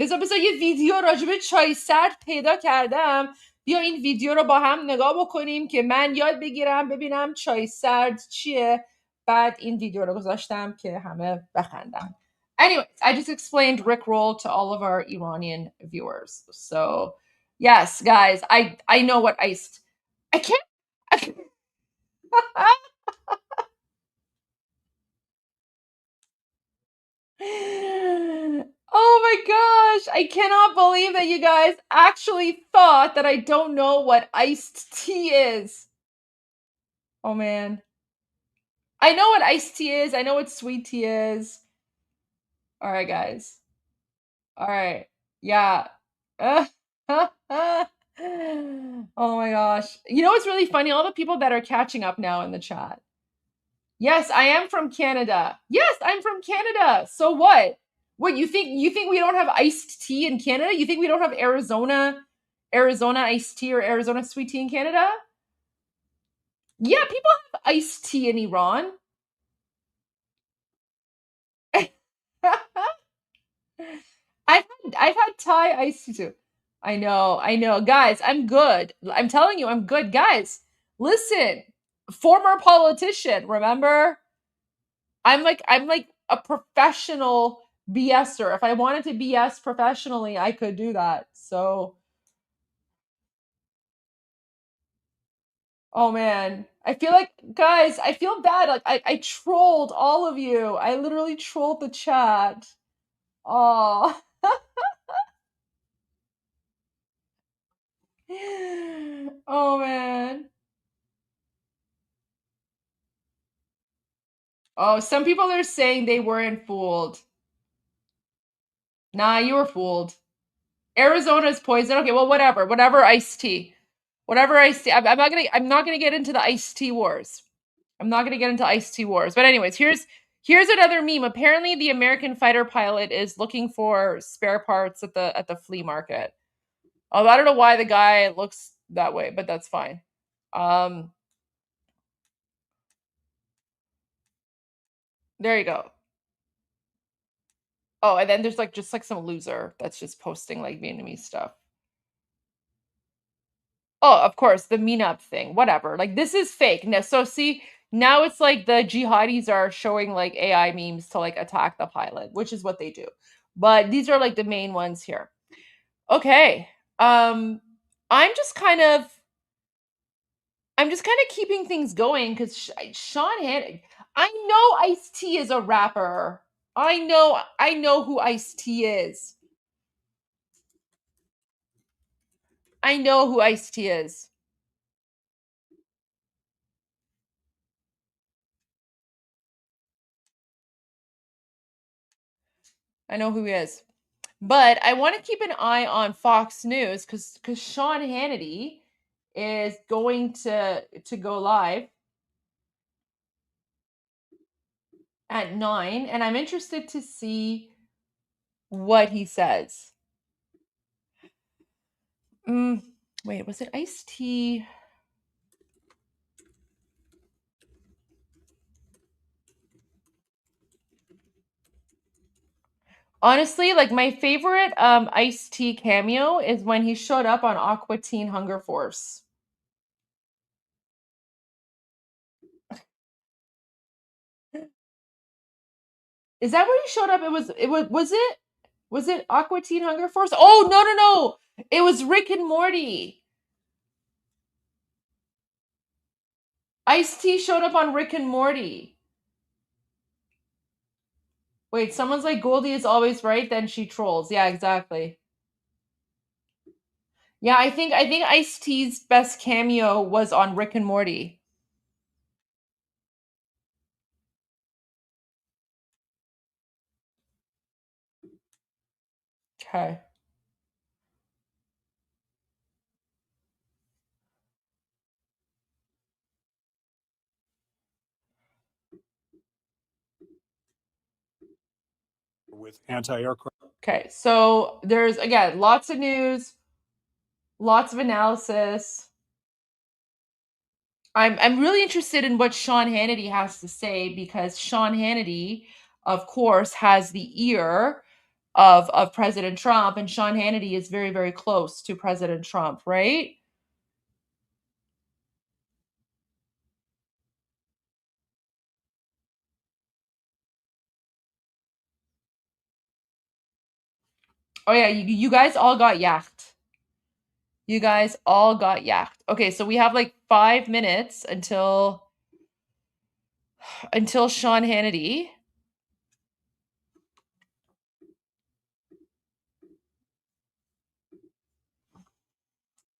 بذار یه ویدیو راجب چای سرد پیدا کردم بیا این ویدیو رو با هم نگاه بکنیم که من یاد بگیرم ببینم چای سرد چیه. بعد این ویدیو رو گذاشتم که همه بخندن. Anyways, I just explained Rick Roll to all of our Iranian viewers. So, yes, guys, I know what iced. I can't. Oh my gosh, I cannot believe that you guys actually thought that I don't know what iced tea is. Oh man. I know what iced tea is. I know what sweet tea is. All right, guys. All right. Yeah. Oh my gosh. You know what's really funny? All the people that are catching up now in the chat. Yes, I am from Canada. Yes, I'm from Canada. So what? What, you think we don't have iced tea in Canada? You think we don't have Arizona iced tea or Arizona sweet tea in Canada? Yeah, people have iced tea in Iran. I've had Thai iced tea too. I know. Guys, I'm good. I'm telling you, I'm good. Guys, listen. Former politician, remember? I'm like a professional BSer. If I wanted to BS professionally, I could do that. So, oh man. I feel like, guys, I feel bad. Like I trolled all of you. I literally trolled the chat. Oh. Oh man. Oh, some people are saying they weren't fooled. Nah, you were fooled. Arizona's poison. Okay, well, whatever iced tea. Whatever iced tea. I'm not gonna get into the iced tea wars. I'm not gonna get into iced tea wars. But anyways, here's another meme. Apparently, the American fighter pilot is looking for spare parts at the flea market. Although I don't know why the guy looks that way, but that's fine. There you go. Oh, and then there's just some loser that's just posting like Vietnamese stuff. Oh, of course, the meetup thing, whatever. Like, this is fake. No, so see, now it's like the jihadis are showing like AI memes to like attack the pilot, which is what they do. But these are like the main ones here. Okay. I'm just kind of keeping things going because Sean Hannity, I know Ice-T is a rapper. I know who Ice-T is. I know who Ice-T is. I know who he is. But I want to keep an eye on Fox News because Sean Hannity is going to go live at 9, and I'm interested to see what he says. Wait, was it Ice-T? Honestly, like my favorite Ice-T cameo is when he showed up on Aqua Teen Hunger Force. Is that where he showed up? Was it Aqua Teen Hunger Force? Oh, no. It was Rick and Morty. Ice-T showed up on Rick and Morty. Wait, someone's like, Goldie is always right, then she trolls. Yeah, exactly. Yeah, I think Ice-T's best cameo was on Rick and Morty. Okay. With anti-aircraft. Okay, so there's, again, lots of news, lots of analysis. I'm really interested in what Sean Hannity has to say because Sean Hannity, of course, has the ear of President Trump, and Sean Hannity is very, very close to President Trump, right? Oh yeah, you guys all got yacked. You guys all got yacked. Okay, so we have like 5 minutes until Sean Hannity.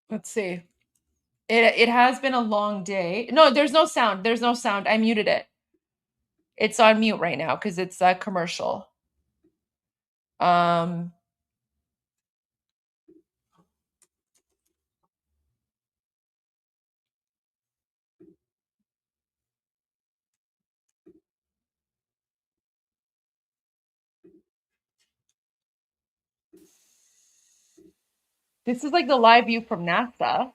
Let's see. It has been a long day. No, there's no sound. There's no sound. I muted it. It's on mute right now because it's a commercial. This is like the live view from NASA.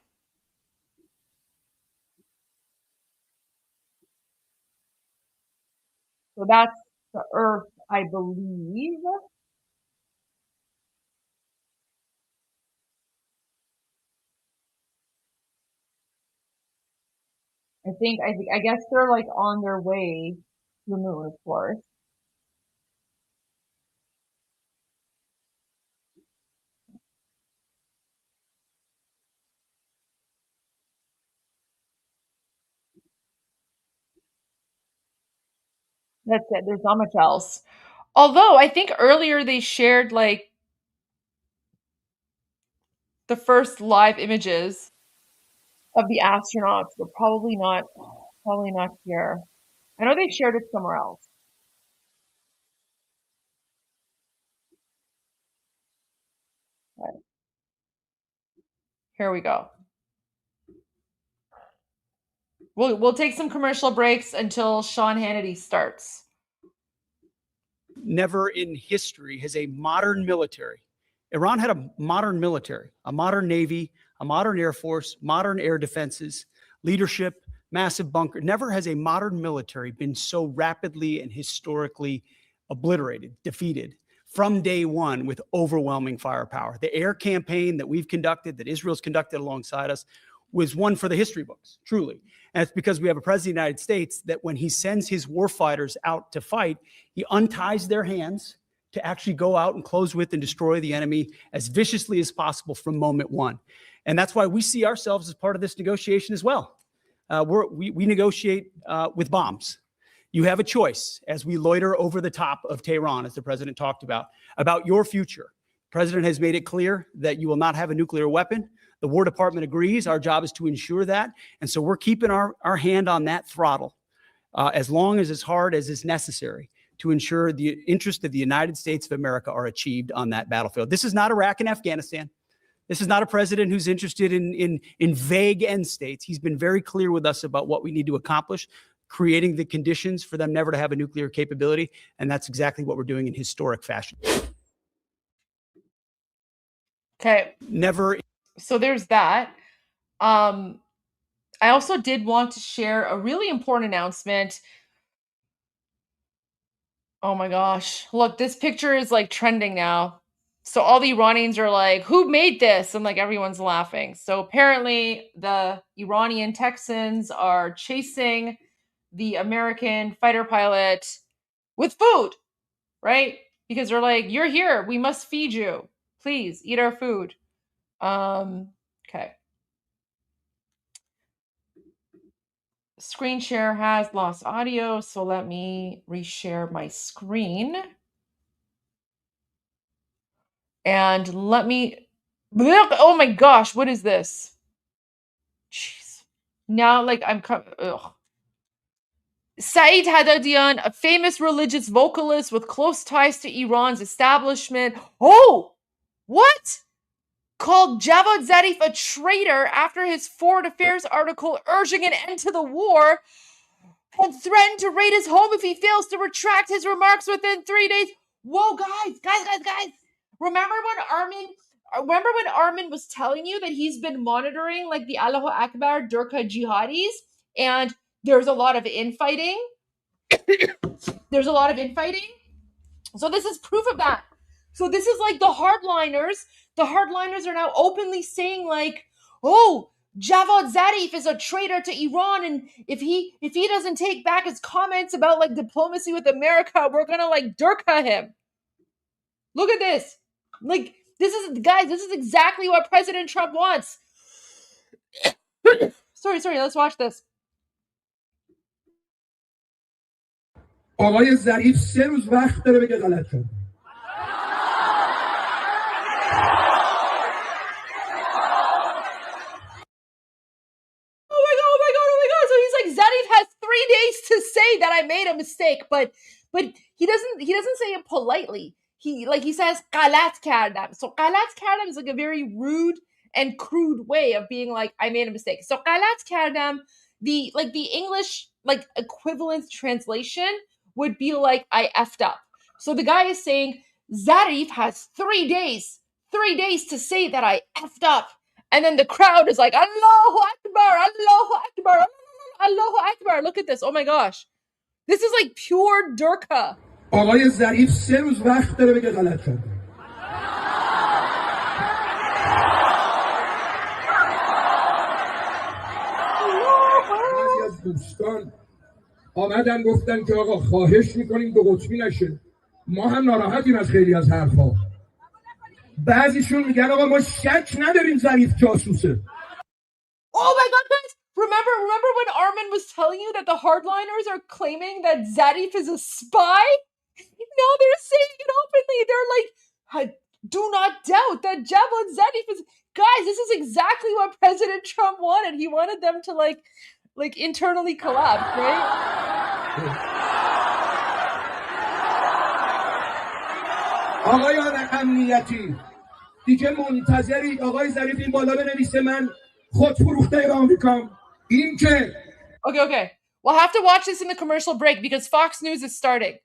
So that's the Earth, I believe. I guess they're like on their way to the moon, of course. That's it. There's not much else. Although I think earlier they shared like the first live images of the astronauts, but probably not here. I know they shared it somewhere else. Right. Here we go. We'll take some commercial breaks until Sean Hannity starts. Never in history has a modern military. Iran had a modern military, a modern navy, a modern air force, modern air defenses, leadership, massive bunker. Never has a modern military been so rapidly and historically obliterated, defeated from day one with overwhelming firepower. The air campaign that we've conducted, that Israel's conducted alongside us, was one for the history books, truly. And it's because we have a president of the United States that when he sends his warfighters out to fight, he unties their hands to actually go out and close with and destroy the enemy as viciously as possible from moment one. And that's why we see ourselves as part of this negotiation as well. We negotiate with bombs. You have a choice as we loiter over the top of Tehran, as the president talked about your future. The president has made it clear that you will not have a nuclear weapon. The War Department agrees. Our job is to ensure that. And so we're keeping our hand on that throttle as long as hard as is necessary to ensure the interests of the United States of America are achieved on that battlefield. This is not Iraq and Afghanistan. This is not a president who's interested in vague end states. He's been very clear with us about what we need to accomplish, creating the conditions for them never to have a nuclear capability. And that's exactly what we're doing in historic fashion. Okay. Never. So there's that. I also did want to share a really important announcement. Oh my gosh. Look, this picture is like trending now. So all the Iranians are like, who made this? And like everyone's laughing. So apparently the Iranian Texans are chasing the American fighter pilot with food, right? Because they're like, you're here. We must feed you. Please eat our food. Okay. Screen share has lost audio, so let me reshare my screen. And let me, oh my gosh, what is this? Jeez. Now, like, Saeed Haddadian, a famous religious vocalist with close ties to Iran's establishment. Oh, what? Called Javad Zarif a traitor after his Foreign Affairs article urging an end to the war, and threatened to raid his home if he fails to retract his remarks within 3 days. Whoa, guys. Remember when Armin was telling you that he's been monitoring like the Allahu Akbar Durka jihadis, and there's a lot of infighting? So this is proof of that. So this is like the hardliners. The hardliners are now openly saying like, oh, Javad Zarif is a traitor to Iran, and if he doesn't take back his comments about like diplomacy with America, we're gonna like Durka him. Look at this. Like, this is exactly what President Trump wants. sorry, let's watch this. آقای ظریف 3 روز وقت داره بگه غلط کرد. Oh my god. So he's like, Zarif has 3 days to say that I made a mistake, but he doesn't say it politely. He says galat kardam. So galat kardam is like a very rude and crude way of being like, I made a mistake. So galat kardam, the English like equivalent translation would be like, I effed up. So the guy is saying Zarif has 3 days 3 days to say that I effed up. And then the crowd is like, Allahu Akbar, Allahu Akbar, Allahu Akbar. Look at this. Oh my gosh. This is like pure Durka. آقای ظریف 3 روز وقت داره بگه غلط کرده. بعضی از دوستان آمدن گفتن که آقا خواهش میکنیم دو قطبی نشه. ما هم ناراحتیم از خیلی از حرفها. بعضیشون میگن آقا ما شک نداریم ظریف جاسوسه. Oh my god, guys! Remember when Armin was telling you that the hardliners are claiming that Zarif is a spy? Now they're saying it openly. They're like, do not doubt that Javad Zarif is... Guys, this is exactly what President Trump wanted. He wanted them to like internally collapse, right? آقایان امنیتی دیگه منتظرید آقای ظریف این بالا بنویسه من خود فروخته آمریکام این که Okay. We'll have to watch this in the commercial break because Fox News is starting.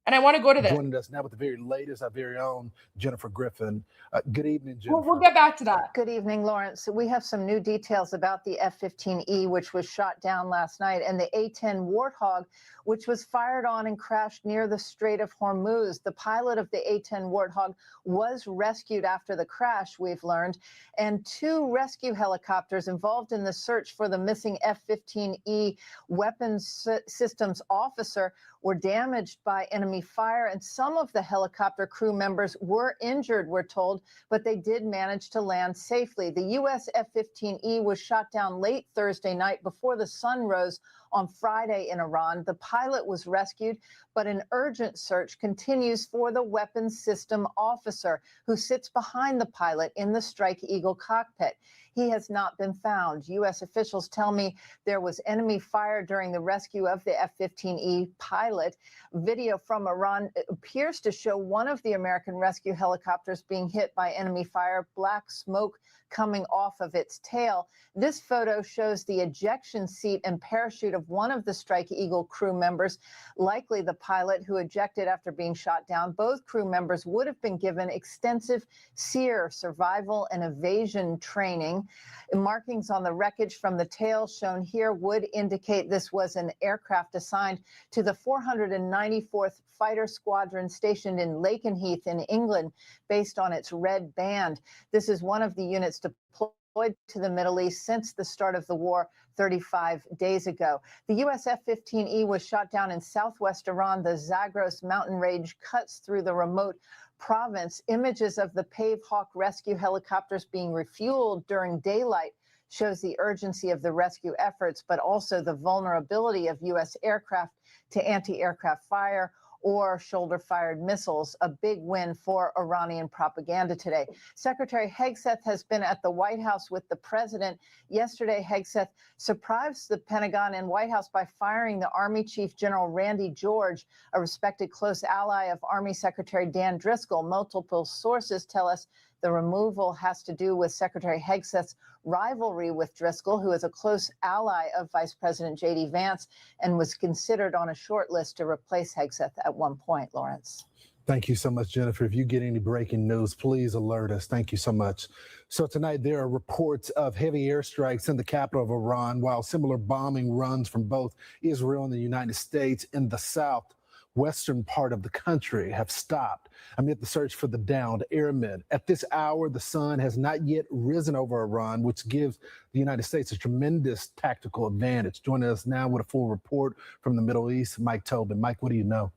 And I want to go to this. Joining us now with the very latest, our very own Jennifer Griffin. Good evening, Jennifer. We'll get back to that. Good evening, Lawrence. We have some new details about the F-15E, which was shot down last night, and the A-10 Warthog, which was fired on and crashed near the Strait of Hormuz. The pilot of the A-10 Warthog was rescued after the crash, we've learned, and 2 rescue helicopters involved in the search for the missing F-15E weapons systems officer were damaged by enemy fire, and some of the helicopter crew members were injured, we're told, but they did manage to land safely. The U.S. F-15E was shot down late Thursday night before the sun rose on Friday in Iran. The pilot was rescued, but an urgent search continues for the weapons system officer who sits behind the pilot in the Strike Eagle cockpit. He has not been found. U.S. officials tell me there was enemy fire during the rescue of the F-15E pilot. Video from Iran appears to show one of the American rescue helicopters being hit by enemy fire, black smoke coming off of its tail. This photo shows the ejection seat and parachute of one of the Strike Eagle crew members, likely the pilot who ejected after being shot down. Both crew members would have been given extensive SEER survival and evasion training. Markings on the wreckage from the tail shown here would indicate this was an aircraft assigned to the 494th Fighter Squadron stationed in Lakenheath in England, based on its red band. This is one of the units deployed to the Middle East since the start of the war 35 days ago. The U.S. F-15E was shot down in southwest Iran. The Zagros mountain range cuts through the remote province. Images of the Pave Hawk rescue helicopters being refueled during daylight shows the urgency of the rescue efforts, but also the vulnerability of U.S. aircraft to anti-aircraft fire or shoulder-fired missiles, a big win for Iranian propaganda today. Secretary Hegseth has been at the White House with the president. Yesterday, Hegseth surprised the Pentagon and White House by firing the Army Chief General Randy George, a respected close ally of Army Secretary Dan Driscoll. Multiple sources tell us the removal has to do with Secretary Hegseth's rivalry with Driscoll, who is a close ally of Vice President J.D. Vance and was considered on a short list to replace Hegseth at one point, Lawrence. Thank you so much, Jennifer. If you get any breaking news, please alert us. Thank you so much. So tonight, there are reports of heavy airstrikes in the capital of Iran, while similar bombing runs from both Israel and the United States in the southwestern part of the country have stopped amid the search for the downed airmen. At this hour, the sun has not yet risen over Iran, which gives the United States a tremendous tactical advantage. Joining us now with a full report from the Middle East, Mike Tobin. Mike, what do you know?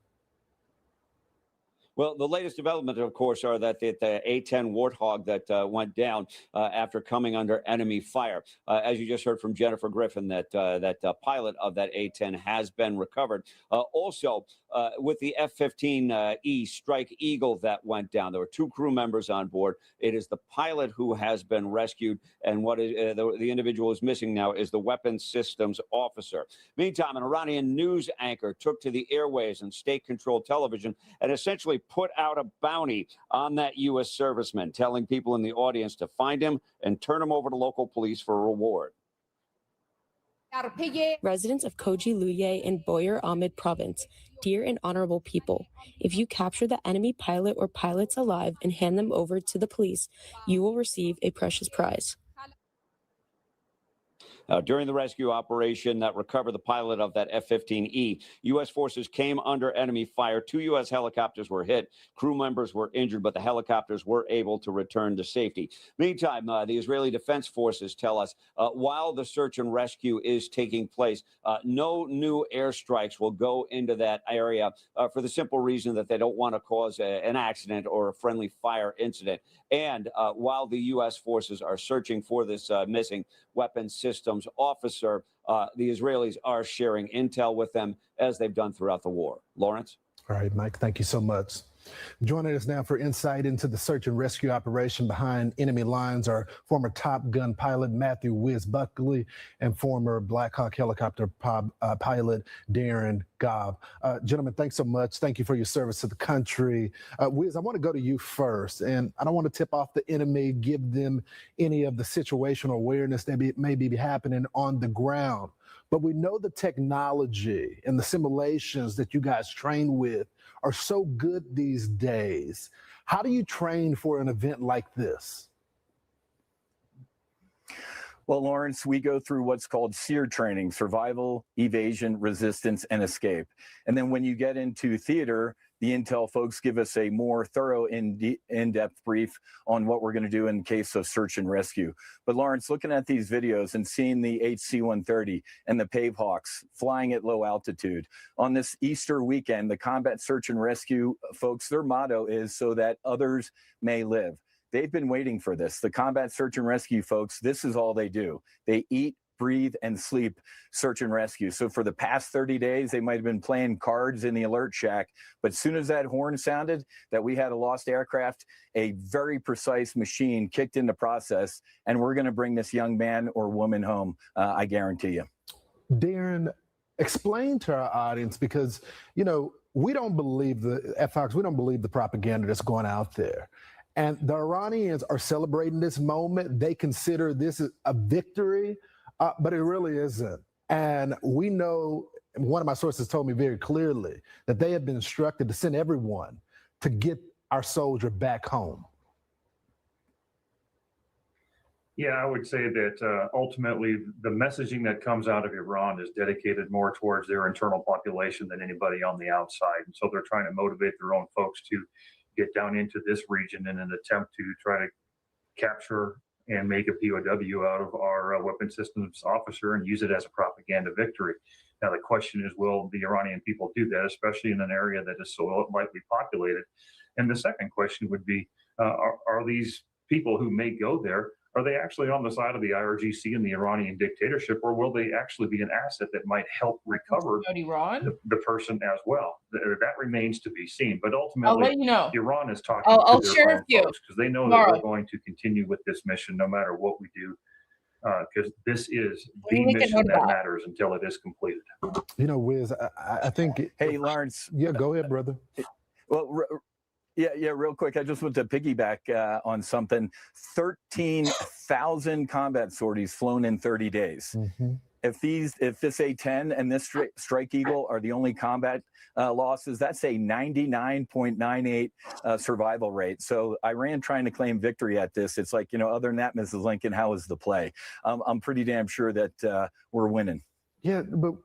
Well, the latest development, of course, are that the A-10 Warthog that went down after coming under enemy fire. As you just heard from Jennifer Griffin, that pilot of that A-10 has been recovered. Also, with the F-15E Strike Eagle that went down, there were 2 crew members on board. It is the pilot who has been rescued, and what is the individual who's missing now is the weapons systems officer. Meantime, an Iranian news anchor took to the airways and state-controlled television and essentially put out a bounty on that U.S. serviceman, telling people in the audience to find him and turn him over to local police for a reward. Residents of Koji Luye in Boyer Ahmed province, dear and honorable people, if you capture the enemy pilot or pilots alive and hand them over to the police, you will receive a precious prize. During the rescue operation that recovered the pilot of that F-15E, U.S. forces came under enemy fire. 2 U.S. helicopters were hit. Crew members were injured, but the helicopters were able to return to safety. Meantime, the Israeli Defense Forces tell us while the search and rescue is taking place, no new airstrikes will go into that area for the simple reason that they don't want to cause an accident or a friendly fire incident. And while the U.S. forces are searching for this missing weapons systems officer, the Israelis are sharing intel with them as they've done throughout the war. Lawrence? All right, Mike, thank you so much. Joining us now for insight into the search and rescue operation behind enemy lines are former Top Gun pilot Matthew Wiz Buckley and former Black Hawk helicopter pilot Darren Gobb. Gentlemen, thanks so much. Thank you for your service to the country. Wiz, I want to go to you first, and I don't want to tip off the enemy, give them any of the situational awareness that may be happening on the ground. But we know the technology and the simulations that you guys train with are so good these days. How do you train for an event like this? Well, Lawrence, we go through what's called SEER training: survival, evasion, resistance, and escape. And then when you get into theater, the intel folks give us a more thorough, in-depth brief on what we're going to do in case of search and rescue. But Lawrence, looking at these videos and seeing the HC-130 and the Pave Hawks flying at low altitude on this Easter weekend, the combat search and rescue folks, their motto is so that others may live. They've been waiting for this. The combat search and rescue folks, this is all they do. They eat, breathe, and sleep search and rescue. So for the past 30 days, they might have been playing cards in the alert shack. But as soon as that horn sounded that we had a lost aircraft, a very precise machine kicked into process, and we're going to bring this young man or woman home, I guarantee you. Darren, explain to our audience, because, you know, we don't believe at Fox, we don't believe the propaganda that's going out there. And the Iranians are celebrating this moment. They consider this a victory, but it really isn't. And we know, one of my sources told me very clearly that they have been instructed to send everyone to get our soldier back home. Yeah, I would say that ultimately the messaging that comes out of Iran is dedicated more towards their internal population than anybody on the outside. And so they're trying to motivate their own folks to get down into this region in an attempt to try to capture and make a POW out of our weapon systems officer and use it as a propaganda victory. Now, the question is, will the Iranian people do that, especially in an area that is so lightly populated? And the second question would be, are these people who may go there, are they actually on the side of the IRGC and the Iranian dictatorship, or will they actually be an asset that might help recover the person as well? That remains to be seen. But ultimately, I'll let you know. Iran is talking to their own folks because they know that we're going to continue with this mission no matter what we do, because this is the mission that matters until it is completed. You know, Wiz, I think... Hey, Lawrence. Yeah, go ahead, brother. Well, yeah, real quick. I just want to piggyback on something. 13,000 combat sorties flown in 30 days. Mm-hmm. If this A-10 and this Strike Eagle are the only combat losses, that's a 99.98 survival rate. So Iran trying to claim victory at this, it's like, you know, other than that, Mrs. Lincoln, how was the play? I'm pretty damn sure that we're winning. Yeah, but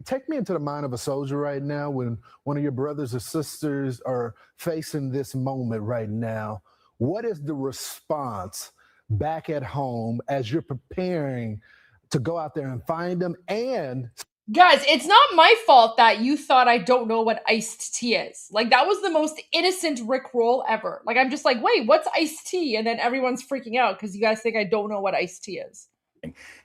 take me into the mind of a soldier right now when one of your brothers or sisters are facing this moment right now. What is the response back at home as you're preparing to go out there and find them? And guys, it's not my fault that you thought I don't know what iced tea is. Like, that was the most innocent Rickroll ever. Like, I'm just like, wait, what's iced tea? And then everyone's freaking out because you guys think I don't know what iced tea is.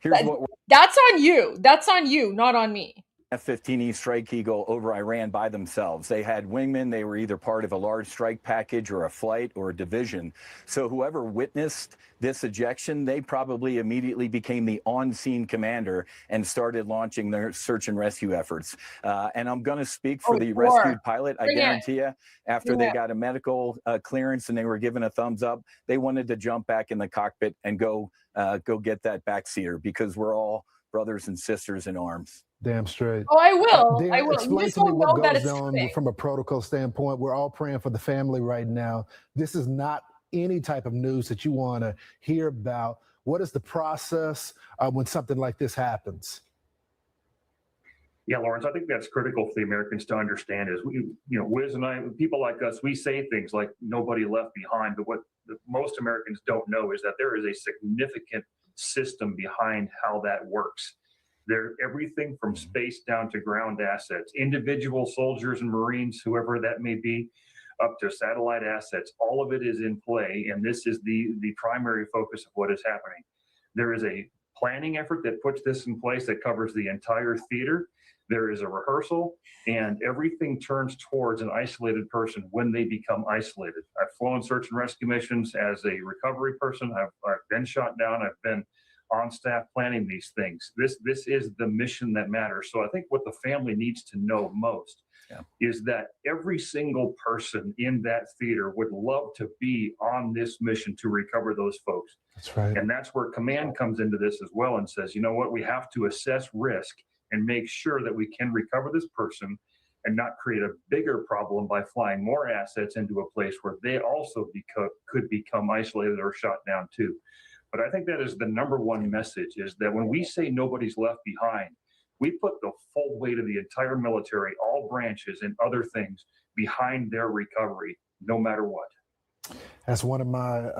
That's on you. That's on you, not on me. F-15E Strike Eagle over Iran by themselves. They had wingmen. They were either part of a large strike package or a flight or a division. So whoever witnessed this ejection, they probably immediately became the on-scene commander and started launching their search and rescue efforts. And I'm going to speak for the rescued pilot. I guarantee you, after they got a medical clearance and they were given a thumbs up, they wanted to jump back in the cockpit and go get that backseater, because we're all brothers and sisters in arms. Damn straight. Oh, I will. Dan, I will. You explain just to me won't what know that goes it's on coming. from a protocol standpoint. We're all praying for the family right now. This is not any type of news that you want to hear about. What is the process when something like this happens? Yeah, Lawrence, I think that's critical for the Americans to understand is, Wiz and I, people like us, we say things like nobody left behind, but what most Americans don't know is that there is a significant system behind how that works. There, everything from space down to ground assets, individual soldiers and Marines, whoever that may be, up to satellite assets, all of it is in play, and this is the primary focus of what is happening. There is a planning effort that puts this in place that covers the entire theater. There is a rehearsal, and everything turns towards an isolated person when they become isolated. I've flown search and rescue missions as a recovery person. I've been shot down. I've been on staff planning these things. This is the mission that matters. So I think what the family needs to know most is that every single person in that theater would love to be on this mission to recover those folks. That's right. And that's where command comes into this as well and says, you know what, we have to assess risk and make sure that we can recover this person and not create a bigger problem by flying more assets into a place where they also could become isolated or shot down too. But I think that is the number one message, is that when we say nobody's left behind, we put the full weight of the entire military, all branches and other things behind their recovery, no matter what. As one of my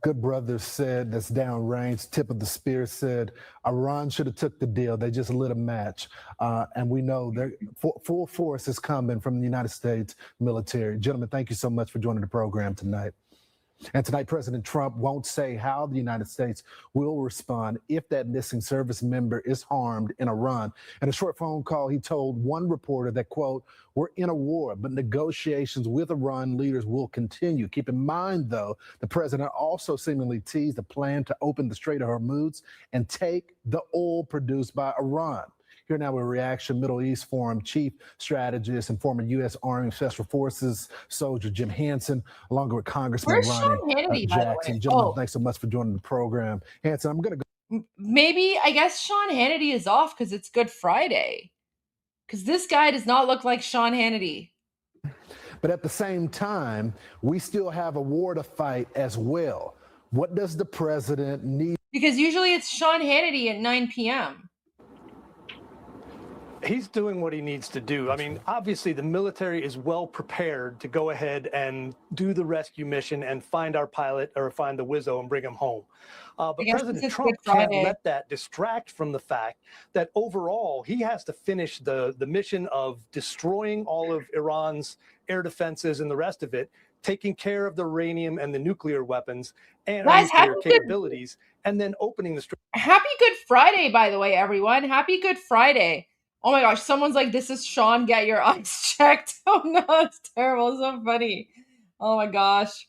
good brothers said, that's downrange, tip of the spear, said, Iran should have took the deal. They just lit a match. And we know full force is coming from the United States military. Gentlemen, thank you so much for joining the program tonight. And tonight, President Trump won't say how the United States will respond if that missing service member is harmed in Iran. In a short phone call, he told one reporter that, quote, we're in a war, but negotiations with Iran leaders will continue. Keep in mind, though, the president also seemingly teased a plan to open the Strait of Hormuz and take the oil produced by Iran. Here now with reaction, Middle East Forum chief strategist and former U.S. Army Special Forces soldier Jim Hansen, along with Congressman Ronnie Jackson. Gentlemen, thanks so much for joining the program. Hansen, I'm going to go. Maybe, I guess Sean Hannity is off because it's Good Friday. Because this guy does not look like Sean Hannity. But at the same time, we still have a war to fight as well. What does the president need? Because usually it's Sean Hannity at 9 p.m. He's doing what he needs to do. I mean, obviously the military is well prepared to go ahead and do the rescue mission and find our pilot or find the Wizzo and bring him home. But President Trump can't let that distract from the fact that overall he has to finish the mission of destroying all of Iran's air defenses and the rest of it, taking care of the uranium and the nuclear weapons and nuclear capabilities, and then opening the Strait. Happy Good Friday, by the way, everyone. Happy Good Friday. Oh my gosh, someone's like, this is Sean, get your eyes checked. Oh no, it's terrible. It's so funny. Oh my gosh.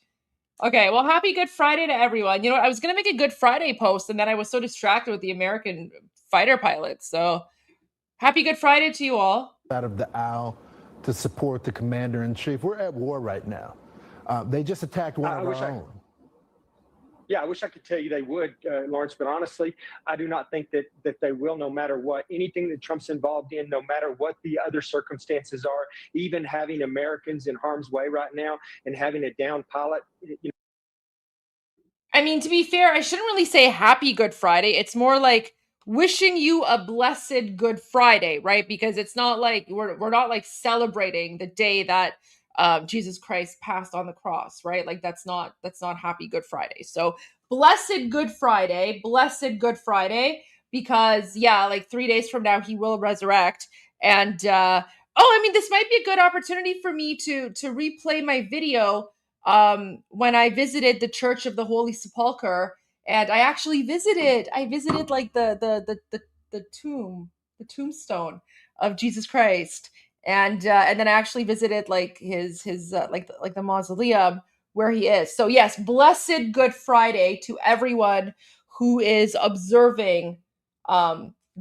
Okay, well, happy Good Friday to everyone. You know what? I was going to make a Good Friday post, and then I was so distracted with the American fighter pilots. So happy Good Friday to you all. Out of the aisle to support the commander-in-chief. We're at war right now. They just attacked one of our own. Yeah, I wish I could tell you they would, Lawrence, but honestly, I do not think that they will, no matter what. Anything that Trump's involved in, no matter what the other circumstances are, even having Americans in harm's way right now and having a downed pilot. I mean, to be fair, I shouldn't really say happy Good Friday. It's more like wishing you a blessed Good Friday, right? Because it's not like we're not like celebrating the day that Jesus Christ passed on the cross, right? Like that's not happy Good Friday. So blessed Good Friday, because yeah, like 3 days from now he will resurrect. And I mean, this might be a good opportunity for me to replay my video when I visited the Church of the Holy Sepulchre, and I actually visited like the tombstone of Jesus Christ. And then I actually visited like his like the mausoleum where he is. So yes, blessed Good Friday to everyone who is observing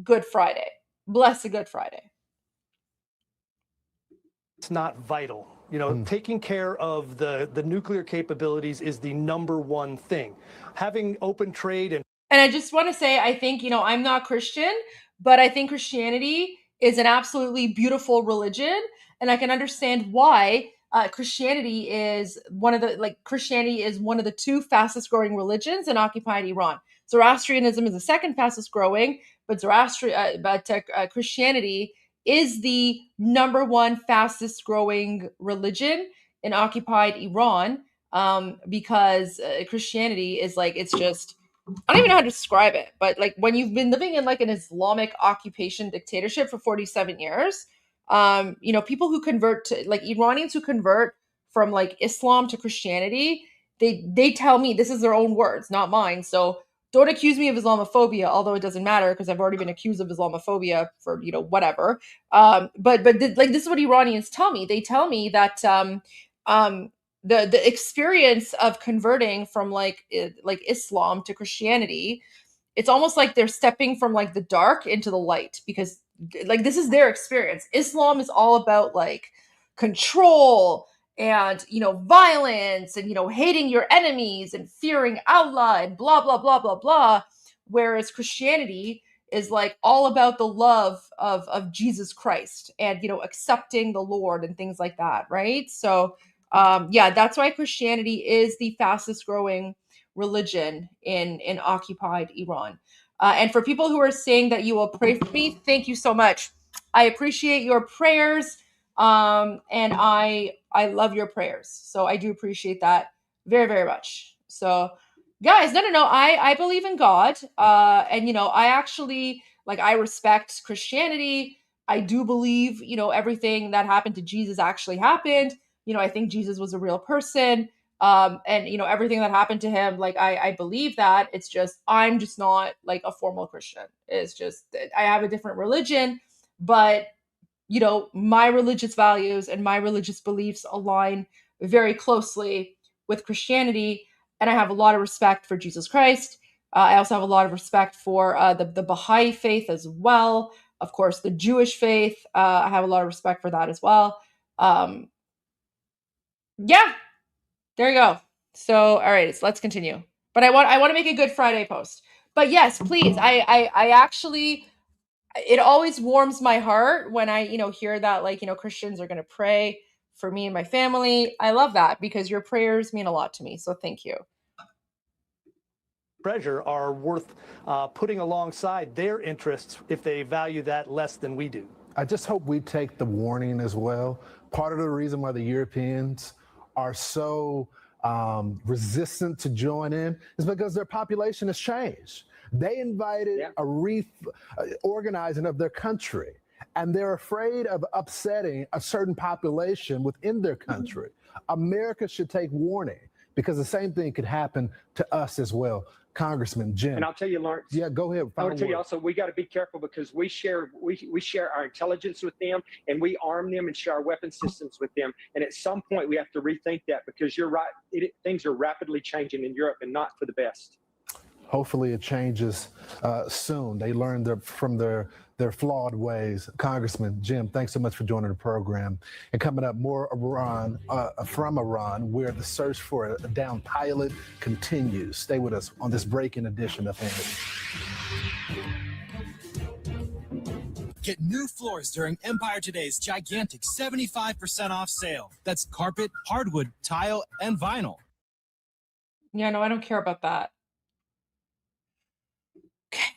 Good Friday. Blessed Good Friday. It's not vital. You know, taking care of the nuclear capabilities is the number one thing. Having open trade and And I just want to say, I think, I'm not Christian, but I think Christianity is an absolutely beautiful religion. And I can understand why Christianity is one of the two fastest growing religions in occupied Iran. Zoroastrianism is the second fastest growing, but Christianity is the number one fastest growing religion in occupied Iran, because Christianity is it's just, I don't even know how to describe it, but when you've been living in an Islamic occupation dictatorship for 47 years, people who convert to Iranians who convert from Islam to Christianity, they tell me, this is their own words, not mine. So don't accuse me of Islamophobia, although it doesn't matter because I've already been accused of Islamophobia for whatever. But this is what Iranians tell me. They tell me that the experience of converting from Islam to Christianity, it's almost like they're stepping from the dark into the light, because this is their experience. Islam is all about control and violence and hating your enemies and fearing Allah and blah blah blah blah blah, whereas Christianity is all about the love of Jesus Christ and accepting the Lord and things like that, right? So that's why Christianity is the fastest growing religion in occupied Iran. And for people who are saying that you will pray for me, thank you so much. I appreciate your prayers, and I love your prayers. So I do appreciate that very, very much. So guys, no, I believe in God, and I actually I respect Christianity. I do believe everything that happened to Jesus actually happened. I think Jesus was a real person. And everything that happened to him, I believe that. It's just I'm just not a formal Christian. It's just I have a different religion, but my religious values and my religious beliefs align very closely with Christianity, and I have a lot of respect for Jesus Christ. I also have a lot of respect for the Baha'i faith as well. Of course, the Jewish faith. I have a lot of respect for that as well. Yeah. There you go. So, all right, so let's continue. But I want to make a Good Friday post. But yes, please. I actually, it always warms my heart when I, hear that Christians are going to pray for me and my family. I love that because your prayers mean a lot to me. So thank you. Treasure are worth putting alongside their interests if they value that less than we do. I just hope we take the warning as well. Part of the reason why the Europeans are so resistant to join in is because their population has changed. They invited a reorganizing of their country, and they're afraid of upsetting a certain population within their country. America should take warning because the same thing could happen to us as well. Congressman Jim. And I'll tell you, Lawrence. Yeah, go ahead. I want to tell you also, we got to be careful because we share our intelligence with them, and we arm them and share our weapon systems with them. And at some point, we have to rethink that because you're right. Things are rapidly changing in Europe and not for the best. Hopefully, it changes soon. They learn from their flawed ways. Congressman Jim, thanks so much for joining the program. And coming up, more Iran from Iran, where the search for a downed pilot continues. Stay with us on this breaking edition of Hannity. Get new floors during Empire Today's gigantic 75% off sale. That's carpet, hardwood, tile, and vinyl. Yeah, no, I don't care about that. Okay.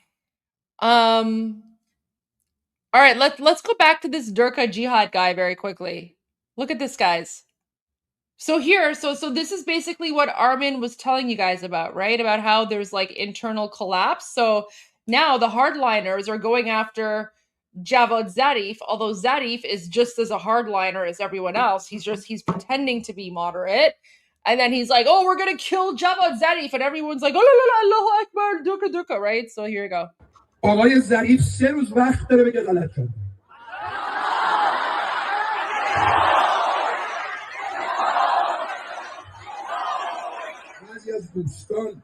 All right, let's go back to this Durka Jihad guy very quickly. Look at this, guys. So here, so this is basically what Armin was telling you guys about, right? About how there's internal collapse. So now the hardliners are going after Javad Zarif, although Zarif is just as a hardliner as everyone else. He's pretending to be moderate. And then he's like, oh, we're going to kill Javad Zarif. And everyone's like, oh, la, la, Allahu Akbar, Durka, Durka, right? So here you go. آقای ظریف 3 روز وقت داره بگه غلط کرده. بعضی از دوستان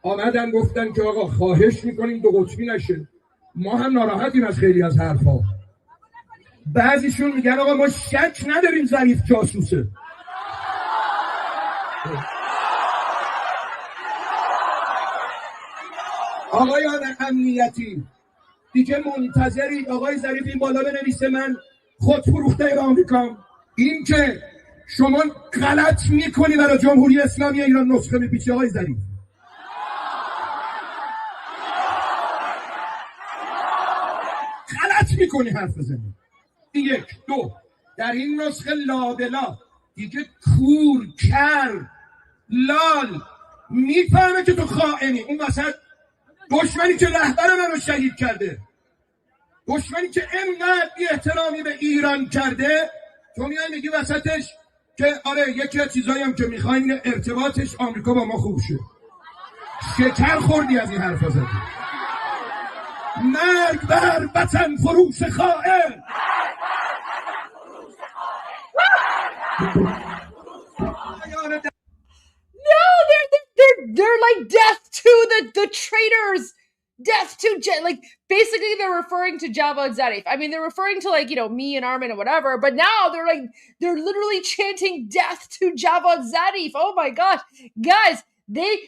آمدن گفتن که آقا خواهش میکنیم 2 قطبی نشه. ما هم ناراحتیم از خیلی از حرفا. بعضیشون میگن آقا ما شک نداریم ظریف جاسوسه. آقایان امنیتی دیگه منتظری آقای ظریف این بالا بنویسه من خود فروخته آمریکام. این که شما غلط میکنی برای جمهوری اسلامی ایران نسخه میپیچی آقای ظریف. غلط میکنی حرف بزنی. یک دو در این نسخه لابلا دیگه کور کر لال میفهمه که تو خائنی. اون وسط دشمنی که رهبر منو شهید کرده، دشمنی که انقدر بی احترامی به ایران کرده، تو میای میگی وسطش که آره یکی از چیزایی هم که میخوایم ارتباطش آمریکا با ما خوب شه. شکر خوردی از این حرفا زدی. مرگ بر وطن فروش خائن. No, they're like death to the traitors, death to like basically they're referring to Javad Zarif. I mean, they're referring to like, you know, me and Armin and whatever, but now they're literally chanting death to Javad Zarif. Oh my gosh, guys, they've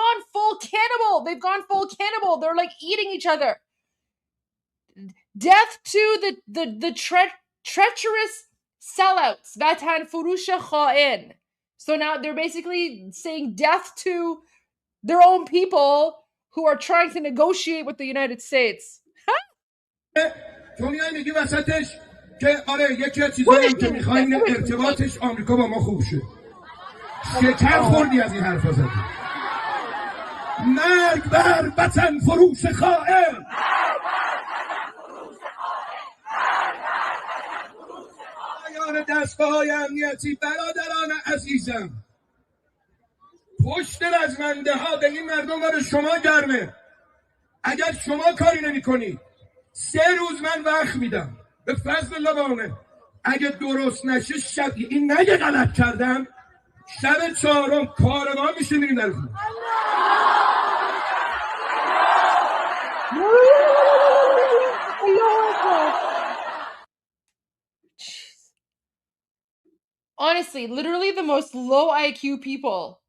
gone full cannibal. They've gone full cannibal. They're like eating each other. Death to the treacherous sellouts. Vatan furusha kha'in. So now they're basically saying death to their own people who are trying to negotiate with the United States. تو میای میگی وسطش که آره یکی از چیزایی که میخوایم ارتباطش آمریکا با ما خوب شه. شکر خوردی از این حرفا زدی. مرگ بر وطن فروش خائن. دستگاه امنیتی برادران عزیزم، پشت رزمنده ها به این مردم و به شما گرمه. اگر شما کاری نمی کنی 3 روز من وقت میدم به فضل الله بامه. اگه درست نشه شب این نگه غلط کردم شب 4 کاروان میشه میریم در خونه. Honestly, literally the most low IQ people.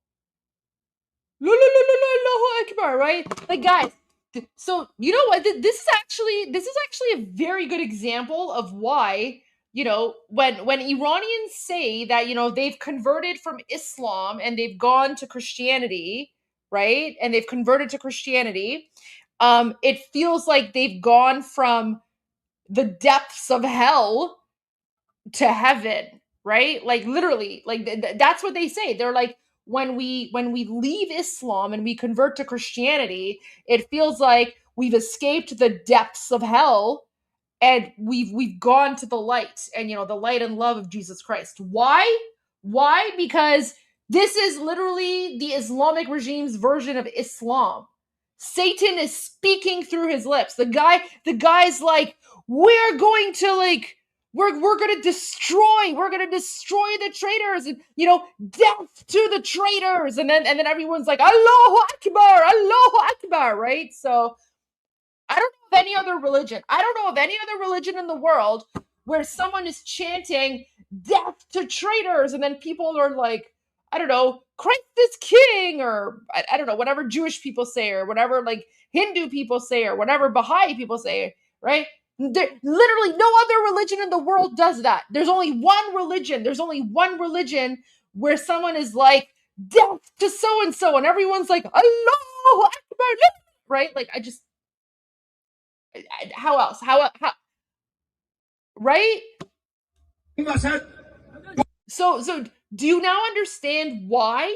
Right? Like, guys, so you know what? This is actually a very good example of why, you know, when Iranians say that, you know, they've converted from Islam and they've gone to Christianity, right? And they've converted to Christianity, it feels like they've gone from the depths of hell to heaven, right? Like literally, like that's what they say. They're like, when we leave Islam and we convert to Christianity, it feels like we've escaped the depths of hell and we've gone to the light, and, you know, the light and love of Jesus Christ. Why? Because this is literally the Islamic regime's version of Islam. Satan is speaking through his lips. The guy's like, we're going to destroy the traitors, and, you know, death to the traitors. And then everyone's like, Allahu Akbar, right? So I don't know of any other religion in the world where someone is chanting death to traitors, and then people are like, I don't know, Christ is king, or I don't know, whatever Jewish people say, or whatever like Hindu people say, or whatever Baha'i people say, right? Literally no other religion in the world does that. There's only one religion where someone is like, death to so-and-so, and everyone's like, Allahu Akbar, right? Like, how else? How right? So do you now understand why?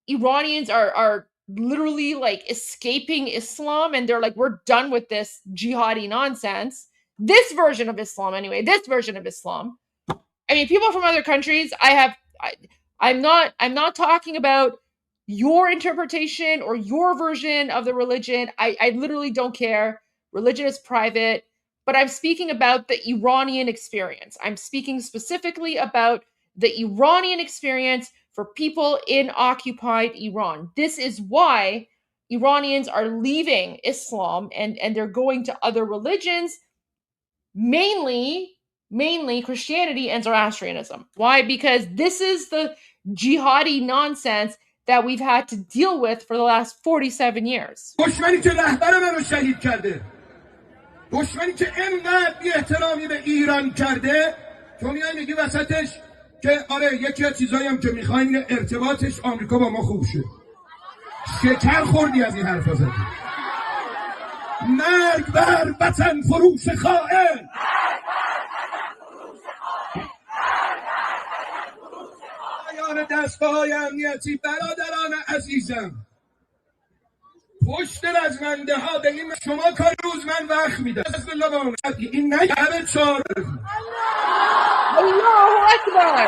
Iranians are literally like escaping Islam, and they're like, we're done with this jihadi nonsense. This version of Islam, anyway. This version of Islam. I mean, people from other countries, I'm not talking about your interpretation or your version of the religion. I literally don't care. Religion is private. But I'm speaking about the Iranian experience. I'm speaking specifically about the Iranian experience for people in occupied Iran. This is why Iranians are leaving Islam and they're going to other religions, mainly Christianity and Zoroastrianism. Why? Because this is the jihadi nonsense that we've had to deal with for the last 47 years. دشمنی که رهبر منو شهید کرده، دشمنی که انقدر بی‌احترامی به ایران کرده، تو میای میگی وسطش که آره یکی از چیزایی هم که میخوایم اینه ارتباطش آمریکا با ما خوب شه. شکر خوردی از این حرفا زدی. مرگ بر وطن فروش خائن. پایان دستگاه‌های امنیتی برادران عزیزم، پشت رزمنده ها به این شما کار روز من وقت میده. بسم الله با اون این نگره چهار Allahu Akbar.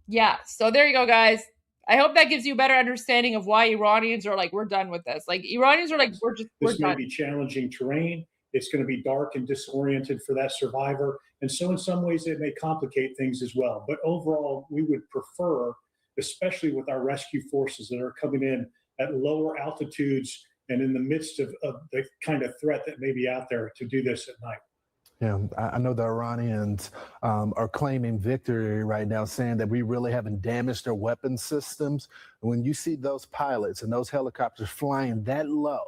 Yeah, so there you go, guys. I hope that gives you a better understanding of why Iranians are like, we're done with this. Like, Iranians are like, we're This may done. be challenging terrain. It's going to be dark and disoriented for that survivor. And so in some ways, it may complicate things as well. But overall, we would prefer, especially with our rescue forces that are coming in at lower altitudes and in the midst of the kind of threat that may be out there, to do this at night. Yeah, I know the Iranians are claiming victory right now, saying that we really haven't damaged their weapon systems. When you see those pilots and those helicopters flying that low,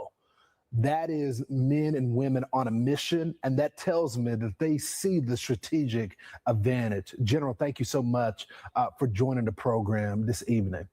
that is men and women on a mission, and that tells me that they see the strategic advantage. General, thank you so much for joining the program this evening.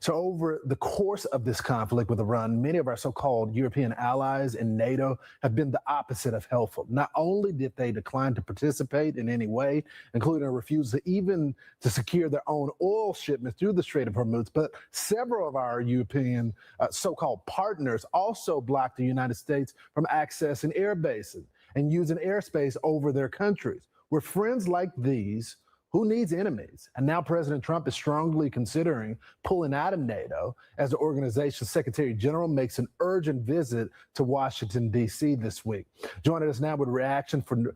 So over the course of this conflict with Iran, many of our so-called European allies and NATO have been the opposite of helpful. Not only did they decline to participate in any way, including a refusal even to secure their own oil shipments through the Strait of Hormuz, but several of our European so-called partners also blocked the United States from accessing air bases and using airspace over their countries. With friends like these, who needs enemies? And now President Trump is strongly considering pulling out of NATO as the organization's Secretary General makes an urgent visit to Washington, D.C. this week. Joining us now with a reaction from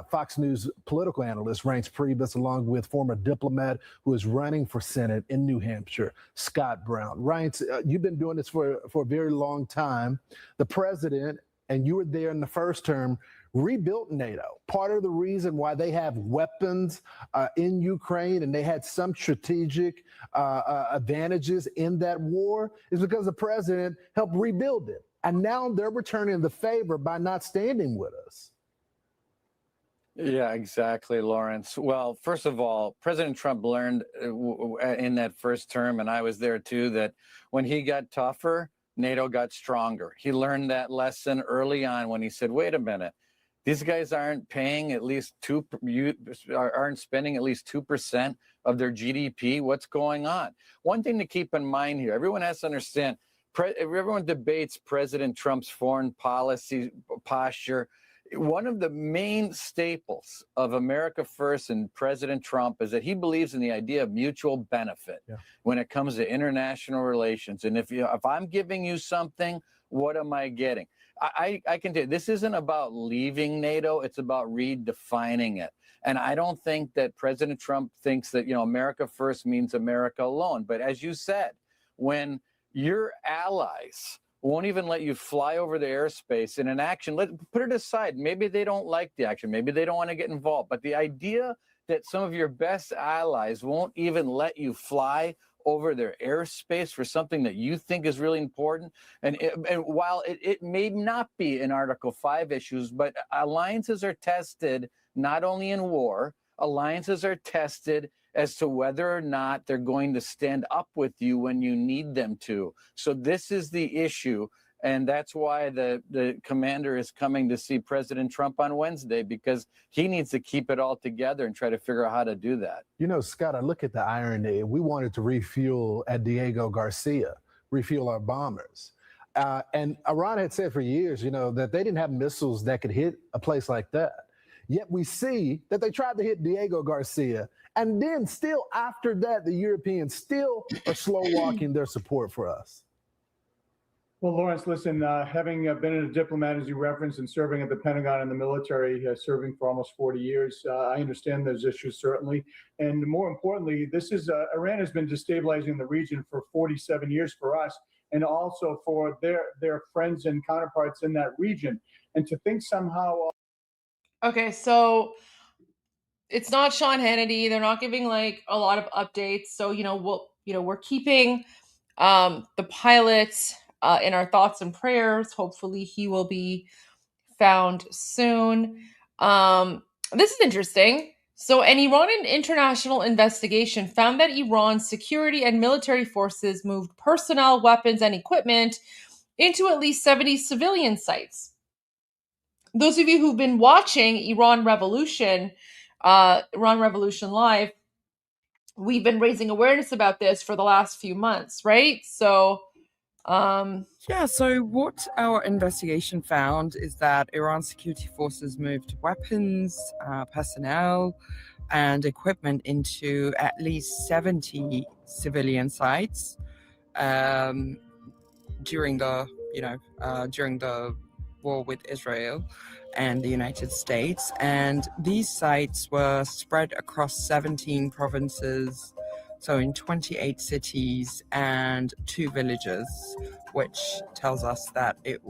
Fox News political analyst Reince Priebus, along with former diplomat who is running for Senate in New Hampshire, Scott Brown. Reince, you've been doing this for a very long time. The president, and you were there in the first term, rebuilt NATO. Part of the reason why they have weapons in Ukraine and they had some strategic advantages in that war is because the president helped rebuild it. And now they're returning the favor by not standing with us. Yeah, exactly, Lawrence. Well, first of all, President Trump learned in that first term, and I was there too, that when he got tougher, NATO got stronger. He learned that lesson early on when he said, wait a minute, these guys aren't paying at least aren't spending at least 2% of their GDP. What's going on? One thing to keep in mind here, everyone has to understand, everyone debates President Trump's foreign policy posture. One of the main staples of America First and President Trump is that he believes in the idea of mutual benefit when it comes to international relations. And if I'm giving you something, what am I getting? I can tell you, this isn't about leaving NATO. It's about redefining it. And I don't think that President Trump thinks that, America first means America alone. But as you said, when your allies won't even let you fly over the airspace in an action, put it aside. Maybe they don't like the action. Maybe they don't want to get involved. But the idea that some of your best allies won't even let you fly over their airspace for something that you think is really important. And while it may not be in Article 5 issues, but alliances are tested not only in war, alliances are tested as to whether or not they're going to stand up with you when you need them to. So this is the issue. And that's why the commander is coming to see President Trump on Wednesday, because he needs to keep it all together and try to figure out how to do that. Scott, I look at the irony. We wanted to refuel at Diego Garcia, refuel our bombers. And Iran had said for years, that they didn't have missiles that could hit a place like that. Yet we see that they tried to hit Diego Garcia. And then still after that, the Europeans still are slow walking their support for us. Well, Lawrence, listen, having been a diplomat, as you referenced, and serving at the Pentagon in the military, serving for almost 40 years, I understand those issues, certainly. And more importantly, Iran has been destabilizing the region for 47 years for us, and also for their friends and counterparts in that region. And to think somehow... Okay, so It's not Sean Hannity. They're not giving like a lot of updates. So, we're keeping the pilot in our thoughts and prayers. Hopefully he will be found soon. This is interesting. So, an Iranian international investigation found that Iran's security and military forces moved personnel, weapons, and equipment into at least 70 civilian sites. Those of you who've been watching Iran Revolution Live, we've been raising awareness about this for the last few months, right? So, yeah, so what our investigation found is that Iran's security forces moved weapons, personnel, and equipment into at least 70 civilian sites during the war with Israel and the United States. And these sites were spread across 17 provinces, so in 28 cities and 2 villages, which tells us that it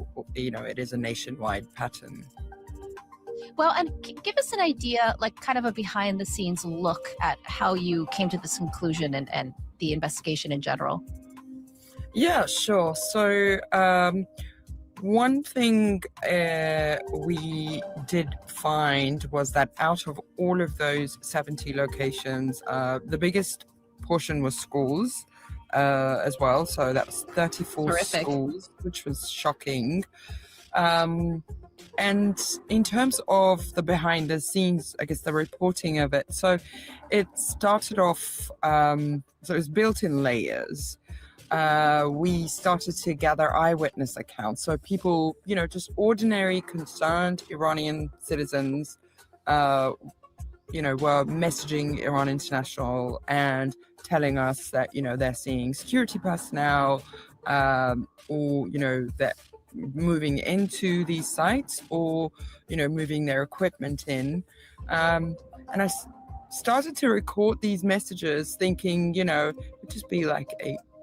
is a nationwide pattern. Well, and give us an idea, like kind of a behind the scenes look at how you came to this conclusion and the investigation in general. Yeah, sure. So one thing we did find was that out of all of those 70 locations, the biggest portion was schools as well. So that was 34 Terrific. Schools, which was shocking. And in terms of the behind the scenes, I guess the reporting of it, so it started off, so it was built in layers. We started to gather eyewitness accounts. So people, just ordinary concerned Iranian citizens, were messaging Iran International and telling us that, they're seeing security personnel, or, that moving into these sites or, moving their equipment in. And I started to record these messages thinking, it'd just be like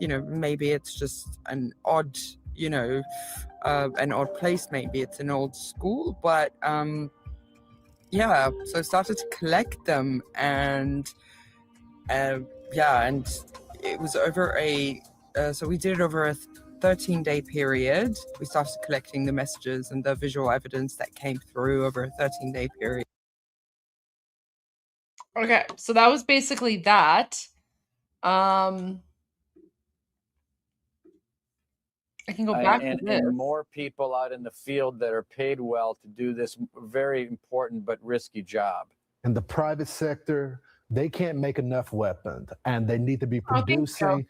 maybe it's just an odd place, maybe it's an old school, but so I started to collect them, and and it was over so we did it over a 13-day period. We started collecting the messages and the visual evidence that came through over a 13-day period. Okay, so that was basically that. I can go back to this. And more people out in the field that are paid well to do this very important but risky job. In the private sector, they can't make enough weapons, and they need to be producing.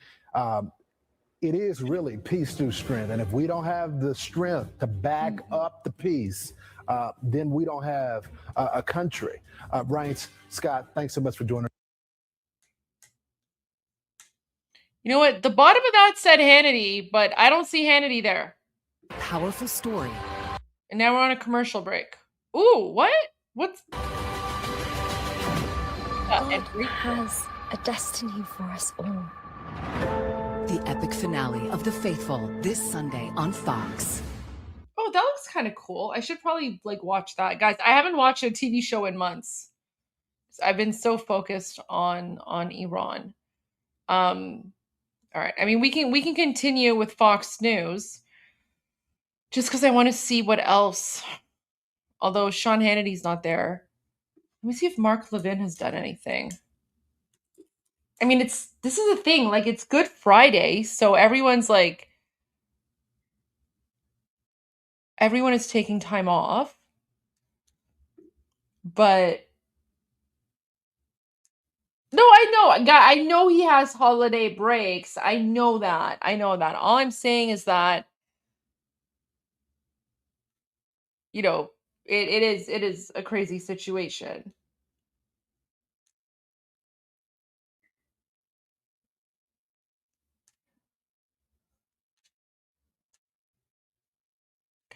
It is really peace through strength. And if we don't have the strength to back up the peace, then we don't have a country. Ryan, Scott, thanks so much for joining us. You know what? The bottom of that said Hannity, but I don't see Hannity there. Powerful story. And now we're on a commercial break. Ooh, what? What's... God has a destiny for us all. The epic finale of The Faithful this Sunday on Fox. Oh, that looks kind of cool. I should probably watch that. Guys, I haven't watched a TV show in months. I've been so focused on Iran. All right. I mean, we can continue with Fox News just because I want to see what else. Although Sean Hannity's not there. Let me see if Mark Levin has done anything. I mean, this is the thing. It's Good Friday, so everyone is taking time off. But no, I know he has holiday breaks. I know that. All I'm saying is that, it is a crazy situation.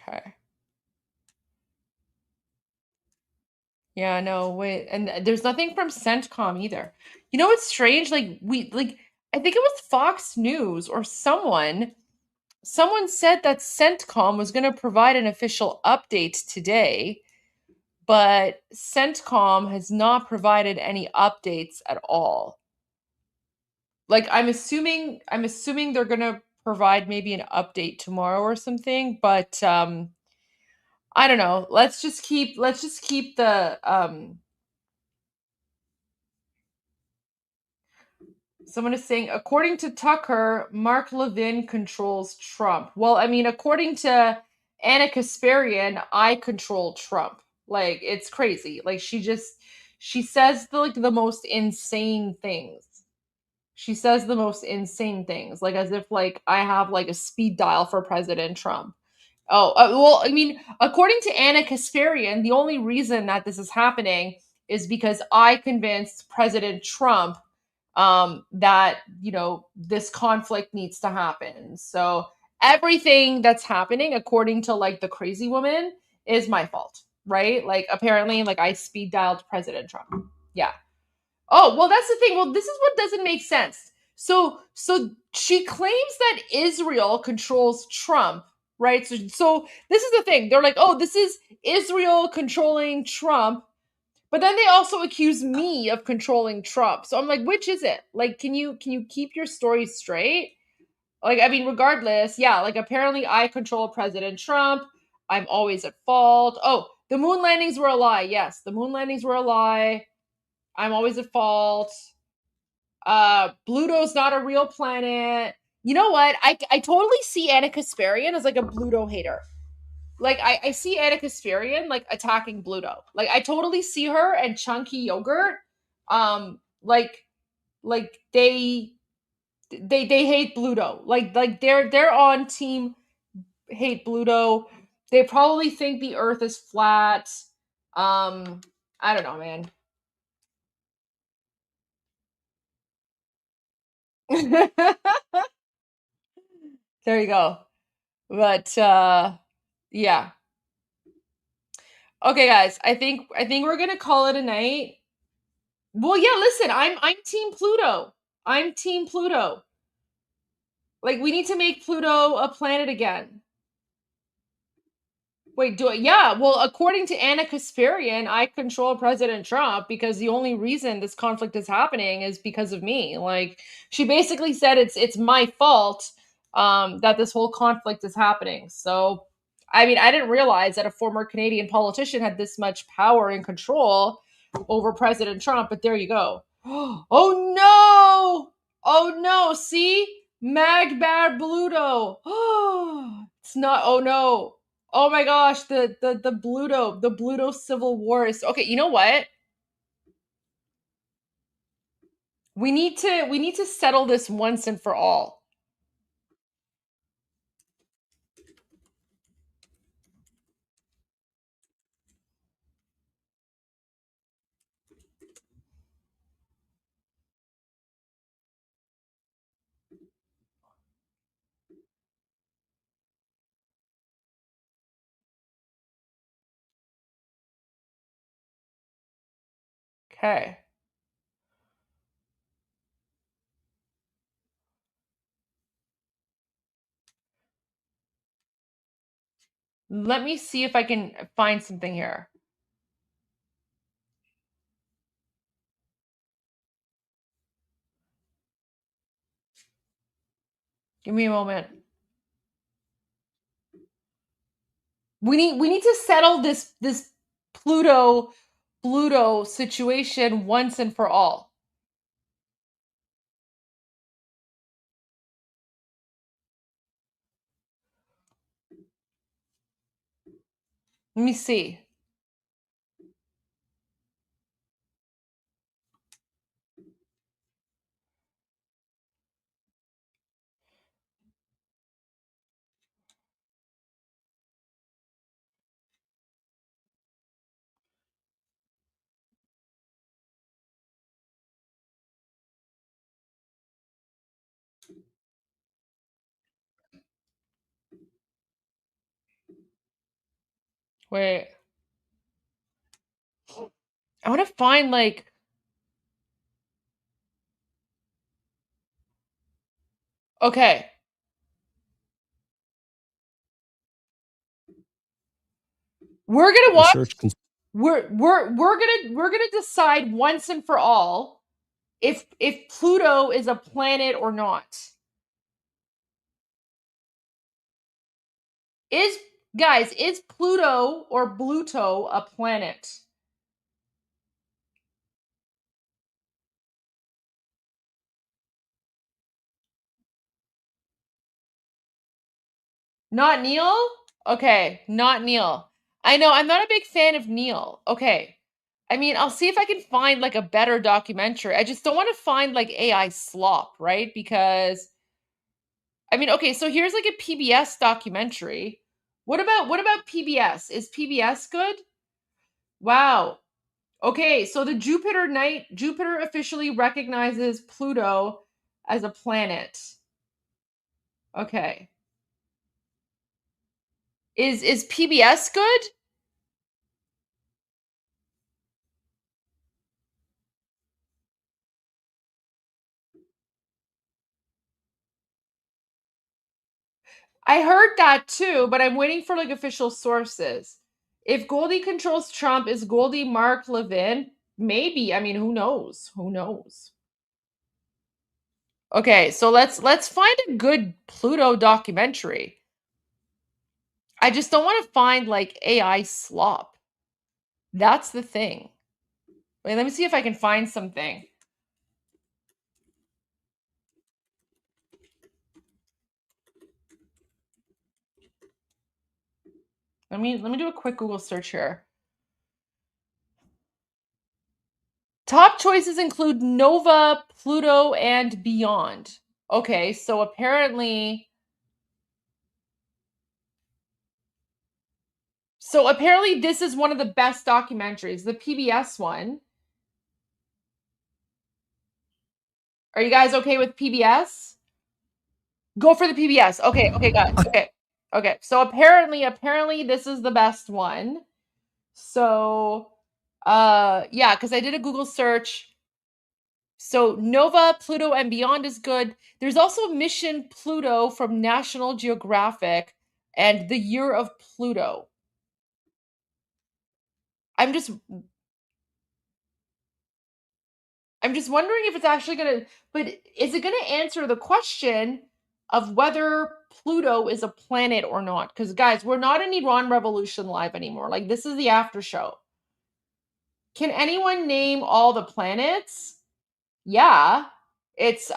Okay. Yeah, no, wait. And there's nothing from CENTCOM either. You know what's strange? I think it was Fox News or someone said that CENTCOM was going to provide an official update today, but CENTCOM has not provided any updates at all. Like I'm assuming they're gonna provide maybe an update tomorrow or something, but I don't know. Let's just keep the someone is saying, according to Tucker, Mark Levin controls Trump. Well, I mean, according to Anna Kasparian, I control Trump. Like, it's crazy. Like, she says the most insane things. She says the most insane things, like as if like I have like a speed dial for President Trump. Oh, well, I mean, according to Anna Kasparian, the only reason that this is happening is because I convinced President Trump that, you know, this conflict needs to happen. So everything that's happening, according to like the crazy woman, is my fault, right? Like apparently, like I speed dialed President Trump. Yeah. Oh, well, that's the thing. Well, this is what doesn't make sense. So she claims that Israel controls Trump, right? So this is the thing. They're like, oh, this is Israel controlling Trump. But then they also accuse me of controlling Trump. So I'm like, which is it? Like, can you keep your story straight? Like, I mean, regardless, yeah, like apparently I control President Trump. I'm always at fault. Oh, the moon landings were a lie. Yes, the moon landings were a lie. I'm always at fault. Pluto's not a real planet. You know what? I totally see Anna Kasparian as like a Pluto hater. Like I see Anna Kasparian like attacking Pluto. Like I totally see her and Chunky Yogurt. Like they hate Pluto. Like they're on team hate Pluto. They probably think the Earth is flat. I don't know, man. There you go. But yeah. Okay, guys, I think we're gonna call it a night. Well, yeah, listen, I'm team Pluto. I'm team Pluto. Like we need to make Pluto a planet again. Wait, do it? Yeah. Well, according to Anna Kasparian, I control President Trump because the only reason this conflict is happening is because of me. Like she basically said it's my fault that this whole conflict is happening. So, I mean, I didn't realize that a former Canadian politician had this much power and control over President Trump, but there you go. Oh no! Oh no! See? Magbad Bluto. It's not. Oh no. Oh my gosh, the Bluto civil war is okay. You know what? We need to settle this once and for all. Okay. Let me see if I can find something here. Give me a moment. We need to settle this Pluto situation once and for all. Let me see. Wait. I want to find like okay. We're going to watch we're gonna decide once and for all if Pluto is a planet or not. Is Pluto or Bluto a planet? Not Neil? Okay, not Neil. I know, I'm not a big fan of Neil. Okay. I mean, I'll see if I can find like a better documentary. I just don't want to find like AI slop, right? Because I mean, okay, so here's like a PBS documentary. What about PBS? Is PBS good? Wow. Okay, so the Jupiter officially recognizes Pluto as a planet. Okay. Is PBS good? I heard that too, but I'm waiting for like official sources. If Goldie controls Trump, is Goldie Mark Levin? Maybe. I mean, who knows? Who knows? Okay, so let's find a good Pluto documentary. I just don't want to find like AI slop. That's the thing. Wait, let me see if I can find something. Let me do a quick Google search here. Top choices include Nova, Pluto, and Beyond. Okay, so apparently this is one of the best documentaries, the PBS one. Are you guys okay with PBS? Go for the PBS. Okay, guys. Okay. So apparently this is the best one. So yeah, because I did a Google search. So Nova, Pluto, and Beyond is good. There's also Mission Pluto from National Geographic and The Year of Pluto. I'm just wondering if it's actually but is it gonna answer the question of whether Pluto is a planet or not? Because guys, we're not in Iran Revolution Live anymore. Like, this is the after show. Can anyone name all the planets? Yeah. It's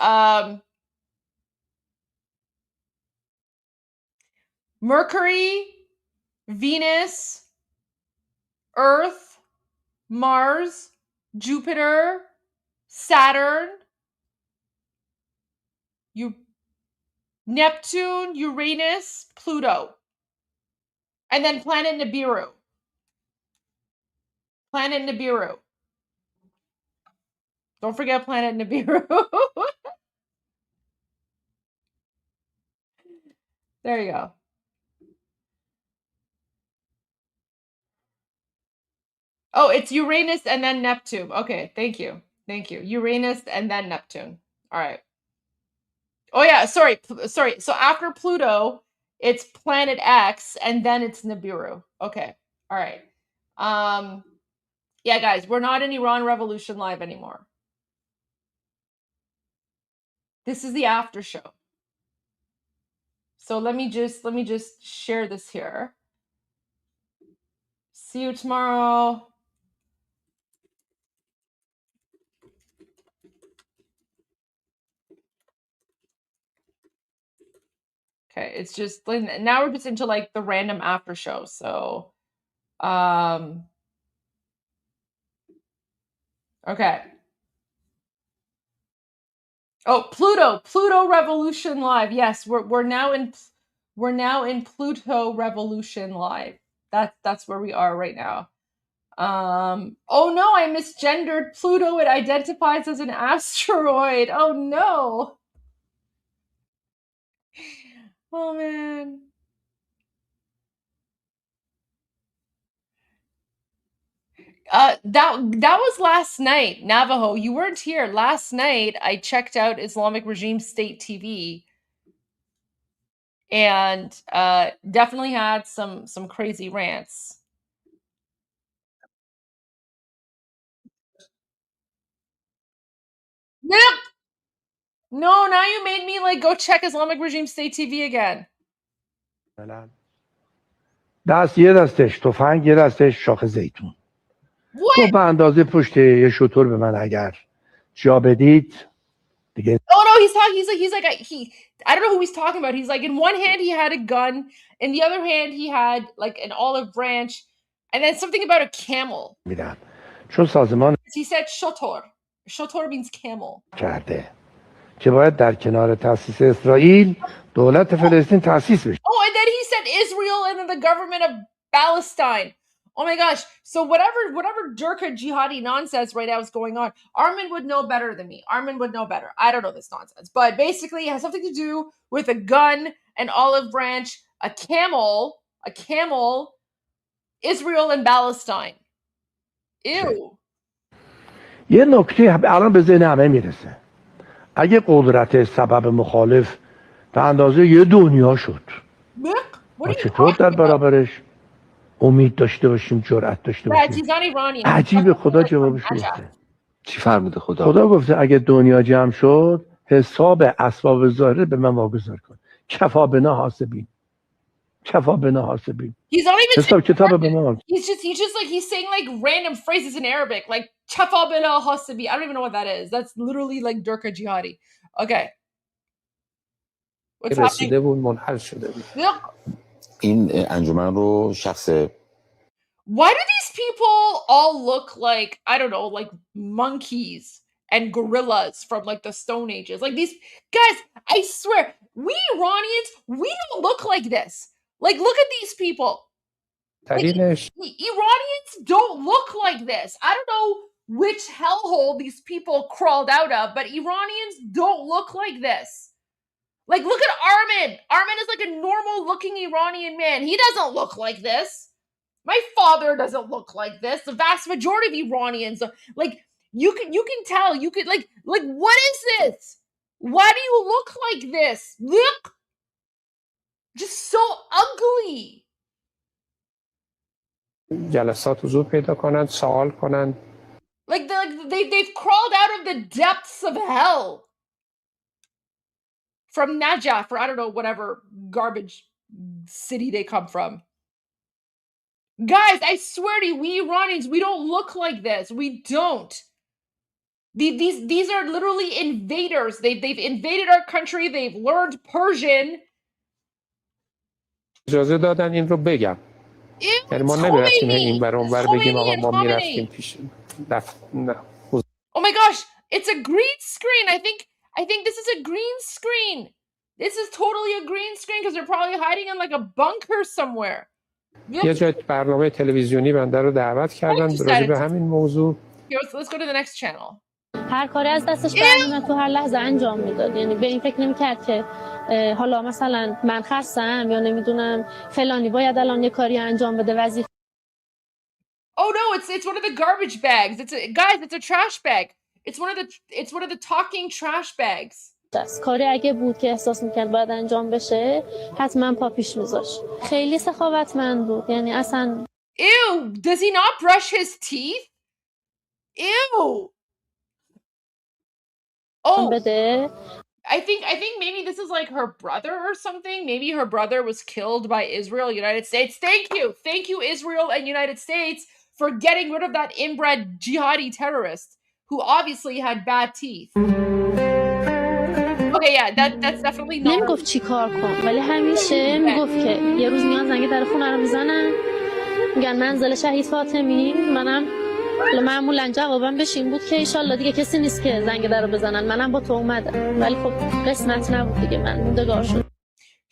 Mercury, Venus, Earth, Mars, Jupiter, Saturn, Neptune, Uranus, Pluto. And then planet Nibiru. Planet Nibiru. Don't forget planet Nibiru. There you go. Oh, it's Uranus and then Neptune. Okay, thank you. Thank you. Uranus and then Neptune. All right. Oh yeah, sorry. So after Pluto, it's planet X and then it's Nibiru. Okay. All right. Yeah, guys, we're not in Iran Revolution Live anymore. This is the after show. So let me just share this here. See you tomorrow. Okay, it's just now we're just into like the random after show. So okay. Oh, Pluto Revolution Live. Yes, we're now in Pluto Revolution Live. That's where we are right now. Oh no, I misgendered Pluto. It identifies as an asteroid. Oh no. Oh man. That was last night, Navajo. You weren't here. Last night I checked out Islamic Regime State TV and definitely had some crazy rants. No, now you made me like go check Islamic Regime State TV again. دست یه دستش تفنگ یه دستش شاخ زیتون. What? به اندازه پشت یه شتر به من اگر جا بدید دیگه. Oh no, I don't know who he's talking about. He's like, in one hand he had a gun, in the other hand he had like an olive branch, and then something about a camel. میدم چون سازمان He said shotor. Shotor means camel. کرده که باید در کنار تأسیس اسرائیل دولت فلسطین تأسیس بشه. Oh, and then he said Israel and then the government of Palestine. Oh my gosh. So whatever Durka jihadi nonsense right now is going on, Armin would know better than me. Armin would know better. I don't know this nonsense. But basically it has something to do with a gun, an olive branch, a camel, Israel and Palestine. Ew. یه نکته الان به ذهن همه میرسه. اگه قدرت سبب مخالف به اندازه یه دنیا شد ما چطور در برابرش امید داشته باشیم جرأت داشته باشیم؟ عجیب خدا جوابش گفته. چی فرموده خدا؟ خدا گفته اگه دنیا جمع شد حساب اسباب ظاهره به من واگذار کن. کفا بنا حاسبین. کفا بنا حاسبین. He's not even حساب کتاب به من. He's just like he's saying like random phrases in Arabic like kafa bina hasabi. I don't even know what that is. That's literally like Durka jihadi. Okay. What's happening? رسیده بود منحل شده بود. این انجمن رو شخص Why do these people all look like, I don't know, like monkeys and gorillas from like the Stone Ages? Like these guys, I swear, we Iranians, we don't look like this. Like, look at these people. Like, Iranians don't look like this. I don't know which hellhole these people crawled out of, but Iranians don't look like this. Like, look at Armin. Armin is like a normal looking Iranian man. He doesn't look like this. My father doesn't look like this. The vast majority of Iranians, like, you can tell, you could like, what is this? Why do you look like this? Look. Just so ugly. جلسات حضور پیدا کنند سوال کنند Like they've crawled out of the depths of hell from Najaf or I don't know whatever garbage city they come from. Guys, I swear to you, we Iranians, we don't look like this. We don't. These are literally invaders. They've invaded our country. They've learned Persian. اجازه دادن این رو بگم. یعنی ما نمیرفتیم این بر اون بر بگیم آقا ما میرفتیم پیش نه. Oh my gosh, it's a green screen. I think this is a green screen. This is totally a green screen because they're probably hiding in like a bunker somewhere. یه جای برنامه تلویزیونی بنده رو دعوت کردن راجع به همین موضوع. Let's go to the next channel. هر کاری از دستش برمیاد تو هر لحظه انجام میداد. یعنی به این فکر نمی‌کرد که حالا مثلا من خستم یا نمیدونم فلانی باید الان یه کاری انجام بده وظیفه. Oh no, it's one of the garbage bags. It's a trash bag. It's one of the talking trash bags. کاری اگه بود که احساس میکرد باید انجام بشه حتما پا پیش میذاشت. خیلی سخاوتمند بود. یعنی اصلا Ew, does he not brush his teeth? Ew. Oh, I think maybe this is like her brother or something. Maybe her brother was killed by Israel, United States. Thank you, Israel and United States for getting rid of that inbred jihadi terrorist who obviously had bad teeth. Okay, yeah, that's definitely not. نمیگفت چی کار کن ولی همیشه میگفت که یه روز میان زنگ در خونه رو میزنن میگن منزل شهید فاطمی منم معمولا جوابم بشین بود که ایشالله دیگه کسی نیست که زنگ در رو بزنن منم با تو اومدم ولی خب قسمت نبود دیگه من موندگار شدم.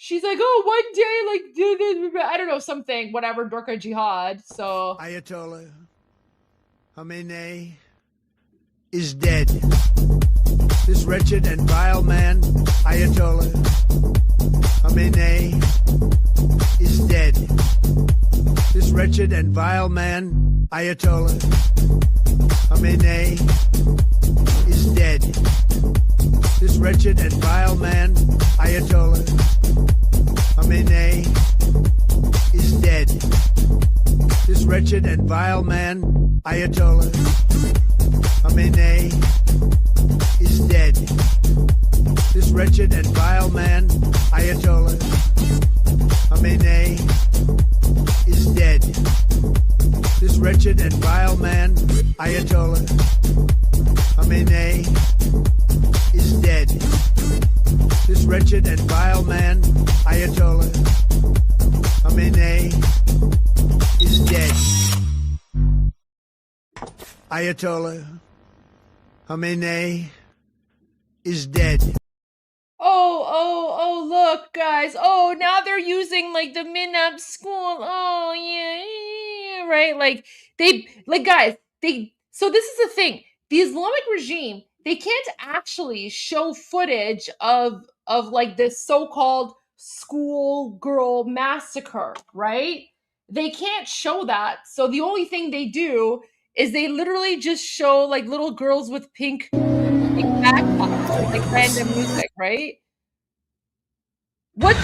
She's like, oh, one day, like, I don't know, something, whatever, Durka Jihad, so. Ayatollah Khamenei is dead. This wretched and vile man, Ayatollah Khamenei, is dead. This wretched and vile man, Ayatollah Khamenei, is dead. This wretched and vile man, Ayatollah Khamenei, is dead. This wretched and vile man, Ayatollah Khamenei, is dead. This wretched and vile man, Ayatollah Khamenei, is dead. This wretched and vile man, Ayatollah Khamenei, is dead. This wretched and vile man, Ayatollah Khamenei, is dead. Ayatollah Khamenei is dead. Oh, look, guys. Oh, now they're using, like, the Minab school. Oh, yeah, right? Like, guys, so this is the thing. The Islamic regime, they can't actually show footage of like, this so-called schoolgirl massacre, right? They can't show that. So the only thing they do is they literally just show, like, little girls with pink backpacks, like random music, right? What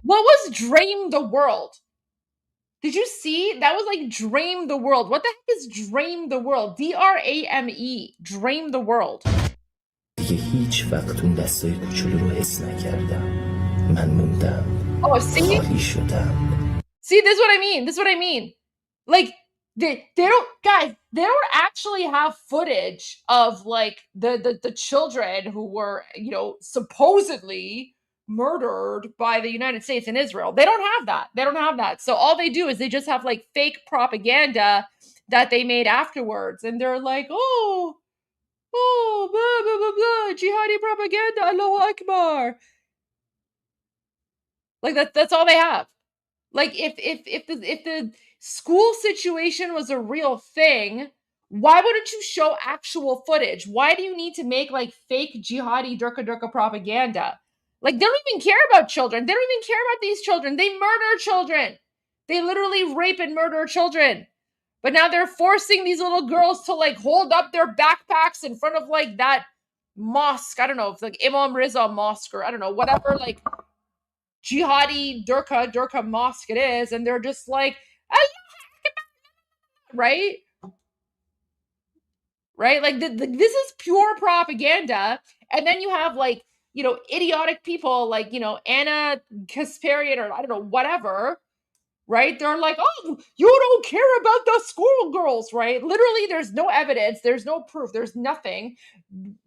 was Dream the World? Did you see? That was like Dream the World. What the heck is Dream the World? DRAME. Dream the World. دیگه هیچ وقت اون دستای کوچولو رو حس نکردم. من موندم. Oh, see? خالی شدم. See, this is what I mean. This is what I mean. Like, they don't, guys, they don't actually have footage of, like, the children who were, you know, supposedly murdered by the United States and Israel. They don't have that. They don't have that. So all they do is they just have, like, fake propaganda that they made afterwards. And they're like, oh, blah, blah, blah, blah, jihadi propaganda, Allahu Akbar. Like, that's all they have. Like, if the school situation was a real thing, why wouldn't you show actual footage? Why do you need to make, like, fake jihadi durka propaganda? Like, they don't even care about children. They don't even care about these children. They murder children. They literally rape and murder children. But now they're forcing these little girls to, like, hold up their backpacks in front of, like, that mosque. I don't know, it's like Imam Rizal Mosque or I don't know, whatever, like, jihadi durka mosque it is, and they're just like, right? Like, this is pure propaganda. And then you have, like, you know, idiotic people like, you know, Anna Kasparian or I don't know, whatever, right? They're like, oh, you don't care about the schoolgirls, right? Literally, there's no evidence, there's no proof, there's nothing.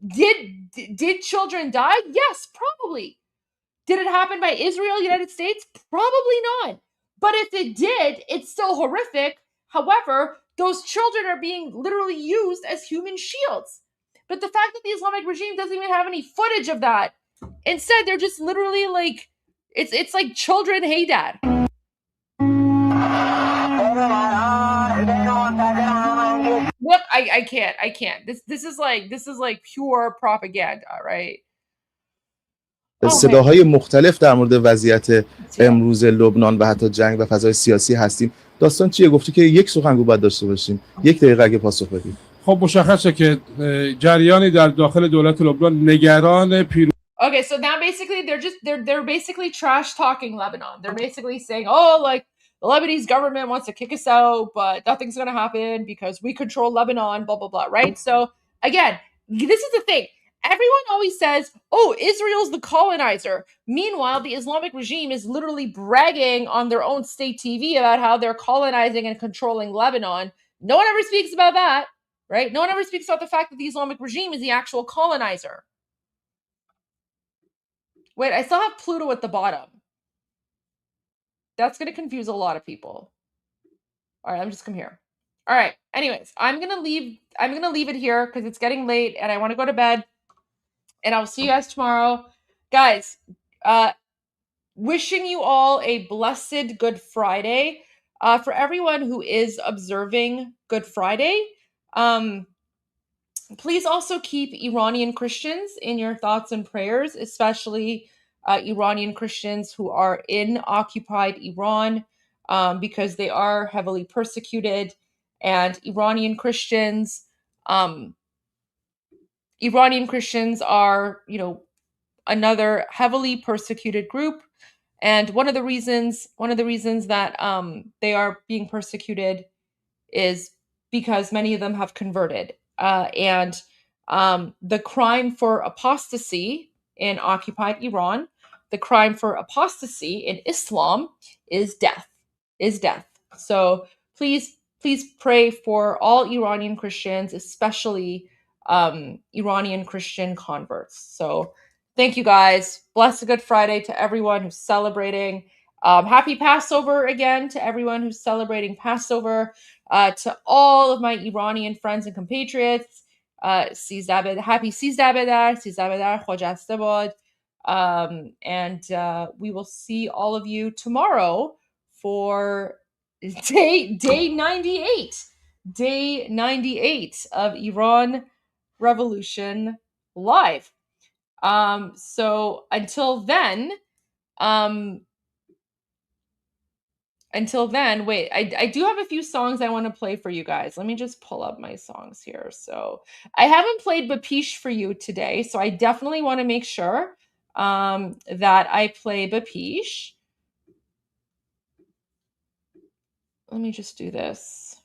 Did children die? Yes, probably. Did it happen by Israel, United States? Probably not. But if it did, it's still horrific. However, those children are being literally used as human shields. But the fact that the Islamic regime doesn't even have any footage of that. Instead, they're just literally like, it's like children, hey dad. Look, I can't. This is like pure propaganda, right? صداهای مختلف در مورد وضعیت امروز لبنان و حتی جنگ و فضای سیاسی هستیم. داستان چیه؟ گفتی که یک سخنگو باید داشته باشیم. 1 دقیقه اگه پاسخ بدید. خب مشخصه که جریانی در داخل دولت لبنان نگران Okay, so now basically they're basically trash talking Lebanon. They're basically saying, "Oh, like the Lebanese government wants to kick us out, but nothing's going to happen because we control Lebanon, blah blah blah," right? So, again, this is the thing. Everyone always says, oh, Israel's the colonizer. Meanwhile, the Islamic regime is literally bragging on their own state TV about how they're colonizing and controlling Lebanon. No one ever speaks about that, right? No one ever speaks about the fact that the Islamic regime is the actual colonizer. Wait, I still have Pluto at the bottom. That's going to confuse a lot of people. All right, let me just come here. All right, anyways, I'm going to leave it here because it's getting late and I want to go to bed. And I'll see you guys tomorrow. Guys, wishing you all a blessed Good Friday. For everyone who is observing Good Friday, please also keep Iranian Christians in your thoughts and prayers, especially Iranian Christians who are in occupied Iran, because they are heavily persecuted. And Iranian Christians are, you know, another heavily persecuted group. And one of the reasons that they are being persecuted is because many of them have converted. And the crime for apostasy in occupied Iran. The crime for apostasy in Islam is death. So please pray for all Iranian Christians, especially Iranian Christian converts. So thank you guys. Blessed Good Friday to everyone who's celebrating. Happy Passover again to everyone who's celebrating Passover. To all of my Iranian friends and compatriots, happy Sizdeh Bedar, Khojaste Bad. And we will see all of you tomorrow for day 98. Day 98 of Iran Revolution Live. So until then, wait, I do have a few songs I want to play for you guys. Let me just pull up my songs here. So I haven't played Bapish for you today, so I definitely want to make sure that I play Bapish. Let me just do this.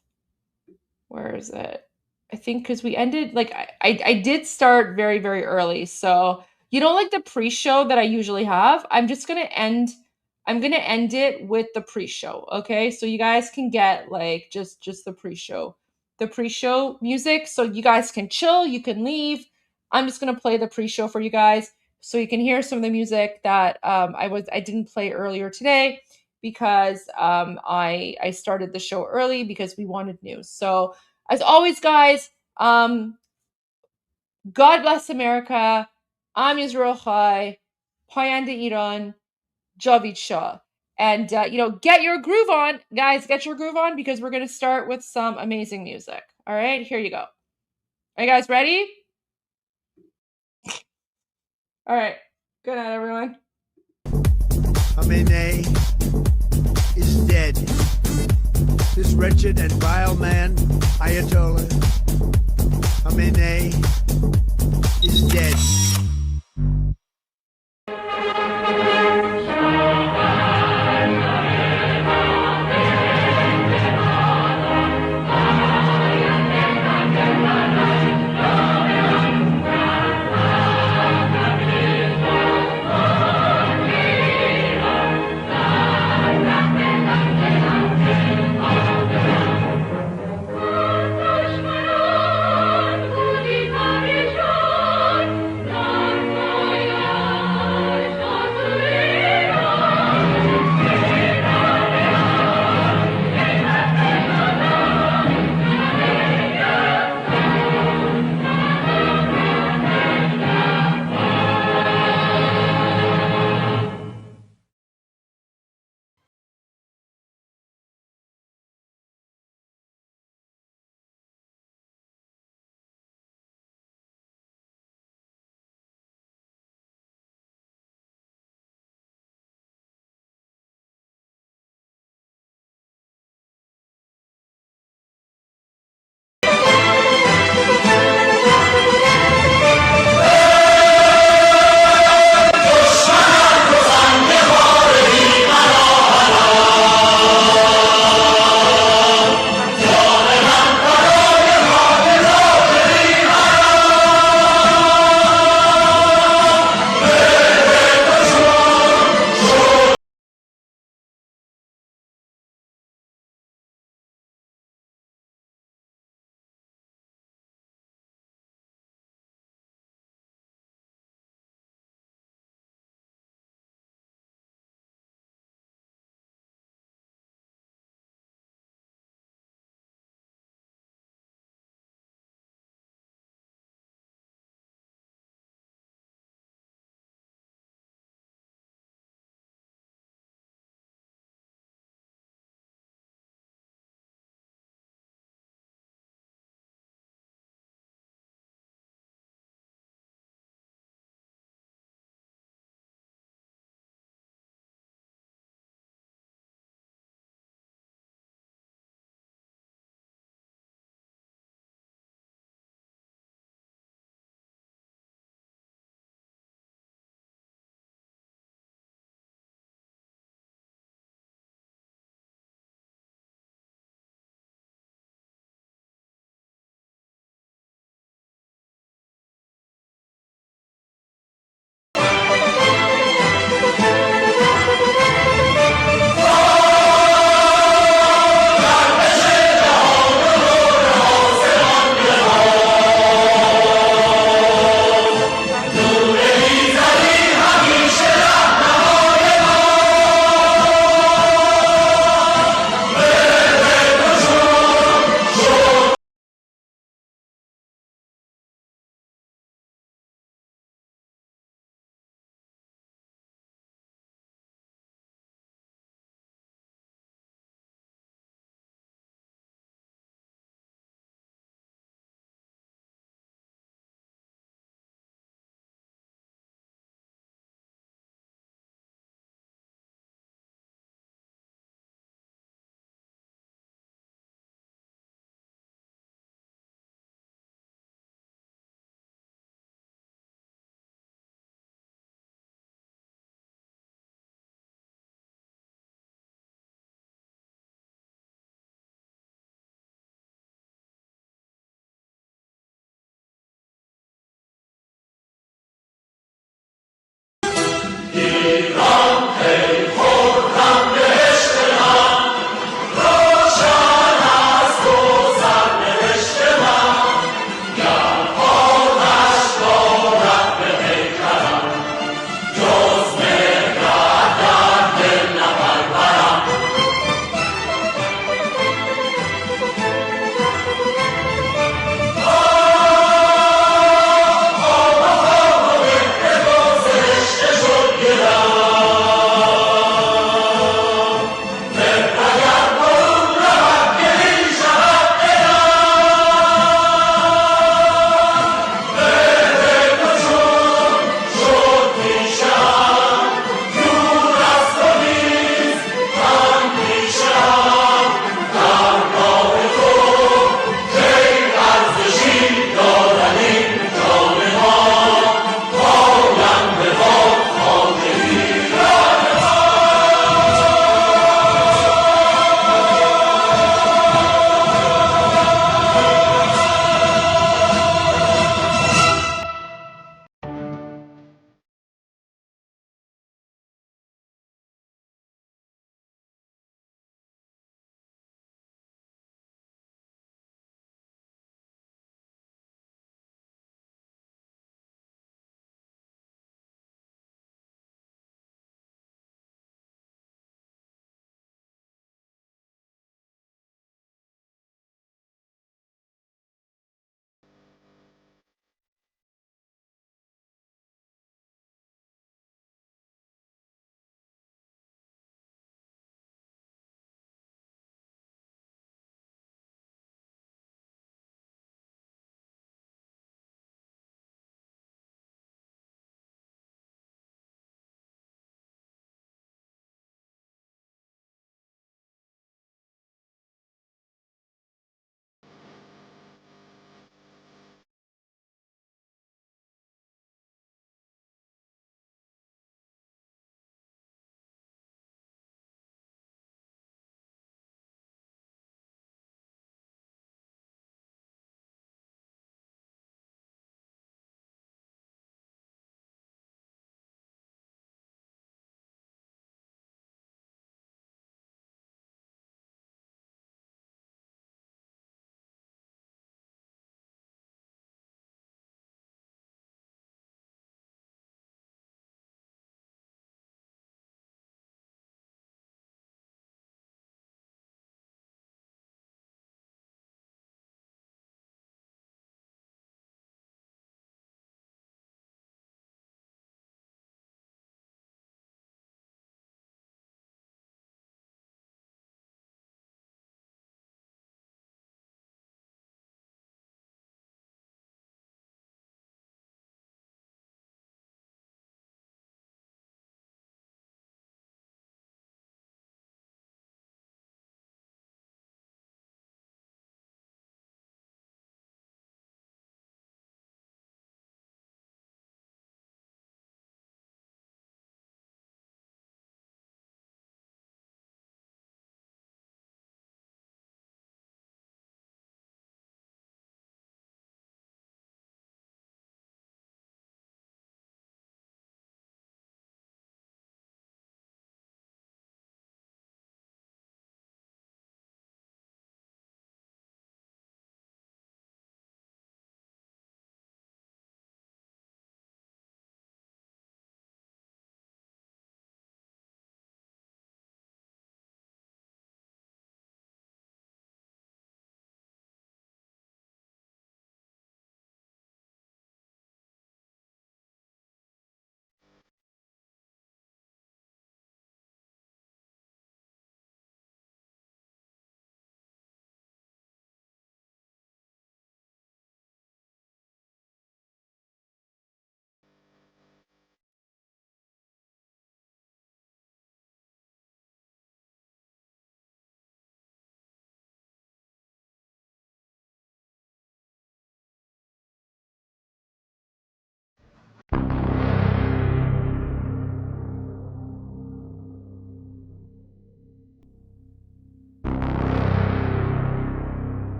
Where is it? I think because we ended, like, I did start very, very early. So, like the pre-show that I usually have, I'm going to end it with the pre-show. Okay. So you guys can get like just the pre-show music. So you guys can chill, you can leave. I'm just going to play the pre-show for you guys so you can hear some of the music that I didn't play earlier today because I started the show early because we wanted news. So as always, guys, God bless America. I'm Yisrael Chai, Payanda Iran, Javid Shah. And, get your groove on, guys, because we're going to start with some amazing music. All right, here you go. Are you guys ready? All right. Good night, everyone. Khamenei is dead. This wretched and vile man, Ayatollah Khamenei, is dead. No!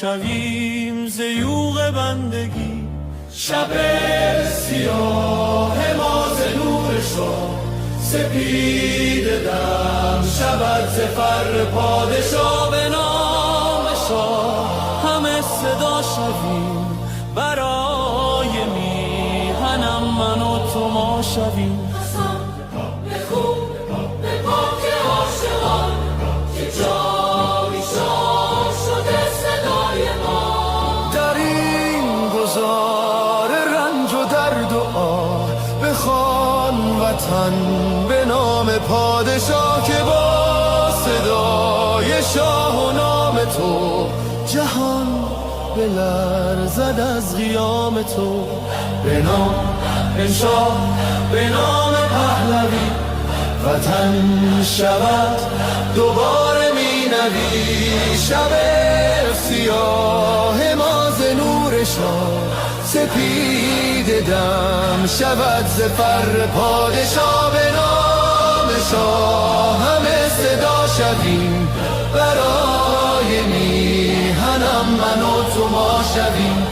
شویم ز یوغ بندگی شب سیاه ما ز نور شاه سپید دم شود ز فر پادشاه به نام شاه همه صدا شویم برای میهنم من و تو ما شویم به خوب به پاک عاشقان که جاوی شاه شده صدای ما در این گذار رنج و درد و آه بخوان وطن به نام پادشاه که با صدای شاه و نام تو جهان بلرزد از قیام تو به نام شاه به نام پهلوی وطن شود دوباره می نوی شب سیاه ما ز نور شاه سپید دم شود ز فر پادشاه به نام شاه همه صدا شویم برای میهنم من و تو ما شویم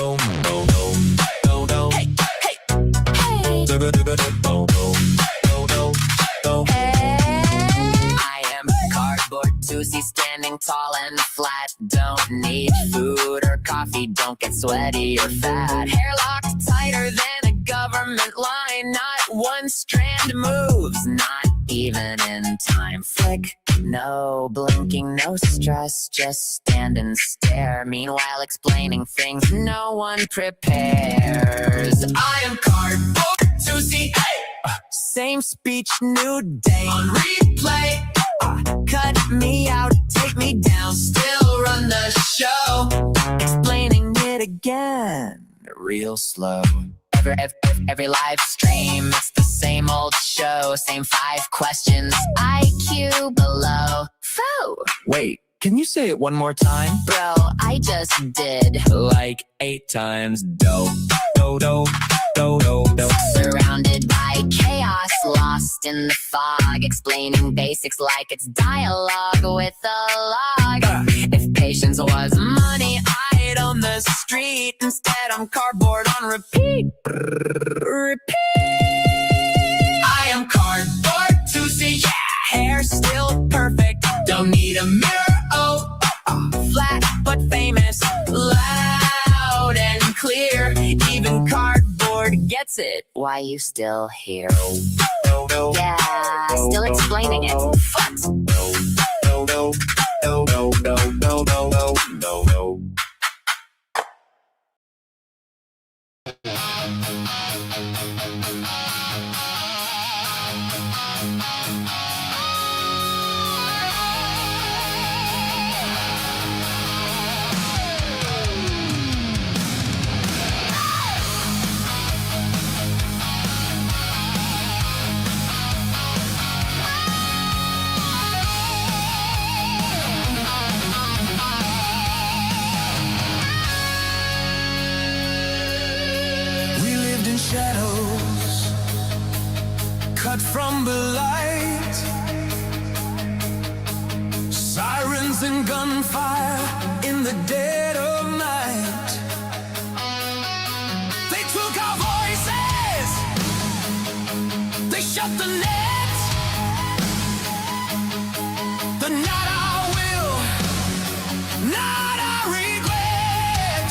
I am cardboard Tusi, standing tall and flat. Don't need food or coffee, don't get sweaty or fat. Hair locked tighter than a government line. Not one strand moves, not even in time. Flick, no blinking, no stress, just stand and stare. Meanwhile explaining things no one prepares. I am cardboard Tusi, same speech, new day. On replay, cut me out, take me down, still run the show. Explaining it again, real slow. Every live stream, it's the same old show. Same 5 questions, IQ below. Faux. Wait, can you say it one more time? Bro, I just did. Like 8 times. Dope. Surrounded by chaos, lost in the fog. Explaining basics like it's dialogue with a log. If patience was money, I'd own the street. Instead, I'm cardboard on repeat. I am cardboard Tusi, yeah. Hair still perfect, don't need a mirror. Flat but famous, loud and clear. Even cardboard gets it. Why you still here? Yeah, still explaining it. What? Shadows cut from the light, sirens and gunfire in the dead of night. They took our voices, they shut the net. They're not our will, not our regret.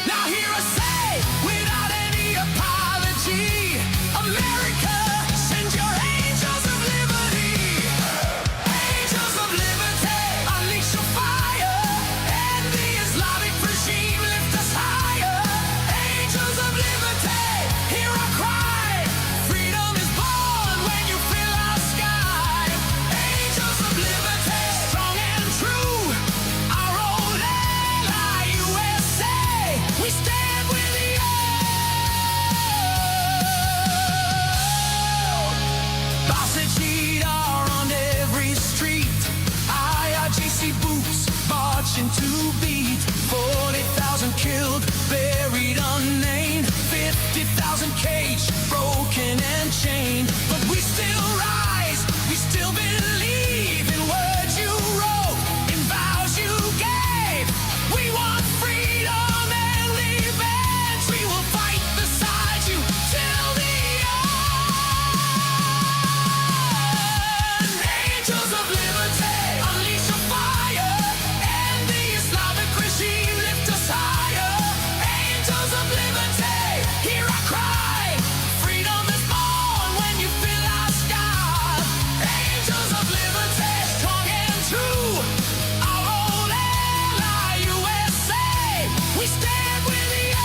Now hear us say, without any apology, America, send your angels of liberty. Angels of liberty, unleash your fire, and the Islamic regime lift us higher. Angels of liberty, hear our cry. Freedom is born when you fill our sky. Angels of liberty, strong and true, our old ally USA. We stand with you. Basajid are on every street. IRGC boots marching to beat. 40,000 killed, buried unnamed. 50,000 caged, broken and chained. But we still rise, we still believe in words you wrote, in vows you gave. We want freedom and revenge. We will fight beside you till the end. Angels of liberty, unleash your fire, and the Islamic regime lift us higher. Angels of liberty, hear our cry. Freedom is born when you fill our sky. Angels of liberty, strong and true, our old ally USA. We stand with you.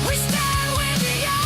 We stand with you.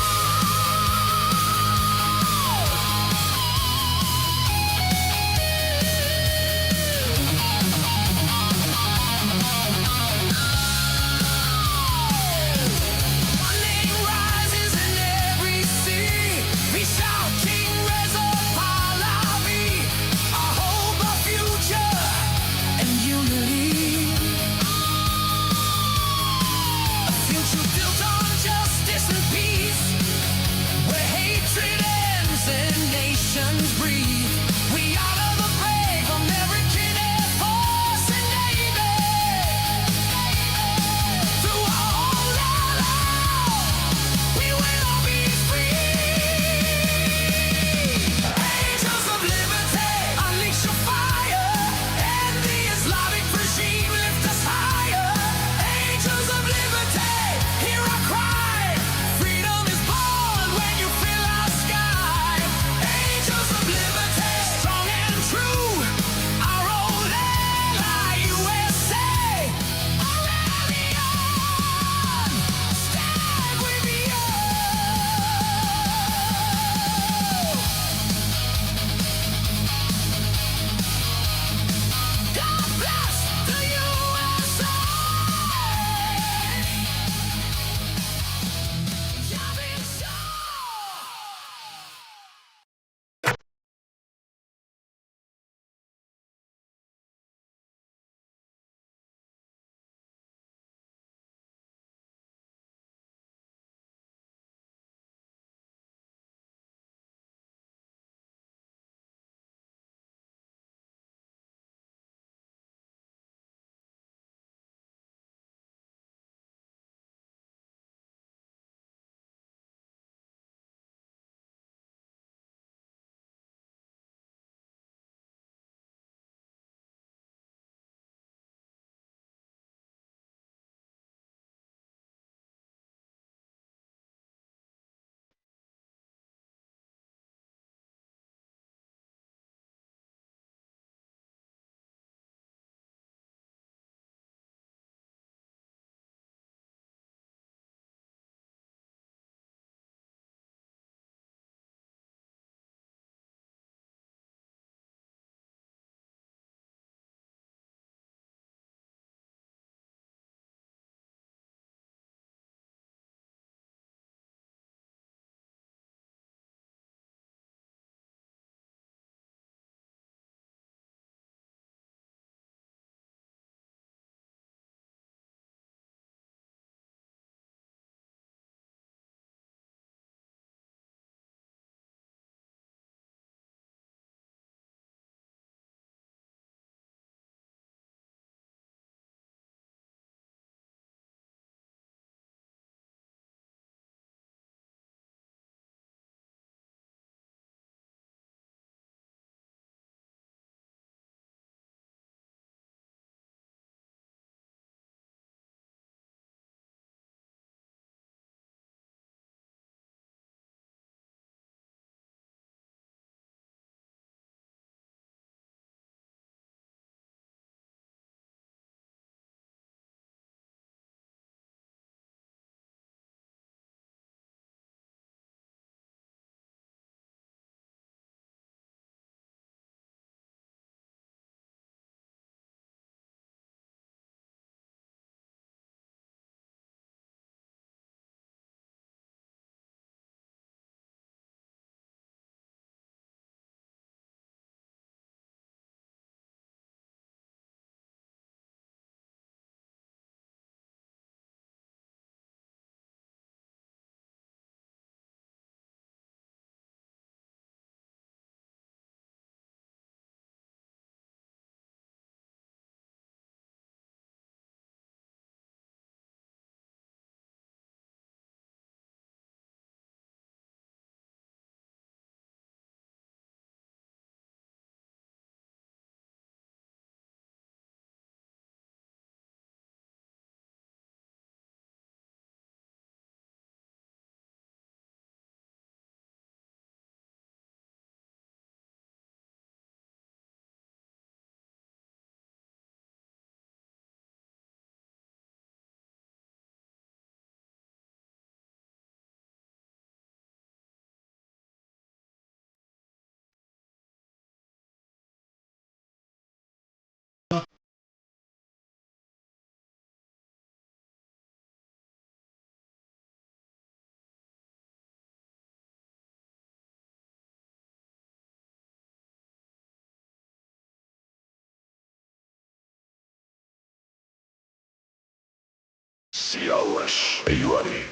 سیاوش ایوانی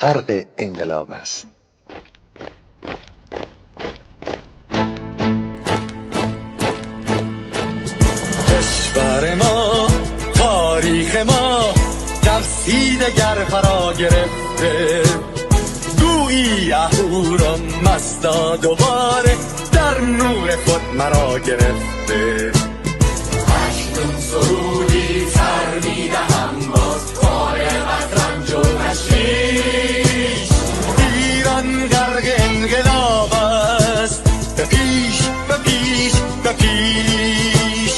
غرق انقلاب است. کشور ما، تاریخ ما در سیدگر فرا گرفته، گویی اهورا مستا دوباره در نور خود مرا گرفته. اکنون سرودی سر میدهم باز فارغ از رنج و تشویش، ایران غرق انقلاب است، به پیش به پیش به پیش.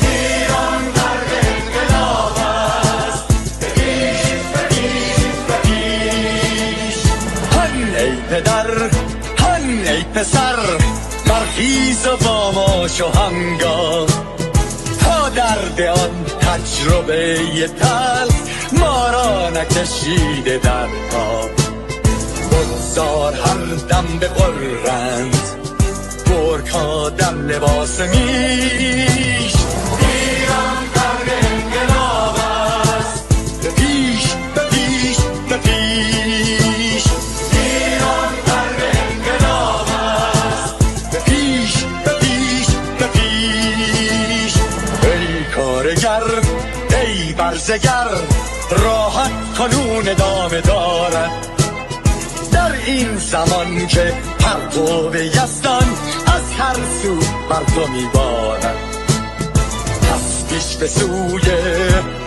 ایران غرق انقلاب است، به پیش به پیش به پیش. هن ای پدر، هن ای پسر، برخیز و با ما شو همگام، تا درد آن تجربه تلخ ما را نکشیده در خواب. بگذار هر دم بغرند گرگ‌ها دم لباس میش. ایران غرق انقلاب است، به پیش به پیش به پیش. ایران غرق انقلاب است، به پیش به پیش به پیش. ای کارگر، ای برزگر، راحت کنون ادامه دارد در این زمان که پرتو یزدان از هر سو بر تو میبارد. پس پیش به سوی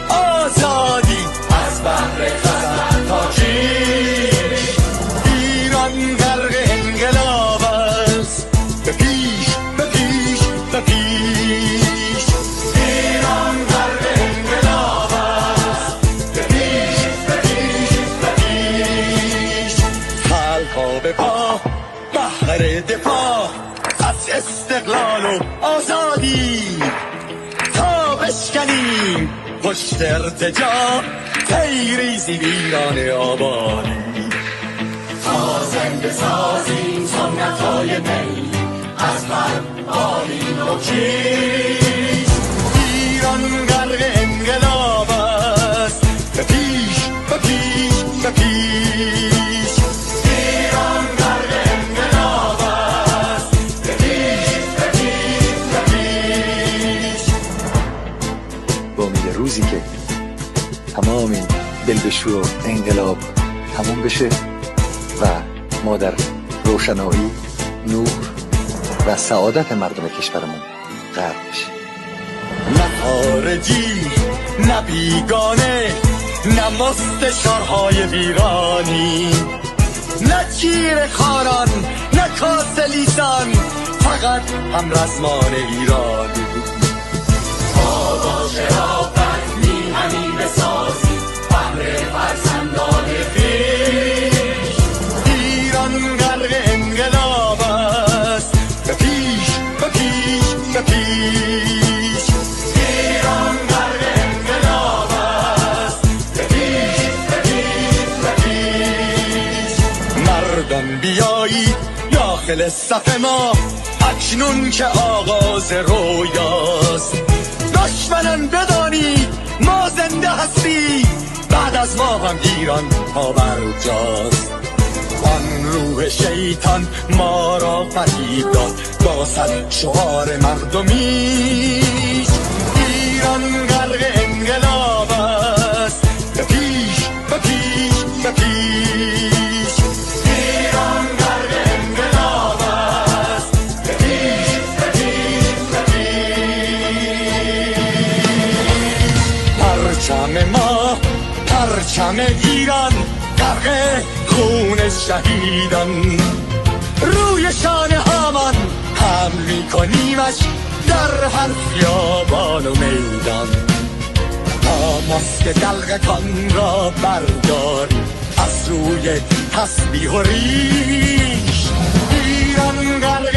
آزادی از بحر خزر تا کیش. ایران غرق انقلاب است، به پیش به پیش به پیش. ایران غرق انقلاب است، به پیش به پیش به پیش. خلق‌ها به پا، بهر دفاع از استقلال و آزادی، تا بشکنیم پشت ارتجاع تیریزی ویران آبادی. تا زنده سازیم سنت‌های می از بر بالین و کیش. ایران غرق انقلاب است، به پیش به پیش به پیش. ایران غرق انقلاب است، به پیش به پیش به پیش. با امید روزی که تمام این دلبشو و انقلاب تموم بشه و ما در روشنایی، نور و سعادت مردم کشورمون غرق بشیم. نه خارجی، نه بیگانه، نه مستشارهای ویرانی، نه چیر خاران، نه کاسه لیسان، فقط هم رزمان ایرانی. ما با شرافت میهنی بسازیم بهر فرزندان خویش. ایران غرق انقلاب است، به پیش به پیش به پیش. ایران غرق انقلاب است، به پیش به پیش به پیش. مردان بیایید داخل صف ما، اکنون که آغاز رویاست. دشمنان بدانید ما زنده هستیم، بعد از ما هم ایران پابرجاست. آن روح شیطان ما را فریب داد با صد شعار مردمیش. ایران غرق انقلاب است، به پیش به پیش به پیش. ایران غرق انقلاب است، به پیش به پیش به پیش. پرچم ما، پرچم ایران غرق خون شهیدان، روی شانه هامان حمل میکنیمش در هر خیابان و میدان. تا ماسک دلغکان را برداریم از روی تسبیح و ریش. ایران غرق